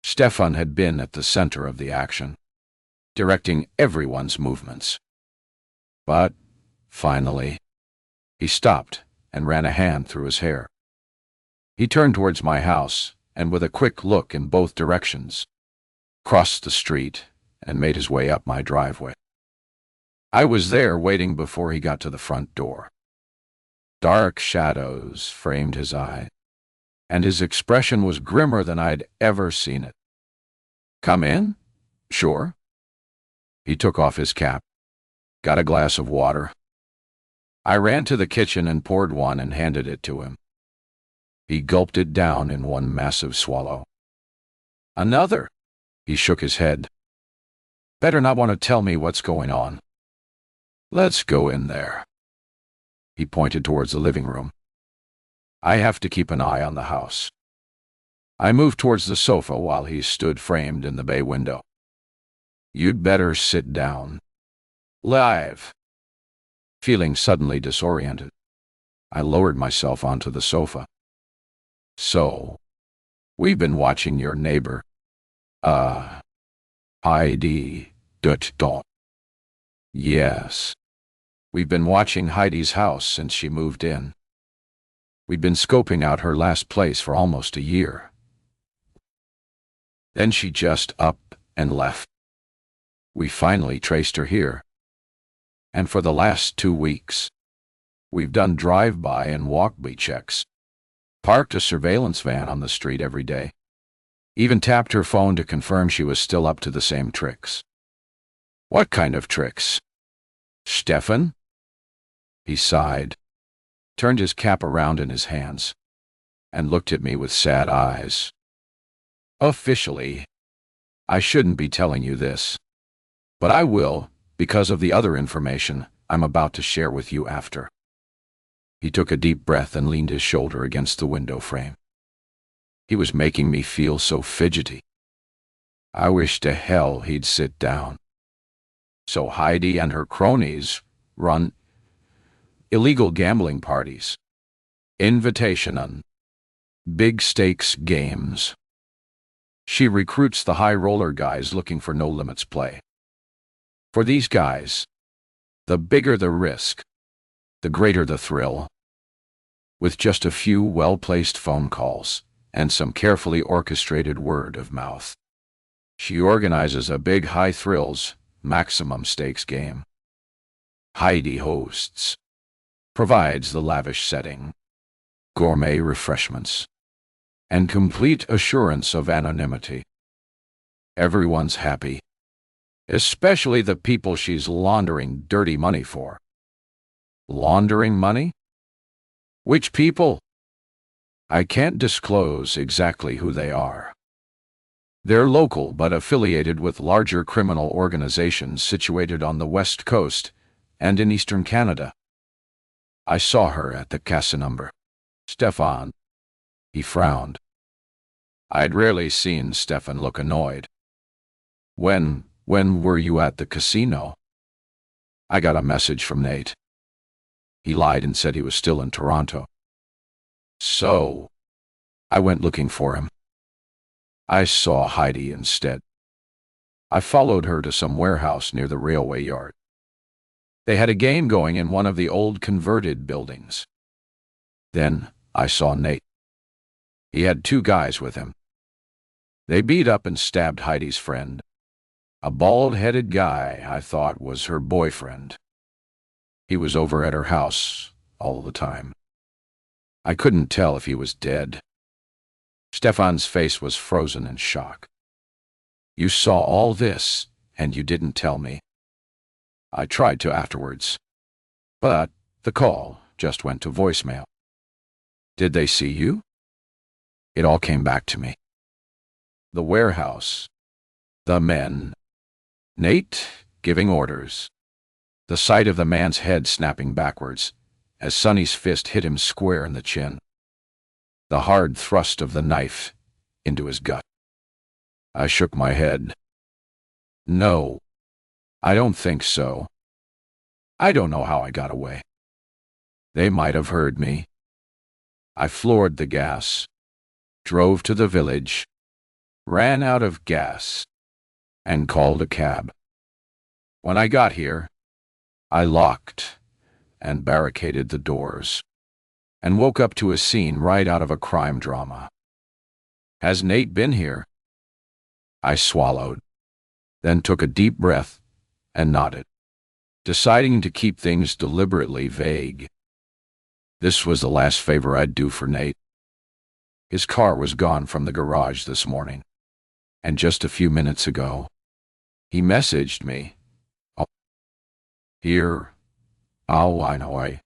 Stefan had been at the center of the action, directing everyone's movements. But, finally, he stopped and ran a hand through his hair. He turned towards my house, and with a quick look in both directions, crossed the street and made his way up my driveway. I was there waiting before he got to the front door. Dark shadows framed his eyes, and his expression was grimmer than I'd ever seen it. "Come in? Sure." He took off his cap, got a glass of water. I ran to the kitchen and poured one and handed it to him. He gulped it down in one massive swallow. "Another?" He shook his head. "Better not want to tell me what's going on." "Let's go in there." He pointed towards the living room. "I have to keep an eye on the house." I moved towards the sofa while he stood framed in the bay window. "You'd better sit down." "Live." Feeling suddenly disoriented, I lowered myself onto the sofa. "So, we've been watching your neighbor, Heidi, dot. Yes. We've been watching Heidi's house since she moved in. We've been scoping out her last place for almost a year. Then she just up and left. We finally traced her here. And for the last 2 weeks, we've done drive-by and walk-by checks, parked a surveillance van on the street every day, even tapped her phone to confirm she was still up to the same tricks." "What kind of tricks?" "Stefan?" He sighed, turned his cap around in his hands, and looked at me with sad eyes. "Officially, I shouldn't be telling you this, but I will because of the other information I'm about to share with you after." He took a deep breath and leaned his shoulder against the window frame. He was making me feel so fidgety. I wished to hell he'd sit down. "So Heidi and her cronies run illegal gambling parties, invitation on big stakes games. She recruits the high roller guys looking for no limits play. For these guys, the bigger the risk, the greater the thrill. With just a few well-placed phone calls and some carefully orchestrated word of mouth, she organizes a big high-thrills, maximum-stakes game. Heidi hosts, provides the lavish setting, gourmet refreshments, and complete assurance of anonymity. Everyone's happy, especially the people she's laundering dirty money for." "Laundering money? Which people?" "I can't disclose exactly who they are. They're local but affiliated with larger criminal organizations situated on the West Coast and in eastern Canada. I saw her at the casa number." "Stefan." He frowned. I'd rarely seen Stefan look annoyed. When were you at the casino?" "I got a message from Nate. He lied and said he was still in Toronto. So, I went looking for him. I saw Heidi instead. I followed her to some warehouse near the railway yard. They had a game going in one of the old converted buildings. Then I saw Nate. He had 2 guys with him. They beat up and stabbed Heidi's friend, a bald-headed guy I thought was her boyfriend. He was over at her house all the time. I couldn't tell if he was dead." Stefan's face was frozen in shock. "You saw all this, and you didn't tell me." "I tried to afterwards, but the call just went to voicemail." Did they see you? It all came back to me. The warehouse. The men. Nate giving orders. The sight of the man's head snapping backwards as Sonny's fist hit him square in the chin. The hard thrust of the knife into his gut. I shook my head. No, I don't think so. I don't know how I got away. They might have heard me. I floored the gas, drove to the village, ran out of gas, and called a cab. When I got here, I locked and barricaded the doors, and woke up to a scene right out of a crime drama. Has Nate been here? I swallowed, then took a deep breath and nodded, deciding to keep things deliberately vague. This was the last favor I'd do for Nate. His car was gone from the garage this morning, and just a few minutes ago, he messaged me. Oh, here. Oh, I know.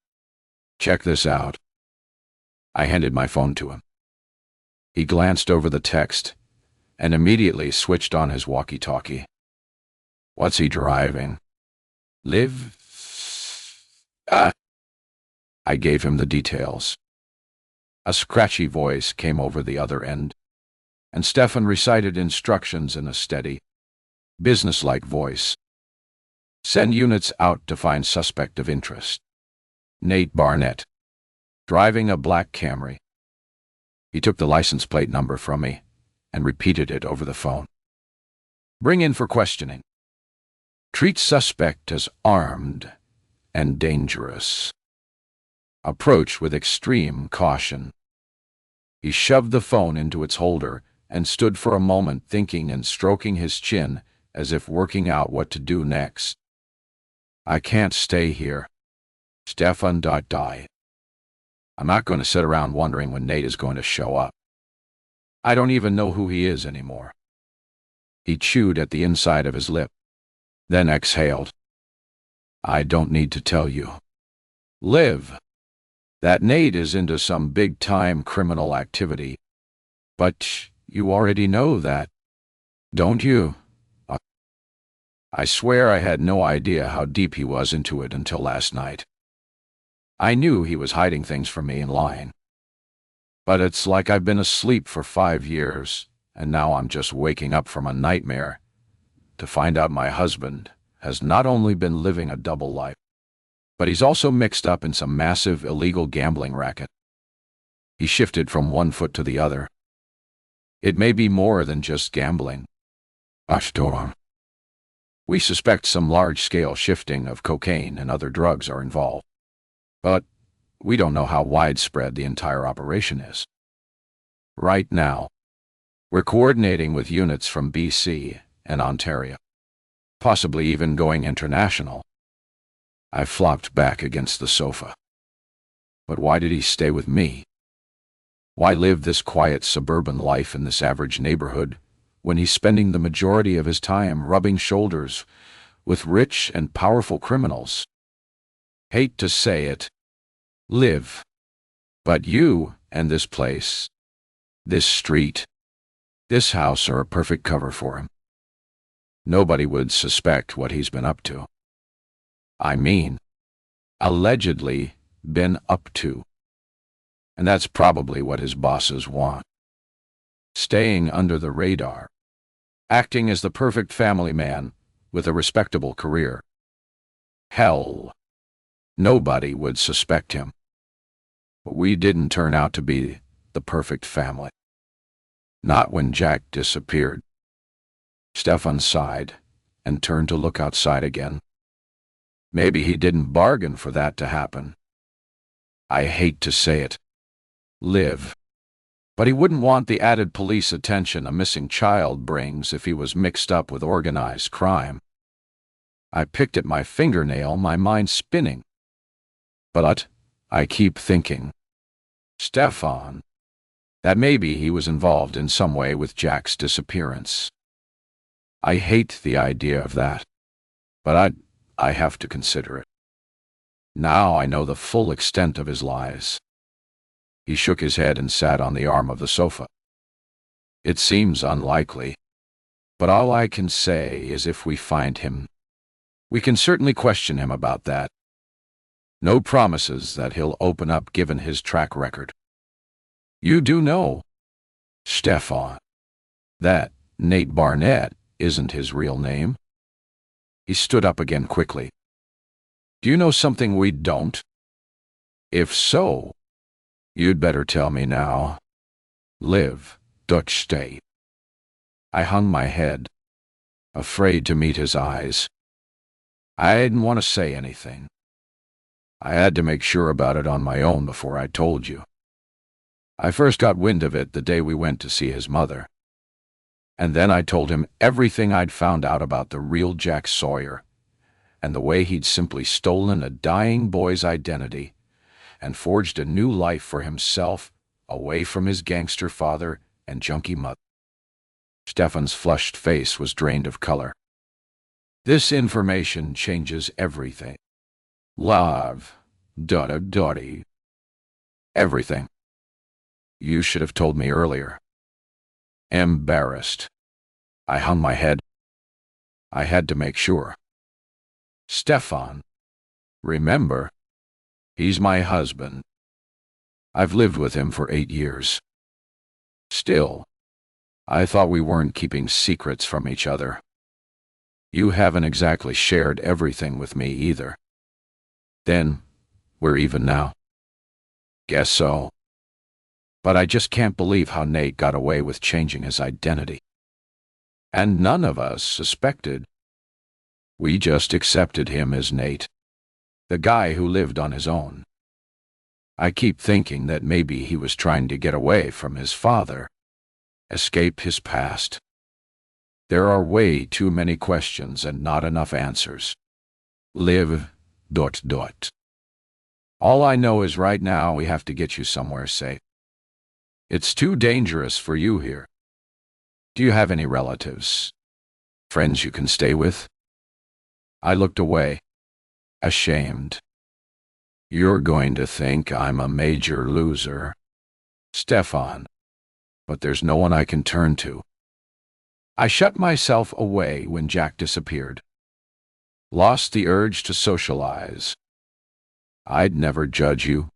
Check this out. I handed my phone to him. He glanced over the text and immediately switched on his walkie-talkie. What's he driving? Live? I gave him the details. A scratchy voice came over the other end, and Stefan recited instructions in a steady, businesslike voice. Send units out to find suspect of interest. Nate Barnett, driving a black Camry. He took the license plate number from me and repeated it over the phone. Bring in for questioning. Treat suspect as armed and dangerous. Approach with extreme caution. He shoved the phone into its holder and stood for a moment thinking and stroking his chin as if working out what to do next. I can't stay here. Stefan died. I'm not going to sit around wondering when Nate is going to show up. I don't even know who he is anymore. He chewed at the inside of his lip, then exhaled. I don't need to tell you. Liv, that Nate is into some big-time criminal activity. But you already know that, don't you? I swear I had no idea how deep he was into it until last night. I knew he was hiding things from me and lying. But it's like I've been asleep for 5 years, and now I'm just waking up from a nightmare to find out my husband has not only been living a double life, but he's also mixed up in some massive illegal gambling racket. He shifted from one foot to the other. It may be more than just gambling. Ashtor. We suspect some large-scale shifting of cocaine and other drugs are involved. But we don't know how widespread the entire operation is. Right now, we're coordinating with units from BC and Ontario, possibly even going international. I flopped back against the sofa. But why did he stay with me? Why live this quiet suburban life in this average neighborhood when he's spending the majority of his time rubbing shoulders with rich and powerful criminals? Hate to say it, Liv, but you and this place, this street, this house are a perfect cover for him. Nobody would suspect what he's been up to. I mean, allegedly been up to. And that's probably what his bosses want. Staying under the radar, acting as the perfect family man with a respectable career. Hell, nobody would suspect him. But we didn't turn out to be the perfect family. Not when Jack disappeared. Stefan sighed and turned to look outside again. Maybe he didn't bargain for that to happen. I hate to say it, Liv, but he wouldn't want the added police attention a missing child brings if he was mixed up with organized crime. I picked at my fingernail, my mind spinning. But I keep thinking, Stefan, that maybe he was involved in some way with Jack's disappearance. I hate the idea of that, but I have to consider it. Now I know the full extent of his lies. He shook his head and sat on the arm of the sofa. It seems unlikely, but all I can say is if we find him, we can certainly question him about that. No promises that he'll open up given his track record. You do know, Stefan, that Nate Barnett isn't his real name? He stood up again quickly. Do you know something we don't? If so, you'd better tell me now. Live, Dutch State. I hung my head, afraid to meet his eyes. I didn't want to say anything. I had to make sure about it on my own before I told you. I first got wind of it the day we went to see his mother. And then I told him everything I'd found out about the real Jack Sawyer, and the way he'd simply stolen a dying boy's identity and forged a new life for himself away from his gangster father and junkie mother. Stefan's flushed face was drained of color. This information changes everything. Love, dotty. Everything. You should have told me earlier. Embarrassed. I hung my head. I had to make sure. Stefan, remember, he's my husband. I've lived with him for 8 years. Still, I thought we weren't keeping secrets from each other. You haven't exactly shared everything with me either. Then, we're even now. Guess so. But I just can't believe how Nate got away with changing his identity. And none of us suspected. We just accepted him as Nate, the guy who lived on his own. I keep thinking that maybe he was trying to get away from his father, escape his past. There are way too many questions and not enough answers. Live, ... All I know is right now we have to get you somewhere safe. It's too dangerous for you here. Do you have any relatives? Friends you can stay with? I looked away, ashamed. You're going to think I'm a major loser, Stefan, but there's no one I can turn to. I shut myself away when Jack disappeared. Lost the urge to socialize. I'd never judge you.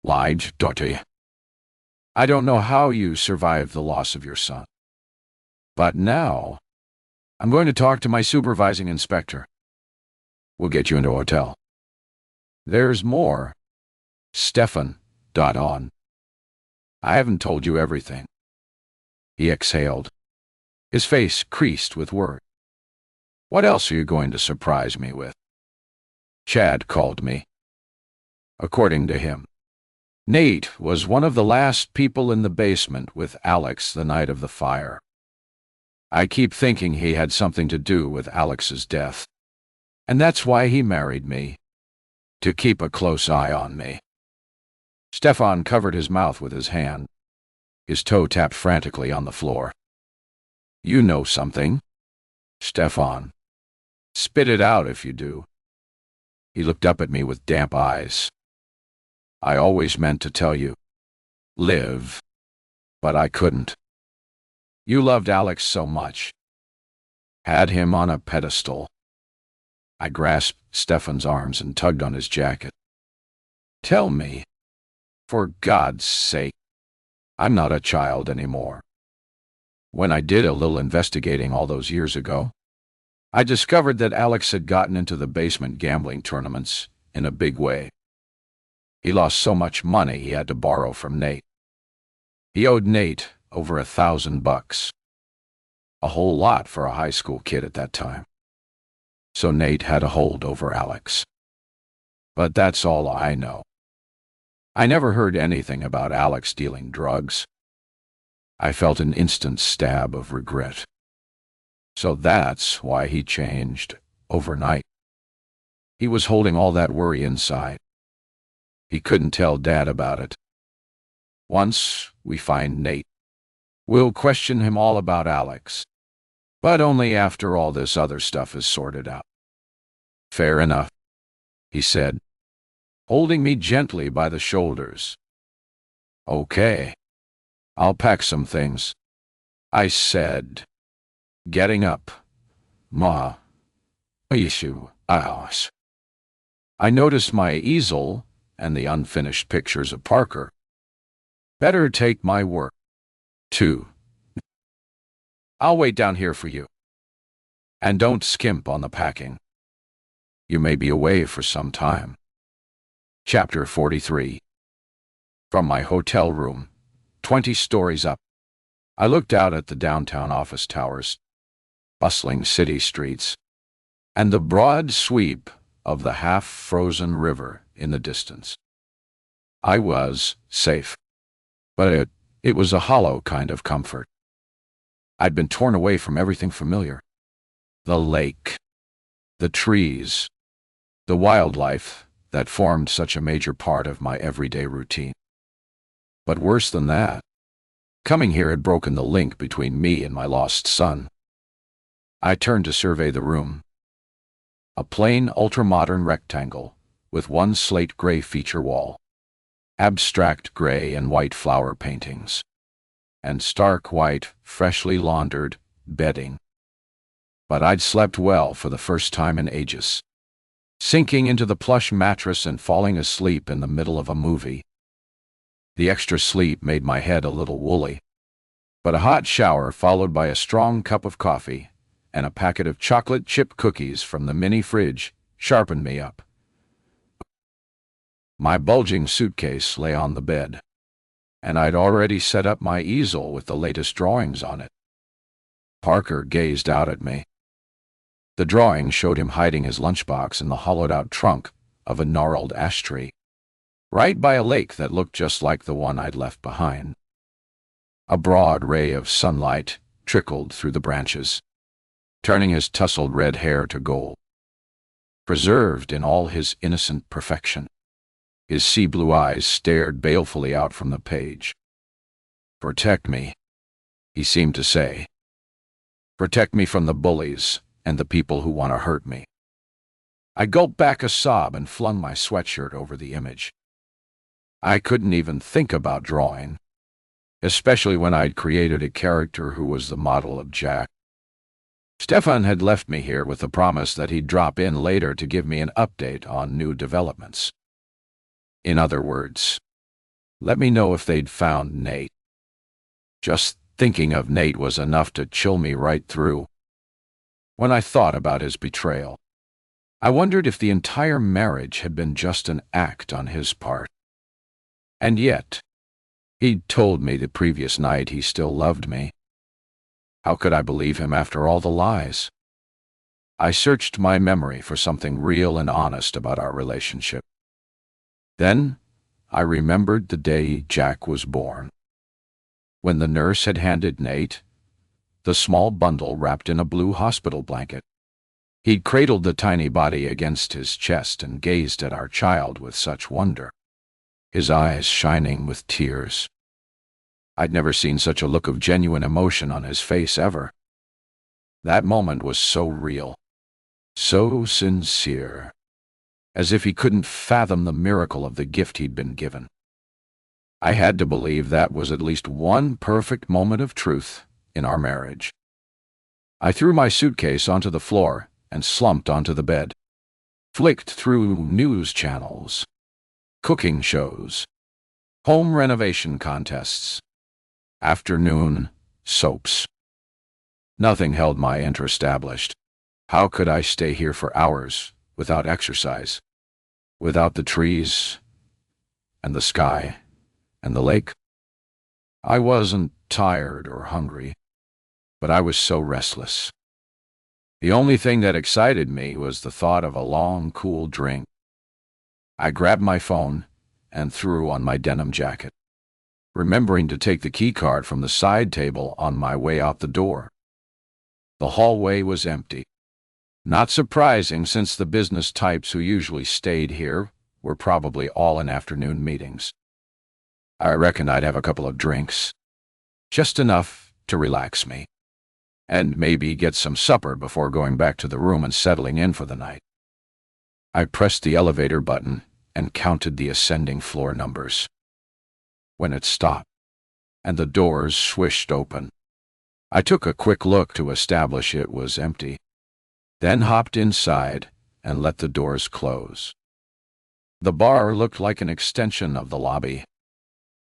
Lied, Dottie. I don't know how you survived the loss of your son. But now, I'm going to talk to my supervising inspector. We'll get you into a hotel. There's more. Stefan, ... on. I haven't told you everything. He exhaled. His face creased with worry. What else are you going to surprise me with? Chad called me. According to him, Nate was one of the last people in the basement with Alex the night of the fire. I keep thinking he had something to do with Alex's death. And that's why he married me. To keep a close eye on me. Stefan covered his mouth with his hand. His toe tapped frantically on the floor. You know something, Stefan. Spit it out if you do. He looked up at me with damp eyes. I always meant to tell you. Live. But I couldn't. You loved Alex so much. Had him on a pedestal. I grasped Stefan's arms and tugged on his jacket. Tell me, for God's sake, I'm not a child anymore. When I did a little investigating all those years ago, I discovered that Alex had gotten into the basement gambling tournaments in a big way. He lost so much money he had to borrow from Nate. He owed Nate over $1,000. A whole lot for a high school kid at that time. So Nate had a hold over Alex. But that's all I know. I never heard anything about Alex dealing drugs. I felt an instant stab of regret. So that's why he changed overnight. He was holding all that worry inside. He couldn't tell Dad about it. Once we find Nate, we'll question him all about Alex. But only after all this other stuff is sorted out. Fair enough, he said, holding me gently by the shoulders. Okay, I'll pack some things, I said, getting up. Ma, issue, house. I noticed my easel and the unfinished pictures of Parker. Better take my work, too. I'll wait down here for you. And don't skimp on the packing. You may be away for some time. Chapter 43. From my hotel room, 20 stories up, I looked out at the downtown office towers, bustling city streets, and the broad sweep of the half-frozen river in the distance. I was safe, but it was a hollow kind of comfort. I'd been torn away from everything familiar. The lake, the trees, the wildlife that formed such a major part of my everyday routine. But worse than that, coming here had broken the link between me and my lost son. I turned to survey the room. A plain, ultra-modern rectangle with one slate gray feature wall, abstract gray and white flower paintings, and stark white, freshly laundered bedding. But I'd slept well for the first time in ages, sinking into the plush mattress and falling asleep in the middle of a movie. The extra sleep made my head a little woolly, but a hot shower followed by a strong cup of coffee and a packet of chocolate chip cookies from the mini fridge sharpened me up. My bulging suitcase lay on the bed, and I'd already set up my easel with the latest drawings on it. Parker gazed out at me. The drawing showed him hiding his lunchbox in the hollowed-out trunk of a gnarled ash tree, right by a lake that looked just like the one I'd left behind. A broad ray of sunlight trickled through the branches, turning his tousled red hair to gold. Preserved in all his innocent perfection, his sea-blue eyes stared balefully out from the page. "Protect me," he seemed to say. "Protect me from the bullies and the people who want to hurt me." I gulped back a sob and flung my sweatshirt over the image. I couldn't even think about drawing, especially when I'd created a character who was the model of Jack. Stefan had left me here with the promise that he'd drop in later to give me an update on new developments. In other words, let me know if they'd found Nate. Just thinking of Nate was enough to chill me right through. When I thought about his betrayal, I wondered if the entire marriage had been just an act on his part. And yet, he'd told me the previous night he still loved me. How could I believe him after all the lies? I searched my memory for something real and honest about our relationship. Then, I remembered the day Jack was born. When the nurse had handed Nate the small bundle wrapped in a blue hospital blanket. He'd cradled the tiny body against his chest and gazed at our child with such wonder, his eyes shining with tears. I'd never seen such a look of genuine emotion on his face ever. That moment was so real, so sincere, as if he couldn't fathom the miracle of the gift he'd been given. I had to believe that was at least one perfect moment of truth in our marriage. I threw my suitcase onto the floor and slumped onto the bed, flicked through news channels, cooking shows, home renovation contests, afternoon soaps. Nothing held my interest established. How could I stay here for hours without exercise, without the trees and the sky and the lake? I wasn't tired or hungry, but I was so restless. The only thing that excited me was the thought of a long, cool drink. I grabbed my phone and threw on my denim jacket, remembering to take the key card from the side table on my way out the door. The hallway was empty. Not surprising, since the business types who usually stayed here were probably all in afternoon meetings. I reckoned I'd have a couple of drinks, just enough to relax me, and maybe get some supper before going back to the room and settling in for the night. I pressed the elevator button and counted the ascending floor numbers. when it stopped, and the doors swished open. I took a quick look to establish it was empty, then hopped inside and let the doors close. The bar looked like an extension of the lobby.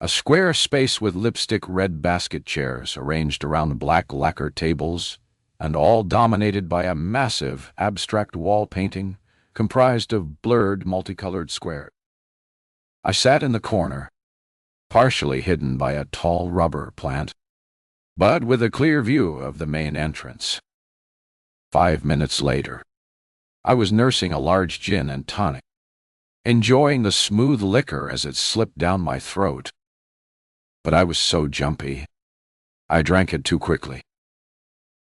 A square space with lipstick-red basket chairs arranged around black lacquer tables, and all dominated by a massive abstract wall painting comprised of blurred multicolored squares. I sat in the corner, partially hidden by a tall rubber plant, but with a clear view of the main entrance. 5 minutes later, I was nursing a large gin and tonic, enjoying the smooth liquor as it slipped down my throat. But I was so jumpy, I drank it too quickly.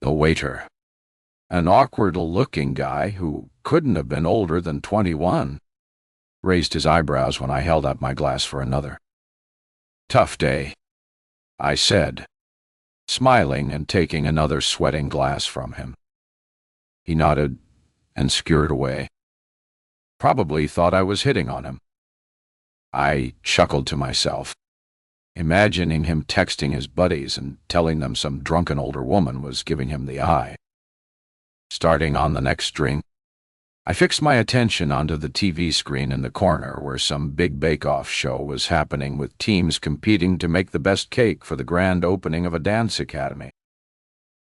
The waiter, an awkward-looking guy who couldn't have been older than 21, raised his eyebrows when I held out my glass for another. "Tough day," I said, smiling and taking another sweating glass from him. He nodded and scurried away. Probably thought I was hitting on him. I chuckled to myself, imagining him texting his buddies and telling them some drunken older woman was giving him the eye. Starting on the next drink, I fixed my attention onto the TV screen in the corner where some big bake-off show was happening with teams competing to make the best cake for the grand opening of a dance academy.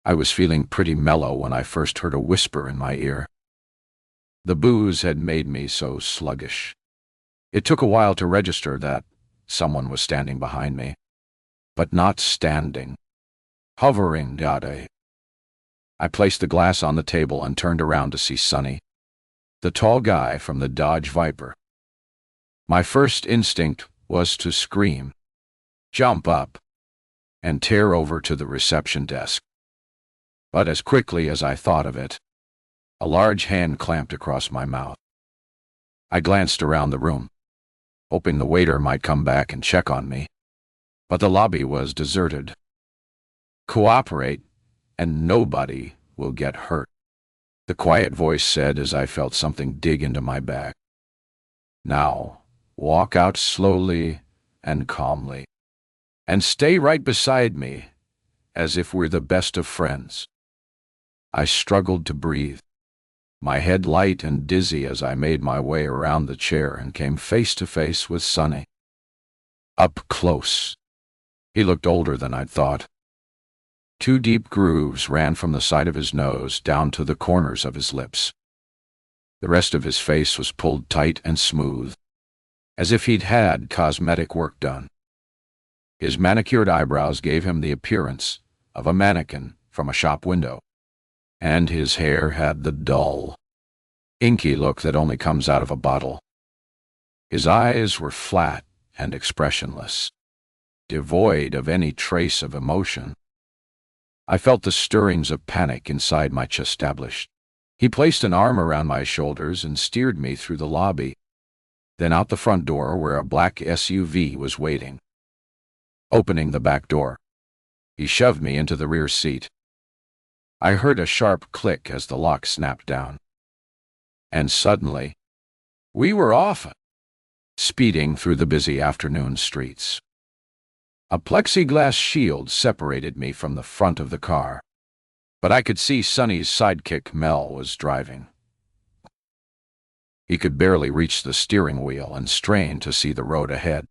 I was feeling pretty mellow when I first heard a whisper in my ear. The booze had made me so sluggish. It took a while to register that someone was standing behind me, but not standing, hovering. I placed the glass on the table and turned around to see Sonny, the tall guy from the Dodge Viper. My first instinct was to scream, jump up, and tear over to the reception desk. But as quickly as I thought of it, a large hand clamped across my mouth. I glanced around the room, hoping the waiter might come back and check on me, but the lobby was deserted. "Cooperate, and nobody will get hurt," the quiet voice said as I felt something dig into my back. "Now, walk out slowly and calmly, and stay right beside me, as if we're the best of friends." I struggled to breathe, my head light and dizzy as I made my way around the chair and came face to face with Sonny. Up close. He looked older than I'd thought. 2 deep grooves ran from the side of his nose down to the corners of his lips. The rest of his face was pulled tight and smooth, as if he'd had cosmetic work done. His manicured eyebrows gave him the appearance of a mannequin from a shop window, and his hair had the dull, inky look that only comes out of a bottle. His eyes were flat and expressionless, devoid of any trace of emotion. I felt the stirrings of panic inside my chest established. He placed an arm around my shoulders and steered me through the lobby, then out the front door where a black SUV was waiting. Opening the back door, he shoved me into the rear seat. I heard a sharp click as the lock snapped down. And suddenly, we were off, speeding through the busy afternoon streets. A plexiglass shield separated me from the front of the car, but I could see Sonny's sidekick Mel was driving. He could barely reach the steering wheel and strained to see the road ahead.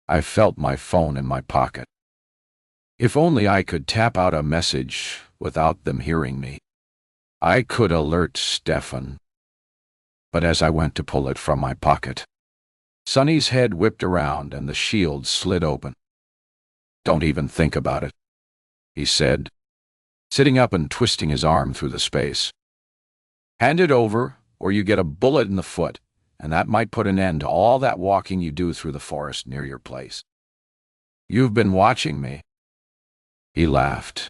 I felt my phone in my pocket. If only I could tap out a message without them hearing me, I could alert Stefan. But as I went to pull it from my pocket, Sonny's head whipped around and the shield slid open. "Don't even think about it," he said, sitting up and twisting his arm through the space. "Hand it over, or you get a bullet in the foot, and that might put an end to all that walking you do through the forest near your place. You've been watching me." He laughed.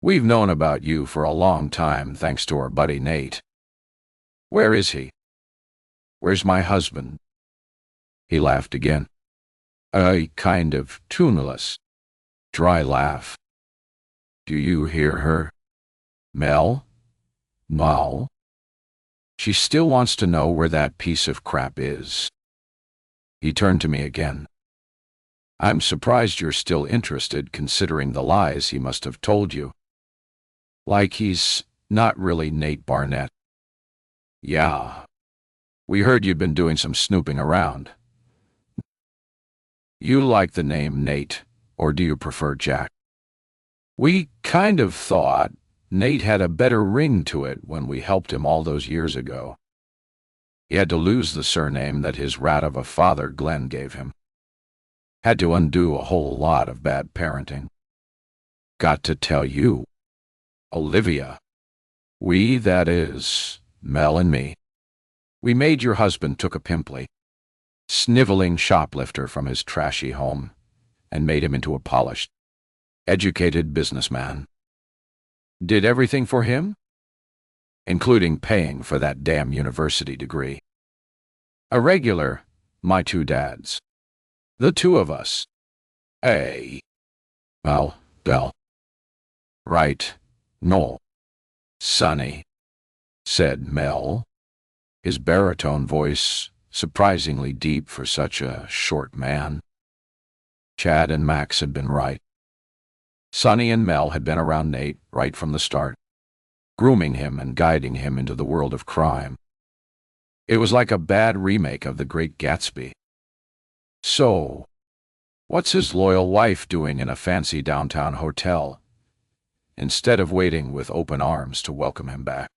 "We've known about you for a long time, thanks to our buddy Nate. Where is he? Where's my husband?" He laughed again. A kind of tuneless, dry laugh. "Do you hear her? Mel? Mal? She still wants to know where that piece of crap is." He turned to me again. I'm surprised you're still interested, considering the lies he must have told you. Like he's not really Nate Barnett. Yeah. We heard you'd been doing some snooping around. You like the name Nate, or do you prefer Jack? We kind of thought Nate had a better ring to it when we helped him all those years ago. He had to lose the surname that his rat of a father, Glenn, gave him. Had to undo a whole lot of bad parenting. Got to tell you, Olivia, we, that is, Mel and me, we made your husband took a pimply, sniveling shoplifter from his trashy home and made him into a polished, educated businessman. Did everything for him, including paying for that damn university degree. A regular, my two dads. The two of us. Hey. Well, Bell. Right, no. Sonny, said Mel, his baritone voice surprisingly deep for such a short man. Chad and Max had been right. Sonny and Mel had been around Nate right from the start, grooming him and guiding him into the world of crime. It was like a bad remake of The Great Gatsby. So, what's his loyal wife doing in a fancy downtown hotel, instead of waiting with open arms to welcome him back?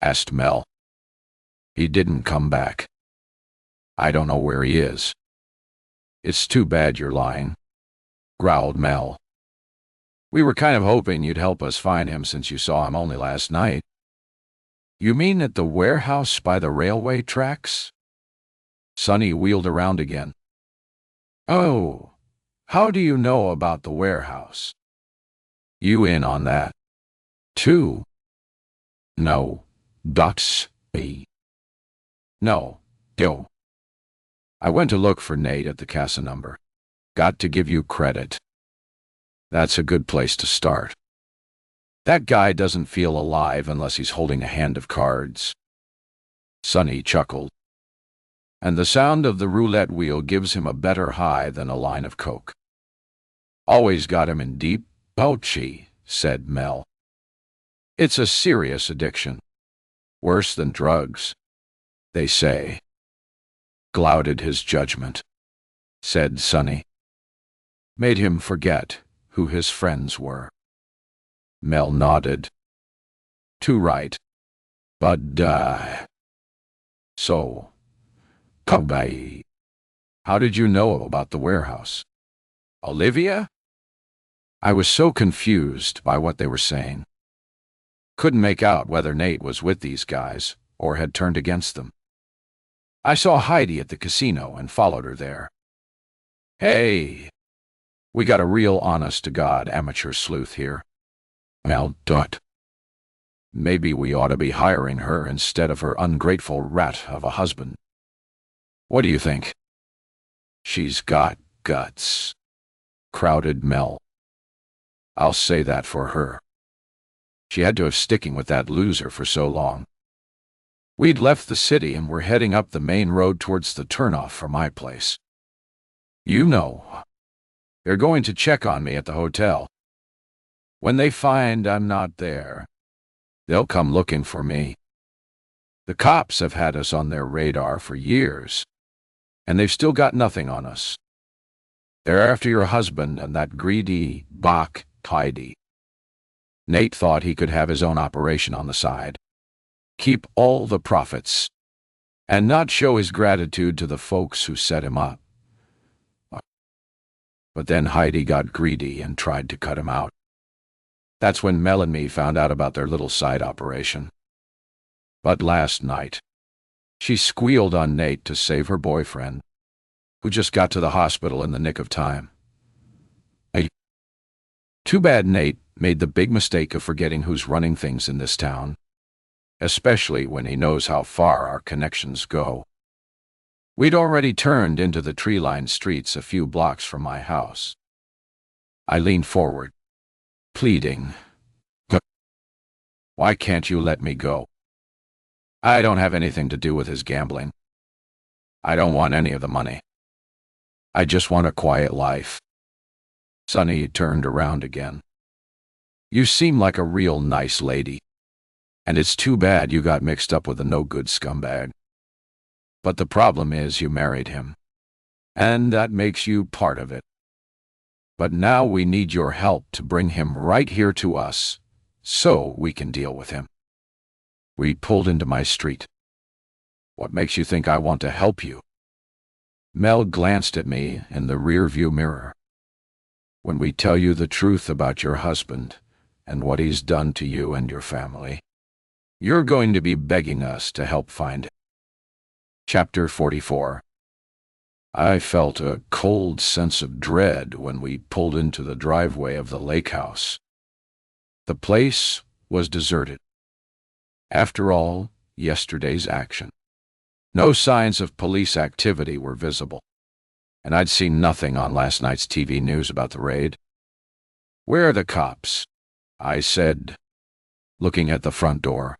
Asked Mel. He didn't come back. I don't know where he is. It's too bad you're lying, growled Mel. We were kind of hoping you'd help us find him since you saw him only last night. You mean at the warehouse by the railway tracks? Sonny wheeled around again. Oh, how do you know about the warehouse? You in on that, too? No, that's me. No, yo. I went to look for Nate at the casa number. Got to give you credit. That's a good place to start. That guy doesn't feel alive unless he's holding a hand of cards. Sonny chuckled. And the sound of the roulette wheel gives him a better high than a line of coke. Always got him in deep pouchy, said Mel. It's a serious addiction. Worse than drugs, they say. Clouded his judgment, said Sonny. Made him forget who his friends were. Mel nodded. Too right. But, So, Kobe, how did you know about the warehouse? Olivia? I was so confused by what they were saying. Couldn't make out whether Nate was with these guys or had turned against them. I saw Heidi at the casino and followed her there. Hey, we got a real honest-to-God amateur sleuth here. Mel Dutt. Maybe we ought to be hiring her instead of her ungrateful rat of a husband. What do you think? She's got guts, crowded Mel. I'll say that for her. She had to have sticking with that loser for so long. We'd left the city and were heading up the main road towards the turnoff for my place. You know, they're going to check on me at the hotel. When they find I'm not there, they'll come looking for me. The cops have had us on their radar for years, and they've still got nothing on us. They're after your husband and that greedy Bach Heidi. Nate thought he could have his own operation on the side, keep all the profits, and not show his gratitude to the folks who set him up. But then Heidi got greedy and tried to cut him out. That's when Mel and me found out about their little side operation. But last night, she squealed on Nate to save her boyfriend, who just got to the hospital in the nick of time. Too bad Nate made the big mistake of forgetting who's running things in this town, especially when he knows how far our connections go. We'd already turned into the tree-lined streets a few blocks from my house. I leaned forward, pleading, "Why can't you let me go? I don't have anything to do with his gambling. I don't want any of the money. I just want a quiet life." Sunny turned around again. "You seem like a real nice lady, and it's too bad you got mixed up with a no-good scumbag. But the problem is you married him, and that makes you part of it. But now we need your help to bring him right here to us, so we can deal with him." We pulled into my street. "What makes you think I want to help you?" Mel glanced at me in the rearview mirror. "When we tell you the truth about your husband and what he's done to you and your family, you're going to be begging us to help find him." Chapter 44. I felt a cold sense of dread when we pulled into the driveway of the lake house. The place was deserted. After all, yesterday's action. No signs of police activity were visible, and I'd seen nothing on last night's TV news about the raid. "Where are the cops?" I said, looking at the front door.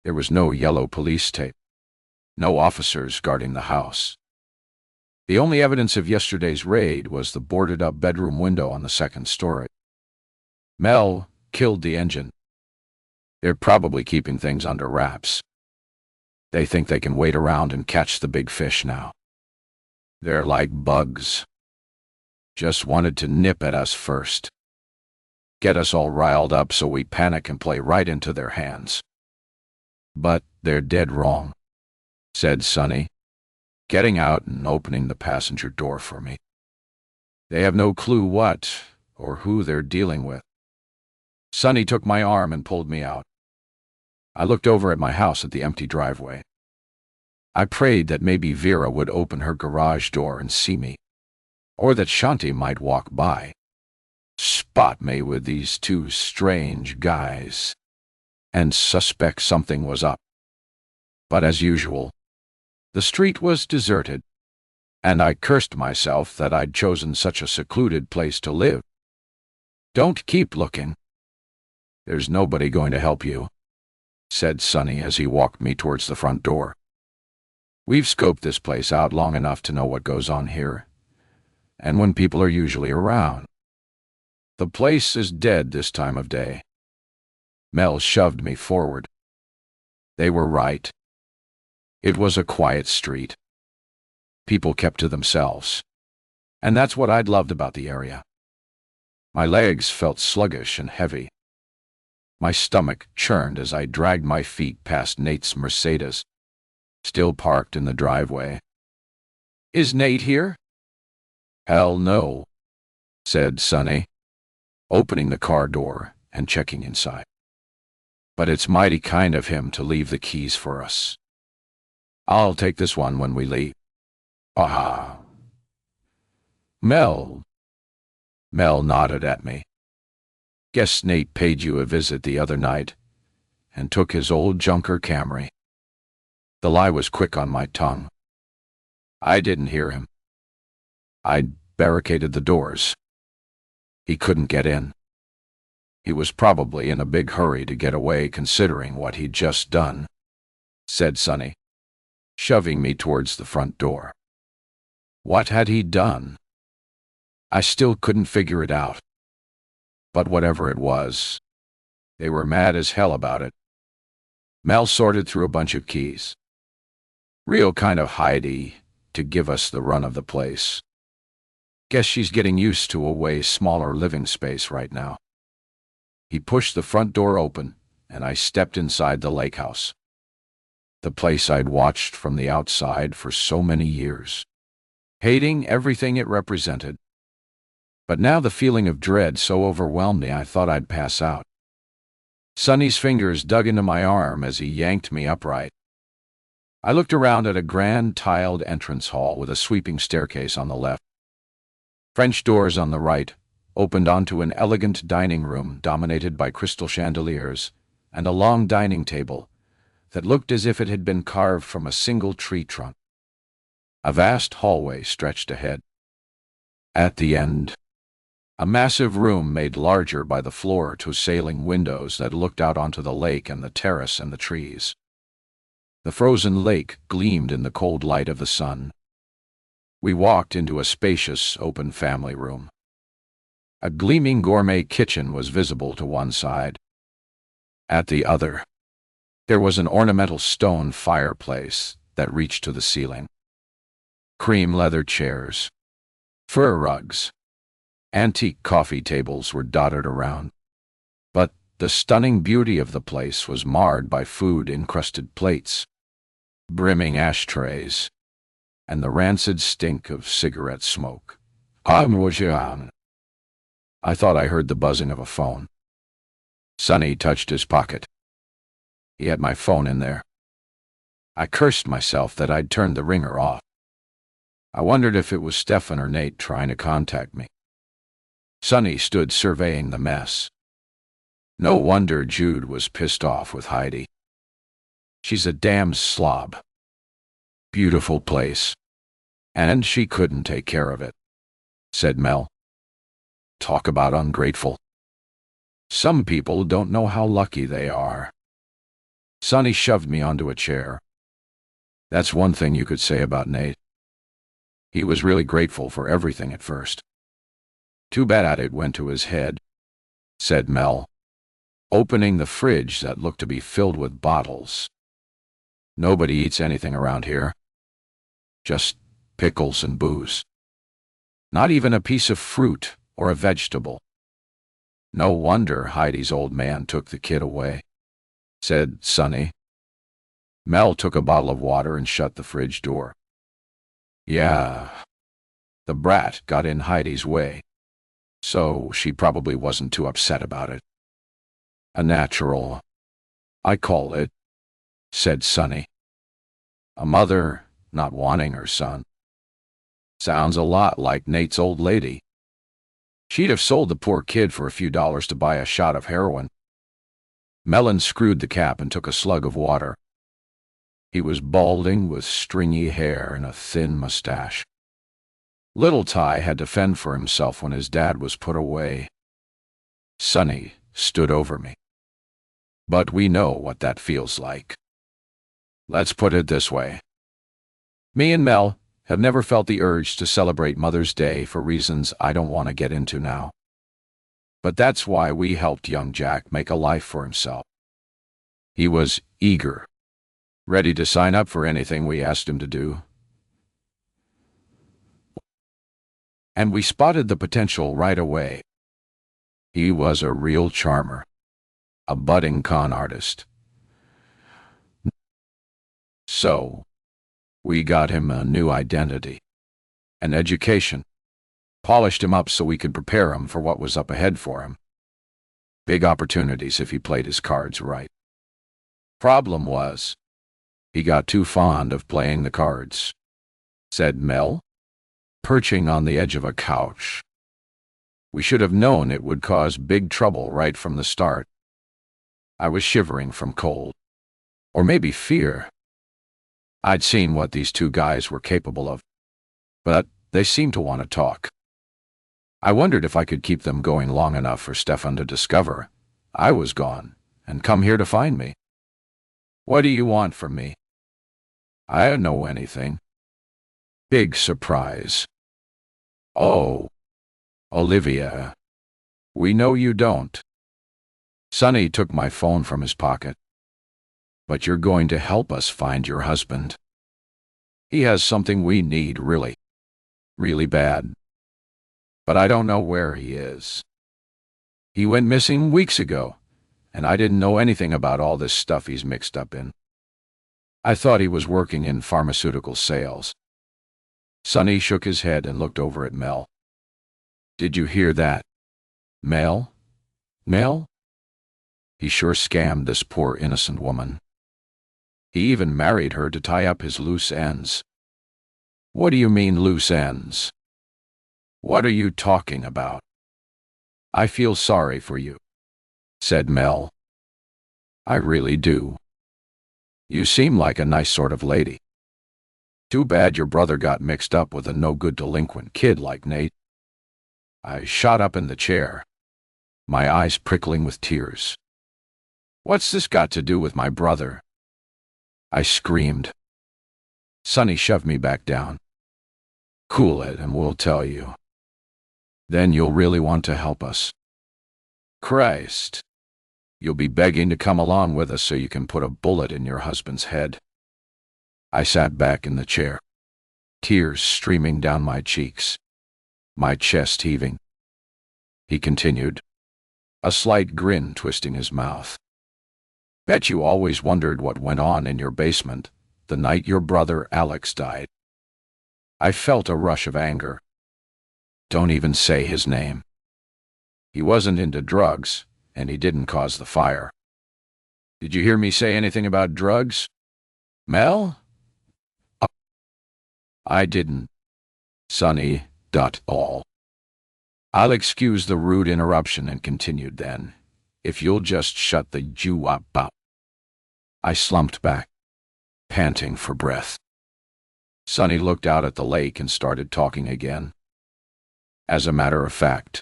There was no yellow police tape, no officers guarding the house. The only evidence of yesterday's raid was the boarded-up bedroom window on the second story. Mel killed the engine. They're probably keeping things under wraps. They think they can wait around and catch the big fish now. They're like bugs. Just wanted to nip at us first. Get us all riled up so we panic and play right into their hands. But they're dead wrong," said Sunny, getting out and opening the passenger door for me. "They have no clue what or who they're dealing with." Sunny took my arm and pulled me out. I looked over at my house at the empty driveway. I prayed that maybe Vera would open her garage door and see me, or that Shanti might walk by, spot me with these two strange guys, and suspect something was up. But as usual, the street was deserted, and I cursed myself that I'd chosen such a secluded place to live. "Don't keep looking. There's nobody going to help you," said Sunny as he walked me towards the front door. "We've scoped this place out long enough to know what goes on here, and when people are usually around. The place is dead this time of day." Mel shoved me forward. They were right. It was a quiet street. People kept to themselves, and that's what I'd loved about the area. My legs felt sluggish and heavy. My stomach churned as I dragged my feet past Nate's Mercedes, still parked in the driveway. "Is Nate here?" "Hell no," said Sunny, opening the car door and checking inside. "But it's mighty kind of him to leave the keys for us. I'll take this one when we leave." "Ah." Mel nodded at me. "Guess Nate paid you a visit the other night and took his old junker Camry." The lie was quick on my tongue. I didn't hear him. I'd barricaded the doors. He couldn't get in. He was probably in a big hurry to get away considering what he'd just done, said Sunny, shoving me towards the front door. What had he done? I still couldn't figure it out. But whatever it was, they were mad as hell about it. Mel sorted through a bunch of keys. Real kind of Heidi to give us the run of the place. Guess she's getting used to a way smaller living space right now. He pushed the front door open, and I stepped inside the lake house. The place I'd watched from the outside for so many years, hating everything it represented. But now the feeling of dread so overwhelmed me I thought I'd pass out. Sunny's fingers dug into my arm as he yanked me upright. I looked around at a grand tiled entrance hall with a sweeping staircase on the left. French doors on the right opened onto an elegant dining room dominated by crystal chandeliers and a long dining table that looked as if it had been carved from a single tree trunk. A vast hallway stretched ahead. At the end, a massive room made larger by the floor-to-ceiling windows that looked out onto the lake and the terrace and the trees. The frozen lake gleamed in the cold light of the sun. We walked into a spacious, open family room. A gleaming gourmet kitchen was visible to one side. At the other, there was an ornamental stone fireplace that reached to the ceiling. Cream leather chairs, fur rugs, antique coffee tables were dotted around. But the stunning beauty of the place was marred by food-encrusted plates, brimming ashtrays, and the rancid stink of cigarette smoke. I thought I heard the buzzing of a phone. Sonny touched his pocket. He had my phone in there. I cursed myself that I'd turned the ringer off. I wondered if it was Stefan or Nate trying to contact me. Sonny stood surveying the mess. No wonder Jude was pissed off with Heidi. She's a damn slob. Beautiful place. And she couldn't take care of it, said Mel. Talk about ungrateful. Some people don't know how lucky they are. Sonny shoved me onto a chair. That's one thing you could say about Nate. He was really grateful for everything at first. Too bad it went to his head, said Mel, opening the fridge that looked to be filled with bottles. Nobody eats anything around here. Just pickles and booze. Not even a piece of fruit or a vegetable. No wonder Heidi's old man took the kid away, said Sonny. Mel took a bottle of water and shut the fridge door. Yeah, the brat got in Heidi's way, so she probably wasn't too upset about it. A natural, I call it, said Sonny. A mother not wanting her son. Sounds a lot like Nate's old lady. She'd have sold the poor kid for a few dollars to buy a shot of heroin. Mel unscrewed the cap and took a slug of water. He was balding with stringy hair and a thin mustache. Little Ty had to fend for himself when his dad was put away. Sonny stood over me. But we know what that feels like. Let's put it this way. Me and Mel have never felt the urge to celebrate Mother's Day for reasons I don't want to get into now. But that's why we helped young Jack make a life for himself. He was eager, ready to sign up for anything we asked him to do. And we spotted the potential right away. He was a real charmer, a budding con artist. So, we got him a new identity, an education, polished him up so we could prepare him for what was up ahead for him. Big opportunities if he played his cards right. Problem was, he got too fond of playing the cards, said Mel, perching on the edge of a couch. We should have known it would cause big trouble right from the start. I was shivering from cold, or maybe fear. I'd seen what these two guys were capable of, but they seemed to want to talk. I wondered if I could keep them going long enough for Stefan to discover I was gone and come here to find me. What do you want from me? I don't know anything. Big surprise. Oh, Olivia, we know you don't. Sonny took my phone from his pocket. But you're going to help us find your husband. He has something we need really, really bad. But I don't know where he is. He went missing weeks ago, and I didn't know anything about all this stuff he's mixed up in. I thought he was working in pharmaceutical sales. Sonny shook his head and looked over at Mel. Did you hear that? Mel? Mel? He sure scammed this poor innocent woman. He even married her to tie up his loose ends. What do you mean, loose ends? What are you talking about? I feel sorry for you, said Mel. I really do. You seem like a nice sort of lady. Too bad your brother got mixed up with a no-good delinquent kid like Nate. I shot up in the chair, my eyes prickling with tears. What's this got to do with my brother? I screamed. Sonny shoved me back down. Cool it and we'll tell you. Then you'll really want to help us. Christ. You'll be begging to come along with us so you can put a bullet in your husband's head. I sat back in the chair, tears streaming down my cheeks, my chest heaving. He continued, a slight grin twisting his mouth. Bet you always wondered what went on in your basement the night your brother Alex died. I felt a rush of anger. Don't even say his name. He wasn't into drugs, and he didn't cause the fire. Did you hear me say anything about drugs? Mel? I didn't. Sonny, all. I'll excuse the rude interruption and continued then, if you'll just shut the Jew up. I slumped back, panting for breath. Sonny looked out at the lake and started talking again. As a matter of fact,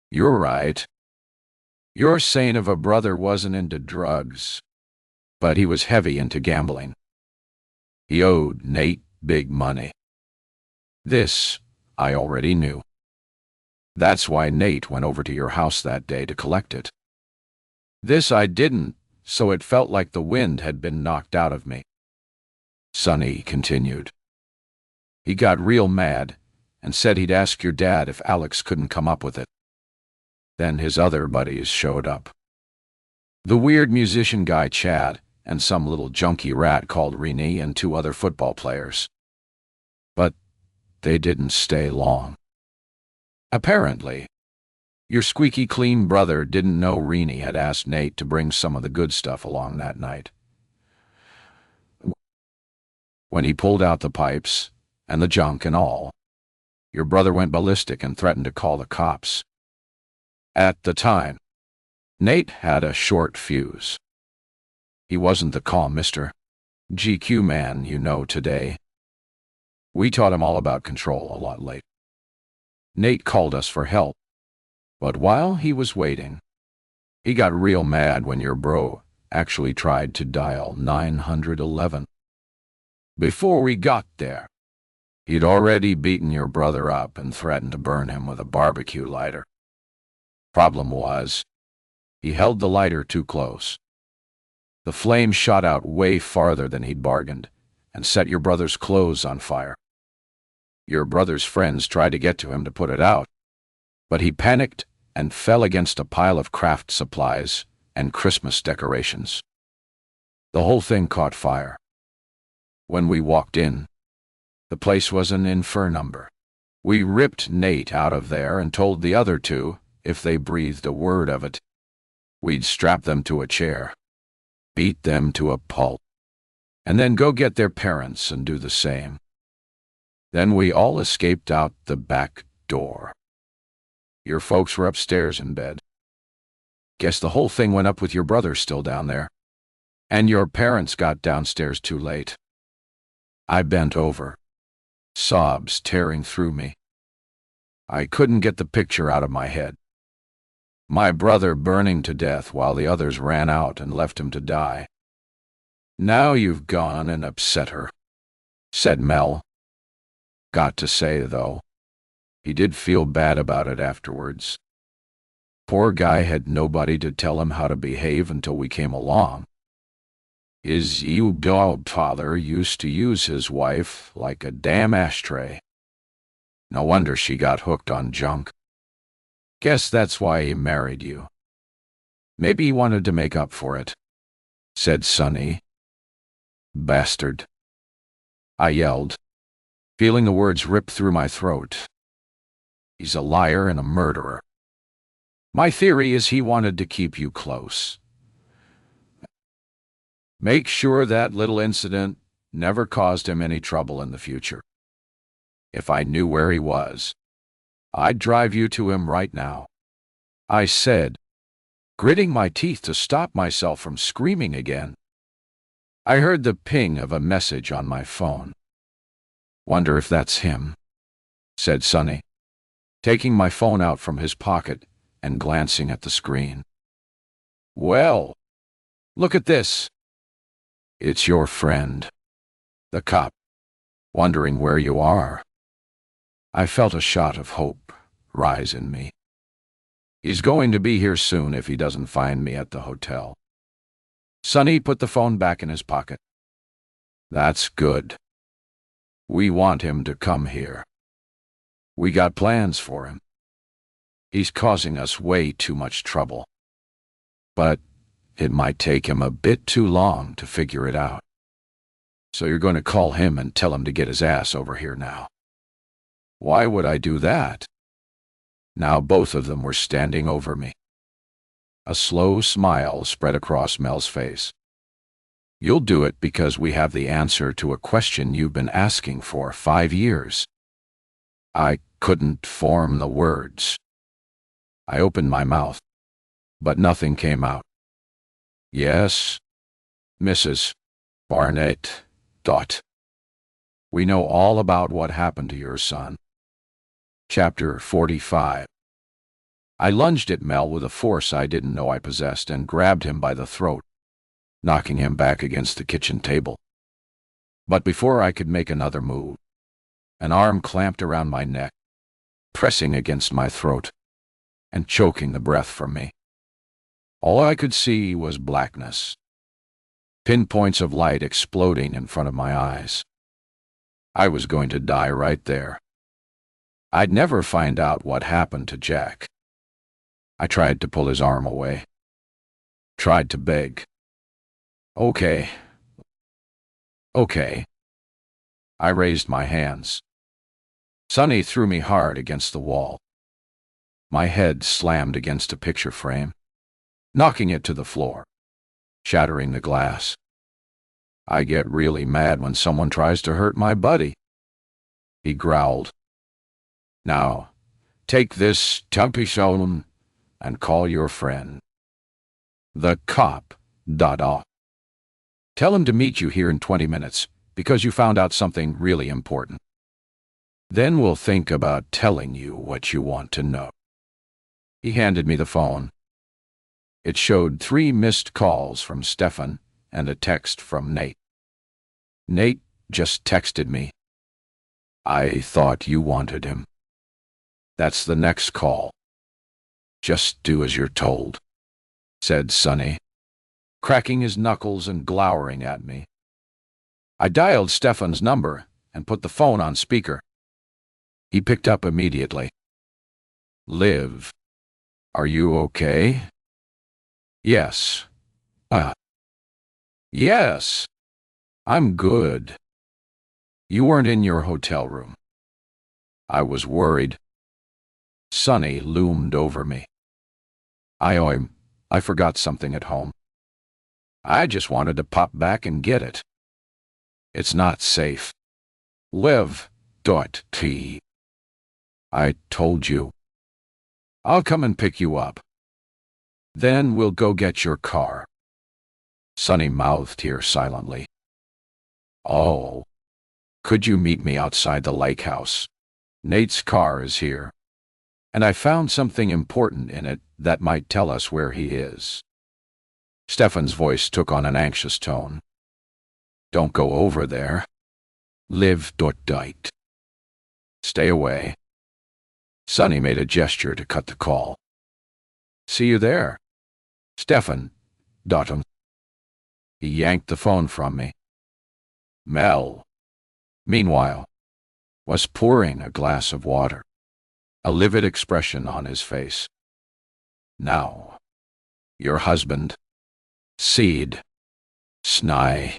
you're right. Your saint of a brother wasn't into drugs, but he was heavy into gambling. He owed Nate big money. This I already knew. That's why Nate went over to your house that day to collect it. This I didn't, so it felt like the wind had been knocked out of me. Sonny continued. He got real mad and said he'd ask your dad if Alex couldn't come up with it. Then his other buddies showed up. The weird musician guy Chad and some little junkie rat called Renee and 2 other football players. But they didn't stay long. Apparently, your squeaky clean brother didn't know Renee had asked Nate to bring some of the good stuff along that night. When he pulled out the pipes and the junk and all, your brother went ballistic and threatened to call the cops. At the time, Nate had a short fuse. He wasn't the calm Mr. GQ man you know today. We taught him all about control a lot later. Nate called us for help, but while he was waiting, he got real mad when your bro actually tried to dial 911. Before we got there, he'd already beaten your brother up and threatened to burn him with a barbecue lighter. Problem was, he held the lighter too close. The flame shot out way farther than he'd bargained and set your brother's clothes on fire. Your brother's friends tried to get to him to put it out, but he panicked and fell against a pile of craft supplies and Christmas decorations. The whole thing caught fire. When we walked in, the place was an inferno. We ripped Nate out of there and told the other 2, if they breathed a word of it, we'd strap them to a chair, beat them to a pulp, and then go get their parents and do the same. Then we all escaped out the back door. Your folks were upstairs in bed. Guess the whole thing went up with your brother still down there, and your parents got downstairs too late. I bent over, sobs tearing through me. I couldn't get the picture out of my head. My brother burning to death while the others ran out and left him to die. Now you've gone and upset her, said Mel. Got to say, though, he did feel bad about it afterwards. Poor guy had nobody to tell him how to behave until we came along. His dog father used to use his wife like a damn ashtray. No wonder she got hooked on junk. Guess that's why he married you. Maybe he wanted to make up for it, said Sonny. Bastard. I yelled, feeling the words rip through my throat. He's a liar and a murderer. My theory is he wanted to keep you close. Make sure that little incident never caused him any trouble in the future. If I knew where he was, I'd drive you to him right now, I said, gritting my teeth to stop myself from screaming again. I heard the ping of a message on my phone. Wonder if that's him, said Sonny, taking my phone out from his pocket and glancing at the screen. Well, look at this. It's your friend, the cop, wondering where you are. I felt a shot of hope rise in me. He's going to be here soon if he doesn't find me at the hotel. Sonny put the phone back in his pocket. That's good. We want him to come here. We got plans for him. He's causing us way too much trouble. But it might take him a bit too long to figure it out. So you're going to call him and tell him to get his ass over here now. Why would I do that? Now both of them were standing over me. A slow smile spread across Mel's face. You'll do it because we have the answer to a question you've been asking for 5 years. I couldn't form the words. I opened my mouth, but nothing came out. Yes, Mrs. Barnett. We know all about what happened to your son. Chapter 45. I lunged at Mel with a force I didn't know I possessed and grabbed him by the throat, knocking him back against the kitchen table. But before I could make another move, an arm clamped around my neck, pressing against my throat and choking the breath from me. All I could see was blackness, pinpoints of light exploding in front of my eyes. I was going to die right there. I'd never find out what happened to Jack. I tried to pull his arm away, tried to beg. Okay. I raised my hands. Sonny threw me hard against the wall. My head slammed against a picture frame, knocking it to the floor, shattering the glass. I get really mad when someone tries to hurt my buddy. He growled. Now, take this tumpy and call your friend. The cop. Tell him to meet you here in 20 minutes because you found out something really important. Then we'll think about telling you what you want to know. He handed me the phone. It showed 3 missed calls from Stefan and a text from Nate. Nate just texted me. I thought you wanted him. That's the next call. Just do as you're told, said Sonny, cracking his knuckles and glowering at me. I dialed Stefan's number and put the phone on speaker. He picked up immediately. Liv, are you okay? Yes. Yes. I'm good. You weren't in your hotel room. I was worried. Sonny loomed over me. I forgot something at home. I just wanted to pop back and get it. It's not safe. Liv. I told you. I'll come and pick you up. Then we'll go get your car. Sonny mouthed here silently. Oh. Could you meet me outside the lake house? Nate's car is here, and I found something important in it that might tell us where he is. Stefan's voice took on an anxious tone. Don't go over there. Liv. Stay away. Sonny made a gesture to cut the call. See you there. Stefan. He yanked the phone from me. Mel, meanwhile, was pouring a glass of water, a livid expression on his face. Now, your husband, Seed, Sny.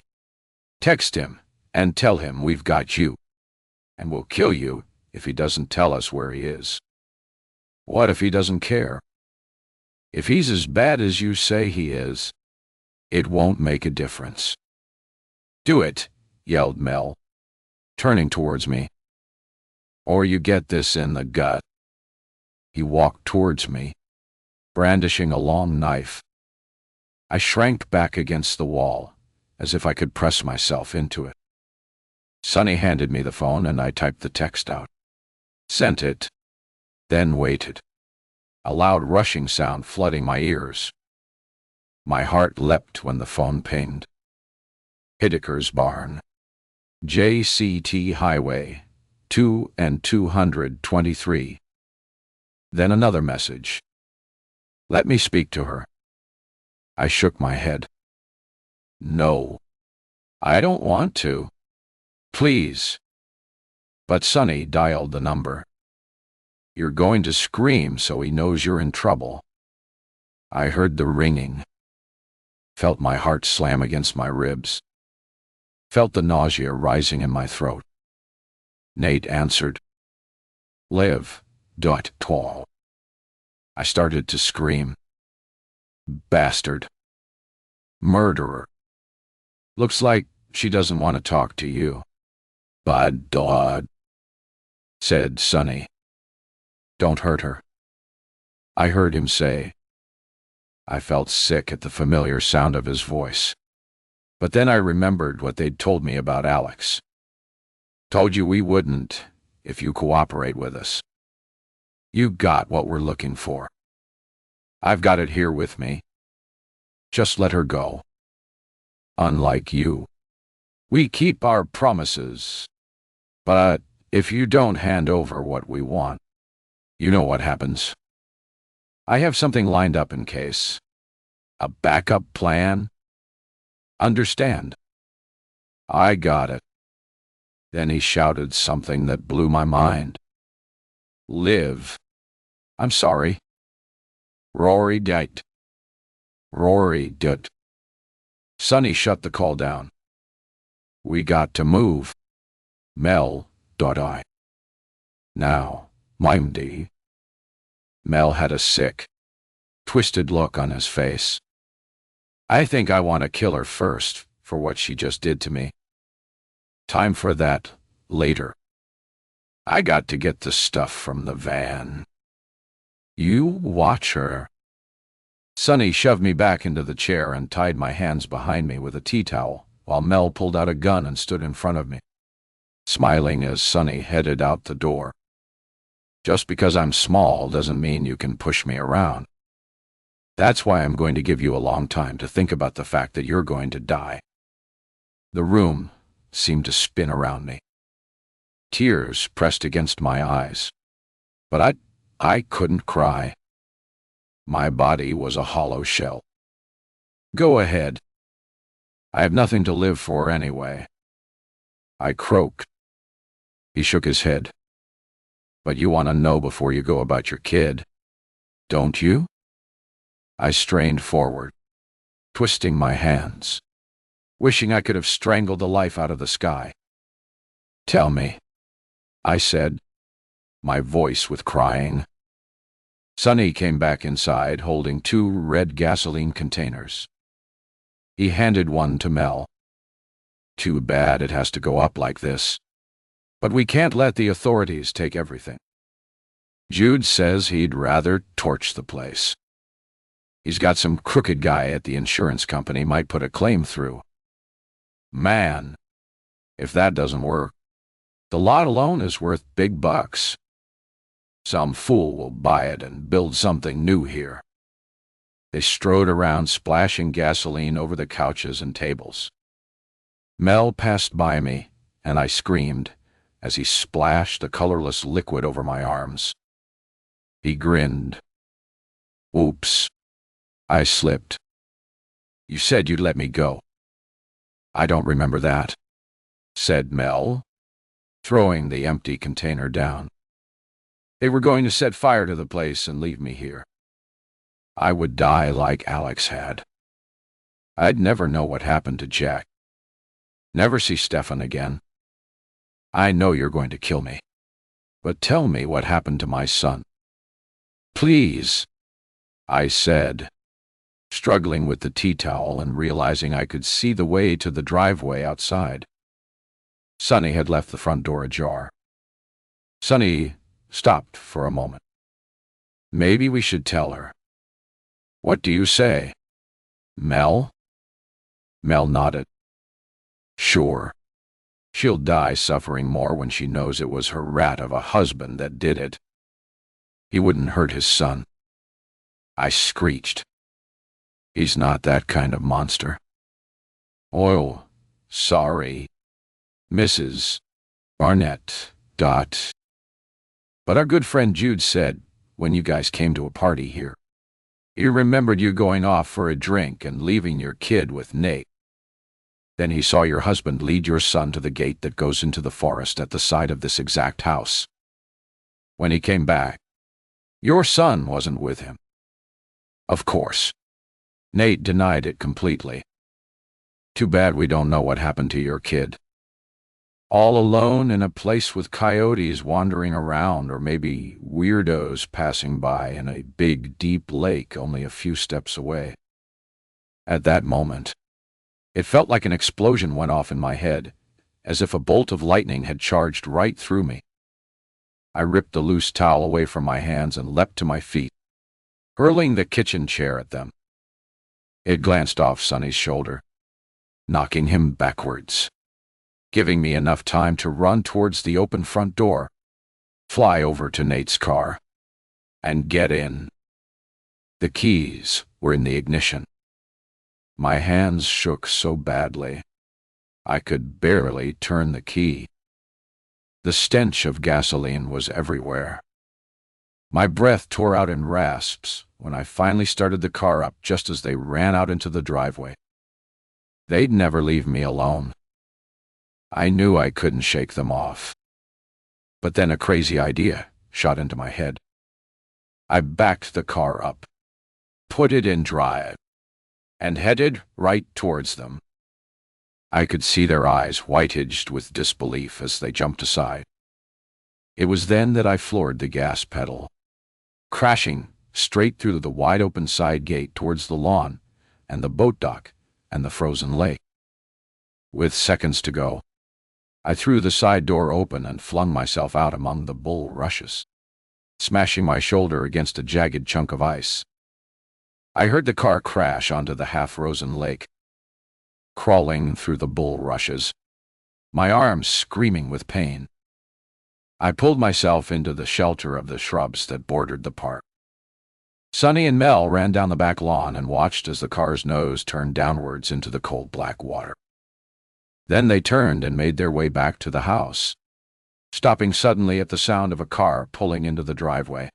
Text him and tell him we've got you, and we'll kill you if he doesn't tell us where he is. What if he doesn't care? If he's as bad as you say he is, it won't make a difference. Do it, yelled Mel, turning towards me. Or you get this in the gut. He walked towards me, brandishing a long knife. I shrank back against the wall, as if I could press myself into it. Sonny handed me the phone and I typed the text out. Sent it, then waited, a loud rushing sound flooding my ears. My heart leapt when the phone pinged. Hideker's barn. JCT Highway 2 and 223. Then another message. Let me speak to her. I shook my head. No, I don't want to. Please. But Sonny dialed the number. You're going to scream so he knows you're in trouble. I heard the ringing. Felt my heart slam against my ribs. Felt the nausea rising in my throat. Nate answered. Live. Tall. I started to scream. Bastard. Murderer. Looks like she doesn't want to talk to you. Bad dog, said Sonny. Don't hurt her. I heard him say. I felt sick at the familiar sound of his voice. But then I remembered what they'd told me about Alex. Told you we wouldn't if you cooperate with us. You got what we're looking for. I've got it here with me. Just let her go. Unlike you, we keep our promises. But if you don't hand over what we want, you know what happens. I have something lined up in case. A backup plan. Understand? I got it. Then he shouted something that blew my mind. Live. I'm sorry. Rory died. Rory did. Sonny shut the call down. We got to move. Mel. I. Now, Mimdy. Mel had a sick, twisted look on his face. I think I want to kill her first for what she just did to me. Time for that later. I got to get the stuff from the van. You watch her. Sonny shoved me back into the chair and tied my hands behind me with a tea towel, while Mel pulled out a gun and stood in front of me, smiling as Sonny headed out the door. Just because I'm small doesn't mean you can push me around. That's why I'm going to give you a long time to think about the fact that you're going to die. The room seemed to spin around me. Tears pressed against my eyes. But I couldn't cry. My body was a hollow shell. Go ahead. I have nothing to live for anyway. I croaked. He shook his head. But you want to know before you go about your kid, don't you? I strained forward, twisting my hands, wishing I could have strangled the life out of the sky. Tell me, I said, my voice with crying. Sonny came back inside holding 2 red gasoline containers. He handed one to Mel. Too bad it has to go up like this. But we can't let the authorities take everything. Jude says he'd rather torch the place. He's got some crooked guy at the insurance company might put a claim through. Man, if that doesn't work, the lot alone is worth big bucks. Some fool will buy it and build something new here. They strode around splashing gasoline over the couches and tables. Mel passed by me, and I screamed as he splashed the colorless liquid over my arms. He grinned. Oops. I slipped. You said you'd let me go. I don't remember that, said Mel, throwing the empty container down. They were going to set fire to the place and leave me here. I would die like Alex had. I'd never know what happened to Jack. Never see Stefan again. I know you're going to kill me. But tell me what happened to my son. Please, I said, struggling with the tea towel and realizing I could see the way to the driveway outside. Sonny had left the front door ajar. Sonny stopped for a moment. Maybe we should tell her. What do you say? Mel? Mel nodded. Sure. She'll die suffering more when she knows it was her rat of a husband that did it. He wouldn't hurt his son. I screeched. He's not that kind of monster. Oh, sorry, Mrs. Barnett. But our good friend Jude said, when you guys came to a party here, he remembered you going off for a drink and leaving your kid with Nate. Then he saw your husband lead your son to the gate that goes into the forest at the side of this exact house. When he came back, your son wasn't with him. Of course, Nate denied it completely. Too bad we don't know what happened to your kid. All alone in a place with coyotes wandering around, or maybe weirdos passing by in a big, deep lake only a few steps away. At that moment, it felt like an explosion went off in my head, as if a bolt of lightning had charged right through me. I ripped the loose towel away from my hands and leapt to my feet, hurling the kitchen chair at them. It glanced off Sonny's shoulder, knocking him backwards, giving me enough time to run towards the open front door, fly over to Nate's car, and get in. The keys were in the ignition. My hands shook so badly, I could barely turn the key. The stench of gasoline was everywhere. My breath tore out in rasps when I finally started the car up just as they ran out into the driveway. They'd never leave me alone. I knew I couldn't shake them off. But then a crazy idea shot into my head. I backed the car up, put it in drive, and headed right towards them. I could see their eyes white-edged with disbelief as they jumped aside. It was then that I floored the gas pedal, crashing straight through the wide-open side gate towards the lawn and the boat dock and the frozen lake. With seconds to go, I threw the side door open and flung myself out among the bulrushes, smashing my shoulder against a jagged chunk of ice. I heard the car crash onto the half-frozen lake, crawling through the bulrushes, my arms screaming with pain. I pulled myself into the shelter of the shrubs that bordered the park. Sonny and Mel ran down the back lawn and watched as the car's nose turned downwards into the cold black water. Then they turned and made their way back to the house, stopping suddenly at the sound of a car pulling into the driveway.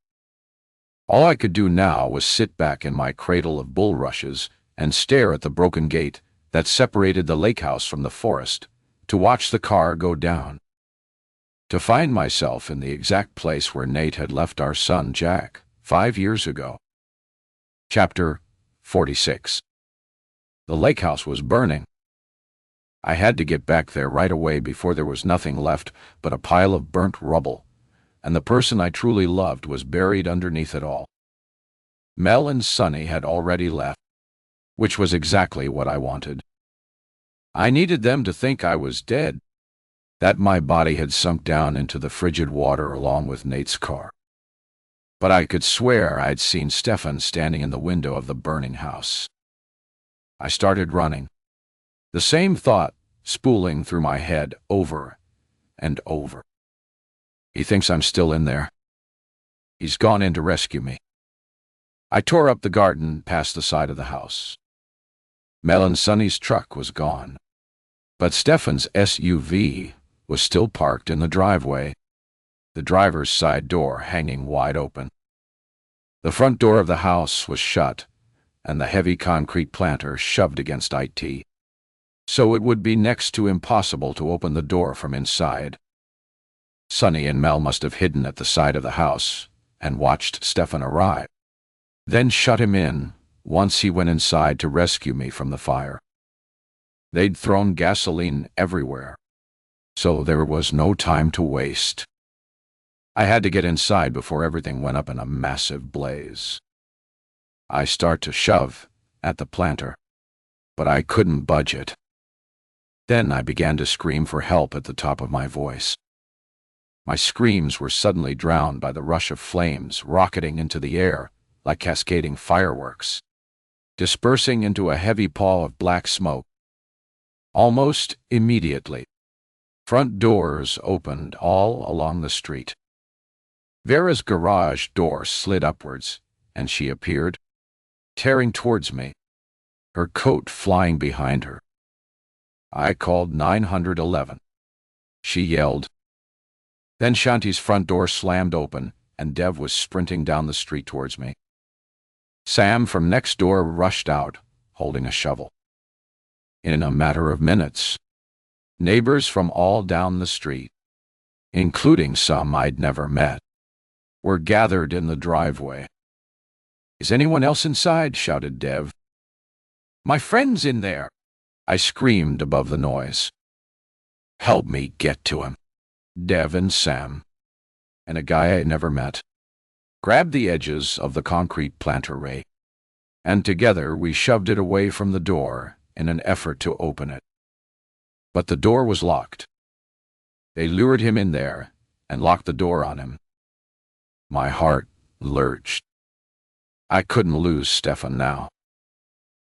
All I could do now was sit back in my cradle of bulrushes and stare at the broken gate that separated the lake house from the forest, to watch the car go down, to find myself in the exact place where Nate had left our son Jack 5 years ago. Chapter 46. The lake house was burning. I had to get back there right away before there was nothing left but a pile of burnt rubble, and the person I truly loved was buried underneath it all. Mel and Sonny had already left, which was exactly what I wanted. I needed them to think I was dead, that my body had sunk down into the frigid water along with Nate's car. But I could swear I'd seen Stefan standing in the window of the burning house. I started running, the same thought spooling through my head over and over. He thinks I'm still in there. He's gone in to rescue me. I tore up the garden past the side of the house. Mel and Sonny's truck was gone, but Stefan's SUV was still parked in the driveway, the driver's side door hanging wide open. The front door of the house was shut, and the heavy concrete planter shoved against it, so it would be next to impossible to open the door from inside. Sonny and Mel must have hidden at the side of the house and watched Stefan arrive, then shut him in once he went inside to rescue me from the fire. They'd thrown gasoline everywhere, so there was no time to waste. I had to get inside before everything went up in a massive blaze. I started to shove at the planter, but I couldn't budge it. Then I began to scream for help at the top of my voice. My screams were suddenly drowned by the rush of flames rocketing into the air like cascading fireworks, dispersing into a heavy pall of black smoke. Almost immediately, front doors opened all along the street. Vera's garage door slid upwards, and she appeared, tearing towards me, her coat flying behind her. I called 911. She yelled, Then Shanti's front door slammed open, and Dev was sprinting down the street towards me. Sam from next door rushed out, holding a shovel. In a matter of minutes, neighbors from all down the street, including some I'd never met, were gathered in the driveway. "Is anyone else inside?" shouted Dev. "My friend's in there," I screamed above the noise. "Help me get to him." Dev and Sam, and a guy I never met, grabbed the edges of the concrete planter rake, and together we shoved it away from the door in an effort to open it. But the door was locked. They lured him in there and locked the door on him. My heart lurched. I couldn't lose Stefan now.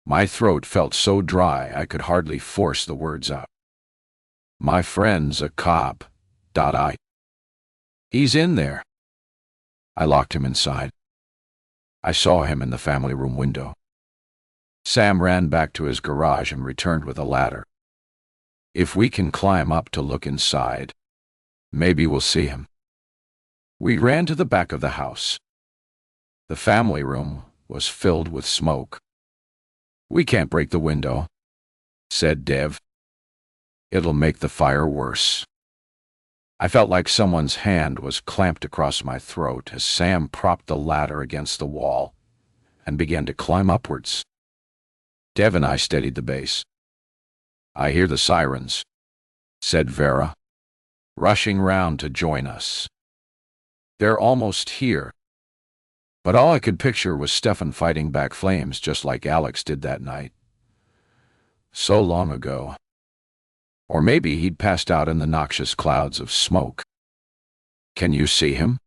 My throat felt so dry I could hardly force the words out. "My friend's a cop. He's in there." I locked him inside. I saw him in the family room window. Sam ran back to his garage and returned with a ladder. "If we can climb up to look inside, maybe we'll see him." We ran to the back of the house. The family room was filled with smoke. "We can't break the window," said Dev. "It'll make the fire worse." I felt like someone's hand was clamped across my throat as Sam propped the ladder against the wall and began to climb upwards. Dev and I steadied the base. "I hear the sirens," said Vera, rushing round to join us. "They're almost here." But all I could picture was Stefan fighting back flames just like Alex did that night. So long ago. Or maybe he'd passed out in the noxious clouds of smoke. "Can you see him?"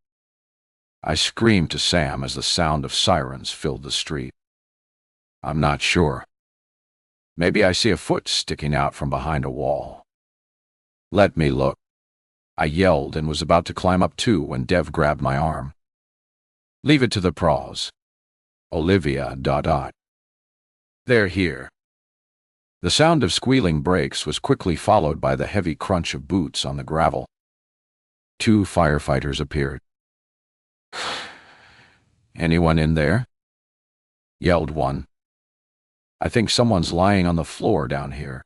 I screamed to Sam as the sound of sirens filled the street. "I'm not sure. Maybe I see a foot sticking out from behind a wall." "Let me look," I yelled and was about to climb up too when Dev grabbed my arm. "Leave it to the pros. Olivia. They're here." The sound of squealing brakes was quickly followed by the heavy crunch of boots on the gravel. 2 firefighters appeared. "Anyone in there?" yelled one. "I think someone's lying on the floor down here,"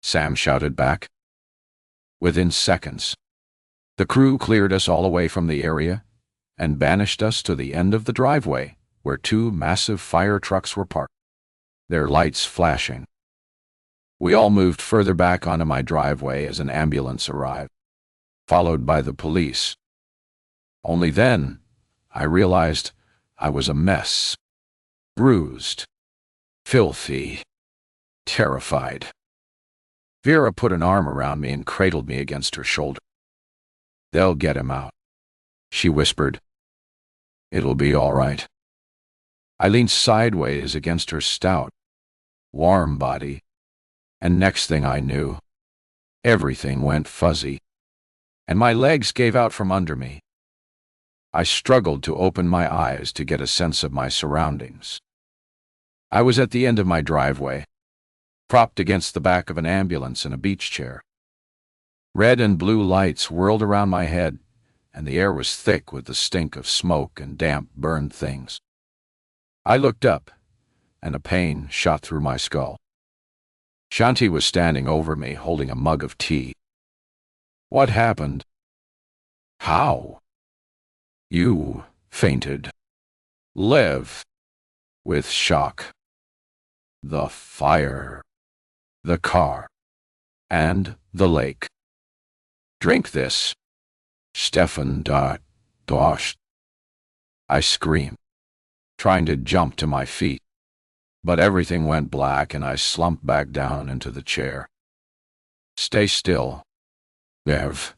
Sam shouted back. Within seconds, the crew cleared us all away from the area and banished us to the end of the driveway where 2 massive fire trucks were parked, their lights flashing. We all moved further back onto my driveway as an ambulance arrived, followed by the police. Only then, I realized I was a mess. Bruised, filthy, terrified. Vera put an arm around me and cradled me against her shoulder. "They'll get him out," she whispered. "It'll be all right." I leaned sideways against her stout, warm body, and next thing I knew, everything went fuzzy, and my legs gave out from under me. I struggled to open my eyes to get a sense of my surroundings. I was at the end of my driveway, propped against the back of an ambulance in a beach chair. Red and blue lights whirled around my head, and the air was thick with the stink of smoke and damp, burned things. I looked up, and a pain shot through my skull. Shanti was standing over me, holding a mug of tea. "What happened?" "How?" "You fainted." "Live." With shock. "The fire, the car, and the lake. Drink this. Stefan Dosh." I screamed, trying to jump to my feet, but everything went black and I slumped back down into the chair. "Stay still. Dev.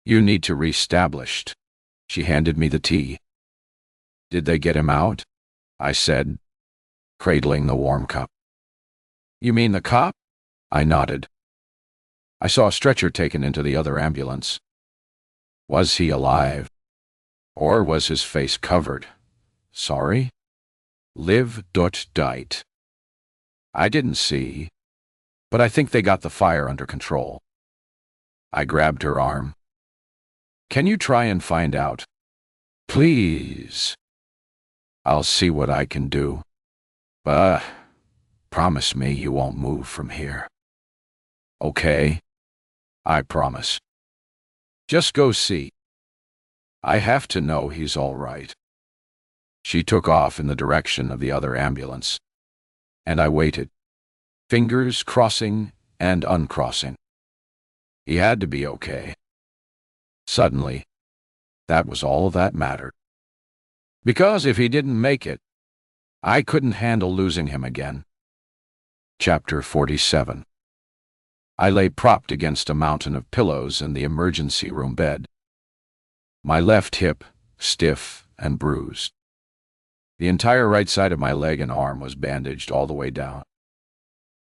You need to reestablish." She handed me the tea. "Did they get him out?" I said, cradling the warm cup. "You mean the cop?" I nodded. I saw a stretcher taken into the other ambulance. Was he alive? Or was his face covered? "Sorry?" "Live. Died." I didn't see, but I think they got the fire under control. I grabbed her arm. "Can you try and find out? Please. I'll see what I can do. But promise me you won't move from here." "Okay, I promise. Just go see. I have to know he's all right." She took off in the direction of the other ambulance, and I waited, fingers crossing and uncrossing. He had to be okay. Suddenly, that was all that mattered. Because if he didn't make it, I couldn't handle losing him again. Chapter 47. I lay propped against a mountain of pillows in the emergency room bed, my left hip stiff and bruised. The entire right side of my leg and arm was bandaged all the way down.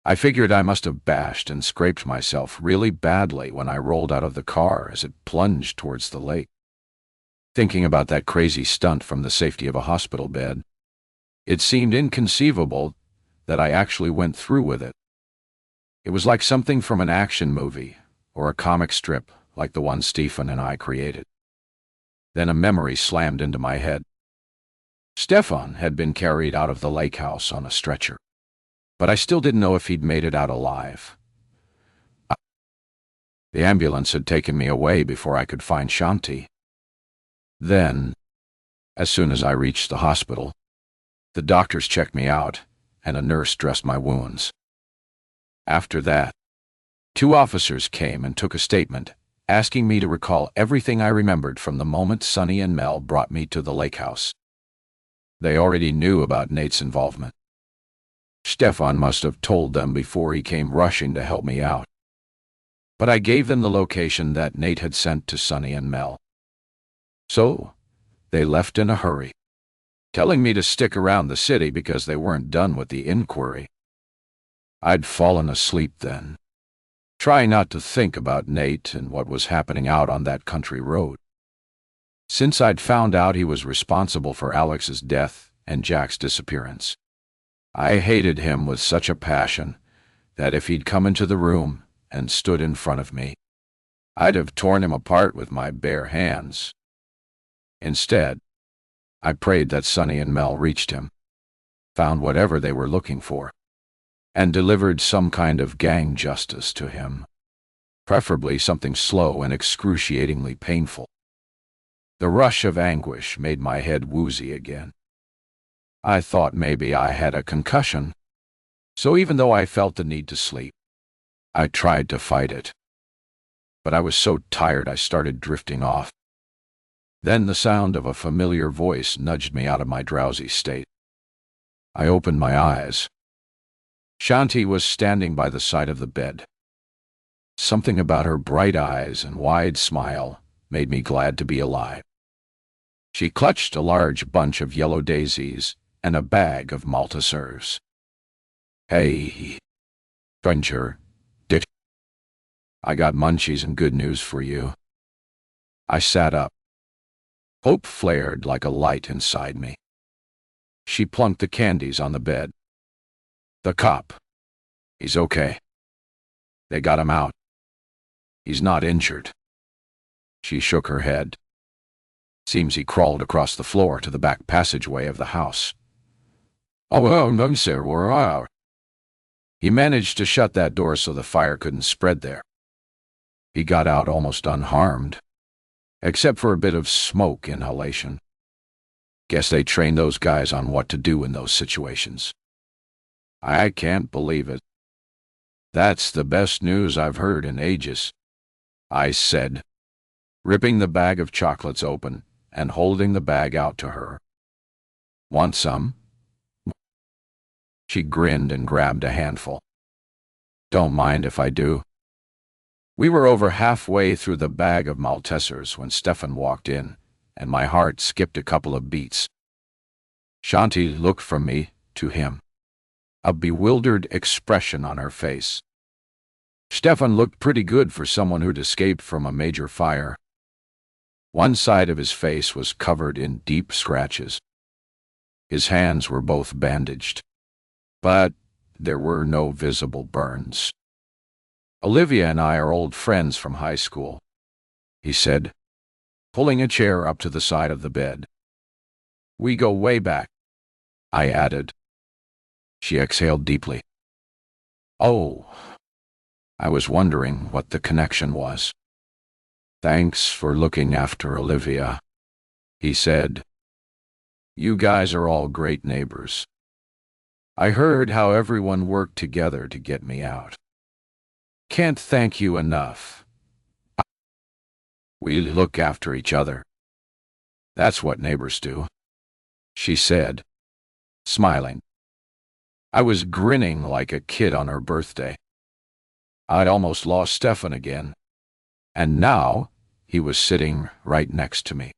I figured I must have bashed and scraped myself really badly when I rolled out of the car as it plunged towards the lake. Thinking about that crazy stunt from the safety of a hospital bed, it seemed inconceivable that I actually went through with it. It was like something from an action movie or a comic strip like the one Stefan and I created. Then a memory slammed into my head. Stefan had been carried out of the lake house on a stretcher, but I still didn't know if he'd made it out alive. The ambulance had taken me away before I could find Shanti. Then, as soon as I reached the hospital, the doctors checked me out and a nurse dressed my wounds. After that, 2 officers came and took a statement, asking me to recall everything I remembered from the moment Sonny and Mel brought me to the lake house. They already knew about Nate's involvement. Stefan must have told them before he came rushing to help me out. But I gave them the location that Nate had sent to Sonny and Mel. So, they left in a hurry, telling me to stick around the city because they weren't done with the inquiry. I'd fallen asleep then, trying not to think about Nate and what was happening out on that country road. Since I'd found out he was responsible for Alex's death and Jack's disappearance, I hated him with such a passion that if he'd come into the room and stood in front of me, I'd have torn him apart with my bare hands. Instead, I prayed that Sonny and Mel reached him, found whatever they were looking for, and delivered some kind of gang justice to him, preferably something slow and excruciatingly painful. The rush of anguish made my head woozy again. I thought maybe I had a concussion, so even though I felt the need to sleep, I tried to fight it. But I was so tired I started drifting off. Then the sound of a familiar voice nudged me out of my drowsy state. I opened my eyes. Shanti was standing by the side of the bed. Something about her bright eyes and wide smile made me glad to be alive. She clutched a large bunch of yellow daisies and a bag of Malta serves. "Hey, stranger, Dick. I got munchies and good news for you." I sat up. Hope flared like a light inside me. She plunked the candies on the bed. "The cop. He's okay. They got him out. He's not injured." She shook her head. "Seems he crawled across the floor to the back passageway of the house." "Oh, well, no, sir, we're out." "He managed to shut that door so the fire couldn't spread there. He got out almost unharmed, except for a bit of smoke inhalation. Guess they train those guys on what to do in those situations." "I can't believe it. That's the best news I've heard in ages," I said, ripping the bag of chocolates open and holding the bag out to her. "Want some?" She grinned and grabbed a handful. "Don't mind if I do." We were over halfway through the bag of Maltesers when Stefan walked in, and my heart skipped a couple of beats. Shanti looked from me to him, a bewildered expression on her face. Stefan looked pretty good for someone who'd escaped from a major fire. One side of his face was covered in deep scratches. His hands were both bandaged, but there were no visible burns. Olivia and I are old friends from high school, he said, pulling a chair up to the side of the bed. We go way back, I added. She exhaled deeply. Oh, I was wondering what the connection was. Thanks for looking after Olivia, he said. You guys are all great neighbors. I heard how everyone worked together to get me out. Can't thank you enough. We look after each other. That's what neighbors do, she said, smiling. I was grinning like a kid on her birthday. I'd almost lost Stefan again, and now he was sitting right next to me,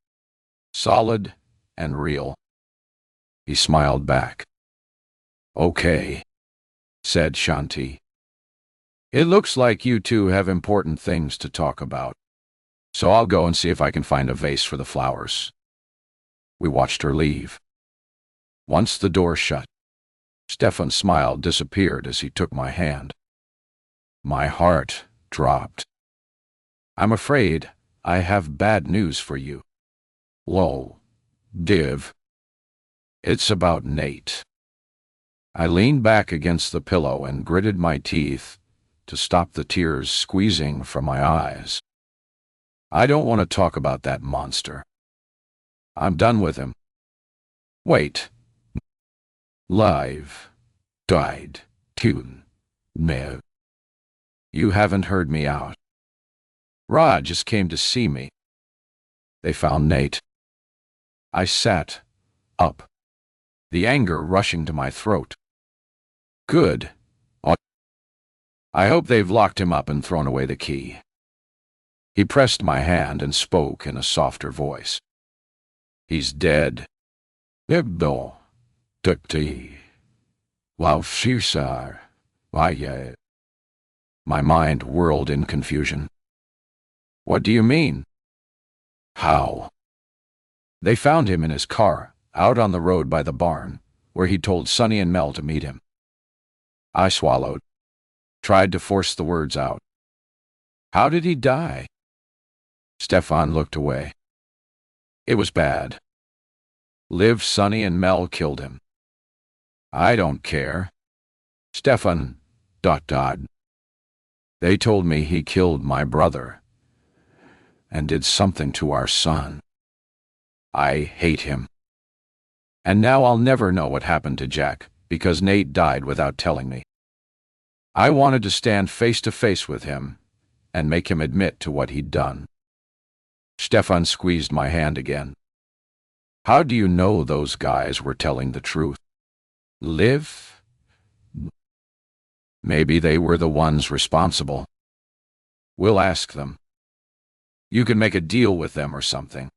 solid and real. He smiled back. Okay, said Shanti. It looks like you two have important things to talk about, so I'll go and see if I can find a vase for the flowers. We watched her leave. Once the door shut, Stefan's smile disappeared as he took my hand. My heart dropped. I'm afraid I have bad news for you. Whoa, Div. It's about Nate. I leaned back against the pillow and gritted my teeth to stop the tears squeezing from my eyes. I don't want to talk about that monster. I'm done with him. Wait. Live. Died. Tune. Mev. You haven't heard me out. Raj just came to see me. They found Nate. I sat up, the anger rushing to my throat. Good. I hope they've locked him up and thrown away the key. He pressed my hand and spoke in a softer voice. He's dead. Ibdo. Tukti. Wow, Shisar. Why, my mind whirled in confusion. What do you mean? How? They found him in his car, out on the road by the barn, where he told Sonny and Mel to meet him. I swallowed, tried to force the words out. How did he die? Stefan looked away. It was bad. Liv, Sonny, and Mel killed him. I don't care. Stefan, ... They told me he killed my brother and did something to our son. I hate him. And now I'll never know what happened to Jack because Nate died without telling me. I wanted to stand face to face with him and make him admit to what he'd done. Stefan squeezed my hand again. How do you know those guys were telling the truth? Liv? Maybe they were the ones responsible. We'll ask them. You can make a deal with them or something.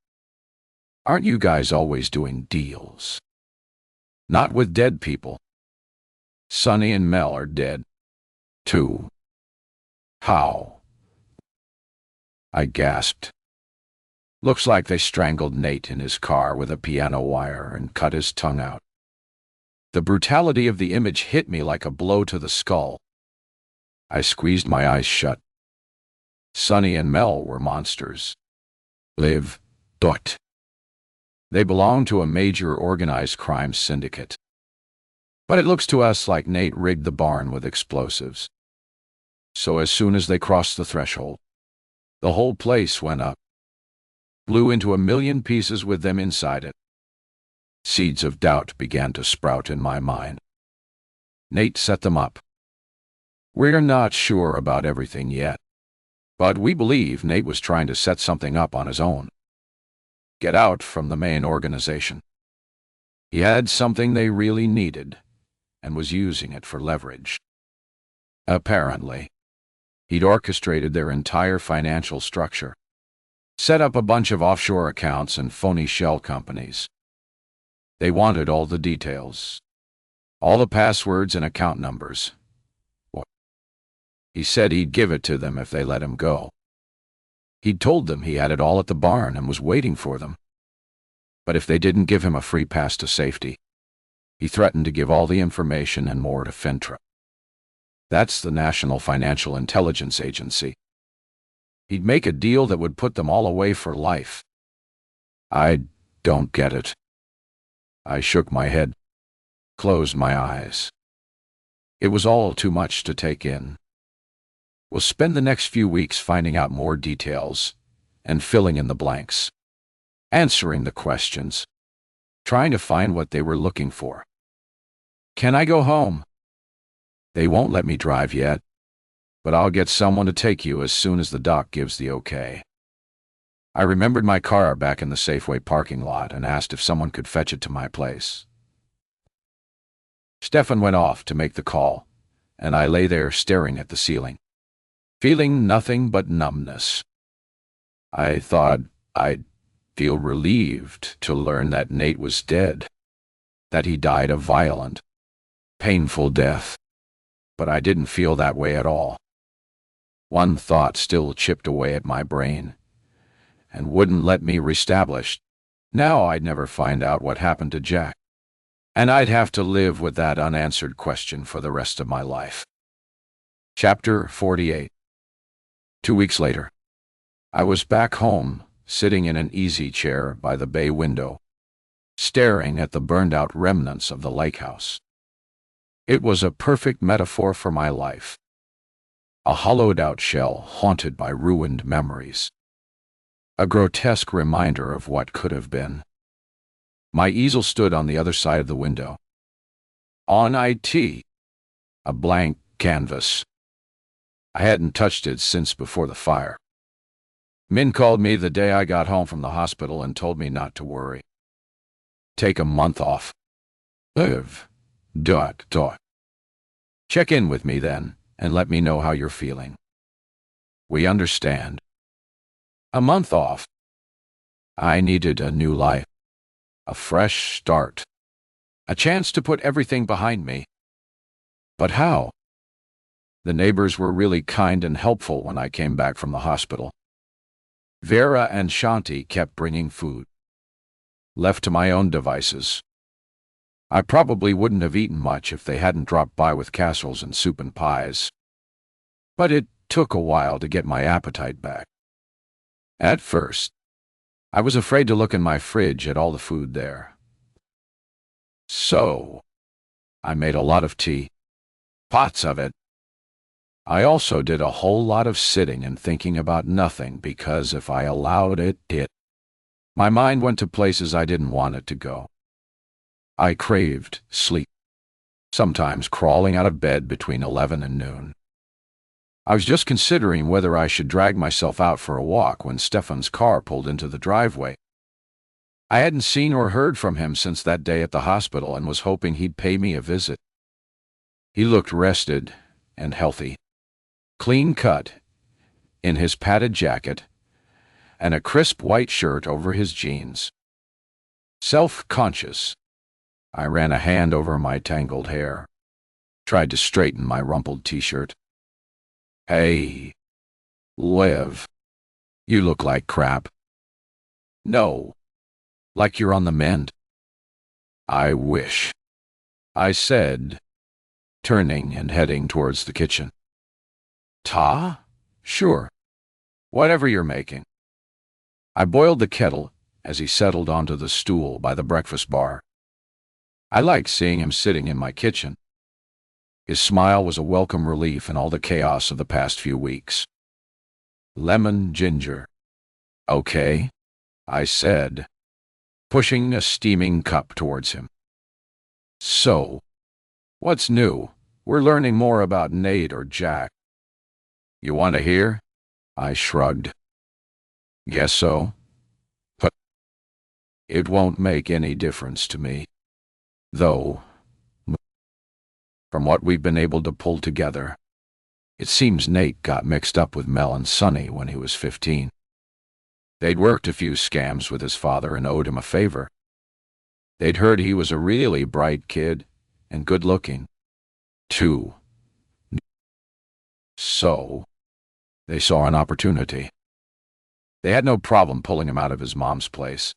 Aren't you guys always doing deals? Not with dead people. Sonny and Mel are dead, too. How? I gasped. Looks like they strangled Nate in his car with a piano wire and cut his tongue out. The brutality of the image hit me like a blow to the skull. I squeezed my eyes shut. Sonny and Mel were monsters. Liv. They belonged to a major organized crime syndicate. But it looks to us like Nate rigged the barn with explosives. So as soon as they crossed the threshold, the whole place went up, blew into a million pieces with them inside it. Seeds of doubt began to sprout in my mind. Nate set them up. We're not sure about everything yet, but we believe Nate was trying to set something up on his own. Get out from the main organization. He had something they really needed and was using it for leverage. Apparently, he'd orchestrated their entire financial structure, set up a bunch of offshore accounts and phony shell companies. They wanted all the details, all the passwords and account numbers. He said he'd give it to them if they let him go. He'd told them he had it all at the barn and was waiting for them. But if they didn't give him a free pass to safety, he threatened to give all the information and more to Fintra. That's the National Financial Intelligence Agency. He'd make a deal that would put them all away for life. I don't get it. I shook my head, closed my eyes. It was all too much to take in. We'll spend the next few weeks finding out more details and filling in the blanks, answering the questions, trying to find what they were looking for. Can I go home? They won't let me drive yet, but I'll get someone to take you as soon as the doc gives the okay. I remembered my car back in the Safeway parking lot and asked if someone could fetch it to my place. Stefan went off to make the call, and I lay there staring at the ceiling, feeling nothing but numbness. I thought I'd feel relieved to learn that Nate was dead, that he died a violent, painful death, but I didn't feel that way at all. One thought still chipped away at my brain and wouldn't let me reestablish. Now I'd never find out what happened to Jack, and I'd have to live with that unanswered question for the rest of my life. Chapter 48. 2 weeks later, I was back home, sitting in an easy chair by the bay window, staring at the burned-out remnants of the lake house. It was a perfect metaphor for my life. A hollowed-out shell haunted by ruined memories. A grotesque reminder of what could have been. My easel stood on the other side of the window. On it, a blank canvas. I hadn't touched it since before the fire. Min called me the day I got home from the hospital and told me not to worry. Take a month off. Live. Dot. Check in with me then, and let me know how you're feeling. We understand. A month off. I needed a new life. A fresh start. A chance to put everything behind me. But how? The neighbors were really kind and helpful when I came back from the hospital. Vera and Shanti kept bringing food. Left to my own devices, I probably wouldn't have eaten much if they hadn't dropped by with casseroles and soup and pies. But it took a while to get my appetite back. At first, I was afraid to look in my fridge at all the food there. So, I made a lot of tea, pots of it. I also did a whole lot of sitting and thinking about nothing because if I allowed it, my mind went to places I didn't want it to go. I craved sleep, sometimes crawling out of bed between 11 and noon. I was just considering whether I should drag myself out for a walk when Stefan's car pulled into the driveway. I hadn't seen or heard from him since that day at the hospital and was hoping he'd pay me a visit. He looked rested and healthy, clean-cut, in his padded jacket, and a crisp white shirt over his jeans. Self-conscious, I ran a hand over my tangled hair, tried to straighten my rumpled t-shirt. Hey, Liv, you look like crap. No, like you're on the mend. I wish, I said, turning and heading towards the kitchen. Ta? Sure, whatever you're making. I boiled the kettle as he settled onto the stool by the breakfast bar. I liked seeing him sitting in my kitchen. His smile was a welcome relief in all the chaos of the past few weeks. Lemon ginger. Okay, I said, pushing a steaming cup towards him. So, what's new? We're learning more about Nate or Jack. You want to hear? I shrugged. Guess so. But it won't make any difference to me. Though, from what we've been able to pull together, it seems Nate got mixed up with Mel and Sonny when he was 15. They'd worked a few scams with his father and owed him a favor. They'd heard he was a really bright kid and good-looking, too. So, they saw an opportunity. They had no problem pulling him out of his mom's place.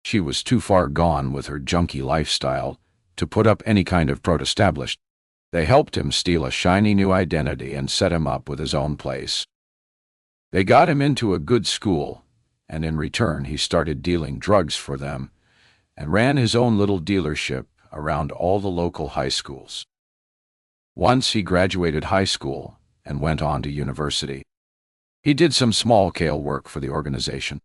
She was too far gone with her junky lifestyle to put up any kind of pro-established. They helped him steal a shiny new identity and set him up with his own place. They got him into a good school, and in return he started dealing drugs for them and ran his own little dealership around all the local high schools. Once he graduated high school and went on to university. He did some small-scale work for the organization,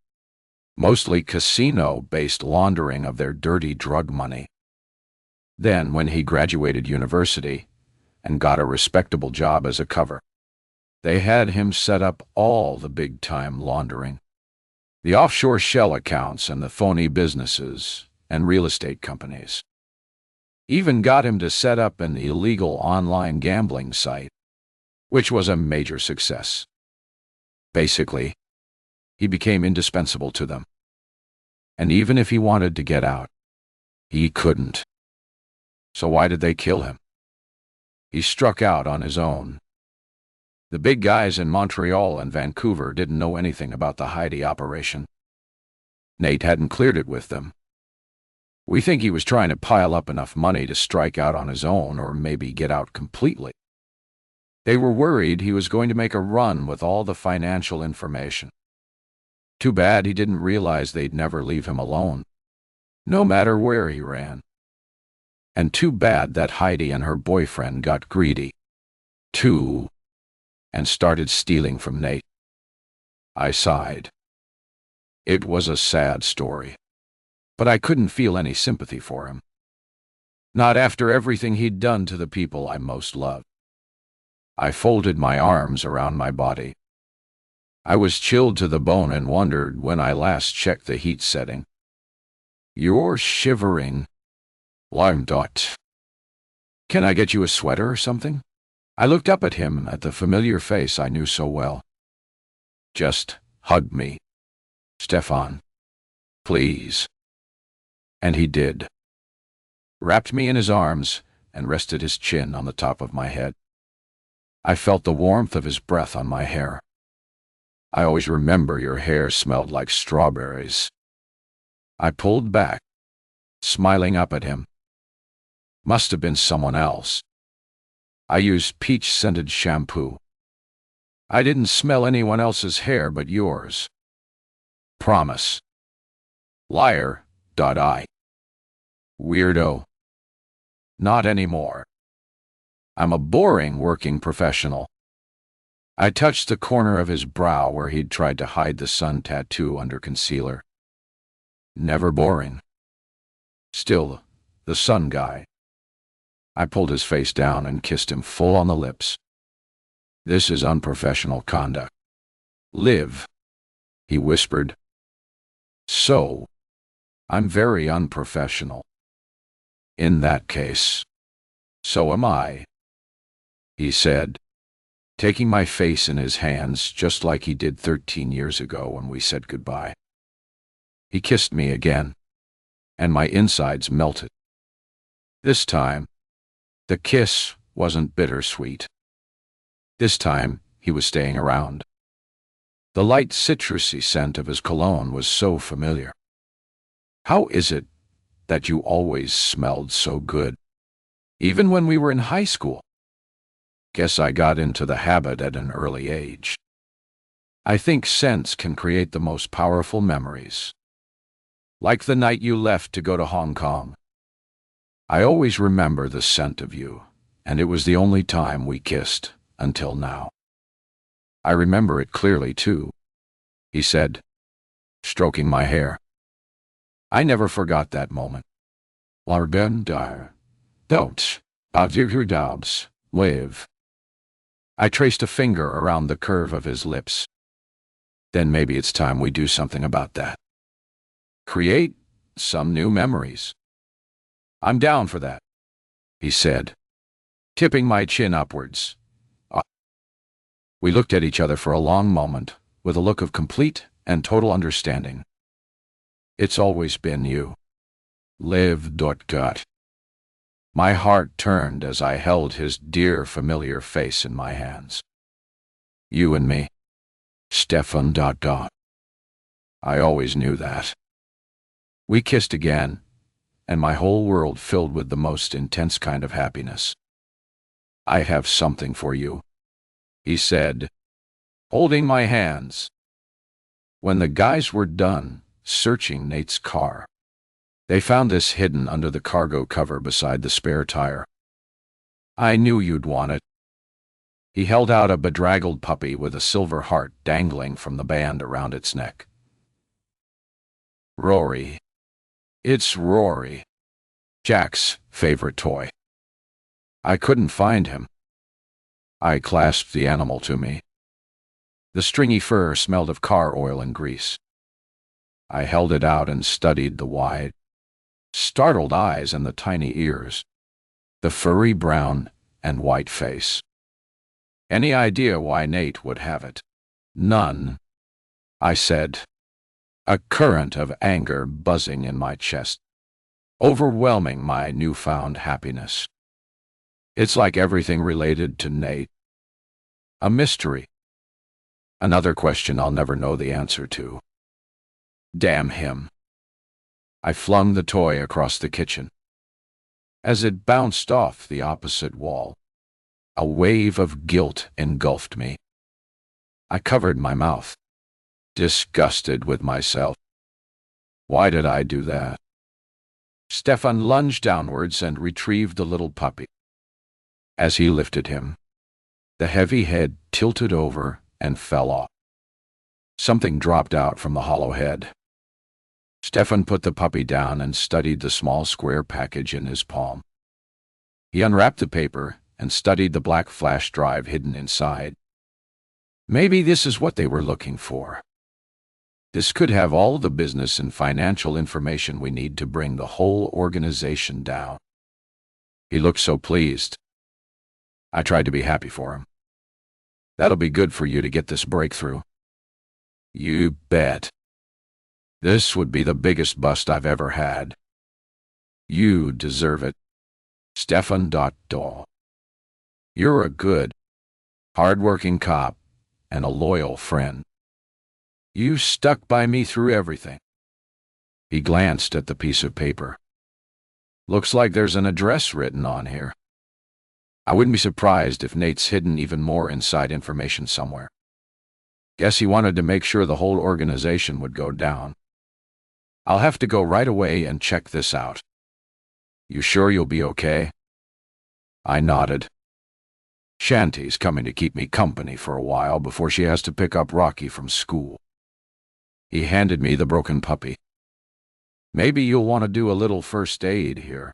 mostly casino-based laundering of their dirty drug money. Then, when he graduated university and got a respectable job as a cover, they had him set up all the big-time laundering, the offshore shell accounts and the phony businesses and real estate companies. Even got him to set up an illegal online gambling site, which was a major success. Basically, he became indispensable to them. And even if he wanted to get out, he couldn't. So why did they kill him? He struck out on his own. The big guys in Montreal and Vancouver didn't know anything about the Heidi operation. Nate hadn't cleared it with them. We think he was trying to pile up enough money to strike out on his own or maybe get out completely. They were worried he was going to make a run with all the financial information. Too bad he didn't realize they'd never leave him alone, no matter where he ran. And too bad that Heidi and her boyfriend got greedy, too, and started stealing from Nate. I sighed. It was a sad story, but I couldn't feel any sympathy for him. Not after everything he'd done to the people I most loved. I folded my arms around my body. I was chilled to the bone and wondered when I last checked the heat setting. You're shivering. Lime dot. Can I get you a sweater or something? I looked up at him, at the familiar face I knew so well. Just hug me, Stefan. Please. And he did. Wrapped me in his arms and rested his chin on the top of my head. I felt the warmth of his breath on my hair. I always remember your hair smelled like strawberries. I pulled back, smiling up at him. Must have been someone else. I used peach-scented shampoo. I didn't smell anyone else's hair but yours. Promise. Liar. I. Weirdo. Not anymore. I'm a boring working professional. I touched the corner of his brow where he'd tried to hide the sun tattoo under concealer. Never boring. Still, the sun guy. I pulled his face down and kissed him full on the lips. This is unprofessional conduct. Liv, he whispered. So, I'm very unprofessional. In that case, so am I, he said, taking my face in his hands just like he did 13 years ago when we said goodbye. He kissed me again, and my insides melted. This time, the kiss wasn't bittersweet. This time, he was staying around. The light citrusy scent of his cologne was so familiar. How is it that you always smelled so good, even when we were in high school? Guess I got into the habit at an early age. I think scents can create the most powerful memories. Like the night you left to go to Hong Kong. I always remember the scent of you, and it was the only time we kissed until now. I remember it clearly, too, he said, stroking my hair. I never forgot that moment. Live. I traced a finger around the curve of his lips. Then maybe it's time we do something about that. Create some new memories. I'm down for that, he said, tipping my chin upwards. We looked at each other for a long moment, with a look of complete and total understanding. It's always been you. Live. My heart turned as I held his dear, familiar face in my hands. You and me. Stefan. I always knew that. We kissed again, and my whole world filled with the most intense kind of happiness. "I have something for you," he said, holding my hands. When the guys were done searching Nate's car, they found this hidden under the cargo cover beside the spare tire. "I knew you'd want it." He held out a bedraggled puppy with a silver heart dangling from the band around its neck. "Rory. It's Rory. Jack's favorite toy. I couldn't find him." I clasped the animal to me. The stringy fur smelled of car oil and grease. I held it out and studied the wide, startled eyes and the tiny ears, the furry brown and white face. Any idea why Nate would have it? "None," I said, a current of anger buzzing in my chest, overwhelming my newfound happiness. It's like everything related to Nate. A mystery. Another question I'll never know the answer to. Damn him. I flung the toy across the kitchen. As it bounced off the opposite wall, a wave of guilt engulfed me. I covered my mouth, disgusted with myself. Why did I do that? Stefan lunged downwards and retrieved the little puppy. As he lifted him, the heavy head tilted over and fell off. Something dropped out from the hollow head. Stefan put the puppy down and studied the small square package in his palm. He unwrapped the paper and studied the black flash drive hidden inside. Maybe this is what they were looking for. This could have all the business and financial information we need to bring the whole organization down. He looked so pleased. I tried to be happy for him. "That'll be good for you to get this breakthrough." "You bet. This would be the biggest bust I've ever had." "You deserve it. Stefan Dahl. You're a good, hard-working cop and a loyal friend. You stuck by me through everything." He glanced at the piece of paper. "Looks like there's an address written on here. I wouldn't be surprised if Nate's hidden even more inside information somewhere. Guess he wanted to make sure the whole organization would go down. I'll have to go right away and check this out. You sure you'll be okay?" I nodded. Shanti's coming to keep me company for a while before she has to pick up Rocky from school. He handed me the broken puppy. "Maybe you'll want to do a little first aid here."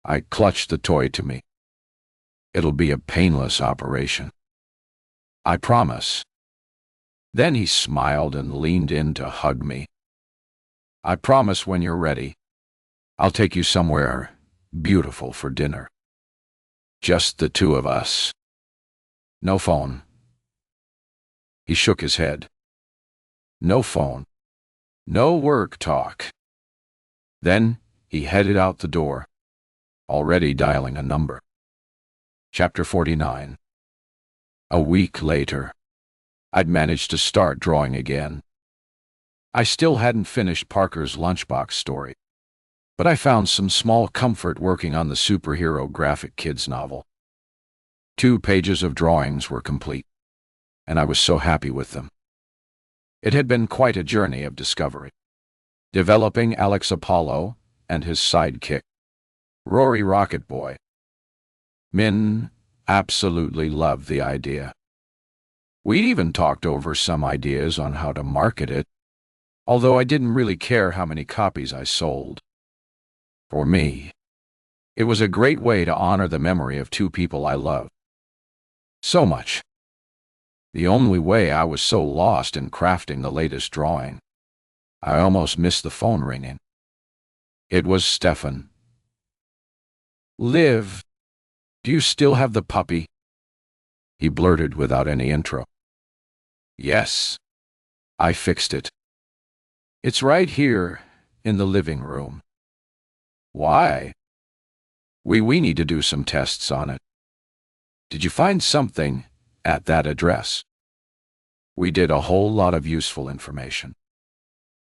I clutched the toy to me. "It'll be a painless operation. I promise." Then he smiled and leaned in to hug me. "I promise when you're ready, I'll take you somewhere beautiful for dinner. Just the two of us. No phone." He shook his head. "No phone. No work talk." Then he headed out the door, already dialing a number. Chapter 49. A week later, I'd managed to start drawing again. I still hadn't finished Parker's lunchbox story, but I found some small comfort working on the superhero graphic kids novel. 2 pages of drawings were complete, and I was so happy with them. It had been quite a journey of discovery, developing Alex Apollo and his sidekick, Rory Rocket Boy. Min absolutely loved the idea. We'd even talked over some ideas on how to market it, although I didn't really care how many copies I sold. For me, it was a great way to honor the memory of 2 people I loved so much. The only way I was so lost in crafting the latest drawing, I almost missed the phone ringing. It was Stefan. "Liv, do you still have the puppy?" he blurted without any intro. "Yes. I fixed it. It's right here in the living room." "Why?" We need to do some tests on it." "Did you find something at that address?" We did a whole lot of useful information.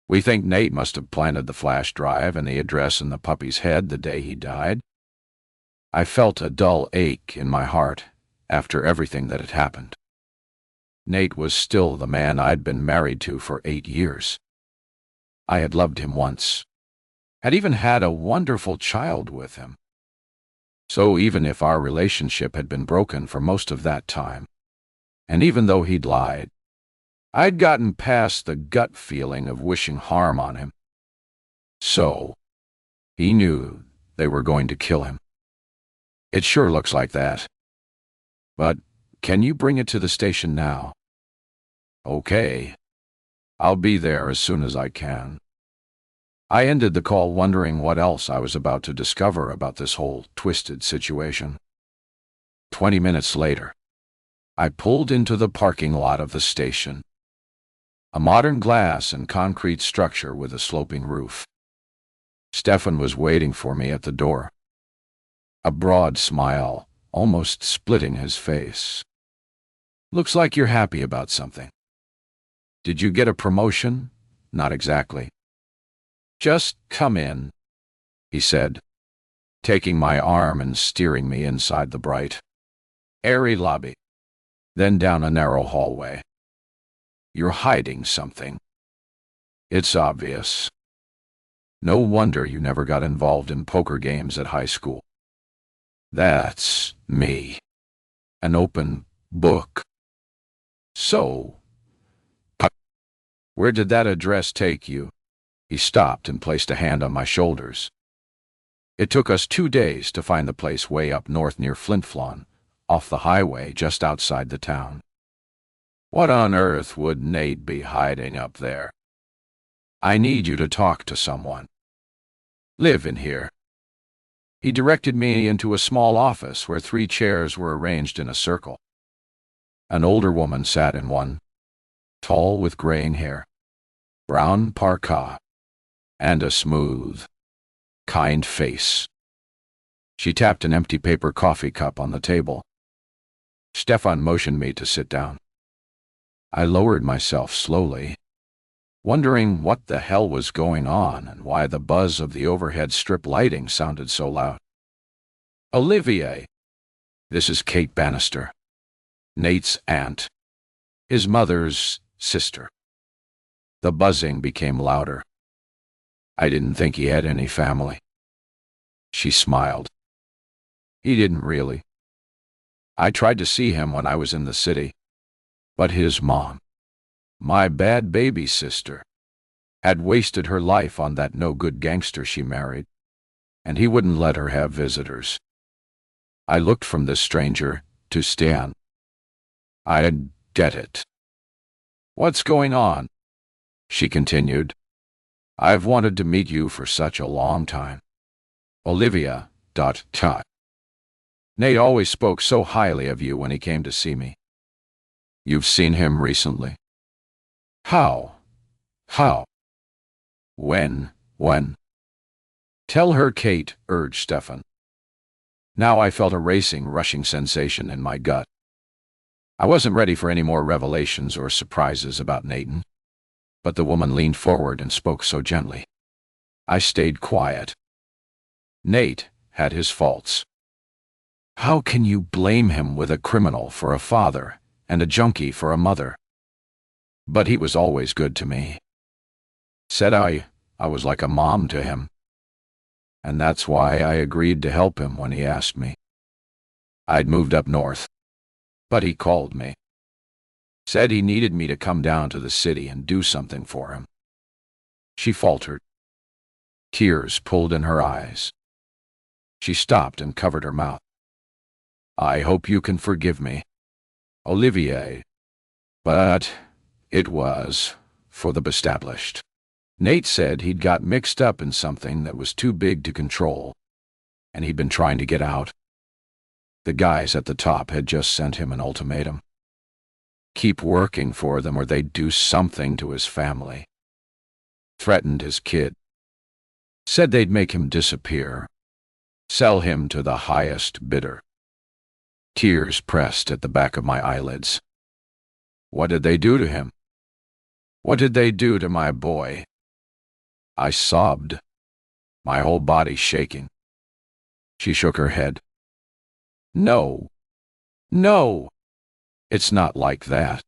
We think Nate must have planted the flash drive and the address in the puppy's head the day he died. I felt a dull ache in my heart after everything that had happened. Nate was still the man I'd been married to for 8 years. I had loved him once, had even had a wonderful child with him. So even if our relationship had been broken for most of that time, and even though he'd lied, I'd gotten past the gut feeling of wishing harm on him. So, he knew they were going to kill him. It sure looks like that. But can you bring it to the station now? Okay. I'll be there as soon as I can. I ended the call wondering what else I was about to discover about this whole twisted situation. 20 minutes later, I pulled into the parking lot of the station. A modern glass and concrete structure with a sloping roof. Stefan was waiting for me at the door. A broad smile, almost splitting his face. Looks like you're happy about something. Did you get a promotion? Not exactly. Just come in, he said, taking my arm and steering me inside the bright, airy lobby, then down a narrow hallway. You're hiding something. It's obvious. No wonder you never got involved in poker games at high school. That's me. An open book. So, where did that address take you? He stopped and placed a hand on my shoulders. It took us 2 days to find the place way up north near Flint Flon, off the highway just outside the town. What on earth would Nate be hiding up there? I need you to talk to someone. Live in here. He directed me into a small office where 3 chairs were arranged in a circle. An older woman sat in one, tall with graying hair, brown parka, and a smooth, kind face. She tapped an empty paper coffee cup on the table. Stefan motioned me to sit down. I lowered myself slowly, wondering what the hell was going on and why the buzz of the overhead strip lighting sounded so loud. Olivier, this is Kate Bannister, Nate's aunt, his mother's sister. The buzzing became louder. I didn't think he had any family. She smiled. He didn't really. I tried to see him when I was in the city, but his mom, my bad baby sister, had wasted her life on that no-good gangster she married, and he wouldn't let her have visitors. I looked from this stranger to Stan. I get it. What's going on? She continued. I've wanted to meet you for such a long time. Olivia. Nate always spoke so highly of you when he came to see me. You've seen him recently? How? When? Tell her, Kate, urged Stefan. Now I felt a racing, rushing sensation in my gut. I wasn't ready for any more revelations or surprises about Nathan, but the woman leaned forward and spoke so gently. I stayed quiet. Nate had his faults. How can you blame him with a criminal for a father and a junkie for a mother? But he was always good to me. Said I was like a mom to him. And that's why I agreed to help him when he asked me. I'd moved up north, but he called me. Said he needed me to come down to the city and do something for him. She faltered. Tears pulled in her eyes. She stopped and covered her mouth. I hope you can forgive me, Olivier, but it was for the established. Nate said he'd got mixed up in something that was too big to control, and he'd been trying to get out. The guys at the top had just sent him an ultimatum. Keep working for them or they'd do something to his family. Threatened his kid. Said they'd make him disappear. Sell him to the highest bidder. Tears pressed at the back of my eyelids. What did they do to him? What did they do to my boy? I sobbed, my whole body shaking. She shook her head. No, no, it's not like that.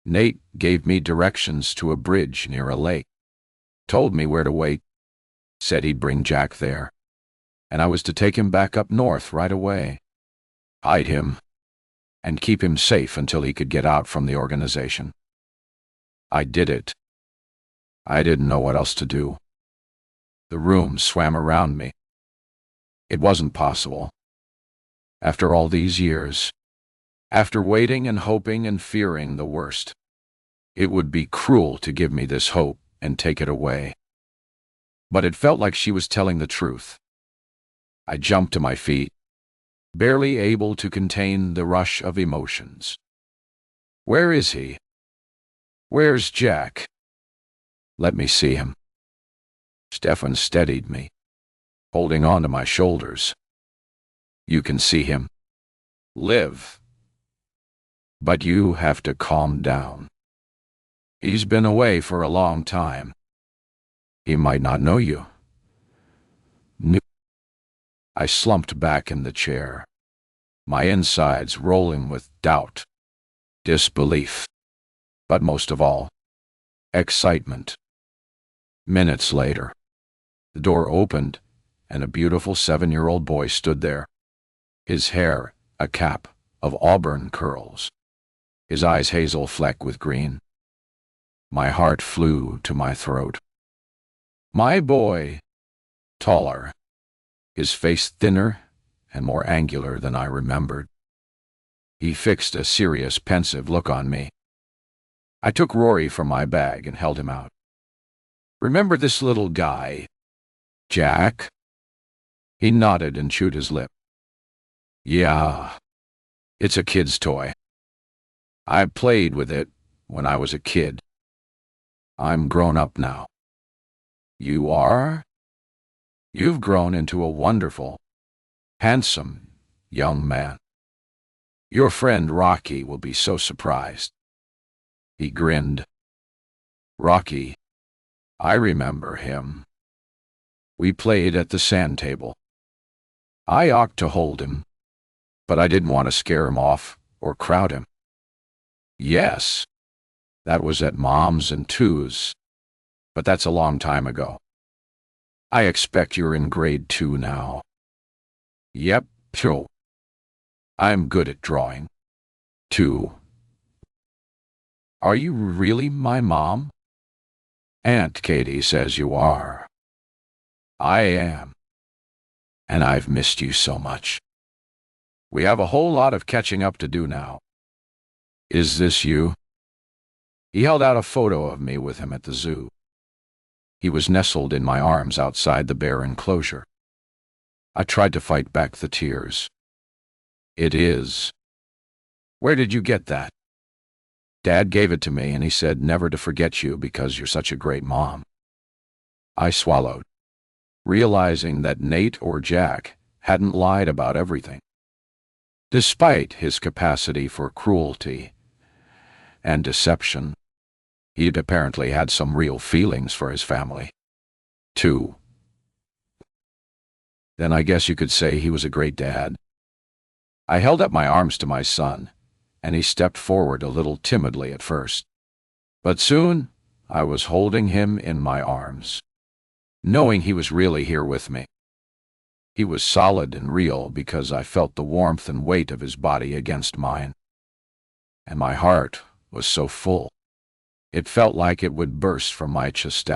Nate gave me directions to a bridge near a lake, told me where to wait, said he'd bring Jack there, and I was to take him back up north right away, hide him, and keep him safe until he could get out from the organization. I did it. I didn't know what else to do. The room swam around me. It wasn't possible. After all these years, after waiting and hoping and fearing the worst, it would be cruel to give me this hope and take it away. But it felt like she was telling the truth. I jumped to my feet, barely able to contain the rush of emotions. Where is he? Where's Jack? Let me see him. Stefan steadied me, holding on to my shoulders. You can see him. Live. But you have to calm down. He's been away for a long time. He might not know you. I slumped back in the chair, my insides rolling with doubt, disbelief, but most of all, excitement. Minutes later, the door opened, and a beautiful 7-year-old boy stood there, his hair a cap of auburn curls, his eyes hazel flecked with green. My heart flew to my throat. My boy, taller, his face thinner and more angular than I remembered. He fixed a serious, pensive look on me. I took Rory from my bag and held him out. Remember this little guy, Jack? He nodded and chewed his lip. Yeah, it's a kid's toy. I played with it when I was a kid. I'm grown up now. You are? You've grown into a wonderful, handsome young man. Your friend Rocky will be so surprised. He grinned. Rocky, I remember him. We played at the sand table. I ought to hold him, but I didn't want to scare him off or crowd him. Yes, that was at Mom's and Two's, but that's a long time ago. I expect you're in grade 2 now. Yep, phew. I'm good at drawing. 2. Are you really my mom? Aunt Katie says you are. I am. And I've missed you so much. We have a whole lot of catching up to do now. Is this you? He held out a photo of me with him at the zoo. He was nestled in my arms outside the bear enclosure. I tried to fight back the tears. It is. Where did you get that? Dad gave it to me and he said never to forget you because you're such a great mom. I swallowed, realizing that Nate or Jack hadn't lied about everything. Despite his capacity for cruelty and deception, he'd apparently had some real feelings for his family, too. Then I guess you could say he was a great dad. I held up my arms to my son, and he stepped forward a little timidly at first. But soon, I was holding him in my arms, knowing he was really here with me. He was solid and real because I felt the warmth and weight of his body against mine. And my heart was so full. It felt like it would burst from my chest.